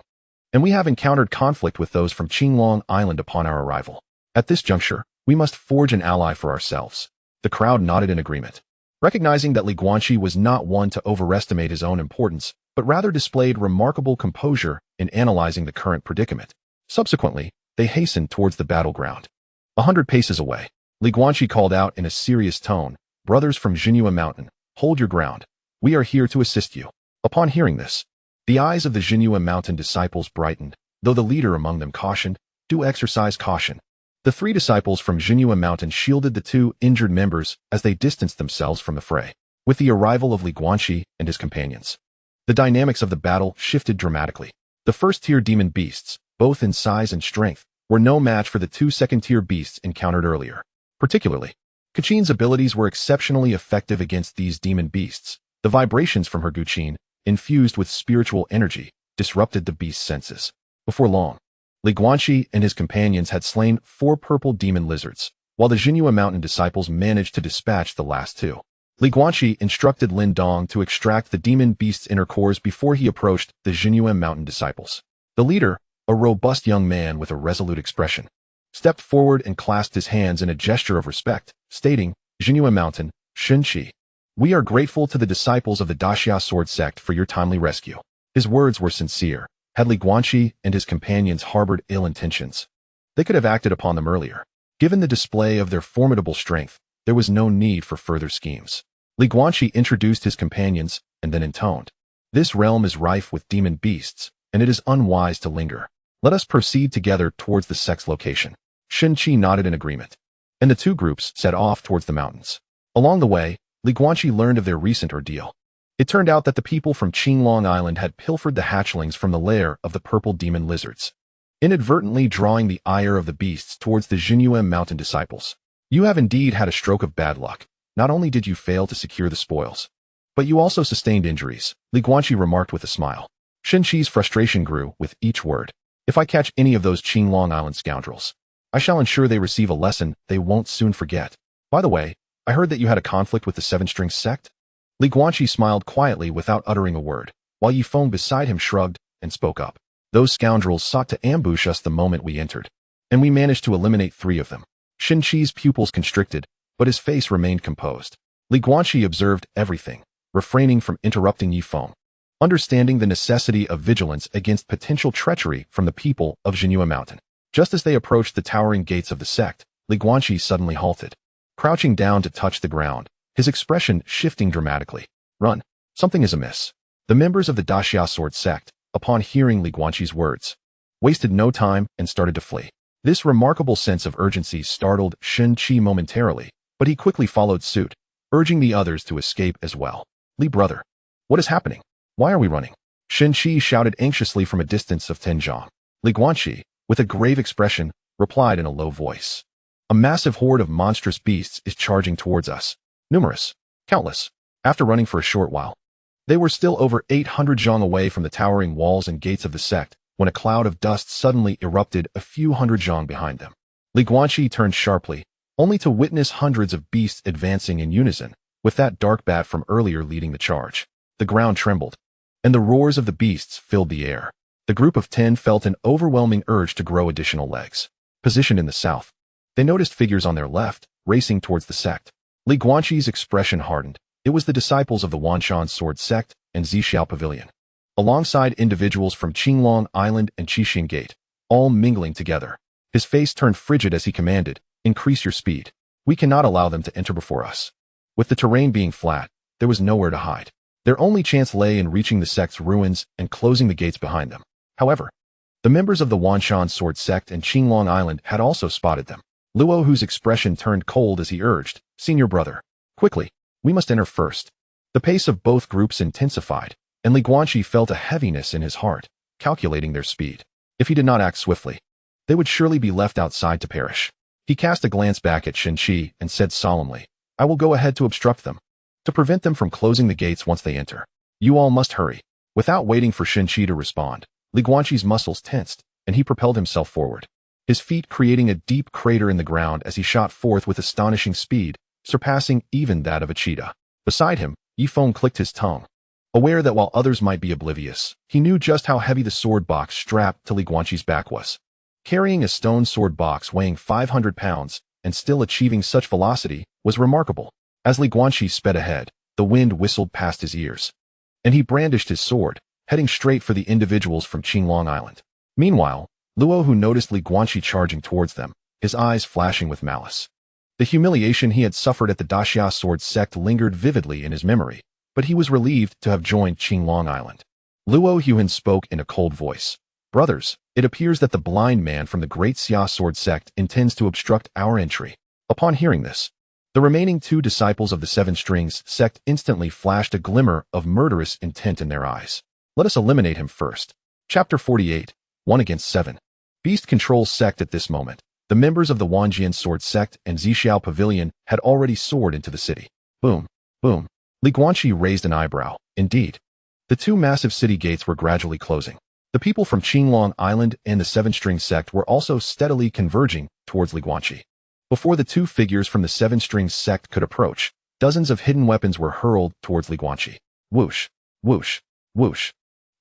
And we have encountered conflict with those from Qinglong Island upon our arrival. At this juncture, we must forge an ally for ourselves." The crowd nodded in agreement, recognizing that Guanqi was not one to overestimate his own importance, but rather displayed remarkable composure in analyzing the current predicament. Subsequently, they hastened towards the battleground. 100 paces away, Guanqi called out in a serious tone, "Brothers from Jinhua Mountain, hold your ground. We are here to assist you." Upon hearing this, the eyes of the Jinhua Mountain disciples brightened, though the leader among them cautioned, "Do exercise caution." The 3 disciples from Jinhua Mountain shielded the 2 injured members as they distanced themselves from the fray. With the arrival of Guanqi and his companions, the dynamics of the battle shifted dramatically. The first-tier demon beasts, both in size and strength, were no match for the 2 second-tier beasts encountered earlier. Particularly, Qin's abilities were exceptionally effective against these demon beasts. The vibrations from her Guqin, infused with spiritual energy, disrupted the beast's senses. Before long, Guanqi and his companions had slain 4 purple demon lizards, while the Jinhua Mountain disciples managed to dispatch the last 2. Guanqi instructed Lin Dong to extract the demon beast's inner cores before he approached the Jinhua Mountain disciples. The leader, a robust young man with a resolute expression, stepped forward and clasped his hands in a gesture of respect, stating, "Jinhua Mountain, Shenqi, we are grateful to the disciples of the Daxia Sword sect for your timely rescue." His words were sincere. Had Guanqi and his companions harbored ill intentions, they could have acted upon them earlier. Given the display of their formidable strength, there was no need for further schemes. Guanqi introduced his companions and then intoned, "This realm is rife with demon beasts, and it is unwise to linger. Let us proceed together towards the sect's location." Shenqi nodded in agreement, and the 2 groups set off towards the mountains. Along the way, Guanqi learned of their recent ordeal. It turned out that the people from Qinglong Island had pilfered the hatchlings from the lair of the purple demon lizards, inadvertently drawing the ire of the beasts towards the Jinhua Mountain disciples. "You have indeed had a stroke of bad luck. Not only did you fail to secure the spoils, but you also sustained injuries," Guanqi remarked with a smile. Shenqi's frustration grew with each word. "If I catch any of those Qinglong Island scoundrels, I shall ensure they receive a lesson they won't soon forget. By the way, I heard that you had a conflict with the Seven Strings sect?" Guanqi smiled quietly without uttering a word, while Yi Feng beside him shrugged and spoke up. "Those scoundrels sought to ambush us the moment we entered, and we managed to eliminate 3 of them." Shenqi's pupils constricted, but his face remained composed. Guanqi observed everything, refraining from interrupting Yi Feng, understanding the necessity of vigilance against potential treachery from the people of Jinhua Mountain. Just as they approached the towering gates of the sect, Guanqi suddenly halted, crouching down to touch the ground, his expression shifting dramatically. "Run. Something is amiss." The members of the Daxia Sword sect, upon hearing Guanqi's words, wasted no time and started to flee. This remarkable sense of urgency startled Shenqi momentarily, but he quickly followed suit, urging the others to escape as well. "Li brother, what is happening? Why are we running?" Shenqi shouted anxiously from a distance of 10 zhang. Guanqi, with a grave expression, replied in a low voice, "A massive horde of monstrous beasts is charging towards us. Numerous, Countless. After running for a short while, they were still over 800 zhang away from the towering walls and gates of the sect when a cloud of dust suddenly erupted a few hundred zhang behind them. Guanqi turned sharply, only to witness hundreds of beasts advancing in unison, with that dark bat from earlier leading the charge. The ground trembled, and the roars of the beasts filled the air. The group of 10 felt an overwhelming urge to grow additional legs. Positioned in the south, they noticed figures on their left, racing towards the sect. Guanqi's expression hardened. It was the disciples of the Wanshan Sword Sect and Zixiao Pavilion, alongside individuals from Qinglong Island and Qixing Gate, all mingling together. His face turned frigid as he commanded, "Increase your speed. We cannot allow them to enter before us." With the terrain being flat, there was nowhere to hide. Their only chance lay in reaching the sect's ruins and closing the gates behind them. However, the members of the Wanshan Sword Sect and Qinglong Island had also spotted them. Luo, whose expression turned cold as he urged, "Senior brother, quickly, we must enter first." The pace of both groups intensified, and Guanqi felt a heaviness in his heart, calculating their speed. If he did not act swiftly, they would surely be left outside to perish. He cast a glance back at Shenqi and said solemnly, "I will go ahead to obstruct them, to prevent them from closing the gates once they enter. You all must hurry." Without waiting for Shenqi to respond, Guanqi's muscles tensed, and he propelled himself forward, his feet creating a deep crater in the ground as he shot forth with astonishing speed, surpassing even that of a cheetah. Beside him, Yifeng clicked his tongue, aware that while others might be oblivious, he knew just how heavy the sword box strapped to Guanqi's back was. Carrying a stone sword box weighing 500 pounds and still achieving such velocity was remarkable. As Guanqi sped ahead, the wind whistled past his ears, and he brandished his sword, heading straight for the individuals from Qinglong Island. Meanwhile, Luo, who noticed Guanqi charging towards them, his eyes flashing with malice. The humiliation he had suffered at the Daxia Sword Sect lingered vividly in his memory, but he was relieved to have joined Qinglong Island. Luo Huan spoke in a cold voice. "Brothers, it appears that the blind man from the Great Xia Sword Sect intends to obstruct our entry." Upon hearing this, the remaining 2 disciples of the Seven Strings sect instantly flashed a glimmer of murderous intent in their eyes. "Let us eliminate him first." Chapter 48, 1 against 7. Beast Control Sect. At this moment, the members of the Wanjian Sword Sect and Zixiao Pavilion had already soared into the city. Boom, boom. Guanqi raised an eyebrow. Indeed, the 2 massive city gates were gradually closing. The people from Qinglong Island and the Seven String Sect were also steadily converging towards Guanqi. Before the 2 figures from the Seven String Sect could approach, dozens of hidden weapons were hurled towards Guanqi. Whoosh, whoosh, whoosh.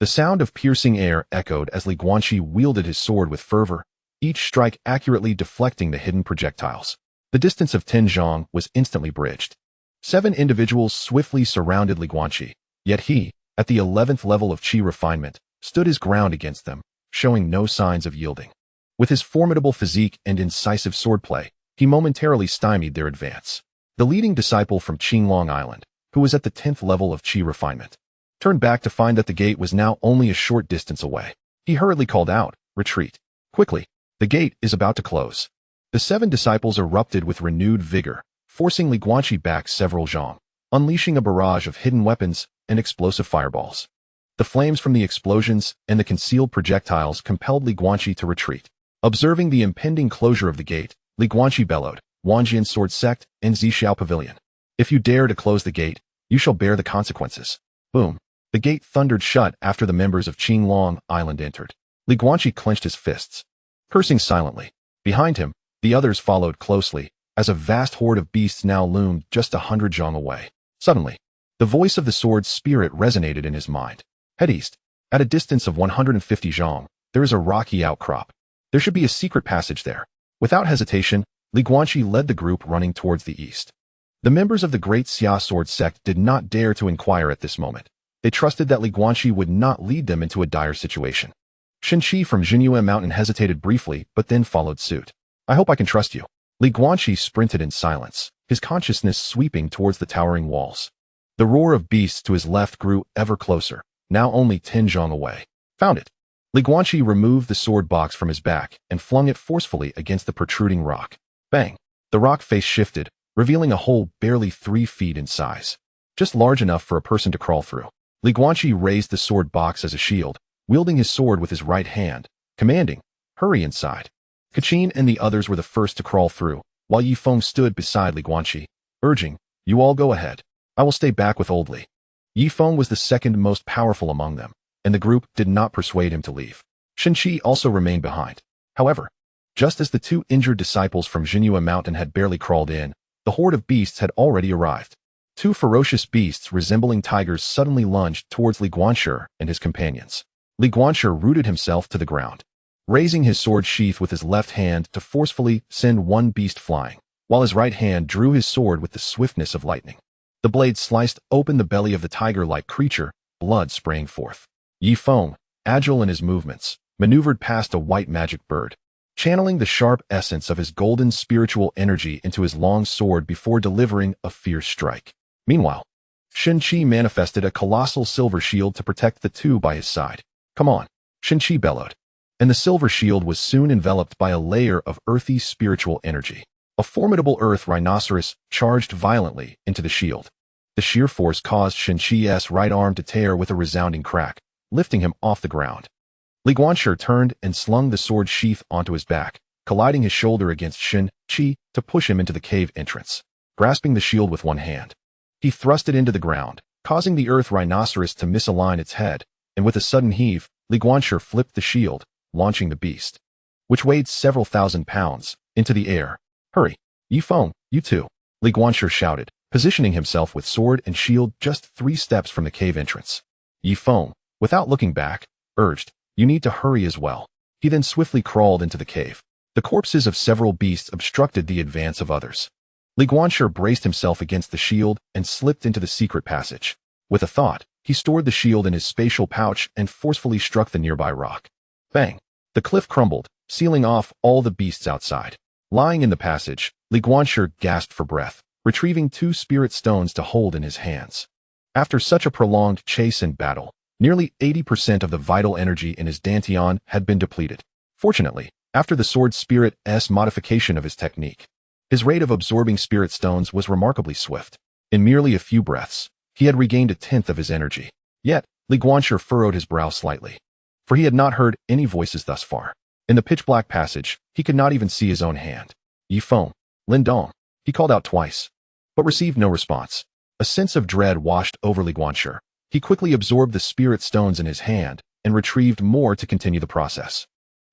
The sound of piercing air echoed as Guanqi wielded his sword with fervor, each strike accurately deflecting the hidden projectiles. The distance of 10 zhang was instantly bridged. 7 individuals swiftly surrounded Guanqi, yet he, at the 11th level of qi refinement, stood his ground against them, showing no signs of yielding. With his formidable physique and incisive swordplay, he momentarily stymied their advance. The leading disciple from Qinglong Island, who was at the 10th level of qi refinement, turned back to find that the gate was now only a short distance away. He hurriedly called out, "Retreat. Quickly, the gate is about to close." The 7 disciples erupted with renewed vigor, forcing Guanqi back several zhang, unleashing a barrage of hidden weapons and explosive fireballs. The flames from the explosions and the concealed projectiles compelled Guanqi to retreat. Observing the impending closure of the gate, Guanqi bellowed, "Wanjian Sword Sect and Zixiao Pavilion. If you dare to close the gate, you shall bear the consequences." Boom. The gate thundered shut after the members of Qinglong Island entered. Guanqi clenched his fists, cursing silently. Behind him, the others followed closely, as a vast horde of beasts now loomed just 100 zhang away. Suddenly, the voice of the sword spirit resonated in his mind. "Head east. At a distance of 150 zhang, there is a rocky outcrop. There should be a secret passage there." Without hesitation, Guanqi led the group running towards the east. The members of the Great Xia Sword Sect did not dare to inquire at this moment. They trusted that Guanqi would not lead them into a dire situation. Shenqi from Jinyue Mountain hesitated briefly, but then followed suit. "I hope I can trust you." Guanqi sprinted in silence, his consciousness sweeping towards the towering walls. The roar of beasts to his left grew ever closer, now only 10 zhang away. "Found it." Guanqi removed the sword box from his back and flung it forcefully against the protruding rock. Bang! The rock face shifted, revealing a hole barely 3 feet in size, just large enough for a person to crawl through. Guanqi raised the sword box as a shield, wielding his sword with his right hand, commanding, "Hurry inside." Kachin and the others were the first to crawl through, while Yifeng stood beside Guanqi, urging, "You all go ahead. I will stay back with Old Li. Yifeng was the second most powerful among them, and the group did not persuade him to leave. Shenqi also remained behind. However, just as the two injured disciples from Jinhua Mountain had barely crawled in, the horde of beasts had already arrived. Two ferocious beasts resembling tigers suddenly lunged towards Li Guanshi and his companions. Li Guanshi rooted himself to the ground, raising his sword sheath with his left hand to forcefully send one beast flying, while his right hand drew his sword with the swiftness of lightning. The blade sliced open the belly of the tiger-like creature, blood spraying forth. Yifeng, agile in his movements, maneuvered past a white magic bird, channeling the sharp essence of his golden spiritual energy into his long sword before delivering a fierce strike. Meanwhile, Shenqi manifested a colossal silver shield to protect the two by his side. "Come on," Shenqi bellowed, and the silver shield was soon enveloped by a layer of earthy spiritual energy. A formidable earth rhinoceros charged violently into the shield. The sheer force caused Shenqi's right arm to tear with a resounding crack, lifting him off the ground. Li Guanshi turned and slung the sword sheath onto his back, colliding his shoulder against Shenqi to push him into the cave entrance. Grasping the shield with one hand, he thrust it into the ground, causing the earth rhinoceros to misalign its head, and with a sudden heave, Li Guanshi flipped the shield, launching the beast, which weighed several thousand pounds, into the air. "Hurry, Yifeng, you too," Li Guanshi shouted, positioning himself with sword and shield just 3 steps from the cave entrance. Yifeng, without looking back, urged, "You need to hurry as well." He then swiftly crawled into the cave. The corpses of several beasts obstructed the advance of others. Li Guanshi braced himself against the shield and slipped into the secret passage. With a thought, he stored the shield in his spatial pouch and forcefully struck the nearby rock. Bang! The cliff crumbled, sealing off all the beasts outside. Lying in the passage, Li Guanshi gasped for breath, retrieving 2 spirit stones to hold in his hands. After such a prolonged chase and battle, nearly 80% of the vital energy in his dantian had been depleted. Fortunately, after the sword spirit's modification of his technique, his rate of absorbing spirit stones was remarkably swift. In merely a few breaths, he had regained 1/10 of his energy. Yet, Li Guanshi furrowed his brow slightly, for he had not heard any voices thus far. In the pitch-black passage, he could not even see his own hand. "Yifeng, Lindong," he called out twice, but received no response. A sense of dread washed over Li Guanshi. He quickly absorbed the spirit stones in his hand and retrieved more to continue the process.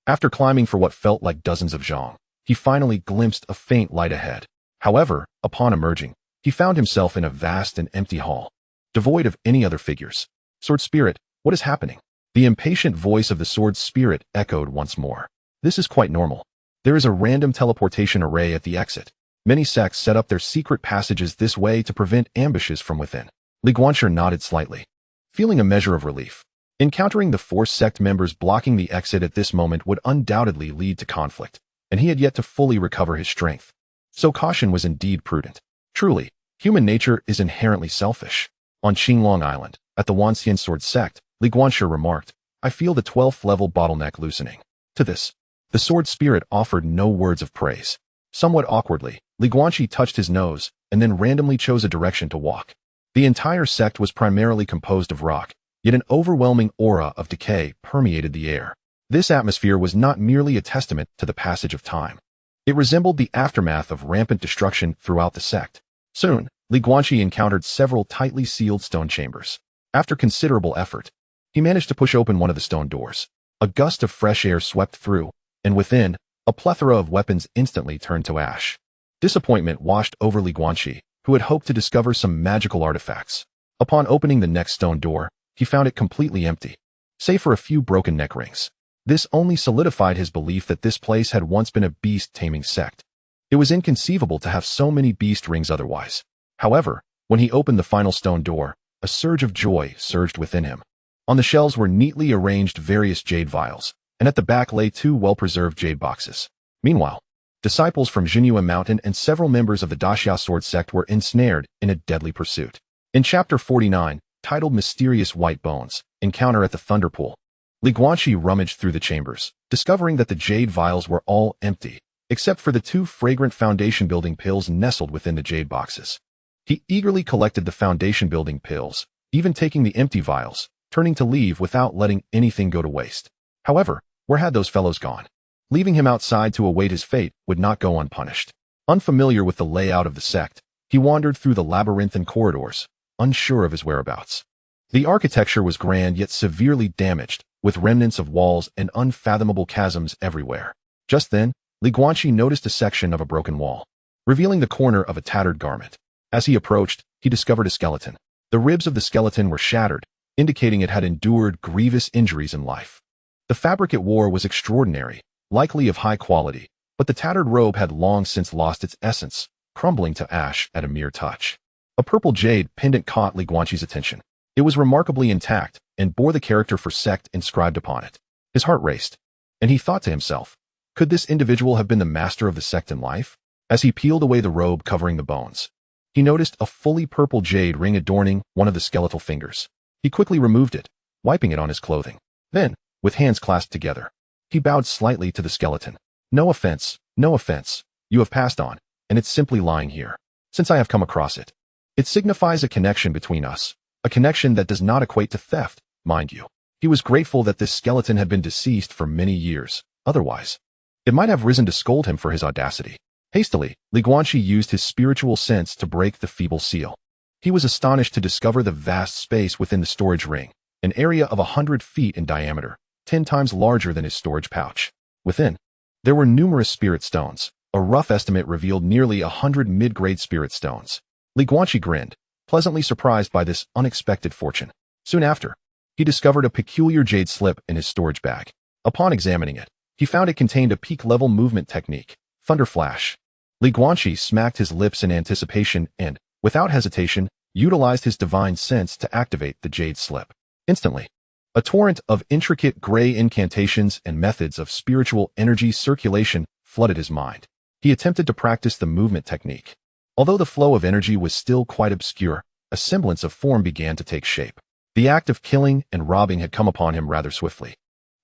After climbing for what felt like dozens of zhang, he finally glimpsed a faint light ahead. However, upon emerging, he found himself in a vast and empty hall, devoid of any other figures. "Sword Spirit, what is happening?" The impatient voice of the Sword Spirit echoed once more. "This is quite normal. There is a random teleportation array at the exit. Many sects set up their secret passages this way to prevent ambushes from within." Li Guanshi nodded slightly, feeling a measure of relief. Encountering the 4 sect members blocking the exit at this moment would undoubtedly lead to conflict, and he had yet to fully recover his strength. So caution was indeed prudent. Truly, human nature is inherently selfish. On Qinglong Island, at the Wanxian Sword Sect, Li Guanshi remarked, "I feel the 12th level bottleneck loosening." To this, the Sword Spirit offered no words of praise. Somewhat awkwardly, Li Guanshi touched his nose and then randomly chose a direction to walk. The entire sect was primarily composed of rock, yet an overwhelming aura of decay permeated the air. This atmosphere was not merely a testament to the passage of time. It resembled the aftermath of rampant destruction throughout the sect. Soon, Li Guanshi encountered several tightly sealed stone chambers. After considerable effort, he managed to push open one of the stone doors. A gust of fresh air swept through, and within, a plethora of weapons instantly turned to ash. Disappointment washed over Li Guanshi, who had hoped to discover some magical artifacts. Upon opening the next stone door, he found it completely empty, save for a few broken neck rings. This only solidified his belief that this place had once been a beast-taming sect. It was inconceivable to have so many beast rings otherwise. However, when he opened the final stone door, a surge of joy surged within him. On the shelves were neatly arranged various jade vials, and at the back lay 2 well-preserved jade boxes. Meanwhile, disciples from Jinhua Mountain and several members of the Daxia Sword Sect were ensnared in a deadly pursuit. In Chapter 49, titled Mysterious White Bones, Encounter at the Thunder Pool, Li Guanshi rummaged through the chambers, discovering that the jade vials were all empty, except for the 2 fragrant foundation-building pills nestled within the jade boxes. He eagerly collected the foundation-building pills, even taking the empty vials, turning to leave without letting anything go to waste. However, where had those fellows gone? Leaving him outside to await his fate would not go unpunished. Unfamiliar with the layout of the sect, he wandered through the labyrinthine corridors, unsure of his whereabouts. The architecture was grand yet severely damaged, with remnants of walls and unfathomable chasms everywhere. Just then, Guanqi noticed a section of a broken wall, revealing the corner of a tattered garment. As he approached, he discovered a skeleton. The ribs of the skeleton were shattered, indicating it had endured grievous injuries in life. The fabric it wore was extraordinary, likely of high quality, but the tattered robe had long since lost its essence, crumbling to ash at a mere touch. A purple jade pendant caught Guanqi's attention. It was remarkably intact and bore the character for sect inscribed upon it. His heart raced, and he thought to himself, could this individual have been the master of the sect in life? As he peeled away the robe covering the bones, he noticed a fully purple jade ring adorning one of the skeletal fingers. He quickly removed it, wiping it on his clothing. Then, with hands clasped together, he bowed slightly to the skeleton. No offense, you have passed on, and it's simply lying here. Since I have come across it, it signifies a connection between us, a connection that does not equate to theft, mind you. He was grateful that this skeleton had been deceased for many years, otherwise, it might have risen to scold him for his audacity. Hastily, Guanqi used his spiritual sense to break the feeble seal. He was astonished to discover the vast space within the storage ring, an area of 100 feet in diameter, 10 times larger than his storage pouch. Within, there were numerous spirit stones. A rough estimate revealed nearly 100 mid-grade spirit stones. Guanqi grinned, pleasantly surprised by this unexpected fortune. Soon after, he discovered a peculiar jade slip in his storage bag. Upon examining it, he found it contained a peak-level movement technique, Thunder Flash. Guanqi smacked his lips in anticipation and, without hesitation, utilized his divine sense to activate the jade slip. Instantly, a torrent of intricate gray incantations and methods of spiritual energy circulation flooded his mind. He attempted to practice the movement technique. Although the flow of energy was still quite obscure, a semblance of form began to take shape. The act of killing and robbing had come upon him rather swiftly.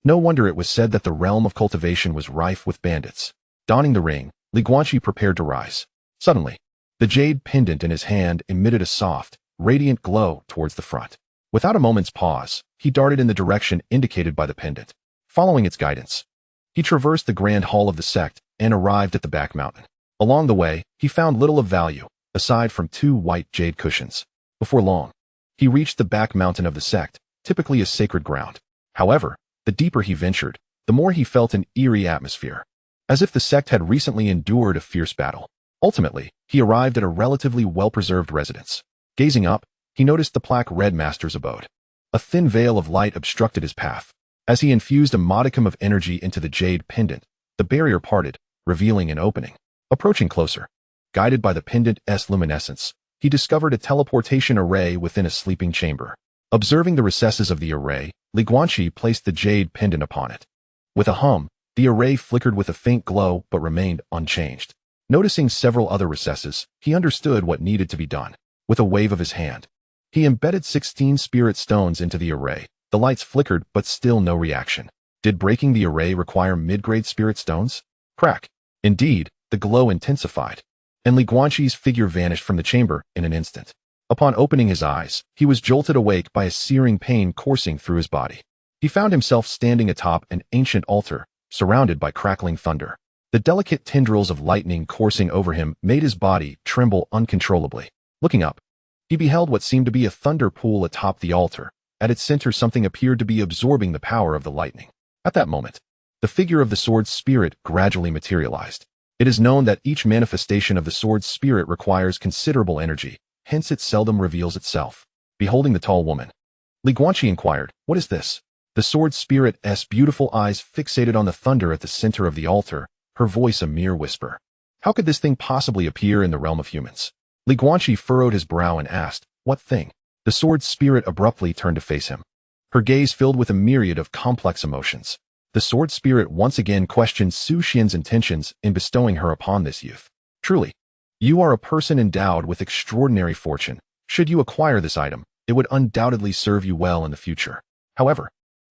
No wonder it was said that the realm of cultivation was rife with bandits. Donning the ring, Guanqi prepared to rise. Suddenly, the jade pendant in his hand emitted a soft, radiant glow towards the front. Without a moment's pause, he darted in the direction indicated by the pendant. Following its guidance, he traversed the grand hall of the sect and arrived at the back mountain. Along the way, he found little of value, aside from 2 white jade cushions. Before long, he reached the back mountain of the sect, typically a sacred ground. However, the deeper he ventured, the more he felt an eerie atmosphere, as if the sect had recently endured a fierce battle. Ultimately, he arrived at a relatively well-preserved residence. Gazing up, he noticed the plaque Red Master's abode. A thin veil of light obstructed his path. As he infused a modicum of energy into the jade pendant, the barrier parted, revealing an opening. Approaching closer, guided by the pendant's luminescence, he discovered a teleportation array within a sleeping chamber. Observing the recesses of the array, Guanqi placed the jade pendant upon it. With a hum, the array flickered with a faint glow but remained unchanged. Noticing several other recesses, he understood what needed to be done. With a wave of his hand, he embedded 16 spirit stones into the array. The lights flickered but still no reaction. Did breaking the array require mid-grade spirit stones? Crack. Indeed, the glow intensified, and Guanqi's figure vanished from the chamber in an instant. Upon opening his eyes, he was jolted awake by a searing pain coursing through his body. He found himself standing atop an ancient altar, surrounded by crackling thunder. The delicate tendrils of lightning coursing over him made his body tremble uncontrollably. Looking up, he beheld what seemed to be a thunder pool atop the altar. At its center, something appeared to be absorbing the power of the lightning. At that moment, the figure of the sword's spirit gradually materialized. It is known that each manifestation of the sword's spirit requires considerable energy, hence it seldom reveals itself. Beholding the tall woman, Guanqi inquired, "What is this?" The sword spirit's beautiful eyes fixated on the thunder at the center of the altar, her voice a mere whisper. How could this thing possibly appear in the realm of humans? Guanqi furrowed his brow and asked, "What thing?" The sword spirit abruptly turned to face him, her gaze filled with a myriad of complex emotions. The sword spirit once again questioned Su Xuan's intentions in bestowing her upon this youth. "Truly, you are a person endowed with extraordinary fortune. Should you acquire this item, it would undoubtedly serve you well in the future. However,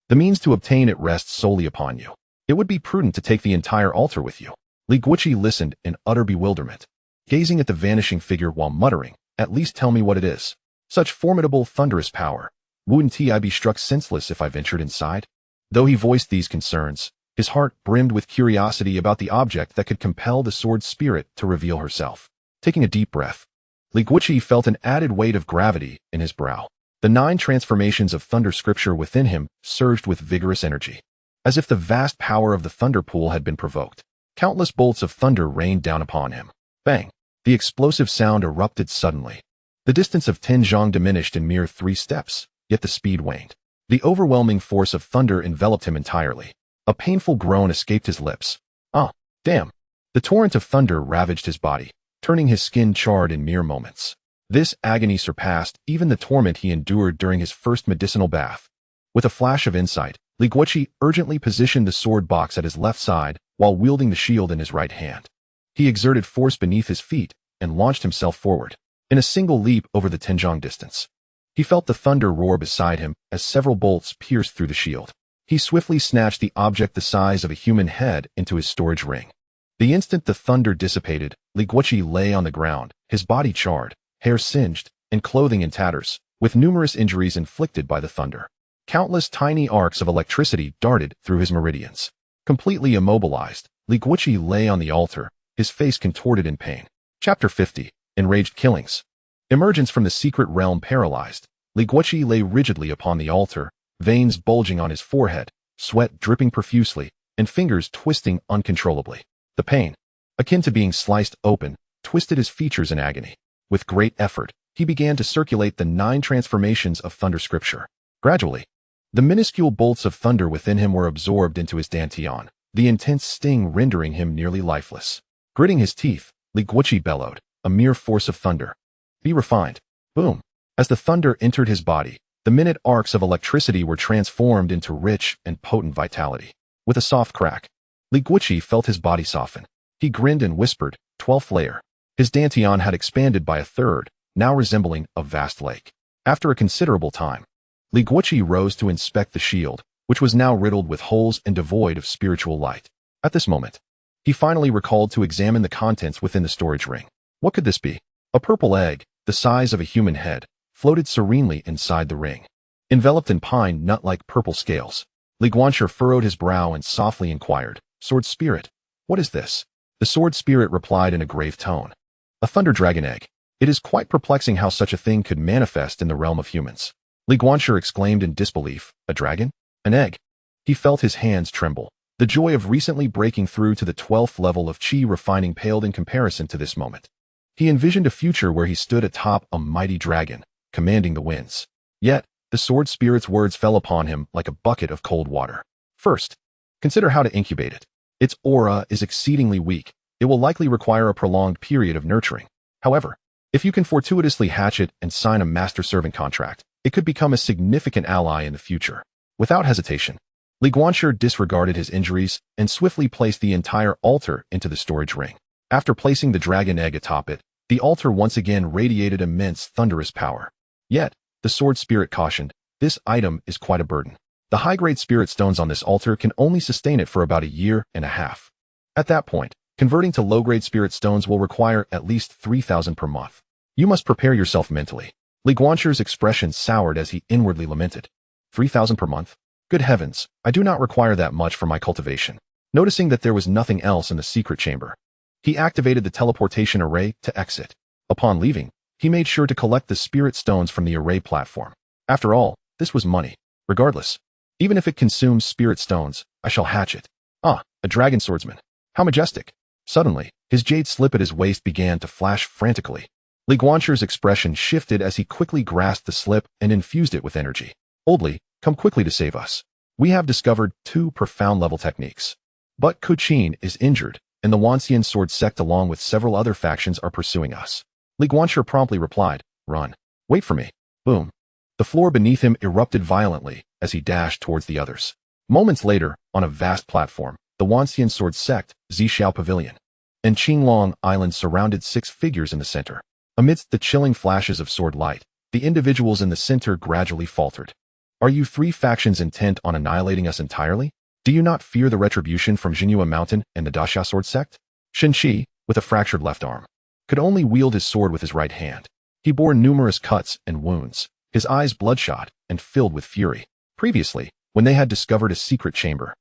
the means to obtain it rests solely upon you. It would be prudent to take the entire altar with you." Guanqi listened in utter bewilderment, gazing at the vanishing figure while muttering, "At least tell me what it is. Such formidable, thunderous power. Wouldn't I be struck senseless if I ventured inside?" Though he voiced these concerns, his heart brimmed with curiosity about the object that could compel the sword spirit to reveal herself. Taking a deep breath, Li Guiqi felt an added weight of gravity in his brow. The 9 transformations of thunder scripture within him surged with vigorous energy. As if the vast power of the thunder pool had been provoked, countless bolts of thunder rained down upon him. Bang! The explosive sound erupted suddenly. The distance of 10 zhang diminished in mere 3 steps, yet the speed waned. The overwhelming force of thunder enveloped him entirely. A painful groan escaped his lips. Ah, damn! The torrent of thunder ravaged his body, turning his skin charred in mere moments. This agony surpassed even the torment he endured during his first medicinal bath. With a flash of insight, Li Guiqi urgently positioned the sword box at his left side while wielding the shield in his right hand. He exerted force beneath his feet and launched himself forward, in a single leap over the 10 zhang distance. He felt the thunder roar beside him as several bolts pierced through the shield. He swiftly snatched the object the size of a human head into his storage ring. The instant the thunder dissipated, Li Guiqi lay on the ground, his body charred, hair singed, and clothing in tatters, with numerous injuries inflicted by the thunder. Countless tiny arcs of electricity darted through his meridians. Completely immobilized, Li Guiqi lay on the altar, his face contorted in pain. Chapter 50. Enraged Killings. Emergence from the secret realm paralyzed, Li Guiqi lay rigidly upon the altar, veins bulging on his forehead, sweat dripping profusely, and fingers twisting uncontrollably. The pain, akin to being sliced open, twisted his features in agony. With great effort, he began to circulate the 9 transformations of thunder scripture. Gradually, the minuscule bolts of thunder within him were absorbed into his dantian, the intense sting rendering him nearly lifeless. Gritting his teeth, Li Guiqi bellowed, a mere force of thunder. Be refined. Boom. As the thunder entered his body, the minute arcs of electricity were transformed into rich and potent vitality. With a soft crack, Li Guiqi felt his body soften. He grinned and whispered, 12th layer. His dantian had expanded by a third, now resembling a vast lake. After a considerable time, Li Guiqi rose to inspect the shield, which was now riddled with holes and devoid of spiritual light. At this moment, he finally recalled to examine the contents within the storage ring. What could this be? A purple egg, the size of a human head, floated serenely inside the ring. Enveloped in pine nut-like purple scales, Li Guanqi furrowed his brow and softly inquired, Sword Spirit, what is this? The Sword Spirit replied in a grave tone. A thunder dragon egg. It is quite perplexing how such a thing could manifest in the realm of humans. Li Guanqi exclaimed in disbelief, a dragon? An egg? He felt his hands tremble. The joy of recently breaking through to the 12th level of qi refining paled in comparison to this moment. He envisioned a future where he stood atop a mighty dragon, commanding the winds. Yet, the sword spirit's words fell upon him like a bucket of cold water. First, consider how to incubate it. Its aura is exceedingly weak. It will likely require a prolonged period of nurturing. However, if you can fortuitously hatch it and sign a master-servant contract, it could become a significant ally in the future. Without hesitation, Li Guanqi disregarded his injuries and swiftly placed the entire altar into the storage ring. After placing the dragon egg atop it, the altar once again radiated immense thunderous power. Yet, the sword spirit cautioned, this item is quite a burden. The high-grade spirit stones on this altar can only sustain it for about a year and a half. At that point, converting to low-grade spirit stones will require at least 3,000 per month. You must prepare yourself mentally. Li Guanqi's expression soured as he inwardly lamented. 3,000 per month? Good heavens, I do not require that much for my cultivation. Noticing that there was nothing else in the secret chamber, he activated the teleportation array to exit. Upon leaving, he made sure to collect the spirit stones from the array platform. After all, this was money. Regardless, even if it consumes spirit stones, I shall hatch it. Ah, a dragon swordsman. How majestic. Suddenly, his jade slip at his waist began to flash frantically. Li Guanqi's expression shifted as he quickly grasped the slip and infused it with energy. Oldly, come quickly to save us. We have discovered 2 profound level techniques. But Kuchin is injured, and the Wanxian sword sect along with several other factions are pursuing us. Li Guanqi promptly replied, run. Wait for me. Boom. The floor beneath him erupted violently as he dashed towards the others. Moments later, on a vast platform, the Wanxian sword sect, Zhixiao Pavilion, and Qinglong Island surrounded 6 figures in the center. Amidst the chilling flashes of sword light, the individuals in the center gradually faltered. Are you 3 factions intent on annihilating us entirely? Do you not fear the retribution from Jinhua Mountain and the Daxia sword sect? Shen Qi, with a fractured left arm, could only wield his sword with his right hand. He bore numerous cuts and wounds, his eyes bloodshot and filled with fury. Previously, when they had discovered a secret chamber,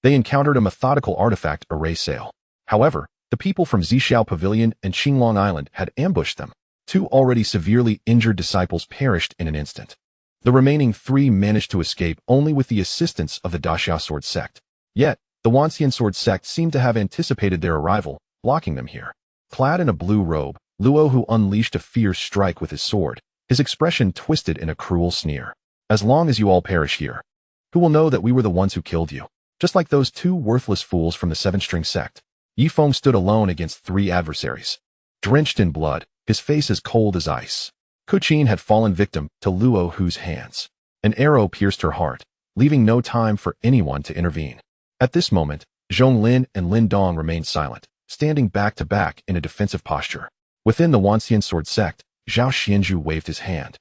they encountered a methodical artifact array sale. However, the people from Zhixiao Pavilion and Qinglong Island had ambushed them. 2 already severely injured disciples perished in an instant. The remaining 3 managed to escape only with the assistance of the Daxia sword sect. Yet, the Wanxian sword sect seemed to have anticipated their arrival, blocking them here. Clad in a blue robe, Luo Hu unleashed a fierce strike with his sword, his expression twisted in a cruel sneer. As long as you all perish here, who will know that we were the ones who killed you? Just like those 2 worthless fools from the 7-string sect. Yifeng stood alone against 3 adversaries. Drenched in blood, his face as cold as ice. Kuqin had fallen victim to Luo Hu's hands. An arrow pierced her heart, leaving no time for anyone to intervene. At this moment, Zhonglin and Lin Dong remained silent, standing back to back in a defensive posture. Within the Wanxian sword sect, Zhao Xianzhu waved his hand.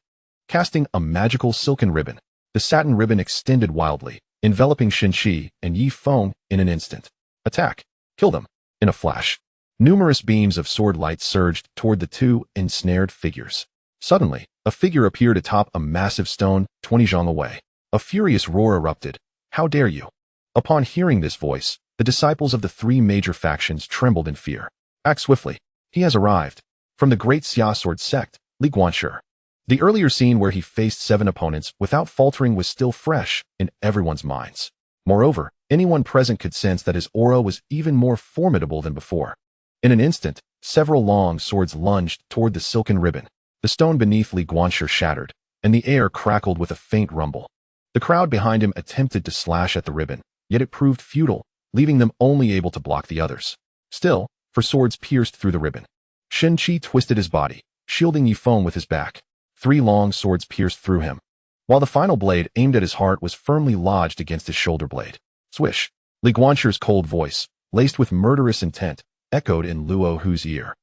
Casting a magical silken ribbon, the satin ribbon extended wildly, enveloping Shenqi and Yi Feng in an instant. Attack! Kill them! In a flash, numerous beams of sword light surged toward the 2 ensnared figures. Suddenly, a figure appeared atop a massive stone 20 zhang away. A furious roar erupted. How dare you! Upon hearing this voice, the disciples of the 3 major factions trembled in fear. Act swiftly. He has arrived. From the great Xia sword sect, Li Guanshi. The earlier scene where he faced 7 opponents without faltering was still fresh in everyone's minds. Moreover, anyone present could sense that his aura was even more formidable than before. In an instant, several long swords lunged toward the silken ribbon. The stone beneath Li Guanshi shattered, and the air crackled with a faint rumble. The crowd behind him attempted to slash at the ribbon, yet it proved futile, leaving them only able to block the others. Still, for swords pierced through the ribbon. Shenqi twisted his body, shielding Yifeng with his back. 3 long swords pierced through him, while the final blade aimed at his heart was firmly lodged against his shoulder blade. Swish! Li Guanshi's cold voice, laced with murderous intent, echoed in Luo Hu's ear.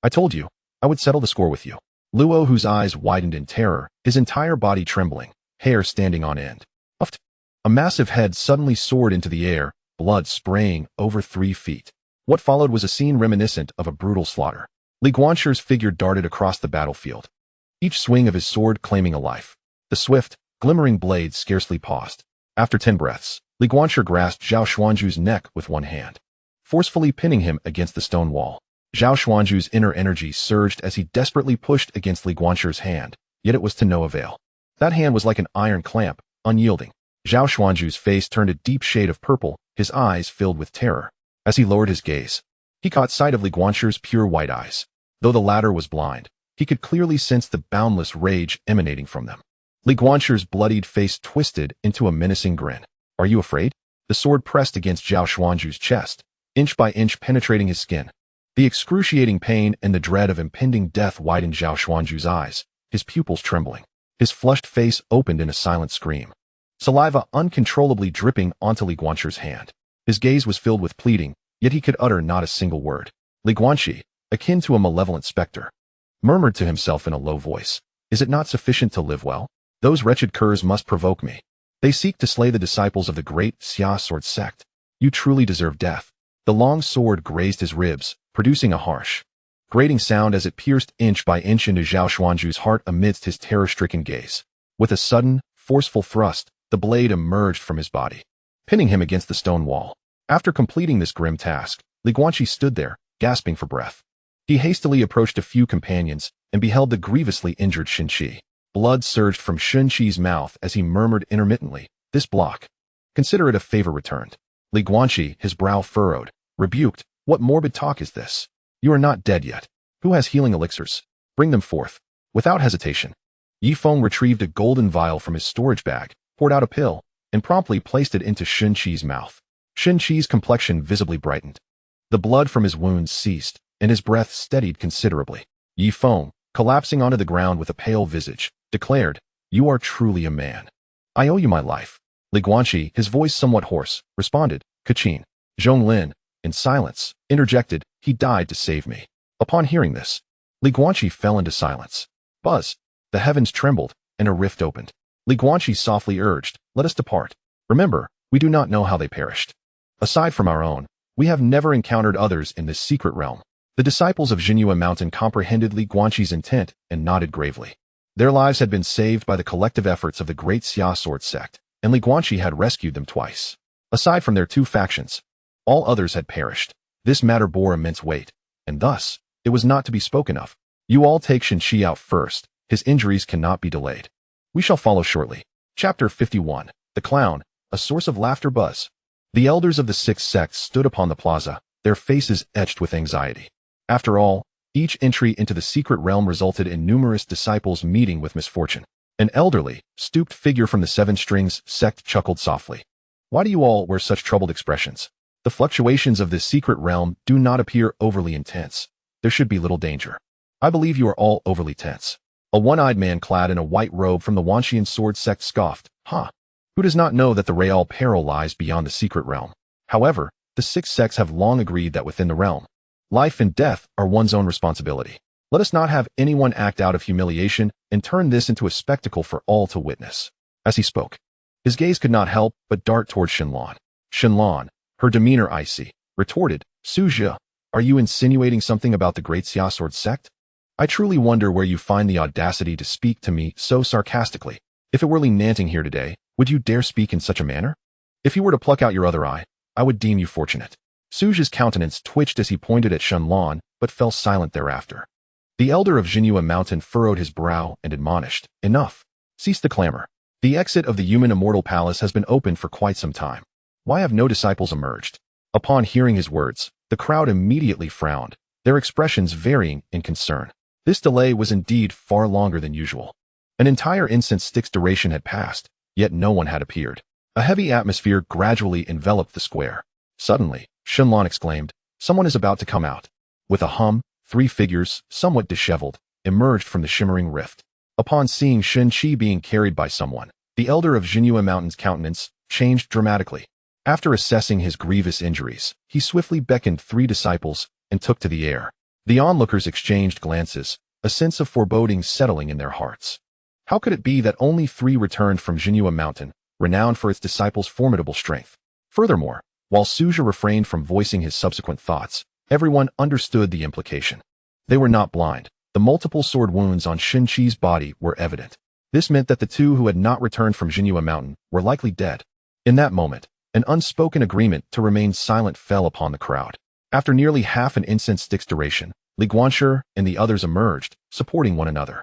I told you, I would settle the score with you. Luo Hu's eyes widened in terror, his entire body trembling, hair standing on end. Uft! A massive head suddenly soared into the air, blood spraying over 3 feet. What followed was a scene reminiscent of a brutal slaughter. Li Guanshi's figure darted across the battlefield, each swing of his sword claiming a life. The swift, glimmering blade scarcely paused. After 10 breaths, Li Guanshi grasped Zhao Xuanzhu's neck with one hand, forcefully pinning him against the stone wall. Zhao Xuanzhu's inner energy surged as he desperately pushed against Li Guanshi's hand, yet it was to no avail. That hand was like an iron clamp, unyielding. Zhao Xuanzhu's face turned a deep shade of purple, his eyes filled with terror. As he lowered his gaze, he caught sight of Li Guanshi's pure white eyes. Though the latter was blind, he could clearly sense the boundless rage emanating from them. Li Guanshi's bloodied face twisted into a menacing grin. Are you afraid? The sword pressed against Zhao Xuanzhu's chest, inch by inch penetrating his skin. The excruciating pain and the dread of impending death widened Zhao Xuanzhu's eyes, his pupils trembling. His flushed face opened in a silent scream, saliva uncontrollably dripping onto Li Guanshi's hand. His gaze was filled with pleading, yet he could utter not a single word. Li Guanshi, akin to a malevolent specter, murmured to himself in a low voice, is it not sufficient to live well? Those wretched curs must provoke me. They seek to slay the disciples of the great Xia sword sect. You truly deserve death. The long sword grazed his ribs, producing a harsh, grating sound as it pierced inch by inch into Zhao Xuanzhu's heart amidst his terror-stricken gaze. With a sudden, forceful thrust, the blade emerged from his body, pinning him against the stone wall. After completing this grim task, Li Guanqi stood there, gasping for breath. He hastily approached a few companions and beheld the grievously injured Shenqi. Blood surged from Shenqi's mouth as he murmured intermittently, this block. Consider it a favor returned. Li Guanqi, his brow furrowed, rebuked, what morbid talk is this? You are not dead yet. Who has healing elixirs? Bring them forth. Without hesitation, Yifeng retrieved a golden vial from his storage bag, poured out a pill, and promptly placed it into Shenqi's mouth. Shenqi's complexion visibly brightened. The blood from his wounds ceased, and his breath steadied considerably. Yifeng, collapsing onto the ground with a pale visage, declared, you are truly a man. I owe you my life. Li Guanqi, his voice somewhat hoarse, responded, Kachin. Zhonglin, in silence, interjected, he died to save me. Upon hearing this, Li Guanqi fell into silence. Buzz. The heavens trembled, and a rift opened. Li Guanqi softly urged, let us depart. Remember, we do not know how they perished. Aside from our own, we have never encountered others in this secret realm. The disciples of Jinyue Mountain comprehended Li Guanqi's intent and nodded gravely. Their lives had been saved by the collective efforts of the great Xia sword sect, and Li Guanqi had rescued them twice. Aside from their 2 factions, all others had perished. This matter bore immense weight, and thus, it was not to be spoken of. You all take Shenqi out first. His injuries cannot be delayed. We shall follow shortly. Chapter 51. The Clown, a source of laughter buzz. The elders of the six sects stood upon the plaza, their faces etched with anxiety. After all, each entry into the secret realm resulted in numerous disciples meeting with misfortune. An elderly, stooped figure from the Seven Strings sect chuckled softly. Why do you all wear such troubled expressions? The fluctuations of this secret realm do not appear overly intense. There should be little danger. I believe you are all overly tense. A one-eyed man clad in a white robe from the Guanqi sword sect scoffed. Who does not know that the real peril lies beyond the secret realm? However, the six sects have long agreed that within the realm, life and death are one's own responsibility. Let us not have anyone act out of humiliation and turn this into a spectacle for all to witness. As he spoke, his gaze could not help but dart toward Shenlan. Shenlan, her demeanor icy, retorted, Su Xuan, are you insinuating something about the great Xia sword sect? I truly wonder where you find the audacity to speak to me so sarcastically. If it were Li Nanting here today, would you dare speak in such a manner? If you were to pluck out your other eye, I would deem you fortunate. Su Xuan's countenance twitched as he pointed at Shenlan, but fell silent thereafter. The elder of Jinhua Mountain furrowed his brow and admonished, enough. Cease the clamor. The exit of the human immortal palace has been open for quite some time. Why have no disciples emerged? Upon hearing his words, the crowd immediately frowned, their expressions varying in concern. This delay was indeed far longer than usual. An entire incense stick's duration had passed, yet no one had appeared. A heavy atmosphere gradually enveloped the square. Suddenly, Shenlan exclaimed, someone is about to come out. With a hum, 3 figures, somewhat disheveled, emerged from the shimmering rift. Upon seeing Shenqi being carried by someone, the elder of Jinhua Mountain's countenance changed dramatically. After assessing his grievous injuries, he swiftly beckoned 3 disciples and took to the air. The onlookers exchanged glances, a sense of foreboding settling in their hearts. How could it be that only 3 returned from Jinhua Mountain, renowned for its disciples' formidable strength? Furthermore, while Su Xuan refrained from voicing his subsequent thoughts, everyone understood the implication. They were not blind. The multiple sword wounds on Shenqi's body were evident. This meant that the 2 who had not returned from Jinhua Mountain were likely dead. In that moment, an unspoken agreement to remain silent fell upon the crowd. After nearly half an incense stick's duration, Li Guanqi and the others emerged, supporting one another.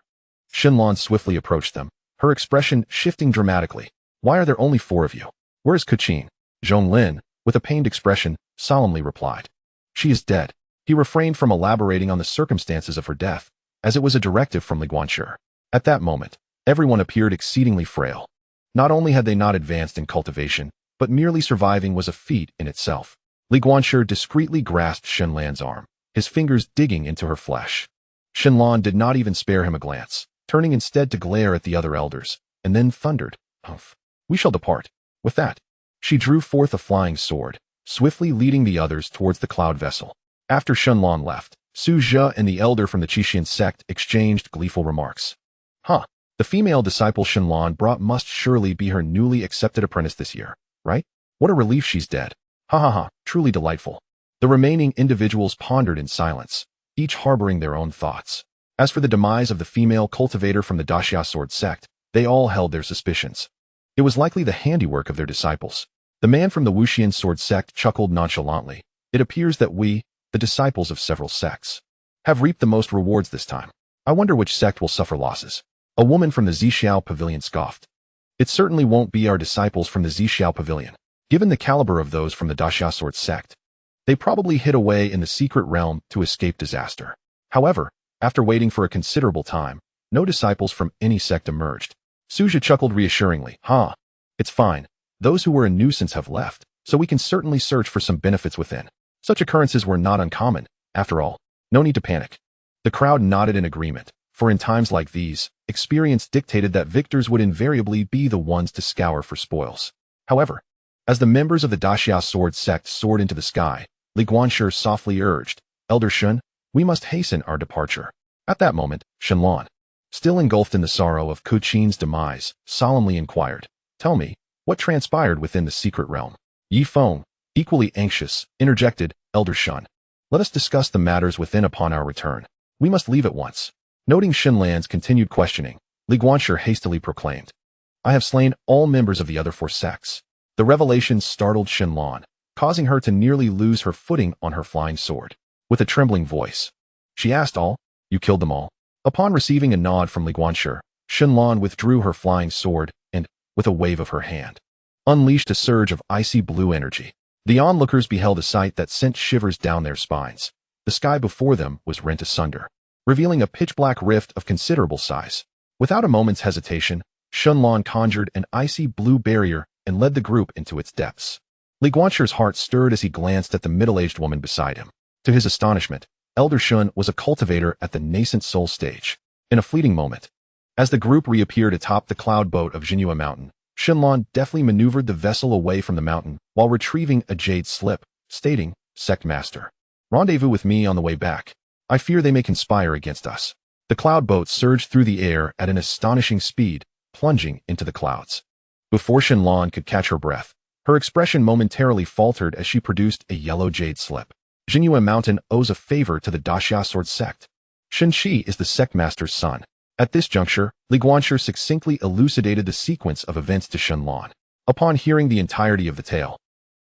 Shenlan swiftly approached them, her expression shifting dramatically. Why are there only 4 of you? Where is Kuqin? Zhonglin, with a pained expression, solemnly replied. She is dead. He refrained from elaborating on the circumstances of her death, as it was a directive from Li Guanqi. At that moment, everyone appeared exceedingly frail. Not only had they not advanced in cultivation, but merely surviving was a feat in itself. Li Guanqi discreetly grasped Shenlan's arm, his fingers digging into her flesh. Shenlan did not even spare him a glance, turning instead to glare at the other elders, and then thundered, Humph. We shall depart. With that, she drew forth a flying sword, swiftly leading the others towards the cloud vessel. After Shenlan left, Su Xuan and the elder from the Qixian sect exchanged gleeful remarks. The female disciple Shenlan brought must surely be her newly accepted apprentice this year, right? What a relief she's dead. Truly delightful. The remaining individuals pondered in silence, each harboring their own thoughts. As for the demise of the female cultivator from the Daxia sword sect, they all held their suspicions. It was likely the handiwork of their disciples. The man from the Wuxian sword sect chuckled nonchalantly. It appears that we, the disciples of several sects, have reaped the most rewards this time. I wonder which sect will suffer losses. A woman from the Zixiao pavilion scoffed. It certainly won't be our disciples from the Zixiao pavilion. Given the caliber of those from the Daxia sword sect, they probably hid away in the secret realm to escape disaster. However, after waiting for a considerable time, no disciples from any sect emerged. Su Xuan chuckled reassuringly. It's fine. Those who were a nuisance have left, so we can certainly search for some benefits within. Such occurrences were not uncommon. After all, no need to panic. The crowd nodded in agreement, for in times like these, experience dictated that victors would invariably be the ones to scour for spoils. However, as the members of the Daxia sword sect soared into the sky, Li Guanqi softly urged, Elder Shun, we must hasten our departure. At that moment, Shenlan, still engulfed in the sorrow of Kuqin's demise, solemnly inquired, Tell me, what transpired within the secret realm? Yi Feng, equally anxious, interjected, Elder Shun. Let us discuss the matters within upon our return. We must leave at once. Noting Shenlan's continued questioning, Li Guanqi hastily proclaimed, I have slain all members of the other 4 sects. The revelation startled Shenlan, causing her to nearly lose her footing on her flying sword. With a trembling voice, she asked, All? You killed them all? Upon receiving a nod from Li Guanshi, Shenlan withdrew her flying sword and, with a wave of her hand, unleashed a surge of icy blue energy. The onlookers beheld a sight that sent shivers down their spines. The sky before them was rent asunder, revealing a pitch-black rift of considerable size. Without a moment's hesitation, Shenlan conjured an icy blue barrier and led the group into its depths. Li Guanqi's heart stirred as he glanced at the middle-aged woman beside him. To his astonishment, Elder Shun was a cultivator at the nascent soul stage. In a fleeting moment, as the group reappeared atop the cloud boat of Jinhua Mountain, Shenlan deftly maneuvered the vessel away from the mountain while retrieving a jade slip, stating, "Sect Master, rendezvous with me on the way back. I fear they may conspire against us." The cloud boat surged through the air at an astonishing speed, plunging into the clouds. Before Shenlan could catch her breath, her expression momentarily faltered as she produced a yellow jade slip. Jinhua Mountain owes a favor to the Daxia Sword Sect. Shen Shi is the Sect Master's son. At this juncture, Li Guanshi succinctly elucidated the sequence of events to Shenlan. Upon hearing the entirety of the tale,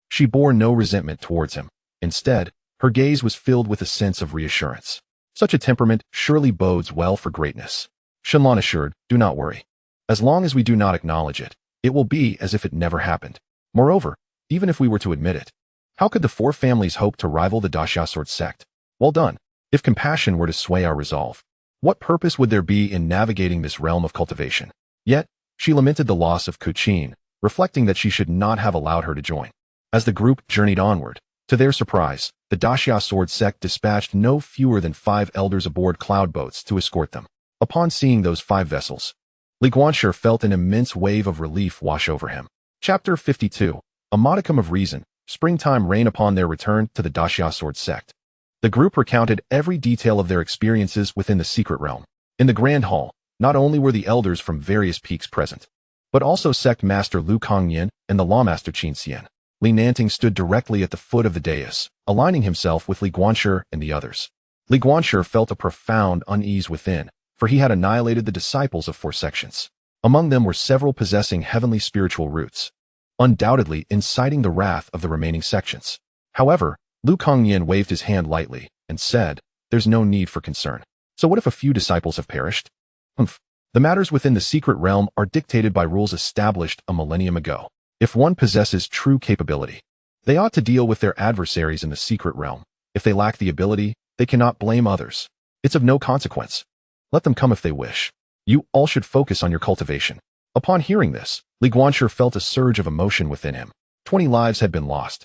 she bore no resentment towards him. Instead, her gaze was filled with a sense of reassurance. Such a temperament surely bodes well for greatness. Shenlan assured, "Do not worry. As long as we do not acknowledge it, it will be as if it never happened. Moreover, even if we were to admit it, how could the four families hope to rival the Daxia Sword Sect? Well done. If compassion were to sway our resolve, what purpose would there be in navigating this realm of cultivation?" Yet, she lamented the loss of Kuqin, reflecting that she should not have allowed her to join. As the group journeyed onward, to their surprise, the Daxia Sword Sect dispatched no fewer than 5 elders aboard cloud boats to escort them. Upon seeing those 5 vessels, Li Guanshi felt an immense wave of relief wash over him. Chapter 52. A modicum of reason. Springtime reigned upon their return to the Daxia Sword Sect. The group recounted every detail of their experiences within the secret realm. In the Grand Hall, not only were the elders from various peaks present, but also Sect Master Lu Kongyan and the Lawmaster Qin Xian. Li Nanting stood directly at the foot of the dais, aligning himself with Li Guanshi and the others. Li Guanshi felt a profound unease within, for he had annihilated the disciples of 4 sections. Among them were several possessing heavenly spiritual roots, undoubtedly inciting the wrath of the remaining sections. However, Lu Kongyan waved his hand lightly and said, "There's no need for concern. So what if a few disciples have perished? The matters within the secret realm are dictated by rules established a millennium ago. If one possesses true capability, they ought to deal with their adversaries in the secret realm. If they lack the ability, they cannot blame others. It's of no consequence. Let them come if they wish. You all should focus on your cultivation." Upon hearing this, Li Guanshi felt a surge of emotion within him. 20 lives had been lost.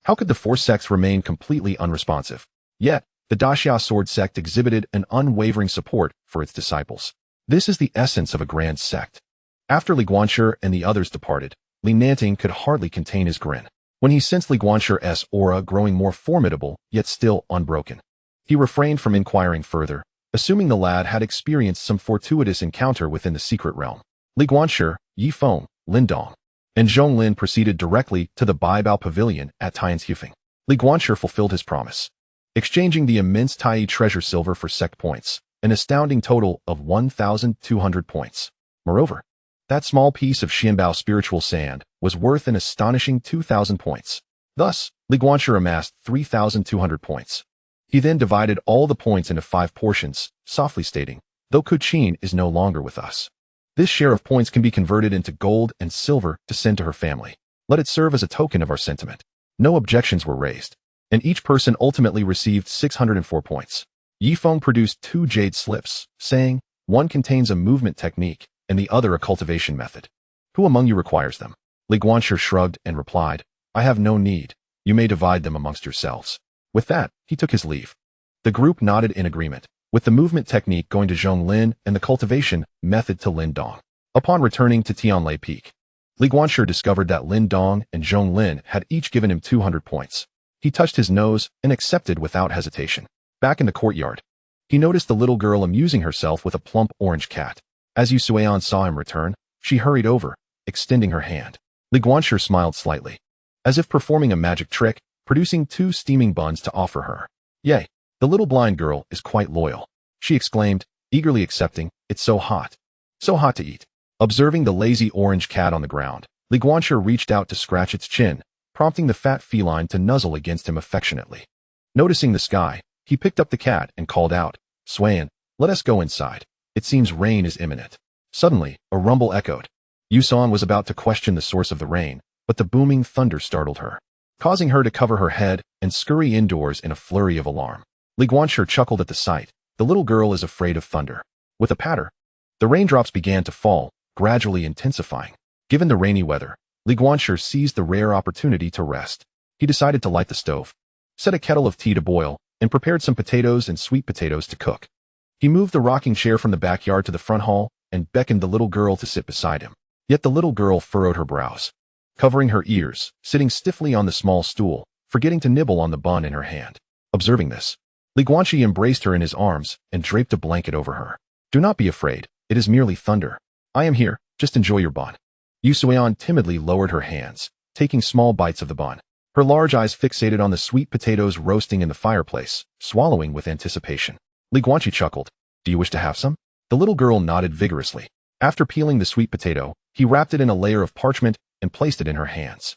How could the 4 sects remain completely unresponsive? Yet, the Daxia Sword Sect exhibited an unwavering support for its disciples. This is the essence of a grand sect. After Li Guanshi and the others departed, Li Nanting could hardly contain his grin. When he sensed Li Guanxi's aura growing more formidable, yet still unbroken, he refrained from inquiring further, assuming the lad had experienced some fortuitous encounter within the secret realm. Li Guanshi, Yi Feng, Lin Dong, and Zhong Lin proceeded directly to the Baibao Pavilion at Tian's Hufeng. Li Guanshi fulfilled his promise, exchanging the immense Tai treasure silver for sect points, an astounding total of 1,200 points. Moreover, that small piece of Xianbao spiritual sand was worth an astonishing 2,000 points. Thus, Li Guanshi amassed 3,200 points. He then divided all the points into 5 portions, softly stating, "Though Kuqin is no longer with us, this share of points can be converted into gold and silver to send to her family. Let it serve as a token of our sentiment." No objections were raised, and each person ultimately received 604 points. Yi Feng produced 2 jade slips, saying, "One contains a movement technique, and the other a cultivation method. Who among you requires them?" Li Guanshi shrugged and replied, "I have no need. You may divide them amongst yourselves." With that, he took his leave. The group nodded in agreement, with the movement technique going to Zhong Lin and the cultivation method to Lin Dong. Upon returning to Tianlai Peak, Li Guanshi discovered that Lin Dong and Zhong Lin had each given him 200 points. He touched his nose and accepted without hesitation. Back in the courtyard, he noticed the little girl amusing herself with a plump orange cat. As Su Xuan saw him return, she hurried over, extending her hand. Li Guanshi smiled slightly, as if performing a magic trick, producing 2 steaming buns to offer her. "Yay, the little blind girl is quite loyal," she exclaimed, eagerly accepting. "It's so hot to eat." Observing the lazy orange cat on the ground, Li Guanshi reached out to scratch its chin, prompting the fat feline to nuzzle against him affectionately. Noticing the sky, he picked up the cat and called out, "Swan, Let us go inside. It seems rain is imminent. Suddenly, a rumble echoed. Su Xuan was about to question the source of the rain, but the booming thunder startled her, causing her to cover her head and scurry indoors in a flurry of alarm. Guanqi chuckled at the sight. The little girl is afraid of thunder. With a patter, the raindrops began to fall, gradually intensifying. Given the rainy weather, Guanqi seized the rare opportunity to rest. He decided to light the stove, set a kettle of tea to boil, and prepared some potatoes and sweet potatoes to cook. He moved the rocking chair from the backyard to the front hall and beckoned the little girl to sit beside him. Yet the little girl furrowed her brows, covering her ears, sitting stiffly on the small stool, forgetting to nibble on the bun in her hand. Observing this, Guanqi embraced her in his arms and draped a blanket over her. Do not be afraid, it is merely thunder. I am here, just enjoy your bun. Su Xuan timidly lowered her hands, taking small bites of the bun. Her large eyes fixated on the sweet potatoes roasting in the fireplace, swallowing with anticipation. Guanqi chuckled. Do you wish to have some? The little girl nodded vigorously. After peeling the sweet potato, he wrapped it in a layer of parchment and placed it in her hands.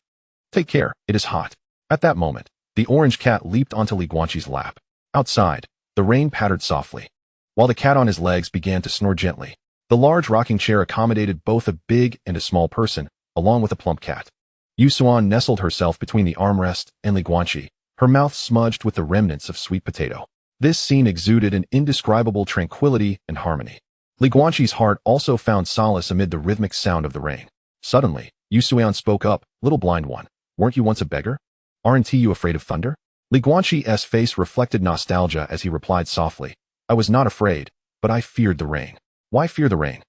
Take care, it is hot. At that moment, the orange cat leaped onto Guanqi's lap. Outside, the rain pattered softly, while the cat on his legs began to snore gently. The large rocking chair accommodated both a big and a small person, along with a plump cat. Su Xuan nestled herself between the armrest and Guanqi, her mouth smudged with the remnants of sweet potato. This scene exuded an indescribable tranquility and harmony. Guanqi's heart also found solace amid the rhythmic sound of the rain. Suddenly, Su Xuan spoke up, "Little blind one, weren't you once a beggar? Aren't you afraid of thunder?" Guanqi's face reflected nostalgia as he replied softly, "I was not afraid, but I feared the rain." Why fear the rain?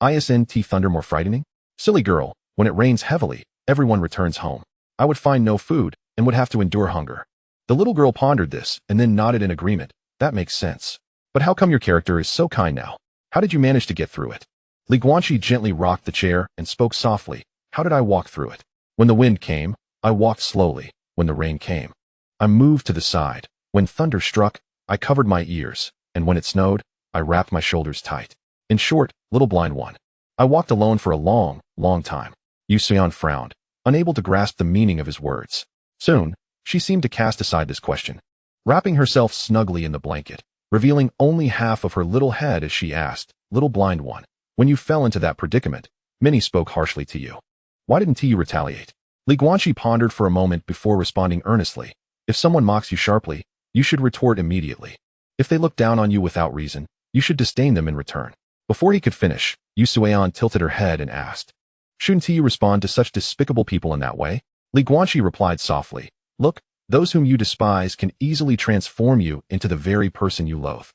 Isn't thunder more frightening? Silly girl, when it rains heavily, everyone returns home. I would find no food and would have to endure hunger. The little girl pondered this and then nodded in agreement. That makes sense. But how come your character is so kind now? How did you manage to get through it? Guanqi gently rocked the chair and spoke softly. How did I walk through it? When the wind came, I walked slowly. When the rain came, I moved to the side. When thunder struck, I covered my ears. And when it snowed, I wrapped my shoulders tight. In short, little blind one, I walked alone for a long, long time. Su Xuan frowned, unable to grasp the meaning of his words. Soon, she seemed to cast aside this question, wrapping herself snugly in the blanket, revealing only half of her little head as she asked, Little blind one, when you fell into that predicament, many spoke harshly to you. Why didn't you retaliate? Guanqi pondered for a moment before responding earnestly. If someone mocks you sharply, you should retort immediately. If they look down on you without reason, you should disdain them in return. Before he could finish, Su Xuan tilted her head and asked, Shouldn't you respond to such despicable people in that way? Guanqi replied softly, Look, those whom you despise can easily transform you into the very person you loathe.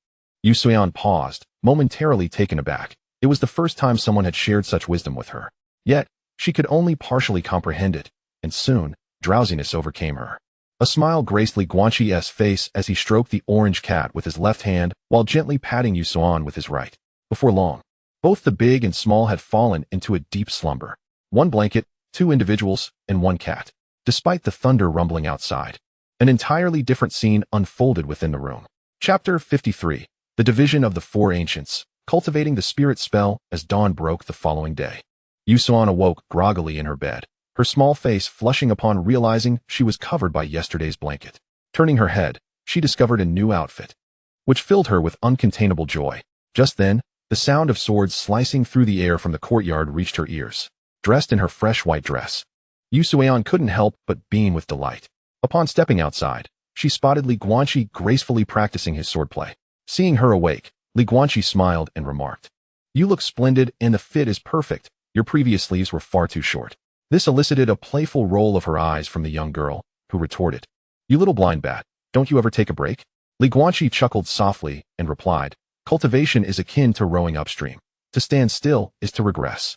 Su Xuan paused, momentarily taken aback. It was the first time someone had shared such wisdom with her. Yet, she could only partially comprehend it, and soon, drowsiness overcame her. A smile graced Guanqi's face as he stroked the orange cat with his left hand while gently patting Su Xuan with his right. Before long, both the big and small had fallen into a deep slumber. One blanket, two individuals, and one cat. Despite the thunder rumbling outside, an entirely different scene unfolded within the room. Chapter 53. The Division of the Four Ancients, Cultivating the Spirit Spell as dawn broke the following day. Su Xuan awoke groggily in her bed, her small face flushing upon realizing she was covered by yesterday's blanket. Turning her head, she discovered a new outfit, which filled her with uncontainable joy. Just then, the sound of swords slicing through the air from the courtyard reached her ears. Dressed in her fresh white dress, Su Xuan couldn't help but beam with delight. Upon stepping outside, she spotted Guanqi gracefully practicing his swordplay. Seeing her awake, Guanqi smiled and remarked, You look splendid and the fit is perfect. Your previous sleeves were far too short. This elicited a playful roll of her eyes from the young girl, who retorted, You little blind bat, don't you ever take a break? Guanqi chuckled softly and replied, Cultivation is akin to rowing upstream. To stand still is to regress.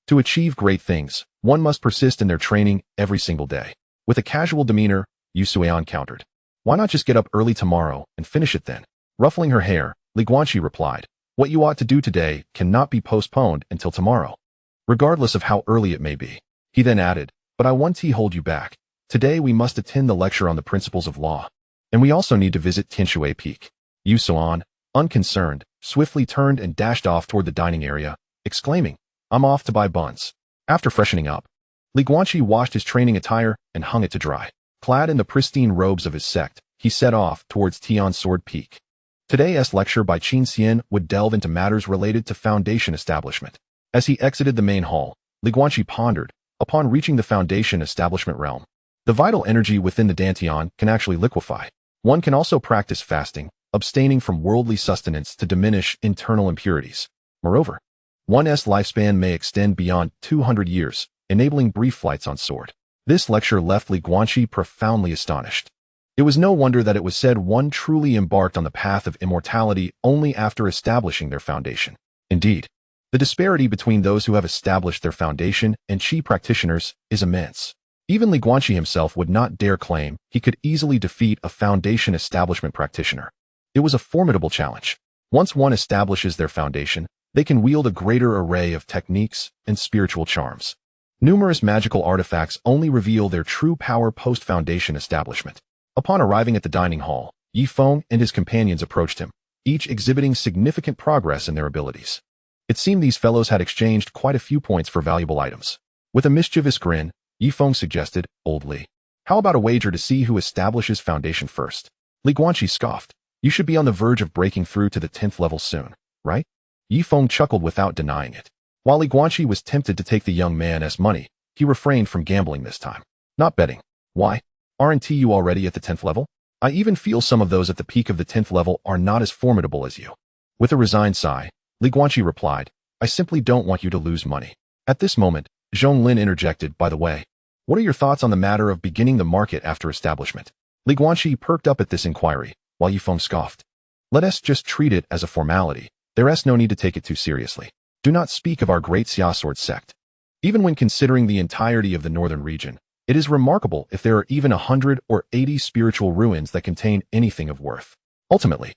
To achieve great things, one must persist in their training every single day. With a casual demeanor, Su Xuan countered, Why not just get up early tomorrow and finish it then? Ruffling her hair, Guanqi replied, What you ought to do today cannot be postponed until tomorrow, regardless of how early it may be. He then added, But I want to hold you back. Today we must attend the lecture on the principles of law. And we also need to visit Tianshui Peak. Su Xuan, unconcerned, swiftly turned and dashed off toward the dining area, exclaiming, I'm off to buy buns. After freshening up, Guanqi washed his training attire and hung it to dry. Clad in the pristine robes of his sect, he set off towards Tian Sword Peak. Today's lecture by Qin Xian would delve into matters related to foundation establishment. As he exited the main hall, Guanqi pondered, upon reaching the foundation establishment realm. The vital energy within the dantian can actually liquefy. One can also practice fasting, abstaining from worldly sustenance to diminish internal impurities. Moreover, one's lifespan may extend beyond 200 years, enabling brief flights on sword. This lecture left Guanqi profoundly astonished. It was no wonder that it was said one truly embarked on the path of immortality only after establishing their foundation. Indeed, the disparity between those who have established their foundation and Qi practitioners is immense. Even Guanqi himself would not dare claim he could easily defeat a foundation establishment practitioner. It was a formidable challenge. Once one establishes their foundation, they can wield a greater array of techniques and spiritual charms. Numerous magical artifacts only reveal their true power post-foundation establishment. Upon arriving at the dining hall, Yifeng and his companions approached him, each exhibiting significant progress in their abilities. It seemed these fellows had exchanged quite a few points for valuable items. With a mischievous grin, Yifeng suggested, boldly, "How about a wager to see who establishes foundation first?" Guanqi scoffed. "You should be on the verge of breaking through to the 10th level soon, right?" Yifeng chuckled without denying it. While Guanqi was tempted to take the young man's money, he refrained from gambling this time. "Not betting. Why? Aren't you already at the 10th level? I even feel some of those at the peak of the 10th level are not as formidable as you." With a resigned sigh, Guanqi replied, "I simply don't want you to lose money." At this moment, Zhonglin interjected, "By the way, what are your thoughts on the matter of beginning the market after establishment?" Guanqi perked up at this inquiry, while Yifeng scoffed. "Let us just treat it as a formality. There's no need to take it too seriously. Do not speak of our great Xia sword sect. Even when considering the entirety of the northern region, it is remarkable if there are even 100 or 80 spiritual ruins that contain anything of worth. Ultimately,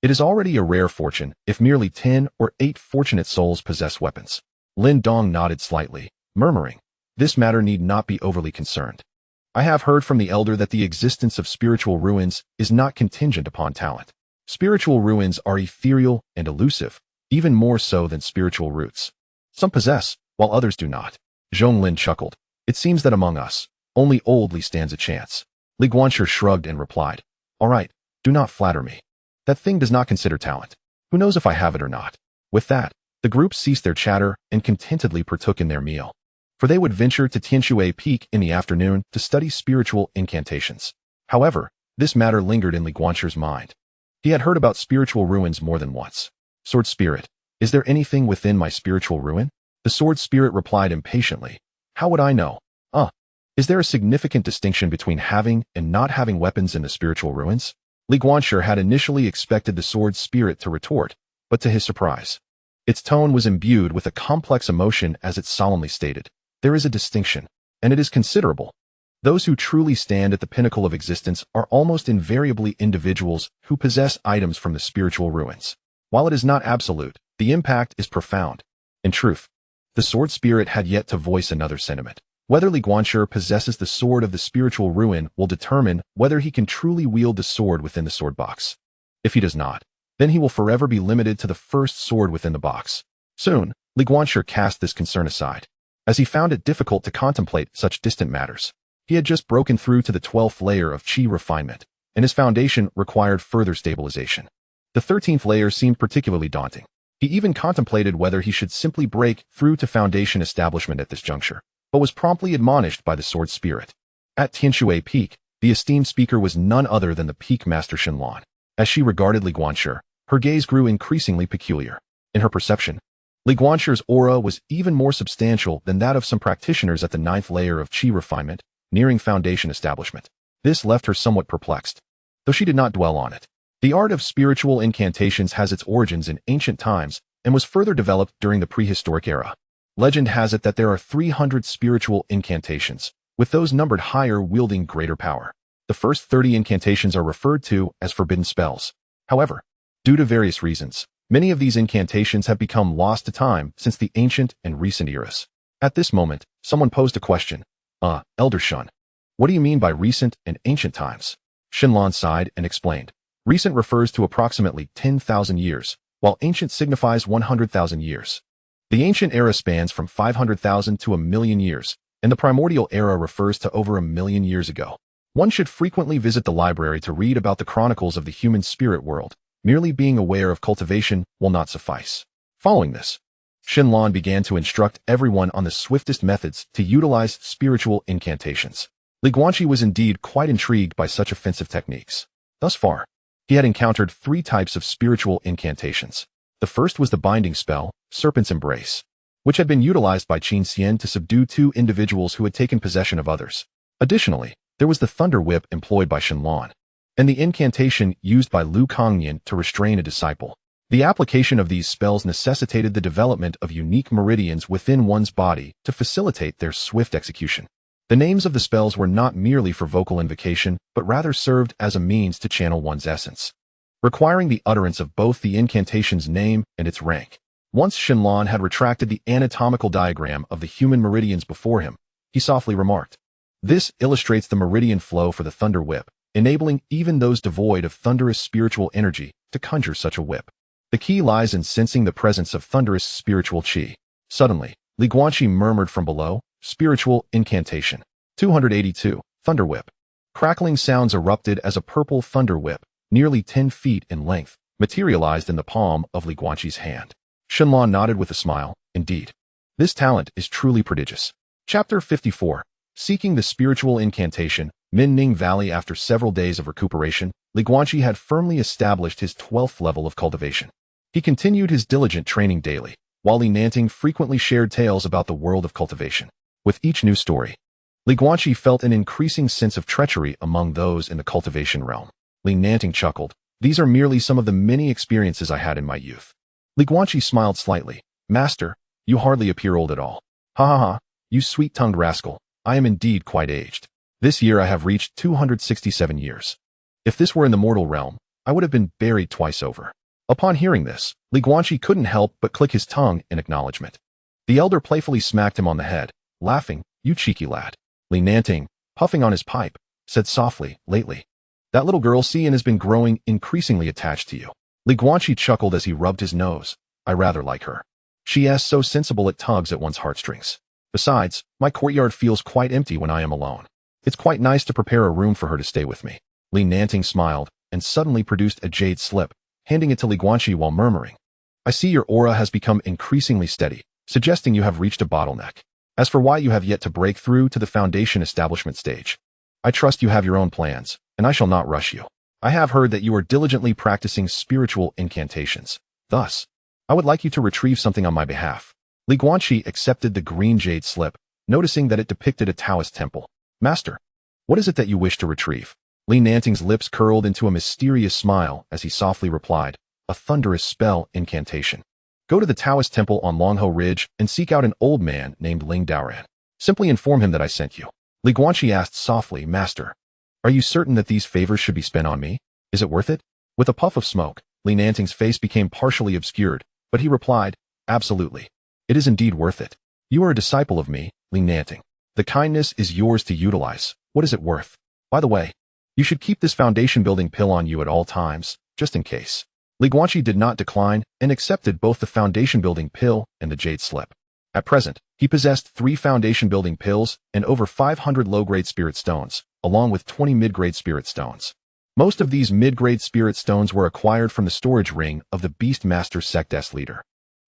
it is already a rare fortune if merely 10 or 8 fortunate souls possess weapons." Lin Dong nodded slightly, murmuring, "This matter need not be overly concerned. I have heard from the elder that the existence of spiritual ruins is not contingent upon talent. Spiritual ruins are ethereal and elusive, even more so than spiritual roots. Some possess, while others do not." Zhonglin chuckled. "It seems that among us, only oldly stands a chance." Guanqi shrugged and replied, "All right, do not flatter me. That thing does not consider talent. Who knows if I have it or not?" With that, the group ceased their chatter and contentedly partook in their meal. For they would venture to Tianshui Peak in the afternoon to study spiritual incantations. However, this matter lingered in Guanqi's mind. He had heard about spiritual ruins more than once. "Sword Spirit, is there anything within my spiritual ruin?" The Sword Spirit replied impatiently, "How would I know? Is there a significant distinction between having and not having weapons in the spiritual ruins?" Guanqi had initially expected the Sword Spirit to retort, but to his surprise, its tone was imbued with a complex emotion as it solemnly stated, "There is a distinction, and it is considerable. Those who truly stand at the pinnacle of existence are almost invariably individuals who possess items from the spiritual ruins. While it is not absolute, the impact is profound." In truth, the Sword Spirit had yet to voice another sentiment. Whether Guanqi possesses the sword of the spiritual ruin will determine whether he can truly wield the sword within the sword box. If he does not, then he will forever be limited to the first sword within the box. Soon, Guanqi cast this concern aside, as he found it difficult to contemplate such distant matters. He had just broken through to the 12th layer of Qi refinement, and his foundation required further stabilization. The 13th layer seemed particularly daunting. He even contemplated whether he should simply break through to foundation establishment at this juncture, but was promptly admonished by the Sword Spirit. At Tianshui Peak, the esteemed speaker was none other than the Peak Master Shenlan. As she regarded Guanqi, her gaze grew increasingly peculiar. In her perception, Guanqi's aura was even more substantial than that of some practitioners at the 9th layer of Qi refinement, nearing foundation establishment. This left her somewhat perplexed, though she did not dwell on it. The art of spiritual incantations has its origins in ancient times and was further developed during the prehistoric era. Legend has it that there are 300 spiritual incantations, with those numbered higher wielding greater power. The first 30 incantations are referred to as forbidden spells. However, due to various reasons, many of these incantations have become lost to time since the ancient and recent eras. At this moment, someone posed a question. Elder Shun, what do you mean by recent and ancient times?" Shenlan sighed and explained. "Recent refers to approximately 10,000 years, while ancient signifies 100,000 years. The ancient era spans from 500,000 to 1,000,000 years, and the primordial era refers to over 1,000,000 years ago. One should frequently visit the library to read about the chronicles of the human spirit world, Merely being aware of cultivation will not suffice. Following this, Shenlong began to instruct everyone on the swiftest methods to utilize spiritual incantations. Guanqi was indeed quite intrigued by such offensive techniques. Thus far, he had encountered 3 types of spiritual incantations. The first was the binding spell, Serpent's Embrace, which had been utilized by Qin Xian to subdue 2 individuals who had taken possession of others. Additionally, there was the Thunder Whip employed by Shenlong, and the incantation used by Lu Kongnian to restrain a disciple. The application of these spells necessitated the development of unique meridians within one's body to facilitate their swift execution. The names of the spells were not merely for vocal invocation, but rather served as a means to channel one's essence, requiring the utterance of both the incantation's name and its rank. Once Shenlong had retracted the anatomical diagram of the human meridians before him, he softly remarked, "This illustrates the meridian flow for the Thunder Whip, enabling even those devoid of thunderous spiritual energy to conjure such a whip. The key lies in sensing the presence of thunderous spiritual qi." Suddenly, Guanqi murmured from below, "Spiritual incantation. 282, Thunder Whip." Crackling sounds erupted as a purple thunder whip, nearly 10 feet in length, materialized in the palm of Guanqi's hand. Shenlong nodded with a smile. Indeed, this talent is truly prodigious. Chapter 54. Seeking the spiritual incantation. Minning Valley. After several days of recuperation, Guanqi had firmly established his 12th level of cultivation. He continued his diligent training daily, while Li Nanting frequently shared tales about the world of cultivation. With each new story, Guanqi felt an increasing sense of treachery among those in the cultivation realm. Li Nanting chuckled, "These are merely some of the many experiences I had in my youth." Guanqi smiled slightly. "Master, you hardly appear old at all. Ha ha ha, you sweet-tongued rascal, I am indeed quite aged. This year I have reached 267 years. If this were in the mortal realm, I would have been buried twice over." Upon hearing this, Guanqi couldn't help but click his tongue in acknowledgement. The elder playfully smacked him on the head, laughing, "You cheeky lad." Li Nanting, puffing on his pipe, said softly, "Lately, that little girl Xian has been growing increasingly attached to you." Guanqi chuckled as he rubbed his nose. "I rather like her. She is so sensible it tugs at one's heartstrings. Besides, my courtyard feels quite empty when I am alone. It's quite nice to prepare a room for her to stay with me." Li Nanting smiled, and suddenly produced a jade slip, handing it to Guanqi while murmuring, "I see your aura has become increasingly steady, suggesting you have reached a bottleneck. As for why you have yet to break through to the foundation establishment stage, I trust you have your own plans, and I shall not rush you. I have heard that you are diligently practicing spiritual incantations. Thus, I would like you to retrieve something on my behalf." Guanqi accepted the green jade slip, noticing that it depicted a Taoist temple. "Master, what is it that you wish to retrieve?" Li Nanting's lips curled into a mysterious smile as he softly replied, "A thunderous spell incantation. Go to the Taoist temple on Longho Ridge and seek out an old man named Ling Daoran. Simply inform him that I sent you." Guanqi asked softly, "Master, are you certain that these favors should be spent on me? Is it worth it?" With a puff of smoke, Li Nanting's face became partially obscured, but he replied, "Absolutely. It is indeed worth it. You are a disciple of me, Li Nanting. The kindness is yours to utilize. What is it worth? By the way, you should keep this foundation building pill on you at all times, just in case." Guanqi did not decline and accepted both the foundation building pill and the jade slip. At present, he possessed 3 foundation building pills and over 500 low-grade spirit stones, along with 20 mid-grade spirit stones. Most of these mid-grade spirit stones were acquired from the storage ring of the Beastmaster Sect's leader.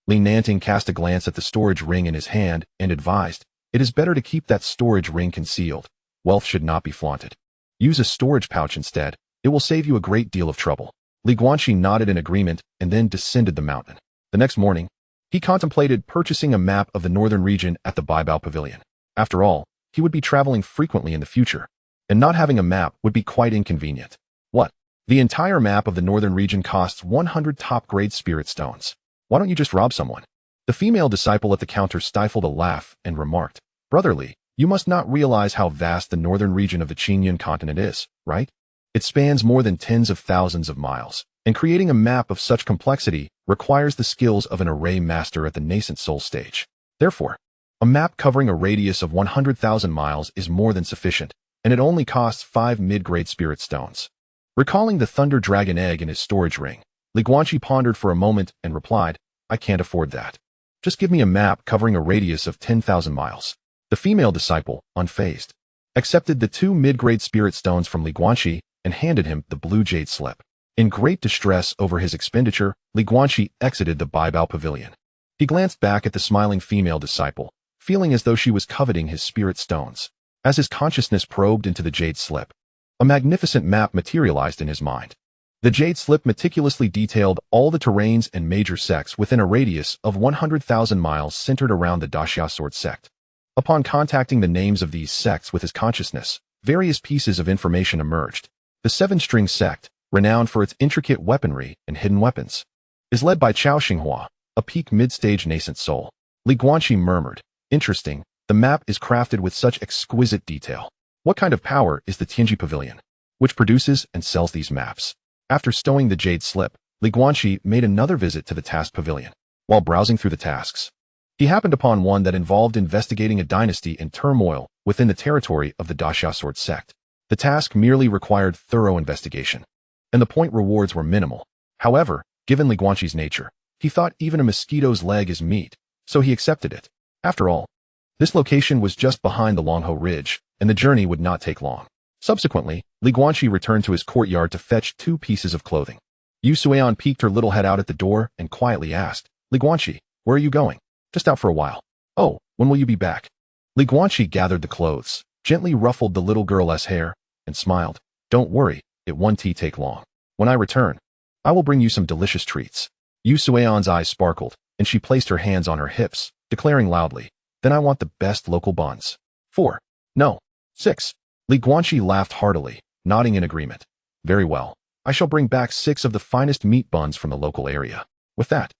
Li Nanting cast a glance at the storage ring in his hand and advised, "It is better to keep that storage ring concealed. Wealth should not be flaunted. Use a storage pouch instead. It will save you a great deal of trouble." Guanqi nodded in agreement and then descended the mountain. The next morning, he contemplated purchasing a map of the northern region at the Baibao Pavilion. After all, he would be traveling frequently in the future, and not having a map would be quite inconvenient. What? The entire map of the northern region costs 100 top-grade spirit stones. Why don't you just rob someone? The female disciple at the counter stifled a laugh and remarked, "Brotherly, you must not realize how vast the northern region of the Qinyan continent is, right? It spans more than tens of thousands of miles, and creating a map of such complexity requires the skills of an array master at the nascent soul stage. Therefore, a map covering a radius of 100,000 miles is more than sufficient, and it only costs 5 mid-grade spirit stones." Recalling the Thunder Dragon egg in his storage ring, Guanqi pondered for a moment and replied, "I can't afford that. Just give me a map covering a radius of 10,000 miles. The female disciple, unfazed, accepted the 2 mid-grade spirit stones from Guanqi and handed him the blue jade slip. In great distress over his expenditure, Guanqi exited the Baibao pavilion. He glanced back at the smiling female disciple, feeling as though she was coveting his spirit stones. As his consciousness probed into the jade slip, a magnificent map materialized in his mind. The jade slip meticulously detailed all the terrains and major sects within a radius of 100,000 miles centered around the Daxia sword sect. Upon contacting the names of these sects with his consciousness, various pieces of information emerged. The seven-string sect, renowned for its intricate weaponry and hidden weapons, is led by Chao Xinghua, a peak mid-stage nascent soul. Guanqi murmured, interesting, the map is crafted with such exquisite detail. What kind of power is the Tianji Pavilion, which produces and sells these maps? After stowing the jade slip, Guanqi made another visit to the task pavilion. While browsing through the tasks, he happened upon one that involved investigating a dynasty in turmoil within the territory of the Daxia sword sect. The task merely required thorough investigation, and the point rewards were minimal. However, given Guanqi's nature, he thought even a mosquito's leg is meat, so he accepted it. After all, this location was just behind the Longho Ridge, and the journey would not take long. Subsequently, Guanqi returned to his courtyard to fetch 2 pieces of clothing. Su Xuan peeked her little head out at the door and quietly asked, Guanqi, where are you going? Just out for a while. Oh, when will you be back? Guanqi gathered the clothes, gently ruffled the little girl's hair, and smiled. Don't worry, it won't take long. When I return, I will bring you some delicious treats. Su Xuan's eyes sparkled, and she placed her hands on her hips, declaring loudly, then I want the best local buns. 4. No. 6. Guanqi laughed heartily, nodding in agreement. Very well. I shall bring back 6 of the finest meat buns from the local area. With that,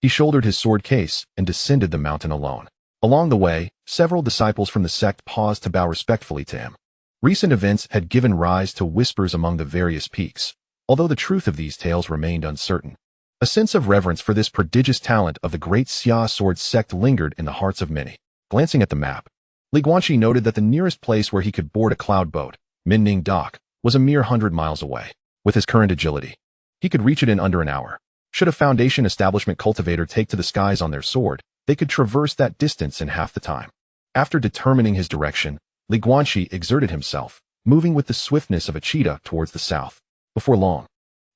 he shouldered his sword case and descended the mountain alone. Along the way, several disciples from the sect paused to bow respectfully to him. Recent events had given rise to whispers among the various peaks, although the truth of these tales remained uncertain. A sense of reverence for this prodigious talent of the great Xia sword sect lingered in the hearts of many. Glancing at the map, Guanqi noted that the nearest place where he could board a cloud boat, Minning Dock, was a mere 100 miles away. With his current agility, he could reach it in under an hour. Should a Foundation establishment cultivator take to the skies on their sword, they could traverse that distance in half the time. After determining his direction, Guanqi exerted himself, moving with the swiftness of a cheetah towards the south. Before long,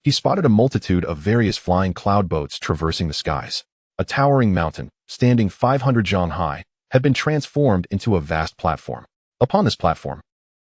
he spotted a multitude of various flying cloud boats traversing the skies. A towering mountain, standing 500 zhang high, had been transformed into a vast platform. Upon this platform,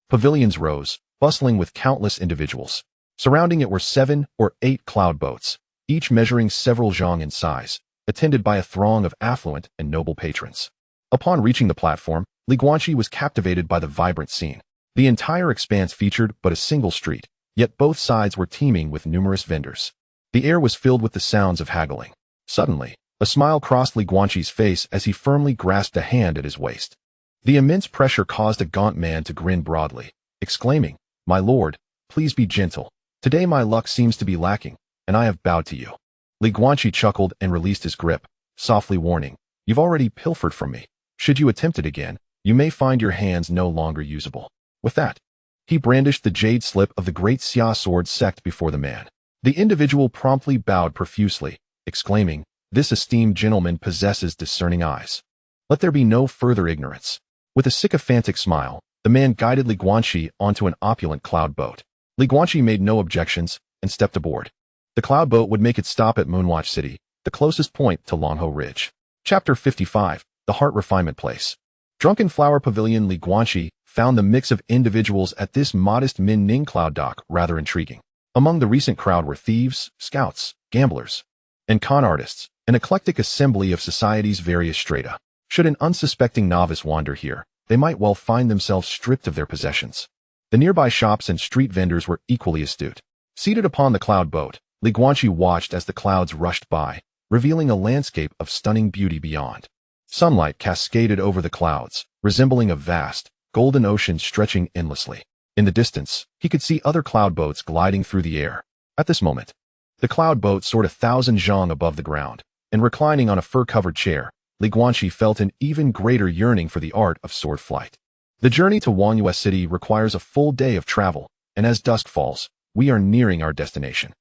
pavilions rose, bustling with countless individuals. Surrounding it were 7 or 8 cloud boats, each measuring several zhang in size, attended by a throng of affluent and noble patrons. Upon reaching the platform, Guanqi was captivated by the vibrant scene. The entire expanse featured but a single street, yet both sides were teeming with numerous vendors. The air was filled with the sounds of haggling. Suddenly, a smile crossed Guanqi's face as he firmly grasped a hand at his waist. The immense pressure caused a gaunt man to grin broadly, exclaiming, My lord, please be gentle. Today my luck seems to be lacking, and I have bowed to you. Guanqi chuckled and released his grip, softly warning, You've already pilfered from me. Should you attempt it again, you may find your hands no longer usable. With that, he brandished the jade slip of the great Xia sword sect before the man. The individual promptly bowed profusely, exclaiming, This esteemed gentleman possesses discerning eyes. Let there be no further ignorance. With a sycophantic smile, the man guided Guanqi onto an opulent cloud boat. Guanqi made no objections and stepped aboard. The cloud boat would make its stop at Moonwatch City, the closest point to Longho Ridge. Chapter 55, The Heart Refinement Place. Drunken Flower Pavilion. Guanqi found the mix of individuals at this modest Min Ning cloud dock rather intriguing. Among the recent crowd were thieves, scouts, gamblers, and con artists, an eclectic assembly of society's various strata. Should an unsuspecting novice wander here, they might well find themselves stripped of their possessions. The nearby shops and street vendors were equally astute. Seated upon the cloud boat, Guanqi watched as the clouds rushed by, revealing a landscape of stunning beauty beyond. Sunlight cascaded over the clouds, resembling a vast, golden ocean stretching endlessly. In the distance, he could see other cloud boats gliding through the air. At this moment, the cloud boat soared 1,000 zhang above the ground, and reclining on a fur-covered chair, Guanqi felt an even greater yearning for the art of sword flight. The journey to Guanqi City requires a full day of travel, and as dusk falls, we are nearing our destination.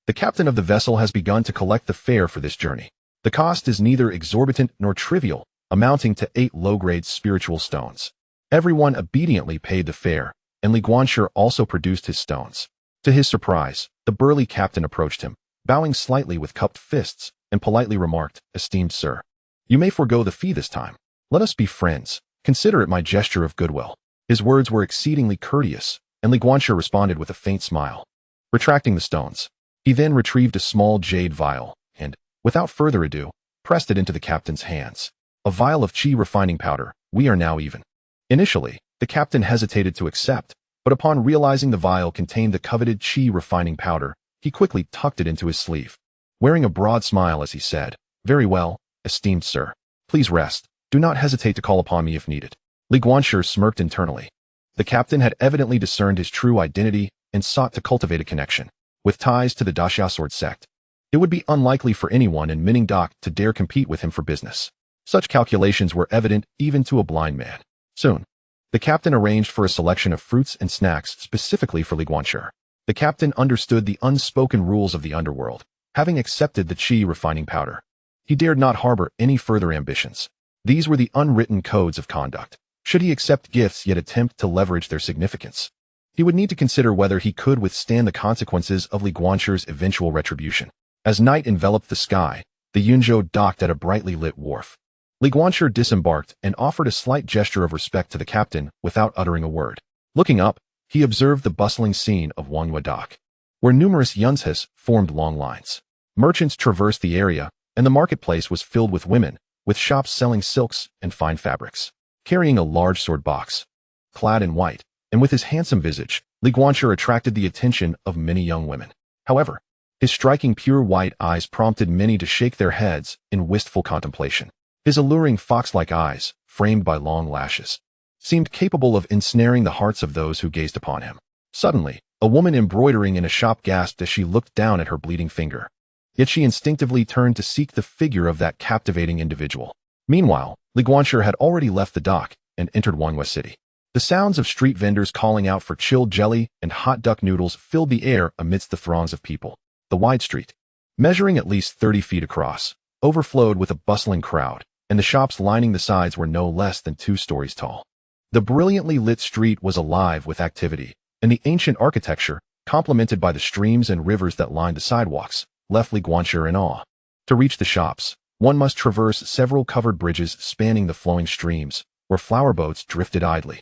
The captain of the vessel has begun to collect the fare for this journey. The cost is neither exorbitant nor trivial, amounting to 8 low-grade spiritual stones. Everyone obediently paid the fare, and Guanqi also produced his stones. To his surprise, the burly captain approached him, bowing slightly with cupped fists, and politely remarked, "Esteemed sir, you may forego the fee this time. Let us be friends. Consider it my gesture of goodwill." His words were exceedingly courteous, and Li Guanxi responded with a faint smile. Retracting the stones, he then retrieved a small jade vial, and, without further ado, pressed it into the captain's hands. "A vial of qi refining powder, we are now even." Initially, the captain hesitated to accept, but upon realizing the vial contained the coveted qi refining powder, he quickly tucked it into his sleeve, wearing a broad smile as he said, "Very well, esteemed sir. Please rest. Do not hesitate to call upon me if needed." Li Guanxi smirked internally. The captain had evidently discerned his true identity and sought to cultivate a connection. With ties to the Daxia sword sect, it would be unlikely for anyone in Mining Dock to dare compete with him for business. Such calculations were evident even to a blind man. Soon, the captain arranged for a selection of fruits and snacks specifically for Li Guanxi. The captain understood the unspoken rules of the underworld, having accepted the qi refining powder. He dared not harbor any further ambitions. These were the unwritten codes of conduct. Should he accept gifts yet attempt to leverage their significance, he would need to consider whether he could withstand the consequences of Li Guanxi's eventual retribution. As night enveloped the sky, the Yunzhou docked at a brightly lit wharf. Li Guanxi disembarked and offered a slight gesture of respect to the captain without uttering a word. Looking up, he observed the bustling scene of Wangyue Dock, where numerous yunzhis formed long lines. Merchants traversed the area, and the marketplace was filled with women, with shops selling silks and fine fabrics. Carrying a large sword box, clad in white, and with his handsome visage, Li Guanxi attracted the attention of many young women. However, his striking pure white eyes prompted many to shake their heads in wistful contemplation. His alluring fox-like eyes, framed by long lashes, seemed capable of ensnaring the hearts of those who gazed upon him. Suddenly, a woman embroidering in a shop gasped as she looked down at her bleeding finger. Yet she instinctively turned to seek the figure of that captivating individual. Meanwhile, Li Guanxi had already left the dock and entered Wangyue City. The sounds of street vendors calling out for chilled jelly and hot duck noodles filled the air amidst the throngs of people. The wide street, measuring at least 30 feet across, overflowed with a bustling crowd, and the shops lining the sides were no less than 2 stories tall. The brilliantly lit street was alive with activity, and the ancient architecture, complemented by the streams and rivers that lined the sidewalks, left Li Guanxi in awe. To reach the shops, one must traverse several covered bridges spanning the flowing streams, where flower boats drifted idly,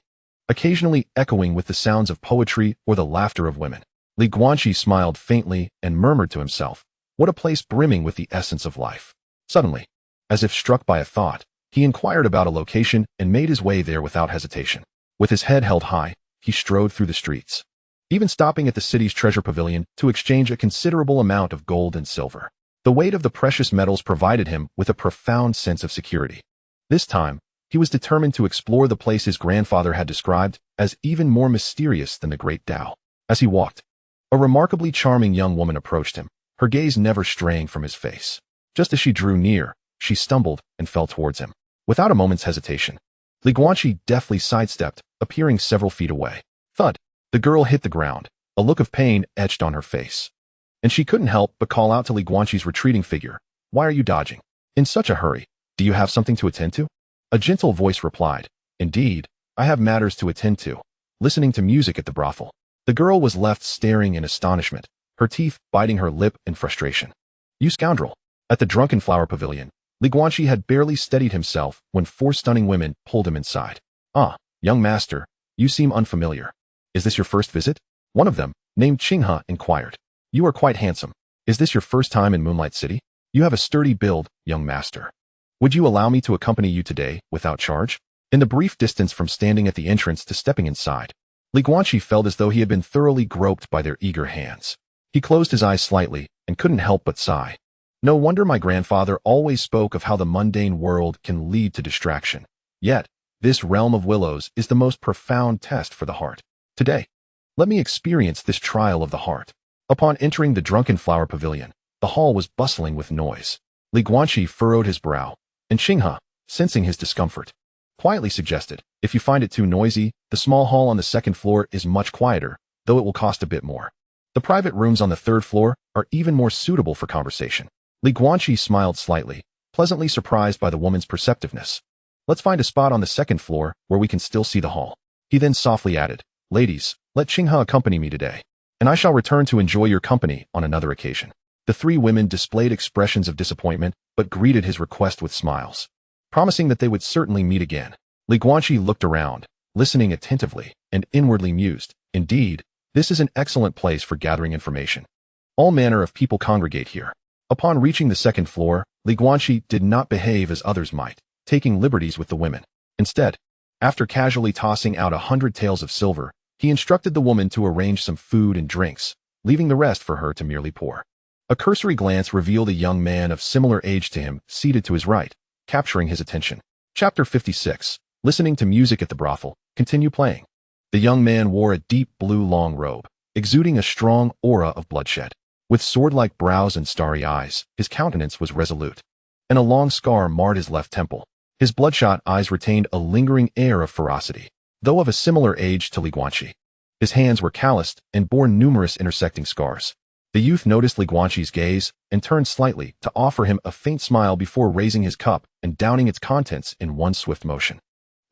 occasionally echoing with the sounds of poetry or the laughter of women. Li Guanxi smiled faintly and murmured to himself, "What a place brimming with the essence of life." Suddenly, as if struck by a thought, he inquired about a location and made his way there without hesitation. With his head held high, he strode through the streets, even stopping at the city's treasure pavilion to exchange a considerable amount of gold and silver. The weight of the precious metals provided him with a profound sense of security. This time, he was determined to explore the place his grandfather had described as even more mysterious than the Great Tao. As he walked, a remarkably charming young woman approached him, her gaze never straying from his face. Just as she drew near, she stumbled and fell towards him. Without a moment's hesitation, Li Guanxi deftly sidestepped, appearing several feet away. Thud! The girl hit the ground, a look of pain etched on her face. And she couldn't help but call out to Li Guanxi's retreating figure, "Why are you dodging? In such a hurry? Do you have something to attend to?" A gentle voice replied, "Indeed, I have matters to attend to. Listening to music at the brothel." The girl was left staring in astonishment, her teeth biting her lip in frustration. "You scoundrel!" At the Drunken Flower Pavilion, Li Guanxi had barely steadied himself when 4 stunning women pulled him inside. "Ah, young master, you seem unfamiliar. Is this your first visit?" One of them, named Qinghe, inquired. "You are quite handsome. Is this your first time in Moonlight City? You have a sturdy build, young master. Would you allow me to accompany you today, without charge?" In the brief distance from standing at the entrance to stepping inside, Li Guanxi felt as though he had been thoroughly groped by their eager hands. He closed his eyes slightly and couldn't help but sigh. No wonder my grandfather always spoke of how the mundane world can lead to distraction. Yet, this realm of willows is the most profound test for the heart. Today, let me experience this trial of the heart. Upon entering the Drunken Flower Pavilion, the hall was bustling with noise. Li Guanxi furrowed his brow, and Qinghe, sensing his discomfort, quietly suggested, "If you find it too noisy, the small hall on the 2nd floor is much quieter, though it will cost a bit more. The private rooms on the 3rd floor are even more suitable for conversation." Li Guanxi smiled slightly, pleasantly surprised by the woman's perceptiveness. "Let's find a spot on the 2nd floor where we can still see the hall." He then softly added, "Ladies, let Qinghe accompany me today." and I shall return to enjoy your company on another occasion. The three women displayed expressions of disappointment, but greeted his request with smiles, promising that they would certainly meet again. Guanqi looked around, listening attentively, and inwardly mused, indeed, this is an excellent place for gathering information. All manner of people congregate here. Upon reaching the second floor, Guanqi did not behave as others might, taking liberties with the women. Instead, after casually tossing out 100 taels of silver, he instructed the woman to arrange some food and drinks, leaving the rest for her to merely pour. A cursory glance revealed a young man of similar age to him seated to his right, capturing his attention. Chapter 56. Listening to music at the brothel. Continue playing. The young man wore a deep blue long robe, exuding a strong aura of bloodshed. With sword-like brows and starry eyes, his countenance was resolute, and a long scar marred his left temple. His bloodshot eyes retained a lingering air of ferocity, though of a similar age to Guanqi. His hands were calloused and bore numerous intersecting scars. The youth noticed Guanqi's gaze and turned slightly to offer him a faint smile before raising his cup and downing its contents in one swift motion.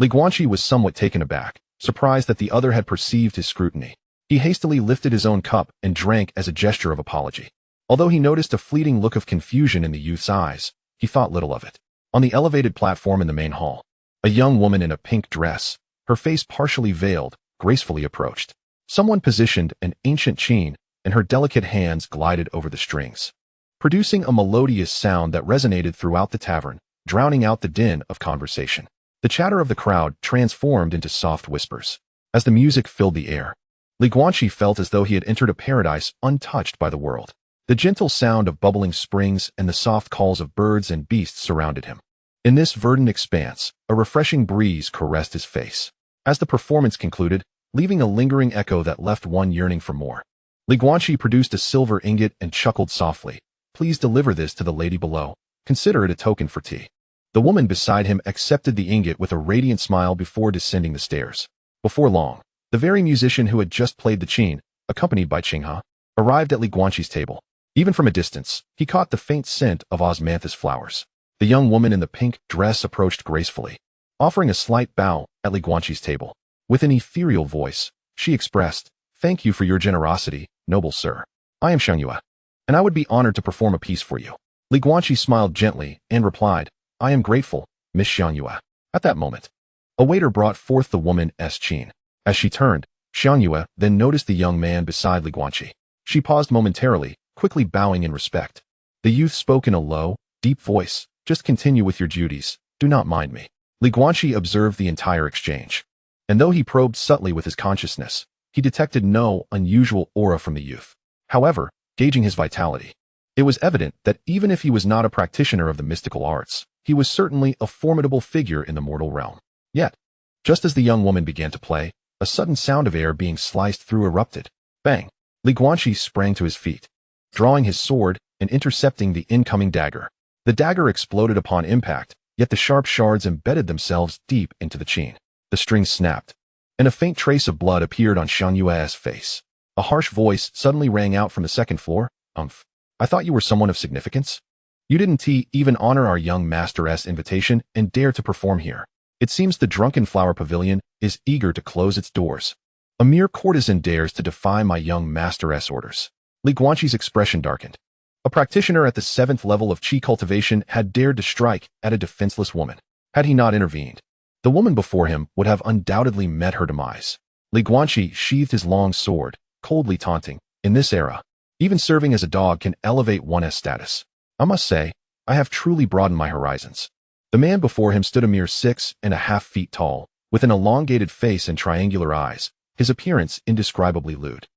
Guanqi was somewhat taken aback, surprised that the other had perceived his scrutiny. He hastily lifted his own cup and drank as a gesture of apology. Although he noticed a fleeting look of confusion in the youth's eyes, he thought little of it. On the elevated platform in the main hall, a young woman in a pink dress, her face partially veiled, gracefully approached. Someone positioned an ancient chain, and her delicate hands glided over the strings, producing a melodious sound that resonated throughout the tavern, drowning out the din of conversation. The chatter of the crowd transformed into soft whispers. As the music filled the air, Guanqi felt as though he had entered a paradise untouched by the world. The gentle sound of bubbling springs and the soft calls of birds and beasts surrounded him. In this verdant expanse, a refreshing breeze caressed his face. As the performance concluded, leaving a lingering echo that left one yearning for more, Guanqi produced a silver ingot and chuckled softly. Please deliver this to the lady below. Consider it a token for tea. The woman beside him accepted the ingot with a radiant smile before descending the stairs. Before long, the very musician who had just played the qin, accompanied by Qinghe, arrived at Guanqi's table. Even from a distance, he caught the faint scent of osmanthus flowers. The young woman in the pink dress approached gracefully, offering a slight bow at Guanqi's table. With an ethereal voice, she expressed, "Thank you for your generosity, noble sir. I am Xiangyue, and I would be honored to perform a piece for you." Guanqi smiled gently and replied, "I am grateful, Miss Xiangyue." At that moment, a waiter brought forth the woman's qin. As she turned, Xiangyue then noticed the young man beside Guanqi. She paused momentarily, quickly bowing in respect. The youth spoke in a low, deep voice, "Just continue with your duties, do not mind me." Guanqi observed the entire exchange, and though he probed subtly with his consciousness, he detected no unusual aura from the youth. However, gauging his vitality, it was evident that even if he was not a practitioner of the mystical arts, he was certainly a formidable figure in the mortal realm. Yet, just as the young woman began to play, a sudden sound of air being sliced through erupted. Bang! Guanqi sprang to his feet, drawing his sword and intercepting the incoming dagger. The dagger exploded upon impact, yet the sharp shards embedded themselves deep into the qin. The strings snapped, and a faint trace of blood appeared on Xiangyue's face. A harsh voice suddenly rang out from the second floor. I thought you were someone of significance? You didn't even honor our young master's invitation and dare to perform here. It seems the Drunken Flower Pavilion is eager to close its doors. A mere courtesan dares to defy my young master's orders." Guanqi's expression darkened. A practitioner at the 7th level of qi cultivation had dared to strike at a defenseless woman. Had he not intervened, the woman before him would have undoubtedly met her demise. Guanqi sheathed his long sword, coldly taunting, "In this era, even serving as a dog can elevate one's status. I must say, I have truly broadened my horizons." The man before him stood a mere 6.5 feet tall, with an elongated face and triangular eyes, his appearance indescribably lewd.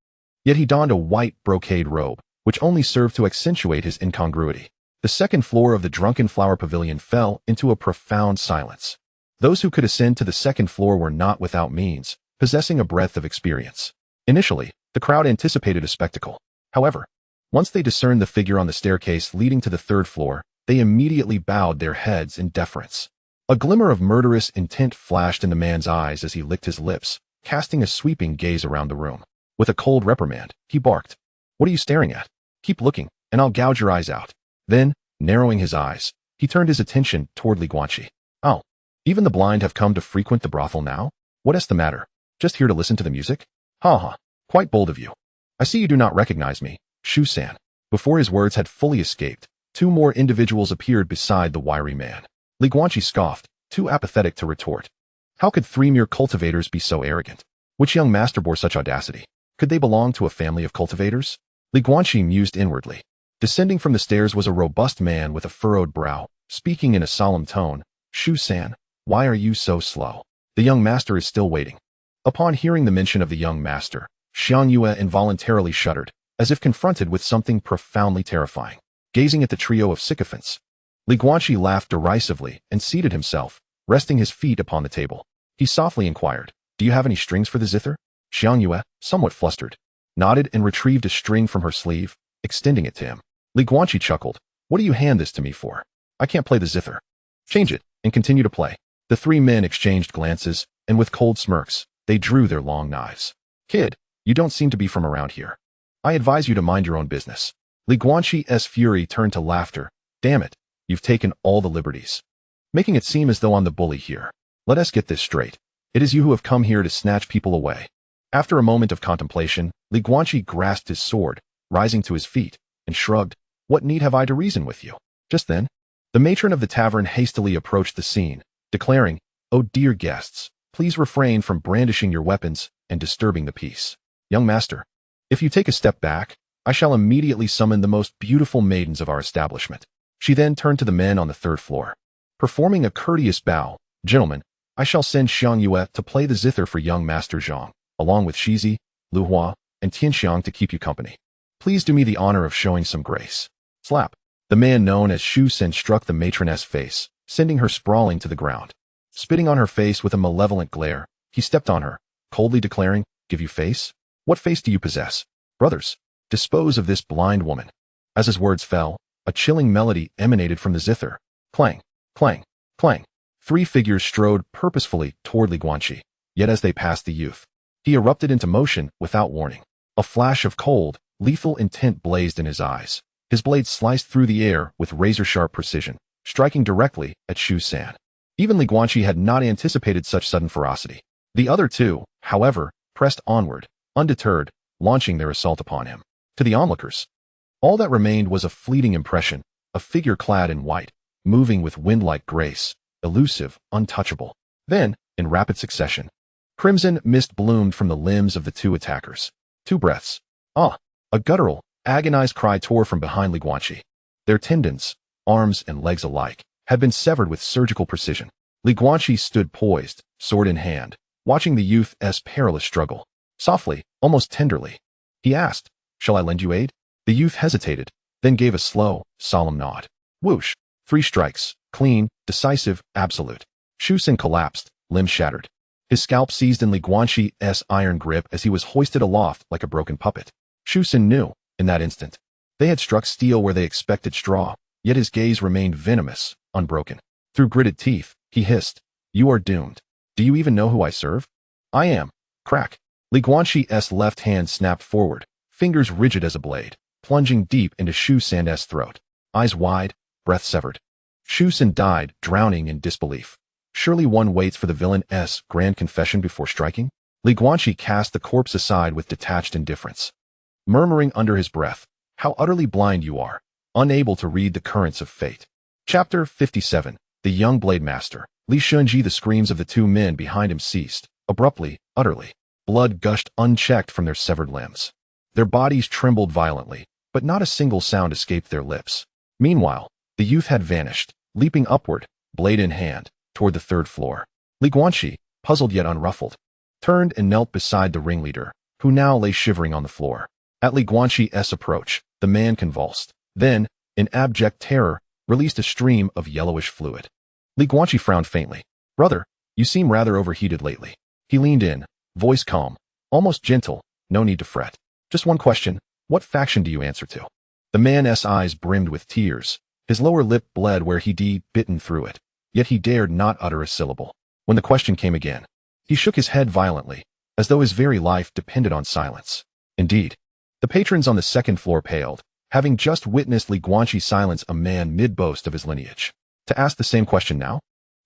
Yet he donned a white brocade robe, which only served to accentuate his incongruity. The second floor of the Drunken Flower Pavilion fell into a profound silence. Those who could ascend to the second floor were not without means, possessing a breadth of experience. Initially, the crowd anticipated a spectacle. However, once they discerned the figure on the staircase leading to the third floor, they immediately bowed their heads in deference. A glimmer of murderous intent flashed in the man's eyes as he licked his lips, casting a sweeping gaze around the room. With a cold reprimand, he barked, "What are you staring at? Keep looking, and I'll gouge your eyes out." Then, narrowing his eyes, he turned his attention toward Guanqi. "Oh, even the blind have come to frequent the brothel now? What's the matter? Just here to listen to the music? Ha ha, quite bold of you. I see you do not recognize me, Su Xuan. Before his words had fully escaped, two more individuals appeared beside the wiry man. Guanqi scoffed, too apathetic to retort. How could three mere cultivators be so arrogant? Which young master bore such audacity? Could they belong to a family of cultivators? Guanqi mused inwardly. Descending from the stairs was a robust man with a furrowed brow, speaking in a solemn tone. Su Xuan, why are you so slow? The young master is still waiting. Upon hearing the mention of the young master, Xiang Yue involuntarily shuddered, as if confronted with something profoundly terrifying. Gazing at the trio of sycophants, Guanqi laughed derisively and seated himself, resting his feet upon the table. He softly inquired, do you have any strings for the zither? Xiang Yue, somewhat flustered, nodded and retrieved a string from her sleeve, extending it to him. Guanqi chuckled, what do you hand this to me for? I can't play the zither. Change it, and continue to play. The three men exchanged glances, and with cold smirks, they drew their long knives. Kid, you don't seem to be from around here. I advise you to mind your own business. Guanqi's fury turned to laughter. Damn it, you've taken all the liberties, making it seem as though I'm the bully here. Let us get this straight. It is you who have come here to snatch people away. After a moment of contemplation, Guanqi grasped his sword, rising to his feet, and shrugged. What need have I to reason with you? Just then, the matron of the tavern hastily approached the scene, declaring, oh dear guests, please refrain from brandishing your weapons and disturbing the peace. Young master, if you take a step back, I shall immediately summon the most beautiful maidens of our establishment. She then turned to the men on the third floor. Performing a courteous bow, gentlemen, I shall send Xiang Yue to play the zither for young master Zhang, along with Shizi, Lu Hua, and Tianxiang to keep you company. Please do me the honor of showing some grace. Slap. The man known as Su Xuan struck the matroness face, sending her sprawling to the ground. Spitting on her face with a malevolent glare, he stepped on her, coldly declaring, give you face? What face do you possess? Brothers, dispose of this blind woman. As his words fell, a chilling melody emanated from the zither. Clang, clang, clang. Three figures strode purposefully toward Guanqi, yet as they passed the youth, he erupted into motion without warning. A flash of cold, lethal intent blazed in his eyes. His blade sliced through the air with razor-sharp precision, striking directly at Su Xuan. Even Guanqi had not anticipated such sudden ferocity. The other two, however, pressed onward, undeterred, launching their assault upon him. To the onlookers, all that remained was a fleeting impression, a figure clad in white, moving with wind-like grace, elusive, untouchable. Then, in rapid succession, crimson mist bloomed from the limbs of the two attackers. 2 breaths. Ah! A guttural, agonized cry tore from behind Guanqi. Their tendons, arms and legs alike, had been severed with surgical precision. Guanqi stood poised, sword in hand, watching the youth's perilous struggle. Softly, almost tenderly, he asked, shall I lend you aid? The youth hesitated, then gave a slow, solemn nod. Whoosh! 3 strikes, clean, decisive, absolute. Su Xuan collapsed, limb shattered. His scalp seized in Guanqi's iron grip as he was hoisted aloft like a broken puppet. Su Xuan knew, in that instant, they had struck steel where they expected straw, yet his gaze remained venomous, unbroken. Through gritted teeth, he hissed, you are doomed. Do you even know who I serve? I am. Crack. Guanqi's left hand snapped forward, fingers rigid as a blade, plunging deep into Su Xuan's throat. Eyes wide, breath severed. Su Xuan died, drowning in disbelief. Surely one waits for the villain's grand confession before striking? Guanqi cast the corpse aside with detached indifference, murmuring under his breath, how utterly blind you are, unable to read the currents of fate. Chapter 57. The Young Blade Master. Li Shunji. The screams of the two men behind him ceased, abruptly, utterly. Blood gushed unchecked from their severed limbs. Their bodies trembled violently, but not a single sound escaped their lips. Meanwhile, the youth had vanished, leaping upward, blade in hand, toward the third floor. Guanqi, puzzled yet unruffled, turned and knelt beside the ringleader, who now lay shivering on the floor. At Guanqi's approach, the man convulsed, then, in abject terror, released a stream of yellowish fluid. Guanqi frowned faintly. Brother, you seem rather overheated lately. He leaned in, voice calm, almost gentle, no need to fret. Just one question, what faction do you answer to? The man's eyes brimmed with tears. His lower lip bled where he'd bitten through it, yet he dared not utter a syllable. When the question came again, he shook his head violently, as though his very life depended on silence. Indeed, the patrons on the second floor paled, having just witnessed Guanqi silence a man mid-boast of his lineage. To ask the same question now?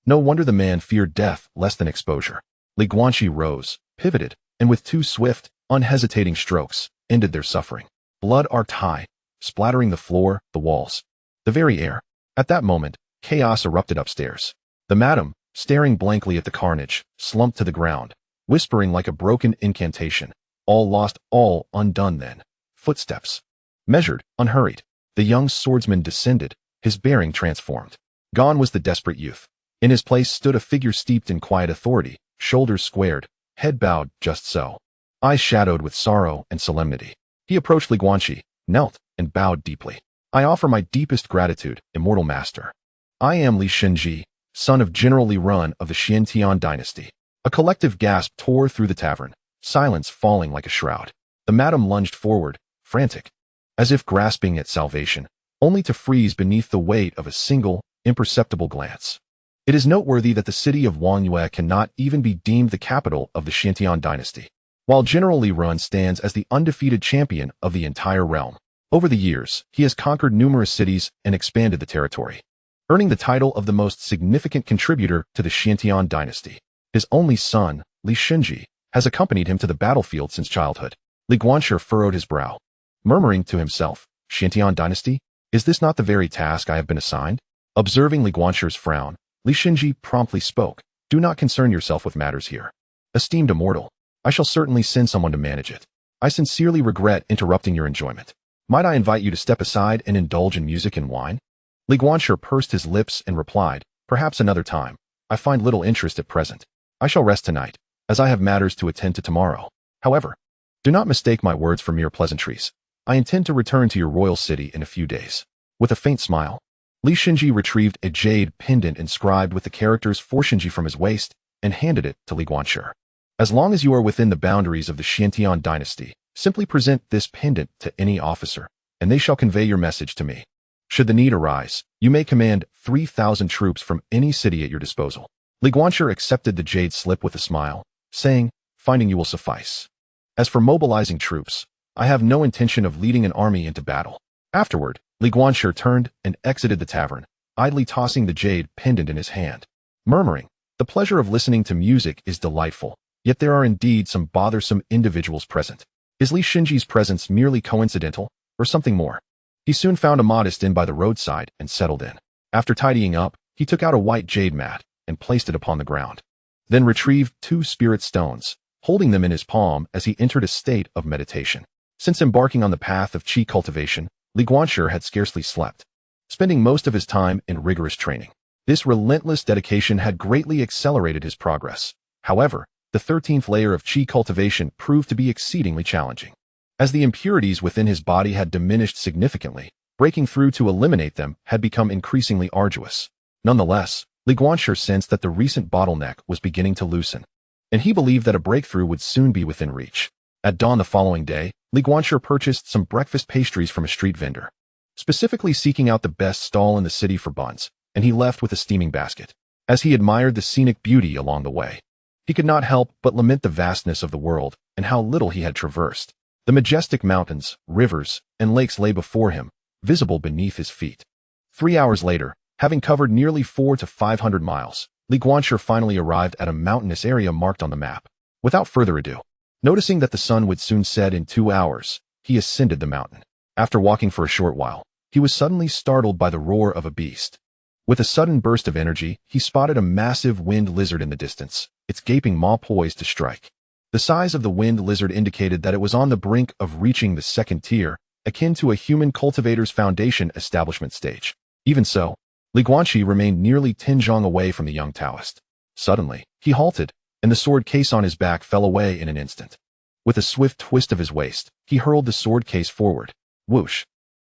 No wonder the man feared death less than exposure. Guanqi rose, pivoted, and with 2 swift, unhesitating strokes, ended their suffering. Blood arced high, splattering the floor, the walls, the very air. At that moment, chaos erupted upstairs. The madam, staring blankly at the carnage, slumped to the ground, whispering like a broken incantation. All lost, all undone then. Footsteps. Measured, unhurried. The young swordsman descended, his bearing transformed. Gone was the desperate youth. In his place stood a figure steeped in quiet authority, shoulders squared, head bowed just so, eyes shadowed with sorrow and solemnity. He approached Guanqi, knelt, and bowed deeply. I offer my deepest gratitude, immortal master. I am Li Shenji, son of General Li Run of the Xiantian dynasty. A collective gasp tore through the tavern, silence falling like a shroud. The madam lunged forward, frantic, as if grasping at salvation, only to freeze beneath the weight of a single, imperceptible glance. It is noteworthy that the city of Wangyue cannot even be deemed the capital of the Xiantian dynasty, while General Li Run stands as the undefeated champion of the entire realm. Over the years, he has conquered numerous cities and expanded the territory, earning the title of the most significant contributor to the Xiantian dynasty. His only son, Li Shenji, has accompanied him to the battlefield since childhood. Li Guanqi furrowed his brow, murmuring to himself, Xiantian dynasty? Is this not the very task I have been assigned? Observing Li Guanqi's frown, Li Shenji promptly spoke, do not concern yourself with matters here. Esteemed immortal, I shall certainly send someone to manage it. I sincerely regret interrupting your enjoyment. Might I invite you to step aside and indulge in music and wine? Li Guanqi pursed his lips and replied, perhaps another time. I find little interest at present. I shall rest tonight, as I have matters to attend to tomorrow. However, do not mistake my words for mere pleasantries. I intend to return to your royal city in a few days. With a faint smile, Li Shenji retrieved a jade pendant inscribed with the characters for Shenji from his waist and handed it to Li Guanqi. As long as you are within the boundaries of the Xiantian dynasty, simply present this pendant to any officer, and they shall convey your message to me. Should the need arise, you may command 3,000 troops from any city at your disposal. Li Guanqi accepted the jade slip with a smile, saying, finding you will suffice. As for mobilizing troops, I have no intention of leading an army into battle. Afterward, Li Guanqi turned and exited the tavern, idly tossing the jade pendant in his hand, murmuring, the pleasure of listening to music is delightful, yet there are indeed some bothersome individuals present. Is Li Shenji's presence merely coincidental, or something more? He soon found a modest inn by the roadside and settled in. After tidying up, he took out a white jade mat and placed it upon the ground, then retrieved 2 spirit stones, holding them in his palm as he entered a state of meditation. Since embarking on the path of qi cultivation, Li Guanqi had scarcely slept, spending most of his time in rigorous training. This relentless dedication had greatly accelerated his progress. However, the 13th layer of qi cultivation proved to be exceedingly challenging. As the impurities within his body had diminished significantly, breaking through to eliminate them had become increasingly arduous. Nonetheless, Li Guanqi sensed that the recent bottleneck was beginning to loosen, and he believed that a breakthrough would soon be within reach. At dawn the following day, Li Guanqi purchased some breakfast pastries from a street vendor, specifically seeking out the best stall in the city for buns, and he left with a steaming basket. As he admired the scenic beauty along the way, he could not help but lament the vastness of the world and how little he had traversed. The majestic mountains, rivers, and lakes lay before him, visible beneath his feet. 3 hours later, having covered nearly 400 to 500 miles, Li Guanqi finally arrived at a mountainous area marked on the map. Without further ado, noticing that the sun would soon set in 2 hours, he ascended the mountain. After walking for a short while, he was suddenly startled by the roar of a beast. With a sudden burst of energy, he spotted a massive wind lizard in the distance, its gaping maw poised to strike. The size of the wind lizard indicated that it was on the brink of reaching the 2nd tier, akin to a human cultivator's foundation establishment stage. Even so, Li Guanqi remained nearly 10 zhang away from the young Taoist. Suddenly, he halted, and the sword case on his back fell away in an instant. With a swift twist of his waist, he hurled the sword case forward. Whoosh!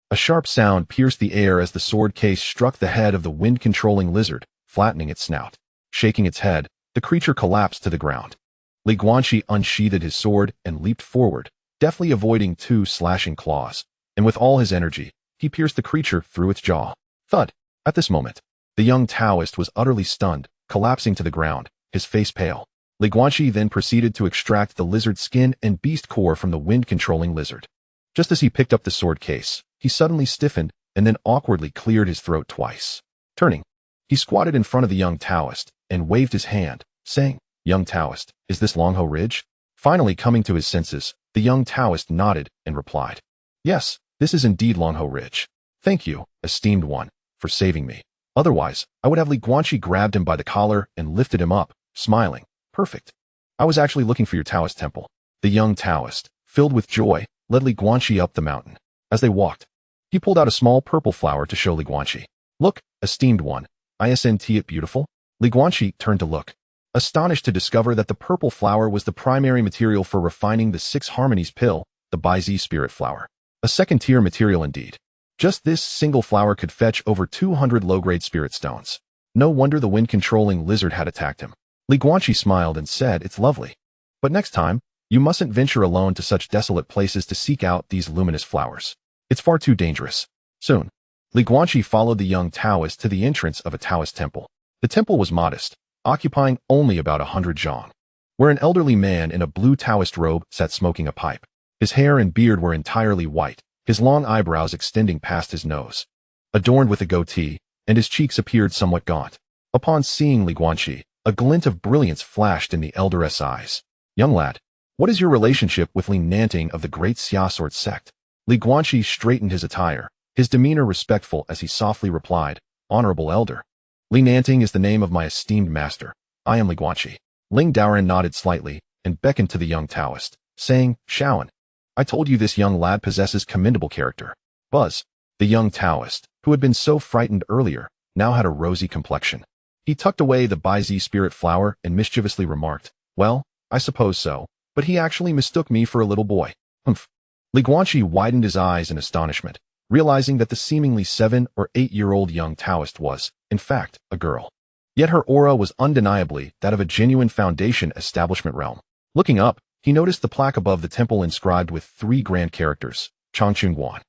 A sharp sound pierced the air as the sword case struck the head of the wind-controlling lizard, flattening its snout. Shaking its head, the creature collapsed to the ground. Li Guanqi unsheathed his sword and leaped forward, deftly avoiding 2 slashing claws, and with all his energy, he pierced the creature through its jaw. Thud! At this moment, the young Taoist was utterly stunned, collapsing to the ground, his face pale. Li Guanqi then proceeded to extract the lizard's skin and beast core from the wind-controlling lizard. Just as he picked up the sword case, he suddenly stiffened and then awkwardly cleared his throat twice. Turning, he squatted in front of the young Taoist and waved his hand, saying, Young Taoist, is this Longho Ridge? Finally coming to his senses, the young Taoist nodded and replied, "Yes, this is indeed Longho Ridge. Thank you, esteemed one, for saving me. Otherwise, I would have Li Guanqi grabbed him by the collar and lifted him up, smiling. Perfect. I was actually looking for your Taoist temple." The young Taoist, filled with joy, led Li Guanqi up the mountain. As they walked, he pulled out a small purple flower to show Li Guanqi. "Look, esteemed one, isn't it beautiful?" Li Guanqi turned to look, astonished to discover that the purple flower was the primary material for refining the Six Harmonies pill, the Baizi spirit flower. A second-tier material indeed. Just this single flower could fetch over 200 low-grade spirit stones. No wonder the wind-controlling lizard had attacked him. Li Guanqi smiled and said, "It's lovely. But next time, you mustn't venture alone to such desolate places to seek out these luminous flowers. It's far too dangerous." Soon, Li Guanqi followed the young Taoist to the entrance of a Taoist temple. The temple was modest, occupying only about 100 zhang, where an elderly man in a blue Taoist robe sat smoking a pipe. His hair and beard were entirely white, his long eyebrows extending past his nose, adorned with a goatee, and his cheeks appeared somewhat gaunt. Upon seeing Li Guanqi, a glint of brilliance flashed in the elder's eyes. "Young lad, what is your relationship with Li Nanting of the Great Xia Sword sect?" Li Guanqi straightened his attire, his demeanor respectful as he softly replied, "Honorable elder. Li Nanting is the name of my esteemed master. I am Li Guanqi." Ling Daoran nodded slightly and beckoned to the young Taoist, saying, "Xuan, I told you this young lad possesses commendable character." Buzz, the young Taoist, who had been so frightened earlier, now had a rosy complexion. He tucked away the Baizi spirit flower and mischievously remarked, "Well, I suppose so, but he actually mistook me for a little boy." Humph. Li Guanqi widened his eyes in astonishment, realizing that the seemingly 7 or 8-year-old young Taoist was, in fact, a girl. Yet her aura was undeniably that of a genuine Foundation establishment realm. Looking up, he noticed the plaque above the temple inscribed with 3 grand characters, Changchun Guan.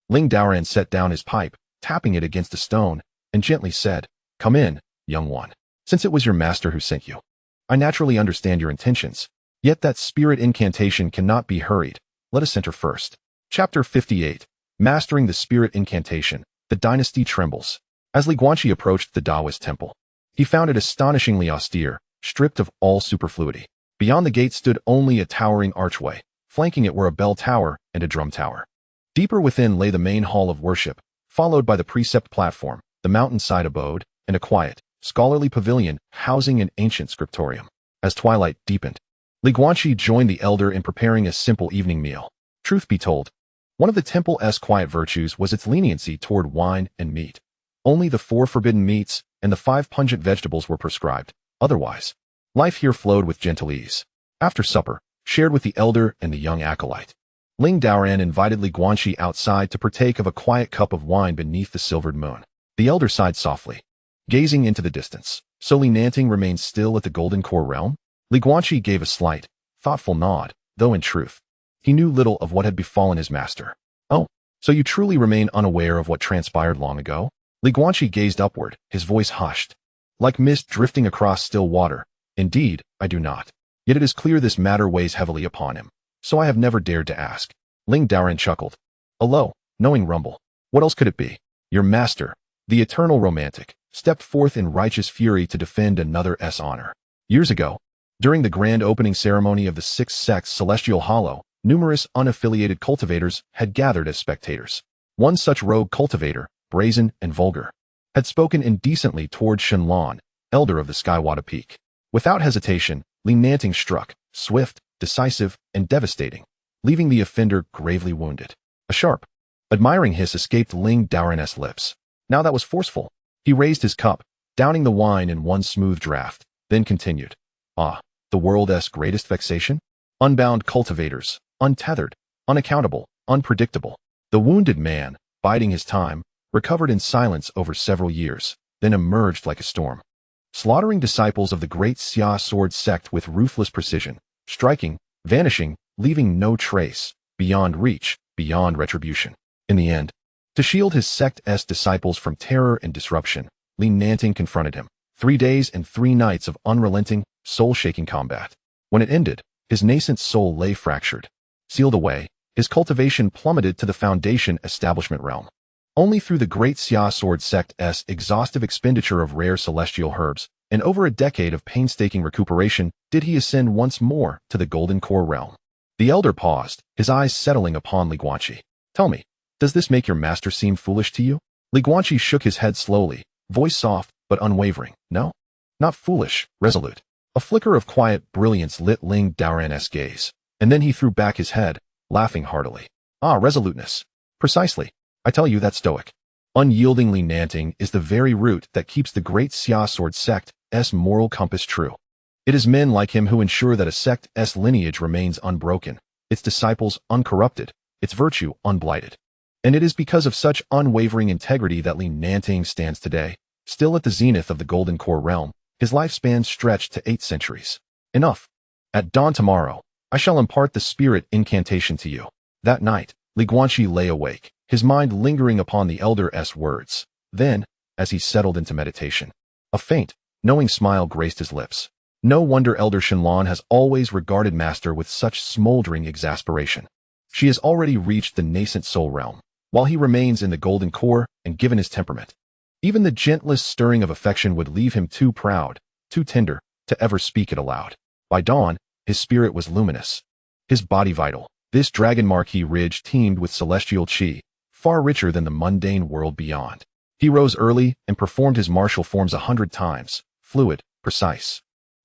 Ling Daoran set down his pipe, tapping it against a stone, and gently said, "Come in, young one. Since it was your master who sent you, I naturally understand your intentions. Yet that spirit incantation cannot be hurried. Let us enter first." Chapter 58. Mastering the Spirit Incantation, the Dynasty Trembles. As Li Guanqi approached the Taoist temple, he found it astonishingly austere, stripped of all superfluity. Beyond the gate stood only a towering archway. Flanking it were a bell tower and a drum tower. Deeper within lay the main hall of worship, followed by the precept platform, the mountainside abode, and a quiet, scholarly pavilion housing an ancient scriptorium. As twilight deepened, Li Guanqi joined the elder in preparing a simple evening meal. Truth be told, one of the temple's quiet virtues was its leniency toward wine and meat. Only the 4 forbidden meats and the 5 pungent vegetables were prescribed. Otherwise, life here flowed with gentle ease. After supper, shared with the elder and the young acolyte, Ling Daoran invited Li Guanqi outside to partake of a quiet cup of wine beneath the silvered moon. The elder sighed softly, gazing into the distance. So Li Nanting remained still at the Golden Core realm? Li Guanqi gave a slight, thoughtful nod, though in truth, he knew little of what had befallen his master. "Oh, so you truly remain unaware of what transpired long ago?" Li Guanqi gazed upward, his voice hushed, like mist drifting across still water. "Indeed, I do not. Yet it is clear this matter weighs heavily upon him, so I have never dared to ask." Ling Daoran chuckled. A low, knowing rumble. What else could it be? Your master, the eternal romantic, stepped forth in righteous fury to defend another's honor. Years ago, during the grand opening ceremony of the 6th sect's Celestial Hollow, numerous unaffiliated cultivators had gathered as spectators. One such rogue cultivator, brazen and vulgar, had spoken indecently toward Shenlong, elder of the Skywada Peak. Without hesitation, Li Nanting struck, swift, decisive, and devastating, leaving the offender gravely wounded. A sharp, admiring hiss escaped Ling Daoran's lips. Now that was forceful. He raised his cup, downing the wine in one smooth draught, then continued. "Ah, the world's greatest vexation? Unbound cultivators, untethered, unaccountable, unpredictable." The wounded man, biding his time, recovered in silence over several years, then emerged like a storm, slaughtering disciples of the Great Xia Sword sect with ruthless precision, striking, vanishing, leaving no trace, beyond reach, beyond retribution. In the end, to shield his sect's disciples from terror and disruption, Li Nanting confronted him. 3 days and 3 nights of unrelenting, soul-shaking combat. When it ended, his nascent soul lay fractured. Sealed away, his cultivation plummeted to the Foundation establishment realm. Only through the Great Xia Sword sect's exhaustive expenditure of rare celestial herbs and over a decade of painstaking recuperation did he ascend once more to the Golden Core realm. The elder paused, his eyes settling upon Guanqi. Tell me, does this make your master seem foolish to you? Guanqi shook his head slowly, voice soft but unwavering. No, not foolish, resolute. A flicker of quiet brilliance lit Ling Daoran's gaze, and then he threw back his head, laughing heartily. Ah, resoluteness. Precisely. I tell you that's stoic. Unyieldingly Nanting is the very root that keeps the great Xia sword sect's moral compass true. It is men like him who ensure that a sect's lineage remains unbroken, its disciples uncorrupted, its virtue unblighted. And it is because of such unwavering integrity that Li Nanting stands today, still at the zenith of the Golden Core realm, his lifespan stretched to 8 centuries. Enough. At dawn tomorrow, I shall impart the spirit incantation to you. That night, Guanqi lay awake, his mind lingering upon the elder's words. Then, as he settled into meditation, a faint, knowing smile graced his lips. No wonder Elder Shenlong has always regarded Master with such smoldering exasperation. She has already reached the nascent soul realm, while he remains in the Golden Core, and given his temperament, even the gentlest stirring of affection would leave him too proud, too tender, to ever speak it aloud. By dawn, his spirit was luminous, his body vital. This dragon Marquis ridge teemed with celestial chi, far richer than the mundane world beyond. He rose early and performed his martial forms 100 times, fluid, precise,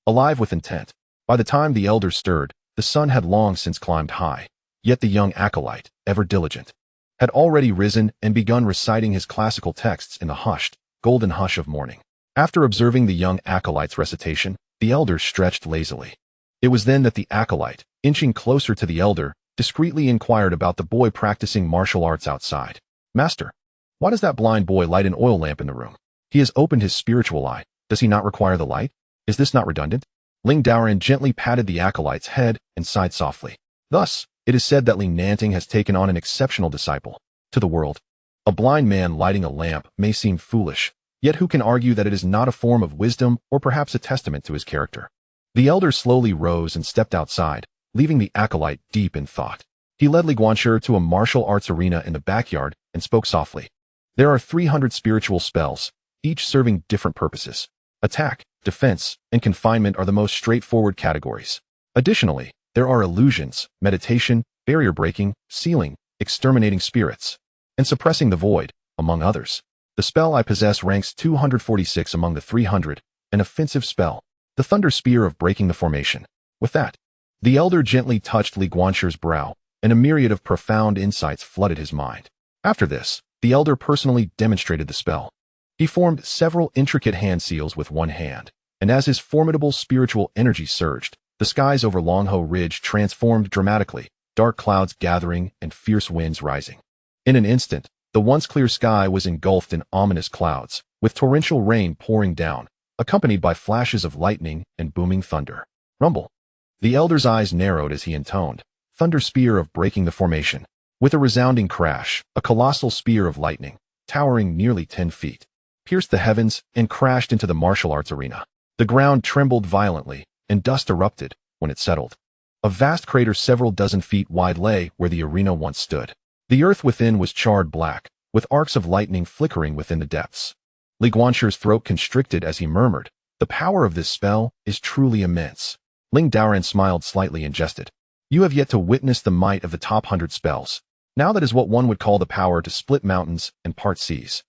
alive with intent. By the time the elders stirred, the sun had long since climbed high, yet the young acolyte, ever diligent, had already risen and begun reciting his classical texts in the hushed, golden hush of morning. After observing the young acolyte's recitation, the elder stretched lazily. It was then that the acolyte, inching closer to the elder, discreetly inquired about the boy practicing martial arts outside. Master, why does that blind boy light an oil lamp in the room? He has opened his spiritual eye. Does he not require the light? Is this not redundant? Ling Daoran gently patted the acolyte's head and sighed softly. Thus, it is said that Li Nanting has taken on an exceptional disciple. To the world, a blind man lighting a lamp may seem foolish, yet who can argue that it is not a form of wisdom or perhaps a testament to his character? The elder slowly rose and stepped outside, leaving the acolyte deep in thought. He led Guanqi to a martial arts arena in the backyard and spoke softly. There are 300 spiritual spells, each serving different purposes. Attack, defense, and confinement are the most straightforward categories. Additionally, there are illusions, meditation, barrier breaking, sealing, exterminating spirits, and suppressing the void, among others. The spell I possess ranks 246 among the 300, an offensive spell, the thunder spear of breaking the formation. With that, the elder gently touched Guanqi's brow, and a myriad of profound insights flooded his mind. After this, the elder personally demonstrated the spell. He formed several intricate hand seals with one hand, and as his formidable spiritual energy surged, the skies over Longho Ridge transformed dramatically, dark clouds gathering and fierce winds rising. In an instant, the once clear sky was engulfed in ominous clouds, with torrential rain pouring down, accompanied by flashes of lightning and booming thunder. Rumble. The elder's eyes narrowed as he intoned, thunder spear of breaking the formation. With a resounding crash, a colossal spear of lightning, towering nearly 10 feet, pierced the heavens and crashed into the martial arts arena. The ground trembled violently, and dust erupted when it settled. A vast crater several dozen feet wide lay where the arena once stood. The earth within was charred black, with arcs of lightning flickering within the depths. Guanqi's throat constricted as he murmured, "The power of this spell is truly immense." Ling Daoran smiled slightly and jested. "You have yet to witness the might of the top 100 spells. Now that is what one would call the power to split mountains and part seas.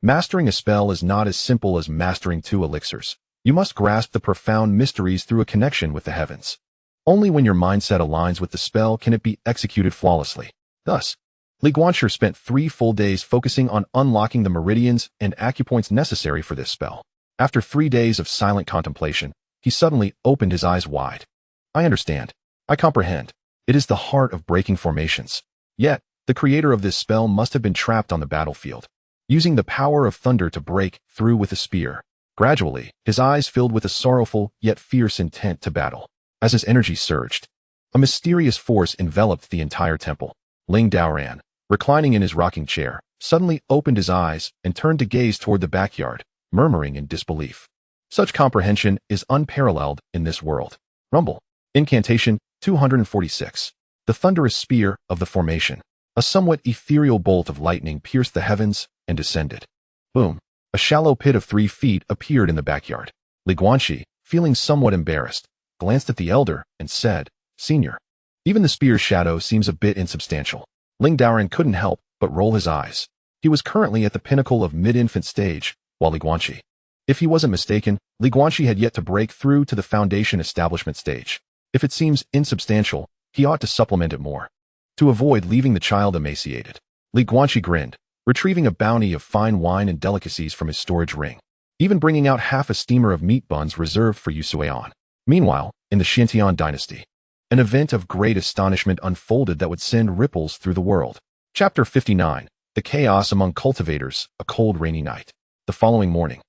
Mastering a spell is not as simple as mastering 2 elixirs. You must grasp the profound mysteries through a connection with the heavens. Only when your mindset aligns with the spell can it be executed flawlessly." Thus, Guanqi spent 3 full days focusing on unlocking the meridians and acupoints necessary for this spell. After 3 days of silent contemplation, he suddenly opened his eyes wide. "I understand. I comprehend. It is the heart of breaking formations. Yet, the creator of this spell must have been trapped on the battlefield, using the power of thunder to break through with a spear." Gradually, his eyes filled with a sorrowful yet fierce intent to battle. As his energy surged, a mysterious force enveloped the entire temple. Ling Daoran, reclining in his rocking chair, suddenly opened his eyes and turned to gaze toward the backyard, murmuring in disbelief. Such comprehension is unparalleled in this world. Rumble. Incantation 246. The thunderous spear of the formation. A somewhat ethereal bolt of lightning pierced the heavens and descended. Boom. A shallow pit of 3 feet appeared in the backyard. Li Guanqi, feeling somewhat embarrassed, glanced at the elder and said, "Senior, even the spear's shadow seems a bit insubstantial." Ling Daoran couldn't help but roll his eyes. He was currently at the pinnacle of mid-infant stage, while Li Guanqi, if he wasn't mistaken, Li Guanqi had yet to break through to the foundation establishment stage. If it seems insubstantial, he ought to supplement it more, to avoid leaving the child emaciated. Li Guanqi grinned, retrieving a bounty of fine wine and delicacies from his storage ring, even bringing out half a steamer of meat buns reserved for Su Xuan. Meanwhile, in the Xiantian dynasty, an event of great astonishment unfolded that would send ripples through the world. Chapter 59. The Chaos Among Cultivators, a Cold Rainy Night. The following morning,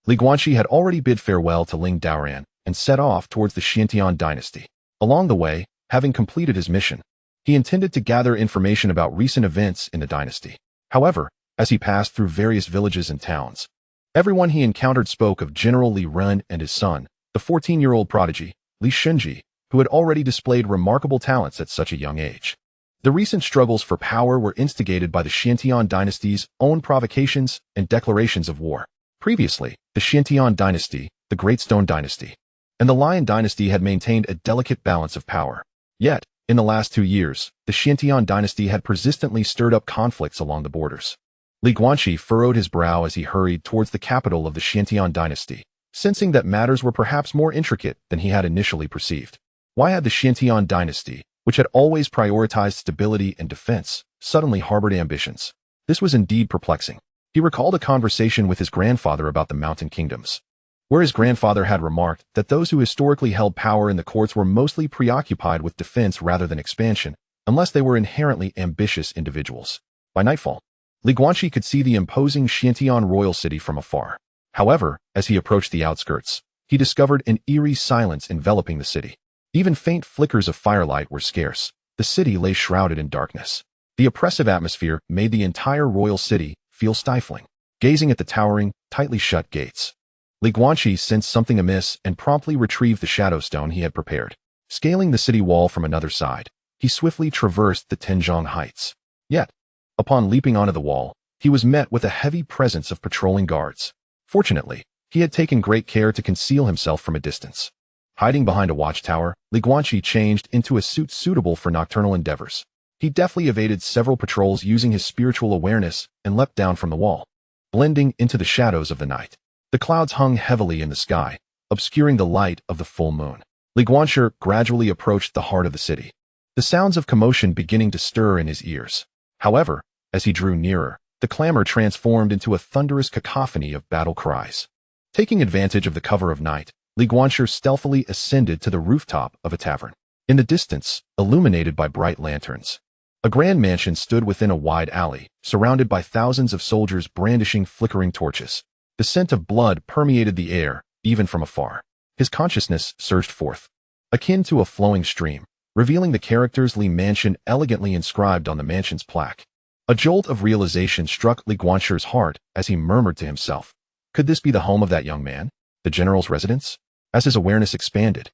Li Guanqi had already bid farewell to Ling Daoran and set off towards the Xiantian dynasty. Along the way, having completed his mission, he intended to gather information about recent events in the dynasty. However, as he passed through various villages and towns, everyone he encountered spoke of General Li Ren and his son, the 14-year-old prodigy, Li Shunji, who had already displayed remarkable talents at such a young age. The recent struggles for power were instigated by the Xiantian dynasty's own provocations and declarations of war. Previously, the Xiantian dynasty, the Great Stone dynasty, and the Lion dynasty had maintained a delicate balance of power. Yet, in the last 2 years, the Xiantian dynasty had persistently stirred up conflicts along the borders. Li Guanqi furrowed his brow as he hurried towards the capital of the Xiantian dynasty, sensing that matters were perhaps more intricate than he had initially perceived. Why had the Xiantian dynasty, which had always prioritized stability and defense, suddenly harbored ambitions? This was indeed perplexing. He recalled a conversation with his grandfather about the mountain kingdoms, where his grandfather had remarked that those who historically held power in the courts were mostly preoccupied with defense rather than expansion, unless they were inherently ambitious individuals. By nightfall, Li Guanqi could see the imposing Xiantian royal city from afar. However, as he approached the outskirts, he discovered an eerie silence enveloping the city. Even faint flickers of firelight were scarce. The city lay shrouded in darkness. The oppressive atmosphere made the entire royal city feel stifling. Gazing at the towering, tightly shut gates, Li Guanqi sensed something amiss and promptly retrieved the shadow stone he had prepared. Scaling the city wall from another side, he swiftly traversed the Tenjiang Heights. Yet, upon leaping onto the wall, he was met with a heavy presence of patrolling guards. Fortunately, he had taken great care to conceal himself from a distance. Hiding behind a watchtower, Li Guanqi changed into a suit suitable for nocturnal endeavors. He deftly evaded several patrols using his spiritual awareness and leapt down from the wall, blending into the shadows of the night. The clouds hung heavily in the sky, obscuring the light of the full moon. Li Guanqi gradually approached the heart of the city, the sounds of commotion beginning to stir in his ears. However, as he drew nearer, the clamor transformed into a thunderous cacophony of battle cries. Taking advantage of the cover of night, Li Guanqi stealthily ascended to the rooftop of a tavern. In the distance, illuminated by bright lanterns, a grand mansion stood within a wide alley, surrounded by thousands of soldiers brandishing flickering torches. The scent of blood permeated the air, even from afar. His consciousness surged forth, akin to a flowing stream, revealing the characters Li Mansion elegantly inscribed on the mansion's plaque. A jolt of realization struck Li Guanqi's heart as he murmured to himself, could this be the home of that young man, the general's residence? As his awareness expanded,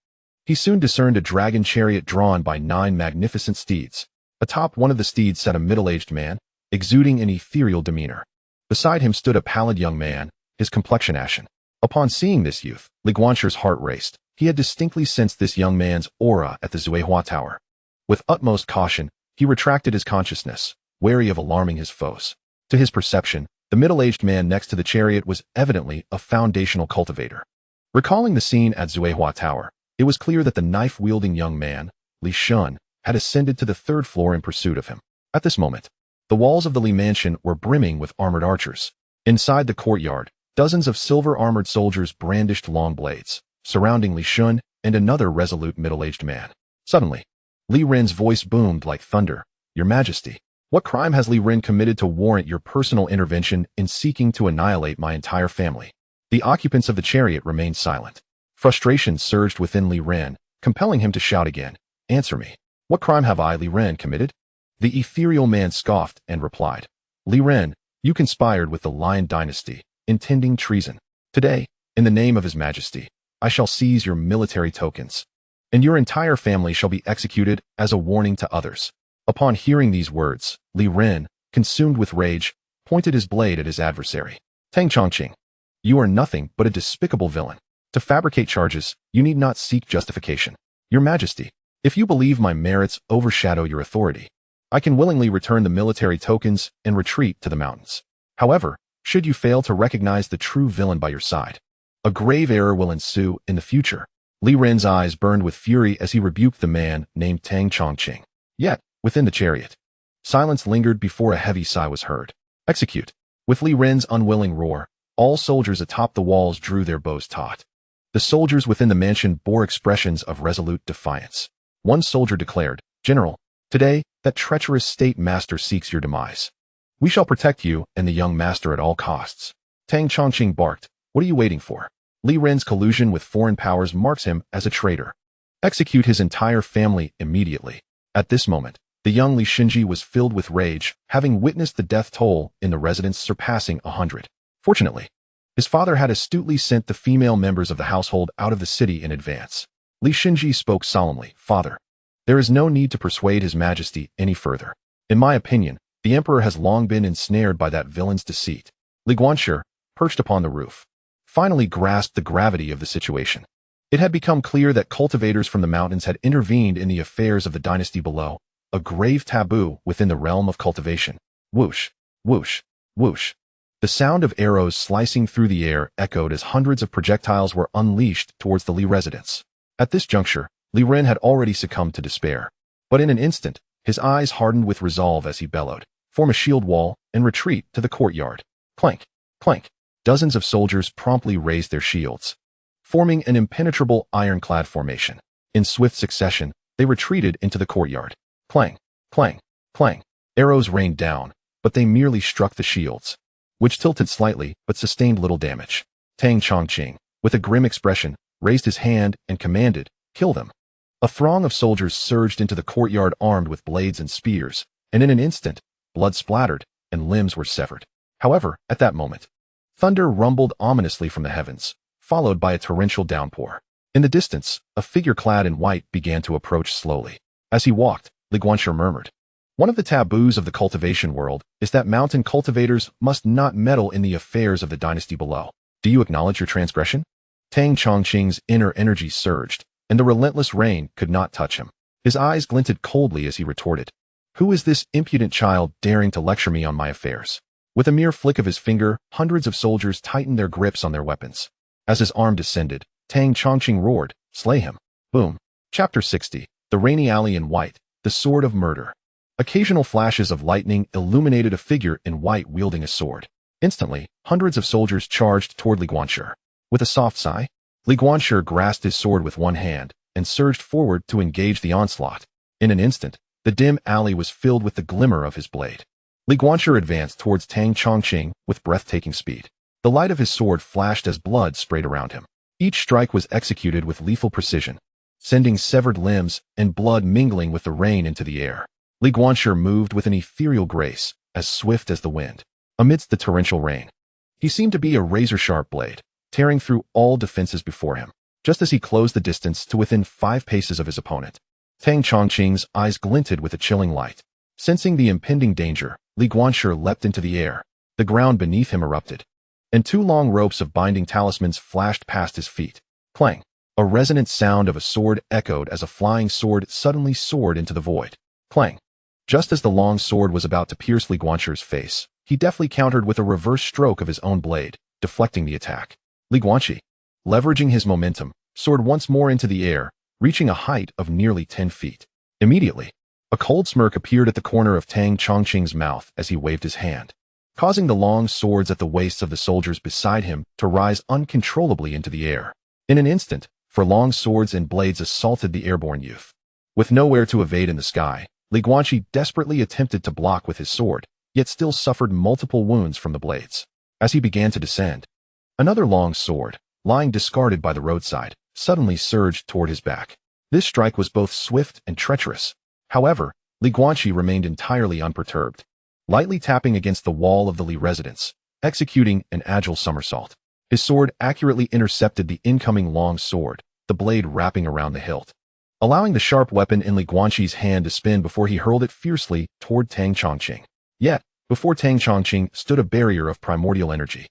he soon discerned a dragon chariot drawn by 9 magnificent steeds. Atop one of the steeds sat a middle-aged man, exuding an ethereal demeanor. Beside him stood a pallid young man, his complexion ashen. Upon seeing this youth, Li Guanqi's heart raced. He had distinctly sensed this young man's aura at the Zuihua Tower. With utmost caution, he retracted his consciousness, wary of alarming his foes. To his perception, the middle-aged man next to the chariot was evidently a foundational cultivator. Recalling the scene at Zuihua Tower, it was clear that the knife-wielding young man, Li Shun, had ascended to the 3rd floor in pursuit of him. At this moment, the walls of the Li Mansion were brimming with armored archers. Inside the courtyard, dozens of silver-armored soldiers brandished long blades, surrounding Li Shun and another resolute middle-aged man. Suddenly, Li Ren's voice boomed like thunder. Your Majesty, what crime has Li Ren committed to warrant your personal intervention in seeking to annihilate my entire family? The occupants of the chariot remained silent. Frustration surged within Li Ren, compelling him to shout again. Answer me. What crime have I, Li Ren, committed? The ethereal man scoffed and replied. Li Ren, you conspired with the Lion dynasty, intending treason. Today, in the name of His Majesty, I shall seize your military tokens, and your entire family shall be executed as a warning to others. Upon hearing these words, Li Ren, consumed with rage, pointed his blade at his adversary. Tang Chongqing, you are nothing but a despicable villain. To fabricate charges, you need not seek justification. Your Majesty, if you believe my merits overshadow your authority, I can willingly return the military tokens and retreat to the mountains. However, should you fail to recognize the true villain by your side, a grave error will ensue in the future. Li Ren's eyes burned with fury as he rebuked the man named Tang Chongqing. Yet, within the chariot, silence lingered before a heavy sigh was heard. Execute. With Li Ren's unwilling roar, all soldiers atop the walls drew their bows taut. The soldiers within the mansion bore expressions of resolute defiance. One soldier declared, "General, today, that treacherous state master seeks your demise. We shall protect you and the young master at all costs." Tang Chongqing barked, "What are you waiting for? Li Ren's collusion with foreign powers marks him as a traitor. Execute his entire family immediately." At this moment, the young Li Shinji was filled with rage, having witnessed the death toll in the residence surpassing 100. Fortunately, his father had astutely sent the female members of the household out of the city in advance. Li Shinji spoke solemnly, "Father, there is no need to persuade His Majesty any further. In my opinion, the Emperor has long been ensnared by that villain's deceit." Li Guanqi, perched upon the roof, finally grasped the gravity of the situation. It had become clear that cultivators from the mountains had intervened in the affairs of the dynasty below, a grave taboo within the realm of cultivation. Whoosh, whoosh, whoosh. The sound of arrows slicing through the air echoed as hundreds of projectiles were unleashed towards the Li residence. At this juncture, Li Ren had already succumbed to despair. But in an instant, his eyes hardened with resolve as he bellowed, "Form a shield wall and retreat to the courtyard." Clank, clank. Dozens of soldiers promptly raised their shields, forming an impenetrable ironclad formation. In swift succession, they retreated into the courtyard. Clang, clang, clang. Arrows rained down, but they merely struck the shields, which tilted slightly but sustained little damage. Tang Chongqing, with a grim expression, raised his hand and commanded, "Kill them." A throng of soldiers surged into the courtyard armed with blades and spears, and in an instant, blood splattered and limbs were severed. However, at that moment, thunder rumbled ominously from the heavens, followed by a torrential downpour. In the distance, a figure clad in white began to approach slowly. As he walked, Li Guanqi murmured, "One of the taboos of the cultivation world is that mountain cultivators must not meddle in the affairs of the dynasty below. Do you acknowledge your transgression?" Tang Chongqing's inner energy surged, and the relentless rain could not touch him. His eyes glinted coldly as he retorted, "Who is this impudent child daring to lecture me on my affairs?" With a mere flick of his finger, hundreds of soldiers tightened their grips on their weapons. As his arm descended, Tang Chongqing roared, "Slay him." Boom. Chapter 60. The Rainy Alley in White, the Sword of Murder. Occasional flashes of lightning illuminated a figure in white wielding a sword. Instantly, hundreds of soldiers charged toward Li Guanqi. With a soft sigh, Li Guanqi grasped his sword with one hand and surged forward to engage the onslaught. In an instant, the dim alley was filled with the glimmer of his blade. Li Guanqi advanced towards Tang Chongqing with breathtaking speed. The light of his sword flashed as blood sprayed around him. Each strike was executed with lethal precision, sending severed limbs and blood mingling with the rain into the air. Li Guanqi moved with an ethereal grace, as swift as the wind. Amidst the torrential rain, he seemed to be a razor-sharp blade, tearing through all defenses before him. Just as he closed the distance to within 5 paces of his opponent, Tang Chongqing's eyes glinted with a chilling light. Sensing the impending danger, Li Guanqi leapt into the air. The ground beneath him erupted, and 2 long ropes of binding talismans flashed past his feet. Clang! A resonant sound of a sword echoed as a flying sword suddenly soared into the void. Clang! Just as the long sword was about to pierce Li Guanqi's face, he deftly countered with a reverse stroke of his own blade, deflecting the attack. Li Guanqi, leveraging his momentum, soared once more into the air, reaching a height of nearly 10 feet. Immediately, a cold smirk appeared at the corner of Tang Chongqing's mouth as he waved his hand, causing the long swords at the waists of the soldiers beside him to rise uncontrollably into the air. In an instant, long swords and blades assaulted the airborne youth. With nowhere to evade in the sky, Li Guanqi desperately attempted to block with his sword, yet still suffered multiple wounds from the blades. As he began to descend, another long sword, lying discarded by the roadside, suddenly surged toward his back. This strike was both swift and treacherous. However, Li Guanqi remained entirely unperturbed, lightly tapping against the wall of the Li residence, executing an agile somersault. His sword accurately intercepted the incoming long sword, the blade wrapping around the hilt, allowing the sharp weapon in Li Guanqi's hand to spin before he hurled it fiercely toward Tang Chongqing. Yet, before Tang Chongqing stood a barrier of primordial energy,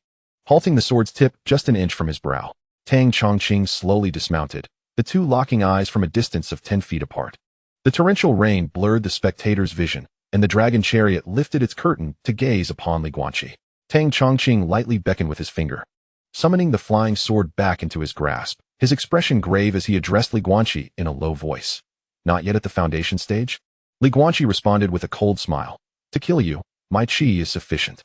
halting the sword's tip just an inch from his brow. Tang Chongqing slowly dismounted, the two locking eyes from a distance of 10 feet apart. The torrential rain blurred the spectator's vision, and the dragon chariot lifted its curtain to gaze upon Li Guanqi. Tang Chongqing lightly beckoned with his finger, summoning the flying sword back into his grasp, his expression grave as he addressed Li Guanqi in a low voice. Not yet at the foundation stage? Li Guanqi responded with a cold smile. To kill you, my qi is sufficient.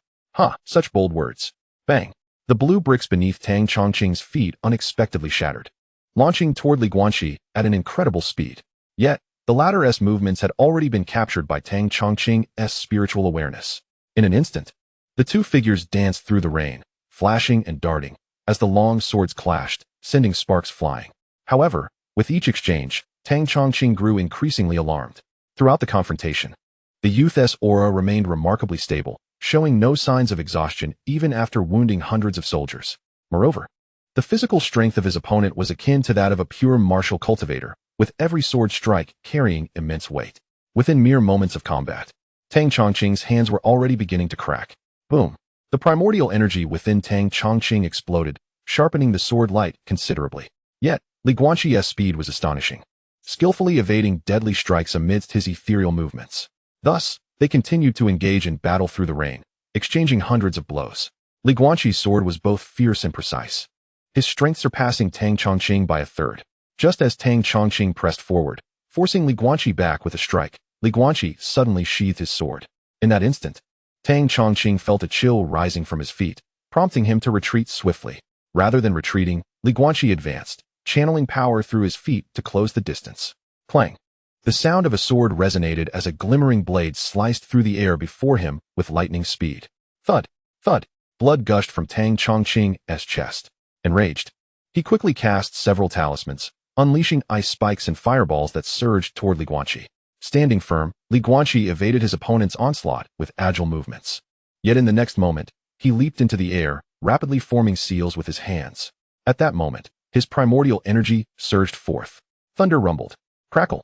Such bold words. Bang. The blue bricks beneath Tang Chongqing's feet unexpectedly shattered, launching toward Li Guanqi at an incredible speed. Yet, the latter's movements had already been captured by Tang Chongqing's spiritual awareness. In an instant, the two figures danced through the rain, flashing and darting, as the long swords clashed, sending sparks flying. However, with each exchange, Tang Chongqing grew increasingly alarmed. Throughout the confrontation, the youth's aura remained remarkably stable, showing no signs of exhaustion even after wounding hundreds of soldiers. Moreover, the physical strength of his opponent was akin to that of a pure martial cultivator, with every sword strike carrying immense weight. Within mere moments of combat, Tang Chongqing's hands were already beginning to crack. Boom! The primordial energy within Tang Chongqing exploded, sharpening the sword light considerably. Yet, Li Guanqi's speed was astonishing, skillfully evading deadly strikes amidst his ethereal movements. Thus, they continued to engage in battle through the rain, exchanging hundreds of blows. Li Guanqi's sword was both fierce and precise, his strength surpassing Tang Chongqing by a third. Just as Tang Chongqing pressed forward, forcing Li Guanqi back with a strike, Li Guanqi suddenly sheathed his sword. In that instant, Tang Chongqing felt a chill rising from his feet, prompting him to retreat swiftly. Rather than retreating, Li Guanqi advanced, channeling power through his feet to close the distance. Clang! The sound of a sword resonated as a glimmering blade sliced through the air before him with lightning speed. Thud! Thud! Blood gushed from Tang Chongqing's chest. Enraged, he quickly cast several talismans, unleashing ice spikes and fireballs that surged toward Li Guanqi. Standing firm, Li Guanqi evaded his opponent's onslaught with agile movements. Yet in the next moment, he leaped into the air, rapidly forming seals with his hands. At that moment, his primordial energy surged forth. Thunder rumbled. Crackle.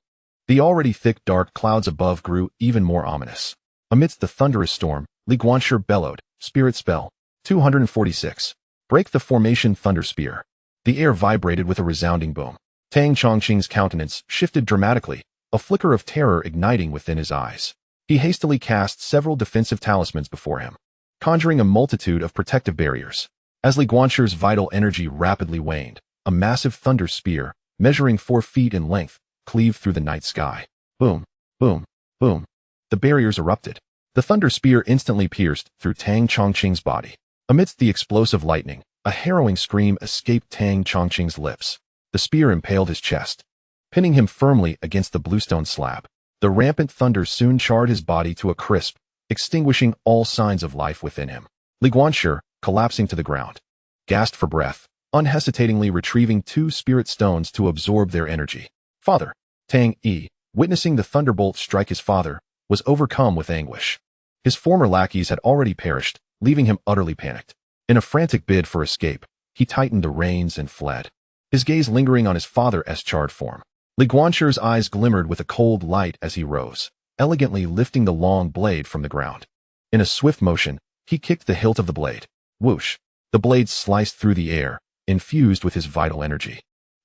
The already thick dark clouds above grew even more ominous. Amidst the thunderous storm, Li Guanqi bellowed, Spirit Spell. 246. Break the formation Thunder Spear. The air vibrated with a resounding boom. Tang Chongqing's countenance shifted dramatically, a flicker of terror igniting within his eyes. He hastily cast several defensive talismans before him, conjuring a multitude of protective barriers. As Li Guanqi's vital energy rapidly waned, a massive thunder spear, measuring 4 feet in length, cleaved through the night sky. Boom, boom, boom. The barriers erupted. The thunder spear instantly pierced through Tang Chongqing's body. Amidst the explosive lightning, a harrowing scream escaped Tang Chongqing's lips. The spear impaled his chest, pinning him firmly against the bluestone slab. The rampant thunder soon charred his body to a crisp, extinguishing all signs of life within him. Li Guanqi, collapsing to the ground, gasped for breath, unhesitatingly retrieving 2 spirit stones to absorb their energy. Father! Tang Yi, witnessing the thunderbolt strike his father, was overcome with anguish. His former lackeys had already perished, leaving him utterly panicked. In a frantic bid for escape, he tightened the reins and fled, his gaze lingering on his father's charred form. Li Guanqi's eyes glimmered with a cold light as he rose, elegantly lifting the long blade from the ground. In a swift motion, he kicked the hilt of the blade. Whoosh! The blade sliced through the air, infused with his vital energy,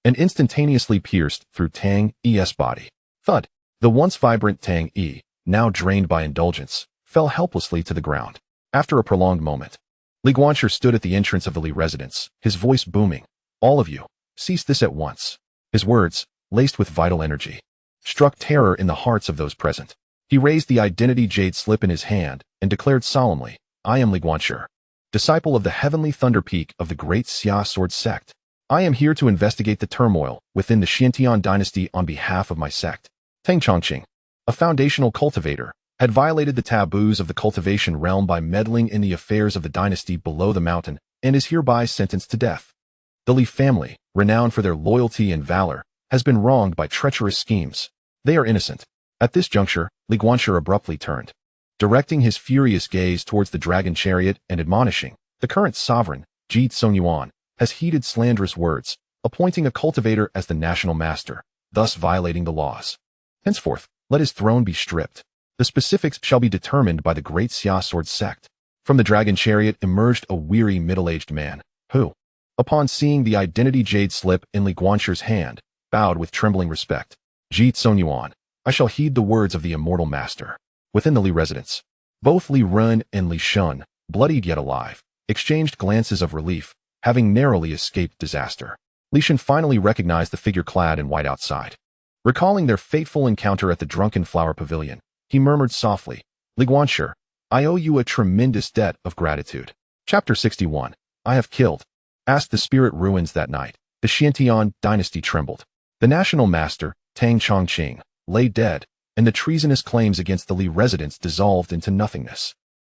and instantaneously pierced through Tang Yi's body. Thud! The once vibrant Tang Yi, now drained by indulgence, fell helplessly to the ground. After a prolonged moment, Li Guanqi stood at the entrance of the Li residence, his voice booming. All of you, cease this at once. His words, laced with vital energy, struck terror in the hearts of those present. He raised the identity jade slip in his hand and declared solemnly, I am Li Guanqi, disciple of the heavenly thunder peak of the great Xia sword sect. I am here to investigate the turmoil within the Xiantian dynasty on behalf of my sect. Tang Chongqing, a foundational cultivator, had violated the taboos of the cultivation realm by meddling in the affairs of the dynasty below the mountain and is hereby sentenced to death. The Li family, renowned for their loyalty and valor, has been wronged by treacherous schemes. They are innocent. At this juncture, Li Guanqi abruptly turned, directing his furious gaze towards the dragon chariot and admonishing, the current sovereign, Ji Yuan, has heeded slanderous words, appointing a cultivator as the national master, thus violating the laws. Henceforth, let his throne be stripped. The specifics shall be determined by the great Xia sword sect. From the dragon chariot emerged a weary middle-aged man, who, upon seeing the identity jade slip in Li Guanqi's hand, bowed with trembling respect. Ji Su Xuan, I shall heed the words of the immortal master. Within the Li residence, both Li Run and Li Shun, bloodied yet alive, exchanged glances of relief, having narrowly escaped disaster. Li Shun finally recognized the figure clad in white outside. Recalling their fateful encounter at the Drunken Flower Pavilion, he murmured softly, Li Guanqi, I owe you a tremendous debt of gratitude. Chapter 61. I have killed. Asked the spirit ruins that night. The Xiantian dynasty trembled. The national master, Tang Chongqing, lay dead, and the treasonous claims against the Li residents dissolved into nothingness.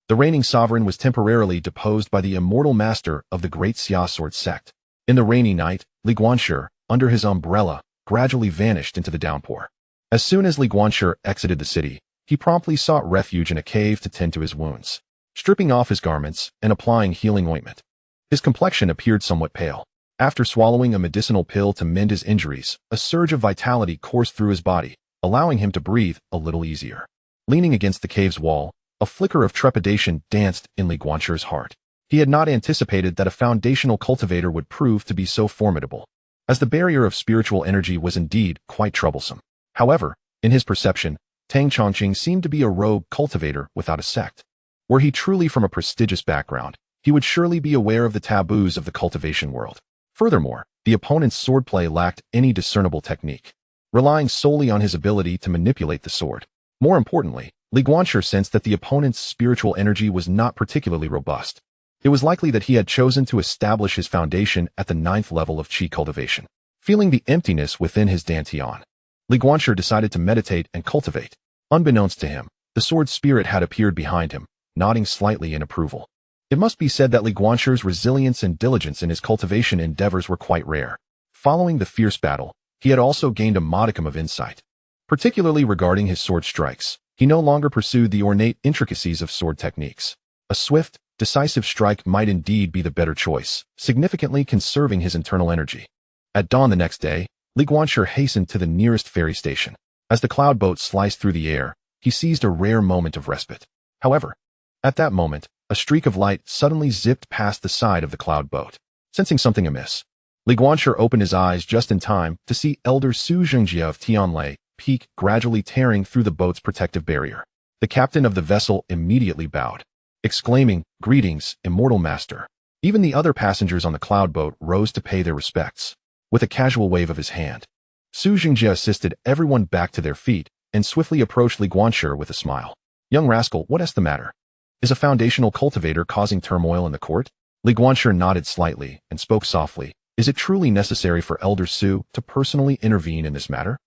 The reigning sovereign was temporarily deposed by the immortal master of the great Xia sword sect. In the rainy night, Li Guanqi, under his umbrella, gradually vanished into the downpour. As soon as Li Guanqi exited the city, he promptly sought refuge in a cave to tend to his wounds, stripping off his garments and applying healing ointment. His complexion appeared somewhat pale. After swallowing a medicinal pill to mend his injuries, a surge of vitality coursed through his body, allowing him to breathe a little easier. Leaning against the cave's wall, a flicker of trepidation danced in Li Guanqi's heart. He had not anticipated that a foundational cultivator would prove to be so formidable, as the barrier of spiritual energy was indeed quite troublesome. However, in his perception, Tang Chongqing seemed to be a rogue cultivator without a sect. Were he truly from a prestigious background, he would surely be aware of the taboos of the cultivation world. Furthermore, the opponent's swordplay lacked any discernible technique, relying solely on his ability to manipulate the sword. More importantly, Li Guanqi sensed that the opponent's spiritual energy was not particularly robust. It was likely that he had chosen to establish his foundation at the 9th level of qi cultivation. Feeling the emptiness within his dantian, Li Guanqi decided to meditate and cultivate. Unbeknownst to him, the sword spirit had appeared behind him, nodding slightly in approval. It must be said that Li Guanqi's resilience and diligence in his cultivation endeavors were quite rare. Following the fierce battle, he had also gained a modicum of insight, particularly regarding his sword strikes. He no longer pursued the ornate intricacies of sword techniques. A swift, decisive strike might indeed be the better choice, significantly conserving his internal energy. At dawn the next day, Li Guanqi hastened to the nearest ferry station. As the cloud boat sliced through the air, he seized a rare moment of respite. However, at that moment, a streak of light suddenly zipped past the side of the cloud boat. Sensing something amiss, Li Guanqi opened his eyes just in time to see Elder Su Xuan of Tianlei Peak gradually tearing through the boat's protective barrier. The captain of the vessel immediately bowed, exclaiming, Greetings, immortal master. Even the other passengers on the cloud boat rose to pay their respects. With a casual wave of his hand, Su Xuan assisted everyone back to their feet and swiftly approached Li Guanqi with a smile. Young rascal, what is the matter? Is a foundational cultivator causing turmoil in the court? Li Guanqi nodded slightly and spoke softly. Is it truly necessary for Elder Su to personally intervene in this matter?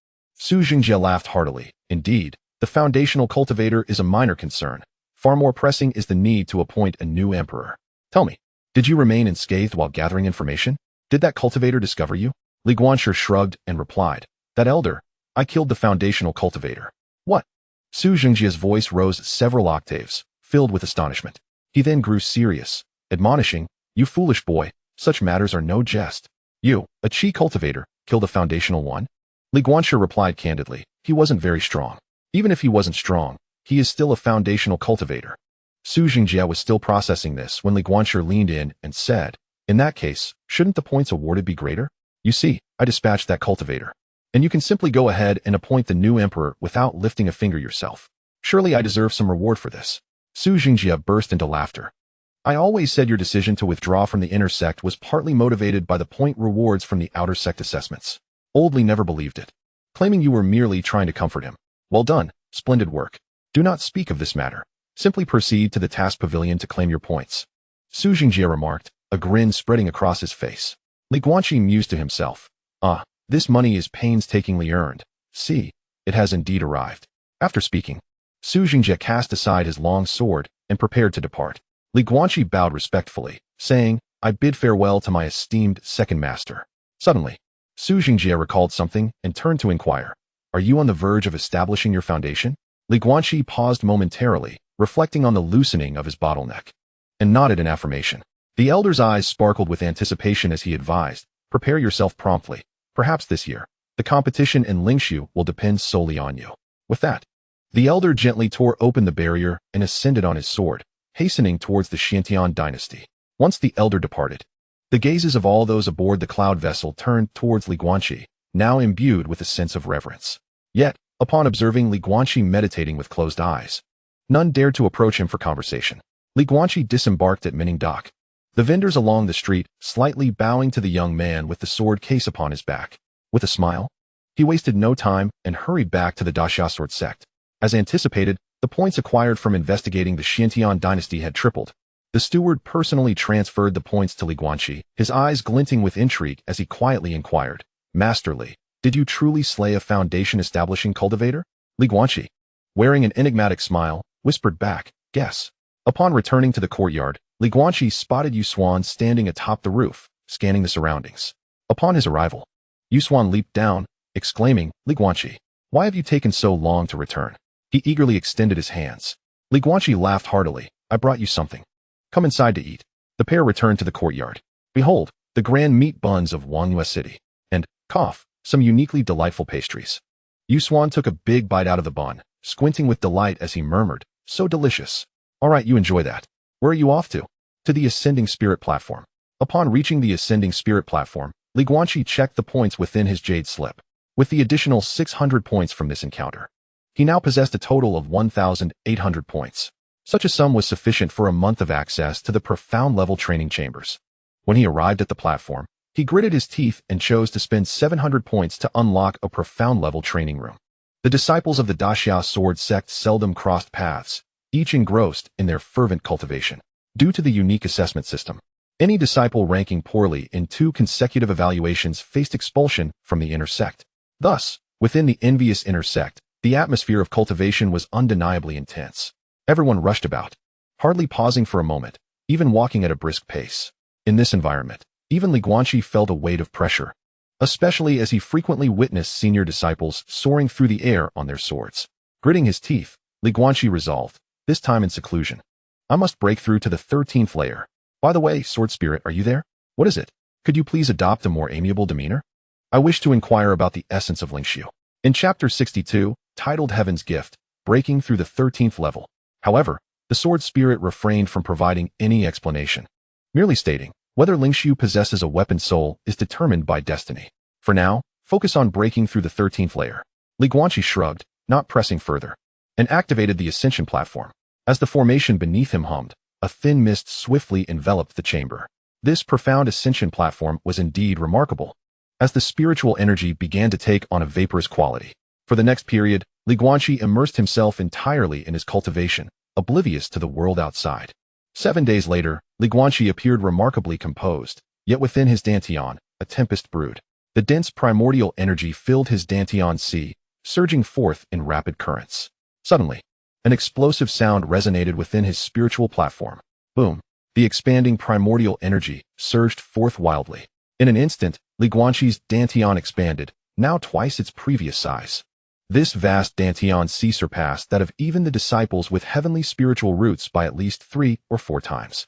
Su Xuan laughed heartily. Indeed, the foundational cultivator is a minor concern. Far more pressing is the need to appoint a new emperor. Tell me, did you remain unscathed while gathering information? Did that cultivator discover you? Li Guanqi shrugged and replied, That elder, I killed the foundational cultivator. What? Su Xuan's voice rose several octaves, filled with astonishment. He then grew serious, admonishing, You foolish boy, such matters are no jest. You, a qi cultivator, killed a foundational one? Li Guanqi replied candidly, He wasn't very strong. Even if he wasn't strong, he is still a foundational cultivator. Su Xuan was still processing this when Li Guanqi leaned in and said, In that case, shouldn't the points awarded be greater? You see, I dispatched that cultivator. And you can simply go ahead and appoint the new emperor without lifting a finger yourself. Surely I deserve some reward for this. Su Xuan burst into laughter. I always said your decision to withdraw from the inner sect was partly motivated by the point rewards from the outer sect assessments. Old Li never believed it, claiming you were merely trying to comfort him. Well done, splendid work. Do not speak of this matter. Simply proceed to the task pavilion to claim your points. Su Xuan remarked, a grin spreading across his face. Li Guanqi mused to himself. Ah, this money is painstakingly earned. See, it has indeed arrived. After speaking, Su Xuan cast aside his long sword and prepared to depart. Li Guanqi bowed respectfully, saying, I bid farewell to my esteemed second master. Suddenly, Su Xuan recalled something and turned to inquire, Are you on the verge of establishing your foundation? Li Guanqi paused momentarily, reflecting on the loosening of his bottleneck, and nodded in affirmation. The elder's eyes sparkled with anticipation as he advised, Prepare yourself promptly. Perhaps this year, the competition in Lingshu will depend solely on you. With that, the elder gently tore open the barrier and ascended on his sword, hastening towards the Xiantian dynasty. Once the elder departed, The gazes of all those aboard the cloud vessel turned towards Li Guanqi, now imbued with a sense of reverence. Yet, upon observing Li Guanqi meditating with closed eyes, none dared to approach him for conversation. Li Guanqi disembarked at Mining Dock. The vendors along the street slightly bowing to the young man with the sword case upon his back. With a smile, he wasted no time and hurried back to the Daxia sword sect. As anticipated, the points acquired from investigating the Xiantian dynasty had tripled. The steward personally transferred the points to Li Guanqi, his eyes glinting with intrigue as he quietly inquired, "Master Li, did you truly slay a foundation-establishing cultivator?" Li Guanqi, wearing an enigmatic smile, whispered back, "Guess." Upon returning to the courtyard, Li Guanqi spotted Su Xuan standing atop the roof, scanning the surroundings. Upon his arrival, Su Xuan leaped down, exclaiming, "Li Guanqi, why have you taken so long to return?" He eagerly extended his hands. Li Guanqi laughed heartily, "I brought you something. Come inside to eat." The pair returned to the courtyard. Behold, the grand meat buns of Guanqi City, and, cough, some uniquely delightful pastries. Su Xuan took a big bite out of the bun, squinting with delight as he murmured, "So delicious. All right, you enjoy that. Where are you off to?" "To the Ascending Spirit platform." Upon reaching the Ascending Spirit platform, Li Guanqi checked the points within his jade slip. With the additional 600 points from this encounter, he now possessed a total of 1,800 points. Such a sum was sufficient for a month of access to the profound-level training chambers. When he arrived at the platform, he gritted his teeth and chose to spend 700 points to unlock a profound-level training room. The disciples of the Daxia sword sect seldom crossed paths, each engrossed in their fervent cultivation. Due to the unique assessment system, any disciple ranking poorly in 2 consecutive evaluations faced expulsion from the inner sect. Thus, within the envious inner sect, the atmosphere of cultivation was undeniably intense. Everyone rushed about, hardly pausing for a moment, even walking at a brisk pace. In this environment, even Li Guanqi felt a weight of pressure, especially as he frequently witnessed senior disciples soaring through the air on their swords. Gritting his teeth, Li Guanqi resolved, this time in seclusion, "I must break through to the 13th layer. By the way, Sword Spirit, are you there? What is it? Could you please adopt a more amiable demeanor? I wish to inquire about the essence of Lingxiu." In Chapter 62, titled Heaven's Gift, Breaking Through the 13th Level. However, the Sword Spirit refrained from providing any explanation, merely stating, whether Lingxiu possesses a weapon soul is determined by destiny. For now, focus on breaking through the 13th layer. Li Guanqi shrugged, not pressing further, and activated the ascension platform. As the formation beneath him hummed, a thin mist swiftly enveloped the chamber. This profound ascension platform was indeed remarkable, as the spiritual energy began to take on a vaporous quality. For the next period, Li Guanqi immersed himself entirely in his cultivation, oblivious to the world outside. 7 days later, Li Guanqi appeared remarkably composed, yet within his dantian, a tempest brewed. The dense primordial energy filled his dantian sea, surging forth in rapid currents. Suddenly, an explosive sound resonated within his spiritual platform. Boom! The expanding primordial energy surged forth wildly. In an instant, Li Guanqi's dantian expanded, now twice its previous size. This vast dantian sea surpassed that of even the disciples with heavenly spiritual roots by at least 3 or 4 times.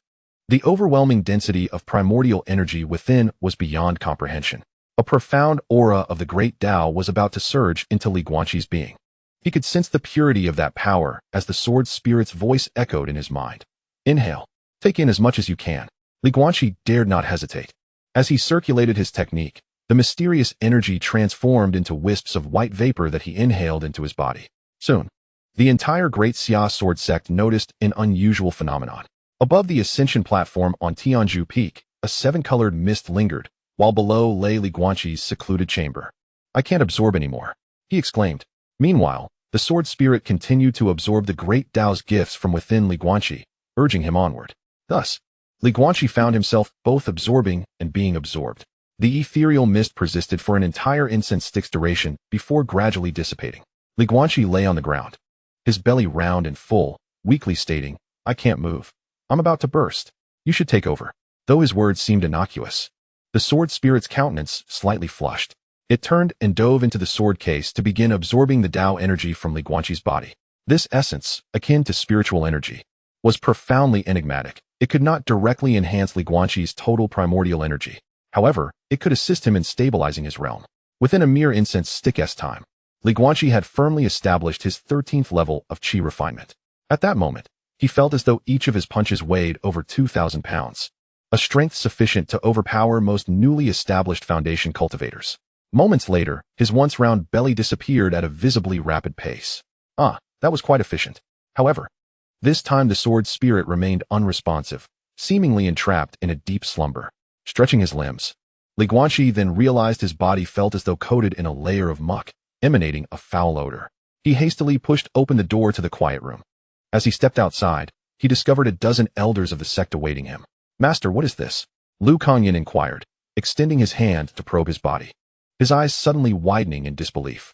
The overwhelming density of primordial energy within was beyond comprehension. A profound aura of the great Tao was about to surge into Li Guanqi's being. He could sense the purity of that power as the sword spirit's voice echoed in his mind. "Inhale. Take in as much as you can." Li Guanqi dared not hesitate. As he circulated his technique, the mysterious energy transformed into wisps of white vapor that he inhaled into his body. Soon, the entire Great Xia sword sect noticed an unusual phenomenon. Above the ascension platform on Tianju Peak, a 7-colored mist lingered, while below lay Li Guanqi's secluded chamber. "I can't absorb anymore," he exclaimed. Meanwhile, the sword spirit continued to absorb the great Tao's gifts from within Li Guanqi, urging him onward. Thus, Li Guanqi found himself both absorbing and being absorbed. The ethereal mist persisted for an entire incense stick's duration before gradually dissipating. Li Guanqi lay on the ground, his belly round and full, weakly stating, "I can't move. I'm about to burst. You should take over." Though his words seemed innocuous, the sword spirit's countenance slightly flushed. It turned and dove into the sword case to begin absorbing the Tao energy from Li Guanqi's body. This essence, akin to spiritual energy, was profoundly enigmatic. It could not directly enhance Li Guanqi's total primordial energy. However, it could assist him in stabilizing his realm. Within a mere incense stick's time, Li Guanqi had firmly established his 13th level of qi refinement. At that moment, he felt as though each of his punches weighed over 2,000 pounds. a strength sufficient to overpower most newly established foundation cultivators. Moments later, his once round belly disappeared at a visibly rapid pace. That was quite efficient. However, this time the sword spirit remained unresponsive, seemingly entrapped in a deep slumber. Stretching his limbs, Guanqi then realized his body felt as though coated in a layer of muck, emanating a foul odor. He hastily pushed open the door to the quiet room. As he stepped outside, he discovered a dozen elders of the sect awaiting him. "Master, what is this?" Lu Kangyan inquired, extending his hand to probe his body. His eyes suddenly widening in disbelief.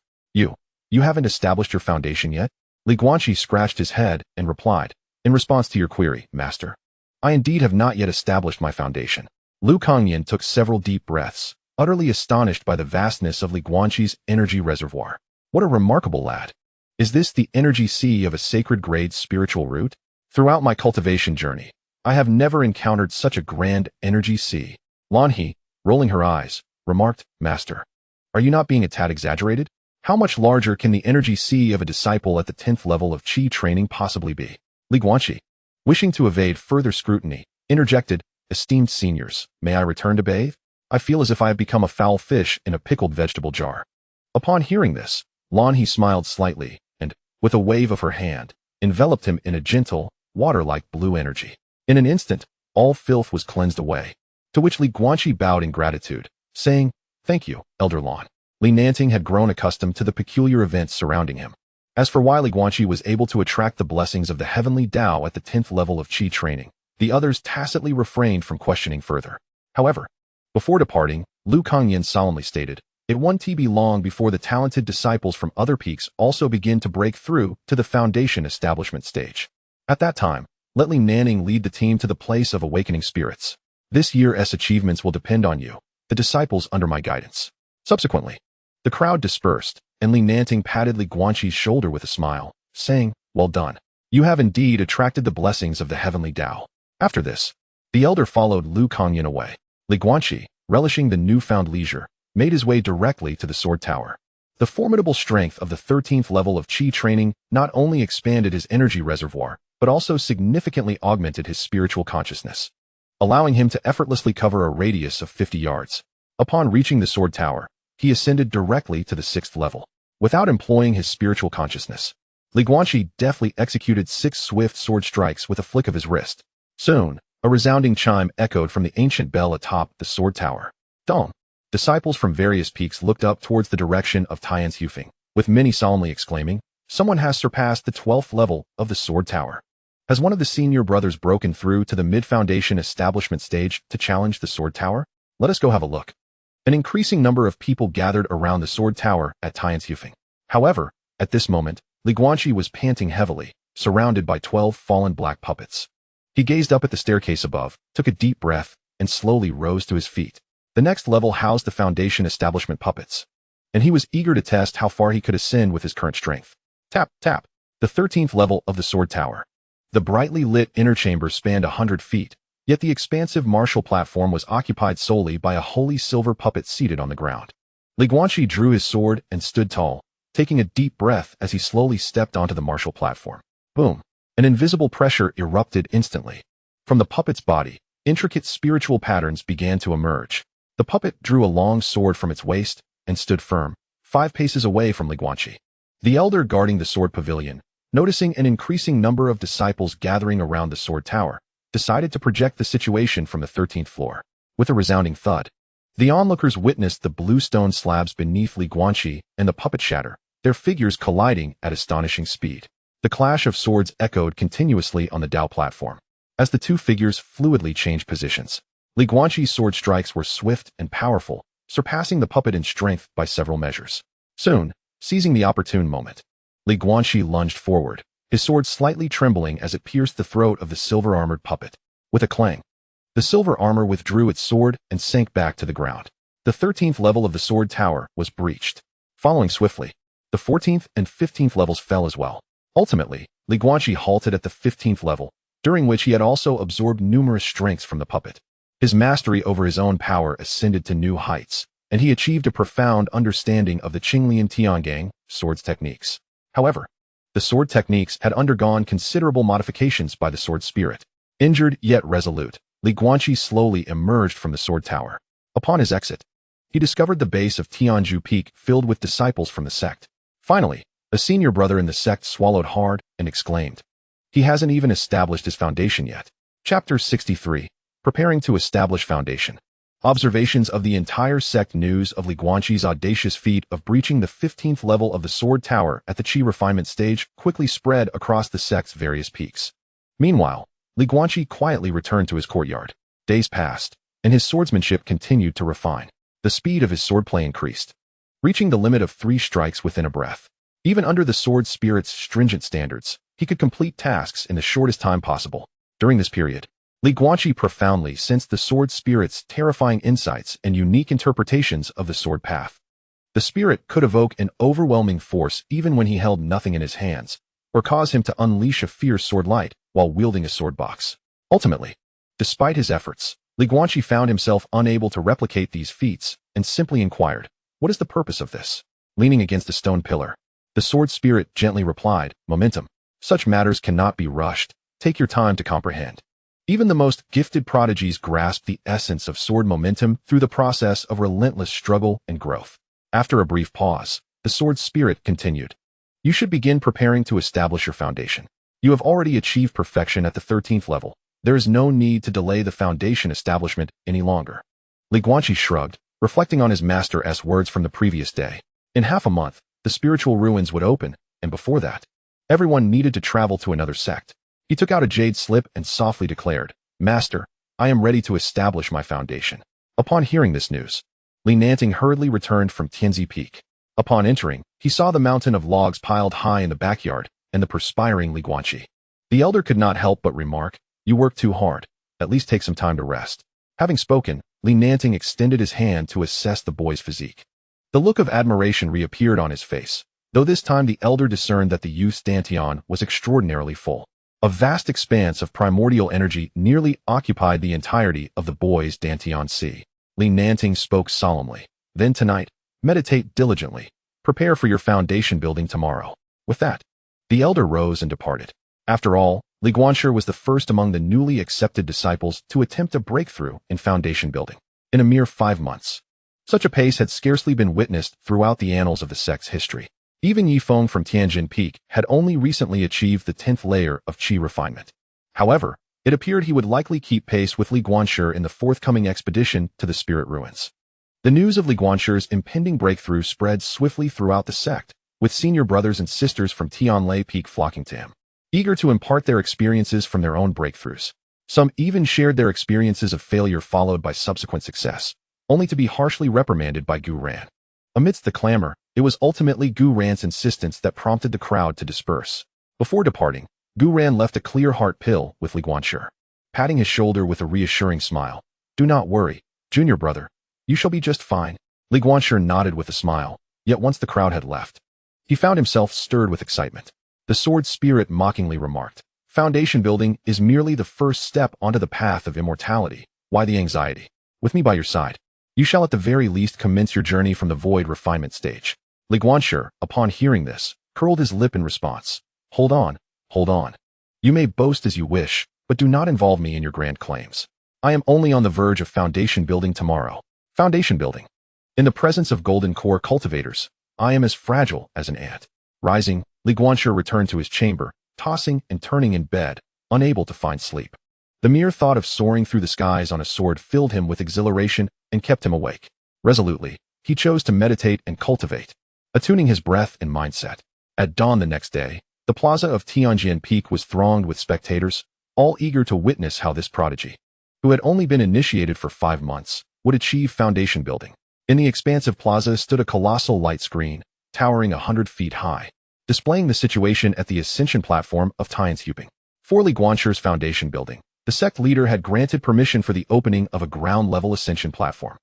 You haven't established your foundation yet?" Guanqi scratched his head and replied, "In response to your query, Master, I indeed have not yet established my foundation." Lu Kangyan took several deep breaths, utterly astonished by the vastness of Guanqi's energy reservoir. What a remarkable lad. Is this the energy sea of a sacred grade spiritual root? Throughout my cultivation journey, I have never encountered such a grand energy sea. Lanhe, rolling her eyes, remarked, "Master, are you not being a tad exaggerated? How much larger can the energy sea of a disciple at the 10th level of Qi training possibly be?" Guanqi, wishing to evade further scrutiny, interjected, "Esteemed seniors, may I return to bathe? I feel as if I have become a foul fish in a pickled vegetable jar." Upon hearing this, Lanhe smiled slightly and, with a wave of her hand, enveloped him in a gentle, water-like blue energy. In an instant, all filth was cleansed away, to which Guanqi bowed in gratitude, saying, "Thank you, Elder Lan." Li Nanting had grown accustomed to the peculiar events surrounding him. As for why Guanqi was able to attract the blessings of the heavenly Tao at the 10th level of Qi training, the others tacitly refrained from questioning further. However, before departing, Lu Kangyan solemnly stated, "It won't be long before the talented disciples from other peaks also begin to break through to the foundation establishment stage. At that time, let Li Nanning lead the team to the place of awakening spirits. This year's achievements will depend on you, the disciples under my guidance." Subsequently, the crowd dispersed, and Li Nanting patted Guanqi's shoulder with a smile, saying, "Well done. You have indeed attracted the blessings of the heavenly Tao." After this, the elder followed Lu Kangyan away. Guanqi, relishing the newfound leisure, made his way directly to the sword tower. The formidable strength of the 13th level of Qi training not only expanded his energy reservoir, but also significantly augmented his spiritual consciousness, allowing him to effortlessly cover a radius of 50 yards. Upon reaching the sword tower, he ascended directly to the 6th level. Without employing his spiritual consciousness, Guanqi deftly executed 6 swift sword strikes with a flick of his wrist. Soon, a resounding chime echoed from the ancient bell atop the sword tower. Dong! Disciples from various peaks looked up towards the direction of Tian's Hufeng, with many solemnly exclaiming, "Someone has surpassed the 12th level of the sword tower. Has one of the senior brothers broken through to the mid-foundation establishment stage to challenge the sword tower? Let us go have a look." An increasing number of people gathered around the sword tower at Tian's Hufeng. However, at this moment, Guanqi was panting heavily, surrounded by 12 fallen black puppets. He gazed up at the staircase above, took a deep breath, and slowly rose to his feet. The next level housed the foundation establishment puppets, and he was eager to test how far he could ascend with his current strength. Tap, tap. The 13th level of the sword tower. The brightly lit inner chamber spanned 100 feet, yet the expansive martial platform was occupied solely by a holy silver puppet seated on the ground. Guanqi drew his sword and stood tall, taking a deep breath as he slowly stepped onto the martial platform. Boom! An invisible pressure erupted instantly. From the puppet's body, intricate spiritual patterns began to emerge. The puppet drew a long sword from its waist and stood firm, 5 paces away from Guanqi. The elder guarding the sword pavilion, noticing an increasing number of disciples gathering around the sword tower, decided to project the situation from the 13th floor. With a resounding thud, the onlookers witnessed the blue stone slabs beneath Guanqi and the puppet shatter, their figures colliding at astonishing speed. The clash of swords echoed continuously on the Tao platform, as the two figures fluidly changed positions. Guanqi's sword strikes were swift and powerful, surpassing the puppet in strength by several measures. Soon, seizing the opportune moment, Guanqi lunged forward, his sword slightly trembling as it pierced the throat of the silver-armored puppet. With a clang, the silver armor withdrew its sword and sank back to the ground. The 13th level of the sword tower was breached. Following swiftly, the 14th and 15th levels fell as well. Ultimately, Guanqi halted at the 15th level, during which he had also absorbed numerous strengths from the puppet. His mastery over his own power ascended to new heights, and he achieved a profound understanding of the Qinglian Tiangang swords techniques. However, the sword techniques had undergone considerable modifications by the sword spirit. Injured yet resolute, Li Guanqi slowly emerged from the sword tower. Upon his exit, he discovered the base of Tianju Peak filled with disciples from the sect. Finally, a senior brother in the sect swallowed hard and exclaimed, "He hasn't even established his foundation yet." Chapter 63. Preparing to establish foundation. Observations of the entire sect. News of Li Guanqi's audacious feat of breaching the 15th level of the sword tower at the Qi refinement stage quickly spread across the sect's various peaks. Meanwhile, Li Guanqi quietly returned to his courtyard. Days passed, and his swordsmanship continued to refine. The speed of his swordplay increased, reaching the limit of 3 strikes within a breath. Even under the sword spirit's stringent standards, he could complete tasks in the shortest time possible. During this period, Li Guanqi profoundly sensed the sword spirit's terrifying insights and unique interpretations of the sword path. The spirit could evoke an overwhelming force even when he held nothing in his hands, or cause him to unleash a fierce sword light while wielding a sword box. Ultimately, despite his efforts, Li Guanqi found himself unable to replicate these feats and simply inquired, "What is the purpose of this?" Leaning against a stone pillar, the sword spirit gently replied, "Momentum. Such matters cannot be rushed. Take your time to comprehend." Even the most gifted prodigies grasp the essence of sword momentum through the process of relentless struggle and growth. After a brief pause, the sword spirit continued, "You should begin preparing to establish your foundation. You have already achieved perfection at the 13th level. There is no need to delay the foundation establishment any longer." Li Guanqi shrugged, reflecting on his master's words from the previous day. In half a month, the spiritual ruins would open, and before that, everyone needed to travel to another sect. He took out a jade slip and softly declared, "Master, I am ready to establish my foundation." Upon hearing this news, Li Nanting hurriedly returned from Tianzi Peak. Upon entering, he saw the mountain of logs piled high in the backyard and the perspiring Li Guanqi. The elder could not help but remark, "You work too hard. At least take some time to rest." Having spoken, Li Nanting extended his hand to assess the boy's physique. The look of admiration reappeared on his face, though this time the elder discerned that the youth's dantian was extraordinarily full. A vast expanse of primordial energy nearly occupied the entirety of the boy's dantian sea. Li Nanting spoke solemnly. "Then tonight, meditate diligently. Prepare for your foundation building tomorrow." With that, the elder rose and departed. After all, Li Guanqi was the first among the newly accepted disciples to attempt a breakthrough in foundation building. In a mere 5 months, such a pace had scarcely been witnessed throughout the annals of the sect's history. Even Yifeng from Tianjin Peak had only recently achieved the 10th layer of Qi refinement. However, it appeared he would likely keep pace with Li Guanqi in the forthcoming expedition to the spirit ruins. The news of Li Guanqi's impending breakthrough spread swiftly throughout the sect, with senior brothers and sisters from Tianlai Peak flocking to him, eager to impart their experiences from their own breakthroughs. Some even shared their experiences of failure followed by subsequent success, only to be harshly reprimanded by Gu Ran. Amidst the clamor, it was ultimately Gu Ran's insistence that prompted the crowd to disperse. Before departing, Gu Ran left a clear heart pill with Li Guanqi, patting his shoulder with a reassuring smile. "Do not worry, junior brother. You shall be just fine." Li Guanqi nodded with a smile, yet once the crowd had left, he found himself stirred with excitement. The sword spirit mockingly remarked, "Foundation building is merely the first step onto the path of immortality. Why the anxiety? With me by your side, you shall at the very least commence your journey from the void refinement stage." Li Guanqi, upon hearing this, curled his lip in response. Hold on. You may boast as you wish, but do not involve me in your grand claims. I am only on the verge of foundation building tomorrow." Foundation building. In the presence of golden core cultivators, I am as fragile as an ant. Rising, Li Guanqi returned to his chamber, tossing and turning in bed, unable to find sleep. The mere thought of soaring through the skies on a sword filled him with exhilaration and kept him awake. Resolutely, he chose to meditate and cultivate, attuning his breath and mindset. At dawn the next day, the plaza of Tianjin Peak was thronged with spectators, all eager to witness how this prodigy, who had only been initiated for 5 months, would achieve foundation building. In the expansive plaza stood a colossal light screen, towering 100 feet high, displaying the situation at the ascension platform of Tianzhuping. For Li Guanqi's foundation building, the sect leader had granted permission for the opening of a ground-level ascension platform.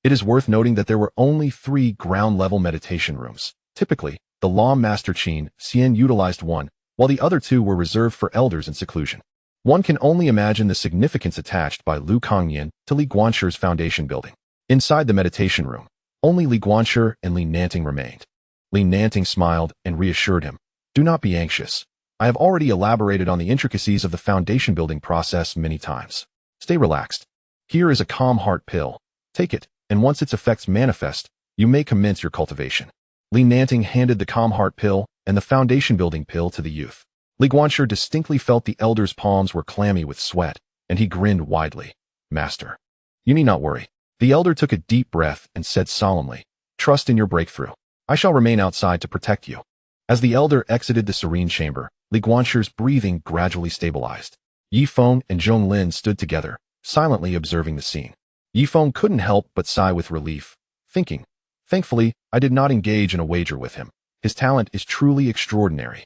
It is worth noting that there were only 3 ground-level meditation rooms. Typically, the Law Master Qin Xian utilized one, while the other 2 were reserved for elders in seclusion. One can only imagine the significance attached by Lu Kangyan to Li Guanqi's foundation building. Inside the meditation room, only Li Guanqi and Li Nanting remained. Li Nanting smiled and reassured him, "Do not be anxious. I have already elaborated on the intricacies of the foundation building process many times. Stay relaxed. Here is a calm heart pill. Take it, and once its effects manifest, you may commence your cultivation. Li Nanting handed the calm heart pill and the foundation-building pill to the youth. Li Guanqi distinctly felt the elder's palms were clammy with sweat, and he grinned widely. Master, you need not worry. The elder took a deep breath and said solemnly, trust in your breakthrough. I shall remain outside to protect you. As the elder exited the serene chamber, Li Guanqi's breathing gradually stabilized. Yi Feng and Zhong Lin stood together, silently observing the scene. Yi Feng couldn't help but sigh with relief, thinking, thankfully, I did not engage in a wager with him. His talent is truly extraordinary.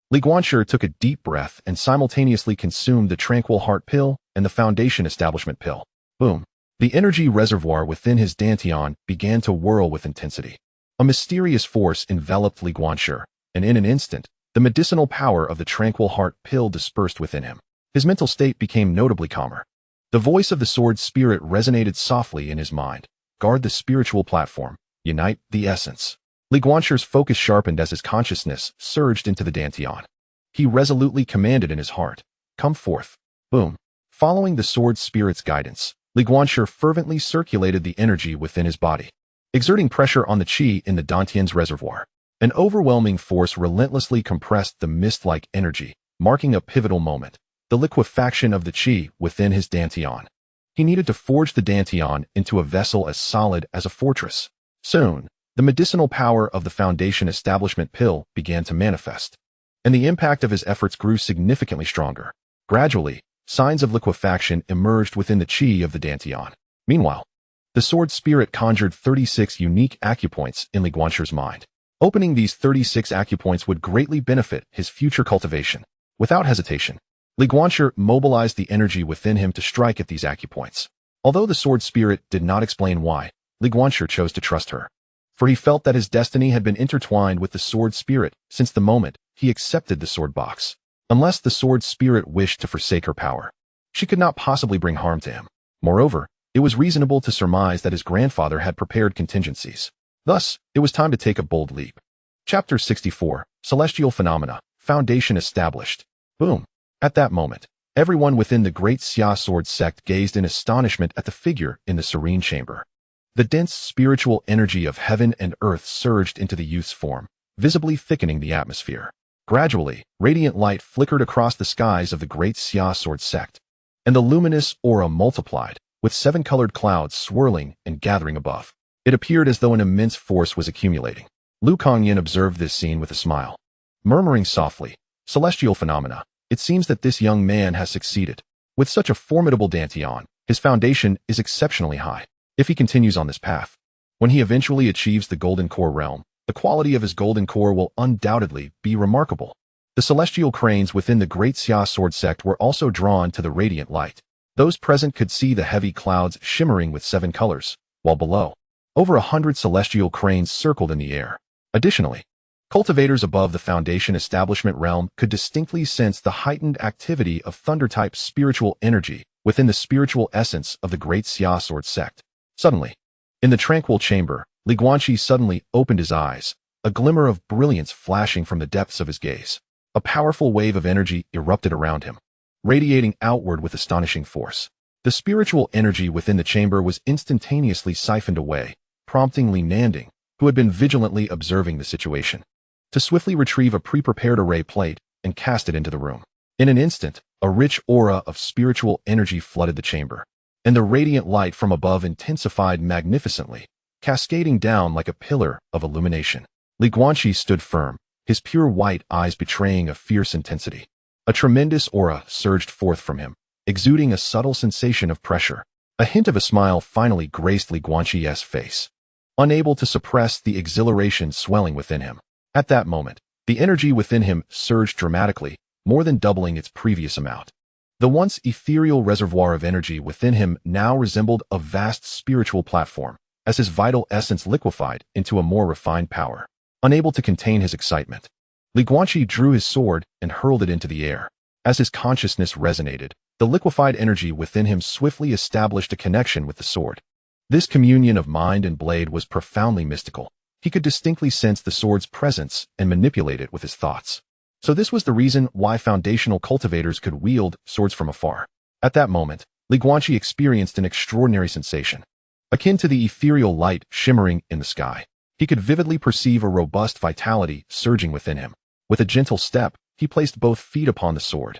Li Guanqi took a deep breath and simultaneously consumed the tranquil heart pill and the foundation establishment pill. Boom. The energy reservoir within his dantian began to whirl with intensity. A mysterious force enveloped Li Guanqi, and in an instant, the medicinal power of the tranquil heart pill dispersed within him. His mental state became notably calmer. The voice of the sword spirit resonated softly in his mind. Guard the spiritual platform. Unite the essence. Li Guanqi's focus sharpened as his consciousness surged into the dantian. He resolutely commanded in his heart, come forth. Boom. Following the sword spirit's guidance, Li Guanqi fervently circulated the energy within his body, exerting pressure on the qi in the dantian's reservoir. An overwhelming force relentlessly compressed the mist-like energy, marking a pivotal moment, the liquefaction of the qi within his dantian. He needed to forge the dantian into a vessel as solid as a fortress. Soon, the medicinal power of the foundation establishment pill began to manifest, and the impact of his efforts grew significantly stronger. Gradually, signs of liquefaction emerged within the qi of the dantian. Meanwhile, the sword spirit conjured 36 unique acupoints in Li Guanqi's mind. Opening these 36 acupoints would greatly benefit his future cultivation. Without hesitation, Li Guanqi mobilized the energy within him to strike at these acupoints. Although the sword spirit did not explain why, Li Guanqi chose to trust her. For he felt that his destiny had been intertwined with the sword spirit since the moment he accepted the sword box. Unless the sword spirit wished to forsake her power, she could not possibly bring harm to him. Moreover, it was reasonable to surmise that his grandfather had prepared contingencies. Thus, it was time to take a bold leap. Chapter 64, Celestial Phenomena, Foundation Established. Boom. At that moment, everyone within the great Xia sword sect gazed in astonishment at the figure in the serene chamber. The dense spiritual energy of heaven and earth surged into the youth's form, visibly thickening the atmosphere. Gradually, radiant light flickered across the skies of the great Xia sword sect, and the luminous aura multiplied, with 7 colored clouds swirling and gathering above. It appeared as though an immense force was accumulating. Lu Kongyan observed this scene with a smile. Murmuring softly, celestial phenomena, it seems that this young man has succeeded. With such a formidable dantian, his foundation is exceptionally high. If he continues on this path, when he eventually achieves the golden core realm, the quality of his golden core will undoubtedly be remarkable. The celestial cranes within the great Xia sword sect were also drawn to the radiant light. Those present could see the heavy clouds shimmering with 7 colors, while below, over 100 celestial cranes circled in the air. Additionally, cultivators above the foundation establishment realm could distinctly sense the heightened activity of thunder-type spiritual energy within the spiritual essence of the great Xia sword sect. Suddenly, in the tranquil chamber, Li Guanqi suddenly opened his eyes, a glimmer of brilliance flashing from the depths of his gaze. A powerful wave of energy erupted around him, radiating outward with astonishing force. The spiritual energy within the chamber was instantaneously siphoned away, prompting Li Nanting, who had been vigilantly observing the situation, to swiftly retrieve a pre-prepared array plate and cast it into the room. In an instant, a rich aura of spiritual energy flooded the chamber, and the radiant light from above intensified magnificently, cascading down like a pillar of illumination. Li Guanqi stood firm, his pure white eyes betraying a fierce intensity. A tremendous aura surged forth from him, exuding a subtle sensation of pressure. A hint of a smile finally graced Li Guanqi's face, unable to suppress the exhilaration swelling within him. At that moment, the energy within him surged dramatically, more than doubling its previous amount. The once ethereal reservoir of energy within him now resembled a vast spiritual platform, as his vital essence liquefied into a more refined power. Unable to contain his excitement, Li Guanqi drew his sword and hurled it into the air. As his consciousness resonated, the liquefied energy within him swiftly established a connection with the sword. This communion of mind and blade was profoundly mystical. He could distinctly sense the sword's presence and manipulate it with his thoughts. So this was the reason why foundational cultivators could wield swords from afar. At that moment, Li Guanqi experienced an extraordinary sensation, akin to the ethereal light shimmering in the sky. He could vividly perceive a robust vitality surging within him. With a gentle step, he placed both feet upon the sword,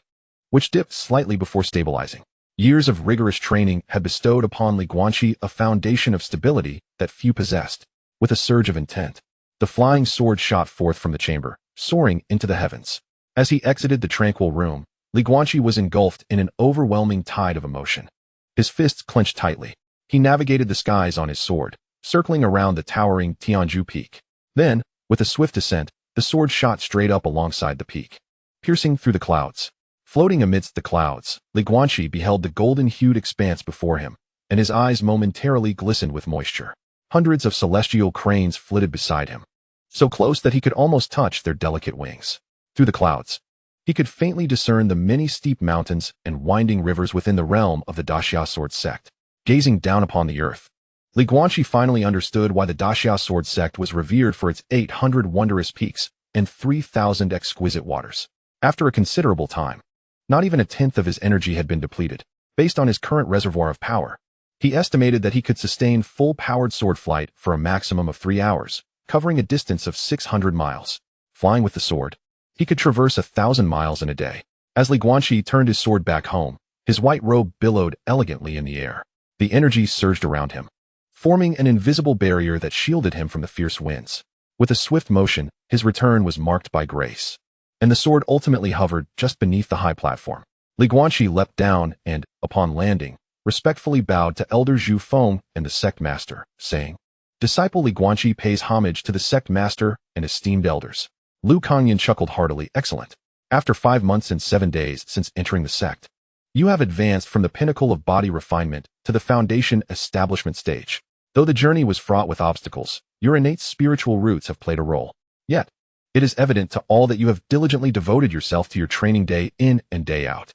which dipped slightly before stabilizing. Years of rigorous training had bestowed upon Li Guanqi a foundation of stability that few possessed. With a surge of intent, the flying sword shot forth from the chamber, soaring into the heavens. As he exited the tranquil room, Li Guanqi was engulfed in an overwhelming tide of emotion. His fists clenched tightly. He navigated the skies on his sword, circling around the towering Tianju peak. Then, with a swift descent, the sword shot straight up alongside the peak, piercing through the clouds. Floating amidst the clouds, Li Guanqi beheld the golden-hued expanse before him, and his eyes momentarily glistened with moisture. Hundreds of celestial cranes flitted beside him, so close that he could almost touch their delicate wings. Through the clouds, he could faintly discern the many steep mountains and winding rivers within the realm of the Daxia sword sect. Gazing down upon the earth, Li Guanqi finally understood why the Daxia sword sect was revered for its 800 wondrous peaks and 3,000 exquisite waters. After a considerable time, not even a tenth of his energy had been depleted. Based on his current reservoir of power, he estimated that he could sustain full-powered sword flight for a maximum of 3 hours, covering a distance of 600 miles. Flying with the sword, he could traverse 1,000 miles in a day. As Li Guanqi turned his sword back home, his white robe billowed elegantly in the air. The energy surged around him, forming an invisible barrier that shielded him from the fierce winds. With a swift motion, his return was marked by grace, and the sword ultimately hovered just beneath the high platform. Li Guanqi leapt down and, upon landing, respectfully bowed to Elder Zhu Feng and the sect master, saying, "Disciple Li Guanqi pays homage to the sect master and esteemed elders." Lu Kangyan chuckled heartily. "Excellent. After 5 months and 7 days since entering the sect, you have advanced from the pinnacle of body refinement to the foundation establishment stage. Though the journey was fraught with obstacles, your innate spiritual roots have played a role. Yet, it is evident to all that you have diligently devoted yourself to your training day in and day out.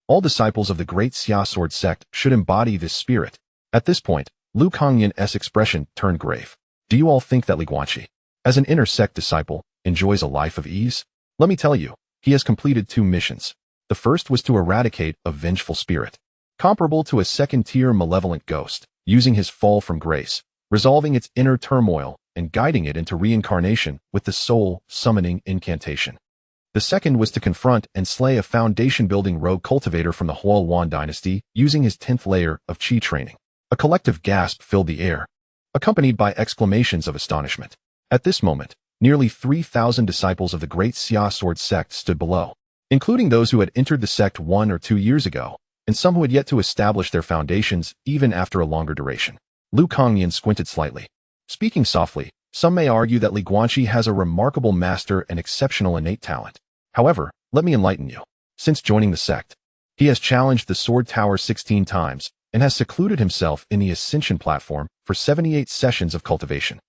All disciples of the great Xia sword sect should embody this spirit." At this point, Lu Kangyan's expression turned grave. "Do you all think that Li Guanqi, as an inner sect disciple, enjoys a life of ease? Let me tell you, he has completed 2 missions. The first was to eradicate a vengeful spirit, comparable to a second-tier malevolent ghost, using his fall from grace, resolving its inner turmoil, and guiding it into reincarnation with the soul summoning incantation. The second was to confront and slay a foundation-building rogue cultivator from the Huo dynasty using his 10th layer of qi training." A collective gasp filled the air, accompanied by exclamations of astonishment. At this moment, nearly 3,000 disciples of the great Xia sword sect stood below, including those who had entered the sect 1 or 2 years ago, and some who had yet to establish their foundations even after a longer duration. Lu Kangyan squinted slightly. Speaking softly, some may argue that Li Guanqi has a remarkable master and exceptional innate talent. However, let me enlighten you. Since joining the sect, he has challenged the sword tower 16 times and has secluded himself in the ascension platform for 78 sessions of cultivation.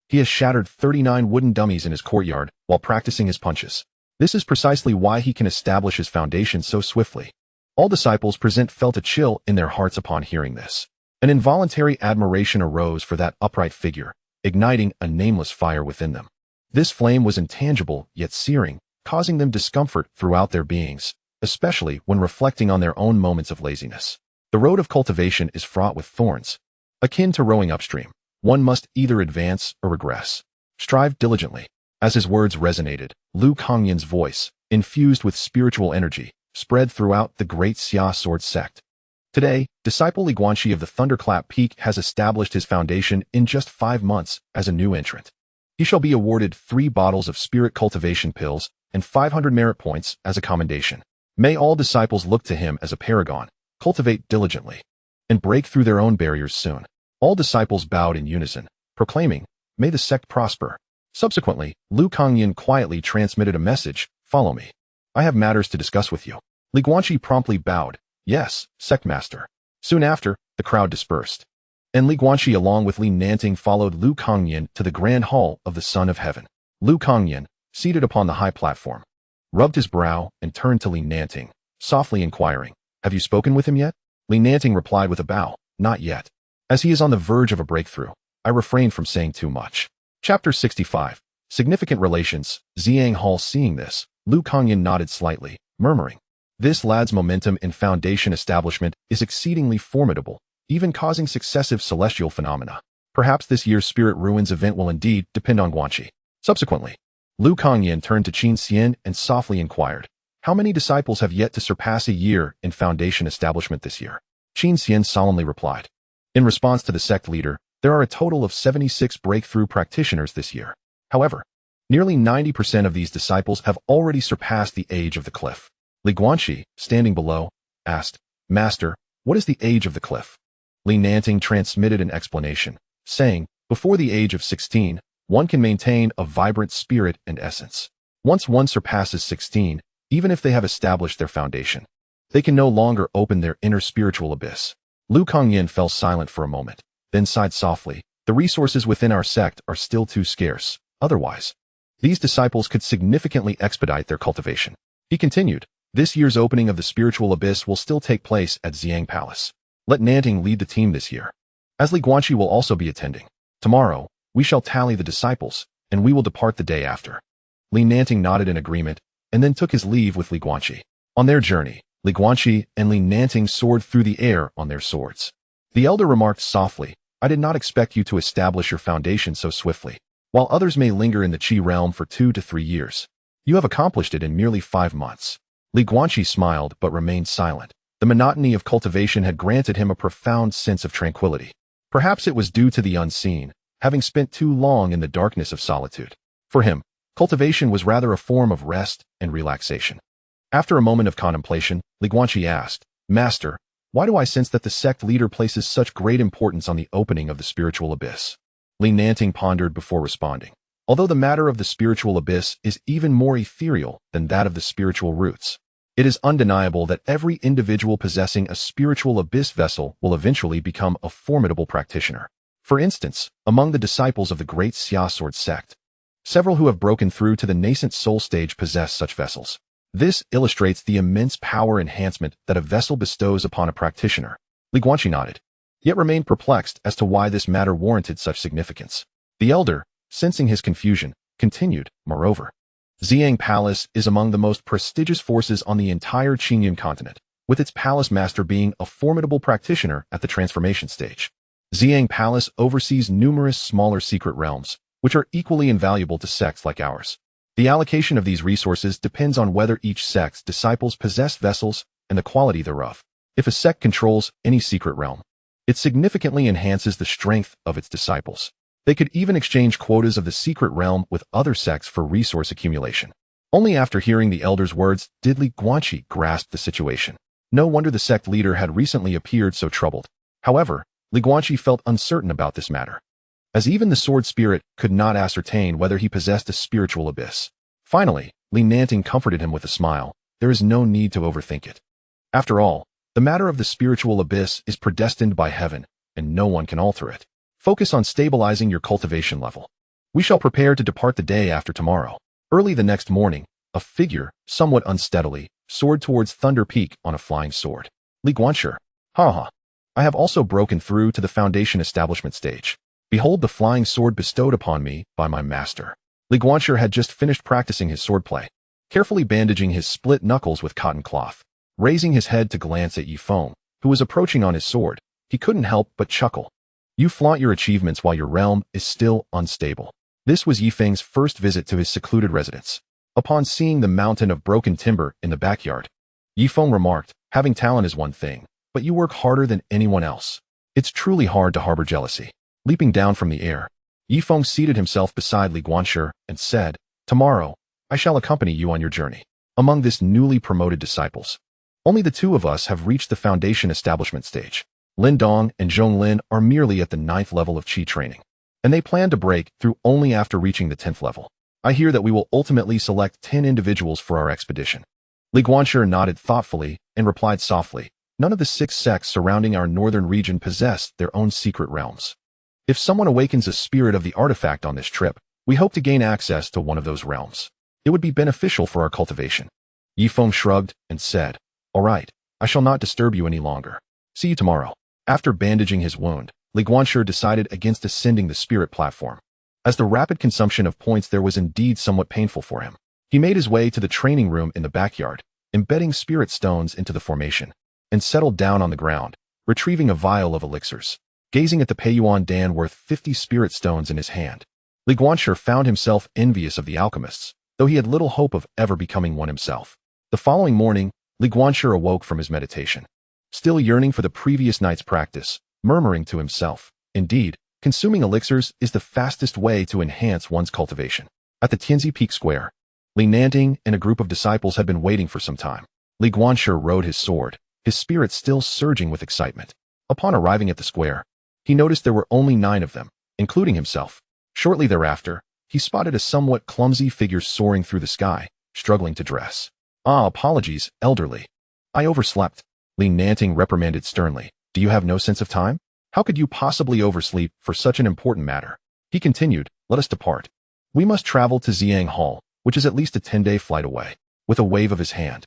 He has shattered 39 wooden dummies in his courtyard while practicing his punches. This is precisely why he can establish his foundation so swiftly. All disciples present felt a chill in their hearts upon hearing this. An involuntary admiration arose for that upright figure, igniting a nameless fire within them. This flame was intangible yet searing, causing them discomfort throughout their beings, especially when reflecting on their own moments of laziness. The road of cultivation is fraught with thorns. Akin to rowing upstream, one must either advance or regress. Strive diligently. As his words resonated, Lu Kangyan's voice, infused with spiritual energy, spread throughout the great Xia sword sect. Today, disciple Li Guanqi of the Thunderclap Peak has established his foundation in just 5 months as a new entrant. He shall be awarded 3 bottles of spirit cultivation pills and 500 merit points as a commendation. May all disciples look to him as a paragon, cultivate diligently, and break through their own barriers soon. All disciples bowed in unison, proclaiming, "May the sect prosper." Subsequently, Lu Kangyan quietly transmitted a message, "Follow me. I have matters to discuss with you." Li Guanqi promptly bowed, "Yes, sect master." Soon after, the crowd dispersed, and Li Guanqi along with Li Nanting followed Lu Kangyan to the grand hall of the Son of Heaven. Lu Kangyan, seated upon the high platform, rubbed his brow and turned to Li Nanting, softly inquiring, "Have you spoken with him yet?" Li Nanting replied with a bow, "Not yet. As he is on the verge of a breakthrough, I refrained from saying too much." Chapter 65. Significant Relations. Ziyang Hall. Seeing this, Lu Kangyan nodded slightly, murmuring, This lad's momentum in foundation establishment is exceedingly formidable, even causing successive celestial phenomena. Perhaps this year's Spirit Ruins event will indeed depend on Guanqi. Subsequently, Lu Kangyan turned to Qin Xian and softly inquired, "How many disciples have yet to surpass a year in foundation establishment this year?" Qin Xian solemnly replied. In response to the sect leader, there are a total of 76 breakthrough practitioners this year. However, nearly 90% of these disciples have already surpassed the age of the cliff. Li Guanqi, standing below, asked, "Master, what is the age of the cliff?" Li Nanting transmitted an explanation, saying, "Before the age of 16, one can maintain a vibrant spirit and essence. Once one surpasses 16, even if they have established their foundation, they can no longer open their inner spiritual abyss." Lu Kangyan fell silent for a moment, then sighed softly, "The resources within our sect are still too scarce. Otherwise, these disciples could significantly expedite their cultivation." He continued, "This year's opening of the spiritual abyss will still take place at Xiang Palace. Let Nanting lead the team this year, as Li Guanqi will also be attending. Tomorrow, we shall tally the disciples, and we will depart the day after." Li Nanting nodded in agreement, and then took his leave with Li Guanqi. On their journey, Li Guanqi and Li Nanting soared through the air on their swords. The elder remarked softly, "I did not expect you to establish your foundation so swiftly. While others may linger in the Qi realm for 2 to 3 years, you have accomplished it in merely 5 months. Li Guanqi smiled but remained silent. The monotony of cultivation had granted him a profound sense of tranquility. Perhaps it was due to the unseen, having spent too long in the darkness of solitude. For him, cultivation was rather a form of rest and relaxation. After a moment of contemplation, Li Guanqi asked, "Master, why do I sense that the sect leader places such great importance on the opening of the spiritual abyss?" Li Nanting pondered before responding. "Although the matter of the spiritual abyss is even more ethereal than that of the spiritual roots, it is undeniable that every individual possessing a spiritual abyss vessel will eventually become a formidable practitioner. For instance, among the disciples of the great Xia Sword sect, several who have broken through to the nascent soul stage possess such vessels. This illustrates the immense power enhancement that a vessel bestows upon a practitioner." Li Guanqi nodded, yet remained perplexed as to why this matter warranted such significance. The elder, sensing his confusion, continued, "Moreover, Xiang Palace is among the most prestigious forces on the entire Qingyun continent, with its palace master being a formidable practitioner at the transformation stage. Xiang Palace oversees numerous smaller secret realms, which are equally invaluable to sects like ours. The allocation of these resources depends on whether each sect's disciples possess vessels and the quality thereof. If a sect controls any secret realm, it significantly enhances the strength of its disciples. They could even exchange quotas of the secret realm with other sects for resource accumulation." Only after hearing the elder's words did Li Guanqi grasp the situation. No wonder the sect leader had recently appeared so troubled. However, Li Guanqi felt uncertain about this matter, as even the sword spirit could not ascertain whether he possessed a spiritual abyss. Finally, Li Nanting comforted him with a smile. "There is no need to overthink it. After all, the matter of the spiritual abyss is predestined by heaven, and no one can alter it. Focus on stabilizing your cultivation level. We shall prepare to depart the day after tomorrow." Early the next morning, a figure, somewhat unsteadily, soared towards Thunder Peak on a flying sword. "Li Guanqi, ha. I have also broken through to the foundation establishment stage. Behold the flying sword bestowed upon me by my master." Li Guanqi had just finished practicing his swordplay, carefully bandaging his split knuckles with cotton cloth. Raising his head to glance at Yifeng, who was approaching on his sword, he couldn't help but chuckle. "You flaunt your achievements while your realm is still unstable." This was Yifeng's first visit to his secluded residence. Upon seeing the mountain of broken timber in the backyard, Yifeng remarked, "Having talent is one thing, but you work harder than anyone else. It's truly hard to harbor jealousy." Leaping down from the air, Yifeng seated himself beside Li Guanqi and said, "Tomorrow, I shall accompany you on your journey." Among this newly promoted disciples, only the 2 of us have reached the foundation establishment stage. Lin Dong and Zhong Lin are merely at the 9th level of Qi training, and they plan to break through only after reaching the 10th level. I hear that we will ultimately select 10 individuals for our expedition." Li Guanqi nodded thoughtfully and replied softly, "None of the 6 sects surrounding our northern region possess their own secret realms. If someone awakens a spirit of the artifact on this trip, we hope to gain access to one of those realms. It would be beneficial for our cultivation." Yifeng shrugged and said, "All right, I shall not disturb you any longer. See you tomorrow." After bandaging his wound, Li Guanqi decided against ascending the spirit platform, as the rapid consumption of points there was indeed somewhat painful for him. He made his way to the training room in the backyard, embedding spirit stones into the formation, and settled down on the ground, retrieving a vial of elixirs. Gazing at the Peiyuan Dan worth 50 spirit stones in his hand, Li Guanshi found himself envious of the alchemists, though he had little hope of ever becoming one himself. The following morning, Li Guanshi awoke from his meditation, still yearning for the previous night's practice, murmuring to himself, indeed, consuming elixirs is the fastest way to enhance one's cultivation. At the Tianzi Peak Square, Li Nanting and a group of disciples had been waiting for some time. Li Guanshi rode his sword, his spirit still surging with excitement. Upon arriving at the square, he noticed there were only 9 of them, including himself. Shortly thereafter, he spotted a somewhat clumsy figure soaring through the sky, struggling to dress. Apologies, elderly. I overslept. Li Nanting reprimanded sternly. Do you have no sense of time? How could you possibly oversleep for such an important matter? He continued, let us depart. We must travel to Xiang Hall, which is at least a 10-day flight away. With a wave of his hand,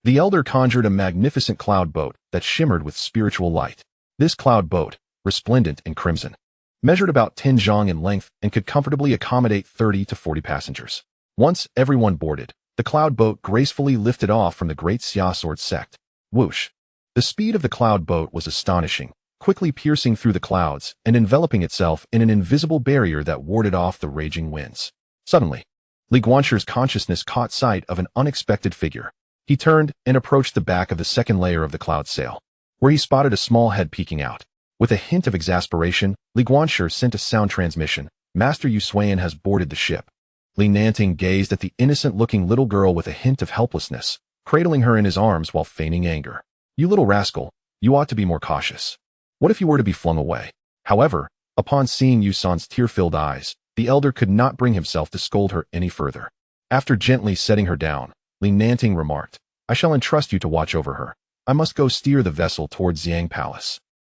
the elder conjured a magnificent cloud boat that shimmered with spiritual light. This cloud boat, resplendent in crimson, measured about 10 zhang in length and could comfortably accommodate 30 to 40 passengers. Once everyone boarded, the cloud boat gracefully lifted off from the great Xia sword sect. Whoosh! The speed of the cloud boat was astonishing, quickly piercing through the clouds and enveloping itself in an invisible barrier that warded off the raging winds. Suddenly, Li Guanshi's consciousness caught sight of an unexpected figure. He turned and approached the back of the second layer of the cloud sail, where he spotted a small head peeking out. With a hint of exasperation, Li Guanshi sent a sound transmission. Master Su Xuan has boarded the ship. Li Nanting gazed at the innocent-looking little girl with a hint of helplessness, cradling her in his arms while feigning anger. You little rascal, you ought to be more cautious. What if you were to be flung away? However, upon seeing Yu San's tear-filled eyes, the elder could not bring himself to scold her any further. After gently setting her down, Li Nanting remarked, I shall entrust you to watch over her. I must go steer the vessel towards Xiang Palace.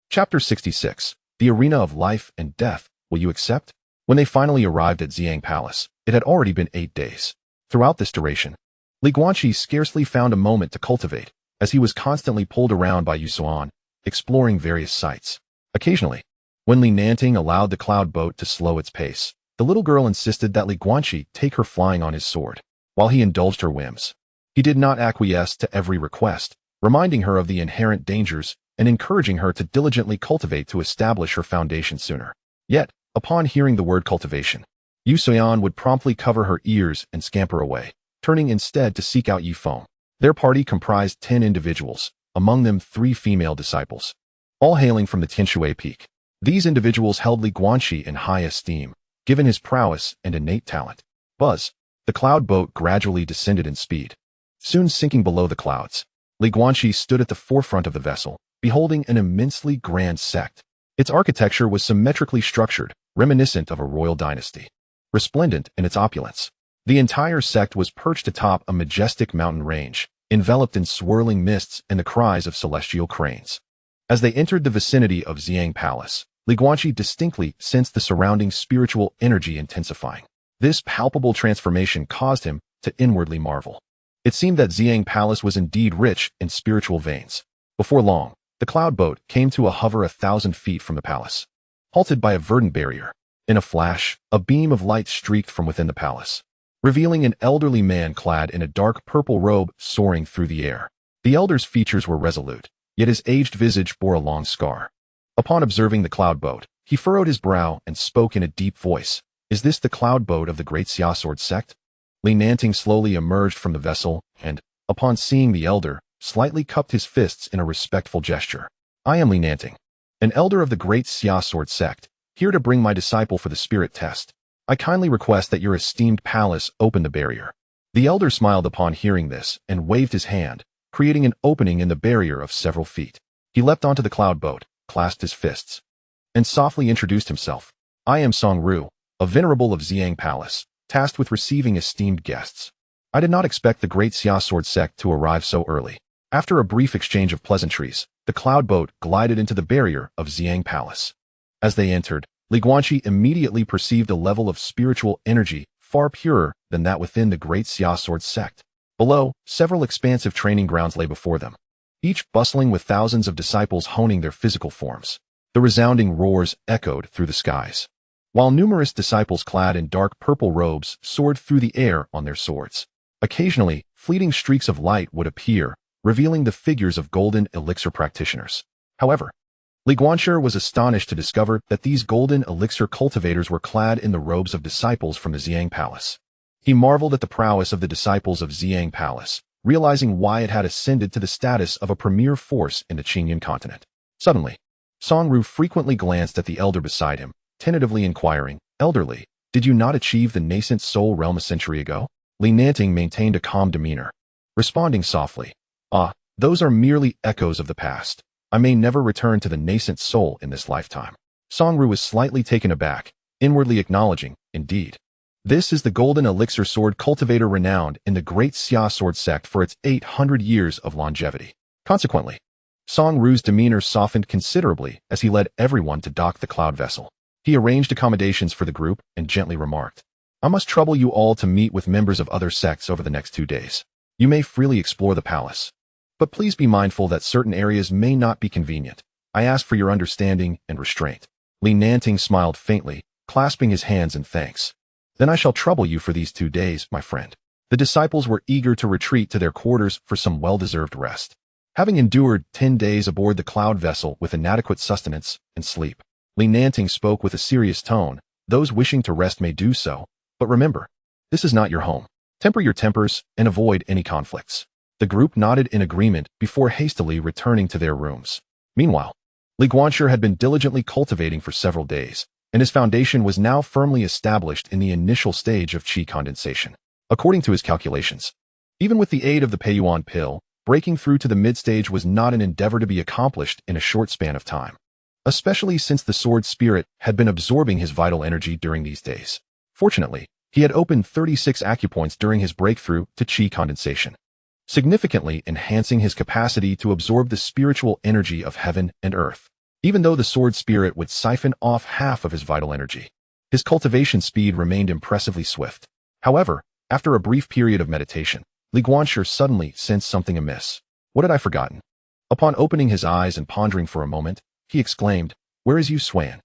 Chapter 66. The Arena of Life and Death. Will you accept? When they finally arrived at Xiang Palace, it had already been 8 days. Throughout this duration, Li Guanqi scarcely found a moment to cultivate, as he was constantly pulled around by Su Xuan, exploring various sites. Occasionally, when Li Nanting allowed the cloud boat to slow its pace, the little girl insisted that Li Guanqi take her flying on his sword, while he indulged her whims. He did not acquiesce to every request, reminding her of the inherent dangers and encouraging her to diligently cultivate to establish her foundation sooner. Yet, upon hearing the word cultivation, Su Xuan would promptly cover her ears and scamper away, turning instead to seek out Yu Feng. Their party comprised 10 individuals, among them 3 female disciples, all hailing from the Tianshui Peak. These individuals held Li Guanqi in high esteem, given his prowess and innate talent. Buzz! The cloud boat gradually descended in speed, soon sinking below the clouds. Li Guanqi stood at the forefront of the vessel, beholding an immensely grand sect. Its architecture was symmetrically structured, reminiscent of a royal dynasty. Resplendent in its opulence, the entire sect was perched atop a majestic mountain range, enveloped in swirling mists and the cries of celestial cranes. As they entered the vicinity of Xiang Palace, Li Guanqi distinctly sensed the surrounding spiritual energy intensifying. This palpable transformation caused him to inwardly marvel. It seemed that Xiang Palace was indeed rich in spiritual veins. Before long, the cloud boat came to a hover 1,000 feet from the palace, halted by a verdant barrier. In a flash, a beam of light streaked from within the palace, revealing an elderly man clad in a dark purple robe soaring through the air. The elder's features were resolute, yet his aged visage bore a long scar. Upon observing the cloud boat, he furrowed his brow and spoke in a deep voice. Is this the cloud boat of the great Xia sword sect? Li Nanting slowly emerged from the vessel and, upon seeing the elder, slightly cupped his fists in a respectful gesture. I am Li Nanting, an elder of the great Xia sword sect, here to bring my disciple for the spirit test. I kindly request that your esteemed palace open the barrier. The elder smiled upon hearing this and waved his hand, creating an opening in the barrier of several feet. He leapt onto the cloud boat, clasped his fists, and softly introduced himself. I am Song Ru, a venerable of Xiang Palace, tasked with receiving esteemed guests. I did not expect the great Xia sword sect to arrive so early. After a brief exchange of pleasantries, the cloud boat glided into the barrier of Xiang Palace. As they entered, Li Guanqi immediately perceived a level of spiritual energy far purer than that within the great Xia sword sect. Below, several expansive training grounds lay before them, each bustling with thousands of disciples honing their physical forms. The resounding roars echoed through the skies, while numerous disciples clad in dark purple robes soared through the air on their swords. Occasionally, fleeting streaks of light would appear, revealing the figures of golden elixir practitioners. However, Li Guanqi was astonished to discover that these golden elixir cultivators were clad in the robes of disciples from the Xiang Palace. He marveled at the prowess of the disciples of Xiang Palace, realizing why it had ascended to the status of a premier force in the Qingyan continent. Suddenly, Songru frequently glanced at the elder beside him, tentatively inquiring, "Elderly, did you not achieve the nascent soul realm a century ago?" Li Nanting maintained a calm demeanor, responding softly, "Ah, those are merely echoes of the past. I may never return to the nascent soul in this lifetime." Songru was slightly taken aback, inwardly acknowledging, "Indeed. This is the golden elixir sword cultivator renowned in the great Xia sword sect for its 800 years of longevity." Consequently, Songru's demeanor softened considerably as he led everyone to dock the cloud vessel. He arranged accommodations for the group and gently remarked, "I must trouble you all to meet with members of other sects over the next 2 days. You may freely explore the palace, but please be mindful that certain areas may not be convenient. I ask for your understanding and restraint." Li Nanting smiled faintly, clasping his hands in thanks. "Then I shall trouble you for these 2 days, my friend." The disciples were eager to retreat to their quarters for some well-deserved rest. Having endured 10 days aboard the cloud vessel with inadequate sustenance and sleep, Li Nanting spoke with a serious tone, "Those wishing to rest may do so, but remember, this is not your home. Temper your tempers and avoid any conflicts." The group nodded in agreement before hastily returning to their rooms. Meanwhile, Li Guanqi had been diligently cultivating for several days, and his foundation was now firmly established in the initial stage of qi condensation. According to his calculations, even with the aid of the Peiyuan pill, breaking through to the mid-stage was not an endeavor to be accomplished in a short span of time, especially since the sword spirit had been absorbing his vital energy during these days. Fortunately, he had opened 36 acupoints during his breakthrough to qi condensation, significantly enhancing his capacity to absorb the spiritual energy of heaven and earth. Even though the sword spirit would siphon off half of his vital energy, his cultivation speed remained impressively swift. However, after a brief period of meditation, Li Guanqi suddenly sensed something amiss. What had I forgotten? Upon opening his eyes and pondering for a moment, he exclaimed, "Where is Su Xuan?"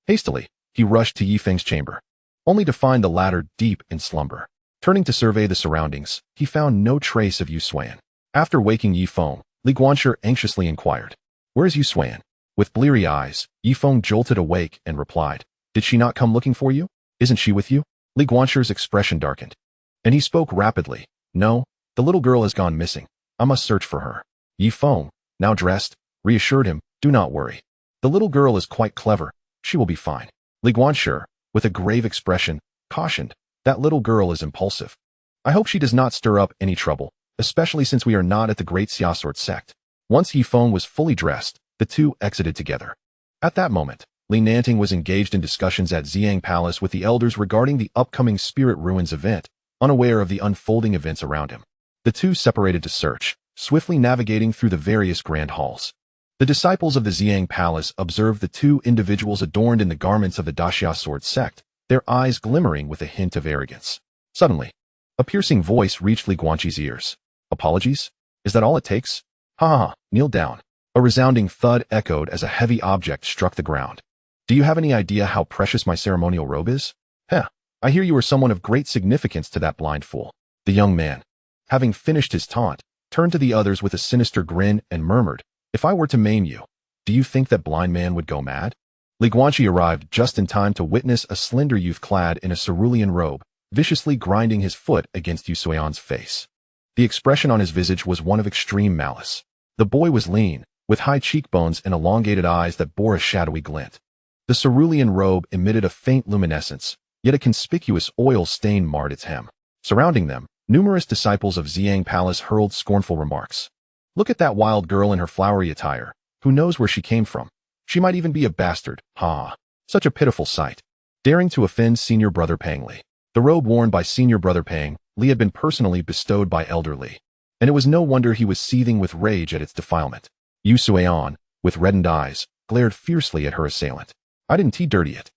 Hastily, he rushed to Yifeng's chamber, only to find the latter deep in slumber. Turning to survey the surroundings, he found no trace of Su Xuan. After waking Yifeng, Li Guanqi anxiously inquired, "Where is Su Xuan?" With bleary eyes, Yifeng jolted awake and replied, "Did she not come looking for you? Isn't she with you?" Li Guanqi's expression darkened, and he spoke rapidly, "No, the little girl has gone missing. I must search for her." Yifeng, now dressed, reassured him, "Do not worry. The little girl is quite clever. She will be fine." Li Guanqi, with a grave expression, cautioned, "That little girl is impulsive. I hope she does not stir up any trouble, especially since we are not at the great Xia sword sect." Once Yifeng was fully dressed, the two exited together. At that moment, Li Nanting was engaged in discussions at Xiang Palace with the elders regarding the upcoming Spirit Ruins event, unaware of the unfolding events around him. The two separated to search, swiftly navigating through the various grand halls. The disciples of the Xiang Palace observed the two individuals adorned in the garments of the Daxia sword sect, their eyes glimmering with a hint of arrogance. Suddenly, a piercing voice reached Li Guanqi's ears. "Apologies? Is that all it takes? Ha ha ha, kneel down." A resounding thud echoed as a heavy object struck the ground. "Do you have any idea how precious my ceremonial robe is? Heh, I hear you are someone of great significance to that blind fool." The young man, having finished his taunt, turned to the others with a sinister grin and murmured, "If I were to maim you, do you think that blind man would go mad?" Li Guanqi arrived just in time to witness a slender youth clad in a cerulean robe, viciously grinding his foot against Su Xuan's face. The expression on his visage was one of extreme malice. The boy was lean, with high cheekbones and elongated eyes that bore a shadowy glint. The cerulean robe emitted a faint luminescence, yet a conspicuous oil stain marred its hem. Surrounding them, numerous disciples of Xiang Palace hurled scornful remarks. "Look at that wild girl in her flowery attire. Who knows where she came from? She might even be a bastard. Ha! Such a pitiful sight." Daring to offend Senior Brother Pang Li. The robe worn by Senior Brother Pang Li had been personally bestowed by Elder Li, and it was no wonder he was seething with rage at its defilement. Su Xuan, with reddened eyes, glared fiercely at her assailant. "I didn't dirty it.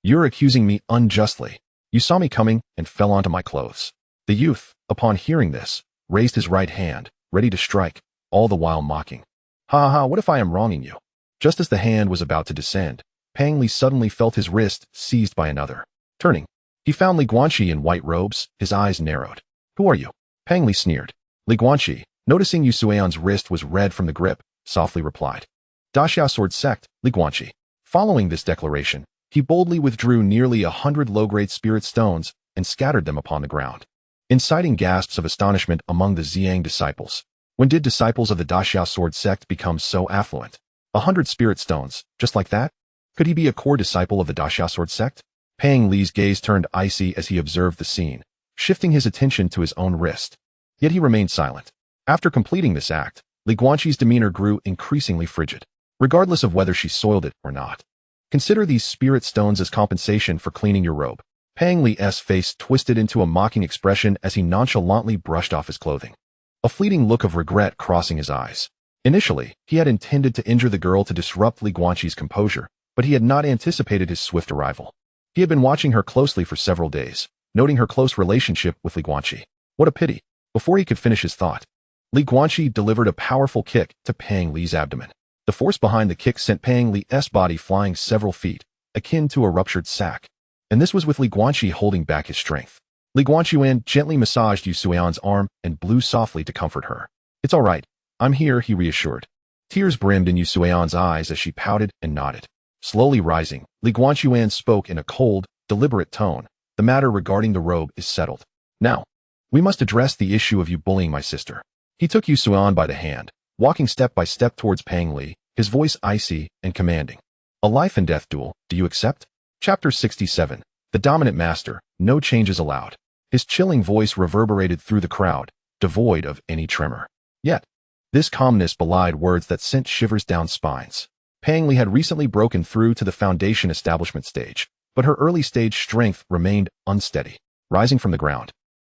You're accusing me unjustly. You saw me coming and fell onto my clothes." The youth, upon hearing this, raised his right hand, ready to strike, all the while mocking. "Ha ha, what if I am wronging you?" Just as the hand was about to descend, Pang Li suddenly felt his wrist seized by another. Turning, he found Li Guanqi in white robes, his eyes narrowed. "Who are you?" Pang Li sneered. Li Guanqi, noticing Su Xuan's wrist was red from the grip, softly replied. Daxiao Sword Sect, Li Guanqi. Following this declaration, he boldly withdrew nearly 100 low-grade spirit stones and scattered them upon the ground, inciting gasps of astonishment among the Ziyang disciples. When did disciples of the Daxiao Sword Sect become so affluent? 100 spirit stones, just like that? Could he be a core disciple of the Daxiao Sword Sect? Pang Li's gaze turned icy as he observed the scene, shifting his attention to his own wrist. Yet he remained silent. After completing this act, Li Guanqi's demeanor grew increasingly frigid, regardless of whether she soiled it or not. Consider these spirit stones as compensation for cleaning your robe. Pang Li's face twisted into a mocking expression as he nonchalantly brushed off his clothing, a fleeting look of regret crossing his eyes. Initially, he had intended to injure the girl to disrupt Li Guanqi's composure, but he had not anticipated his swift arrival. He had been watching her closely for several days, noting her close relationship with Li Guanqi. What a pity. Before he could finish his thought, Li Guanqi delivered a powerful kick to Pang Li's abdomen. The force behind the kick sent Pang Li's body flying several feet, akin to a ruptured sack. And this was with Li Guanqi holding back his strength. Li Guanqi gently massaged Su Xuan's arm and blew softly to comfort her. It's all right. I'm here, he reassured. Tears brimmed in Su Xuan's eyes as she pouted and nodded. Slowly rising, Li Guanqi spoke in a cold, deliberate tone. The matter regarding the robe is settled. Now, we must address the issue of you bullying my sister. He took Su Xuan by the hand, walking step by step towards Pang Li, his voice icy and commanding. A life and death duel, do you accept? Chapter 67. The Dominant Master, no changes allowed. His chilling voice reverberated through the crowd, devoid of any tremor. Yet, this calmness belied words that sent shivers down spines. Pang Li had recently broken through to the foundation establishment stage, but her early stage strength remained unsteady. Rising from the ground,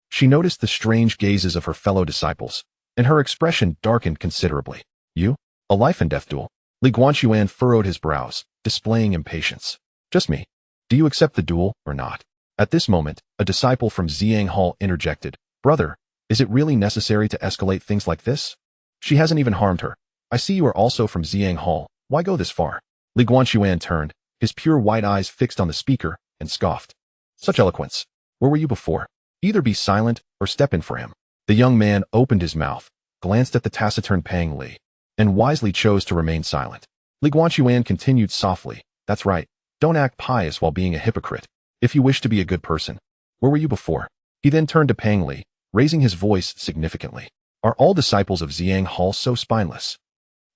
she noticed the strange gazes of her fellow disciples, and her expression darkened considerably. You? A life and death duel? Li Guanqi furrowed his brows, displaying impatience. Just me. Do you accept the duel or not? At this moment, a disciple from Ziyang Hall interjected. Brother, is it really necessary to escalate things like this? She hasn't even harmed her. I see you are also from Ziyang Hall. Why go this far? Li Guanqi turned, his pure white eyes fixed on the speaker, and scoffed. Such eloquence. Where were you before? Either be silent or step in for him. The young man opened his mouth, glanced at the taciturn Pang Li, and wisely chose to remain silent. Li Guanqi continued softly. That's right. Don't act pious while being a hypocrite. If you wish to be a good person. Where were you before? He then turned to Pang Li, raising his voice significantly. Are all disciples of Ziyang Hall so spineless?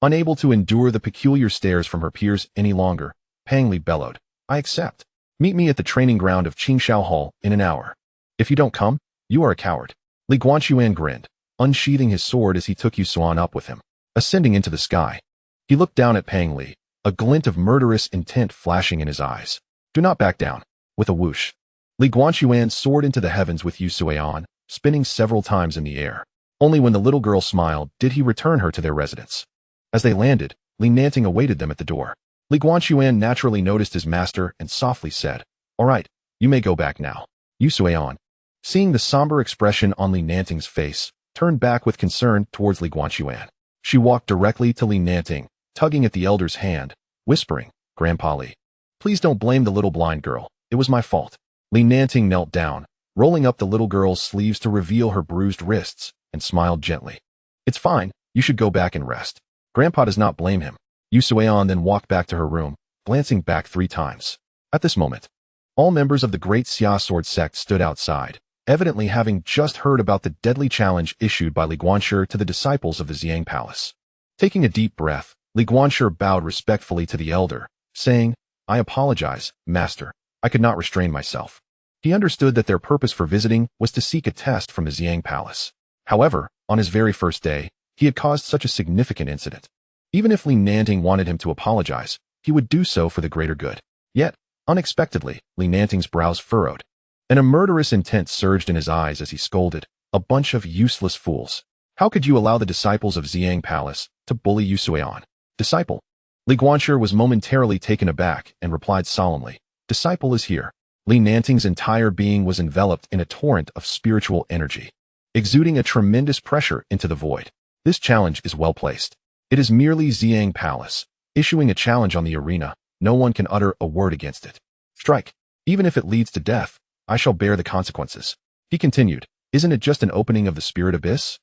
Unable to endure the peculiar stares from her peers any longer, Pang Li bellowed. I accept. Meet me at the training ground of Qingshao Hall in an hour. If you don't come, you are a coward. Li Guanqi grinned, unsheathing his sword as he took Su Xuan up with him. Ascending into the sky, he looked down at Pang Li, a glint of murderous intent flashing in his eyes. Do not back down. With a whoosh, Li Guanqi soared into the heavens with Su Xuan, spinning several times in the air. Only when the little girl smiled did he return her to their residence. As they landed, Li Nanting awaited them at the door. Li Guanqi naturally noticed his master and softly said, All right, you may go back now. Su Xuan, seeing the somber expression on Li Nanting's face, turned back with concern towards Li Guanqi. She walked directly to Li Nanting, tugging at the elder's hand, whispering, Grandpa Li, please don't blame the little blind girl. It was my fault. Li Nanting knelt down, rolling up the little girl's sleeves to reveal her bruised wrists, and smiled gently. It's fine. You should go back and rest. Grandpa does not blame him. Su Xuan then walked back to her room, glancing back 3 times. At this moment, all members of the Great Xia Sword Sect stood outside, evidently having just heard about the deadly challenge issued by Li Guanqi to the disciples of the Ziyang Palace. Taking a deep breath, Li Guanqi bowed respectfully to the elder, saying, I apologize, master. I could not restrain myself. He understood that their purpose for visiting was to seek a test from the Ziyang Palace. However, on his very first day, he had caused such a significant incident. Even if Li Nanting wanted him to apologize, he would do so for the greater good. Yet, unexpectedly, Li Nanting's brows furrowed, and a murderous intent surged in his eyes as he scolded, a bunch of useless fools. How could you allow the disciples of Ziyang Palace to bully Su Xuan? Disciple. Li Guanqi was momentarily taken aback and replied solemnly, Disciple is here. Li Nanting's entire being was enveloped in a torrent of spiritual energy, exuding a tremendous pressure into the void. This challenge is well placed. It is merely Ziyang Palace, issuing a challenge on the arena. No one can utter a word against it. Strike. Even if it leads to death, I shall bear the consequences. He continued, Isn't it just an opening of the spirit abyss?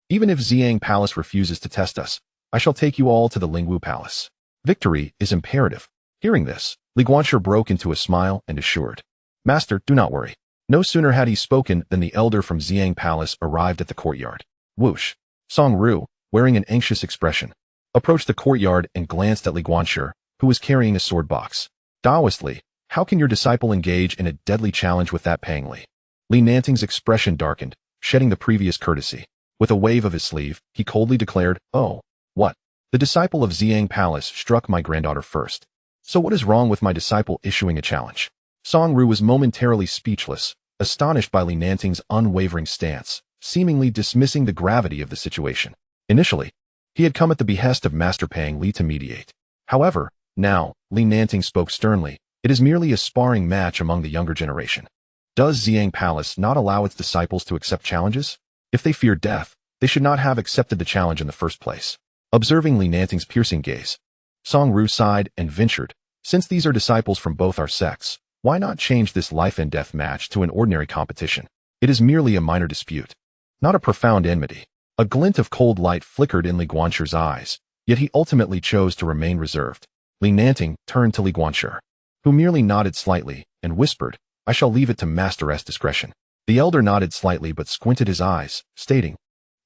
Even if Xiang Palace refuses to test us, I shall take you all to the Lingwu Palace. Victory is imperative. Hearing this, Li Guanshi broke into a smile and assured, Master, do not worry. No sooner had he spoken than the elder from Xiang Palace arrived at the courtyard. Whoosh! Song Ru, wearing an anxious expression, approached the courtyard and glanced at Li Guanshi, who was carrying a sword box. Daoistly, how can your disciple engage in a deadly challenge with that Pang Li? Li Nanting's expression darkened, shedding the previous courtesy. With a wave of his sleeve, he coldly declared, Oh, what? The disciple of Xiang Palace struck my granddaughter first. So what is wrong with my disciple issuing a challenge? Song Ru was momentarily speechless, astonished by Li Nanting's unwavering stance, seemingly dismissing the gravity of the situation. Initially, he had come at the behest of Master Pang Li to mediate. However, now, Li Nanting spoke sternly, it is merely a sparring match among the younger generation. Does Xiang Palace not allow its disciples to accept challenges? If they fear death, they should not have accepted the challenge in the first place. Observing Li Nanting's piercing gaze, Song Ru sighed and ventured, since these are disciples from both our sects, why not change this life and death match to an ordinary competition? It is merely a minor dispute, not a profound enmity. A glint of cold light flickered in Li Guanshi's eyes, yet he ultimately chose to remain reserved. Li Nanting turned to Li Guanshi, who merely nodded slightly and whispered, I shall leave it to Master's discretion. The elder nodded slightly but squinted his eyes, stating,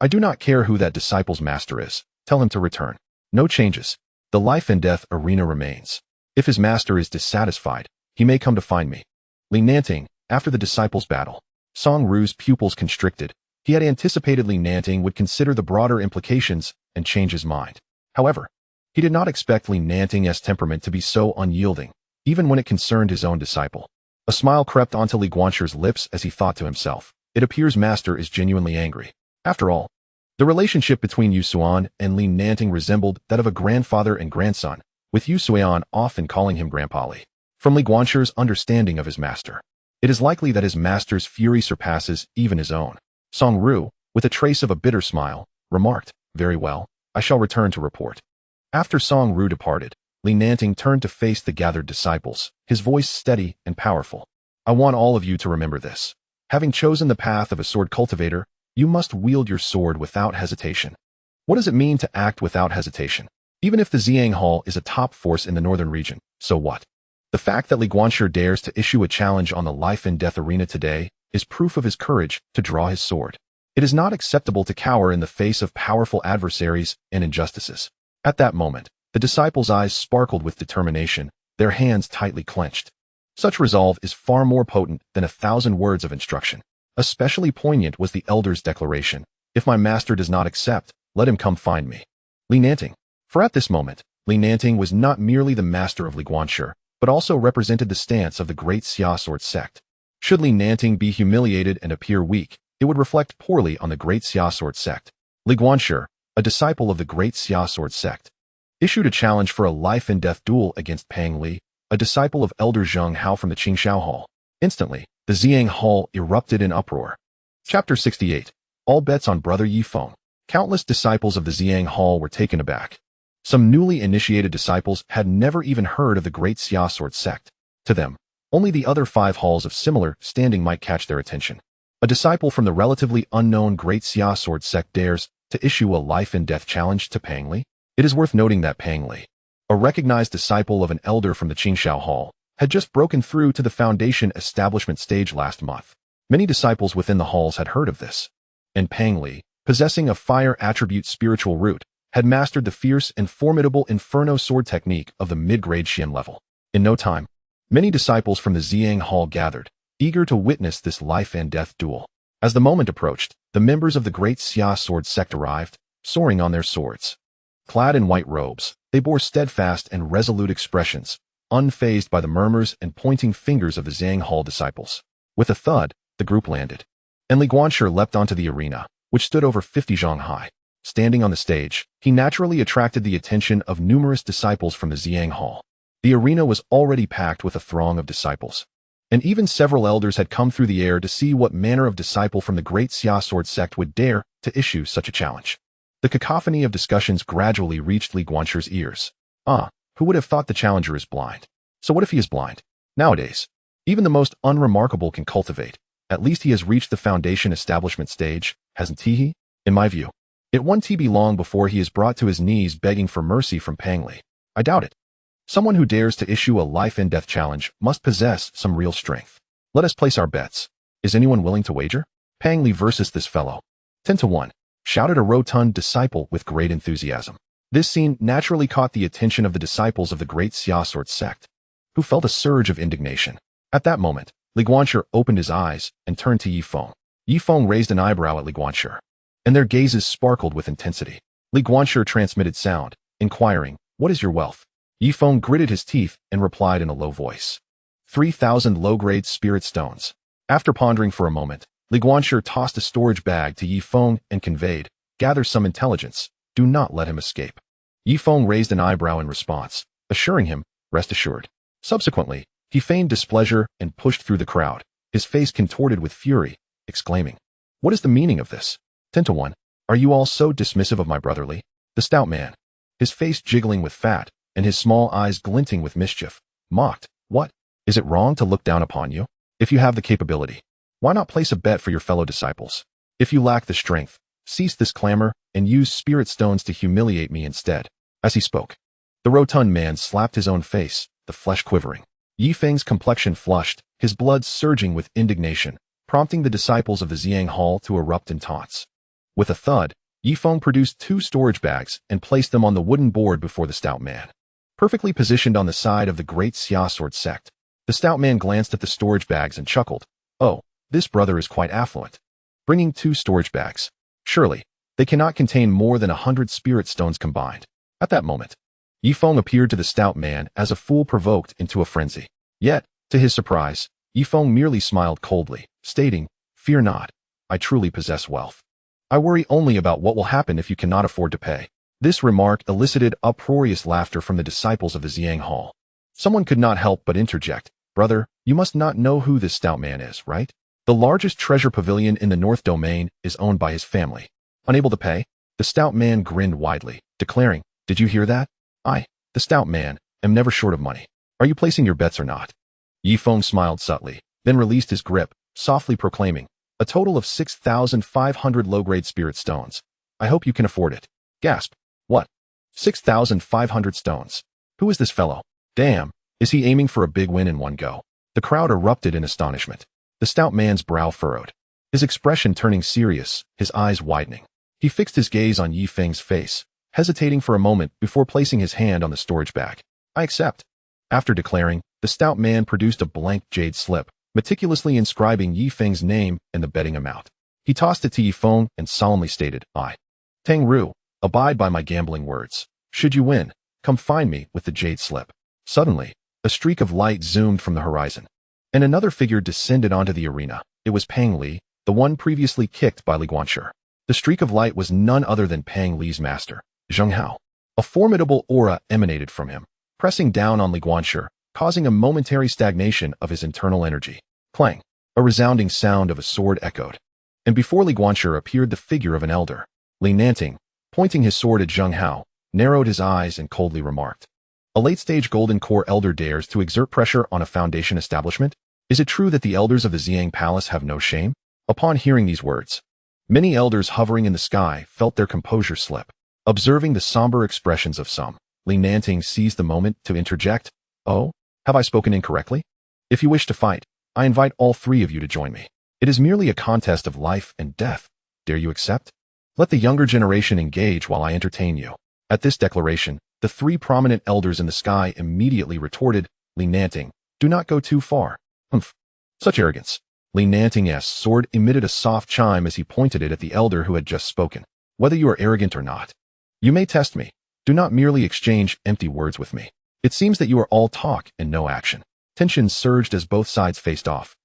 I do not care who that disciple's master is. Tell him to return. No changes. The life and death arena remains. If his master is dissatisfied, he may come to find me. Li Nanting, after the disciples' battle. Song Ru's pupils constricted. He had anticipated Li Nanting would consider the broader implications and change his mind. However, he did not expect Li Nanting's temperament to be so unyielding, even when it concerned his own disciple. A smile crept onto Li Guanshi's lips as he thought to himself, it appears Master is genuinely angry. After all, the relationship between Su Xuan and Li Nanting resembled that of a grandfather and grandson, with Su Xuan often calling him Grandpa Li. From Li Guanshi's understanding of his master, it is likely that his master's fury surpasses even his own. Song Ru, with a trace of a bitter smile, remarked, Very well, I shall return to report. After Song Ru departed, Li Nanting turned to face the gathered disciples, his voice steady and powerful. I want all of you to remember this. Having chosen the path of a sword cultivator, you must wield your sword without hesitation. What does it mean to act without hesitation? Even if the Xiang Hall is a top force in the northern region, so what? The fact that Li Guanshi dares to issue a challenge on the life and death arena today is proof of his courage to draw his sword. It is not acceptable to cower in the face of powerful adversaries and injustices. At that moment, the disciples' eyes sparkled with determination, their hands tightly clenched. Such resolve is far more potent than 1,000 words of instruction. Especially poignant was the elder's declaration, If my master does not accept, let him come find me. Li Nanting. For at this moment, Li Nanting was not merely the master of Li Guanshi, but also represented the stance of the great Xia Sword sect. Should Li Nanting be humiliated and appear weak, it would reflect poorly on the great Xia Sword sect. Li Guanshi, a disciple of the great Xia Sword sect, issued a challenge for a life and death duel against Pang Li, a disciple of Elder Zheng Hao from the Qingxiao Hall. Instantly, the Xiang Hall erupted in uproar. Chapter 68. All bets on Brother Yi Feng. Countless disciples of the Xiang Hall were taken aback. Some newly initiated disciples had never even heard of the great Xia Sword sect. To them, only the other 5 halls of similar standing might catch their attention. A disciple from the relatively unknown great Xia Sword sect dares to issue a life and death challenge to Pang Li? It is worth noting that Pang Li, a recognized disciple of an elder from the Qingxiao Hall, had just broken through to the foundation establishment stage last month. Many disciples within the halls had heard of this. And Pang Li, possessing a fire attribute spiritual root, had mastered the fierce and formidable Inferno sword technique of the mid-grade Xian level. In no time, many disciples from the Xiang Hall gathered, eager to witness this life and death duel. As the moment approached, the members of the great Xia Sword sect arrived, soaring on their swords. Clad in white robes, they bore steadfast and resolute expressions, unfazed by the murmurs and pointing fingers of the Xiang Hall disciples. With a thud, the group landed, and Li Guanshi leapt onto the arena, which stood over 50 zhang high. Standing on the stage, he naturally attracted the attention of numerous disciples from the Xiang Hall. The arena was already packed with a throng of disciples, and even several elders had come through the air to see what manner of disciple from the great Xia Sword sect would dare to issue such a challenge. The cacophony of discussions gradually reached Li Guanshi's ears. Who would have thought the challenger is blind? So what if he is blind? Nowadays, even the most unremarkable can cultivate, At least he has reached the foundation establishment stage, hasn't he? In my view. It won't be long before he is brought to his knees begging for mercy from Pang Li. I doubt it. Someone who dares to issue a life-and-death challenge must possess some real strength. Let us place our bets. Is anyone willing to wager? Pang Li versus this fellow. 10-1, shouted a rotund disciple with great enthusiasm. This scene naturally caught the attention of the disciples of the great Xia Sword sect, who felt a surge of indignation. At that moment, Li Guanqi opened his eyes and turned to Yi Feng. Yi Feng raised an eyebrow at Li Guanqi, and their gazes sparkled with intensity. Li Guanqi transmitted sound, inquiring, "What is your wealth?" Yi Feng gritted his teeth and replied in a low voice, 3,000 low-grade spirit stones. After pondering for a moment, Li Guanqi tossed a storage bag to Yi Feng and conveyed, "Gather some intelligence. Do not let him escape." Yi Feng raised an eyebrow in response, assuring him, "Rest assured." Subsequently, he feigned displeasure and pushed through the crowd, his face contorted with fury, exclaiming, "What is the meaning of this? 10-1, are you all so dismissive of my brother Li?" The stout man, his face jiggling with fat, and his small eyes glinting with mischief, mocked, "What? Is it wrong to look down upon you? If you have the capability, why not place a bet for your fellow disciples? If you lack the strength, cease this clamor and use spirit stones to humiliate me instead." As he spoke, the rotund man slapped his own face, the flesh quivering. Yi Feng's complexion flushed, his blood surging with indignation, prompting the disciples of the Xiang Hall to erupt in taunts. With a thud, Yi Feng produced 2 storage bags and placed them on the wooden board before the stout man, perfectly positioned on the side of the great Xia Sword sect. The stout man glanced at the storage bags and chuckled. "Oh, this brother is quite affluent. Bringing 2 storage bags. Surely, they cannot contain more than 100 spirit stones combined." At that moment, Yi Feng appeared to the stout man as a fool provoked into a frenzy. Yet, to his surprise, Yi Feng merely smiled coldly, stating, "Fear not. I truly possess wealth. I worry only about what will happen if you cannot afford to pay." This remark elicited uproarious laughter from the disciples of the Xiang Hall. Someone could not help but interject, "Brother, you must not know who this stout man is, right? The largest treasure pavilion in the North Domain is owned by his family." Unable to pay, the stout man grinned widely, declaring, "Did you hear that? I, the stout man, am never short of money. Are you placing your bets or not?" Yi Feng smiled subtly, then released his grip, softly proclaiming, "A total of 6,500 low-grade spirit stones. I hope you can afford it." Gasp. "What? 6,500 stones? Who is this fellow? Damn, is he aiming for a big win in one go?" The crowd erupted in astonishment. The stout man's brow furrowed, his expression turning serious, his eyes widening. He fixed his gaze on Yi Feng's face, hesitating for a moment before placing his hand on the storage bag. "I accept." After declaring, the stout man produced a blank jade slip, meticulously inscribing Yi Feng's name and the betting amount. He tossed it to Yi Feng and solemnly stated, "I, Tang Ru, abide by my gambling words. Should you win, come find me with the jade slip." Suddenly, a streak of light zoomed from the horizon, and another figure descended onto the arena. It was Pang Li, the one previously kicked by Li Guanqi. The streak of light was none other than Pang Li's master, Zheng Hao. A formidable aura emanated from him, pressing down on Li Guanqi, causing a momentary stagnation of his internal energy. Clang! A resounding sound of a sword echoed, and before Li Guanqi appeared the figure of an elder. Li Nanting, pointing his sword at Zheng Hao, narrowed his eyes and coldly remarked, "A late-stage Golden Core elder dares to exert pressure on a foundation establishment? Is it true that the elders of the Xiang Palace have no shame?" Upon hearing these words, many elders hovering in the sky felt their composure slip. Observing the somber expressions of some, Li Nanting seized the moment to interject, "Oh, have I spoken incorrectly? If you wish to fight, I invite all 3 of you to join me. It is merely a contest of life and death. Dare you accept? Let the younger generation engage while I entertain you." At this declaration, the 3 prominent elders in the sky immediately retorted, "Li Nanting, do not go too far. Humph. Such arrogance." Li Nanting's sword emitted a soft chime as he pointed it at the elder who had just spoken. "Whether you are arrogant or not, you may test me. Do not merely exchange empty words with me. It seems that you are all talk and no action." Tension surged as both sides faced off.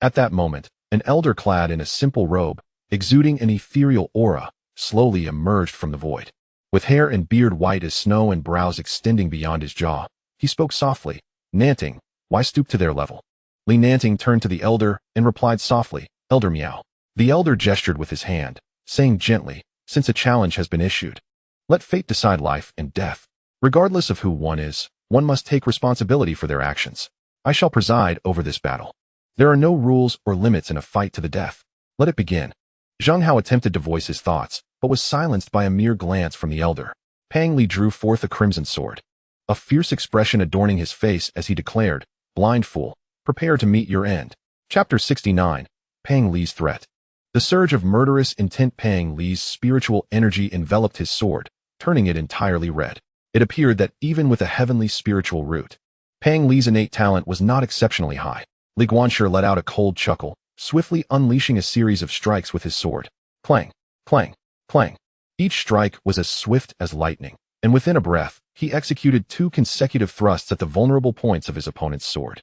At that moment, an elder clad in a simple robe, exuding an ethereal aura, slowly emerged from the void. With hair and beard white as snow and brows extending beyond his jaw, he spoke softly, "Nanting, why stoop to their level?" Li Nanting turned to the elder and replied softly, "Elder Miao." The elder gestured with his hand, saying gently, "Since a challenge has been issued, let fate decide life and death. Regardless of who one is, one must take responsibility for their actions. I shall preside over this battle." There are no rules or limits in a fight to the death. Let it begin. Zheng Hao attempted to voice his thoughts, but was silenced by a mere glance from the elder. Pang Li drew forth a crimson sword, a fierce expression adorning his face as he declared, "Blind fool, prepare to meet your end." Chapter 69. Pang Li's Threat. The surge of murderous intent. Pang Li's spiritual energy enveloped his sword, turning it entirely red. It appeared that even with a heavenly spiritual root, Pang Li's innate talent was not exceptionally high. Li Guanshi let out a cold chuckle, swiftly unleashing a series of strikes with his sword. Clang, clang, clang. Each strike was as swift as lightning, and within a breath, he executed 2 consecutive thrusts at the vulnerable points of his opponent's sword.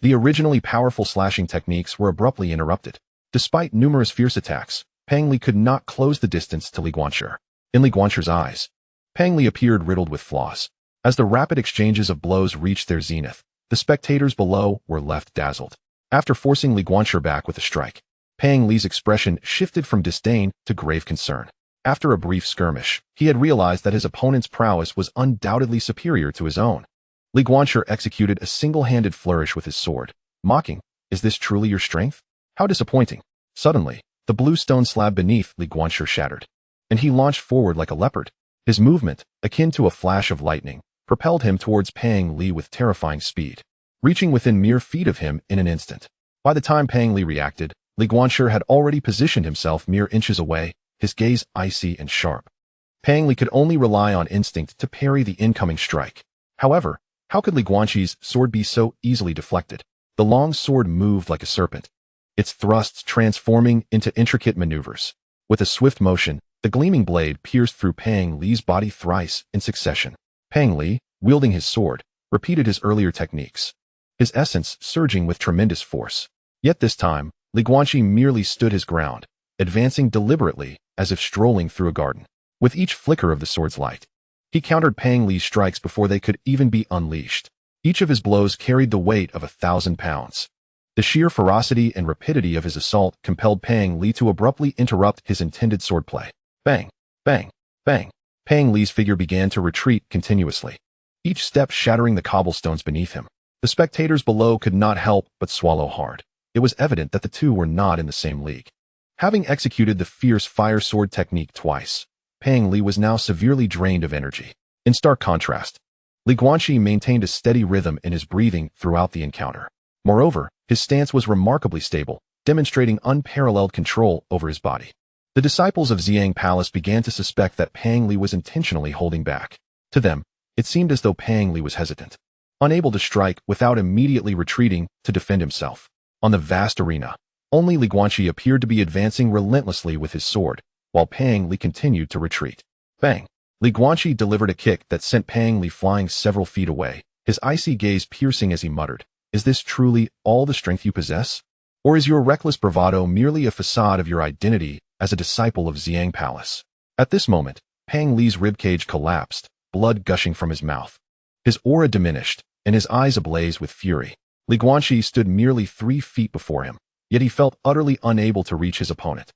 The originally powerful slashing techniques were abruptly interrupted. Despite numerous fierce attacks, Pang Li could not close the distance to Li Guanshi. In Li Guanshi's eyes, Pang Li appeared riddled with flaws. As the rapid exchanges of blows reached their zenith, the spectators below were left dazzled. After forcing Li Guanshi back with a strike, Pang Li's expression shifted from disdain to grave concern. After a brief skirmish, he had realized that his opponent's prowess was undoubtedly superior to his own. Li Guanshi executed a single-handed flourish with his sword, mocking, "Is this truly your strength? How disappointing." Suddenly, the blue stone slab beneath Li Guanshi shattered, and he launched forward like a leopard. His movement, akin to a flash of lightning, propelled him towards Pang Li with terrifying speed, reaching within mere feet of him in an instant. By the time Pang Li reacted, Li Guanshi had already positioned himself mere inches away, his gaze icy and sharp. Pang Li could only rely on instinct to parry the incoming strike. However, how could Li Guanshi's sword be so easily deflected? The long sword moved like a serpent, its thrusts transforming into intricate maneuvers. With a swift motion, the gleaming blade pierced through Pang Li's body thrice in succession. Pang Li, wielding his sword, repeated his earlier techniques, his essence surging with tremendous force. Yet this time, Li Guanshi merely stood his ground, advancing deliberately as if strolling through a garden. With each flicker of the sword's light, he countered Pang Li's strikes before they could even be unleashed. Each of his blows carried the weight of 1,000 pounds. The sheer ferocity and rapidity of his assault compelled Pang Li to abruptly interrupt his intended swordplay. Bang, bang, bang. Pang Li's figure began to retreat continuously, each step shattering the cobblestones beneath him. The spectators below could not help but swallow hard. It was evident that the two were not in the same league. Having executed the fierce fire sword technique twice, Pang Li was now severely drained of energy. In stark contrast, Li Guanshi maintained a steady rhythm in his breathing throughout the encounter. Moreover, his stance was remarkably stable, demonstrating unparalleled control over his body. The disciples of Xiang Palace began to suspect that Pang Li was intentionally holding back. To them, it seemed as though Pang Li was hesitant, unable to strike without immediately retreating to defend himself. On the vast arena, only Li Guanshi appeared to be advancing relentlessly with his sword, while Pang Li continued to retreat. Bang! Li Guanshi delivered a kick that sent Pang Li flying several feet away, his icy gaze piercing as he muttered, "Is this truly all the strength you possess? Or is your reckless bravado merely a facade of your identity as a disciple of Xiang Palace?" At this moment, Pang Li's ribcage collapsed, blood gushing from his mouth. His aura diminished, and his eyes ablaze with fury. Li Guanshi stood merely 3 feet before him, yet he felt utterly unable to reach his opponent.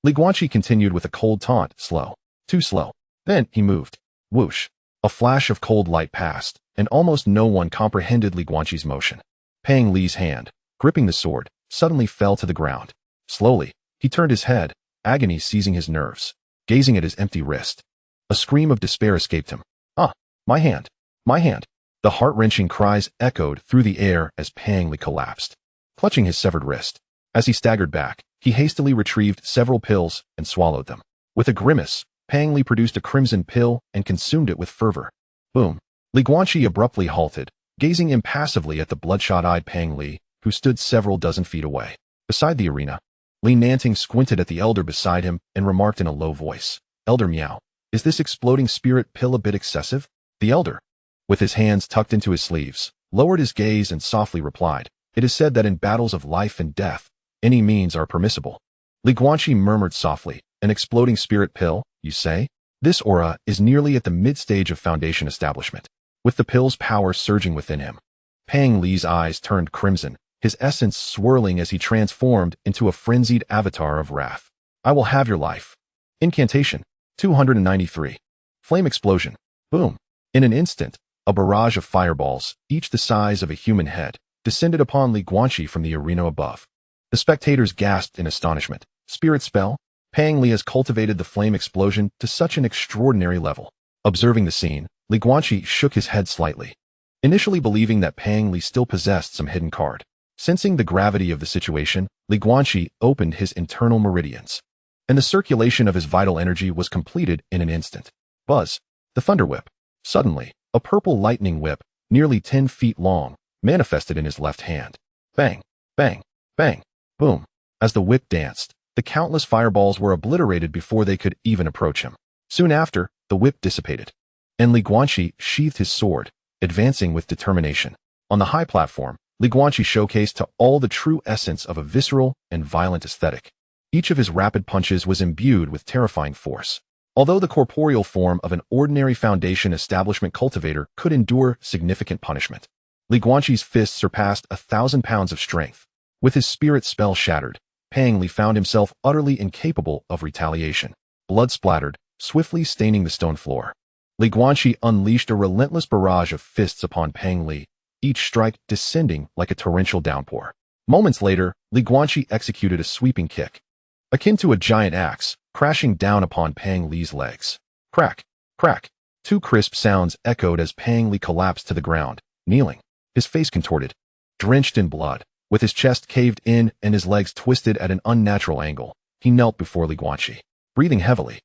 Li Guanshi continued with a cold taunt, "Slow. Too slow." Then he moved. Whoosh. A flash of cold light passed, and almost no one comprehended Li Guanshi's motion. Pang Li's hand, gripping the sword, suddenly fell to the ground. Slowly, he turned his head, agony seizing his nerves, gazing at his empty wrist. A scream of despair escaped him. "Ah, my hand! My hand!" The heart-wrenching cries echoed through the air as Pang Li collapsed, clutching his severed wrist. As he staggered back, he hastily retrieved several pills and swallowed them. With a grimace, Pang Li produced a crimson pill and consumed it with fervor. Boom! Li Guanshi abruptly halted, gazing impassively at the bloodshot-eyed Pang Li, who stood several dozen feet away. Beside the arena, Li Nanting squinted at the elder beside him and remarked in a low voice, "Elder Miao, is this exploding spirit pill a bit excessive?" The elder, with his hands tucked into his sleeves, lowered his gaze and softly replied, "It is said that in battles of life and death, any means are permissible." Li Guanshi murmured softly, "An exploding spirit pill, you say? This aura is nearly at the mid-stage of foundation establishment." With the pill's power surging within him, Pang Li's eyes turned crimson, his essence swirling as he transformed into a frenzied avatar of wrath. "I will have your life." Incantation 293. Flame explosion. Boom. In an instant, a barrage of fireballs, each the size of a human head, descended upon Li Guanqi from the arena above. The spectators gasped in astonishment. Spirit spell? Pang Li has cultivated the flame explosion to such an extraordinary level. Observing the scene, Li Guanqi shook his head slightly, initially believing that Pang Li still possessed some hidden card. Sensing the gravity of the situation, Li Guanqi opened his internal meridians, and the circulation of his vital energy was completed in an instant. Buzz! The thunder whip. Suddenly, a purple lightning whip, nearly 10 feet long, manifested in his left hand. Bang! Bang! Bang! Boom! As the whip danced, the countless fireballs were obliterated before they could even approach him. Soon after, the whip dissipated, and Li Guanqi sheathed his sword, advancing with determination. On the high platform, Li Guanqi showcased to all the true essence of a visceral and violent aesthetic. Each of his rapid punches was imbued with terrifying force. Although the corporeal form of an ordinary foundation establishment cultivator could endure significant punishment, Li Guanqi's fists surpassed 1,000 pounds of strength. With his spirit spell shattered, Pang Li found himself utterly incapable of retaliation. Blood splattered, swiftly staining the stone floor. Li Guanqi unleashed a relentless barrage of fists upon Pang Li, each strike descending like a torrential downpour. Moments later, Li Guanqi executed a sweeping kick, akin to a giant axe, crashing down upon Pang Li's legs. Crack! Crack! Two crisp sounds echoed as Pang Li collapsed to the ground, kneeling, his face contorted, drenched in blood. With his chest caved in and his legs twisted at an unnatural angle, he knelt before Li Guanqi, breathing heavily.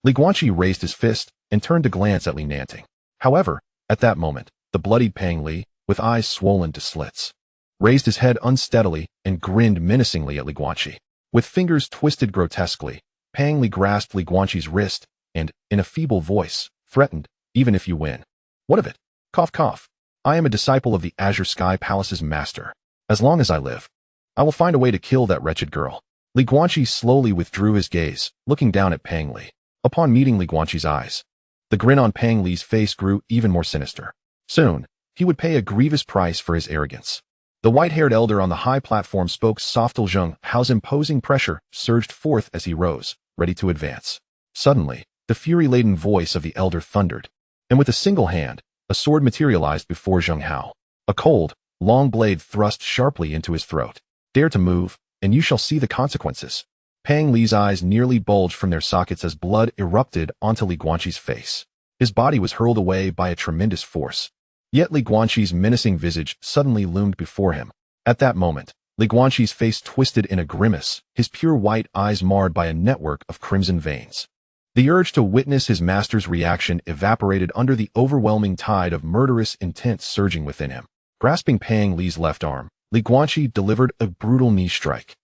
Li Guanqi raised his fist and turned to glance at Li Nanting. However, at that moment, the bloodied Pang Li, with eyes swollen to slits, raised his head unsteadily and grinned menacingly at Li Guanqi. With fingers twisted grotesquely, Pang Li grasped Li Guanqi's wrist and, in a feeble voice, threatened, "Even if you win." "What of it? Cough cough. I am a disciple of the Azure Sky Palace's master. As long as I live, I will find a way to kill that wretched girl." Li Guanqi slowly withdrew his gaze, looking down at Pang Li. Upon meeting Li Guanqi's eyes, the grin on Pang Li's face grew even more sinister. Soon, he would pay a grievous price for his arrogance. The white-haired elder on the high platform spoke softly. Zheng Hao's imposing pressure surged forth as he rose, ready to advance. Suddenly, the fury-laden voice of the elder thundered, and with a single hand, a sword materialized before Zheng Hao. A cold, long blade thrust sharply into his throat. "Dare to move, and you shall see the consequences." Pang Li's eyes nearly bulged from their sockets as blood erupted onto Li Guanqi's face. His body was hurled away by a tremendous force. Yet Li Guanqi's menacing visage suddenly loomed before him. At that moment, Li Guanqi's face twisted in a grimace, his pure white eyes marred by a network of crimson veins. The urge to witness his master's reaction evaporated under the overwhelming tide of murderous intent surging within him. Grasping Pang Li's left arm, Li Guanqi delivered a brutal knee strike.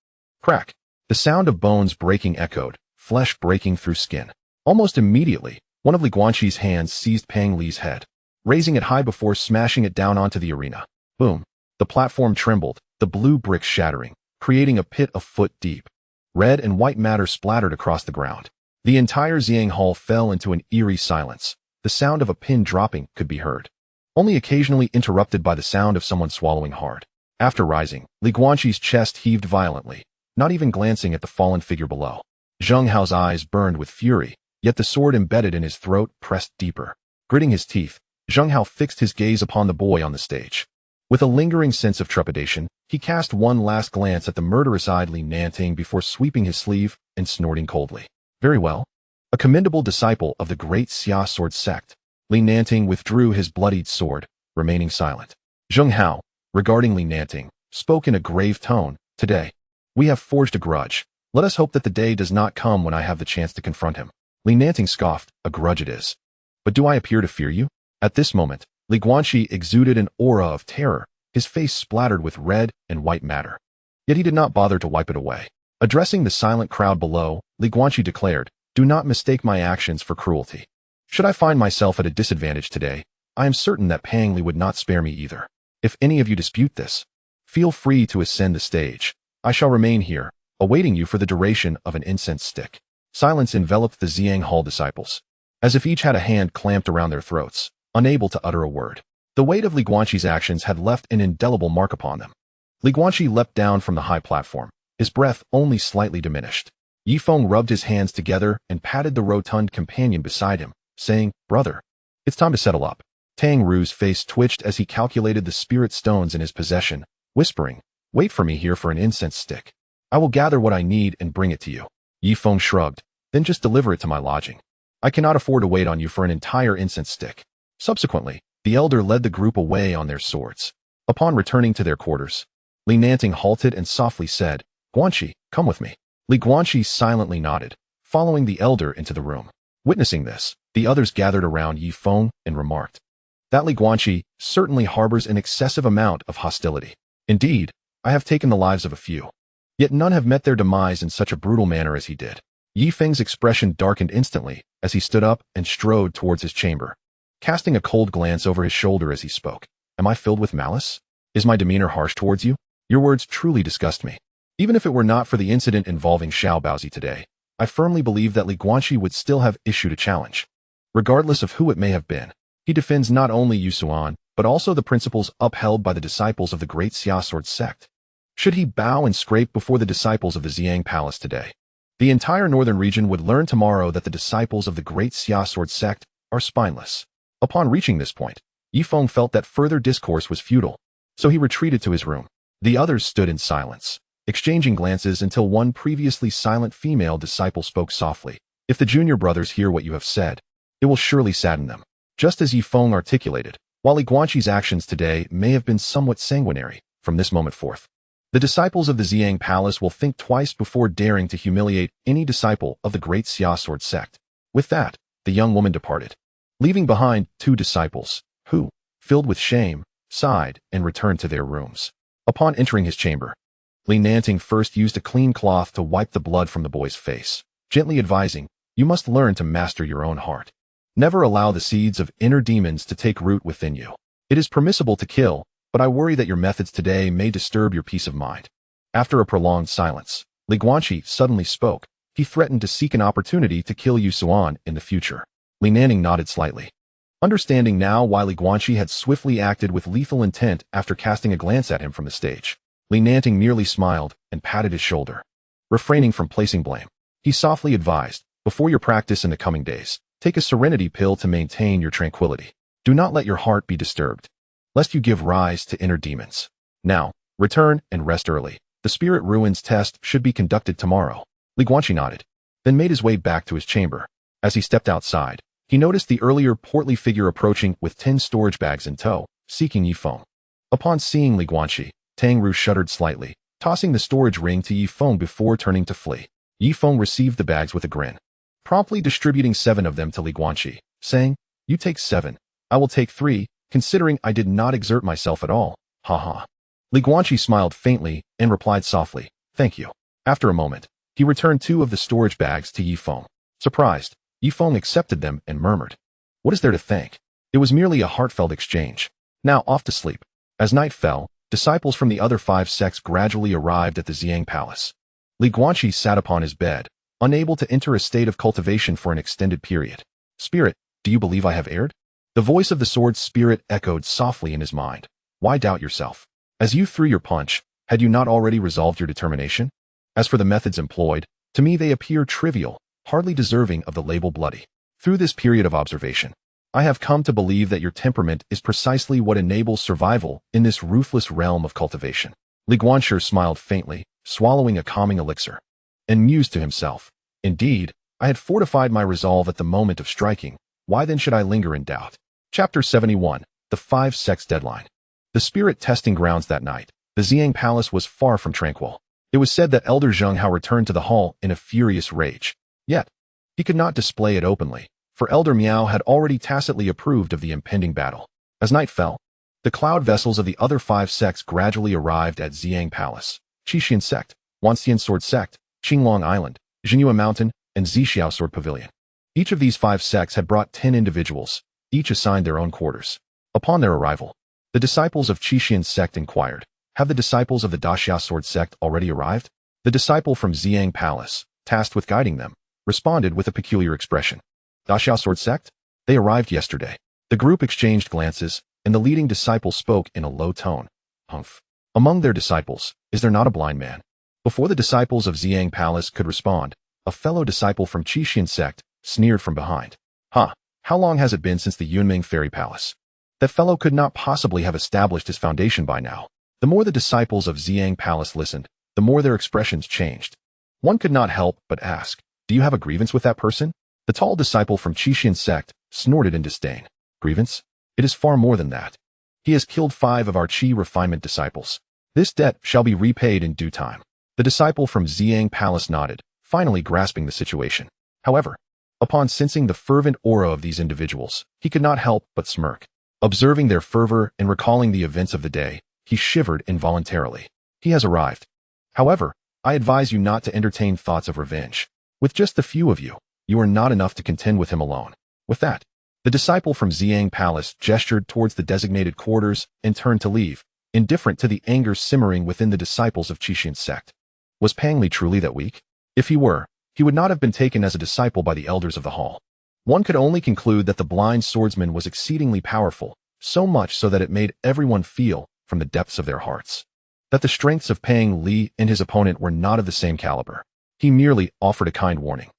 Crack! The sound of bones breaking echoed, flesh breaking through skin. Almost immediately, one of Li Guanqi's hands seized Pang Li's head, raising it high before smashing it down onto the arena. Boom! The platform trembled, the blue bricks shattering, creating a pit a foot deep. Red and white matter splattered across the ground. The entire Xiang Hall fell into an eerie silence. The sound of a pin dropping could be heard, only occasionally interrupted by the sound of someone swallowing hard. After rising, Li Guanqi's chest heaved violently, not even glancing at the fallen figure below. Zheng Hao's eyes burned with fury, yet the sword embedded in his throat pressed deeper. Gritting his teeth, Zheng Hao fixed his gaze upon the boy on the stage. With a lingering sense of trepidation, he cast one last glance at the murderous-eyed Li Nanting before sweeping his sleeve and snorting coldly. Very well. A commendable disciple of the great Xia sword sect. Li Nanting withdrew his bloodied sword, remaining silent. Zheng Hao, regarding Li Nanting, spoke in a grave tone. "Today, we have forged a grudge. Let us hope that the day does not come when I have the chance to confront him." Li Nanting scoffed. "A grudge it is. But do I appear to fear you?" At this moment, Li Guanqi exuded an aura of terror, his face splattered with red and white matter. Yet he did not bother to wipe it away. Addressing the silent crowd below, Li Guanqi declared, "Do not mistake my actions for cruelty. Should I find myself at a disadvantage today, I am certain that Pang Li would not spare me either. If any of you dispute this, feel free to ascend the stage. I shall remain here, awaiting you for the duration of an incense stick." Silence enveloped the Xiang Hall disciples, as if each had a hand clamped around their throats, unable to utter a word. The weight of Li Guanqi's actions had left an indelible mark upon them. Li Guanqi leapt down from the high platform, his breath only slightly diminished. Yifeng rubbed his hands together and patted the rotund companion beside him, saying, "Brother, it's time to settle up." Tang Ru's face twitched as he calculated the spirit stones in his possession, whispering, "Wait for me here for an incense stick. I will gather what I need and bring it to you." Yifeng shrugged, "Then just deliver it to my lodging. I cannot afford to wait on you for an entire incense stick." Subsequently, the elder led the group away on their swords. Upon returning to their quarters, Li Nanting halted and softly said, "Guanqi, come with me." Li Guanqi silently nodded, following the elder into the room. Witnessing this, the others gathered around Yifeng and remarked, "That Li Guanqi certainly harbors an excessive amount of hostility. Indeed, I have taken the lives of a few, yet none have met their demise in such a brutal manner as he did." Yifeng's expression darkened instantly as he stood up and strode towards his chamber, casting a cold glance over his shoulder as he spoke. "Am I filled with malice? Is my demeanor harsh towards you? Your words truly disgust me. Even if it were not for the incident involving Xiao Baozi today, I firmly believe that Li Guanqi would still have issued a challenge. Regardless of who it may have been, he defends not only Su Xuan, but also the principles upheld by the disciples of the great Xia Sword sect. Should he bow and scrape before the disciples of the Xiang Palace today, the entire northern region would learn tomorrow that the disciples of the great Xia Sword sect are spineless." Upon reaching this point, Yifeng felt that further discourse was futile, so he retreated to his room. The others stood in silence, exchanging glances until one previously silent female disciple spoke softly. "If the junior brothers hear what you have said, it will surely sadden them." Just as Yifeng articulated, while Li Guanqi's actions today may have been somewhat sanguinary, from this moment forth, the disciples of the Xiang Palace will think twice before daring to humiliate any disciple of the great Xia Sword sect. With that, the young woman departed, leaving behind 2 disciples, who, filled with shame, sighed and returned to their rooms. Upon entering his chamber, Li Nanting first used a clean cloth to wipe the blood from the boy's face, gently advising, "You must learn to master your own heart. Never allow the seeds of inner demons to take root within you. It is permissible to kill, but I worry that your methods today may disturb your peace of mind." After a prolonged silence, Li Guanqi suddenly spoke. He threatened to seek an opportunity to kill Su Xuan in the future. Li Nanting nodded slightly, understanding now why Li Guanqi had swiftly acted with lethal intent after casting a glance at him from the stage. Li Nanting merely smiled and patted his shoulder. Refraining from placing blame, he softly advised, "Before your practice in the coming days, take a serenity pill to maintain your tranquility. Do not let your heart be disturbed, lest you give rise to inner demons. Now, return and rest early. The spirit ruins test should be conducted tomorrow." Li Guanqi nodded, then made his way back to his chamber. As he stepped outside, he noticed the earlier portly figure approaching with 10 storage bags in tow, seeking Yifeng. Upon seeing Li Guanqi, Tang Ru shuddered slightly, tossing the storage ring to Yifeng before turning to flee. Yifeng received the bags with a grin, promptly distributing 7 of them to Li Guanqi, saying, "You take 7, I will take 3, considering I did not exert myself at all, haha." Li Guanqi smiled faintly and replied softly, "Thank you." After a moment, he returned 2 of the storage bags to Yifeng. Surprised, Yifeng accepted them and murmured, "What is there to thank? It was merely a heartfelt exchange. Now off to sleep." As night fell, disciples from the other 5 sects gradually arrived at the Xiang Palace. Li Guanqi sat upon his bed, unable to enter a state of cultivation for an extended period. "Spirit, do you believe I have erred?" The voice of the sword spirit echoed softly in his mind. "Why doubt yourself? As you threw your punch, had you not already resolved your determination? As for the methods employed, to me they appear trivial, hardly deserving of the label bloody. Through this period of observation, I have come to believe that your temperament is precisely what enables survival in this ruthless realm of cultivation." Li Guanqi smiled faintly, swallowing a calming elixir, and mused to himself, "Indeed, I had fortified my resolve at the moment of striking. Why then should I linger in doubt?" Chapter 71, The 5 Sects Deadline. The spirit testing grounds that night, the Xiang Palace was far from tranquil. It was said that Elder Zheng Hao returned to the hall in a furious rage. Yet, he could not display it openly, for Elder Miao had already tacitly approved of the impending battle. As night fell, the cloud vessels of the other 5 sects gradually arrived at Xiang Palace: Qixian Sect, Wanxian Sword Sect, Qinglong Island, Zhenyue Mountain, and Zixiao Sword Pavilion. Each of these 5 sects had brought 10 individuals, each assigned their own quarters. Upon their arrival, the disciples of Qixian Sect inquired, "Have the disciples of the Daxia Sword Sect already arrived?" The disciple from Xiang Palace, tasked with guiding them, responded with a peculiar expression. "Daxia Sword Sect? They arrived yesterday." The group exchanged glances, and the leading disciple spoke in a low tone. "Humph. Among their disciples, is there not a blind man?" Before the disciples of Xiang Palace could respond, a fellow disciple from Qixian Sect sneered from behind. "Ha! How long has it been since the Yunming Fairy Palace? That fellow could not possibly have established his foundation by now." The more the disciples of Xiang Palace listened, the more their expressions changed. One could not help but ask, "Do you have a grievance with that person?" The tall disciple from Qixin sect snorted in disdain. "Grievance? It is far more than that. He has killed 5 of our Qi refinement disciples. This debt shall be repaid in due time." The disciple from Xiang Palace nodded, finally grasping the situation. However, upon sensing the fervent aura of these individuals, he could not help but smirk. Observing their fervor and recalling the events of the day, he shivered involuntarily. He has arrived. However, I advise you not to entertain thoughts of revenge. With just the few of you, you are not enough to contend with him alone. With that, the disciple from Xiang Palace gestured towards the designated quarters and turned to leave, indifferent to the anger simmering within the disciples of Qixin sect. Was Pang Li truly that weak? If he were, he would not have been taken as a disciple by the elders of the hall. One could only conclude that the blind swordsman was exceedingly powerful, so much so that it made everyone feel, from the depths of their hearts, that the strengths of Pang Li and his opponent were not of the same caliber. He merely offered a kind warning.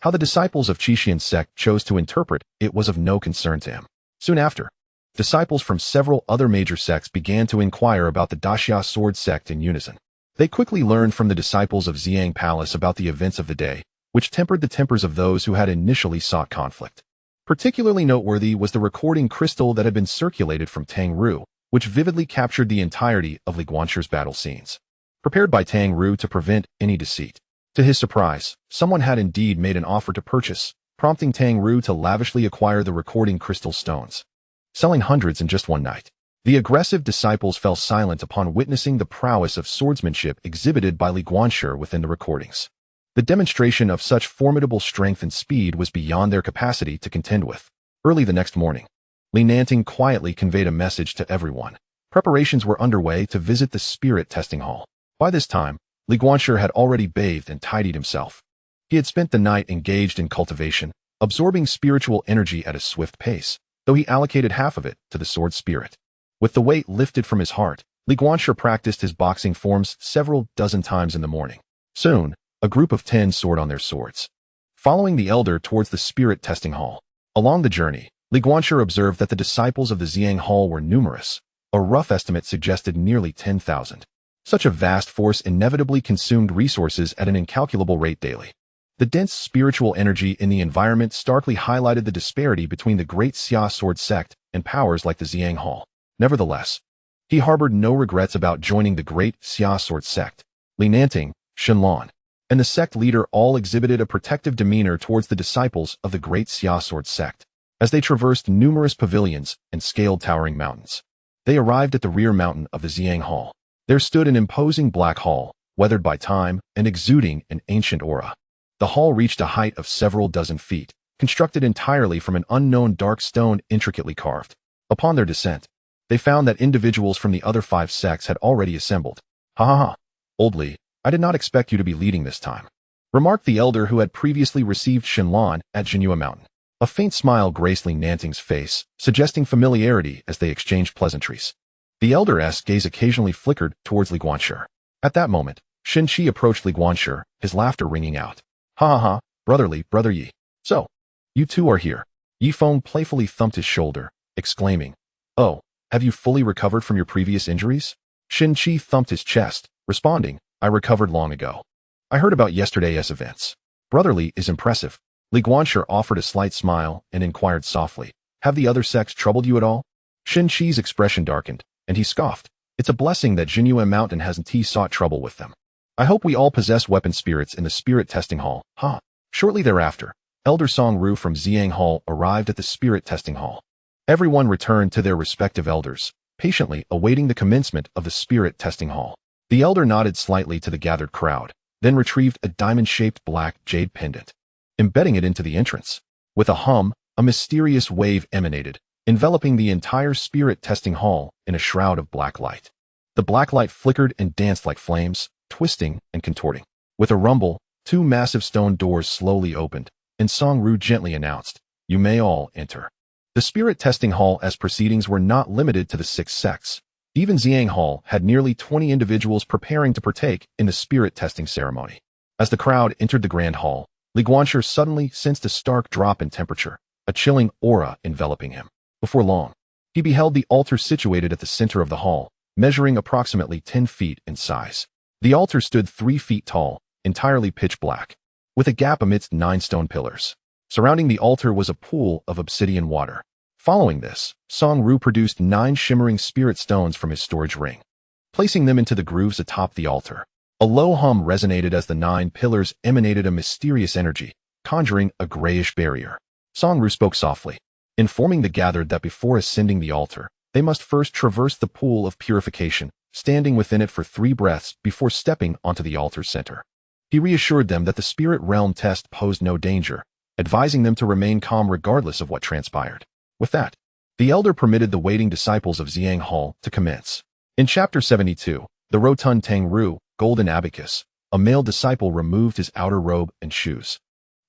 How the disciples of Qixin sect chose to interpret it was of no concern to him. Soon after, disciples from several other major sects began to inquire about the Daxia sword sect in unison. They quickly learned from the disciples of Xiang Palace about the events of the day, which tempered the tempers of those who had initially sought conflict. Particularly noteworthy was the recording crystal that had been circulated from Tang Ru, which vividly captured the entirety of Li Guanqi's battle scenes. Prepared by Tang Ru to prevent any deceit. To his surprise, someone had indeed made an offer to purchase, prompting Tang Ru to lavishly acquire the recording crystal stones, selling hundreds in just one night. The aggressive disciples fell silent upon witnessing the prowess of swordsmanship exhibited by Li Guanqi within the recordings. The demonstration of such formidable strength and speed was beyond their capacity to contend with. Early the next morning, Li Nanting quietly conveyed a message to everyone. Preparations were underway to visit the spirit testing hall. By this time, Li Guanqi had already bathed and tidied himself. He had spent the night engaged in cultivation, absorbing spiritual energy at a swift pace, though he allocated half of it to the sword spirit. With the weight lifted from his heart, Li Guanqi practiced his boxing forms several dozen times in the morning. Soon, a group of 10 soared on their swords, following the elder towards the spirit testing hall. Along the journey, Li Guanqi observed that the disciples of the Xiang Hall were numerous. A rough estimate suggested nearly 10,000. Such a vast force inevitably consumed resources at an incalculable rate daily. The dense spiritual energy in the environment starkly highlighted the disparity between the great Xia sword sect and powers like the Xiang Hall. Nevertheless, he harbored no regrets about joining the great Xia sword sect. Li Nanting, Shenlan, and the sect leader all exhibited a protective demeanor towards the disciples of the great Xia sword sect. As they traversed numerous pavilions and scaled towering mountains, they arrived at the rear mountain of the Xiang Hall. There stood an imposing black hall, weathered by time and exuding an ancient aura. The hall reached a height of several dozen feet, constructed entirely from an unknown dark stone intricately carved. Upon their descent, they found that individuals from the other 5 sects had already assembled. "Ha ha ha, old Li, I did not expect you to be leading this time," remarked the elder who had previously received Shenlan at Jinhua Mountain. A faint smile graced Li Nanting's face, suggesting familiarity as they exchanged pleasantries. The elder's gaze occasionally flickered towards Li Guanqi. At that moment, Shen Qi approached Li Guanqi, his laughter ringing out. "Ha ha ha, brother Yi. So, you two are here." Yi Feng playfully thumped his shoulder, exclaiming, "Oh, have you fully recovered from your previous injuries?" Shen Qi thumped his chest, responding, "I recovered long ago. I heard about yesterday's events. Brother Li is impressive." Li Guanqi offered a slight smile and inquired softly, "Have the other sects troubled you at all?" Shen Qi's expression darkened, and he scoffed. "It's a blessing that Jinhua Mountain hasn't sought trouble with them. I hope we all possess weapon spirits in the spirit testing hall, huh?" Shortly thereafter, Elder Song Ru from Xiang Hall arrived at the spirit testing hall. Everyone returned to their respective elders, patiently awaiting the commencement of the spirit testing hall. The elder nodded slightly to the gathered crowd, then retrieved a diamond-shaped black jade pendant, embedding it into the entrance. With a hum, a mysterious wave emanated, enveloping the entire spirit testing hall in a shroud of black light. The black light flickered and danced like flames, twisting and contorting. With a rumble, 2 massive stone doors slowly opened, and Song Ru gently announced, "You may all enter." The spirit testing hall as proceedings were not limited to the 6 sects. Even Xiang Hall had nearly 20 individuals preparing to partake in the spirit testing ceremony. As the crowd entered the grand hall, Li Guanqi suddenly sensed a stark drop in temperature, a chilling aura enveloping him. Before long, he beheld the altar situated at the center of the hall, measuring approximately 10 feet in size. The altar stood 3 feet tall, entirely pitch black, with a gap amidst 9 stone pillars. Surrounding the altar was a pool of obsidian water. Following this, Song-Ru produced 9 shimmering spirit stones from his storage ring, placing them into the grooves atop the altar. A low hum resonated as the 9 pillars emanated a mysterious energy, conjuring a grayish barrier. Song-Ru spoke softly, informing the gathered that before ascending the altar, they must first traverse the pool of purification, standing within it for 3 breaths before stepping onto the altar's center. He reassured them that the spirit realm test posed no danger, advising them to remain calm regardless of what transpired. With that, the elder permitted the waiting disciples of Ziyang Hall to commence. In Chapter 72, the rotund Tang-Ru, golden abacus, a male disciple removed his outer robe and shoes,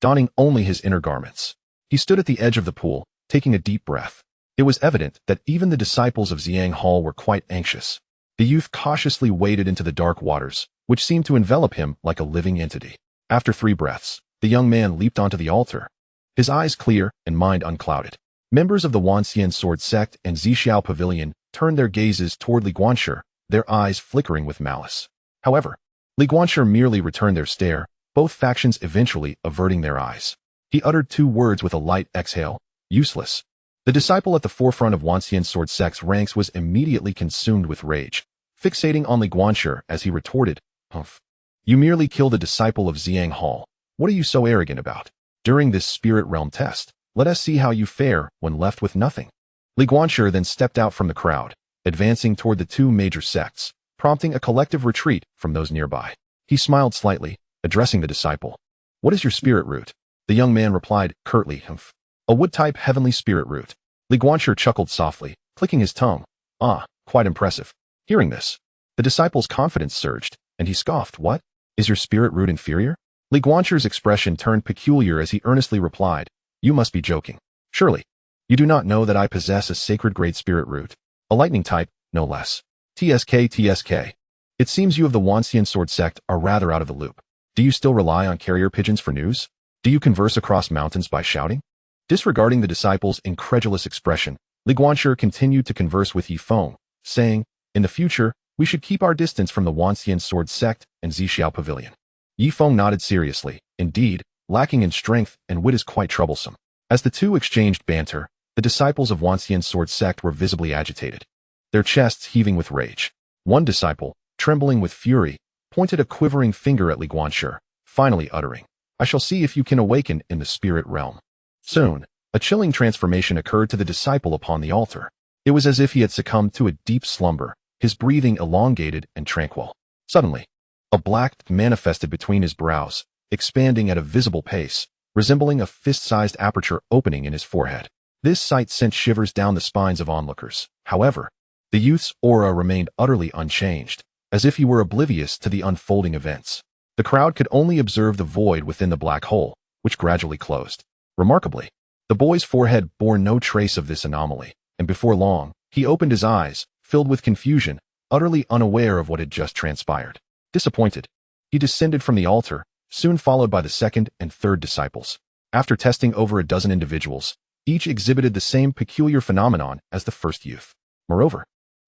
donning only his inner garments. He stood at the edge of the pool, taking a deep breath. It was evident that even the disciples of Ziyang Hall were quite anxious. The youth cautiously waded into the dark waters, which seemed to envelop him like a living entity. After 3 breaths, the young man leaped onto the altar, his eyes clear and mind unclouded. Members of the Wanxian Sword Sect and Zixiao Pavilion turned their gazes toward Li Guanshi, their eyes flickering with malice. However, Li Guanshi merely returned their stare, both factions eventually averting their eyes. He uttered 2 words with a light exhale: useless. The disciple at the forefront of Wanxian Sword Sect's ranks was immediately consumed with rage, fixating on Li Guanshi as he retorted, "Humph. You merely killed a disciple of Ziyang Hall. What are you so arrogant about? During this spirit realm test, let us see how you fare when left with nothing." Li Guanshi then stepped out from the crowd, advancing toward the 2 major sects, prompting a collective retreat from those nearby. He smiled slightly, addressing the disciple. "What is your spirit root?" The young man replied curtly, "Humph. A wood-type heavenly spirit root." Li Guanshi chuckled softly, clicking his tongue. "Ah, quite impressive." Hearing this, the disciple's confidence surged, and he scoffed. "What? Is your spirit root inferior?" Li Guanshi's expression turned peculiar as he earnestly replied, "You must be joking. Surely, you do not know that I possess a sacred grade spirit root, a lightning type, no less. TSK. It seems you of the Wanxian Sword Sect are rather out of the loop. Do you still rely on carrier pigeons for news? Do you converse across mountains by shouting?" Disregarding the disciple's incredulous expression, Li Guanshi continued to converse with Yifeng, saying, "In the future, we should keep our distance from the Wanxian Sword Sect and Zixiao Pavilion." Yifeng nodded seriously. Indeed, lacking in strength and wit is quite troublesome. As the 2 exchanged banter, the disciples of Wanxian Sword Sect were visibly agitated, their chests heaving with rage. One disciple, trembling with fury, pointed a quivering finger at Li Guanshi, finally uttering, "I shall see if you can awaken in the spirit realm." Soon, a chilling transformation occurred to the disciple upon the altar. It was as if he had succumbed to a deep slumber, his breathing elongated and tranquil. Suddenly, a black manifested between his brows, expanding at a visible pace, resembling a fist-sized aperture opening in his forehead. This sight sent shivers down the spines of onlookers. However, the youth's aura remained utterly unchanged, as if he were oblivious to the unfolding events. The crowd could only observe the void within the black hole, which gradually closed. Remarkably, the boy's forehead bore no trace of this anomaly, and before long, he opened his eyes, filled with confusion, utterly unaware of what had just transpired. Disappointed, he descended from the altar, soon followed by the 2nd and 3rd disciples. After testing over a dozen individuals, each exhibited the same peculiar phenomenon as the first youth. Moreover,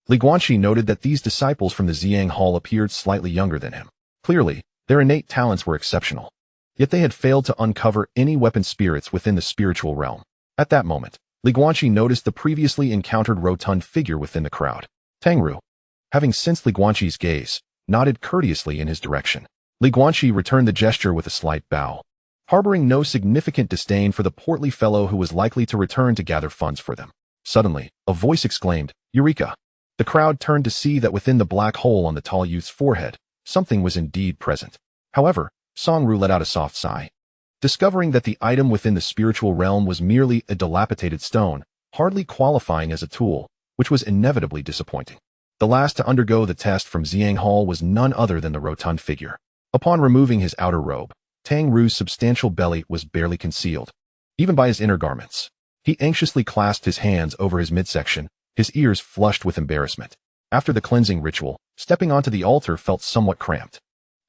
Li Guanshi noted that these disciples from the Ziyang Hall appeared slightly younger than him. Clearly, their innate talents were exceptional. Yet they had failed to uncover any weapon spirits within the spiritual realm. At that moment, Li Guanshi noticed the previously encountered rotund figure within the crowd. Tang-Ru, having sensed Li Guanshi's gaze, nodded courteously in his direction. Li Guanshi returned the gesture with a slight bow, harboring no significant disdain for the portly fellow who was likely to return to gather funds for them. Suddenly, a voice exclaimed, "Eureka!" The crowd turned to see that within the black hole on the tall youth's forehead, something was indeed present. However, Song-Ru let out a soft sigh, discovering that the item within the spiritual realm was merely a dilapidated stone, hardly qualifying as a tool, which was inevitably disappointing. The last to undergo the test from Ziyang Hall was none other than the rotund figure. Upon removing his outer robe, Tang-Ru's substantial belly was barely concealed, even by his inner garments. He anxiously clasped his hands over his midsection, his ears flushed with embarrassment. After the cleansing ritual, stepping onto the altar felt somewhat cramped.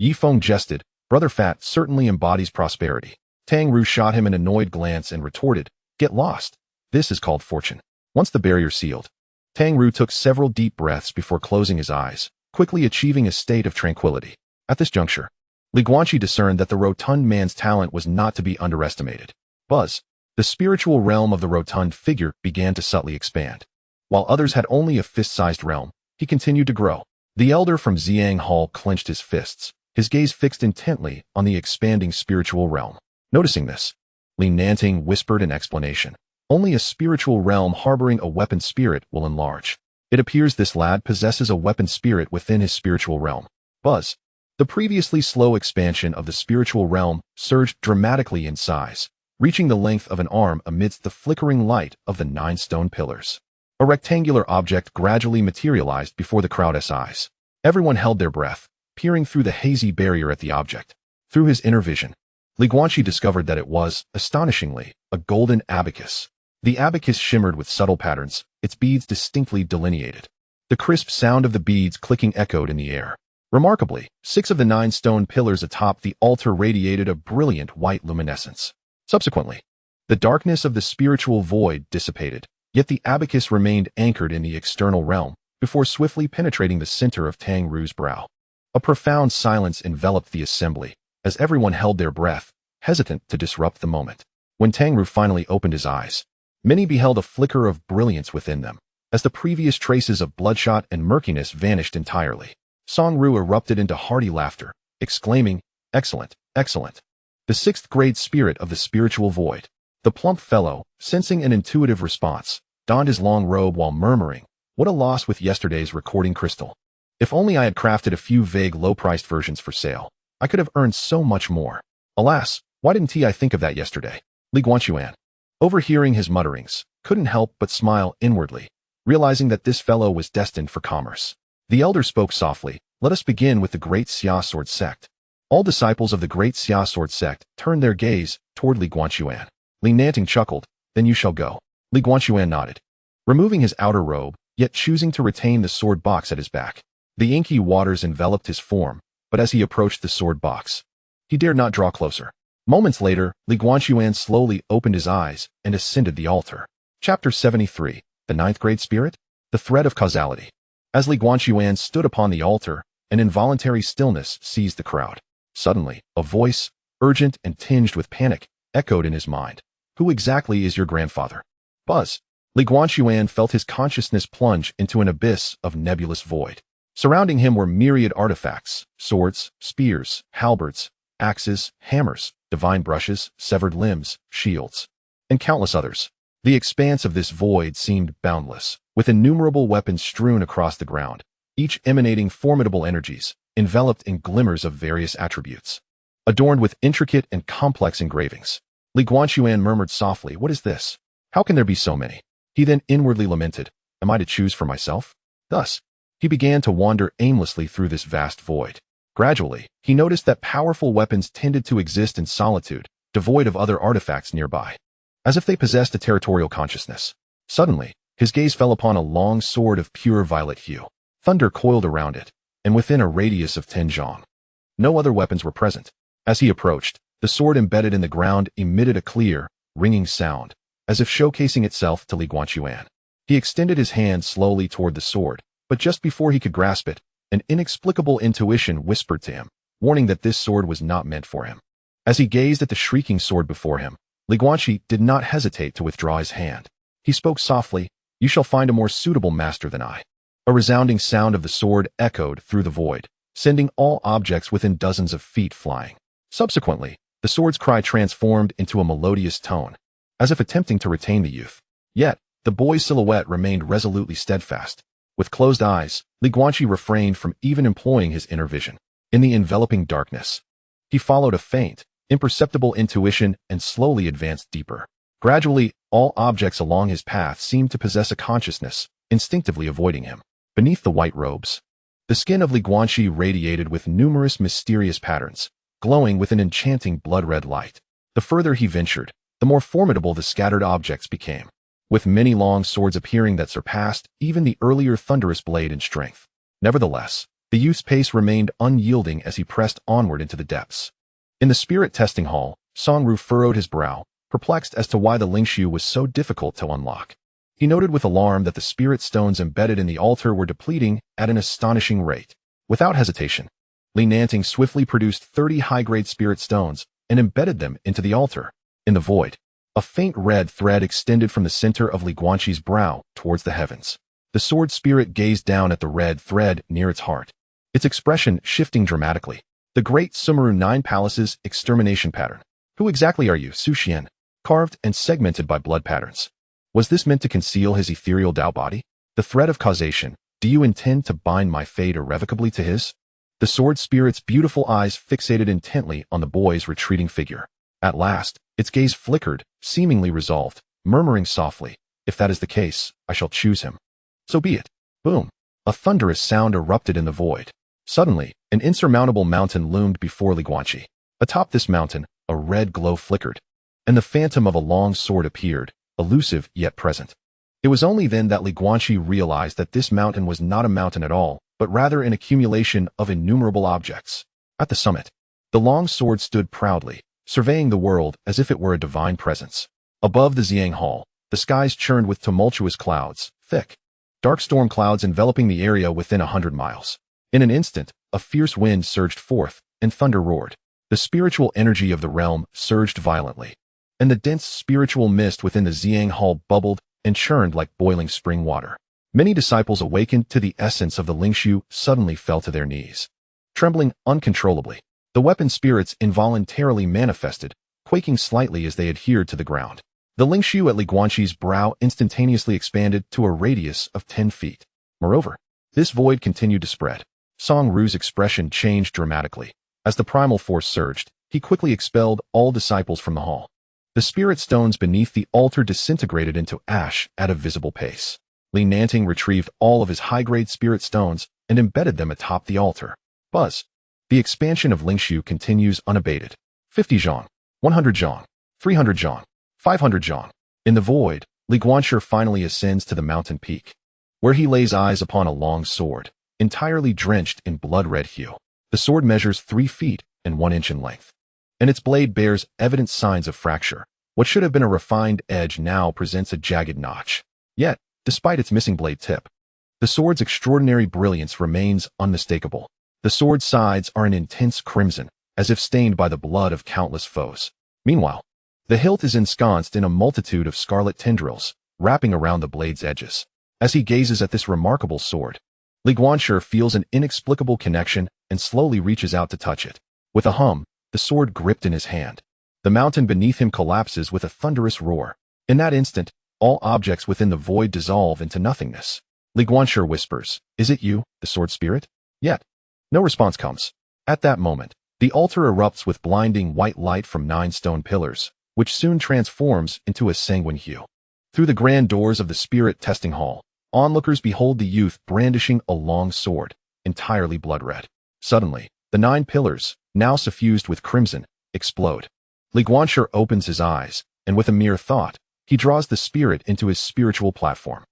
Yifeng jested, "Brother Fat certainly embodies prosperity." Tang-Ru shot him an annoyed glance and retorted, "Get lost. This is called fortune." Once the barrier sealed, Tang Ru took several deep breaths before closing his eyes, quickly achieving a state of tranquility. At this juncture, Li Guanqi discerned that the rotund man's talent was not to be underestimated. Buzz, the spiritual realm of the rotund figure began to subtly expand. While others had only a fist-sized realm, he continued to grow. The elder from Xiang Hall clenched his fists, his gaze fixed intently on the expanding spiritual realm. Noticing this, Li Nanting whispered in explanation. Only a spiritual realm harboring a weapon spirit will enlarge. It appears this lad possesses a weapon spirit within his spiritual realm. Buzz. The previously slow expansion of the spiritual realm surged dramatically in size, reaching the length of an arm amidst the flickering light of the 9 stone pillars. A rectangular object gradually materialized before the crowd's eyes. Everyone held their breath, peering through the hazy barrier at the object. Through his inner vision, Li Guanqi discovered that it was, astonishingly, a golden abacus. The abacus shimmered with subtle patterns, its beads distinctly delineated. The crisp sound of the beads clicking echoed in the air. Remarkably, 6 of the 9 stone pillars atop the altar radiated a brilliant white luminescence. Subsequently, the darkness of the spiritual void dissipated, yet the abacus remained anchored in the external realm before swiftly penetrating the center of Tang Ru's brow. A profound silence enveloped the assembly, as everyone held their breath, hesitant to disrupt the moment. When Tang Ru finally opened his eyes, many beheld a flicker of brilliance within them, as the previous traces of bloodshot and murkiness vanished entirely. Song Ru erupted into hearty laughter, exclaiming, "Excellent, excellent." The 6th grade spirit of the spiritual void. The plump fellow, sensing an intuitive response, donned his long robe while murmuring, "What a loss with yesterday's recording crystal. If only I had crafted a few vague low-priced versions for sale, I could have earned so much more. Alas, why didn't I think of that yesterday?" Li Guanquan, overhearing his mutterings, couldn't help but smile inwardly, realizing that this fellow was destined for commerce. The elder spoke softly, "Let us begin with the Great Xia Sword Sect." All disciples of the Great Xia Sword Sect turned their gaze toward Li Guanquan. Li Nanting chuckled, "Then you shall go." Li Guanquan nodded, removing his outer robe, yet choosing to retain the sword box at his back. The inky waters enveloped his form, but as he approached the sword box, he dared not draw closer. Moments later, Li Guanquan slowly opened his eyes and ascended the altar. Chapter 73, The 9th Grade Spirit? The Thread of Causality. As Li Guanquan stood upon the altar, an involuntary stillness seized the crowd. Suddenly, a voice, urgent and tinged with panic, echoed in his mind. "Who exactly is your grandfather?" Buzz. Li Guanquan felt his consciousness plunge into an abyss of nebulous void. Surrounding him were myriad artifacts, swords, spears, halberds, axes, hammers, divine brushes, severed limbs, shields, and countless others. The expanse of this void seemed boundless, with innumerable weapons strewn across the ground, each emanating formidable energies, enveloped in glimmers of various attributes, adorned with intricate and complex engravings. Li Guanquan murmured softly, "What is this? How can there be so many?" He then inwardly lamented, "Am I to choose for myself?" Thus, he began to wander aimlessly through this vast void. Gradually, he noticed that powerful weapons tended to exist in solitude, devoid of other artifacts nearby, as if they possessed a territorial consciousness. Suddenly, his gaze fell upon a long sword of pure violet hue. Thunder coiled around it, and within a radius of 10 zhang. No other weapons were present. As he approached, the sword embedded in the ground emitted a clear, ringing sound, as if showcasing itself to Li Guanquan. He extended his hand slowly toward the sword, but just before he could grasp it, an inexplicable intuition whispered to him, warning that this sword was not meant for him. As he gazed at the shrieking sword before him, Li Guanqi did not hesitate to withdraw his hand. He spoke softly, "You shall find a more suitable master than I." A resounding sound of the sword echoed through the void, sending all objects within dozens of feet flying. Subsequently, the sword's cry transformed into a melodious tone, as if attempting to retain the youth. Yet, the boy's silhouette remained resolutely steadfast. With closed eyes, Li Guanqi refrained from even employing his inner vision. In the enveloping darkness, he followed a faint, imperceptible intuition and slowly advanced deeper. Gradually, all objects along his path seemed to possess a consciousness, instinctively avoiding him. Beneath the white robes, the skin of Li Guanqi radiated with numerous mysterious patterns, glowing with an enchanting blood-red light. The further he ventured, the more formidable the scattered objects became, with many long swords appearing that surpassed even the earlier thunderous blade in strength. Nevertheless, the youth's pace remained unyielding as he pressed onward into the depths. In the spirit testing hall, Song Ru furrowed his brow, perplexed as to why the Lingshu was so difficult to unlock. He noted with alarm that the spirit stones embedded in the altar were depleting at an astonishing rate. Without hesitation, Li Nanting swiftly produced 30 high-grade spirit stones and embedded them into the altar. In the void, a faint red thread extended from the center of Li Guanqi's brow towards the heavens. The sword spirit gazed down at the red thread near its heart, its expression shifting dramatically. The Great Sumeru Nine Palaces extermination pattern. Who exactly are you, Su Xuan? Carved and segmented by blood patterns. Was this meant to conceal his ethereal Tao body? The thread of causation. Do you intend to bind my fate irrevocably to his? The sword spirit's beautiful eyes fixated intently on the boy's retreating figure. At last, its gaze flickered, seemingly resolved, murmuring softly, "If that is the case, I shall choose him." So be it. Boom. A thunderous sound erupted in the void. Suddenly, an insurmountable mountain loomed before Li Guanqi. Atop this mountain, a red glow flickered, and the phantom of a long sword appeared, elusive yet present. It was only then that Li Guanqi realized that this mountain was not a mountain at all, but rather an accumulation of innumerable objects. At the summit, the long sword stood proudly, surveying the world as if it were a divine presence. Above the Xiang Hall, the skies churned with tumultuous clouds, thick, dark storm clouds enveloping the area within 100 miles. In an instant, a fierce wind surged forth, and thunder roared. The spiritual energy of the realm surged violently, and the dense spiritual mist within the Xiang Hall bubbled and churned like boiling spring water. Many disciples awakened to the essence of the Lingshu suddenly fell to their knees, trembling uncontrollably. The weapon spirits involuntarily manifested, quaking slightly as they adhered to the ground. The Lingshu at Li Guanqi's brow instantaneously expanded to a radius of 10 feet. Moreover, this void continued to spread. Song Ru's expression changed dramatically. As the primal force surged, he quickly expelled all disciples from the hall. The spirit stones beneath the altar disintegrated into ash at a visible pace. Li Nanting retrieved all of his high-grade spirit stones and embedded them atop the altar. Buzz. The expansion of Lingshu continues unabated. 50 zhong, 100 zhong, 300 zhong, 500 zhong. In the void, Li Guanqi finally ascends to the mountain peak, where he lays eyes upon a long sword, entirely drenched in blood-red hue. The sword measures 3 feet and 1 inch in length, and its blade bears evident signs of fracture. What should have been a refined edge now presents a jagged notch. Yet, despite its missing blade tip, the sword's extraordinary brilliance remains unmistakable. The sword's sides are an intense crimson, as if stained by the blood of countless foes. Meanwhile, the hilt is ensconced in a multitude of scarlet tendrils, wrapping around the blade's edges. As he gazes at this remarkable sword, Li Guanqi feels an inexplicable connection and slowly reaches out to touch it. With a hum, the sword gripped in his hand, the mountain beneath him collapses with a thunderous roar. In that instant, all objects within the void dissolve into nothingness. Li Guanqi whispers, "Is it you, the sword spirit?" Yet, no response comes. At that moment, the altar erupts with blinding white light from 9 stone pillars, which soon transforms into a sanguine hue. Through the grand doors of the spirit testing hall, onlookers behold the youth brandishing a long sword, entirely blood-red. Suddenly, the 9 pillars, now suffused with crimson, explode. Li Guanqi opens his eyes, and with a mere thought, he draws the spirit into his spiritual platform.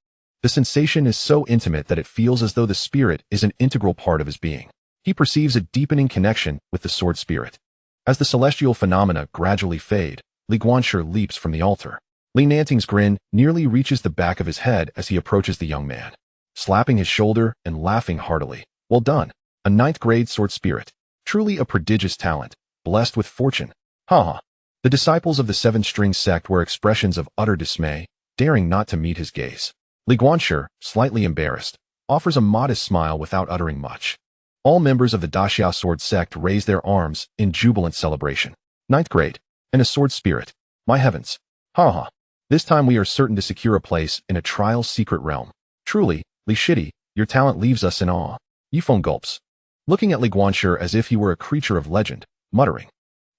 The sensation is so intimate that it feels as though the spirit is an integral part of his being. He perceives a deepening connection with the sword spirit. As the celestial phenomena gradually fade, Li Guanqi leaps from the altar. Li Nanting's grin nearly reaches the back of his head as he approaches the young man, slapping his shoulder and laughing heartily. "Well done, a 9th-grade sword spirit. Truly a prodigious talent, blessed with fortune." Ha ha. The disciples of the 7-string sect were expressions of utter dismay, daring not to meet his gaze. Li Guanqi, slightly embarrassed, offers a modest smile without uttering much. All members of the Daxiao sword sect raise their arms in jubilant celebration. 9th grade, and a sword spirit. My heavens. Ha ha. This time we are certain to secure a place in a trial secret realm. Truly, Li Shidi, your talent leaves us in awe. Yifeng gulps, looking at Li Guanqi as if he were a creature of legend, muttering,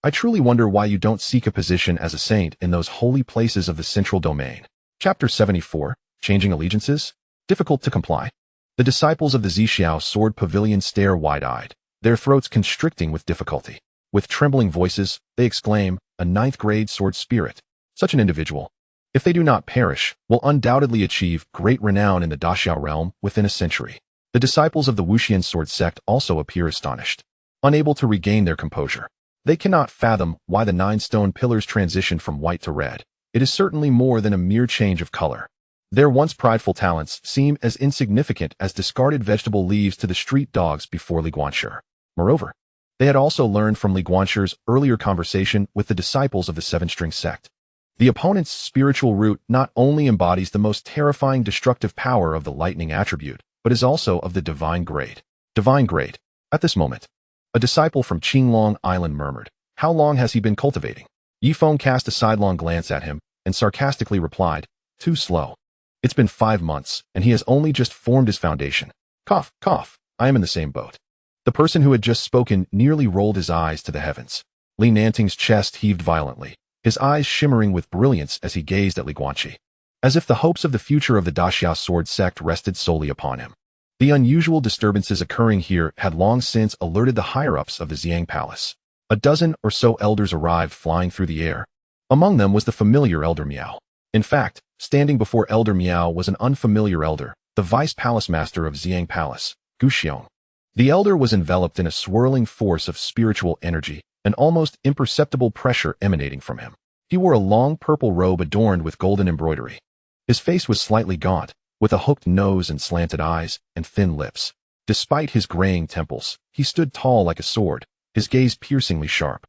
"I truly wonder why you don't seek a position as a saint in those holy places of the central domain." Chapter 74, Changing Allegiances? Difficult to comply. The disciples of the Zixiao sword pavilion stare wide-eyed, their throats constricting with difficulty. With trembling voices, they exclaim, "A 9th-grade sword spirit. Such an individual, if they do not perish, will undoubtedly achieve great renown in the Daxiao realm within a century." The disciples of the Wuxian sword sect also appear astonished, unable to regain their composure. They cannot fathom why the 9 stone pillars transitioned from white to red. It is certainly more than a mere change of color. Their once prideful talents seem as insignificant as discarded vegetable leaves to the street dogs before Li Guanshi. Moreover, they had also learned from Li Guanshi's earlier conversation with the disciples of the Seven-String sect. The opponent's spiritual root not only embodies the most terrifying destructive power of the lightning attribute, but is also of the divine grade. Divine grade. At this moment, a disciple from Qinglong Island murmured, "How long has he been cultivating?" Yifeng cast a sidelong glance at him and sarcastically replied, "Too slow. It's been 5 months, and he has only just formed his foundation." Cough, cough, I am in the same boat. The person who had just spoken nearly rolled his eyes to the heavens. Li Nanting's chest heaved violently, his eyes shimmering with brilliance as he gazed at Li Guanqi, as if the hopes of the future of the Daxia sword sect rested solely upon him. The unusual disturbances occurring here had long since alerted the higher-ups of the Xiang Palace. A dozen or so elders arrived flying through the air. Among them was the familiar Elder Miao. In fact, standing before Elder Miao was an unfamiliar elder, the vice palace master of Xiang Palace, Gu Xiong. The elder was enveloped in a swirling force of spiritual energy, an almost imperceptible pressure emanating from him. He wore a long purple robe adorned with golden embroidery. His face was slightly gaunt, with a hooked nose and slanted eyes and thin lips. Despite his graying temples, he stood tall like a sword, his gaze piercingly sharp.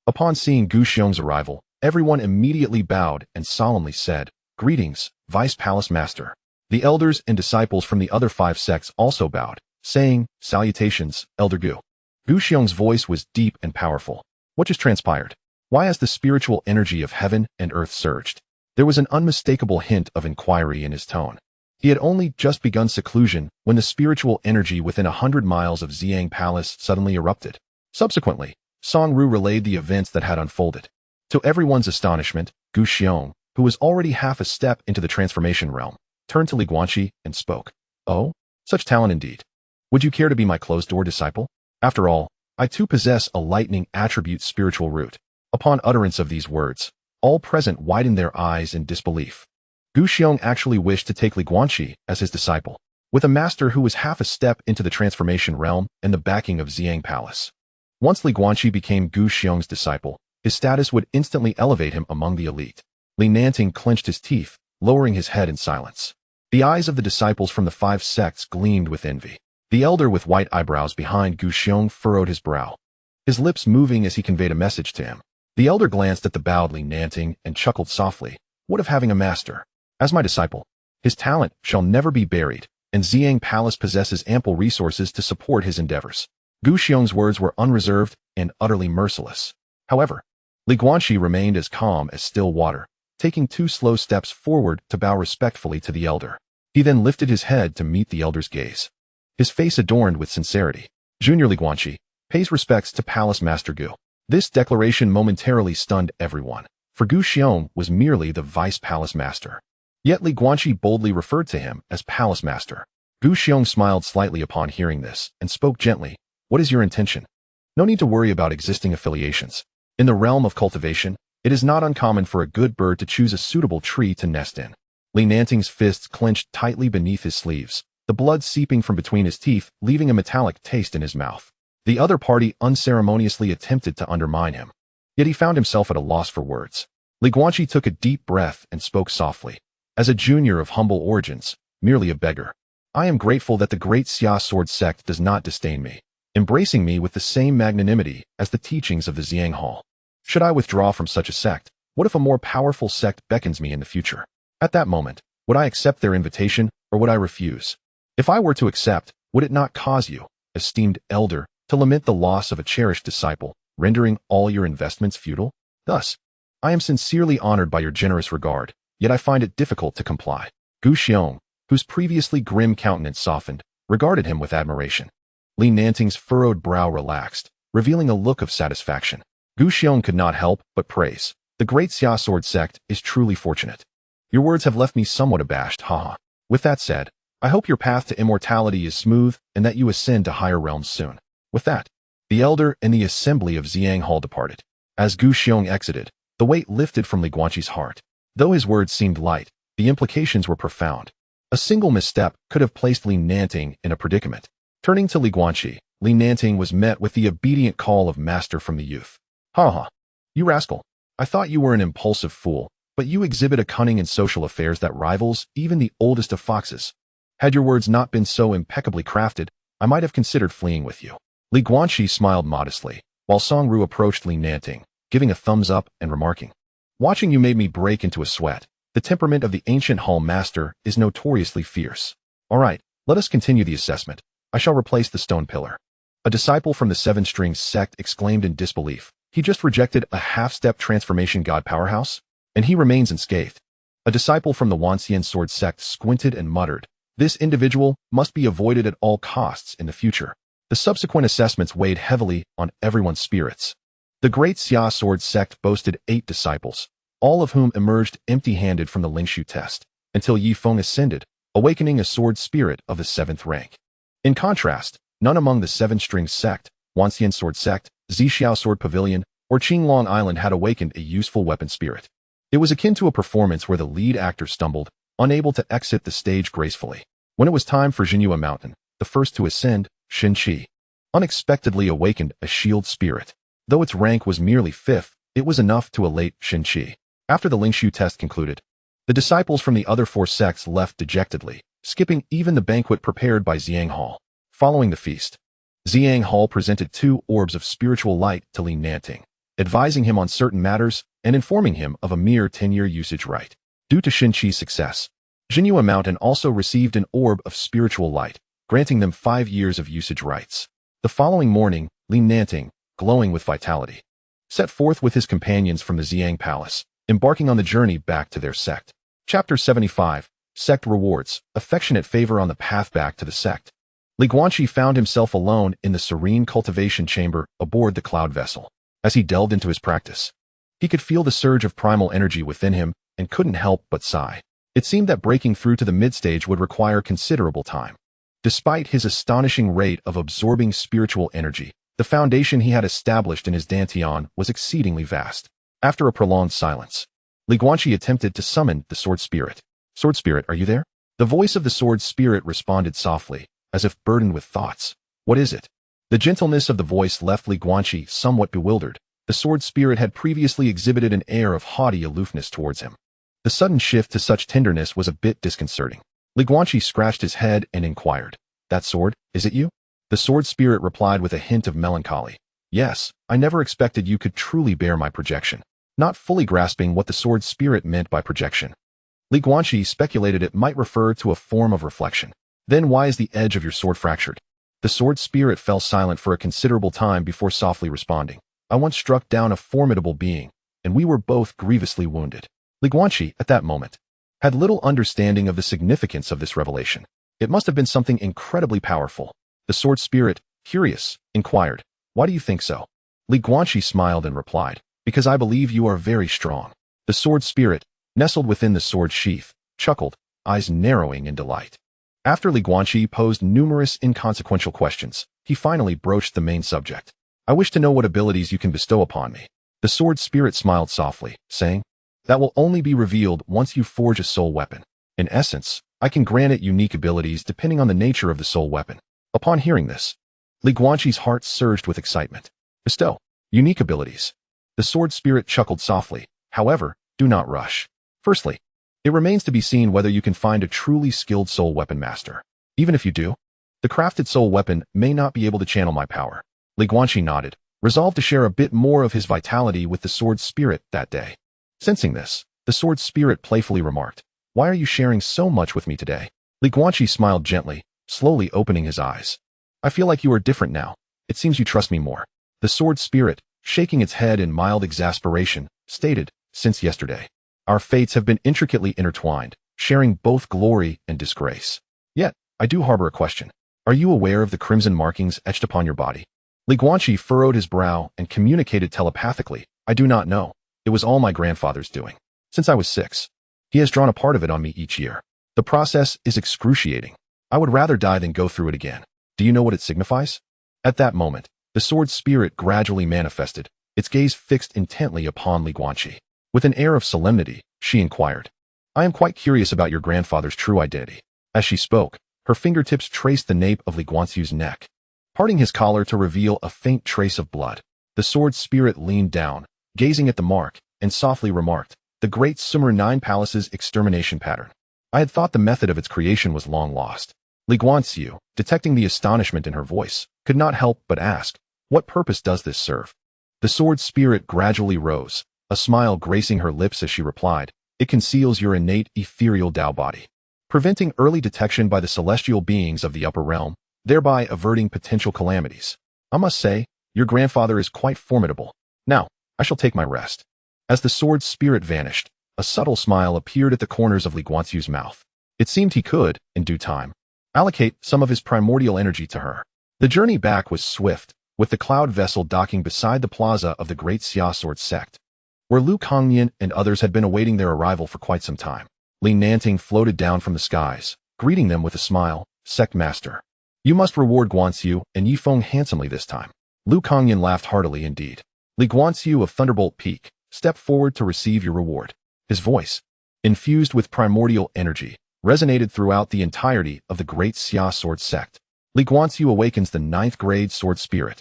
Upon seeing Gu Xiong's arrival, everyone immediately bowed and solemnly said, "Greetings, Vice Palace Master." The elders and disciples from the other 5 sects also bowed, saying, "Salutations, Elder Gu." Gu Xiong's voice was deep and powerful. What just transpired? Why has the spiritual energy of heaven and earth surged? There was an unmistakable hint of inquiry in his tone. He had only just begun seclusion when the spiritual energy within 100 miles of Xiang Palace suddenly erupted. Subsequently, Song Ru relayed the events that had unfolded. To everyone's astonishment, Gu Xiong, who was already half a step into the transformation realm, turned to Li Guanqi and spoke. "Oh, such talent indeed. Would you care to be my closed-door disciple? After all, I too possess a lightning attribute spiritual root." Upon utterance of these words, all present widened their eyes in disbelief. Gu Xiong actually wished to take Li Guanqi as his disciple, with a master who was half a step into the transformation realm and the backing of Xiang Palace. Once Li Guanqi became Gu Xiong's disciple, his status would instantly elevate him among the elite. Li Nanting clenched his teeth, lowering his head in silence. The eyes of the disciples from the 5 sects gleamed with envy. The elder with white eyebrows behind Gu Xiong furrowed his brow, his lips moving as he conveyed a message to him. The elder glanced at the bowed Li Nanting and chuckled softly. "What of having a master? As my disciple, his talent shall never be buried, and Xiang Palace possesses ample resources to support his endeavors." Gu Xiong's words were unreserved and utterly merciless. However, Li Guanqi remained as calm as still water, taking 2 slow steps forward to bow respectfully to the elder. He then lifted his head to meet the elder's gaze, his face adorned with sincerity. "Junior Li Guanqi pays respects to Palace Master Gu." This declaration momentarily stunned everyone, for Gu Xiong was merely the vice palace master. Yet Li Guanqi boldly referred to him as palace master. Gu Xiong smiled slightly upon hearing this and spoke gently. "What is your intention? No need to worry about existing affiliations. In the realm of cultivation, it is not uncommon for a good bird to choose a suitable tree to nest in." Li Nanting's fists clenched tightly beneath his sleeves, the blood seeping from between his teeth, leaving a metallic taste in his mouth. The other party unceremoniously attempted to undermine him, yet he found himself at a loss for words. Li Guanqi took a deep breath and spoke softly. "As a junior of humble origins, merely a beggar, I am grateful that the great Xia sword sect does not disdain me, embracing me with the same magnanimity as the teachings of the Xiang Hall. Should I withdraw from such a sect, what if a more powerful sect beckons me in the future? At that moment, would I accept their invitation or would I refuse? If I were to accept, would it not cause you, esteemed elder, to lament the loss of a cherished disciple, rendering all your investments futile? Thus, I am sincerely honored by your generous regard, yet I find it difficult to comply." Gu Xiong, whose previously grim countenance softened, regarded him with admiration. Li Nanting's furrowed brow relaxed, revealing a look of satisfaction. Gu Xiong could not help but praise. "The great Xia sword sect is truly fortunate. Your words have left me somewhat abashed, haha. With that said, I hope your path to immortality is smooth and that you ascend to higher realms soon." With that, the elder and the assembly of Xiang Hall departed. As Gu Xiong exited, the weight lifted from Li Guanqi's heart. Though his words seemed light, the implications were profound. A single misstep could have placed Li Nanting in a predicament. Turning to Li Guanqi, Li Nanting was met with the obedient call of master from the youth. "Ha ha, you rascal. I thought you were an impulsive fool, but you exhibit a cunning in social affairs that rivals even the oldest of foxes. Had your words not been so impeccably crafted, I might have considered fleeing with you." Li Guanqi smiled modestly, while Songru approached Li Nanting, giving a thumbs up and remarking, "Watching you made me break into a sweat. The temperament of the ancient hall master is notoriously fierce. All right, let us continue the assessment. I shall replace the stone pillar." A disciple from the Seven Strings sect exclaimed in disbelief. "He just rejected a half-step transformation god powerhouse? And he remains unscathed." A disciple from the Wanxian sword sect squinted and muttered, "This individual must be avoided at all costs in the future." The subsequent assessments weighed heavily on everyone's spirits. The Great Xia sword sect boasted 8 disciples, all of whom emerged empty-handed from the Lingshu test, until Yi Feng ascended, awakening a sword spirit of the 7th rank. In contrast, none among the Seven Strings sect, Wanxian sword sect, Zixiao sword pavilion, or Qinglong Island had awakened a useful weapon spirit. It was akin to a performance where the lead actor stumbled, unable to exit the stage gracefully. When it was time for Jinhua Mountain, the first to ascend, Shin Qi unexpectedly awakened a shield spirit. Though its rank was merely 5th, it was enough to elate Shin Qi. After the Lingshu test concluded, the disciples from the other 4 sects left dejectedly, skipping even the banquet prepared by Xiang Hall. Following the feast, Xiang Hall presented 2 orbs of spiritual light to Li Nanting, advising him on certain matters and informing him of a mere 10-year usage right. Due to Shin Qi's success, Jinhua Mountain also received an orb of spiritual light, granting them 5 years of usage rights. The following morning, Li Nanting, glowing with vitality, set forth with his companions from the Xiang Palace, embarking on the journey back to their sect. Chapter 75, Sect Rewards, Affectionate Favor on the Path Back to the Sect. Li Guanqi found himself alone in the serene cultivation chamber aboard the cloud vessel. As he delved into his practice, he could feel the surge of primal energy within him and couldn't help but sigh. It seemed that breaking through to the mid-stage would require considerable time. Despite his astonishing rate of absorbing spiritual energy, the foundation he had established in his dantian was exceedingly vast. After a prolonged silence, Li Guanqi attempted to summon the sword spirit. "Sword spirit, are you there?" The voice of the sword spirit responded softly, as if burdened with thoughts. "What is it?" The gentleness of the voice left Li Guanqi somewhat bewildered. The sword spirit had previously exhibited an air of haughty aloofness towards him. The sudden shift to such tenderness was a bit disconcerting. Li Guanqi scratched his head and inquired, "That sword, is it you?" The sword spirit replied with a hint of melancholy, "Yes, I never expected you could truly bear my projection." Not fully grasping what the sword spirit meant by projection, Li Guanqi speculated it might refer to a form of reflection. "Then why is the edge of your sword fractured?" The sword spirit fell silent for a considerable time before softly responding, "I once struck down a formidable being, and we were both grievously wounded." Li Guanqi, at that moment, had little understanding of the significance of this revelation. It must have been something incredibly powerful. The sword spirit, curious, inquired, "Why do you think so?" Li Guanqi smiled and replied, "Because I believe you are very strong." The sword spirit, nestled within the sword sheath, chuckled, eyes narrowing in delight. After Li Guanqi posed numerous inconsequential questions, he finally broached the main subject. "I wish to know what abilities you can bestow upon me." The sword spirit smiled softly, saying, "That will only be revealed once you forge a soul weapon. In essence, I can grant it unique abilities depending on the nature of the soul weapon." Upon hearing this, Li Guanqi's heart surged with excitement. "Bestow unique abilities." The sword spirit chuckled softly, "However, do not rush. Firstly, it remains to be seen whether you can find a truly skilled soul weapon master. Even if you do, the crafted soul weapon may not be able to channel my power." Li Guanqi nodded, resolved to share a bit more of his vitality with the sword spirit that day. Sensing this, the sword spirit playfully remarked, "Why are you sharing so much with me today?" Li Guanqi smiled gently, slowly opening his eyes. "I feel like you are different now. It seems you trust me more." The sword spirit, shaking its head in mild exasperation, stated, "Since yesterday, our fates have been intricately intertwined, sharing both glory and disgrace. Yet, I do harbor a question. Are you aware of the crimson markings etched upon your body?" Li Guanqi furrowed his brow and communicated telepathically, "I do not know. It was all my grandfather's doing. Since I was 6. He has drawn a part of it on me each year. The process is excruciating. I would rather die than go through it again. Do you know what it signifies?" At that moment, the sword spirit gradually manifested, its gaze fixed intently upon Li Guanqi. With an air of solemnity, she inquired, "I am quite curious about your grandfather's true identity." As she spoke, her fingertips traced the nape of Li Guanqi's neck, parting his collar to reveal a faint trace of blood. The sword spirit leaned down, gazing at the mark, and softly remarked, the Great Sumer Nine Palaces extermination pattern. I had thought the method of its creation was long lost. Li Guanqiu, detecting the astonishment in her voice, could not help but ask, what purpose does this serve? The sword spirit gradually rose, a smile gracing her lips as she replied, it conceals your innate ethereal Tao body, preventing early detection by the celestial beings of the upper realm, thereby averting potential calamities. I must say, your grandfather is quite formidable. Now, I shall take my rest. As the sword spirit vanished, a subtle smile appeared at the corners of Li Guanqiu's mouth. It seemed he could, in due time, allocate some of his primordial energy to her. The journey back was swift, with the cloud vessel docking beside the plaza of the Great Xia Sword Sect, where Lu Kangyan and others had been awaiting their arrival for quite some time. Li Nanting floated down from the skies, greeting them with a smile, Sect Master. You must reward Guanqiu and Yifeng handsomely this time. Lu Kangyan laughed heartily indeed. Li Guanqiu of Thunderbolt Peak, step forward to receive your reward. His voice, infused with primordial energy, resonated throughout the entirety of the Great Xia Sword Sect. Li Guanqiu awakens the 9th grade sword spirit.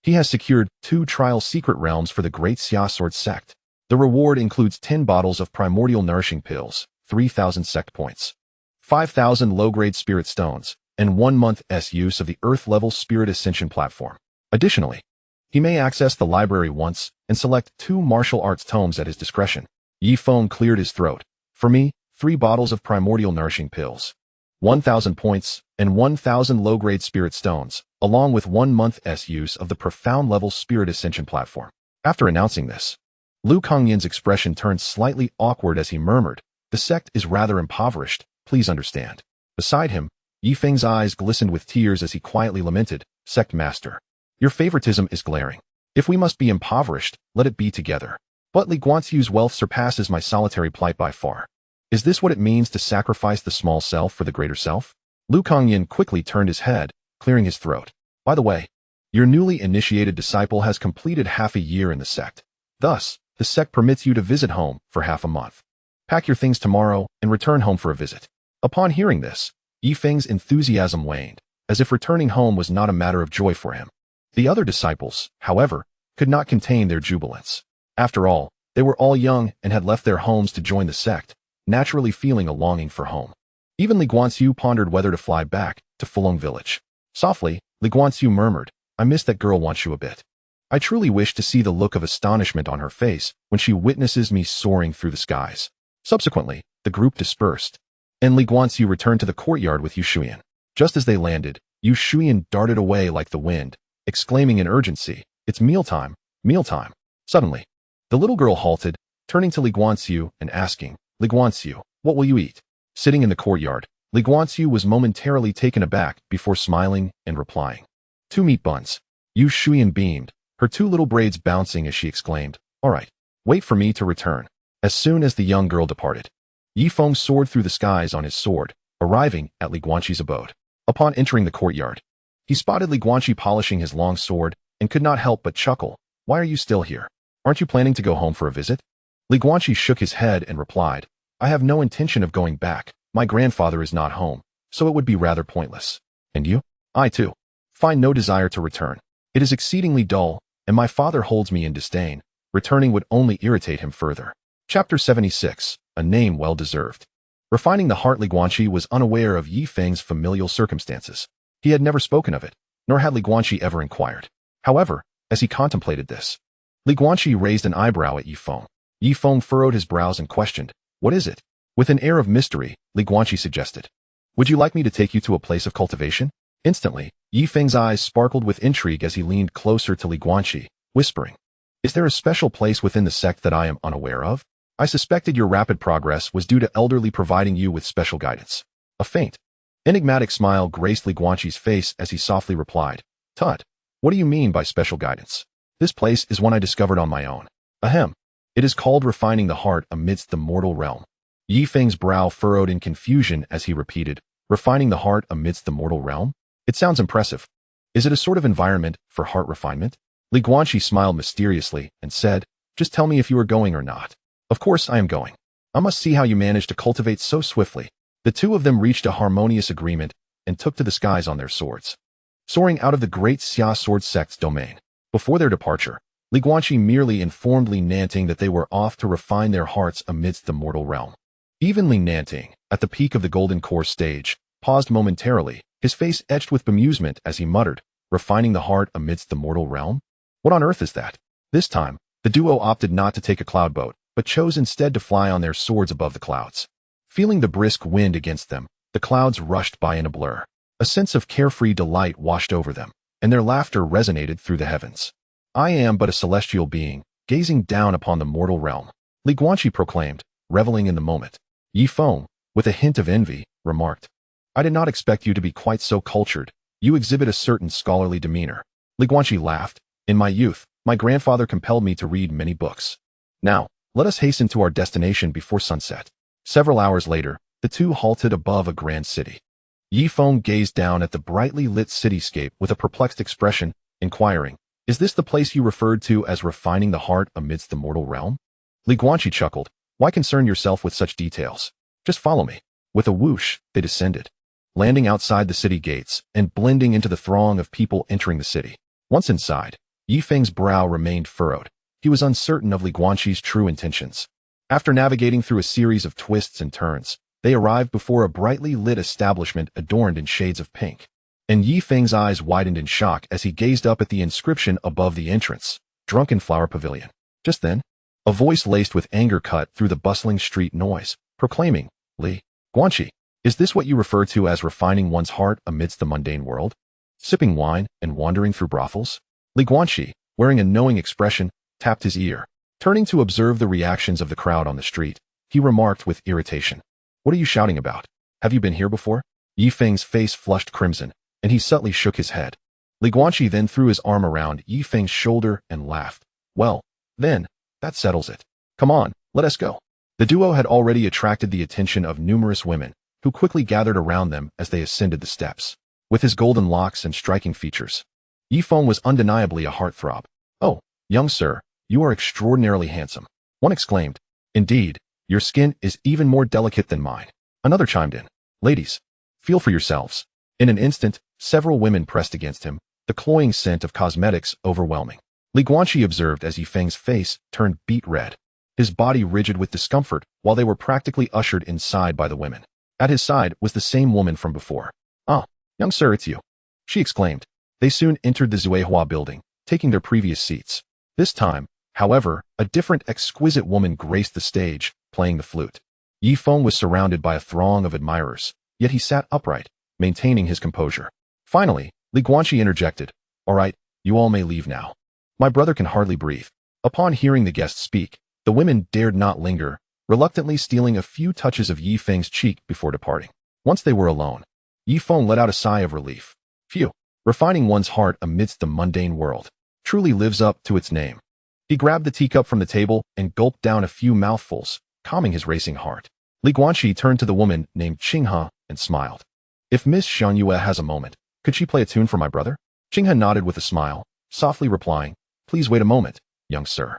He has secured 2 trial secret realms for the Great Xia Sword Sect. The reward includes 10 bottles of primordial nourishing pills, 3,000 sect points, 5,000 low-grade spirit stones, and 1 month's use of the Earth-level Spirit Ascension platform. Additionally, he may access the library once and select 2 martial arts tomes at his discretion. Yifeng cleared his throat. For me, 3 bottles of primordial nourishing pills, 1,000 points, and 1,000 low-grade spirit stones, along with 1 month's use of the profound-level Spirit Ascension platform. After announcing this, Lu Kangyan's expression turned slightly awkward as he murmured, the sect is rather impoverished, please understand. Beside him, Yifeng's eyes glistened with tears as he quietly lamented, Sect Master, your favoritism is glaring. If we must be impoverished, let it be together. But Li Guanqiu's wealth surpasses my solitary plight by far. Is this what it means to sacrifice the small self for the greater self? Lu Kangyan quickly turned his head, clearing his throat. By the way, your newly initiated disciple has completed half a year in the sect. Thus, the sect permits you to visit home for half a month. Pack your things tomorrow and return home for a visit. Upon hearing this, Yifeng's enthusiasm waned, as if returning home was not a matter of joy for him. The other disciples, however, could not contain their jubilance. After all, they were all young and had left their homes to join the sect, naturally feeling a longing for home. Even Li Guanqiu pondered whether to fly back to Fulong village. Softly, Li Guanqiu murmured, I miss that girl Guanqiu a bit. I truly wish to see the look of astonishment on her face when she witnesses me soaring through the skies. Subsequently, the group dispersed, and Li Guanqiu returned to the courtyard with Yu Xuan. Just as they landed, Yu Xuan darted away like the wind, exclaiming in urgency, it's mealtime, mealtime. Suddenly, the little girl halted, turning to Li Guanqiu and asking, Li Guanqiu, what will you eat? Sitting in the courtyard, Li Guanqiu was momentarily taken aback before smiling and replying, 2 meat buns. Yu Xuan beamed, her 2 little braids bouncing as she exclaimed, all right, wait for me to return. As soon as the young girl departed, Yifeng soared through the skies on his sword, arriving at Li Guanqi's abode. Upon entering the courtyard, he spotted Li Guanqi polishing his long sword and could not help but chuckle. Why are you still here? Aren't you planning to go home for a visit? Li Guanqi shook his head and replied, I have no intention of going back. My grandfather is not home, so it would be rather pointless. And you? I too find no desire to return. It is exceedingly dull, and my father holds me in disdain. Returning would only irritate him further. Chapter 76, a name well deserved. Refining the heart, Li Guanqi was unaware of Yifeng's familial circumstances. He had never spoken of it, nor had Li Guanqi ever inquired. However, as he contemplated this, Li Guanqi raised an eyebrow at Yifeng. Yifeng furrowed his brows and questioned, what is it? With an air of mystery, Li Guanqi suggested, would you like me to take you to a place of cultivation? Instantly, Yifeng's eyes sparkled with intrigue as he leaned closer to Li Guanqi, whispering, is there a special place within the sect that I am unaware of? I suspected your rapid progress was due to elderly providing you with special guidance. A faint, enigmatic smile graced Li Guanqi's face as he softly replied, Tut, what do you mean by special guidance? This place is one I discovered on my own. Ahem. It is called refining the heart amidst the mortal realm. Yifeng's brow furrowed in confusion as he repeated, refining the heart amidst the mortal realm? It sounds impressive. Is it a sort of environment for heart refinement? Li Guanqi smiled mysteriously and said, just tell me if you are going or not. Of course I am going. I must see how you managed to cultivate so swiftly. The 2 of them reached a harmonious agreement and took to the skies on their swords, soaring out of the Great Xia Sword Sect's domain. Before their departure, Li Guanqi merely informed Li Nanting that they were off to refine their hearts amidst the mortal realm. Even Li Nanting, at the peak of the golden core stage, paused momentarily, his face etched with bemusement as he muttered, refining the heart amidst the mortal realm? What on earth is that? This time, the duo opted not to take a cloud boat, but chose instead to fly on their swords above the clouds. Feeling the brisk wind against them, the clouds rushed by in a blur. A sense of carefree delight washed over them, and their laughter resonated through the heavens. I am but a celestial being, gazing down upon the mortal realm, Li Guanqi proclaimed, reveling in the moment. Yi Feng, with a hint of envy, remarked, I did not expect you to be quite so cultured. You exhibit a certain scholarly demeanor. Li Guanqi laughed. In my youth, my grandfather compelled me to read many books. Now, let us hasten to our destination before sunset. Several hours later, the two halted above a grand city. Yi Feng gazed down at the brightly lit cityscape with a perplexed expression, inquiring, Is this the place you referred to as refining the heart amidst the mortal realm? Li Guanqi chuckled. Why concern yourself with such details? Just follow me. With a whoosh, they descended, landing outside the city gates and blending into the throng of people entering the city. Once inside, Yi Feng's brow remained furrowed. He was uncertain of Li Guanqi's true intentions. After navigating through a series of twists and turns, they arrived before a brightly lit establishment adorned in shades of pink. And Yi Feng's eyes widened in shock as he gazed up at the inscription above the entrance, Drunken Flower Pavilion. Just then, a voice laced with anger cut through the bustling street noise, proclaiming, Li Guanqi, is this what you refer to as refining one's heart amidst the mundane world? Sipping wine and wandering through brothels? Li Guanqi, wearing a knowing expression, tapped his ear. Turning to observe the reactions of the crowd on the street, he remarked with irritation, What are you shouting about? Have you been here before? Yi Feng's face flushed crimson, and he subtly shook his head. Li Guanqi then threw his arm around Yi Feng's shoulder and laughed. Well, then, that settles it. Come on, let us go. The duo had already attracted the attention of numerous women, who quickly gathered around them as they ascended the steps. With his golden locks and striking features, Yi Feng was undeniably a heartthrob. Oh, young sir, you are extraordinarily handsome. One exclaimed. Indeed, your skin is even more delicate than mine. Another chimed in. Ladies, feel for yourselves. In an instant, several women pressed against him, the cloying scent of cosmetics overwhelming. Li Guanqi observed as Yi Feng's face turned beet red, his body rigid with discomfort while they were practically ushered inside by the women. At his side was the same woman from before. Ah, young sir, it's you, she exclaimed. They soon entered the Zuehua building, taking their previous seats. This time, however, a different exquisite woman graced the stage, playing the flute. Yi Feng was surrounded by a throng of admirers, yet he sat upright, maintaining his composure. Finally, Li Guanqi interjected, All right, you all may leave now. My brother can hardly breathe. Upon hearing the guest speak, the women dared not linger, reluctantly stealing a few touches of Yi Feng's cheek before departing. Once they were alone, Yi Feng let out a sigh of relief. Phew, refining one's heart amidst the mundane world truly lives up to its name. He grabbed the teacup from the table and gulped down a few mouthfuls, calming his racing heart. Li Guanqi turned to the woman named Qinghe and smiled. If Miss Xiangyue has a moment, could she play a tune for my brother? Qinghe nodded with a smile, softly replying, Please wait a moment, young sir.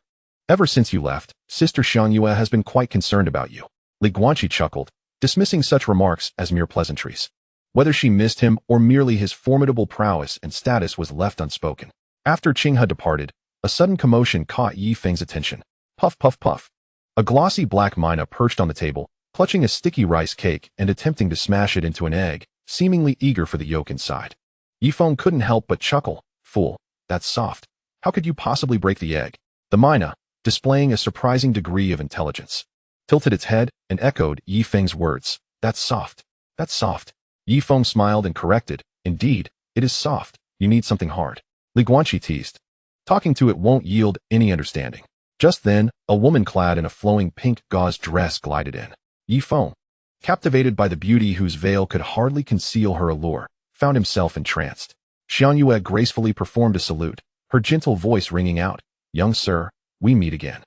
Ever since you left, Sister Xiangyue has been quite concerned about you. Li Guanqi chuckled, dismissing such remarks as mere pleasantries. Whether she missed him or merely his formidable prowess and status was left unspoken. After Qinghe departed, a sudden commotion caught Yi Feng's attention. Puff, puff, puff. A glossy black mina perched on the table, clutching a sticky rice cake and attempting to smash it into an egg, seemingly eager for the yolk inside. Yi Feng couldn't help but chuckle. Fool, that's soft. How could you possibly break the egg? The mina, displaying a surprising degree of intelligence, tilted its head and echoed Yi Feng's words. That's soft. That's soft. Yi Feng smiled and corrected. Indeed, it is soft. You need something hard. Li Guanqi teased. Talking to it won't yield any understanding. Just then, a woman clad in a flowing pink gauze dress glided in. Yi Feng, captivated by the beauty whose veil could hardly conceal her allure, found himself entranced. Xiangyue gracefully performed a salute, her gentle voice ringing out, Young sir, we meet again.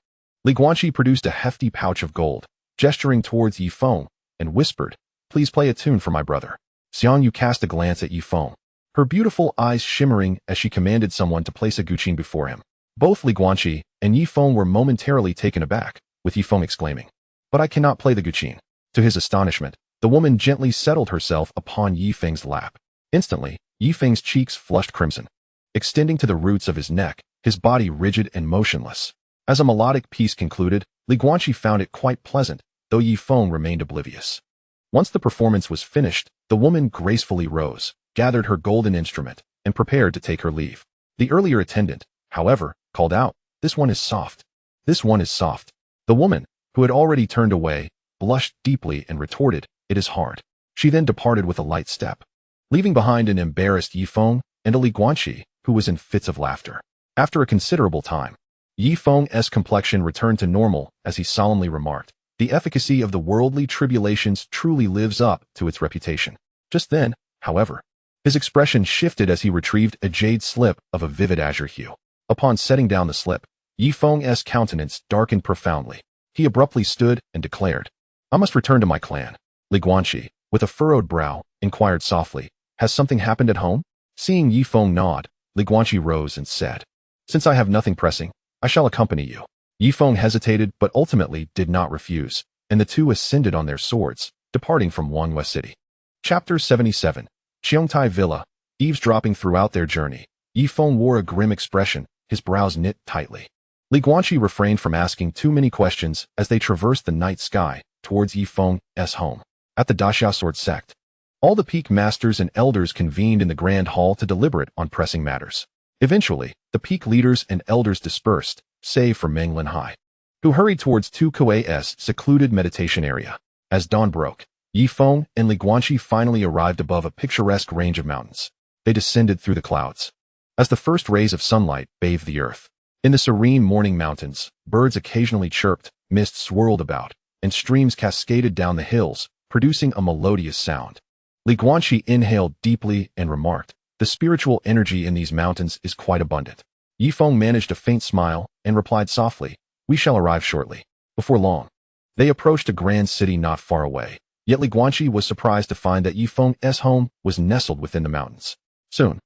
Li Guanqi produced a hefty pouch of gold, gesturing towards Yi Feng, and whispered, Please play a tune for my brother. Xiangyue cast a glance at Yi Feng, her beautiful eyes shimmering as she commanded someone to place a guqin before him. Both Li Guanqi and Yi Feng were momentarily taken aback, with Yi Feng exclaiming, But I cannot play the guqin. To his astonishment, the woman gently settled herself upon Yi Feng's lap. Instantly, Yi Feng's cheeks flushed crimson. Extending to the roots of his neck, his body rigid and motionless. As a melodic piece concluded, Guanqi found it quite pleasant, though Yifeng remained oblivious. Once the performance was finished, the woman gracefully rose, gathered her golden instrument, and prepared to take her leave. The earlier attendant, however, called out, "This one is soft. This one is soft." The woman, who had already turned away, blushed deeply and retorted, "It is hard." She then departed with a light step, leaving behind an embarrassed Yifeng and a Guanqi, who was in fits of laughter. After a considerable time, Yifeng's complexion returned to normal as he solemnly remarked, "The efficacy of the worldly tribulations truly lives up to its reputation." Just then, however, his expression shifted as he retrieved a jade slip of a vivid azure hue. Upon setting down the slip, Yifeng's countenance darkened profoundly. He abruptly stood and declared, "I must return to my clan." Guanqi, with a furrowed brow, inquired softly, "Has something happened at home?" Seeing Yifeng nod, Guanqi rose and said, "Since I have nothing pressing, I shall accompany you." Yifeng hesitated but ultimately did not refuse, and the two ascended on their swords, departing from Guanqi City. Chapter 77. Qiongtai Villa. Eavesdropping throughout their journey, Yifeng wore a grim expression, his brows knit tightly. Guanqi refrained from asking too many questions as they traversed the night sky towards Yifeng's home. At the Daxia Sword Sect, all the peak masters and elders convened in the grand hall to deliberate on pressing matters. Eventually, the peak leaders and elders dispersed, save for Meng Linhai, who hurried towards Tu Kuei's secluded meditation area. As dawn broke, Yifeng and Guanqi finally arrived above a picturesque range of mountains. They descended through the clouds. As the first rays of sunlight bathed the earth, in the serene morning mountains, birds occasionally chirped, mist swirled about, and streams cascaded down the hills, producing a melodious sound. Guanqi inhaled deeply and remarked, "The spiritual energy in these mountains is quite abundant." Yifeng managed a faint smile and replied softly, "We shall arrive shortly." Before long, they approached a grand city not far away, yet Guanqi was surprised to find that Yifeng's home was nestled within the mountains. Soon,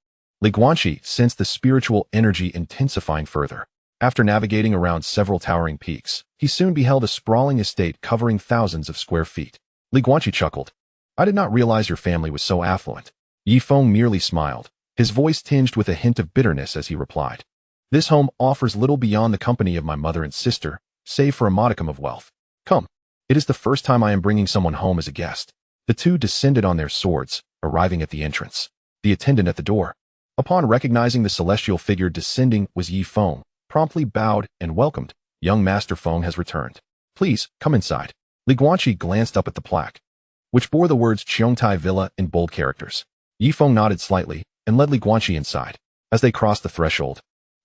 Guanqi sensed the spiritual energy intensifying further. After navigating around several towering peaks, he soon beheld a sprawling estate covering thousands of square feet. Guanqi chuckled, "I did not realize your family was so affluent." Yifeng merely smiled, his voice tinged with a hint of bitterness as he replied, "This home offers little beyond the company of my mother and sister, save for a modicum of wealth. Come, it is the first time I am bringing someone home as a guest." The two descended on their swords, arriving at the entrance. The attendant at the door, upon recognizing the celestial figure descending, was Yifeng, promptly bowed and welcomed. "Young Master Feng has returned. Please, come inside." Guanqi glanced up at the plaque, which bore the words Qiongtai Villa in bold characters. Yifeng nodded slightly and led Guanqi inside. As they crossed the threshold,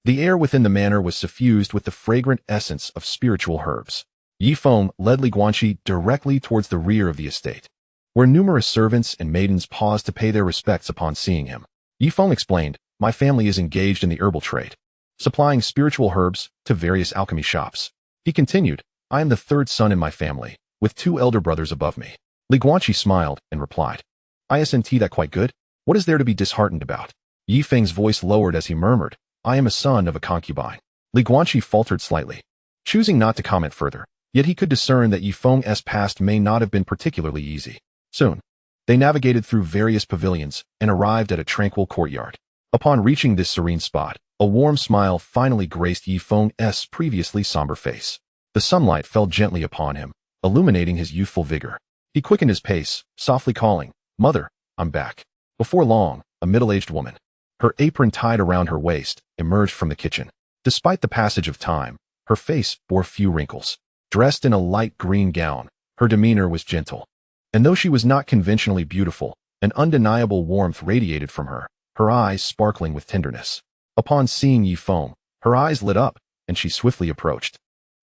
the air within the manor was suffused with the fragrant essence of spiritual herbs. Yifeng led Guanqi directly towards the rear of the estate, where numerous servants and maidens paused to pay their respects upon seeing him. Yifeng explained, "My family is engaged in the herbal trade, supplying spiritual herbs to various alchemy shops." He continued, "I am the third son in my family, with 2 elder brothers above me." Guanqi smiled and replied, "Isn't that quite good? What is there to be disheartened about?" Yifeng's voice lowered as he murmured, "I am a son of a concubine." Guanqi faltered slightly, choosing not to comment further, yet he could discern that Yifeng's past may not have been particularly easy. Soon, they navigated through various pavilions and arrived at a tranquil courtyard. Upon reaching this serene spot, a warm smile finally graced Yifeng's previously somber face. The sunlight fell gently upon him, illuminating his youthful vigor. He quickened his pace, softly calling, "Mother, I'm back." Before long, a middle-aged woman, her apron tied around her waist, emerged from the kitchen. Despite the passage of time, her face bore few wrinkles. Dressed in a light green gown, her demeanor was gentle. And though she was not conventionally beautiful, an undeniable warmth radiated from her, her eyes sparkling with tenderness. Upon seeing Yifeng, her eyes lit up, and she swiftly approached.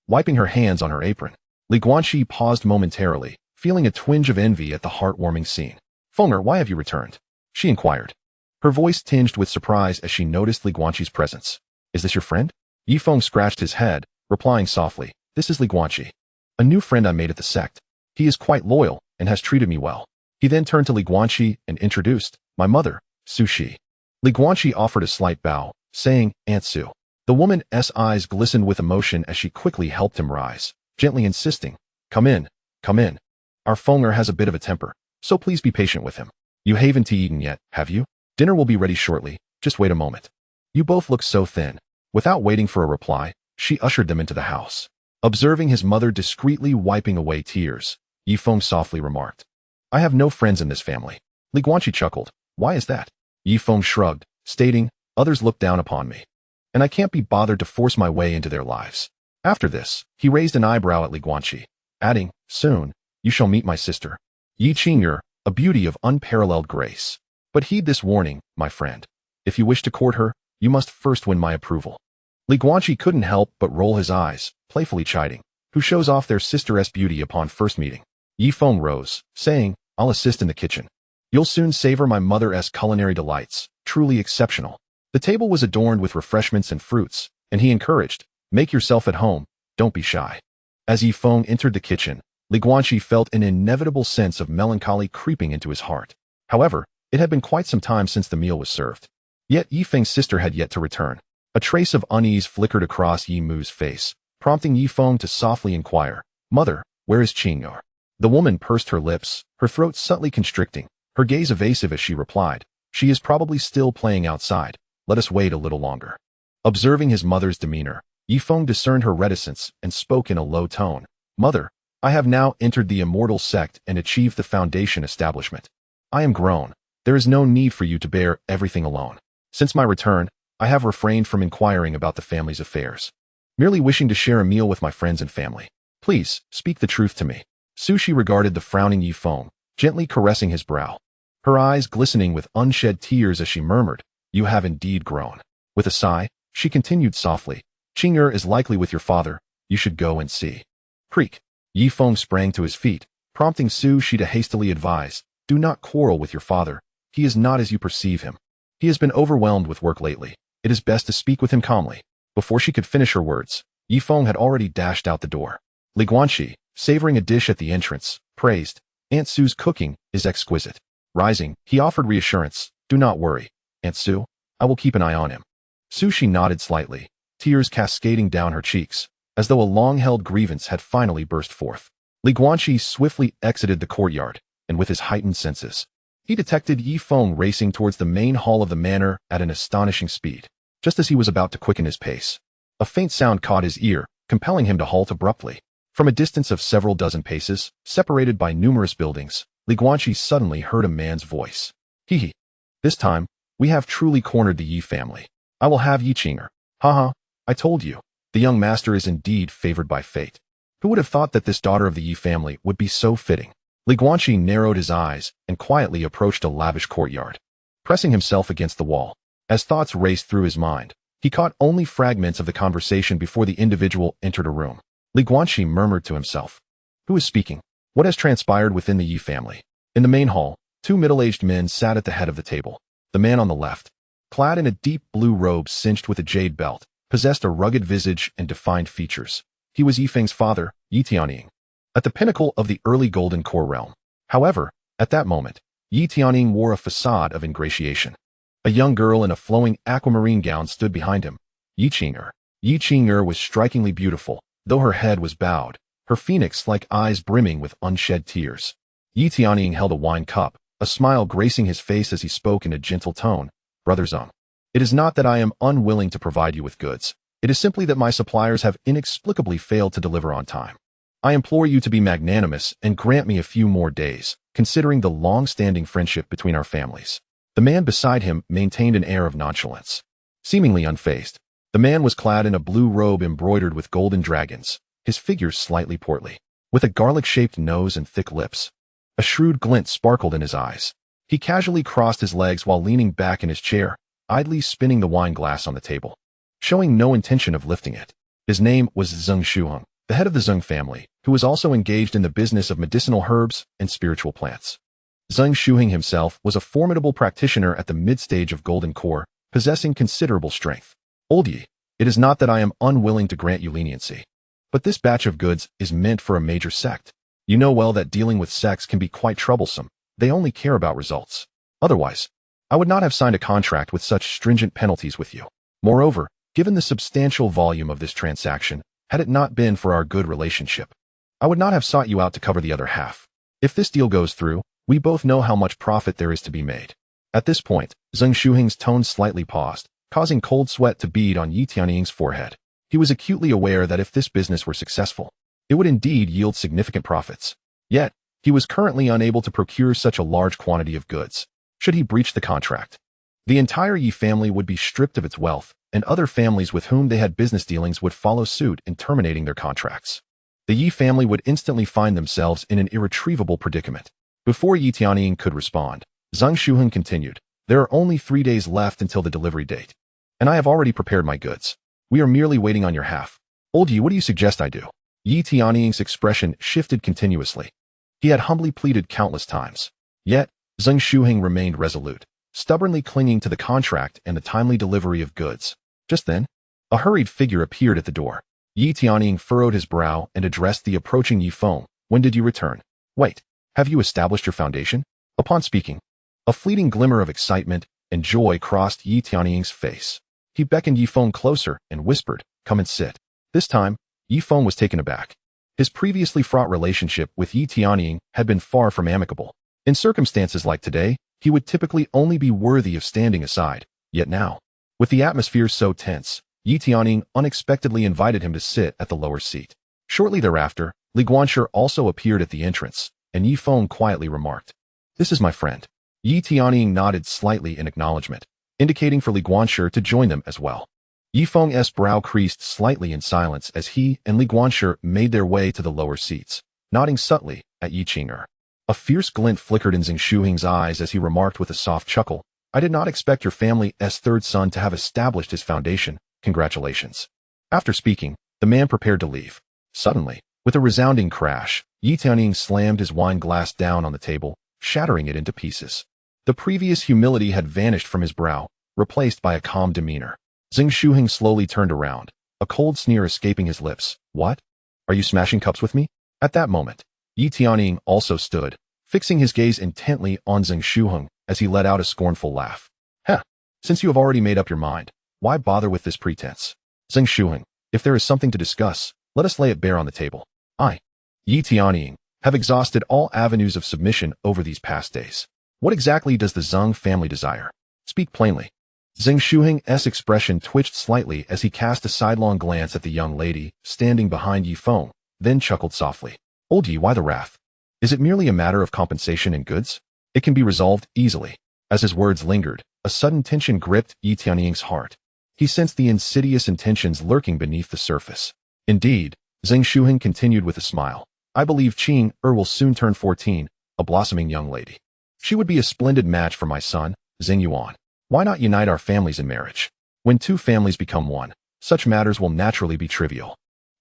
Wiping her hands on her apron, Guanqi paused momentarily, feeling a twinge of envy at the heartwarming scene. "Fenger, why have you returned?" she inquired, her voice tinged with surprise as she noticed Guanqi's presence. "Is this your friend?" Yifeng scratched his head, replying softly, "This is Guanqi, a new friend I made at the sect. He is quite loyal and has treated me well." He then turned to Guanqi and introduced, "My mother, Su Xuan." Guanqi offered a slight bow, saying, "Aunt Su." The woman's eyes glistened with emotion as she quickly helped him rise, gently insisting, "Come in, come in. Our Fenger has a bit of a temper, so please be patient with him. You haven't eaten yet, have you? Dinner will be ready shortly, just wait a moment. You both look so thin." Without waiting for a reply, she ushered them into the house. Observing his mother discreetly wiping away tears, Yifeng softly remarked, "I have no friends in this family." Li Guanqi chuckled. "Why is that?" Yifeng shrugged, stating, "Others look down upon me, and I can't be bothered to force my way into their lives." After this, he raised an eyebrow at Li Guanqi, adding, "Soon, you shall meet my sister, Yi Qing'er, a beauty of unparalleled grace. But heed this warning, my friend. If you wish to court her, you must first win my approval." Li Guanqi couldn't help but roll his eyes, playfully chiding, "Who shows off their sister's beauty upon first meeting?" Yifeng rose, saying, "I'll assist in the kitchen. You'll soon savor my mother's culinary delights, truly exceptional." The table was adorned with refreshments and fruits, and he encouraged, "Make yourself at home, don't be shy." As Yifeng entered the kitchen, Li Guanqi felt an inevitable sense of melancholy creeping into his heart. However, it had been quite some time since the meal was served. Yet Yifeng's sister had yet to return. A trace of unease flickered across Yi Mu's face, prompting Yifeng to softly inquire, "Mother, where is Qing'er?" The woman pursed her lips, her throat subtly constricting, her gaze evasive as she replied, "She is probably still playing outside. Let us wait a little longer." Observing his mother's demeanor, Yifeng discerned her reticence and spoke in a low tone, "Mother, I have now entered the immortal sect and achieved the foundation establishment. I am grown. There is no need for you to bear everything alone. Since my return, I have refrained from inquiring about the family's affairs, merely wishing to share a meal with my friends and family. Please, speak the truth to me." Sushi regarded the frowning Yifeng, gently caressing his brow, her eyes glistening with unshed tears as she murmured, "You have indeed grown." With a sigh, she continued softly, "Qing'er is likely with your father. You should go and see." Creak. Yifeng sprang to his feet, prompting Sushi to hastily advise, "Do not quarrel with your father. He is not as you perceive him. He has been overwhelmed with work lately. It is best to speak with him calmly." Before she could finish her words, Yifeng had already dashed out the door. Li Guanqi, savoring a dish at the entrance, praised, "Aunt Su's cooking is exquisite." Rising, he offered reassurance, "Do not worry, Aunt Su. I will keep an eye on him." Sushi nodded slightly, tears cascading down her cheeks, as though a long-held grievance had finally burst forth. Li Guanqi swiftly exited the courtyard, and with his heightened senses, he detected Yifeng racing towards the main hall of the manor at an astonishing speed. Just as he was about to quicken his pace, a faint sound caught his ear, compelling him to halt abruptly. From a distance of several dozen paces, separated by numerous buildings, Li Guanqi suddenly heard a man's voice. "Hee. This time, we have truly cornered the Yi family. I will have Yi Qing'er. Haha, I told you. The young master is indeed favored by fate. Who would have thought that this daughter of the Yi family would be so fitting?" Li Guanqi narrowed his eyes and quietly approached a lavish courtyard. Pressing himself against the wall, as thoughts raced through his mind, he caught only fragments of the conversation before the individual entered a room. Li Guanqi murmured to himself, "Who is speaking? What has transpired within the Yi family?" In the main hall, two middle-aged men sat at the head of the table. The man on the left, clad in a deep blue robe cinched with a jade belt, possessed a rugged visage and defined features. He was Yifeng's father, Yi Tianying, at the pinnacle of the early Golden Core realm. However, at that moment, Yi Tianying wore a facade of ingratiation. A young girl in a flowing aquamarine gown stood behind him, Yi Qing'er. Yi Qing'er was strikingly beautiful, though her head was bowed, her phoenix-like eyes brimming with unshed tears. Yi Tianying held a wine cup, a smile gracing his face as he spoke in a gentle tone, "Brother Zeng, it is not that I am unwilling to provide you with goods. It is simply that my suppliers have inexplicably failed to deliver on time. I implore you to be magnanimous and grant me a few more days, considering the long-standing friendship between our families." The man beside him maintained an air of nonchalance. Seemingly unfazed, the man was clad in a blue robe embroidered with golden dragons, his figure slightly portly, with a garlic-shaped nose and thick lips. A shrewd glint sparkled in his eyes. He casually crossed his legs while leaning back in his chair, idly spinning the wine glass on the table, showing no intention of lifting it. His name was Su Xuan, the head of the Zeng family, who was also engaged in the business of medicinal herbs and spiritual plants. Zeng Shuhing himself was a formidable practitioner at the mid-stage of Golden Core, possessing considerable strength. "Old Yi, it is not that I am unwilling to grant you leniency, but this batch of goods is meant for a major sect. You know well that dealing with sects can be quite troublesome. They only care about results. Otherwise, I would not have signed a contract with such stringent penalties with you. Moreover, given the substantial volume of this transaction, had it not been for our good relationship, I would not have sought you out to cover the other half. If this deal goes through, we both know how much profit there is to be made." At this point, Zeng Shuhing's tone slightly paused, causing cold sweat to bead on Yi Tianying's forehead. He was acutely aware that if this business were successful, it would indeed yield significant profits. Yet, he was currently unable to procure such a large quantity of goods. Should he breach the contract, the entire Yi family would be stripped of its wealth, and other families with whom they had business dealings would follow suit in terminating their contracts. The Yi family would instantly find themselves in an irretrievable predicament. Before Yi Tianying could respond, Su Xuan continued, "There are only 3 days left until the delivery date, and I have already prepared my goods. We are merely waiting on your half. Old Yi, what do you suggest I do?" Yi Tianying's expression shifted continuously. He had humbly pleaded countless times. Yet, Su Xuan remained resolute, stubbornly clinging to the contract and the timely delivery of goods. Just then, a hurried figure appeared at the door. Yi Tianying furrowed his brow and addressed the approaching Yi Feng. "When did you return? Wait, have you established your foundation?" Upon speaking, a fleeting glimmer of excitement and joy crossed Yi Tianying's face. He beckoned Yi Feng closer and whispered, "Come and sit." This time, Yi Feng was taken aback. His previously fraught relationship with Yi Tianying had been far from amicable. In circumstances like today, he would typically only be worthy of standing aside. Yet now, with the atmosphere so tense, Yi Tianying unexpectedly invited him to sit at the lower seat. Shortly thereafter, Li Guanqi also appeared at the entrance, and Yi Feng quietly remarked, "This is my friend." Yi Tianying nodded slightly in acknowledgement, indicating for Li Guanqi to join them as well. Yi Feng's brow creased slightly in silence as he and Li Guanqi made their way to the lower seats, nodding subtly at Yi Qing'er. A fierce glint flickered in Su Xuan's eyes as he remarked with a soft chuckle, "I did not expect your family's third son to have established his foundation. Congratulations." After speaking, the man prepared to leave. Suddenly, with a resounding crash, Yi Tianying slammed his wine glass down on the table, shattering it into pieces. The previous humility had vanished from his brow, replaced by a calm demeanor. Su Xuan slowly turned around, a cold sneer escaping his lips. "What? Are you smashing cups with me?" At that moment, Yi Tianying also stood, fixing his gaze intently on Su Xuan as he let out a scornful laugh. "Heh, since you have already made up your mind, why bother with this pretense? Su Xuan, if there is something to discuss, let us lay it bare on the table. I, Yi Tianying, have exhausted all avenues of submission over these past days. What exactly does the Zheng family desire? Speak plainly." Su Xuan's expression twitched slightly as he cast a sidelong glance at the young lady standing behind Yi Feng, then chuckled softly. "Old Yi, why the wrath? Is it merely a matter of compensation and goods? It can be resolved easily." As his words lingered, a sudden tension gripped Yi Tianying's heart. He sensed the insidious intentions lurking beneath the surface. Indeed, Su Xuan continued with a smile, "I believe Qing'er will soon turn 14, a blossoming young lady. She would be a splendid match for my son, Su Yuan. Why not unite our families in marriage? When two families become one, such matters will naturally be trivial."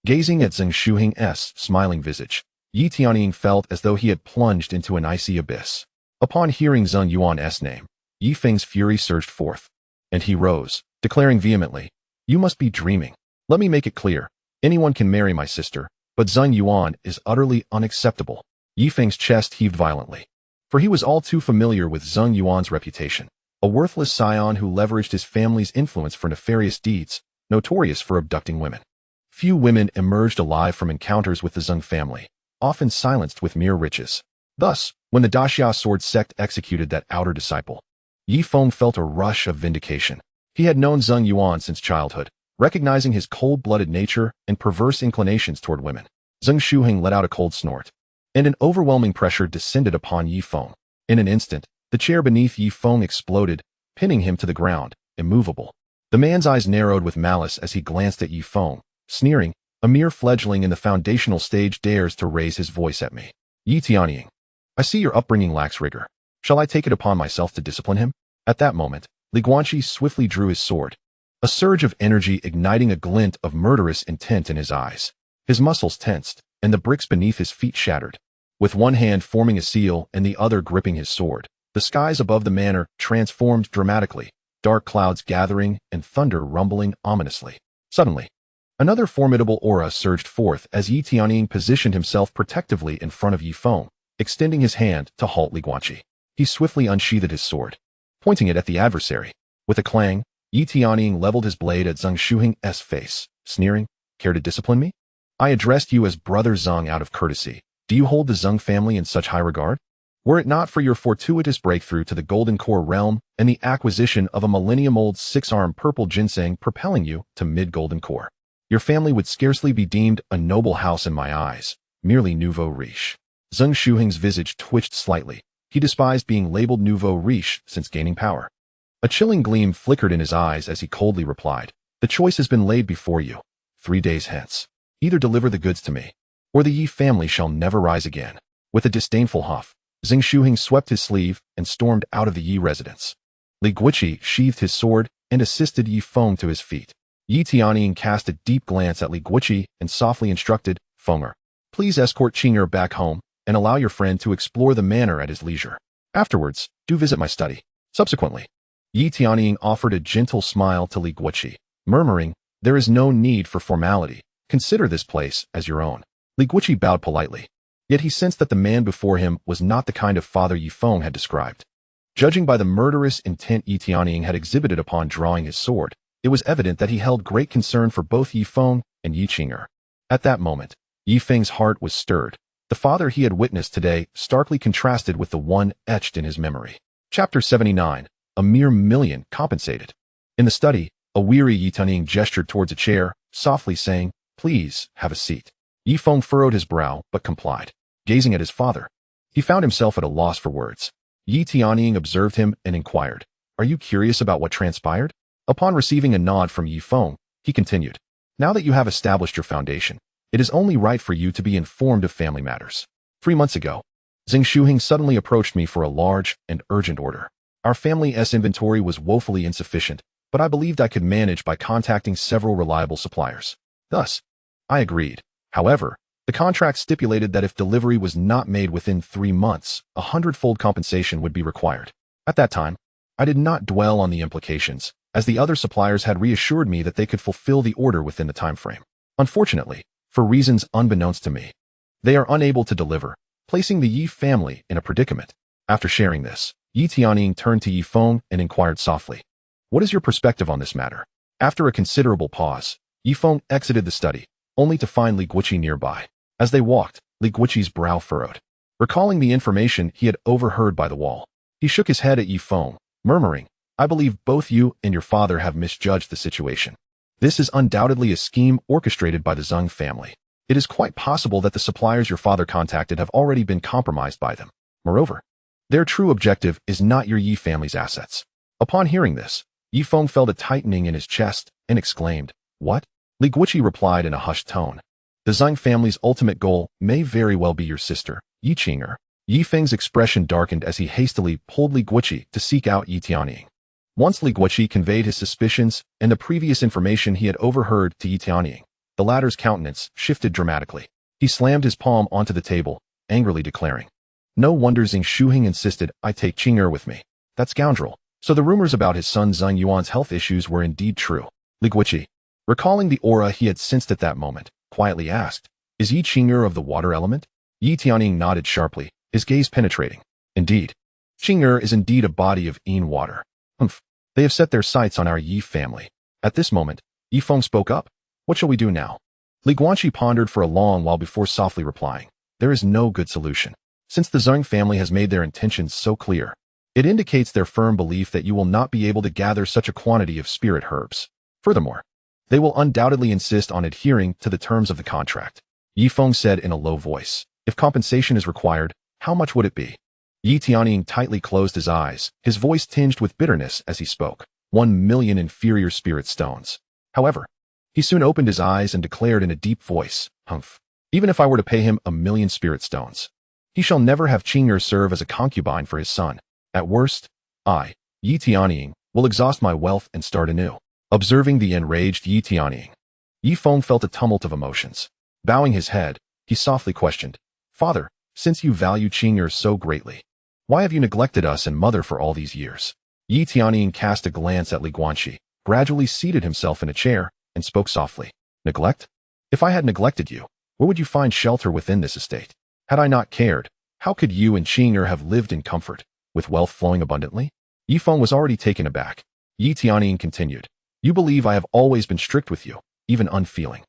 Gazing at Su Xuan's smiling visage, Yi Tianying felt as though he had plunged into an icy abyss. Upon hearing Su Yuan's name, Yi Feng's fury surged forth, and he rose, declaring vehemently, "You must be dreaming. Let me make it clear. Anyone can marry my sister, but Su Yuan is utterly unacceptable." Yi Feng's chest heaved violently, for he was all too familiar with Su Yuan's reputation. A worthless scion who leveraged his family's influence for nefarious deeds, notorious for abducting women. Few women emerged alive from encounters with the Zheng family, often silenced with mere riches. Thus, when the Daxia sword sect executed that outer disciple, Yi Feng felt a rush of vindication. He had known Su Yuan since childhood, recognizing his cold-blooded nature and perverse inclinations toward women. Su Xuan let out a cold snort, and an overwhelming pressure descended upon Yi Feng. In an instant, the chair beneath Yi Feng exploded, pinning him to the ground, immovable. The man's eyes narrowed with malice as he glanced at Yi Feng, sneering, "A mere fledgling in the foundational stage dares to raise his voice at me. Yi Tianying, I see your upbringing lacks rigor. Shall I take it upon myself to discipline him?" At that moment, Li Guanqi swiftly drew his sword, a surge of energy igniting a glint of murderous intent in his eyes. His muscles tensed, and the bricks beneath his feet shattered. With one hand forming a seal and the other gripping his sword, the skies above the manor transformed dramatically, dark clouds gathering and thunder rumbling ominously. Suddenly, another formidable aura surged forth as Yi Tianying positioned himself protectively in front of Yi Feng, extending his hand to halt Li Guanqi. He swiftly unsheathed his sword, pointing it at the adversary. With a clang, Yi Tianying leveled his blade at Su Xuan's face, sneering, "Care to discipline me? I addressed you as Brother Zheng out of courtesy. Do you hold the Zheng family in such high regard?" Were it not for your fortuitous breakthrough to the Golden Core realm and the acquisition of a millennium-old six-armed purple ginseng propelling you to mid-Golden Core, your family would scarcely be deemed a noble house in my eyes, merely nouveau riche. Su Xuan's visage twitched slightly. He despised being labeled nouveau riche since gaining power. A chilling gleam flickered in his eyes as he coldly replied, "The choice has been laid before you. 3 days hence, either deliver the goods to me, or the Yi family shall never rise again." With a disdainful huff, Su Xuan swept his sleeve and stormed out of the Yi residence. Li Guanqi sheathed his sword and assisted Yi Feng to his feet. Yi Tianying cast a deep glance at Li Guanqi and softly instructed, "Fenger, please escort Qing'er back home and allow your friend to explore the manor at his leisure. Afterwards, do visit my study." Subsequently, Yi Tianying offered a gentle smile to Li Guanqi, murmuring, "There is no need for formality. Consider this place as your own." Li Guanqi bowed politely. Yet he sensed that the man before him was not the kind of father Yi Feng had described. Judging by the murderous intent Yi Tianying had exhibited upon drawing his sword, it was evident that he held great concern for both Yi Feng and Yi Qing'er. At that moment, Yi Feng's heart was stirred. The father he had witnessed today starkly contrasted with the one etched in his memory. Chapter 79. A mere million compensated. In the study, a weary Yi Tianying gestured towards a chair, softly saying, "Please, have a seat." Yi Feng furrowed his brow, but complied. Gazing at his father, he found himself at a loss for words. Yi Tianying observed him and inquired, "Are you curious about what transpired?" Upon receiving a nod from Yi Feng, he continued, "Now that you have established your foundation, it is only right for you to be informed of family matters. 3 months ago, Su Xuan suddenly approached me for a large and urgent order. Our family's inventory was woefully insufficient, but I believed I could manage by contacting several reliable suppliers. Thus, I agreed. However, the contract stipulated that if delivery was not made within 3 months, 100-fold compensation would be required. At that time, I did not dwell on the implications, as the other suppliers had reassured me that they could fulfill the order within the time frame. Unfortunately, for reasons unbeknownst to me, they are unable to deliver, placing the Yi family in a predicament." After sharing this, Yi Tianying turned to Yi Feng and inquired softly, "What is your perspective on this matter?" After a considerable pause, Yi Feng exited the study, only to find Li Guanqi nearby. As they walked, Li Guanqi's brow furrowed, recalling the information he had overheard by the wall. He shook his head at Yi Feng, murmuring, "I believe both you and your father have misjudged the situation. This is undoubtedly a scheme orchestrated by the Zheng family. It is quite possible that the suppliers your father contacted have already been compromised by them. Moreover, their true objective is not your Yi family's assets." Upon hearing this, Yi Feng felt a tightening in his chest and exclaimed, "What?" Li Guanqi replied in a hushed tone, "The Zheng family's ultimate goal may very well be your sister, Yi Qing'er." Yi Feng's expression darkened as he hastily pulled Li Guanqi to seek out Yi Tianying. Once Li Guanqi conveyed his suspicions and the previous information he had overheard to Yi Tianying, the latter's countenance shifted dramatically. He slammed his palm onto the table, angrily declaring, "No wonder Su Xuan insisted I take Qing'er with me. That scoundrel. So the rumors about his son Zheng Yuan's health issues were indeed true." Li Guanqi, recalling the aura he had sensed at that moment, quietly asked, "Is Yi Qing'er of the water element?" Yi Tianying nodded sharply, his gaze penetrating. "Indeed. Qing'er is indeed a body of Yin water. Humph. They have set their sights on our Yi family." At this moment, Yi Feng spoke up. "What shall we do now?" Li Guanqi pondered for a long while before softly replying, "There is no good solution. Since the Zheng family has made their intentions so clear, it indicates their firm belief that you will not be able to gather such a quantity of spirit herbs. Furthermore, they will undoubtedly insist on adhering to the terms of the contract." Yi Feng said in a low voice, "If compensation is required, how much would it be?" Yi Tianying tightly closed his eyes, his voice tinged with bitterness as he spoke. 1 million inferior spirit stones. However, he soon opened his eyes and declared in a deep voice, "Humph. Even if I were to pay him 1,000,000 spirit stones, he shall never have Qing'er serve as a concubine for his son. At worst, I, Yi Tianying, will exhaust my wealth and start anew." Observing the enraged Yi Tianying, Yi Feng felt a tumult of emotions. Bowing his head, he softly questioned, "Father, since you value Qing'er so greatly, why have you neglected us and mother for all these years?" Yi Tianying cast a glance at Li Guanqi, gradually seated himself in a chair, and spoke softly. "Neglect? If I had neglected you, where would you find shelter within this estate? Had I not cared, how could you and Qing'er have lived in comfort, with wealth flowing abundantly?" Yi Feng was already taken aback. Yi Tianying continued, "You believe I have always been strict with you, even unfeeling.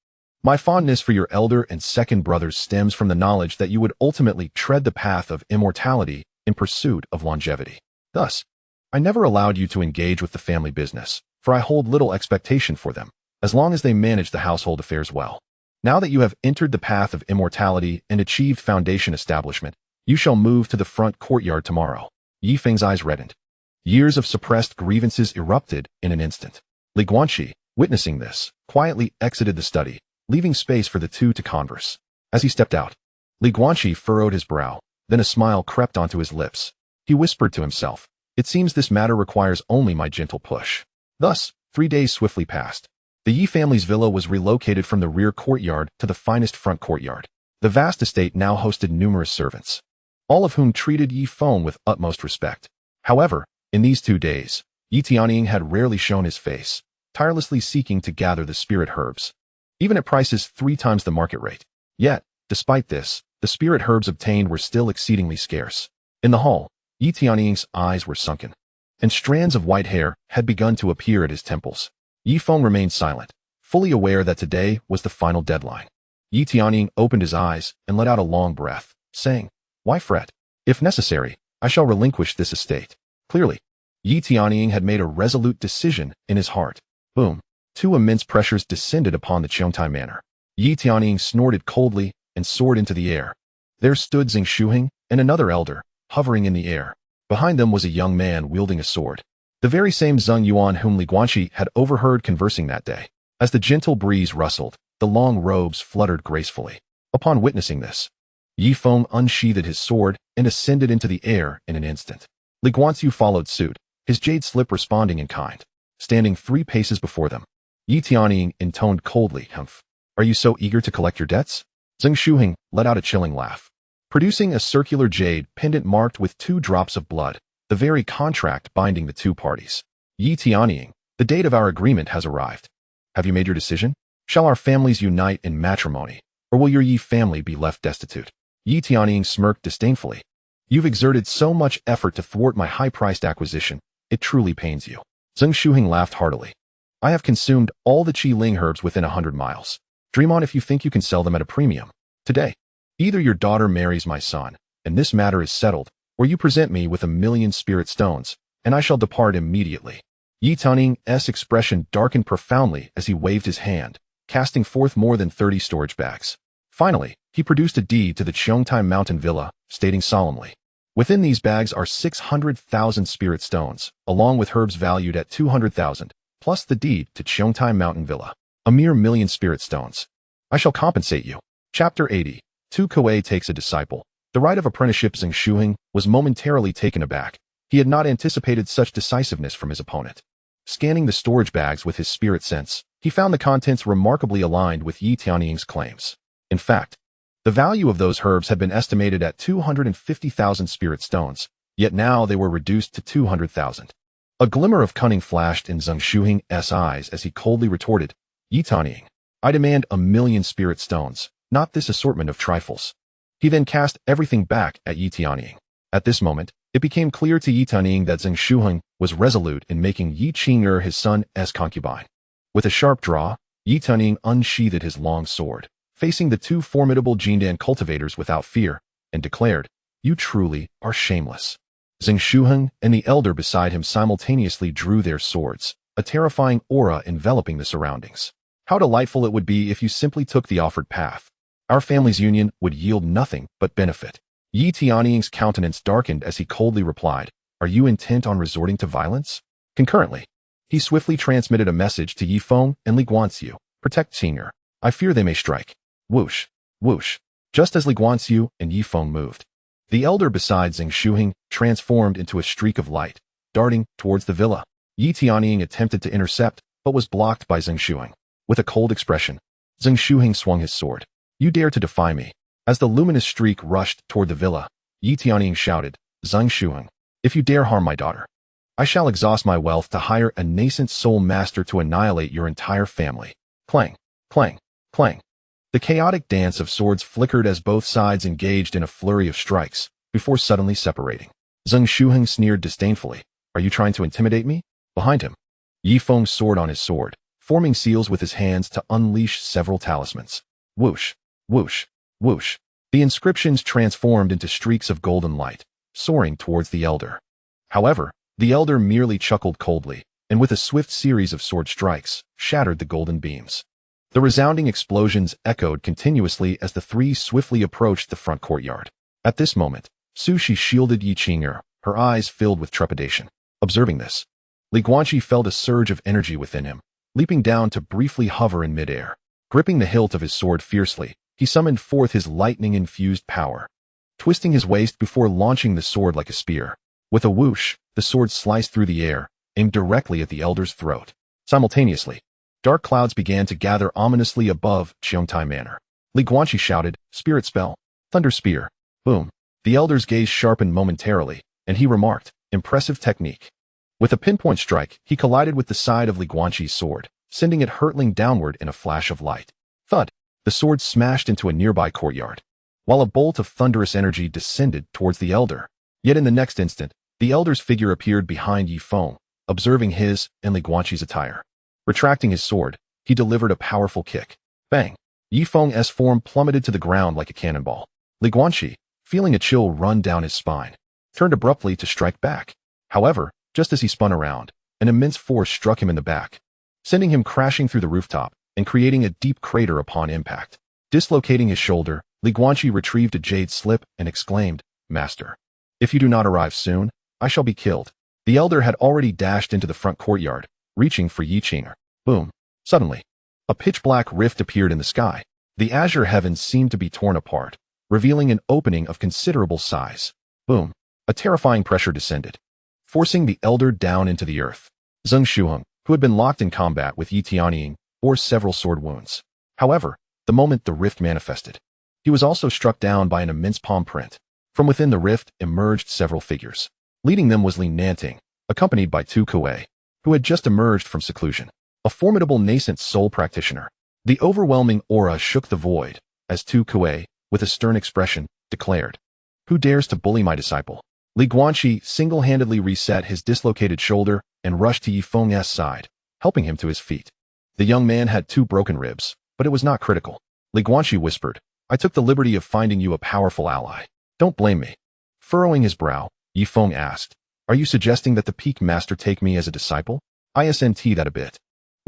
My fondness for your elder and second brothers stems from the knowledge that you would ultimately tread the path of immortality in pursuit of longevity. Thus, I never allowed you to engage with the family business, for I hold little expectation for them, as long as they manage the household affairs well. Now that you have entered the path of immortality and achieved foundation establishment, you shall move to the front courtyard tomorrow. Yi Feng's eyes reddened. Years of suppressed grievances erupted in an instant. Guanqi, witnessing this, quietly exited the study, leaving space for the two to converse. As he stepped out, Guanqi furrowed his brow, then a smile crept onto his lips. He whispered to himself, "It seems this matter requires only my gentle push." Thus, 3 days swiftly passed. The Yi family's villa was relocated from the rear courtyard to the finest front courtyard. The vast estate now hosted numerous servants, all of whom treated Yi Feng with utmost respect. However, in these 2 days, Yi Tianying had rarely shown his face, tirelessly seeking to gather the spirit herbs, even at prices 3 times the market rate. Yet, despite this, the spirit herbs obtained were still exceedingly scarce. In the hall, Yi Tianying's eyes were sunken, and strands of white hair had begun to appear at his temples. Yi Feng remained silent, fully aware that today was the final deadline. Yi Tianying opened his eyes and let out a long breath, saying, "Why fret? If necessary, I shall relinquish this estate." Clearly, Yi Tianying had made a resolute decision in his heart. Boom. 2 immense pressures descended upon the Cheongtai manor. Yi Tianying snorted coldly and soared into the air. There stood Zheng Shuheng and another elder, hovering in the air. Behind them was a young man wielding a sword, the very same Zheng Yuan whom Guanqi had overheard conversing that day. As the gentle breeze rustled, the long robes fluttered gracefully. Upon witnessing this, Yi Feng unsheathed his sword and ascended into the air in an instant. Guanqi followed suit, his jade slip responding in kind. Standing 3 paces before them, Yi Tianying intoned coldly, "Humph. Are you so eager to collect your debts?" Zheng Shuheng let out a chilling laugh, producing a circular jade pendant marked with 2 drops of blood, the very contract binding the 2 parties. "Yi Tianying, the date of our agreement has arrived. Have you made your decision? Shall our families unite in matrimony, or will your Yi family be left destitute?" Yi Tianying smirked disdainfully. "You've exerted so much effort to thwart my high-priced acquisition, it truly pains you." Zheng Shuheng laughed heartily. "I have consumed all the Qi Ling herbs within 100 miles. Dream on if you think you can sell them at a premium. Today, either your daughter marries my son, and this matter is settled, or you present me with 1,000,000 spirit stones, and I shall depart immediately." Yi Tianying's expression darkened profoundly as he waved his hand, casting forth more than 30 storage bags. Finally, he produced a deed to the Cheongtai Mountain Villa, stating solemnly, "Within these bags are 600,000 spirit stones, along with herbs valued at 200,000, plus the deed to Cheongtai Mountain Villa. A mere 1,000,000 spirit stones. I shall compensate you." Chapter 80. Tu Kuei takes a disciple. The rite of apprenticeship. Zheng Shuheng was momentarily taken aback. He had not anticipated such decisiveness from his opponent. Scanning the storage bags with his spirit sense, he found the contents remarkably aligned with Yi Tianying's claims. In fact, the value of those herbs had been estimated at 250,000 spirit stones, yet now they were reduced to 200,000. A glimmer of cunning flashed in Zheng Shuheng's eyes as he coldly retorted, "Yi Tianying, I demand 1,000,000 spirit stones, not this assortment of trifles." He then cast everything back at Yi Tianying. At this moment, it became clear to Yi Tianying that Zheng Shuheng was resolute in making Yi Qing'er his son's concubine. With a sharp draw, Yi Tianying unsheathed his long sword, facing the 2 formidable Jindan cultivators without fear, and declared, "You truly are shameless." Zheng Shuheng and the elder beside him simultaneously drew their swords, a terrifying aura enveloping the surroundings. "How delightful it would be if you simply took the offered path. Our family's union would yield nothing but benefit." Yi Tianying's countenance darkened as he coldly replied, "Are you intent on resorting to violence?" Concurrently, he swiftly transmitted a message to Yi Feng and Guanqi, "Protect Qing'er. I fear they may strike." Whoosh, whoosh. Just as Guanqi and Yi Feng moved, the elder beside Zheng Shuheng transformed into a streak of light, darting towards the villa. Yi Tianying attempted to intercept, but was blocked by Zheng Shuheng. With a cold expression, Zheng Shuheng swung his sword. "You dare to defy me." As the luminous streak rushed toward the villa, Yi Tianying shouted, "Zheng Shuheng, if you dare harm my daughter, I shall exhaust my wealth to hire a nascent soul master to annihilate your entire family." Clang, clang, clang. The chaotic dance of swords flickered as both sides engaged in a flurry of strikes, before suddenly separating. Zheng Shuheng sneered disdainfully, "Are you trying to intimidate me?" Behind him, Yi Feng's sword on his sword, forming seals with his hands to unleash several talismans. Whoosh, whoosh, whoosh. The inscriptions transformed into streaks of golden light, soaring towards the elder. However, the elder merely chuckled coldly, and with a swift series of sword strikes, shattered the golden beams. The resounding explosions echoed continuously as the three swiftly approached the front courtyard. At this moment, Su Xuan shielded Yi Qing'er, her eyes filled with trepidation. Observing this, Guanqi felt a surge of energy within him, leaping down to briefly hover in midair. Gripping the hilt of his sword fiercely, he summoned forth his lightning-infused power, twisting his waist before launching the sword like a spear. With a whoosh, the sword sliced through the air, aimed directly at the elder's throat. Simultaneously, dark clouds began to gather ominously above Qiongtai Manor. Guanqi shouted, "Spirit spell! Thunder spear!" Boom. The elder's gaze sharpened momentarily, and he remarked, "Impressive technique." With a pinpoint strike, he collided with the side of Guanqi's sword, sending it hurtling downward in a flash of light. Thud! The sword smashed into a nearby courtyard, while a bolt of thunderous energy descended towards the elder. Yet in the next instant, the elder's figure appeared behind Yi Feng, observing his and Guanqi's attire. Retracting his sword, he delivered a powerful kick. Bang! Yi Feng's form plummeted to the ground like a cannonball. Guanqi, feeling a chill run down his spine, turned abruptly to strike back. However, just as he spun around, an immense force struck him in the back, sending him crashing through the rooftop and creating a deep crater upon impact. Dislocating his shoulder, Guanqi retrieved a jade slip and exclaimed, "Master, if you do not arrive soon, I shall be killed." The elder had already dashed into the front courtyard, reaching for Yi Qing'er. Boom. Suddenly, a pitch-black rift appeared in the sky. The azure heavens seemed to be torn apart, revealing an opening of considerable size. Boom. A terrifying pressure descended, forcing the elder down into the earth. Su Xuan, who had been locked in combat with Yi Tianying, bore several sword wounds. However, the moment the rift manifested, he was also struck down by an immense palm print. From within the rift emerged several figures. Leading them was Li Nanting, accompanied by Tu Kuei, who had just emerged from seclusion, a formidable nascent soul practitioner. The overwhelming aura shook the void, as Tu Kuei, with a stern expression, declared, "Who dares to bully my disciple?" Guanqi single-handedly reset his dislocated shoulder and rushed to Yi Feng's side, helping him to his feet. The young man had 2 broken ribs, but it was not critical. Guanqi whispered, "I took the liberty of finding you a powerful ally. Don't blame me." Furrowing his brow, Yi Feng asked, "Are you suggesting that the peak master take me as a disciple? Isn't that a bit?"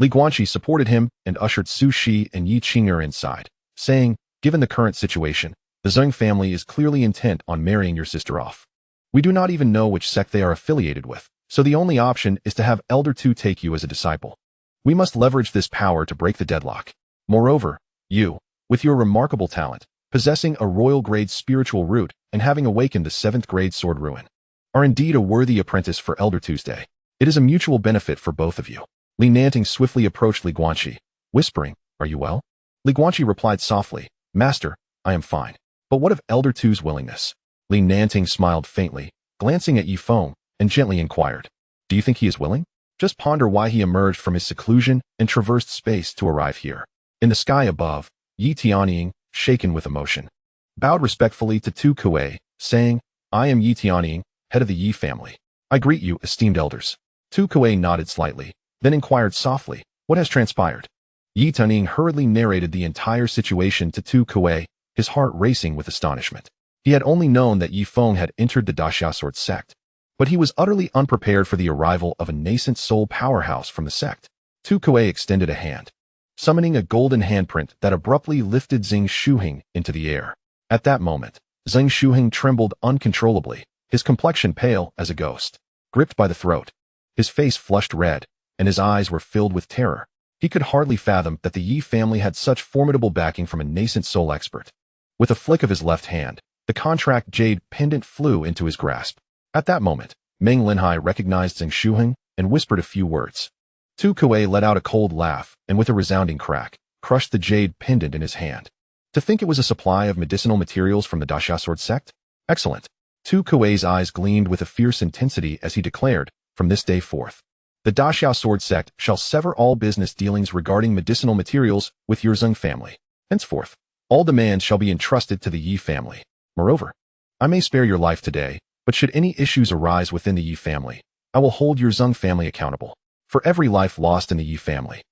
Guanqi supported him and ushered Su Xuan and Yi Qing'er inside, saying, "Given the current situation, the Zheng family is clearly intent on marrying your sister off. We do not even know which sect they are affiliated with, so the only option is to have Elder Tu take you as a disciple. We must leverage this power to break the deadlock. Moreover, you, with your remarkable talent, possessing a royal-grade spiritual root and having awakened the 7th-grade sword ruin, are indeed a worthy apprentice for Elder Tuesday. It is a mutual benefit for both of you." Li Nanting swiftly approached Guanqi, whispering, "Are you well?" Guanqi replied softly, "Master, I am fine. But what of Elder Tu's willingness?" Li Nanting smiled faintly, glancing at Yi Feng, and gently inquired, "Do you think he is willing? Just ponder why he emerged from his seclusion and traversed space to arrive here." In the sky above, Yi Tianying, shaken with emotion, bowed respectfully to Tu Kuei, saying, "I am Yi Tianying, head of the Yi family. I greet you, esteemed elders." Tu Kuei nodded slightly, then inquired softly, "What has transpired?" Yi Tianying hurriedly narrated the entire situation to Tu Kuei, his heart racing with astonishment. He had only known that Yi Feng had entered the Daxia Sword sect, but he was utterly unprepared for the arrival of a nascent soul powerhouse from the sect. Tu Kuei extended a hand, summoning a golden handprint that abruptly lifted Zheng Shuheng into the air. At that moment, Zheng Shuheng trembled uncontrollably, his complexion pale as a ghost. Gripped by the throat, his face flushed red, and his eyes were filled with terror. He could hardly fathom that the Yi family had such formidable backing from a nascent soul expert. With a flick of his left hand, the contract jade pendant flew into his grasp. At that moment, Meng Linhai recognized Zheng Shuheng and whispered a few words. Tu Kuei let out a cold laugh and with a resounding crack, crushed the jade pendant in his hand. To think it was a supply of medicinal materials from the Daxia Sword sect? Excellent. Tu Kuei's eyes gleamed with a fierce intensity as he declared, "From this day forth, the Daxia Sword sect shall sever all business dealings regarding medicinal materials with your Zheng family. Henceforth, all demands shall be entrusted to the Yi family. Moreover, I may spare your life today, but should any issues arise within the Yi family, I will hold your Zheng family accountable. For every life lost in the Yi family,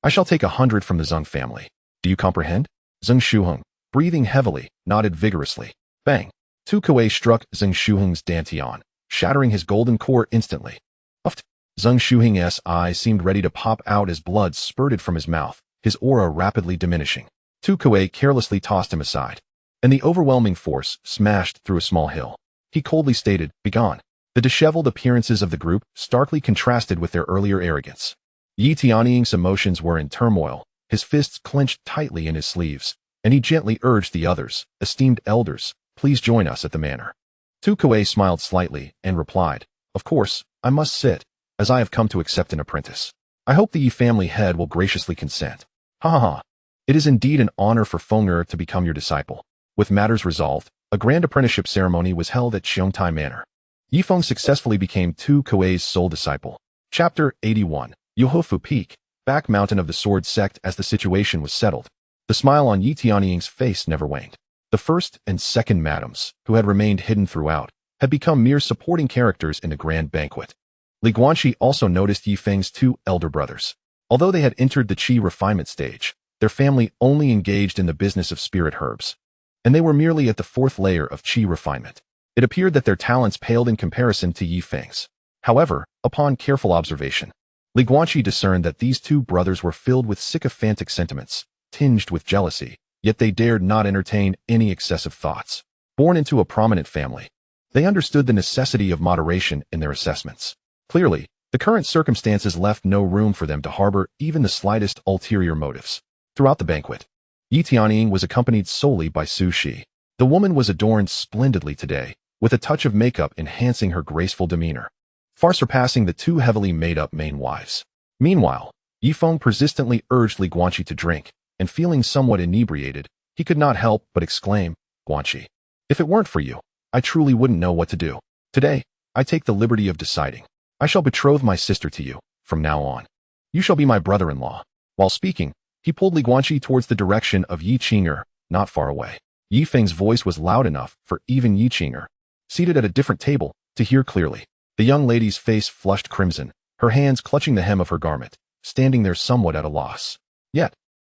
I shall take 100 from the Zheng family. Do you comprehend?" Zheng Shuheng, breathing heavily, nodded vigorously. Bang! Tu Kuei struck Zheng Shuheng's dantian, shattering his golden core instantly. Uft! Zheng Shuheng's eyes seemed ready to pop out as blood spurted from his mouth, his aura rapidly diminishing. Tu Kuei carelessly tossed him aside, and the overwhelming force smashed through a small hill. He coldly stated, "Begone." The disheveled appearances of the group starkly contrasted with their earlier arrogance. Yi Tianying's emotions were in turmoil, his fists clenched tightly in his sleeves, and he gently urged the others, "Esteemed elders, please join us at the manor." Tu Kuei smiled slightly and replied, "Of course, I must sit, as I have come to accept an apprentice. I hope the Yi family head will graciously consent." Ha ha ha. It is indeed an honor for Feng'er to become your disciple. With matters resolved, a grand apprenticeship ceremony was held at Xiongtai Manor. Yifeng successfully became Tu Kuei's sole disciple. Chapter 81. Yohofu Peak, back mountain of the Sword Sect. As the situation was settled, the smile on Yi Tianying's face never waned. The first and second madams, who had remained hidden throughout, had become mere supporting characters in the grand banquet. Li Guanqi also noticed Yifeng's two elder brothers. Although they had entered the qi refinement stage, their family only engaged in the business of spirit herbs, and they were merely at the fourth layer of qi refinement. It appeared that their talents paled in comparison to Yifeng's. However, upon careful observation, Li Guanqi discerned that these two brothers were filled with sycophantic sentiments, tinged with jealousy, yet they dared not entertain any excessive thoughts. Born into a prominent family, they understood the necessity of moderation in their assessments. Clearly, the current circumstances left no room for them to harbor even the slightest ulterior motives. Throughout the banquet, Yi Tianying was accompanied solely by Su Shi. The woman was adorned splendidly today, with a touch of makeup enhancing her graceful demeanor, far surpassing the two heavily made-up main wives. Meanwhile, Yifeng persistently urged Li Guanqi to drink, and feeling somewhat inebriated, he could not help but exclaim, "Guanqi, if it weren't for you, I truly wouldn't know what to do. Today, I take the liberty of deciding. I shall betroth my sister to you, from now on. You shall be my brother-in-law." While speaking, he pulled Li Guanqi towards the direction of Yi Qing'er, not far away. Yifeng's voice was loud enough for even Yi Qing'er, seated at a different table, to hear clearly. The young lady's face flushed crimson, her hands clutching the hem of her garment, standing there somewhat at a loss. Yet,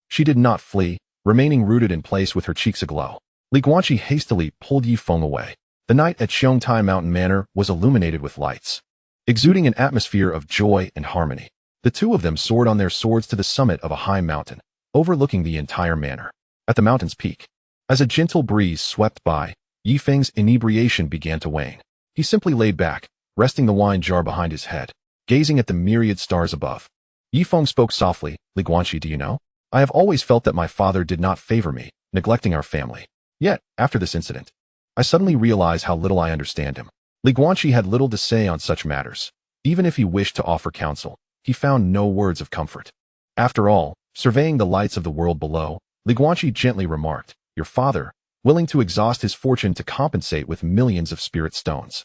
she did not flee, remaining rooted in place with her cheeks aglow. Li Guanqi hastily pulled Yifeng away. The night at Xiongtai Mountain Manor was illuminated with lights, exuding an atmosphere of joy and harmony. The two of them soared on their swords to the summit of a high mountain, overlooking the entire manor. At the mountain's peak, as a gentle breeze swept by, Yifeng's inebriation began to wane. He simply laid back, resting the wine jar behind his head, gazing at the myriad stars above. Yifeng spoke softly, "Li Guanqi, do you know? I have always felt that my father did not favor me, neglecting our family. Yet, after this incident, I suddenly realize how little I understand him." Li Guanqi had little to say on such matters. Even if he wished to offer counsel, he found no words of comfort. After all, surveying the lights of the world below, Li Guanqi gently remarked, "Your father, willing to exhaust his fortune to compensate with millions of spirit stones,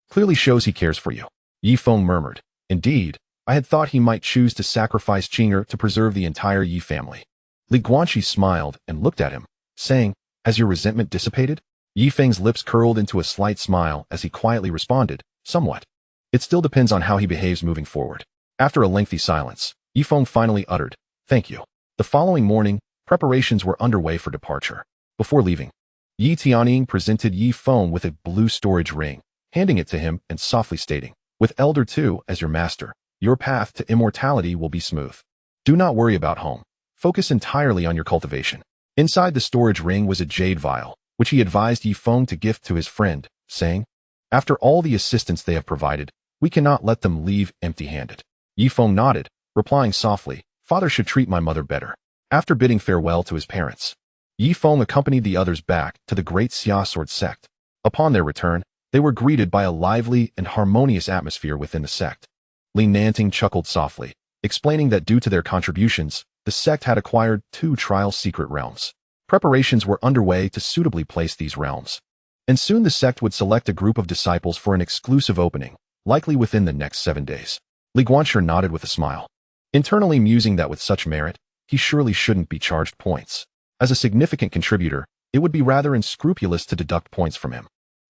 clearly shows he cares for you." Yifeng murmured, "Indeed, I had thought he might choose to sacrifice Qing'er to preserve the entire Yi family." Li Guanqi smiled and looked at him, saying, "Has your resentment dissipated?" Yifeng's lips curled into a slight smile as he quietly responded, "Somewhat. It still depends on how he behaves moving forward." After a lengthy silence, Yifeng finally uttered, "Thank you." The following morning, preparations were underway for departure. Before leaving, Yi Tianying presented Yifeng with a blue storage ring, handing it to him and softly stating, "With Elder Tu as your master, your path to immortality will be smooth. Do not worry about home. Focus entirely on your cultivation." Inside the storage ring was a jade vial, which he advised Yifeng to gift to his friend, saying, "After all the assistance they have provided, we cannot let them leave empty-handed." Yifeng nodded, replying softly, "Father should treat my mother better." After bidding farewell to his parents, Yifeng accompanied the others back to the great Xia Sword sect. Upon their return, they were greeted by a lively and harmonious atmosphere within the sect. Li Nanting chuckled softly, explaining that due to their contributions, the sect had acquired 2 trial secret realms. Preparations were underway to suitably place these realms, and soon the sect would select a group of disciples for an exclusive opening, likely within the next 7 days. Li Guanqi nodded with a smile, internally musing that with such merit, he surely shouldn't be charged points. As a significant contributor, it would be rather unscrupulous to deduct points from him.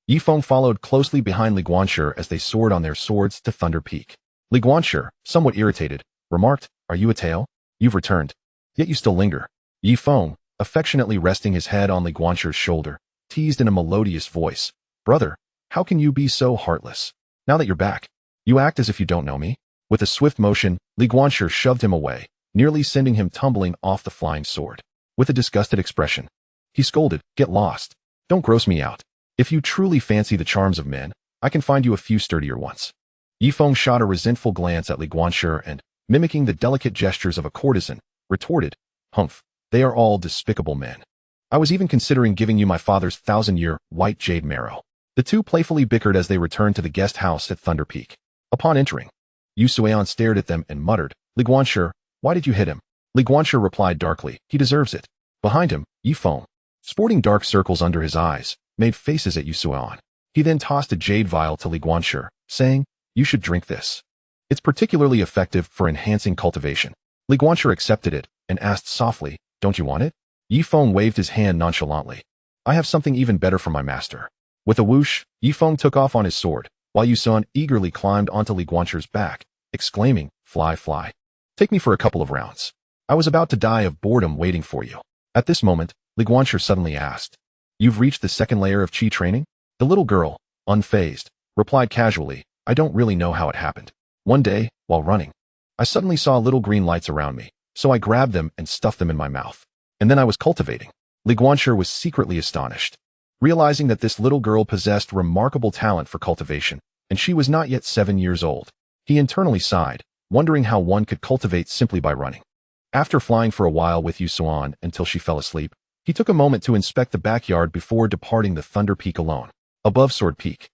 Yifeng followed closely behind Li Guanqi as they soared on their swords to Thunder Peak. Li Guanqi, somewhat irritated, remarked, "Are you a tail? You've returned, yet you still linger." Yifeng, affectionately resting his head on Li Guanqi's shoulder, teased in a melodious voice, Brother, how can you be so heartless? Now that you're back, you act as if you don't know me? With a swift motion, Li Guanshi shoved him away, nearly sending him tumbling off the flying sword. With a disgusted expression, he scolded, "Get lost. Don't gross me out. If you truly fancy the charms of men, I can find you a few sturdier ones." Yifeng shot a resentful glance at Li Guanshi and, mimicking the delicate gestures of a courtesan, retorted, "Humph, they are all despicable men. I was even considering giving you my father's 1,000-year white jade marrow." The two playfully bickered as they returned to the guest house at Thunder Peak. Upon entering, Su Xuan stared at them and muttered, "Li Guanshi, why did you hit him?" Li Guanshi replied darkly, "He deserves it." Behind him, Yifeng, sporting dark circles under his eyes, made faces at Su Xuan. He then tossed a jade vial to Li Guanshi, saying, "You should drink this. It's particularly effective for enhancing cultivation." Li Guanshi accepted it and asked softly, "Don't you want it?" Yifeng waved his hand nonchalantly. "I have something even better for my master." With a whoosh, Yifeng took off on his sword, while Su Xuan eagerly climbed onto Li Guanshi's back, exclaiming, "Fly, fly. Take me for a couple of rounds. I was about to die of boredom waiting for you." At this moment, Li Guanshi suddenly asked, "You've reached the second layer of qi training?" The little girl, unfazed, replied casually, "I don't really know how it happened. One day, while running, I suddenly saw little green lights around me, so I grabbed them and stuffed them in my mouth. And then I was cultivating." Li Guanshi was secretly astonished, realizing that this little girl possessed remarkable talent for cultivation, and she was not yet 7 years old. He internally sighed, wondering how one could cultivate simply by running. After flying for a while with Su Xuan until she fell asleep, he took a moment to inspect the backyard before departing the Thunder Peak alone. Above Sword Peak,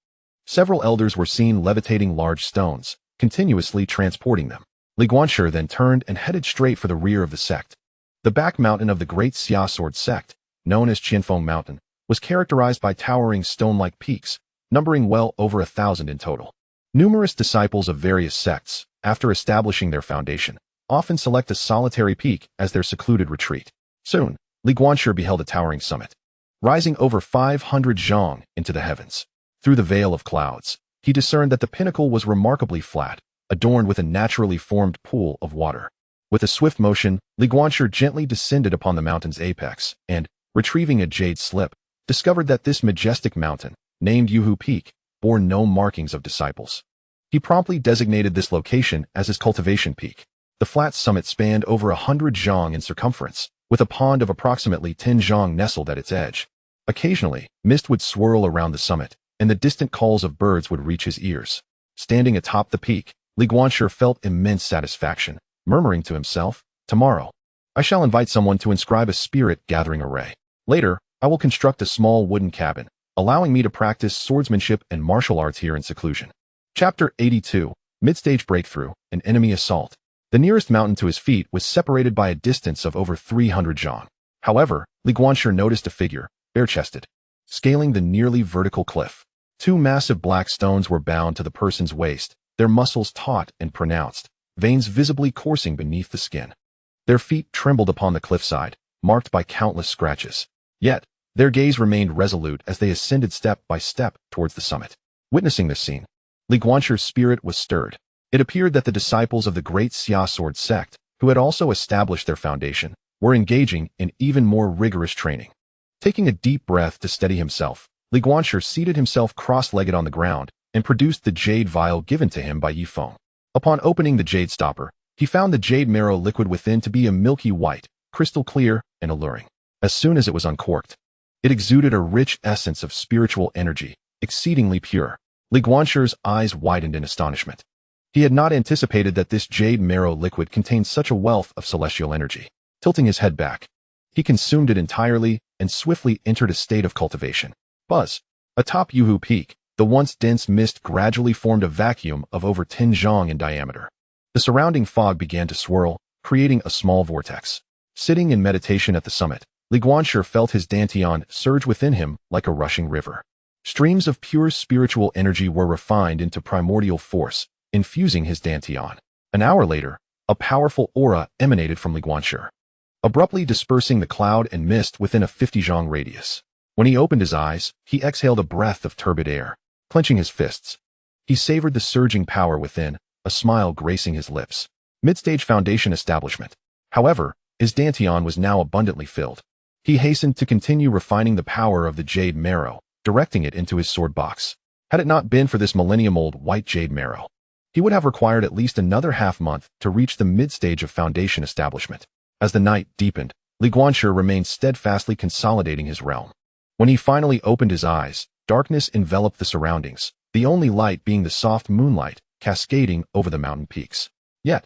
several elders were seen levitating large stones, continuously transporting them. Li Guanshi then turned and headed straight for the rear of the sect. The back mountain of the Great Xia Sword sect, known as Qianfeng Mountain, was characterized by towering stone-like peaks, numbering well over 1,000 in total. Numerous disciples of various sects, after establishing their foundation, often select a solitary peak as their secluded retreat. Soon, Li Guanshi beheld a towering summit, rising over 500 zhang into the heavens. Through the veil of clouds, he discerned that the pinnacle was remarkably flat, adorned with a naturally formed pool of water. With a swift motion, Li Guanshi gently descended upon the mountain's apex and, retrieving a jade slip, discovered that this majestic mountain, named Yuhu Peak, bore no markings of disciples. He promptly designated this location as his cultivation peak. The flat summit spanned over 100 zhang in circumference, with a pond of approximately 10 zhang nestled at its edge. Occasionally, mist would swirl around the summit, and the distant calls of birds would reach his ears. Standing atop the peak, Li Guanshi felt immense satisfaction, murmuring to himself, "Tomorrow, I shall invite someone to inscribe a spirit-gathering array. Later, I will construct a small wooden cabin, allowing me to practice swordsmanship and martial arts here in seclusion." Chapter 82, Midstage Breakthrough, an Enemy Assault. The nearest mountain to his feet was separated by a distance of over 300 zhang. However, Li Guanshi noticed a figure, bare-chested, scaling the nearly vertical cliff. Two massive black stones were bound to the person's waist, their muscles taut and pronounced, veins visibly coursing beneath the skin. Their feet trembled upon the cliffside, marked by countless scratches. Yet, their gaze remained resolute as they ascended step by step towards the summit. Witnessing this scene, Li Guanshi's spirit was stirred. It appeared that the disciples of the Great Xia Sword sect, who had also established their foundation, were engaging in even more rigorous training. Taking a deep breath to steady himself, Li Guanshi seated himself cross-legged on the ground and produced the jade vial given to him by Yifeng. Upon opening the jade stopper, he found the jade marrow liquid within to be a milky white, crystal clear, and alluring. As soon as it was uncorked, it exuded a rich essence of spiritual energy, exceedingly pure. Li Guanshi's eyes widened in astonishment. He had not anticipated that this jade marrow liquid contained such a wealth of celestial energy. Tilting his head back, he consumed it entirely and swiftly entered a state of cultivation. Buzz. Atop Yuhu Peak, the once dense mist gradually formed a vacuum of over 10 zhang in diameter. The surrounding fog began to swirl, creating a small vortex. Sitting in meditation at the summit, Li Guanshi felt his dantian surge within him like a rushing river. Streams of pure spiritual energy were refined into primordial force, infusing his dantian. An hour later, a powerful aura emanated from Li Guanshi, abruptly dispersing the cloud and mist within a 50 zhang radius. When he opened his eyes, he exhaled a breath of turbid air. Clenching his fists, he savored the surging power within, a smile gracing his lips. Midstage foundation establishment. However, his dantian was now abundantly filled. He hastened to continue refining the power of the jade marrow, directing it into his sword box. Had it not been for this millennium-old white jade marrow, he would have required at least another half-month to reach the mid-stage of foundation establishment. As the night deepened, Li Guanshi remained steadfastly consolidating his realm. When he finally opened his eyes, darkness enveloped the surroundings, the only light being the soft moonlight cascading over the mountain peaks. Yet,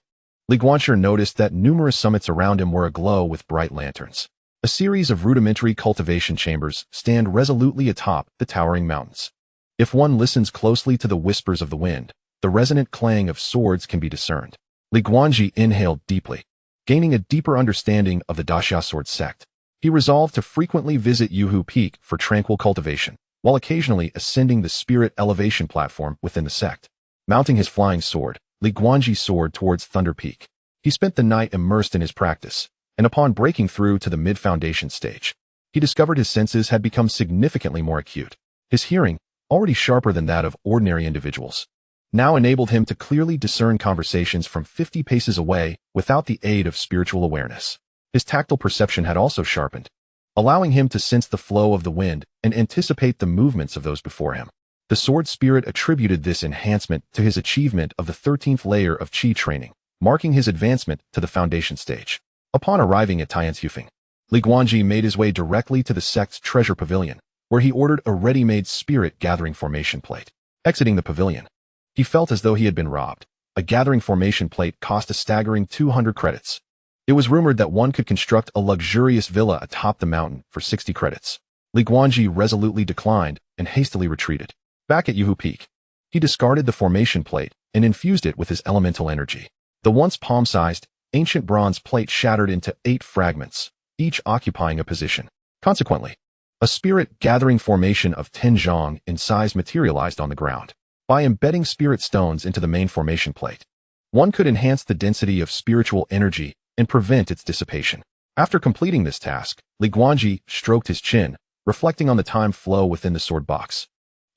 Li Guanshi noticed that numerous summits around him were aglow with bright lanterns. A series of rudimentary cultivation chambers stand resolutely atop the towering mountains. If one listens closely to the whispers of the wind, the resonant clang of swords can be discerned. Li Guanji inhaled deeply. Gaining a deeper understanding of the Daxia sword sect, he resolved to frequently visit Yuhu Peak for tranquil cultivation, while occasionally ascending the spirit elevation platform within the sect. Mounting his flying sword, Li Guanji soared towards Thunder Peak. He spent the night immersed in his practice, and upon breaking through to the mid-foundation stage, he discovered his senses had become significantly more acute. His hearing, already sharper than that of ordinary individuals, now enabled him to clearly discern conversations from 50 paces away without the aid of spiritual awareness. His tactile perception had also sharpened, allowing him to sense the flow of the wind and anticipate the movements of those before him. The sword spirit attributed this enhancement to his achievement of the 13th layer of Qi training, marking his advancement to the foundation stage. Upon arriving at Tianxufeng, Li Guanji made his way directly to the sect's treasure pavilion, where he ordered a ready-made spirit gathering formation plate. Exiting the pavilion, he felt as though he had been robbed. A gathering formation plate cost a staggering 200 credits. It was rumored that one could construct a luxurious villa atop the mountain for 60 credits. Li Guanji resolutely declined and hastily retreated. Back at Yuhu Peak, he discarded the formation plate and infused it with his elemental energy. The once palm-sized, ancient bronze plate shattered into 8 fragments, each occupying a position. Consequently, a spirit gathering formation of 10 zhang in size materialized on the ground. By embedding spirit stones into the main formation plate, one could enhance the density of spiritual energy and prevent its dissipation. After completing this task, Li Guanji stroked his chin, reflecting on the time flow within the sword box.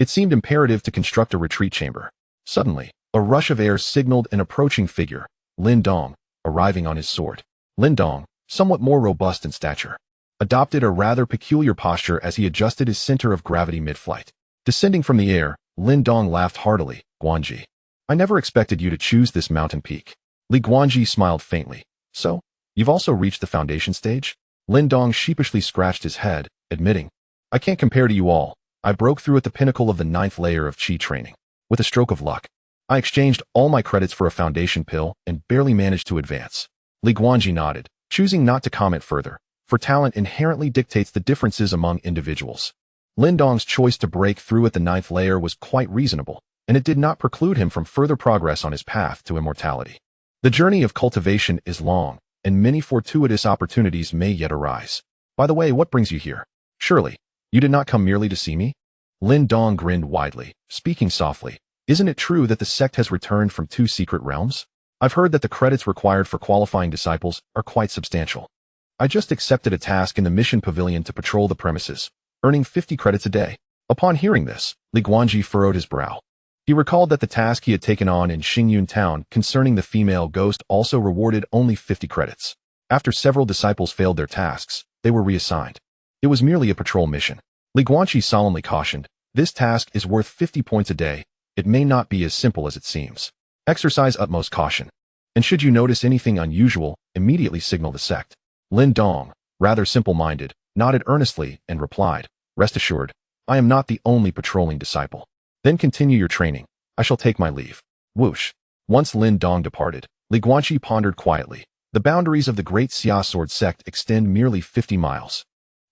It seemed imperative to construct a retreat chamber. Suddenly, a rush of air signaled an approaching figure, Lin Dong, arriving on his sword. Lin Dong, somewhat more robust in stature, adopted a rather peculiar posture as he adjusted his center of gravity mid-flight. Descending from the air, Lin Dong laughed heartily. Guanji, I never expected you to choose this mountain peak. Li Guanji smiled faintly. So, you've also reached the foundation stage? Lin Dong sheepishly scratched his head, admitting, I can't compare to you all. I broke through at the pinnacle of the 9th layer of Qi training. With a stroke of luck, I exchanged all my credits for a foundation pill and barely managed to advance. Li Guanji nodded, choosing not to comment further, for talent inherently dictates the differences among individuals. Lin Dong's choice to break through at the 9th layer was quite reasonable, and it did not preclude him from further progress on his path to immortality. The journey of cultivation is long, and many fortuitous opportunities may yet arise. By the way, what brings you here? Surely, you did not come merely to see me? Lin Dong grinned widely, speaking softly. Isn't it true that the sect has returned from 2 secret realms? I've heard that the credits required for qualifying disciples are quite substantial. I just accepted a task in the mission pavilion to patrol the premises, earning 50 credits a day. Upon hearing this, Li Guanji furrowed his brow. He recalled that the task he had taken on in Xingyun Town concerning the female ghost also rewarded only 50 credits. After several disciples failed their tasks, they were reassigned. It was merely a patrol mission. Li Guanji solemnly cautioned, this task is worth 50 points a day. It may not be as simple as it seems. Exercise utmost caution. And should you notice anything unusual, immediately signal the sect. Lin Dong, rather simple-minded, nodded earnestly and replied, rest assured, I am not the only patrolling disciple. Then continue your training. I shall take my leave. Whoosh. Once Lin Dong departed, Li Guanji pondered quietly. The boundaries of the Great Xia Sword sect extend merely 50 miles.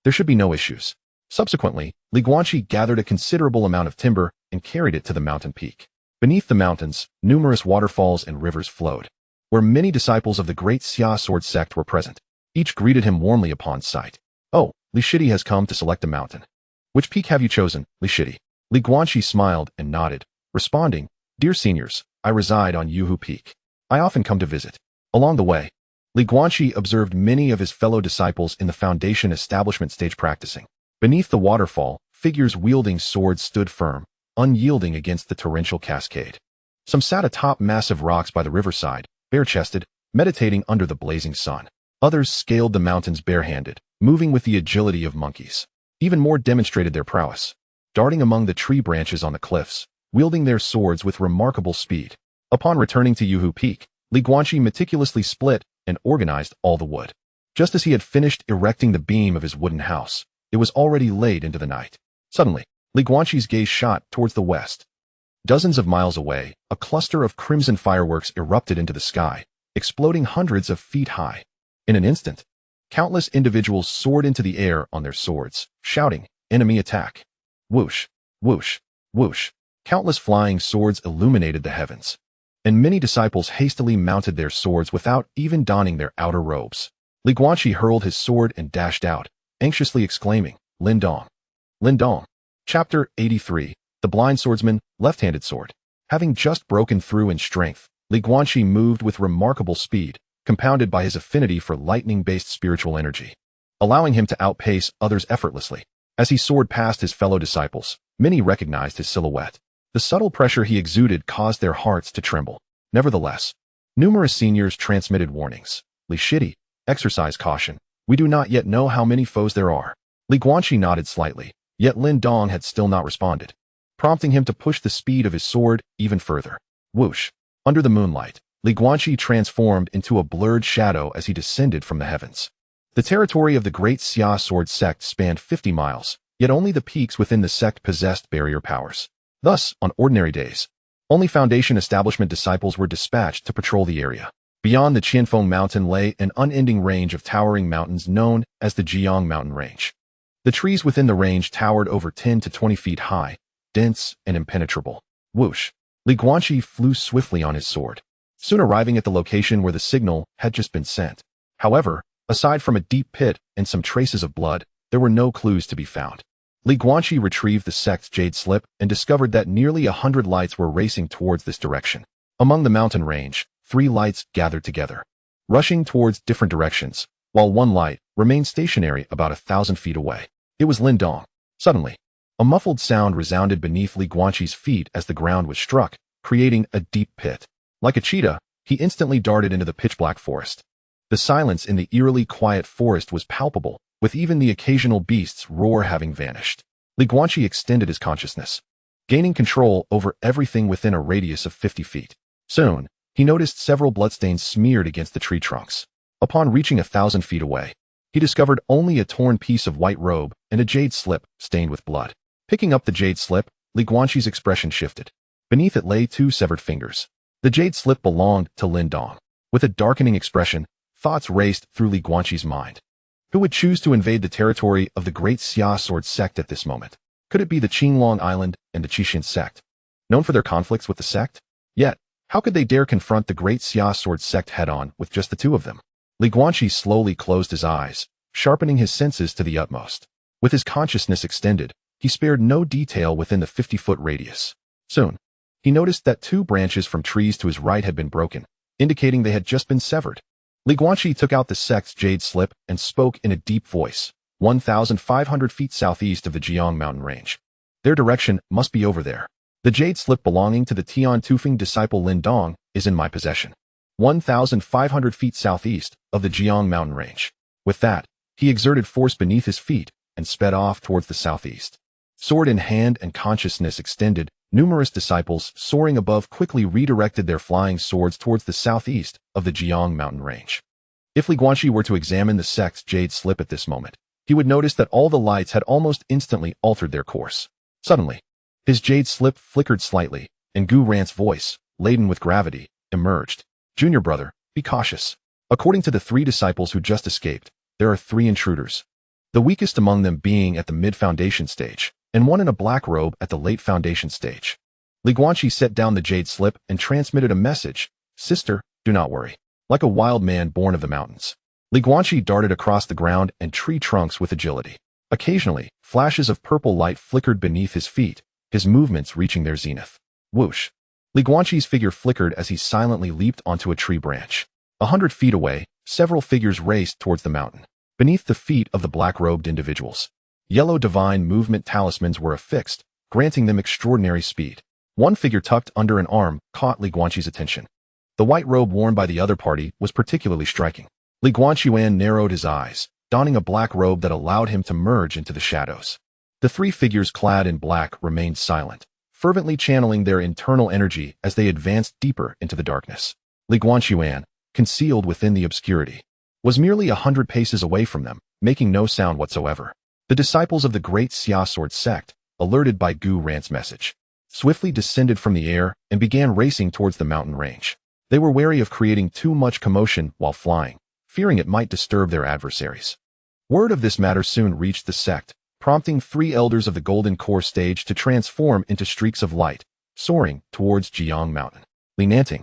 There should be no issues. Subsequently, Li Guanji gathered a considerable amount of timber and carried it to the mountain peak. Beneath the mountains, numerous waterfalls and rivers flowed, where many disciples of the Great Xia Sword sect were present. Each greeted him warmly upon sight. Oh, Li Shidi has come to select a mountain. Which peak have you chosen, Li Shidi? Li Guanji smiled and nodded, responding, Dear seniors, I reside on Yuhu Peak. I often come to visit. Along the way, Li Guanji observed many of his fellow disciples in the foundation establishment stage practicing. Beneath the waterfall, figures wielding swords stood firm, unyielding against the torrential cascade. Some sat atop massive rocks by the riverside, bare-chested, meditating under the blazing sun. Others scaled the mountains barehanded, moving with the agility of monkeys. Even more demonstrated their prowess. darting among the tree branches on the cliffs, wielding their swords with remarkable speed. Upon returning to Yuhu Peak, Guanqi meticulously split and organized all the wood. Just as he had finished erecting the beam of his wooden house, it was already laid into the night. Suddenly, Guanqi's gaze shot towards the west. Dozens of miles away, a cluster of crimson fireworks erupted into the sky, exploding hundreds of feet high. In an instant, countless individuals soared into the air on their swords, shouting, "Enemy attack!" Whoosh, whoosh, whoosh. Countless flying swords illuminated the heavens, and many disciples hastily mounted their swords without even donning their outer robes. Guanqi hurled his sword and dashed out, anxiously exclaiming, "Lindong! Lindong!" Chapter 83. The Blind Swordsman, Left-Handed Sword. Having just broken through in strength, Guanqi moved with remarkable speed, compounded by his affinity for lightning-based spiritual energy, allowing him to outpace others effortlessly. As he soared past his fellow disciples, many recognized his silhouette. The subtle pressure he exuded caused their hearts to tremble. Nevertheless, numerous seniors transmitted warnings. "Li Shidi, exercise caution. We do not yet know how many foes there are." Guanqi nodded slightly, yet Lin Dong had still not responded, prompting him to push the speed of his sword even further. Whoosh! Under the moonlight, Guanqi transformed into a blurred shadow as he descended from the heavens. The territory of the Great Xia Sword Sect spanned 50 miles, yet only the peaks within the sect possessed barrier powers. Thus, on ordinary days, only Foundation establishment disciples were dispatched to patrol the area. Beyond the Qianfeng Mountain lay an unending range of towering mountains known as the Jiang Mountain Range. The trees within the range towered over 10 to 20 feet high, dense and impenetrable. Whoosh! Guanqi flew swiftly on his sword, soon arriving at the location where the signal had just been sent. However, aside from a deep pit and some traces of blood, there were no clues to be found. Guanqi retrieved the sect's jade slip and discovered that nearly 100 lights were racing towards this direction. Among the mountain range, 3 lights gathered together, rushing towards different directions, while one light remained stationary about 1,000 feet away. It was Lin Dong. Suddenly, a muffled sound resounded beneath Guanqi's feet as the ground was struck, creating a deep pit. Like a cheetah, he instantly darted into the pitch-black forest. The silence in the eerily quiet forest was palpable, with even the occasional beast's roar having vanished. Guanqi extended his consciousness, gaining control over everything within a radius of 50 feet. Soon, he noticed several bloodstains smeared against the tree trunks. Upon reaching 1,000 feet away, he discovered only a torn piece of white robe and a jade slip stained with blood. Picking up the jade slip, Guanqi's expression shifted. Beneath it lay 2 severed fingers. The jade slip belonged to Lin Dong. With a darkening expression, thoughts raced through Guanqi's mind. Who would choose to invade the territory of the Great Xia Sword Sect at this moment? Could it be the Qinglong Island and the Qixin Sect, known for their conflicts with the sect? Yet, how could they dare confront the Great Xia Sword Sect head-on with just the 2 of them? Guanqi slowly closed his eyes, sharpening his senses to the utmost. With his consciousness extended, he spared no detail within the 50-foot radius. Soon, he noticed that 2 branches from trees to his right had been broken, indicating they had just been severed. Guanqi took out the sect's jade slip and spoke in a deep voice. 1,500 feet southeast of the Jiang Mountain Range. Their direction must be over there. The jade slip belonging to the Tian Tufeng disciple Lin Dong is in my possession. 1,500 feet southeast of the Jiang Mountain Range. With that, he exerted force beneath his feet and sped off towards the southeast. Sword in hand and consciousness extended, numerous disciples soaring above quickly redirected their flying swords towards the southeast of the Jiang Mountain Range. If Guanqi were to examine the sect's jade slip at this moment, he would notice that all the lights had almost instantly altered their course. Suddenly, his jade slip flickered slightly, and Gu Rant's voice, laden with gravity, emerged. "Junior brother, be cautious. According to the 3 disciples who just escaped, there are 3 intruders. The weakest among them being at the mid-foundation stage, and one in a black robe at the late foundation stage." Guanqi set down the jade slip and transmitted a message. "Sister, do not worry." Like a wild man born of the mountains, Guanqi darted across the ground and tree trunks with agility. Occasionally, flashes of purple light flickered beneath his feet, his movements reaching their zenith. Whoosh! Guanqi's figure flickered as he silently leaped onto a tree branch. 100 feet away, several figures raced towards the mountain. Beneath the feet of the black-robed individuals, yellow divine movement talismans were affixed, granting them extraordinary speed. One figure tucked under an arm caught Guanqi's attention. The white robe worn by the other party was particularly striking. Guanqi narrowed his eyes, donning a black robe that allowed him to merge into the shadows. The three figures clad in black remained silent, fervently channeling their internal energy as they advanced deeper into the darkness. Guanqi, concealed within the obscurity, was merely 100 paces away from them, making no sound whatsoever. The disciples of the great Xia Sword sect, alerted by Gu Ran's message, swiftly descended from the air and began racing towards the mountain range. They were wary of creating too much commotion while flying, fearing it might disturb their adversaries. Word of this matter soon reached the sect, prompting 3 elders of the Golden Core stage to transform into streaks of light, soaring towards Jiang Mountain. Li Nanting,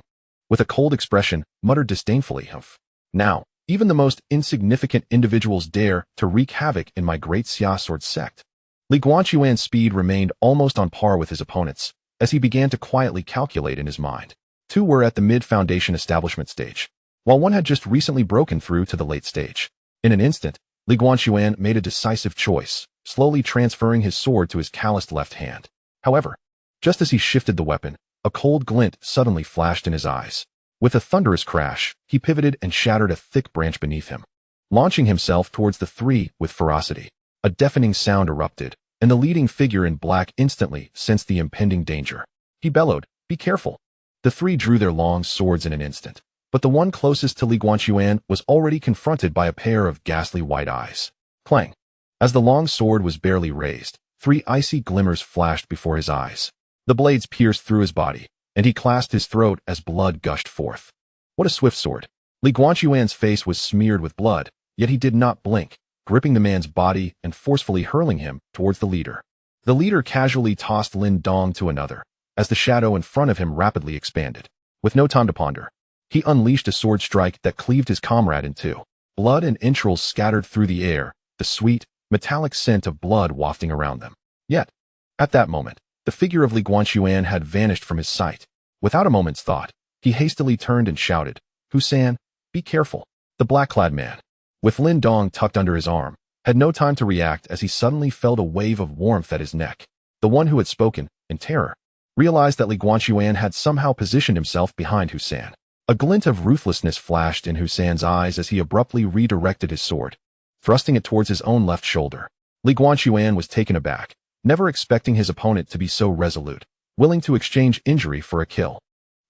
with a cold expression, muttered disdainfully of, "Now, even the most insignificant individuals dare to wreak havoc in my great Xia Sword sect." Guanqi's speed remained almost on par with his opponents, as he began to quietly calculate in his mind. 2 were at the mid-foundation establishment stage, while 1 had just recently broken through to the late stage. In an instant, Guanqi made a decisive choice, slowly transferring his sword to his calloused left hand. However, just as he shifted the weapon, a cold glint suddenly flashed in his eyes. With a thunderous crash, he pivoted and shattered a thick branch beneath him, launching himself towards the 3 with ferocity. A deafening sound erupted, and the leading figure in black instantly sensed the impending danger. He bellowed, "Be careful!" The 3 drew their long swords in an instant, but the one closest to Guanqi was already confronted by a pair of ghastly white eyes. Clang! As the long sword was barely raised, 3 icy glimmers flashed before his eyes. The blades pierced through his body, and he clasped his throat as blood gushed forth. What a swift sword! Guanqi's face was smeared with blood, yet he did not blink, gripping the man's body and forcefully hurling him towards the leader. The leader casually tossed Lin Dong to another, as the shadow in front of him rapidly expanded. With no time to ponder, he unleashed a sword strike that cleaved his comrade in 2. Blood and entrails scattered through the air, the sweet, metallic scent of blood wafting around them. Yet, at that moment, the figure of Guanqi had vanished from his sight. Without a moment's thought, he hastily turned and shouted, "Husan, be careful!" The black-clad man, with Lin Dong tucked under his arm, had no time to react as he suddenly felt a wave of warmth at his neck. The one who had spoken, in terror, realized that Guanqi had somehow positioned himself behind Husan. A glint of ruthlessness flashed in Husan's eyes as he abruptly redirected his sword, thrusting it towards his own left shoulder. Guanqi was taken aback, never expecting his opponent to be so resolute, willing to exchange injury for a kill.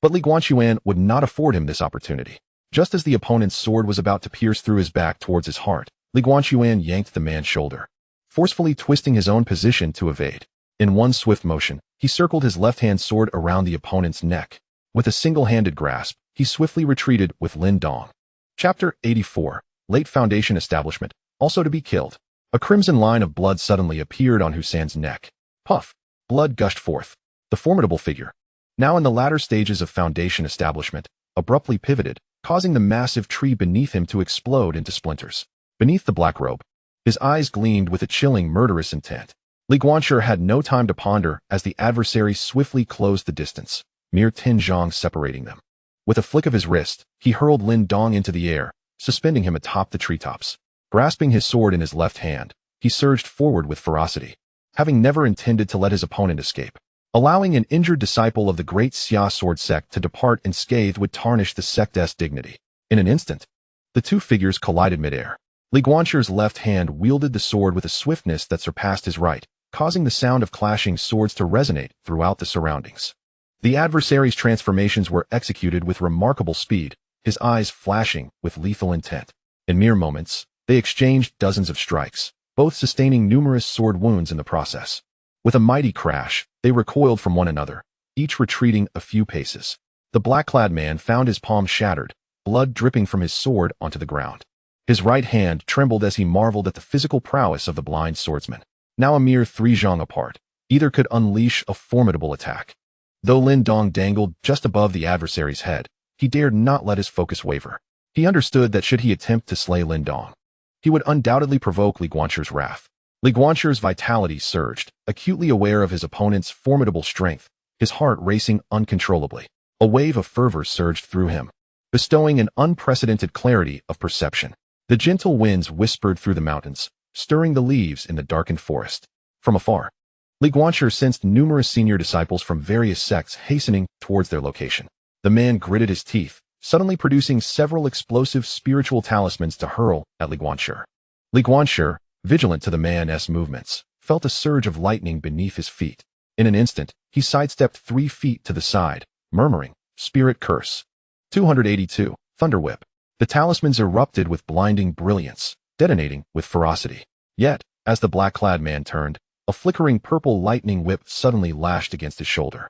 But Guanqi would not afford him this opportunity. Just as the opponent's sword was about to pierce through his back towards his heart, Guanqi yanked the man's shoulder, forcefully twisting his own position to evade. In one swift motion, he circled his left-hand sword around the opponent's neck. With a single-handed grasp, he swiftly retreated with Lin Dong. Chapter 84. Late Foundation Establishment, also to be killed. A crimson line of blood suddenly appeared on Husan's neck. Puff! Blood gushed forth. The formidable figure, now in the latter stages of Foundation Establishment, abruptly pivoted, causing the massive tree beneath him to explode into splinters. Beneath the black robe, his eyes gleamed with a chilling, murderous intent. Guanqi had no time to ponder as the adversary swiftly closed the distance, mere 10 zhang separating them. With a flick of his wrist, he hurled Lin Dong into the air, suspending him atop the treetops. Grasping his sword in his left hand, he surged forward with ferocity, having never intended to let his opponent escape. Allowing an injured disciple of the great Xia Sword sect to depart unscathed would tarnish the sect's dignity. In an instant, the 2 figures collided midair. Guanqi's left hand wielded the sword with a swiftness that surpassed his right, causing the sound of clashing swords to resonate throughout the surroundings. The adversary's transformations were executed with remarkable speed, his eyes flashing with lethal intent. In mere moments, they exchanged dozens of strikes, both sustaining numerous sword wounds in the process. With a mighty crash, they recoiled from one another, each retreating a few paces. The black-clad man found his palm shattered, blood dripping from his sword onto the ground. His right hand trembled as he marveled at the physical prowess of the blind swordsman. Now a mere 3 zhang apart, either could unleash a formidable attack. Though Lin Dong dangled just above the adversary's head, he dared not let his focus waver. He understood that should he attempt to slay Lin Dong, he would undoubtedly provoke Guanqi's wrath. Guanqi's vitality surged, acutely aware of his opponent's formidable strength, his heart racing uncontrollably. A wave of fervor surged through him, bestowing an unprecedented clarity of perception. The gentle winds whispered through the mountains, stirring the leaves in the darkened forest. From afar, Guanqi sensed numerous senior disciples from various sects hastening towards their location. The man gritted his teeth, suddenly producing several explosive spiritual talismans to hurl at Guanqi. Guanqi, vigilant to the man's movements, felt a surge of lightning beneath his feet. In an instant, he sidestepped 3 feet to the side, murmuring, "Spirit curse." 282. Thunder Whip. The talismans erupted with blinding brilliance, detonating with ferocity. Yet, as the black-clad man turned, a flickering purple lightning whip suddenly lashed against his shoulder.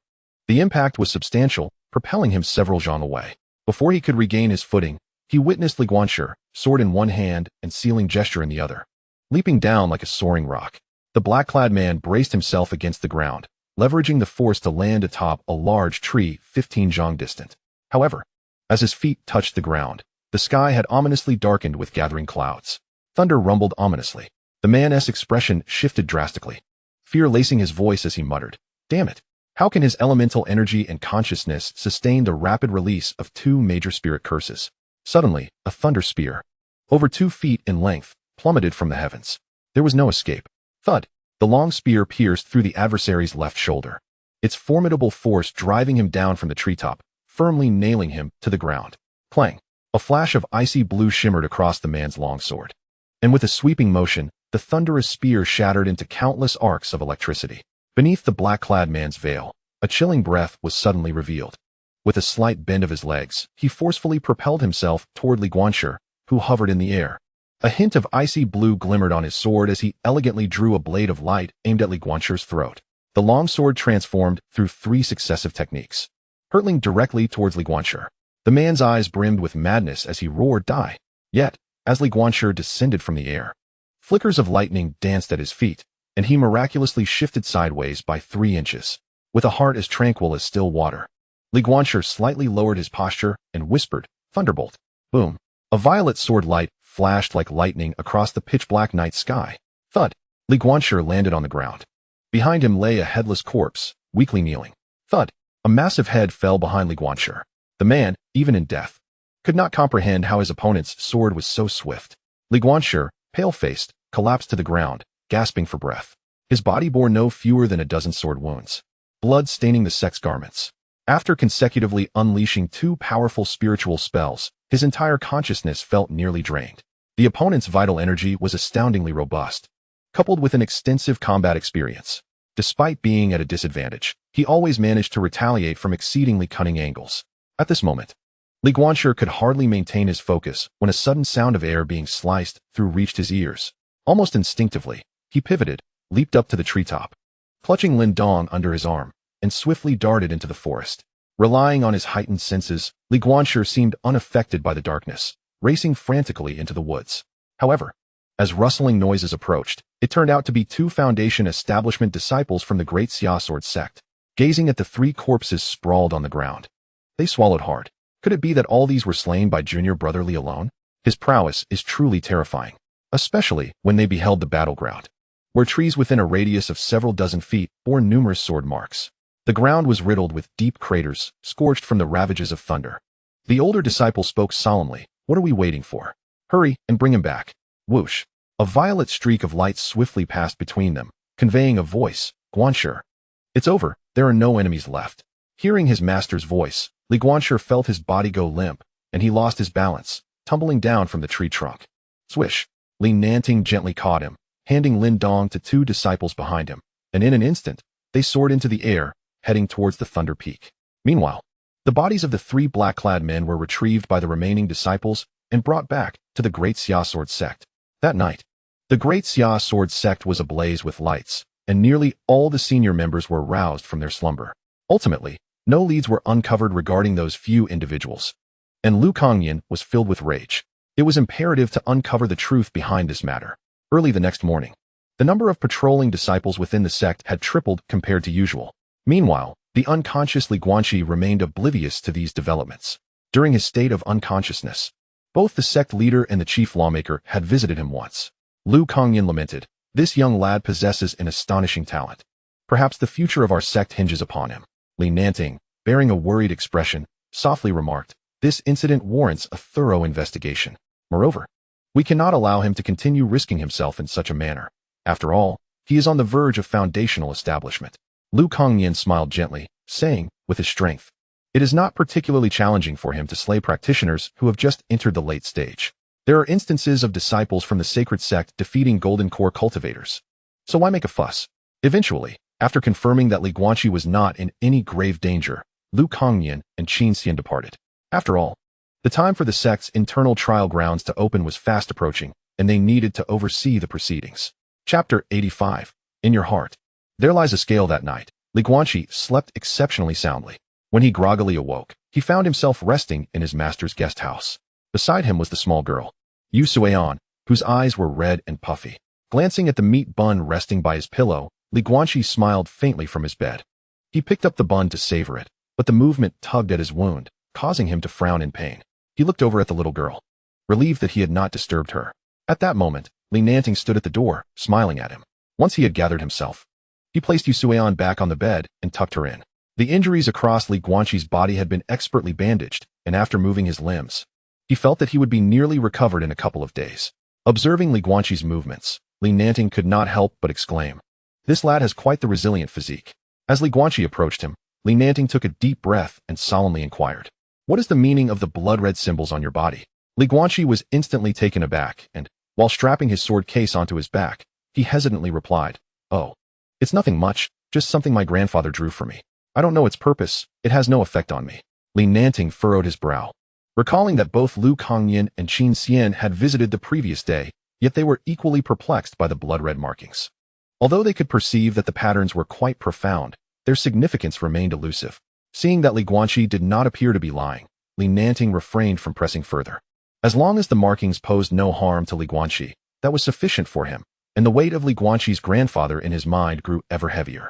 The impact was substantial, propelling him several zhang away. Before he could regain his footing, he witnessed Li Guanshi, sword in one hand and sealing gesture in the other. Leaping down like a soaring rock, the black-clad man braced himself against the ground, leveraging the force to land atop a large tree 15 zhang distant. However, as his feet touched the ground, the sky had ominously darkened with gathering clouds. Thunder rumbled ominously. The man's expression shifted drastically, fear lacing his voice as he muttered, "Damn it! How can his elemental energy and consciousness sustain the rapid release of 2 major spirit curses?" Suddenly, a thunder spear, over 2 feet in length, plummeted from the heavens. There was no escape. Thud! The long spear pierced through the adversary's left shoulder, its formidable force driving him down from the treetop, firmly nailing him to the ground. Clang! A flash of icy blue shimmered across the man's longsword, and with a sweeping motion, the thunderous spear shattered into countless arcs of electricity. Beneath the black-clad man's veil, a chilling breath was suddenly revealed. With a slight bend of his legs, he forcefully propelled himself toward Li Guanshi, who hovered in the air. A hint of icy blue glimmered on his sword as he elegantly drew a blade of light aimed at Li Guanshi's throat. The longsword transformed through 3 successive techniques, hurtling directly towards Li Guanshi. The man's eyes brimmed with madness as he roared, "Die!" Yet, as Li Guanshi descended from the air, flickers of lightning danced at his feet, and he miraculously shifted sideways by 3 inches. With a heart as tranquil as still water, Li Guanshi slightly lowered his posture and whispered, "Thunderbolt." Boom! A violet sword light flashed like lightning across the pitch-black night sky. Thud! Li Guanshi landed on the ground. Behind him lay a headless corpse, weakly kneeling. Thud! A massive head fell behind Li Guanshi. The man, even in death, could not comprehend how his opponent's sword was so swift. Li Guanshi, pale-faced, collapsed to the ground, gasping for breath. His body bore no fewer than a dozen sword wounds, blood staining the sex garments. After consecutively unleashing 2 powerful spiritual spells, his entire consciousness felt nearly drained. The opponent's vital energy was astoundingly robust, coupled with an extensive combat experience. Despite being at a disadvantage, he always managed to retaliate from exceedingly cunning angles. At this moment, Li Guanshi could hardly maintain his focus when a sudden sound of air being sliced through reached his ears. Almost instinctively, he pivoted, leaped up to the treetop, clutching Lin Dong under his arm, and swiftly darted into the forest. Relying on his heightened senses, Li Guanshi seemed unaffected by the darkness, racing frantically into the woods. However, as rustling noises approached, it turned out to be 2 Foundation establishment disciples from the Great Xia Sword sect. Gazing at the 3 corpses sprawled on the ground, they swallowed hard. Could it be that all these were slain by junior brother Li alone? His prowess is truly terrifying, especially when they beheld the battleground, where trees within a radius of several dozen feet bore numerous sword marks. The ground was riddled with deep craters, scorched from the ravages of thunder. The older disciple spoke solemnly, "What are we waiting for? Hurry and bring him back." Whoosh! A violet streak of light swiftly passed between them, conveying a voice, "Guanshi. It's over, there are no enemies left." Hearing his master's voice, Li Guanshi felt his body go limp, and he lost his balance, tumbling down from the tree trunk. Swish! Li Nanting gently caught him, handing Lin Dong to 2 disciples behind him, and in an instant, they soared into the air, heading towards the Thunder Peak. Meanwhile, the bodies of the 3 black-clad men were retrieved by the remaining disciples and brought back to the Great Xia Sword sect. That night, the Great Xia Sword sect was ablaze with lights, and nearly all the senior members were roused from their slumber. Ultimately, no leads were uncovered regarding those few individuals, and Lu Kongyan was filled with rage. It was imperative to uncover the truth behind this matter. Early the next morning, the number of patrolling disciples within the sect had tripled compared to usual. Meanwhile, the unconscious Li Guanqi remained oblivious to these developments. During his state of unconsciousness, both the sect leader and the chief lawmaker had visited him once. Lu Kongyan lamented, "This young lad possesses an astonishing talent. Perhaps the future of our sect hinges upon him." Li Nanting, bearing a worried expression, softly remarked, "This incident warrants a thorough investigation. Moreover, we cannot allow him to continue risking himself in such a manner. After all, he is on the verge of foundational establishment." Lu Kongyan smiled gently, saying, with his strength, "It is not particularly challenging for him to slay practitioners who have just entered the late stage. There are instances of disciples from the sacred sect defeating golden core cultivators. So why make a fuss? Eventually, after confirming that Li Guanqi was not in any grave danger, Lu Kongnian and Qin Xian departed. After all, the time for the sect's internal trial grounds to open was fast approaching, and they needed to oversee the proceedings. Chapter 85. In Your Heart. There lies a scale that night. Li Guanqi slept exceptionally soundly. When he groggily awoke, he found himself resting in his master's guest house. Beside him was the small girl, Su Xuan, whose eyes were red and puffy. Glancing at the meat bun resting by his pillow, Li Guanqi smiled faintly from his bed. He picked up the bun to savor it, but the movement tugged at his wound, causing him to frown in pain. He looked over at the little girl, relieved that he had not disturbed her. At that moment, Li Nanting stood at the door, smiling at him. Once he had gathered himself, he placed Su Xuan back on the bed and tucked her in. The injuries across Li Guanqi's body had been expertly bandaged, and after moving his limbs, he felt that he would be nearly recovered in a couple of days. Observing Li Guanqi's movements, Li Nanting could not help but exclaim, "This lad has quite the resilient physique." As Li Guanqi approached him, Li Nanting took a deep breath and solemnly inquired, "What is the meaning of the blood-red symbols on your body?" Li Guanqi was instantly taken aback, and, while strapping his sword case onto his back, he hesitantly replied, "Oh, it's nothing much, just something my grandfather drew for me. I don't know its purpose, it has no effect on me." Li Nanting furrowed his brow, recalling that both Lu Kongnian and Qin Xian had visited the previous day, yet they were equally perplexed by the blood-red markings. Although they could perceive that the patterns were quite profound, their significance remained elusive. Seeing that Li Guanqi did not appear to be lying, Li Nanting refrained from pressing further. As long as the markings posed no harm to Li Guanqi, that was sufficient for him, and the weight of Li Guanqi's grandfather in his mind grew ever heavier.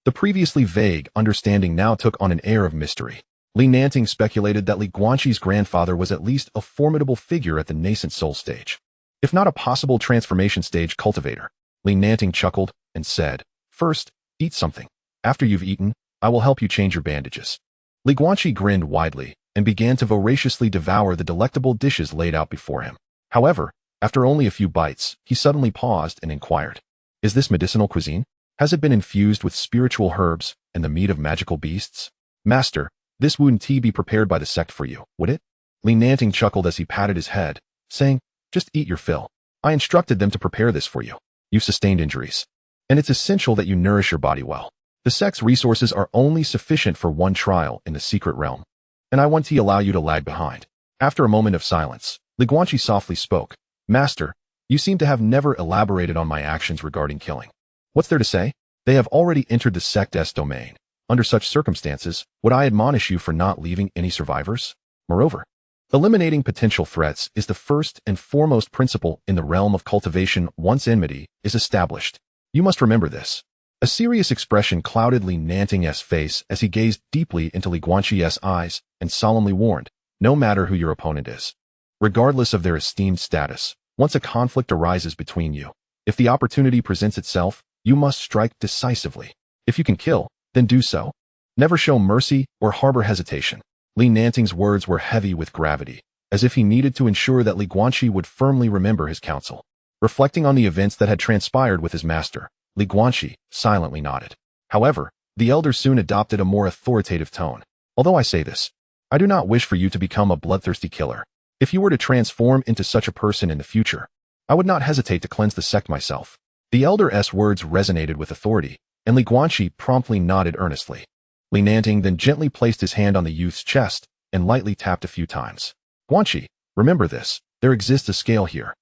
The previously vague understanding now took on an air of mystery. Li Nanting speculated that Li Guanqi's grandfather was at least a formidable figure at the nascent soul stage, if not a possible transformation stage cultivator. Li Nanting chuckled and said, "First, eat something. After you've eaten, I will help you change your bandages." Li Guanqi grinned widely and began to voraciously devour the delectable dishes laid out before him. However, after only a few bites, he suddenly paused and inquired, "Is this medicinal cuisine? Has it been infused with spiritual herbs and the meat of magical beasts?" "Master, this wouldn't tea be prepared by the sect for you, would it?" Li Nanting chuckled as he patted his head, saying, "Just eat your fill. I instructed them to prepare this for you. You've sustained injuries, and it's essential that you nourish your body well. The sect's resources are only sufficient for one trial in the secret realm, and I want to allow you to lag behind." After a moment of silence, Li Guanqi softly spoke, "Master, you seem to have never elaborated on my actions regarding killing. What's there to say? They have already entered the sect's domain. Under such circumstances, would I admonish you for not leaving any survivors? Moreover, eliminating potential threats is the first and foremost principle in the realm of cultivation once enmity is established. You must remember this." A serious expression clouded Li Nanting's face as he gazed deeply into Li Guanqi's eyes and solemnly warned, "No matter who your opponent is, regardless of their esteemed status, once a conflict arises between you, if the opportunity presents itself, you must strike decisively. If you can kill, then do so. Never show mercy or harbor hesitation." Li Nanting's words were heavy with gravity, as if he needed to ensure that Li Guanqi would firmly remember his counsel. Reflecting on the events that had transpired with his master, Li Guanqi silently nodded. However, the elder soon adopted a more authoritative tone. "Although I say this, I do not wish for you to become a bloodthirsty killer. If you were to transform into such a person in the future, I would not hesitate to cleanse the sect myself." The elder's words resonated with authority, and Li Guanqi promptly nodded earnestly. Li Nanting then gently placed his hand on the youth's chest and lightly tapped a few times. "Guanqi, remember this, there exists a scale here.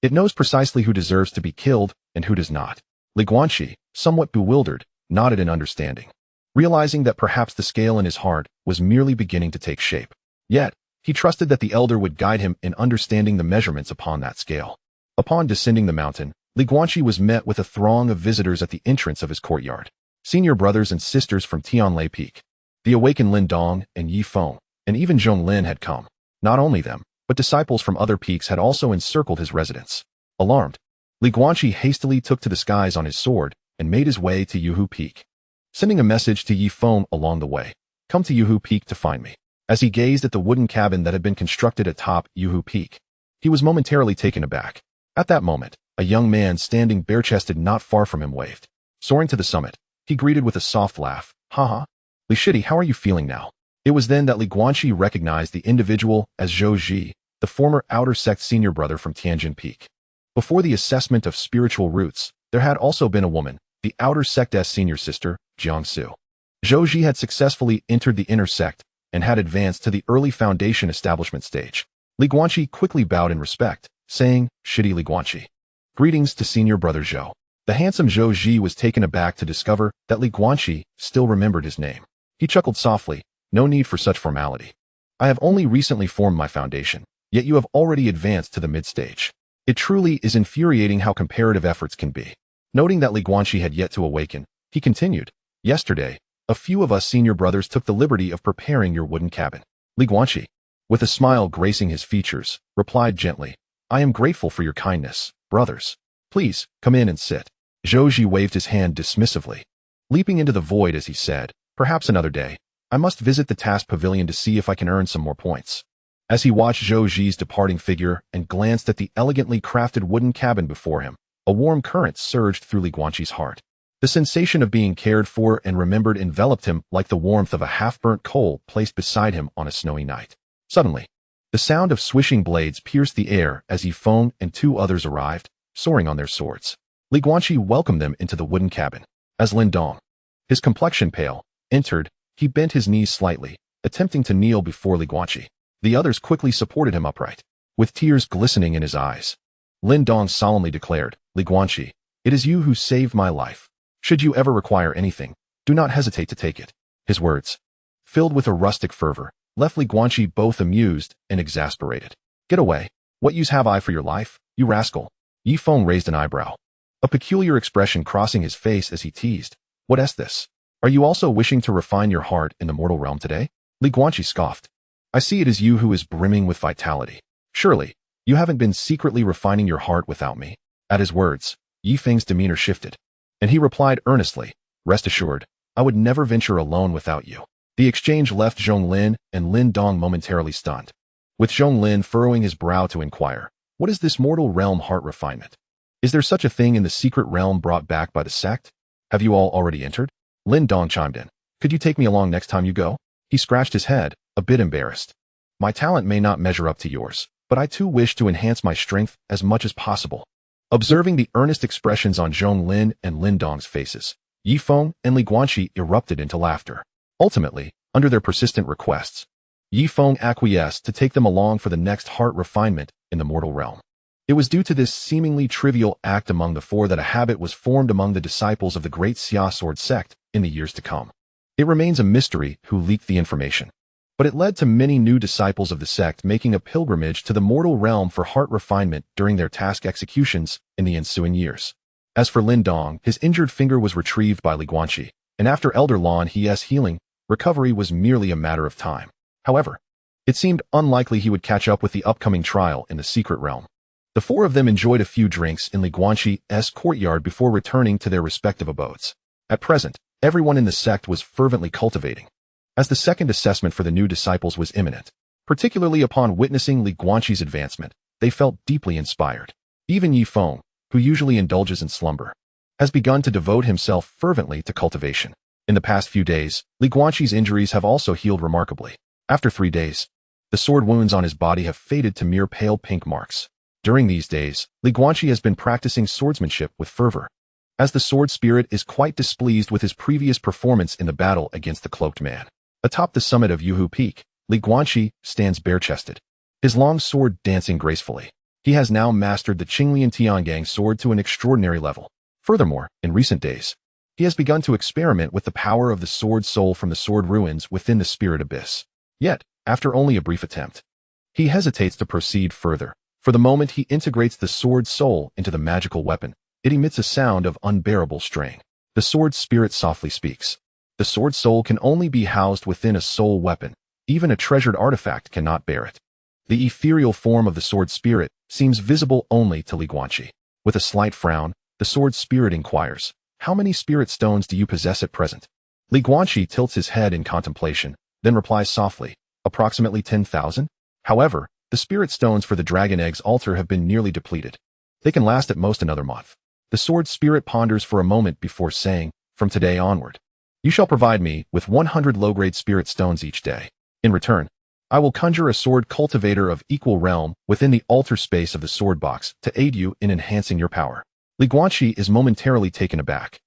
It knows precisely who deserves to be killed and who does not." Li Guanqi, somewhat bewildered, nodded in understanding, realizing that perhaps the scale in his heart was merely beginning to take shape. Yet, he trusted that the elder would guide him in understanding the measurements upon that scale. Upon descending the mountain, Li Guanqi was met with a throng of visitors at the entrance of his courtyard. Senior brothers and sisters from Tianlei Peak, the awakened Lin Dong and Yi Feng, and even Zhong Lin had come. Not only them, but disciples from other peaks had also encircled his residence. Alarmed, Li Guanqi hastily took to the skies on his sword and made his way to Yuhu Peak, sending a message to Yi Feng along the way, "Come to Yuhu Peak to find me." As he gazed at the wooden cabin that had been constructed atop Yuhu Peak, he was momentarily taken aback. At that moment, a young man standing bare-chested not far from him waved. Soaring to the summit, he greeted with a soft laugh, "Haha, Li Shidi, how are you feeling now?" It was then that Li Guanqi recognized the individual as Zhou Ji, the former outer sect senior brother from Tianjin Peak. Before the assessment of spiritual roots, There had also been a woman, the outer sect's senior sister, Jiangsu. Zhou Ji had successfully entered the inner sect and had advanced to the early foundation establishment stage. Li Guanqi quickly bowed in respect, saying, "Shitty Li Guanqi. Greetings to senior brother Zhou." The handsome Zhou Ji was taken aback to discover that Li Guanqi still remembered his name. He chuckled softly, "No need for such formality. I have only recently formed my foundation, yet you have already advanced to the mid-stage. It truly is infuriating how comparative efforts can be." Noting that Li Guanqi had yet to awaken, he continued, "Yesterday, a few of us senior brothers took the liberty of preparing your wooden cabin." Li Guanqi, with a smile gracing his features, replied gently, "I am grateful for your kindness, brothers. Please, come in and sit." Zhou Ji waved his hand dismissively, leaping into the void as he said, "Perhaps another day. I must visit the task pavilion to see if I can earn some more points." As he watched Zhou Ji's departing figure and glanced at the elegantly crafted wooden cabin before him, a warm current surged through Li Guanqi's heart. The sensation of being cared for and remembered enveloped him like the warmth of a half-burnt coal placed beside him on a snowy night. Suddenly, the sound of swishing blades pierced the air as Yifeng and two others arrived, soaring on their swords. Li Guanqi welcomed them into the wooden cabin. As Lin Dong, his complexion pale, entered, he bent his knees slightly, attempting to kneel before Li Guanqi. The others quickly supported him upright. With tears glistening in his eyes, Lin Dong solemnly declared, "Li Guanqi, it is you who saved my life. Should you ever require anything, do not hesitate to take it." His words, filled with a rustic fervor, left Li Guanqi both amused and exasperated. "Get away. What use have I for your life, you rascal?" Yifeng raised an eyebrow, a peculiar expression crossing his face as he teased, "What is this? Are you also wishing to refine your heart in the mortal realm today?" Li Guanqi scoffed, "I see it is you who is brimming with vitality. Surely, you haven't been secretly refining your heart without me." At his words, Yifeng's demeanor shifted, and he replied earnestly, "Rest assured, I would never venture alone without you." The exchange left Zhonglin and Lin Dong momentarily stunned, with Zhonglin furrowing his brow to inquire, "What is this mortal realm heart refinement? Is there such a thing in the secret realm brought back by the sect? Have you all already entered?" Lin Dong chimed in, "Could you take me along next time you go?" He scratched his head, a bit embarrassed. "My talent may not measure up to yours, but I too wish to enhance my strength as much as possible." Observing the earnest expressions on Zhonglin and Lin Dong's faces, Yifeng and Li Guanqi erupted into laughter. Ultimately, under their persistent requests, Yifeng acquiesced to take them along for the next heart refinement in the mortal realm. It was due to this seemingly trivial act among the four that a habit was formed among the disciples of the great Xia Sword sect in the years to come. It remains a mystery who leaked the information, but it led to many new disciples of the sect making a pilgrimage to the mortal realm for heart refinement during their task executions in the ensuing years. As for Lin Dong, his injured finger was retrieved by Li Guanqi, and after Elder Lan He's healing, recovery was merely a matter of time. However, it seemed unlikely he would catch up with the upcoming trial in the secret realm. The four of them enjoyed a few drinks in Li Guanqi's courtyard before returning to their respective abodes. At present, everyone in the sect was fervently cultivating, as the second assessment for the new disciples was imminent. Particularly upon witnessing Li Guanqi's advancement, they felt deeply inspired. Even Yifeng, who usually indulges in slumber, has begun to devote himself fervently to cultivation. In the past few days, Li Guanqi's injuries have also healed remarkably. After 3 days, the sword wounds on his body have faded to mere pale pink marks. During these days, Li Guanqi has been practicing swordsmanship with fervor, as the sword spirit is quite displeased with his previous performance in the battle against the cloaked man. Atop the summit of Yuhu Peak, Li Guanqi stands bare-chested, his long sword dancing gracefully. He has now mastered the Qinglian Tiangang sword to an extraordinary level. Furthermore, in recent days, he has begun to experiment with the power of the sword soul from the sword ruins within the spirit abyss. Yet, after only a brief attempt, he hesitates to proceed further. For the moment he integrates the sword soul into the magical weapon, it emits a sound of unbearable strain. The sword spirit softly speaks. The sword soul can only be housed within a soul weapon. Even a treasured artifact cannot bear it. The ethereal form of the sword spirit seems visible only to Li Guanqi. With a slight frown, the sword spirit inquires, "How many spirit stones do you possess at present?" Li Guanqi tilts his head in contemplation, then replies softly, "Approximately 10,000. However, the spirit stones for the Dragon Egg's altar have been nearly depleted. They can last at most another month." The sword spirit ponders for a moment before saying, "From today onward, you shall provide me with 100 low-grade spirit stones each day. In return, I will conjure a sword cultivator of equal realm within the altar space of the sword box to aid you in enhancing your power." Li Guanqi is momentarily taken aback,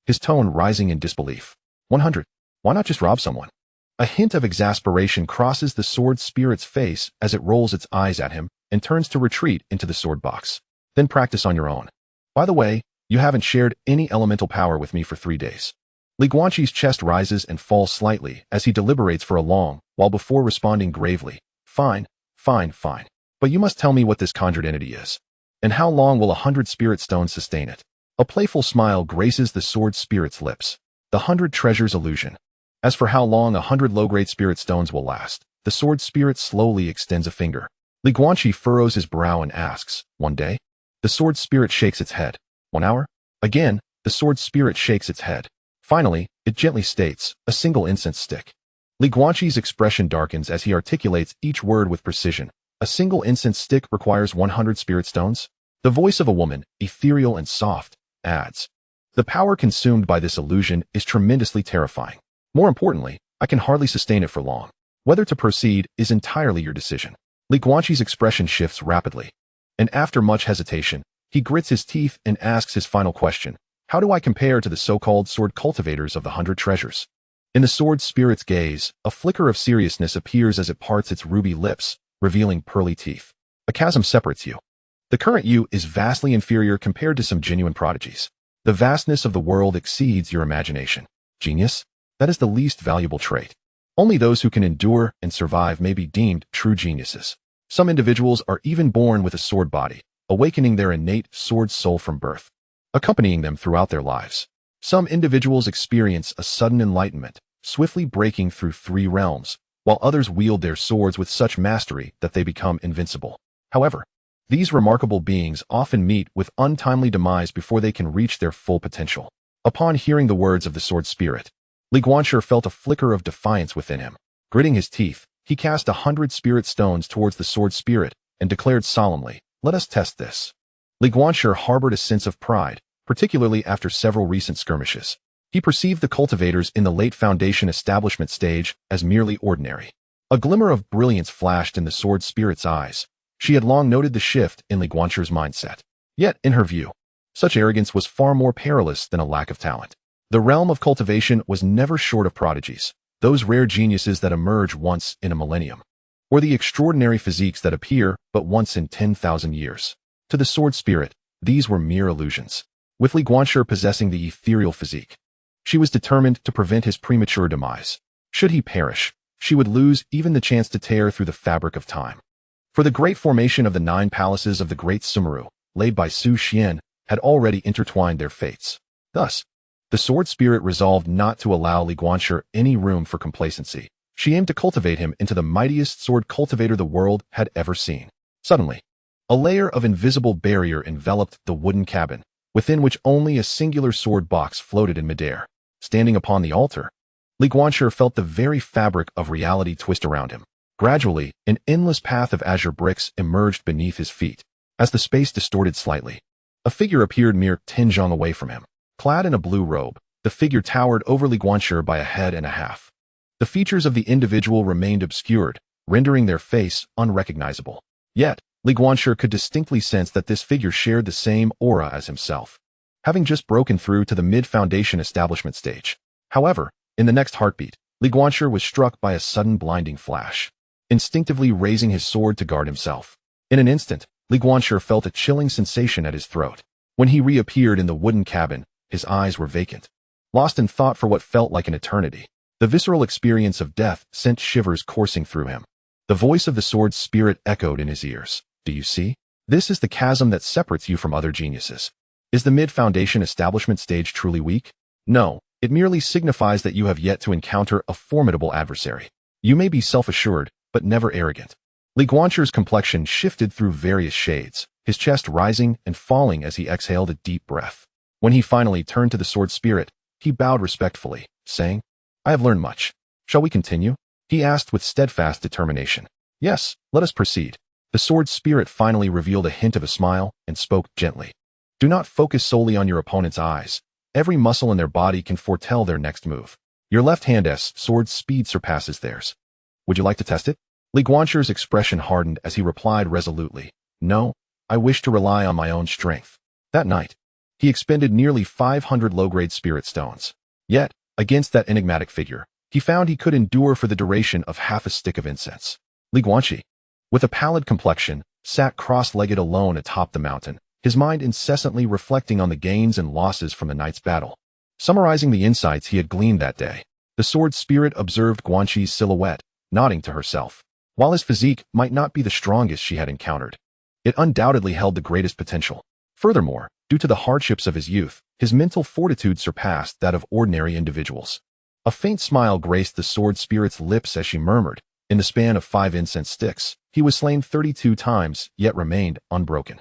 his tone rising in disbelief. 100. Why not just rob someone? A hint of exasperation crosses the sword spirit's face as it rolls its eyes at him and turns to retreat into the sword box. Then practice on your own. By the way, you haven't shared any elemental power with me for 3 days. Li Guanqi's chest rises and falls slightly as he deliberates for a long while before responding gravely. Fine, fine, fine. But you must tell me what this conjured entity is. And how long will 100 spirit stones sustain it? A playful smile graces the sword spirit's lips. The 100 treasures illusion. As for how long 100 low-grade spirit stones will last, the sword spirit slowly extends a finger. Li Guanqi furrows his brow and asks, 1 day? The sword spirit shakes its head. 1 hour? Again, the sword spirit shakes its head. Finally, it gently states, a single incense stick. Li Guanqi's expression darkens as he articulates each word with precision. A single incense stick requires 100 spirit stones? The voice of a woman, ethereal and soft, adds. The power consumed by this illusion is tremendously terrifying. More importantly, I can hardly sustain it for long. Whether to proceed is entirely your decision. Li Guanqi's expression shifts rapidly. And after much hesitation, he grits his teeth and asks his final question. How do I compare to the so-called sword cultivators of the 100 treasures? In the sword spirit's gaze, a flicker of seriousness appears as it parts its ruby lips, revealing pearly teeth. A chasm separates you. The current you is vastly inferior compared to some genuine prodigies. The vastness of the world exceeds your imagination. Genius? That is the least valuable trait. Only those who can endure and survive may be deemed true geniuses. Some individuals are even born with a sword body, awakening their innate sword soul from birth, accompanying them throughout their lives. Some individuals experience a sudden enlightenment, swiftly breaking through 3 realms, while others wield their swords with such mastery that they become invincible. However, these remarkable beings often meet with untimely demise before they can reach their full potential. Upon hearing the words of the sword spirit, Li Guanqi felt a flicker of defiance within him. Gritting his teeth, he cast 100 spirit stones towards the sword spirit and declared solemnly, let us test this. Li Guanqi harbored a sense of pride, particularly after several recent skirmishes. He perceived the cultivators in the late foundation establishment stage as merely ordinary. A glimmer of brilliance flashed in the sword spirit's eyes. She had long noted the shift in Li Guanqi's mindset. Yet, in her view, such arrogance was far more perilous than a lack of talent. The realm of cultivation was never short of prodigies, those rare geniuses that emerge once in a millennium, or the extraordinary physiques that appear but once in 10,000 years. To the sword spirit, these were mere illusions. With Li Guanqi possessing the ethereal physique, she was determined to prevent his premature demise. Should he perish, she would lose even the chance to tear through the fabric of time. For the great formation of the 9 palaces of the great Sumeru, laid by Su Xuan, had already intertwined their fates. Thus, the sword spirit resolved not to allow Li Guanqi any room for complacency. She aimed to cultivate him into the mightiest sword cultivator the world had ever seen. Suddenly, a layer of invisible barrier enveloped the wooden cabin, within which only a singular sword box floated in midair. Standing upon the altar, Li Guanqi felt the very fabric of reality twist around him. Gradually, an endless path of azure bricks emerged beneath his feet. As the space distorted slightly, a figure appeared mere 10 zhang away from him. Clad in a blue robe, the figure towered over Li Guanqi by a head and a half. The features of the individual remained obscured, rendering their face unrecognizable. Yet, Li Guanqi could distinctly sense that this figure shared the same aura as himself, having just broken through to the mid-foundation establishment stage. However, in the next heartbeat, Li Guanqi was struck by a sudden blinding flash, instinctively raising his sword to guard himself. In an instant, Li Guanqi felt a chilling sensation at his throat. When he reappeared in the wooden cabin, his eyes were vacant. Lost in thought for what felt like an eternity, the visceral experience of death sent shivers coursing through him. The voice of the sword spirit echoed in his ears. Do you see? This is the chasm that separates you from other geniuses. Is the mid-foundation establishment stage truly weak? No, it merely signifies that you have yet to encounter a formidable adversary. You may be self-assured, but never arrogant. Li Guanqi's complexion shifted through various shades, his chest rising and falling as he exhaled a deep breath. When he finally turned to the sword spirit, he bowed respectfully, saying, I have learned much. Shall we continue? He asked with steadfast determination. Yes, let us proceed. The sword spirit finally revealed a hint of a smile and spoke gently. Do not focus solely on your opponent's eyes. Every muscle in their body can foretell their next move. Your left hand's sword's speed surpasses theirs. Would you like to test it? Li Guanqi's expression hardened as he replied resolutely, No, I wish to rely on my own strength. That night, He expended nearly 500 low-grade spirit stones. Yet, against that enigmatic figure, he found he could endure for the duration of half a stick of incense. Guanqi, with a pallid complexion, sat cross-legged alone atop the mountain, his mind incessantly reflecting on the gains and losses from the night's battle. Summarizing the insights he had gleaned that day, the sword spirit observed Guanqi's silhouette, nodding to herself. While his physique might not be the strongest she had encountered, it undoubtedly held the greatest potential. Furthermore, due to the hardships of his youth, his mental fortitude surpassed that of ordinary individuals. A faint smile graced the sword spirit's lips as she murmured, "In the span of 5 incense sticks, he was slain 32 times, yet remained unbroken."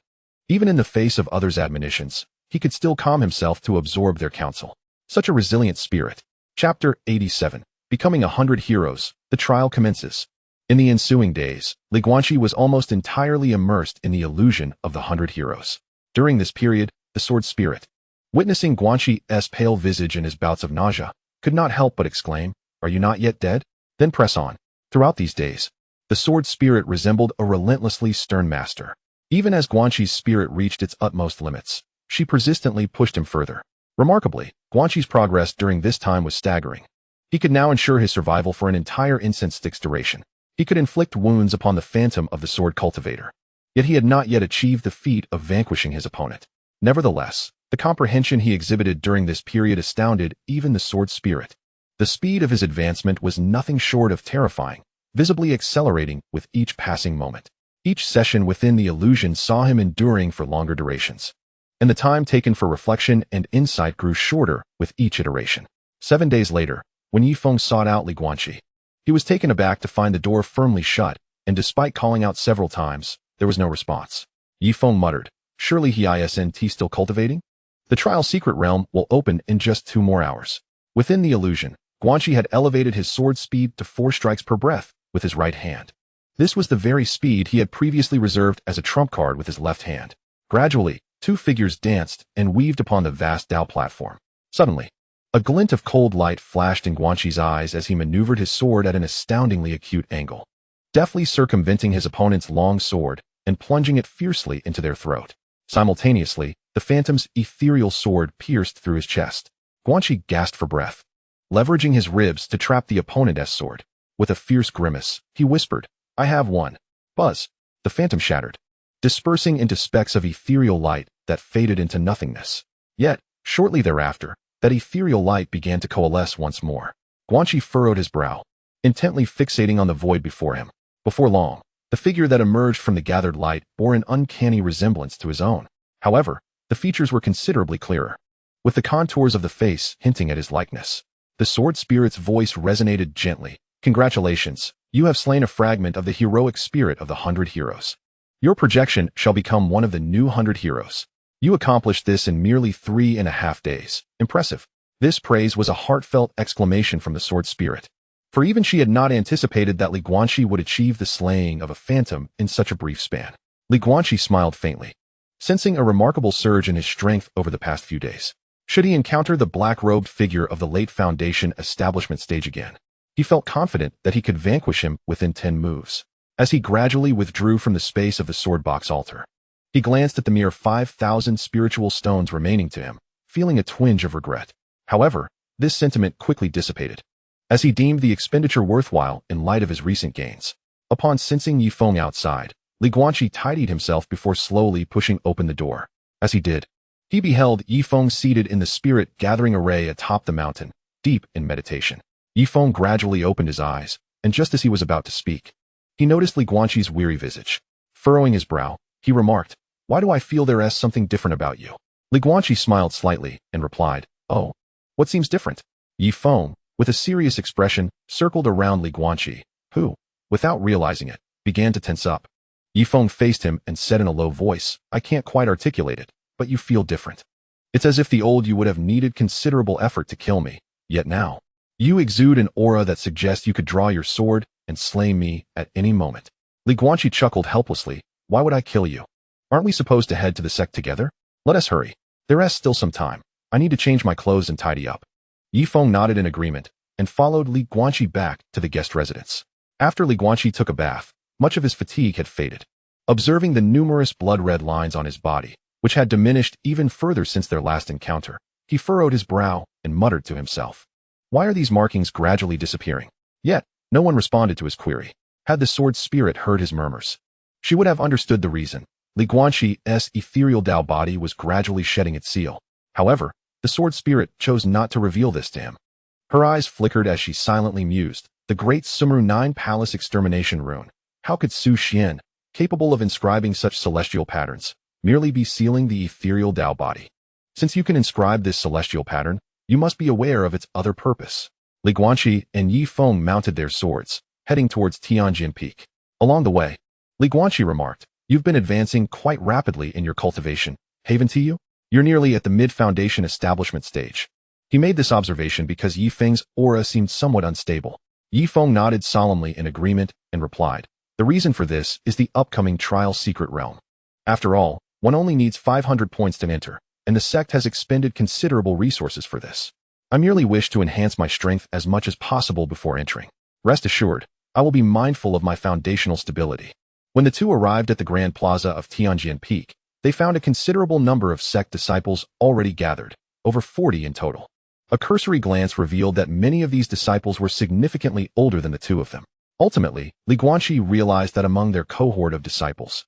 Even in the face of others' admonitions, he could still calm himself to absorb their counsel. Such a resilient spirit. Chapter 87. Becoming 100 Heroes. The trial commences. In the ensuing days, Guanqi was almost entirely immersed in the illusion of the 100 Heroes. During this period, the sword spirit, witnessing Guanqi's pale visage and his bouts of nausea, could not help but exclaim, "Are you not yet dead? Then press on." Throughout these days, the sword spirit resembled a relentlessly stern master. Even as Guanqi's spirit reached its utmost limits, she persistently pushed him further. Remarkably, Guanqi's progress during this time was staggering. He could now ensure his survival for an entire incense stick's duration. He could inflict wounds upon the phantom of the sword cultivator. Yet he had not yet achieved the feat of vanquishing his opponent. Nevertheless, the comprehension he exhibited during this period astounded even the sword spirit. The speed of his advancement was nothing short of terrifying, visibly accelerating with each passing moment. Each session within the illusion saw him enduring for longer durations, and the time taken for reflection and insight grew shorter with each iteration. 7 days later, when Yifeng sought out Guanqi, he was taken aback to find the door firmly shut, and despite calling out several times, there was no response. Yifeng muttered, "Surely he isn't still cultivating? The trial secret realm will open in just 2 more hours." Within the illusion, Guanqi had elevated his sword speed to 4 strikes per breath with his right hand. This was the very speed he had previously reserved as a trump card with his left hand. Gradually, 2 figures danced and weaved upon the vast Dao platform. Suddenly, a glint of cold light flashed in Guanqi's eyes as he maneuvered his sword at an astoundingly acute angle, deftly circumventing his opponent's long sword and plunging it fiercely into their throat. Simultaneously, the phantom's ethereal sword pierced through his chest. Guanqi gasped for breath, leveraging his ribs to trap the opponent's sword. With a fierce grimace, he whispered, "I have won." Buzz! The phantom shattered, dispersing into specks of ethereal light that faded into nothingness. Yet, shortly thereafter, that ethereal light began to coalesce once more. Guanqi furrowed his brow, intently fixating on the void before him. Before long, the figure that emerged from the gathered light bore an uncanny resemblance to his own. However, the features were considerably clearer, with the contours of the face hinting at his likeness. The sword spirit's voice resonated gently. "Congratulations, you have slain a fragment of the heroic spirit of the 100 Heroes. Your projection shall become one of the new 100 Heroes. You accomplished this in merely 3.5 days. Impressive." This praise was a heartfelt exclamation from the sword spirit, for even she had not anticipated that Guanqi would achieve the slaying of a phantom in such a brief span. Guanqi smiled faintly, sensing a remarkable surge in his strength over the past few days. Should he encounter the black-robed figure of the late Foundation establishment stage again, he felt confident that he could vanquish him within 10 moves. As he gradually withdrew from the space of the sword box altar, he glanced at the mere 5,000 spiritual stones remaining to him, feeling a twinge of regret. However, this sentiment quickly dissipated, as he deemed the expenditure worthwhile in light of his recent gains. Upon sensing Yifeng outside, Guanqi tidied himself before slowly pushing open the door. As he did, he beheld Yifeng seated in the spirit gathering array atop the mountain, deep in meditation. Yifeng gradually opened his eyes, and just as he was about to speak, he noticed Guanqi's weary visage. Furrowing his brow, he remarked, "Why do I feel there is something different about you?" Guanqi smiled slightly and replied, "Oh, what seems different?" Yifeng, with a serious expression, circled around Guanqi, who, without realizing it, began to tense up. Yifeng faced him and said in a low voice, "I can't quite articulate it, but you feel different. It's as if the old you would have needed considerable effort to kill me, yet now, you exude an aura that suggests you could draw your sword and slay me at any moment." Guanqi chuckled helplessly, "Why would I kill you? Aren't we supposed to head to the sect together? Let us hurry. There is still some time. I need to change my clothes and tidy up." Yifeng nodded in agreement and followed Guanqi back to the guest residence. After Guanqi took a bath, much of his fatigue had faded. Observing the numerous blood-red lines on his body, which had diminished even further since their last encounter. He furrowed his brow and muttered to himself. Why are these markings gradually disappearing? Yet, no one responded to his query. Had the sword spirit heard his murmurs, she would have understood the reason. Li Guanqi's ethereal Dao body was gradually shedding its seal. However, the sword spirit chose not to reveal this to him. Her eyes flickered as she silently mused. The great Sumru 9 Palace extermination rune. How could Su Xuan, capable of inscribing such celestial patterns, merely be sealing the ethereal Dao body? Since you can inscribe this celestial pattern, you must be aware of its other purpose. Li Guanqi and Yi Feng mounted their swords, heading towards Tianjin Peak. Along the way, Li Guanqi remarked, "You've been advancing quite rapidly in your cultivation, haven't you? You're nearly at the mid-foundation establishment stage." He made this observation because Yi Feng's aura seemed somewhat unstable. Yi Feng nodded solemnly in agreement and replied, "The reason for this is the upcoming trial secret realm. After all, one only needs 500 points to enter, and the sect has expended considerable resources for this. I merely wish to enhance my strength as much as possible before entering. Rest assured, I will be mindful of my foundational stability." When the two arrived at the Grand Plaza of Tianjin Peak, they found a considerable number of sect disciples already gathered, over 40 in total. A cursory glance revealed that many of these disciples were significantly older than the two of them. Ultimately, Li Guanqi realized that among their cohort of disciples,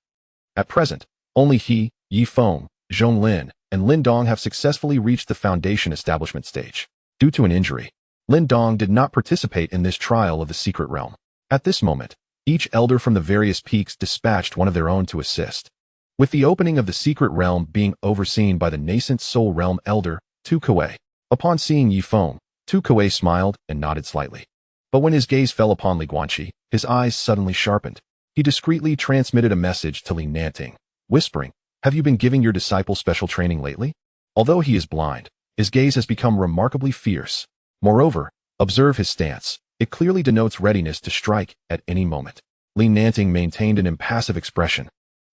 at present, only he, Yi Feng, Zhong Lin, and Lin Dong have successfully reached the foundation establishment stage. Due to an injury, Lin Dong did not participate in this trial of the secret realm. At this moment, each elder from the various peaks dispatched one of their own to assist. With the opening of the secret realm being overseen by the nascent soul realm elder, Tu Kuei. Upon seeing Yi Feng, Tu Kuei smiled and nodded slightly. But when his gaze fell upon Li Guanqi, his eyes suddenly sharpened. He discreetly transmitted a message to Li Nanting, whispering, "Have you been giving your disciple special training lately?" Although he is blind, his gaze has become remarkably fierce. Moreover, observe his stance. It clearly denotes readiness to strike at any moment. Li Nanting maintained an impassive expression.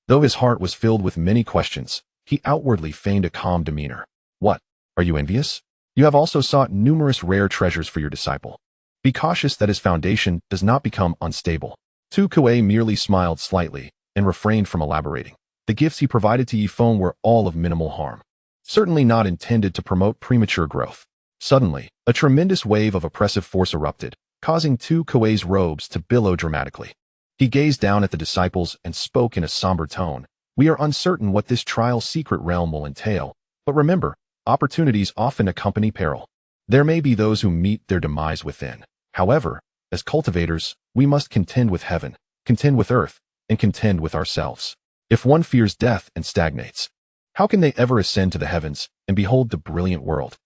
Though his heart was filled with many questions, he outwardly feigned a calm demeanor. "What? Are you envious? You have also sought numerous rare treasures for your disciple. Be cautious that his foundation does not become unstable." Tu Kuei merely smiled slightly and refrained from elaborating. The gifts he provided to Yi Feng were all of minimal harm, certainly not intended to promote premature growth. Suddenly, a tremendous wave of oppressive force erupted, causing Tu Kuei's robes to billow dramatically. He gazed down at the disciples and spoke in a somber tone. "We are uncertain what this trial secret realm will entail, but remember, opportunities often accompany peril. There may be those who meet their demise within. However, as cultivators, we must contend with heaven, contend with earth, and contend with ourselves. If one fears death and stagnates, how can they ever ascend to the heavens and behold the brilliant world?"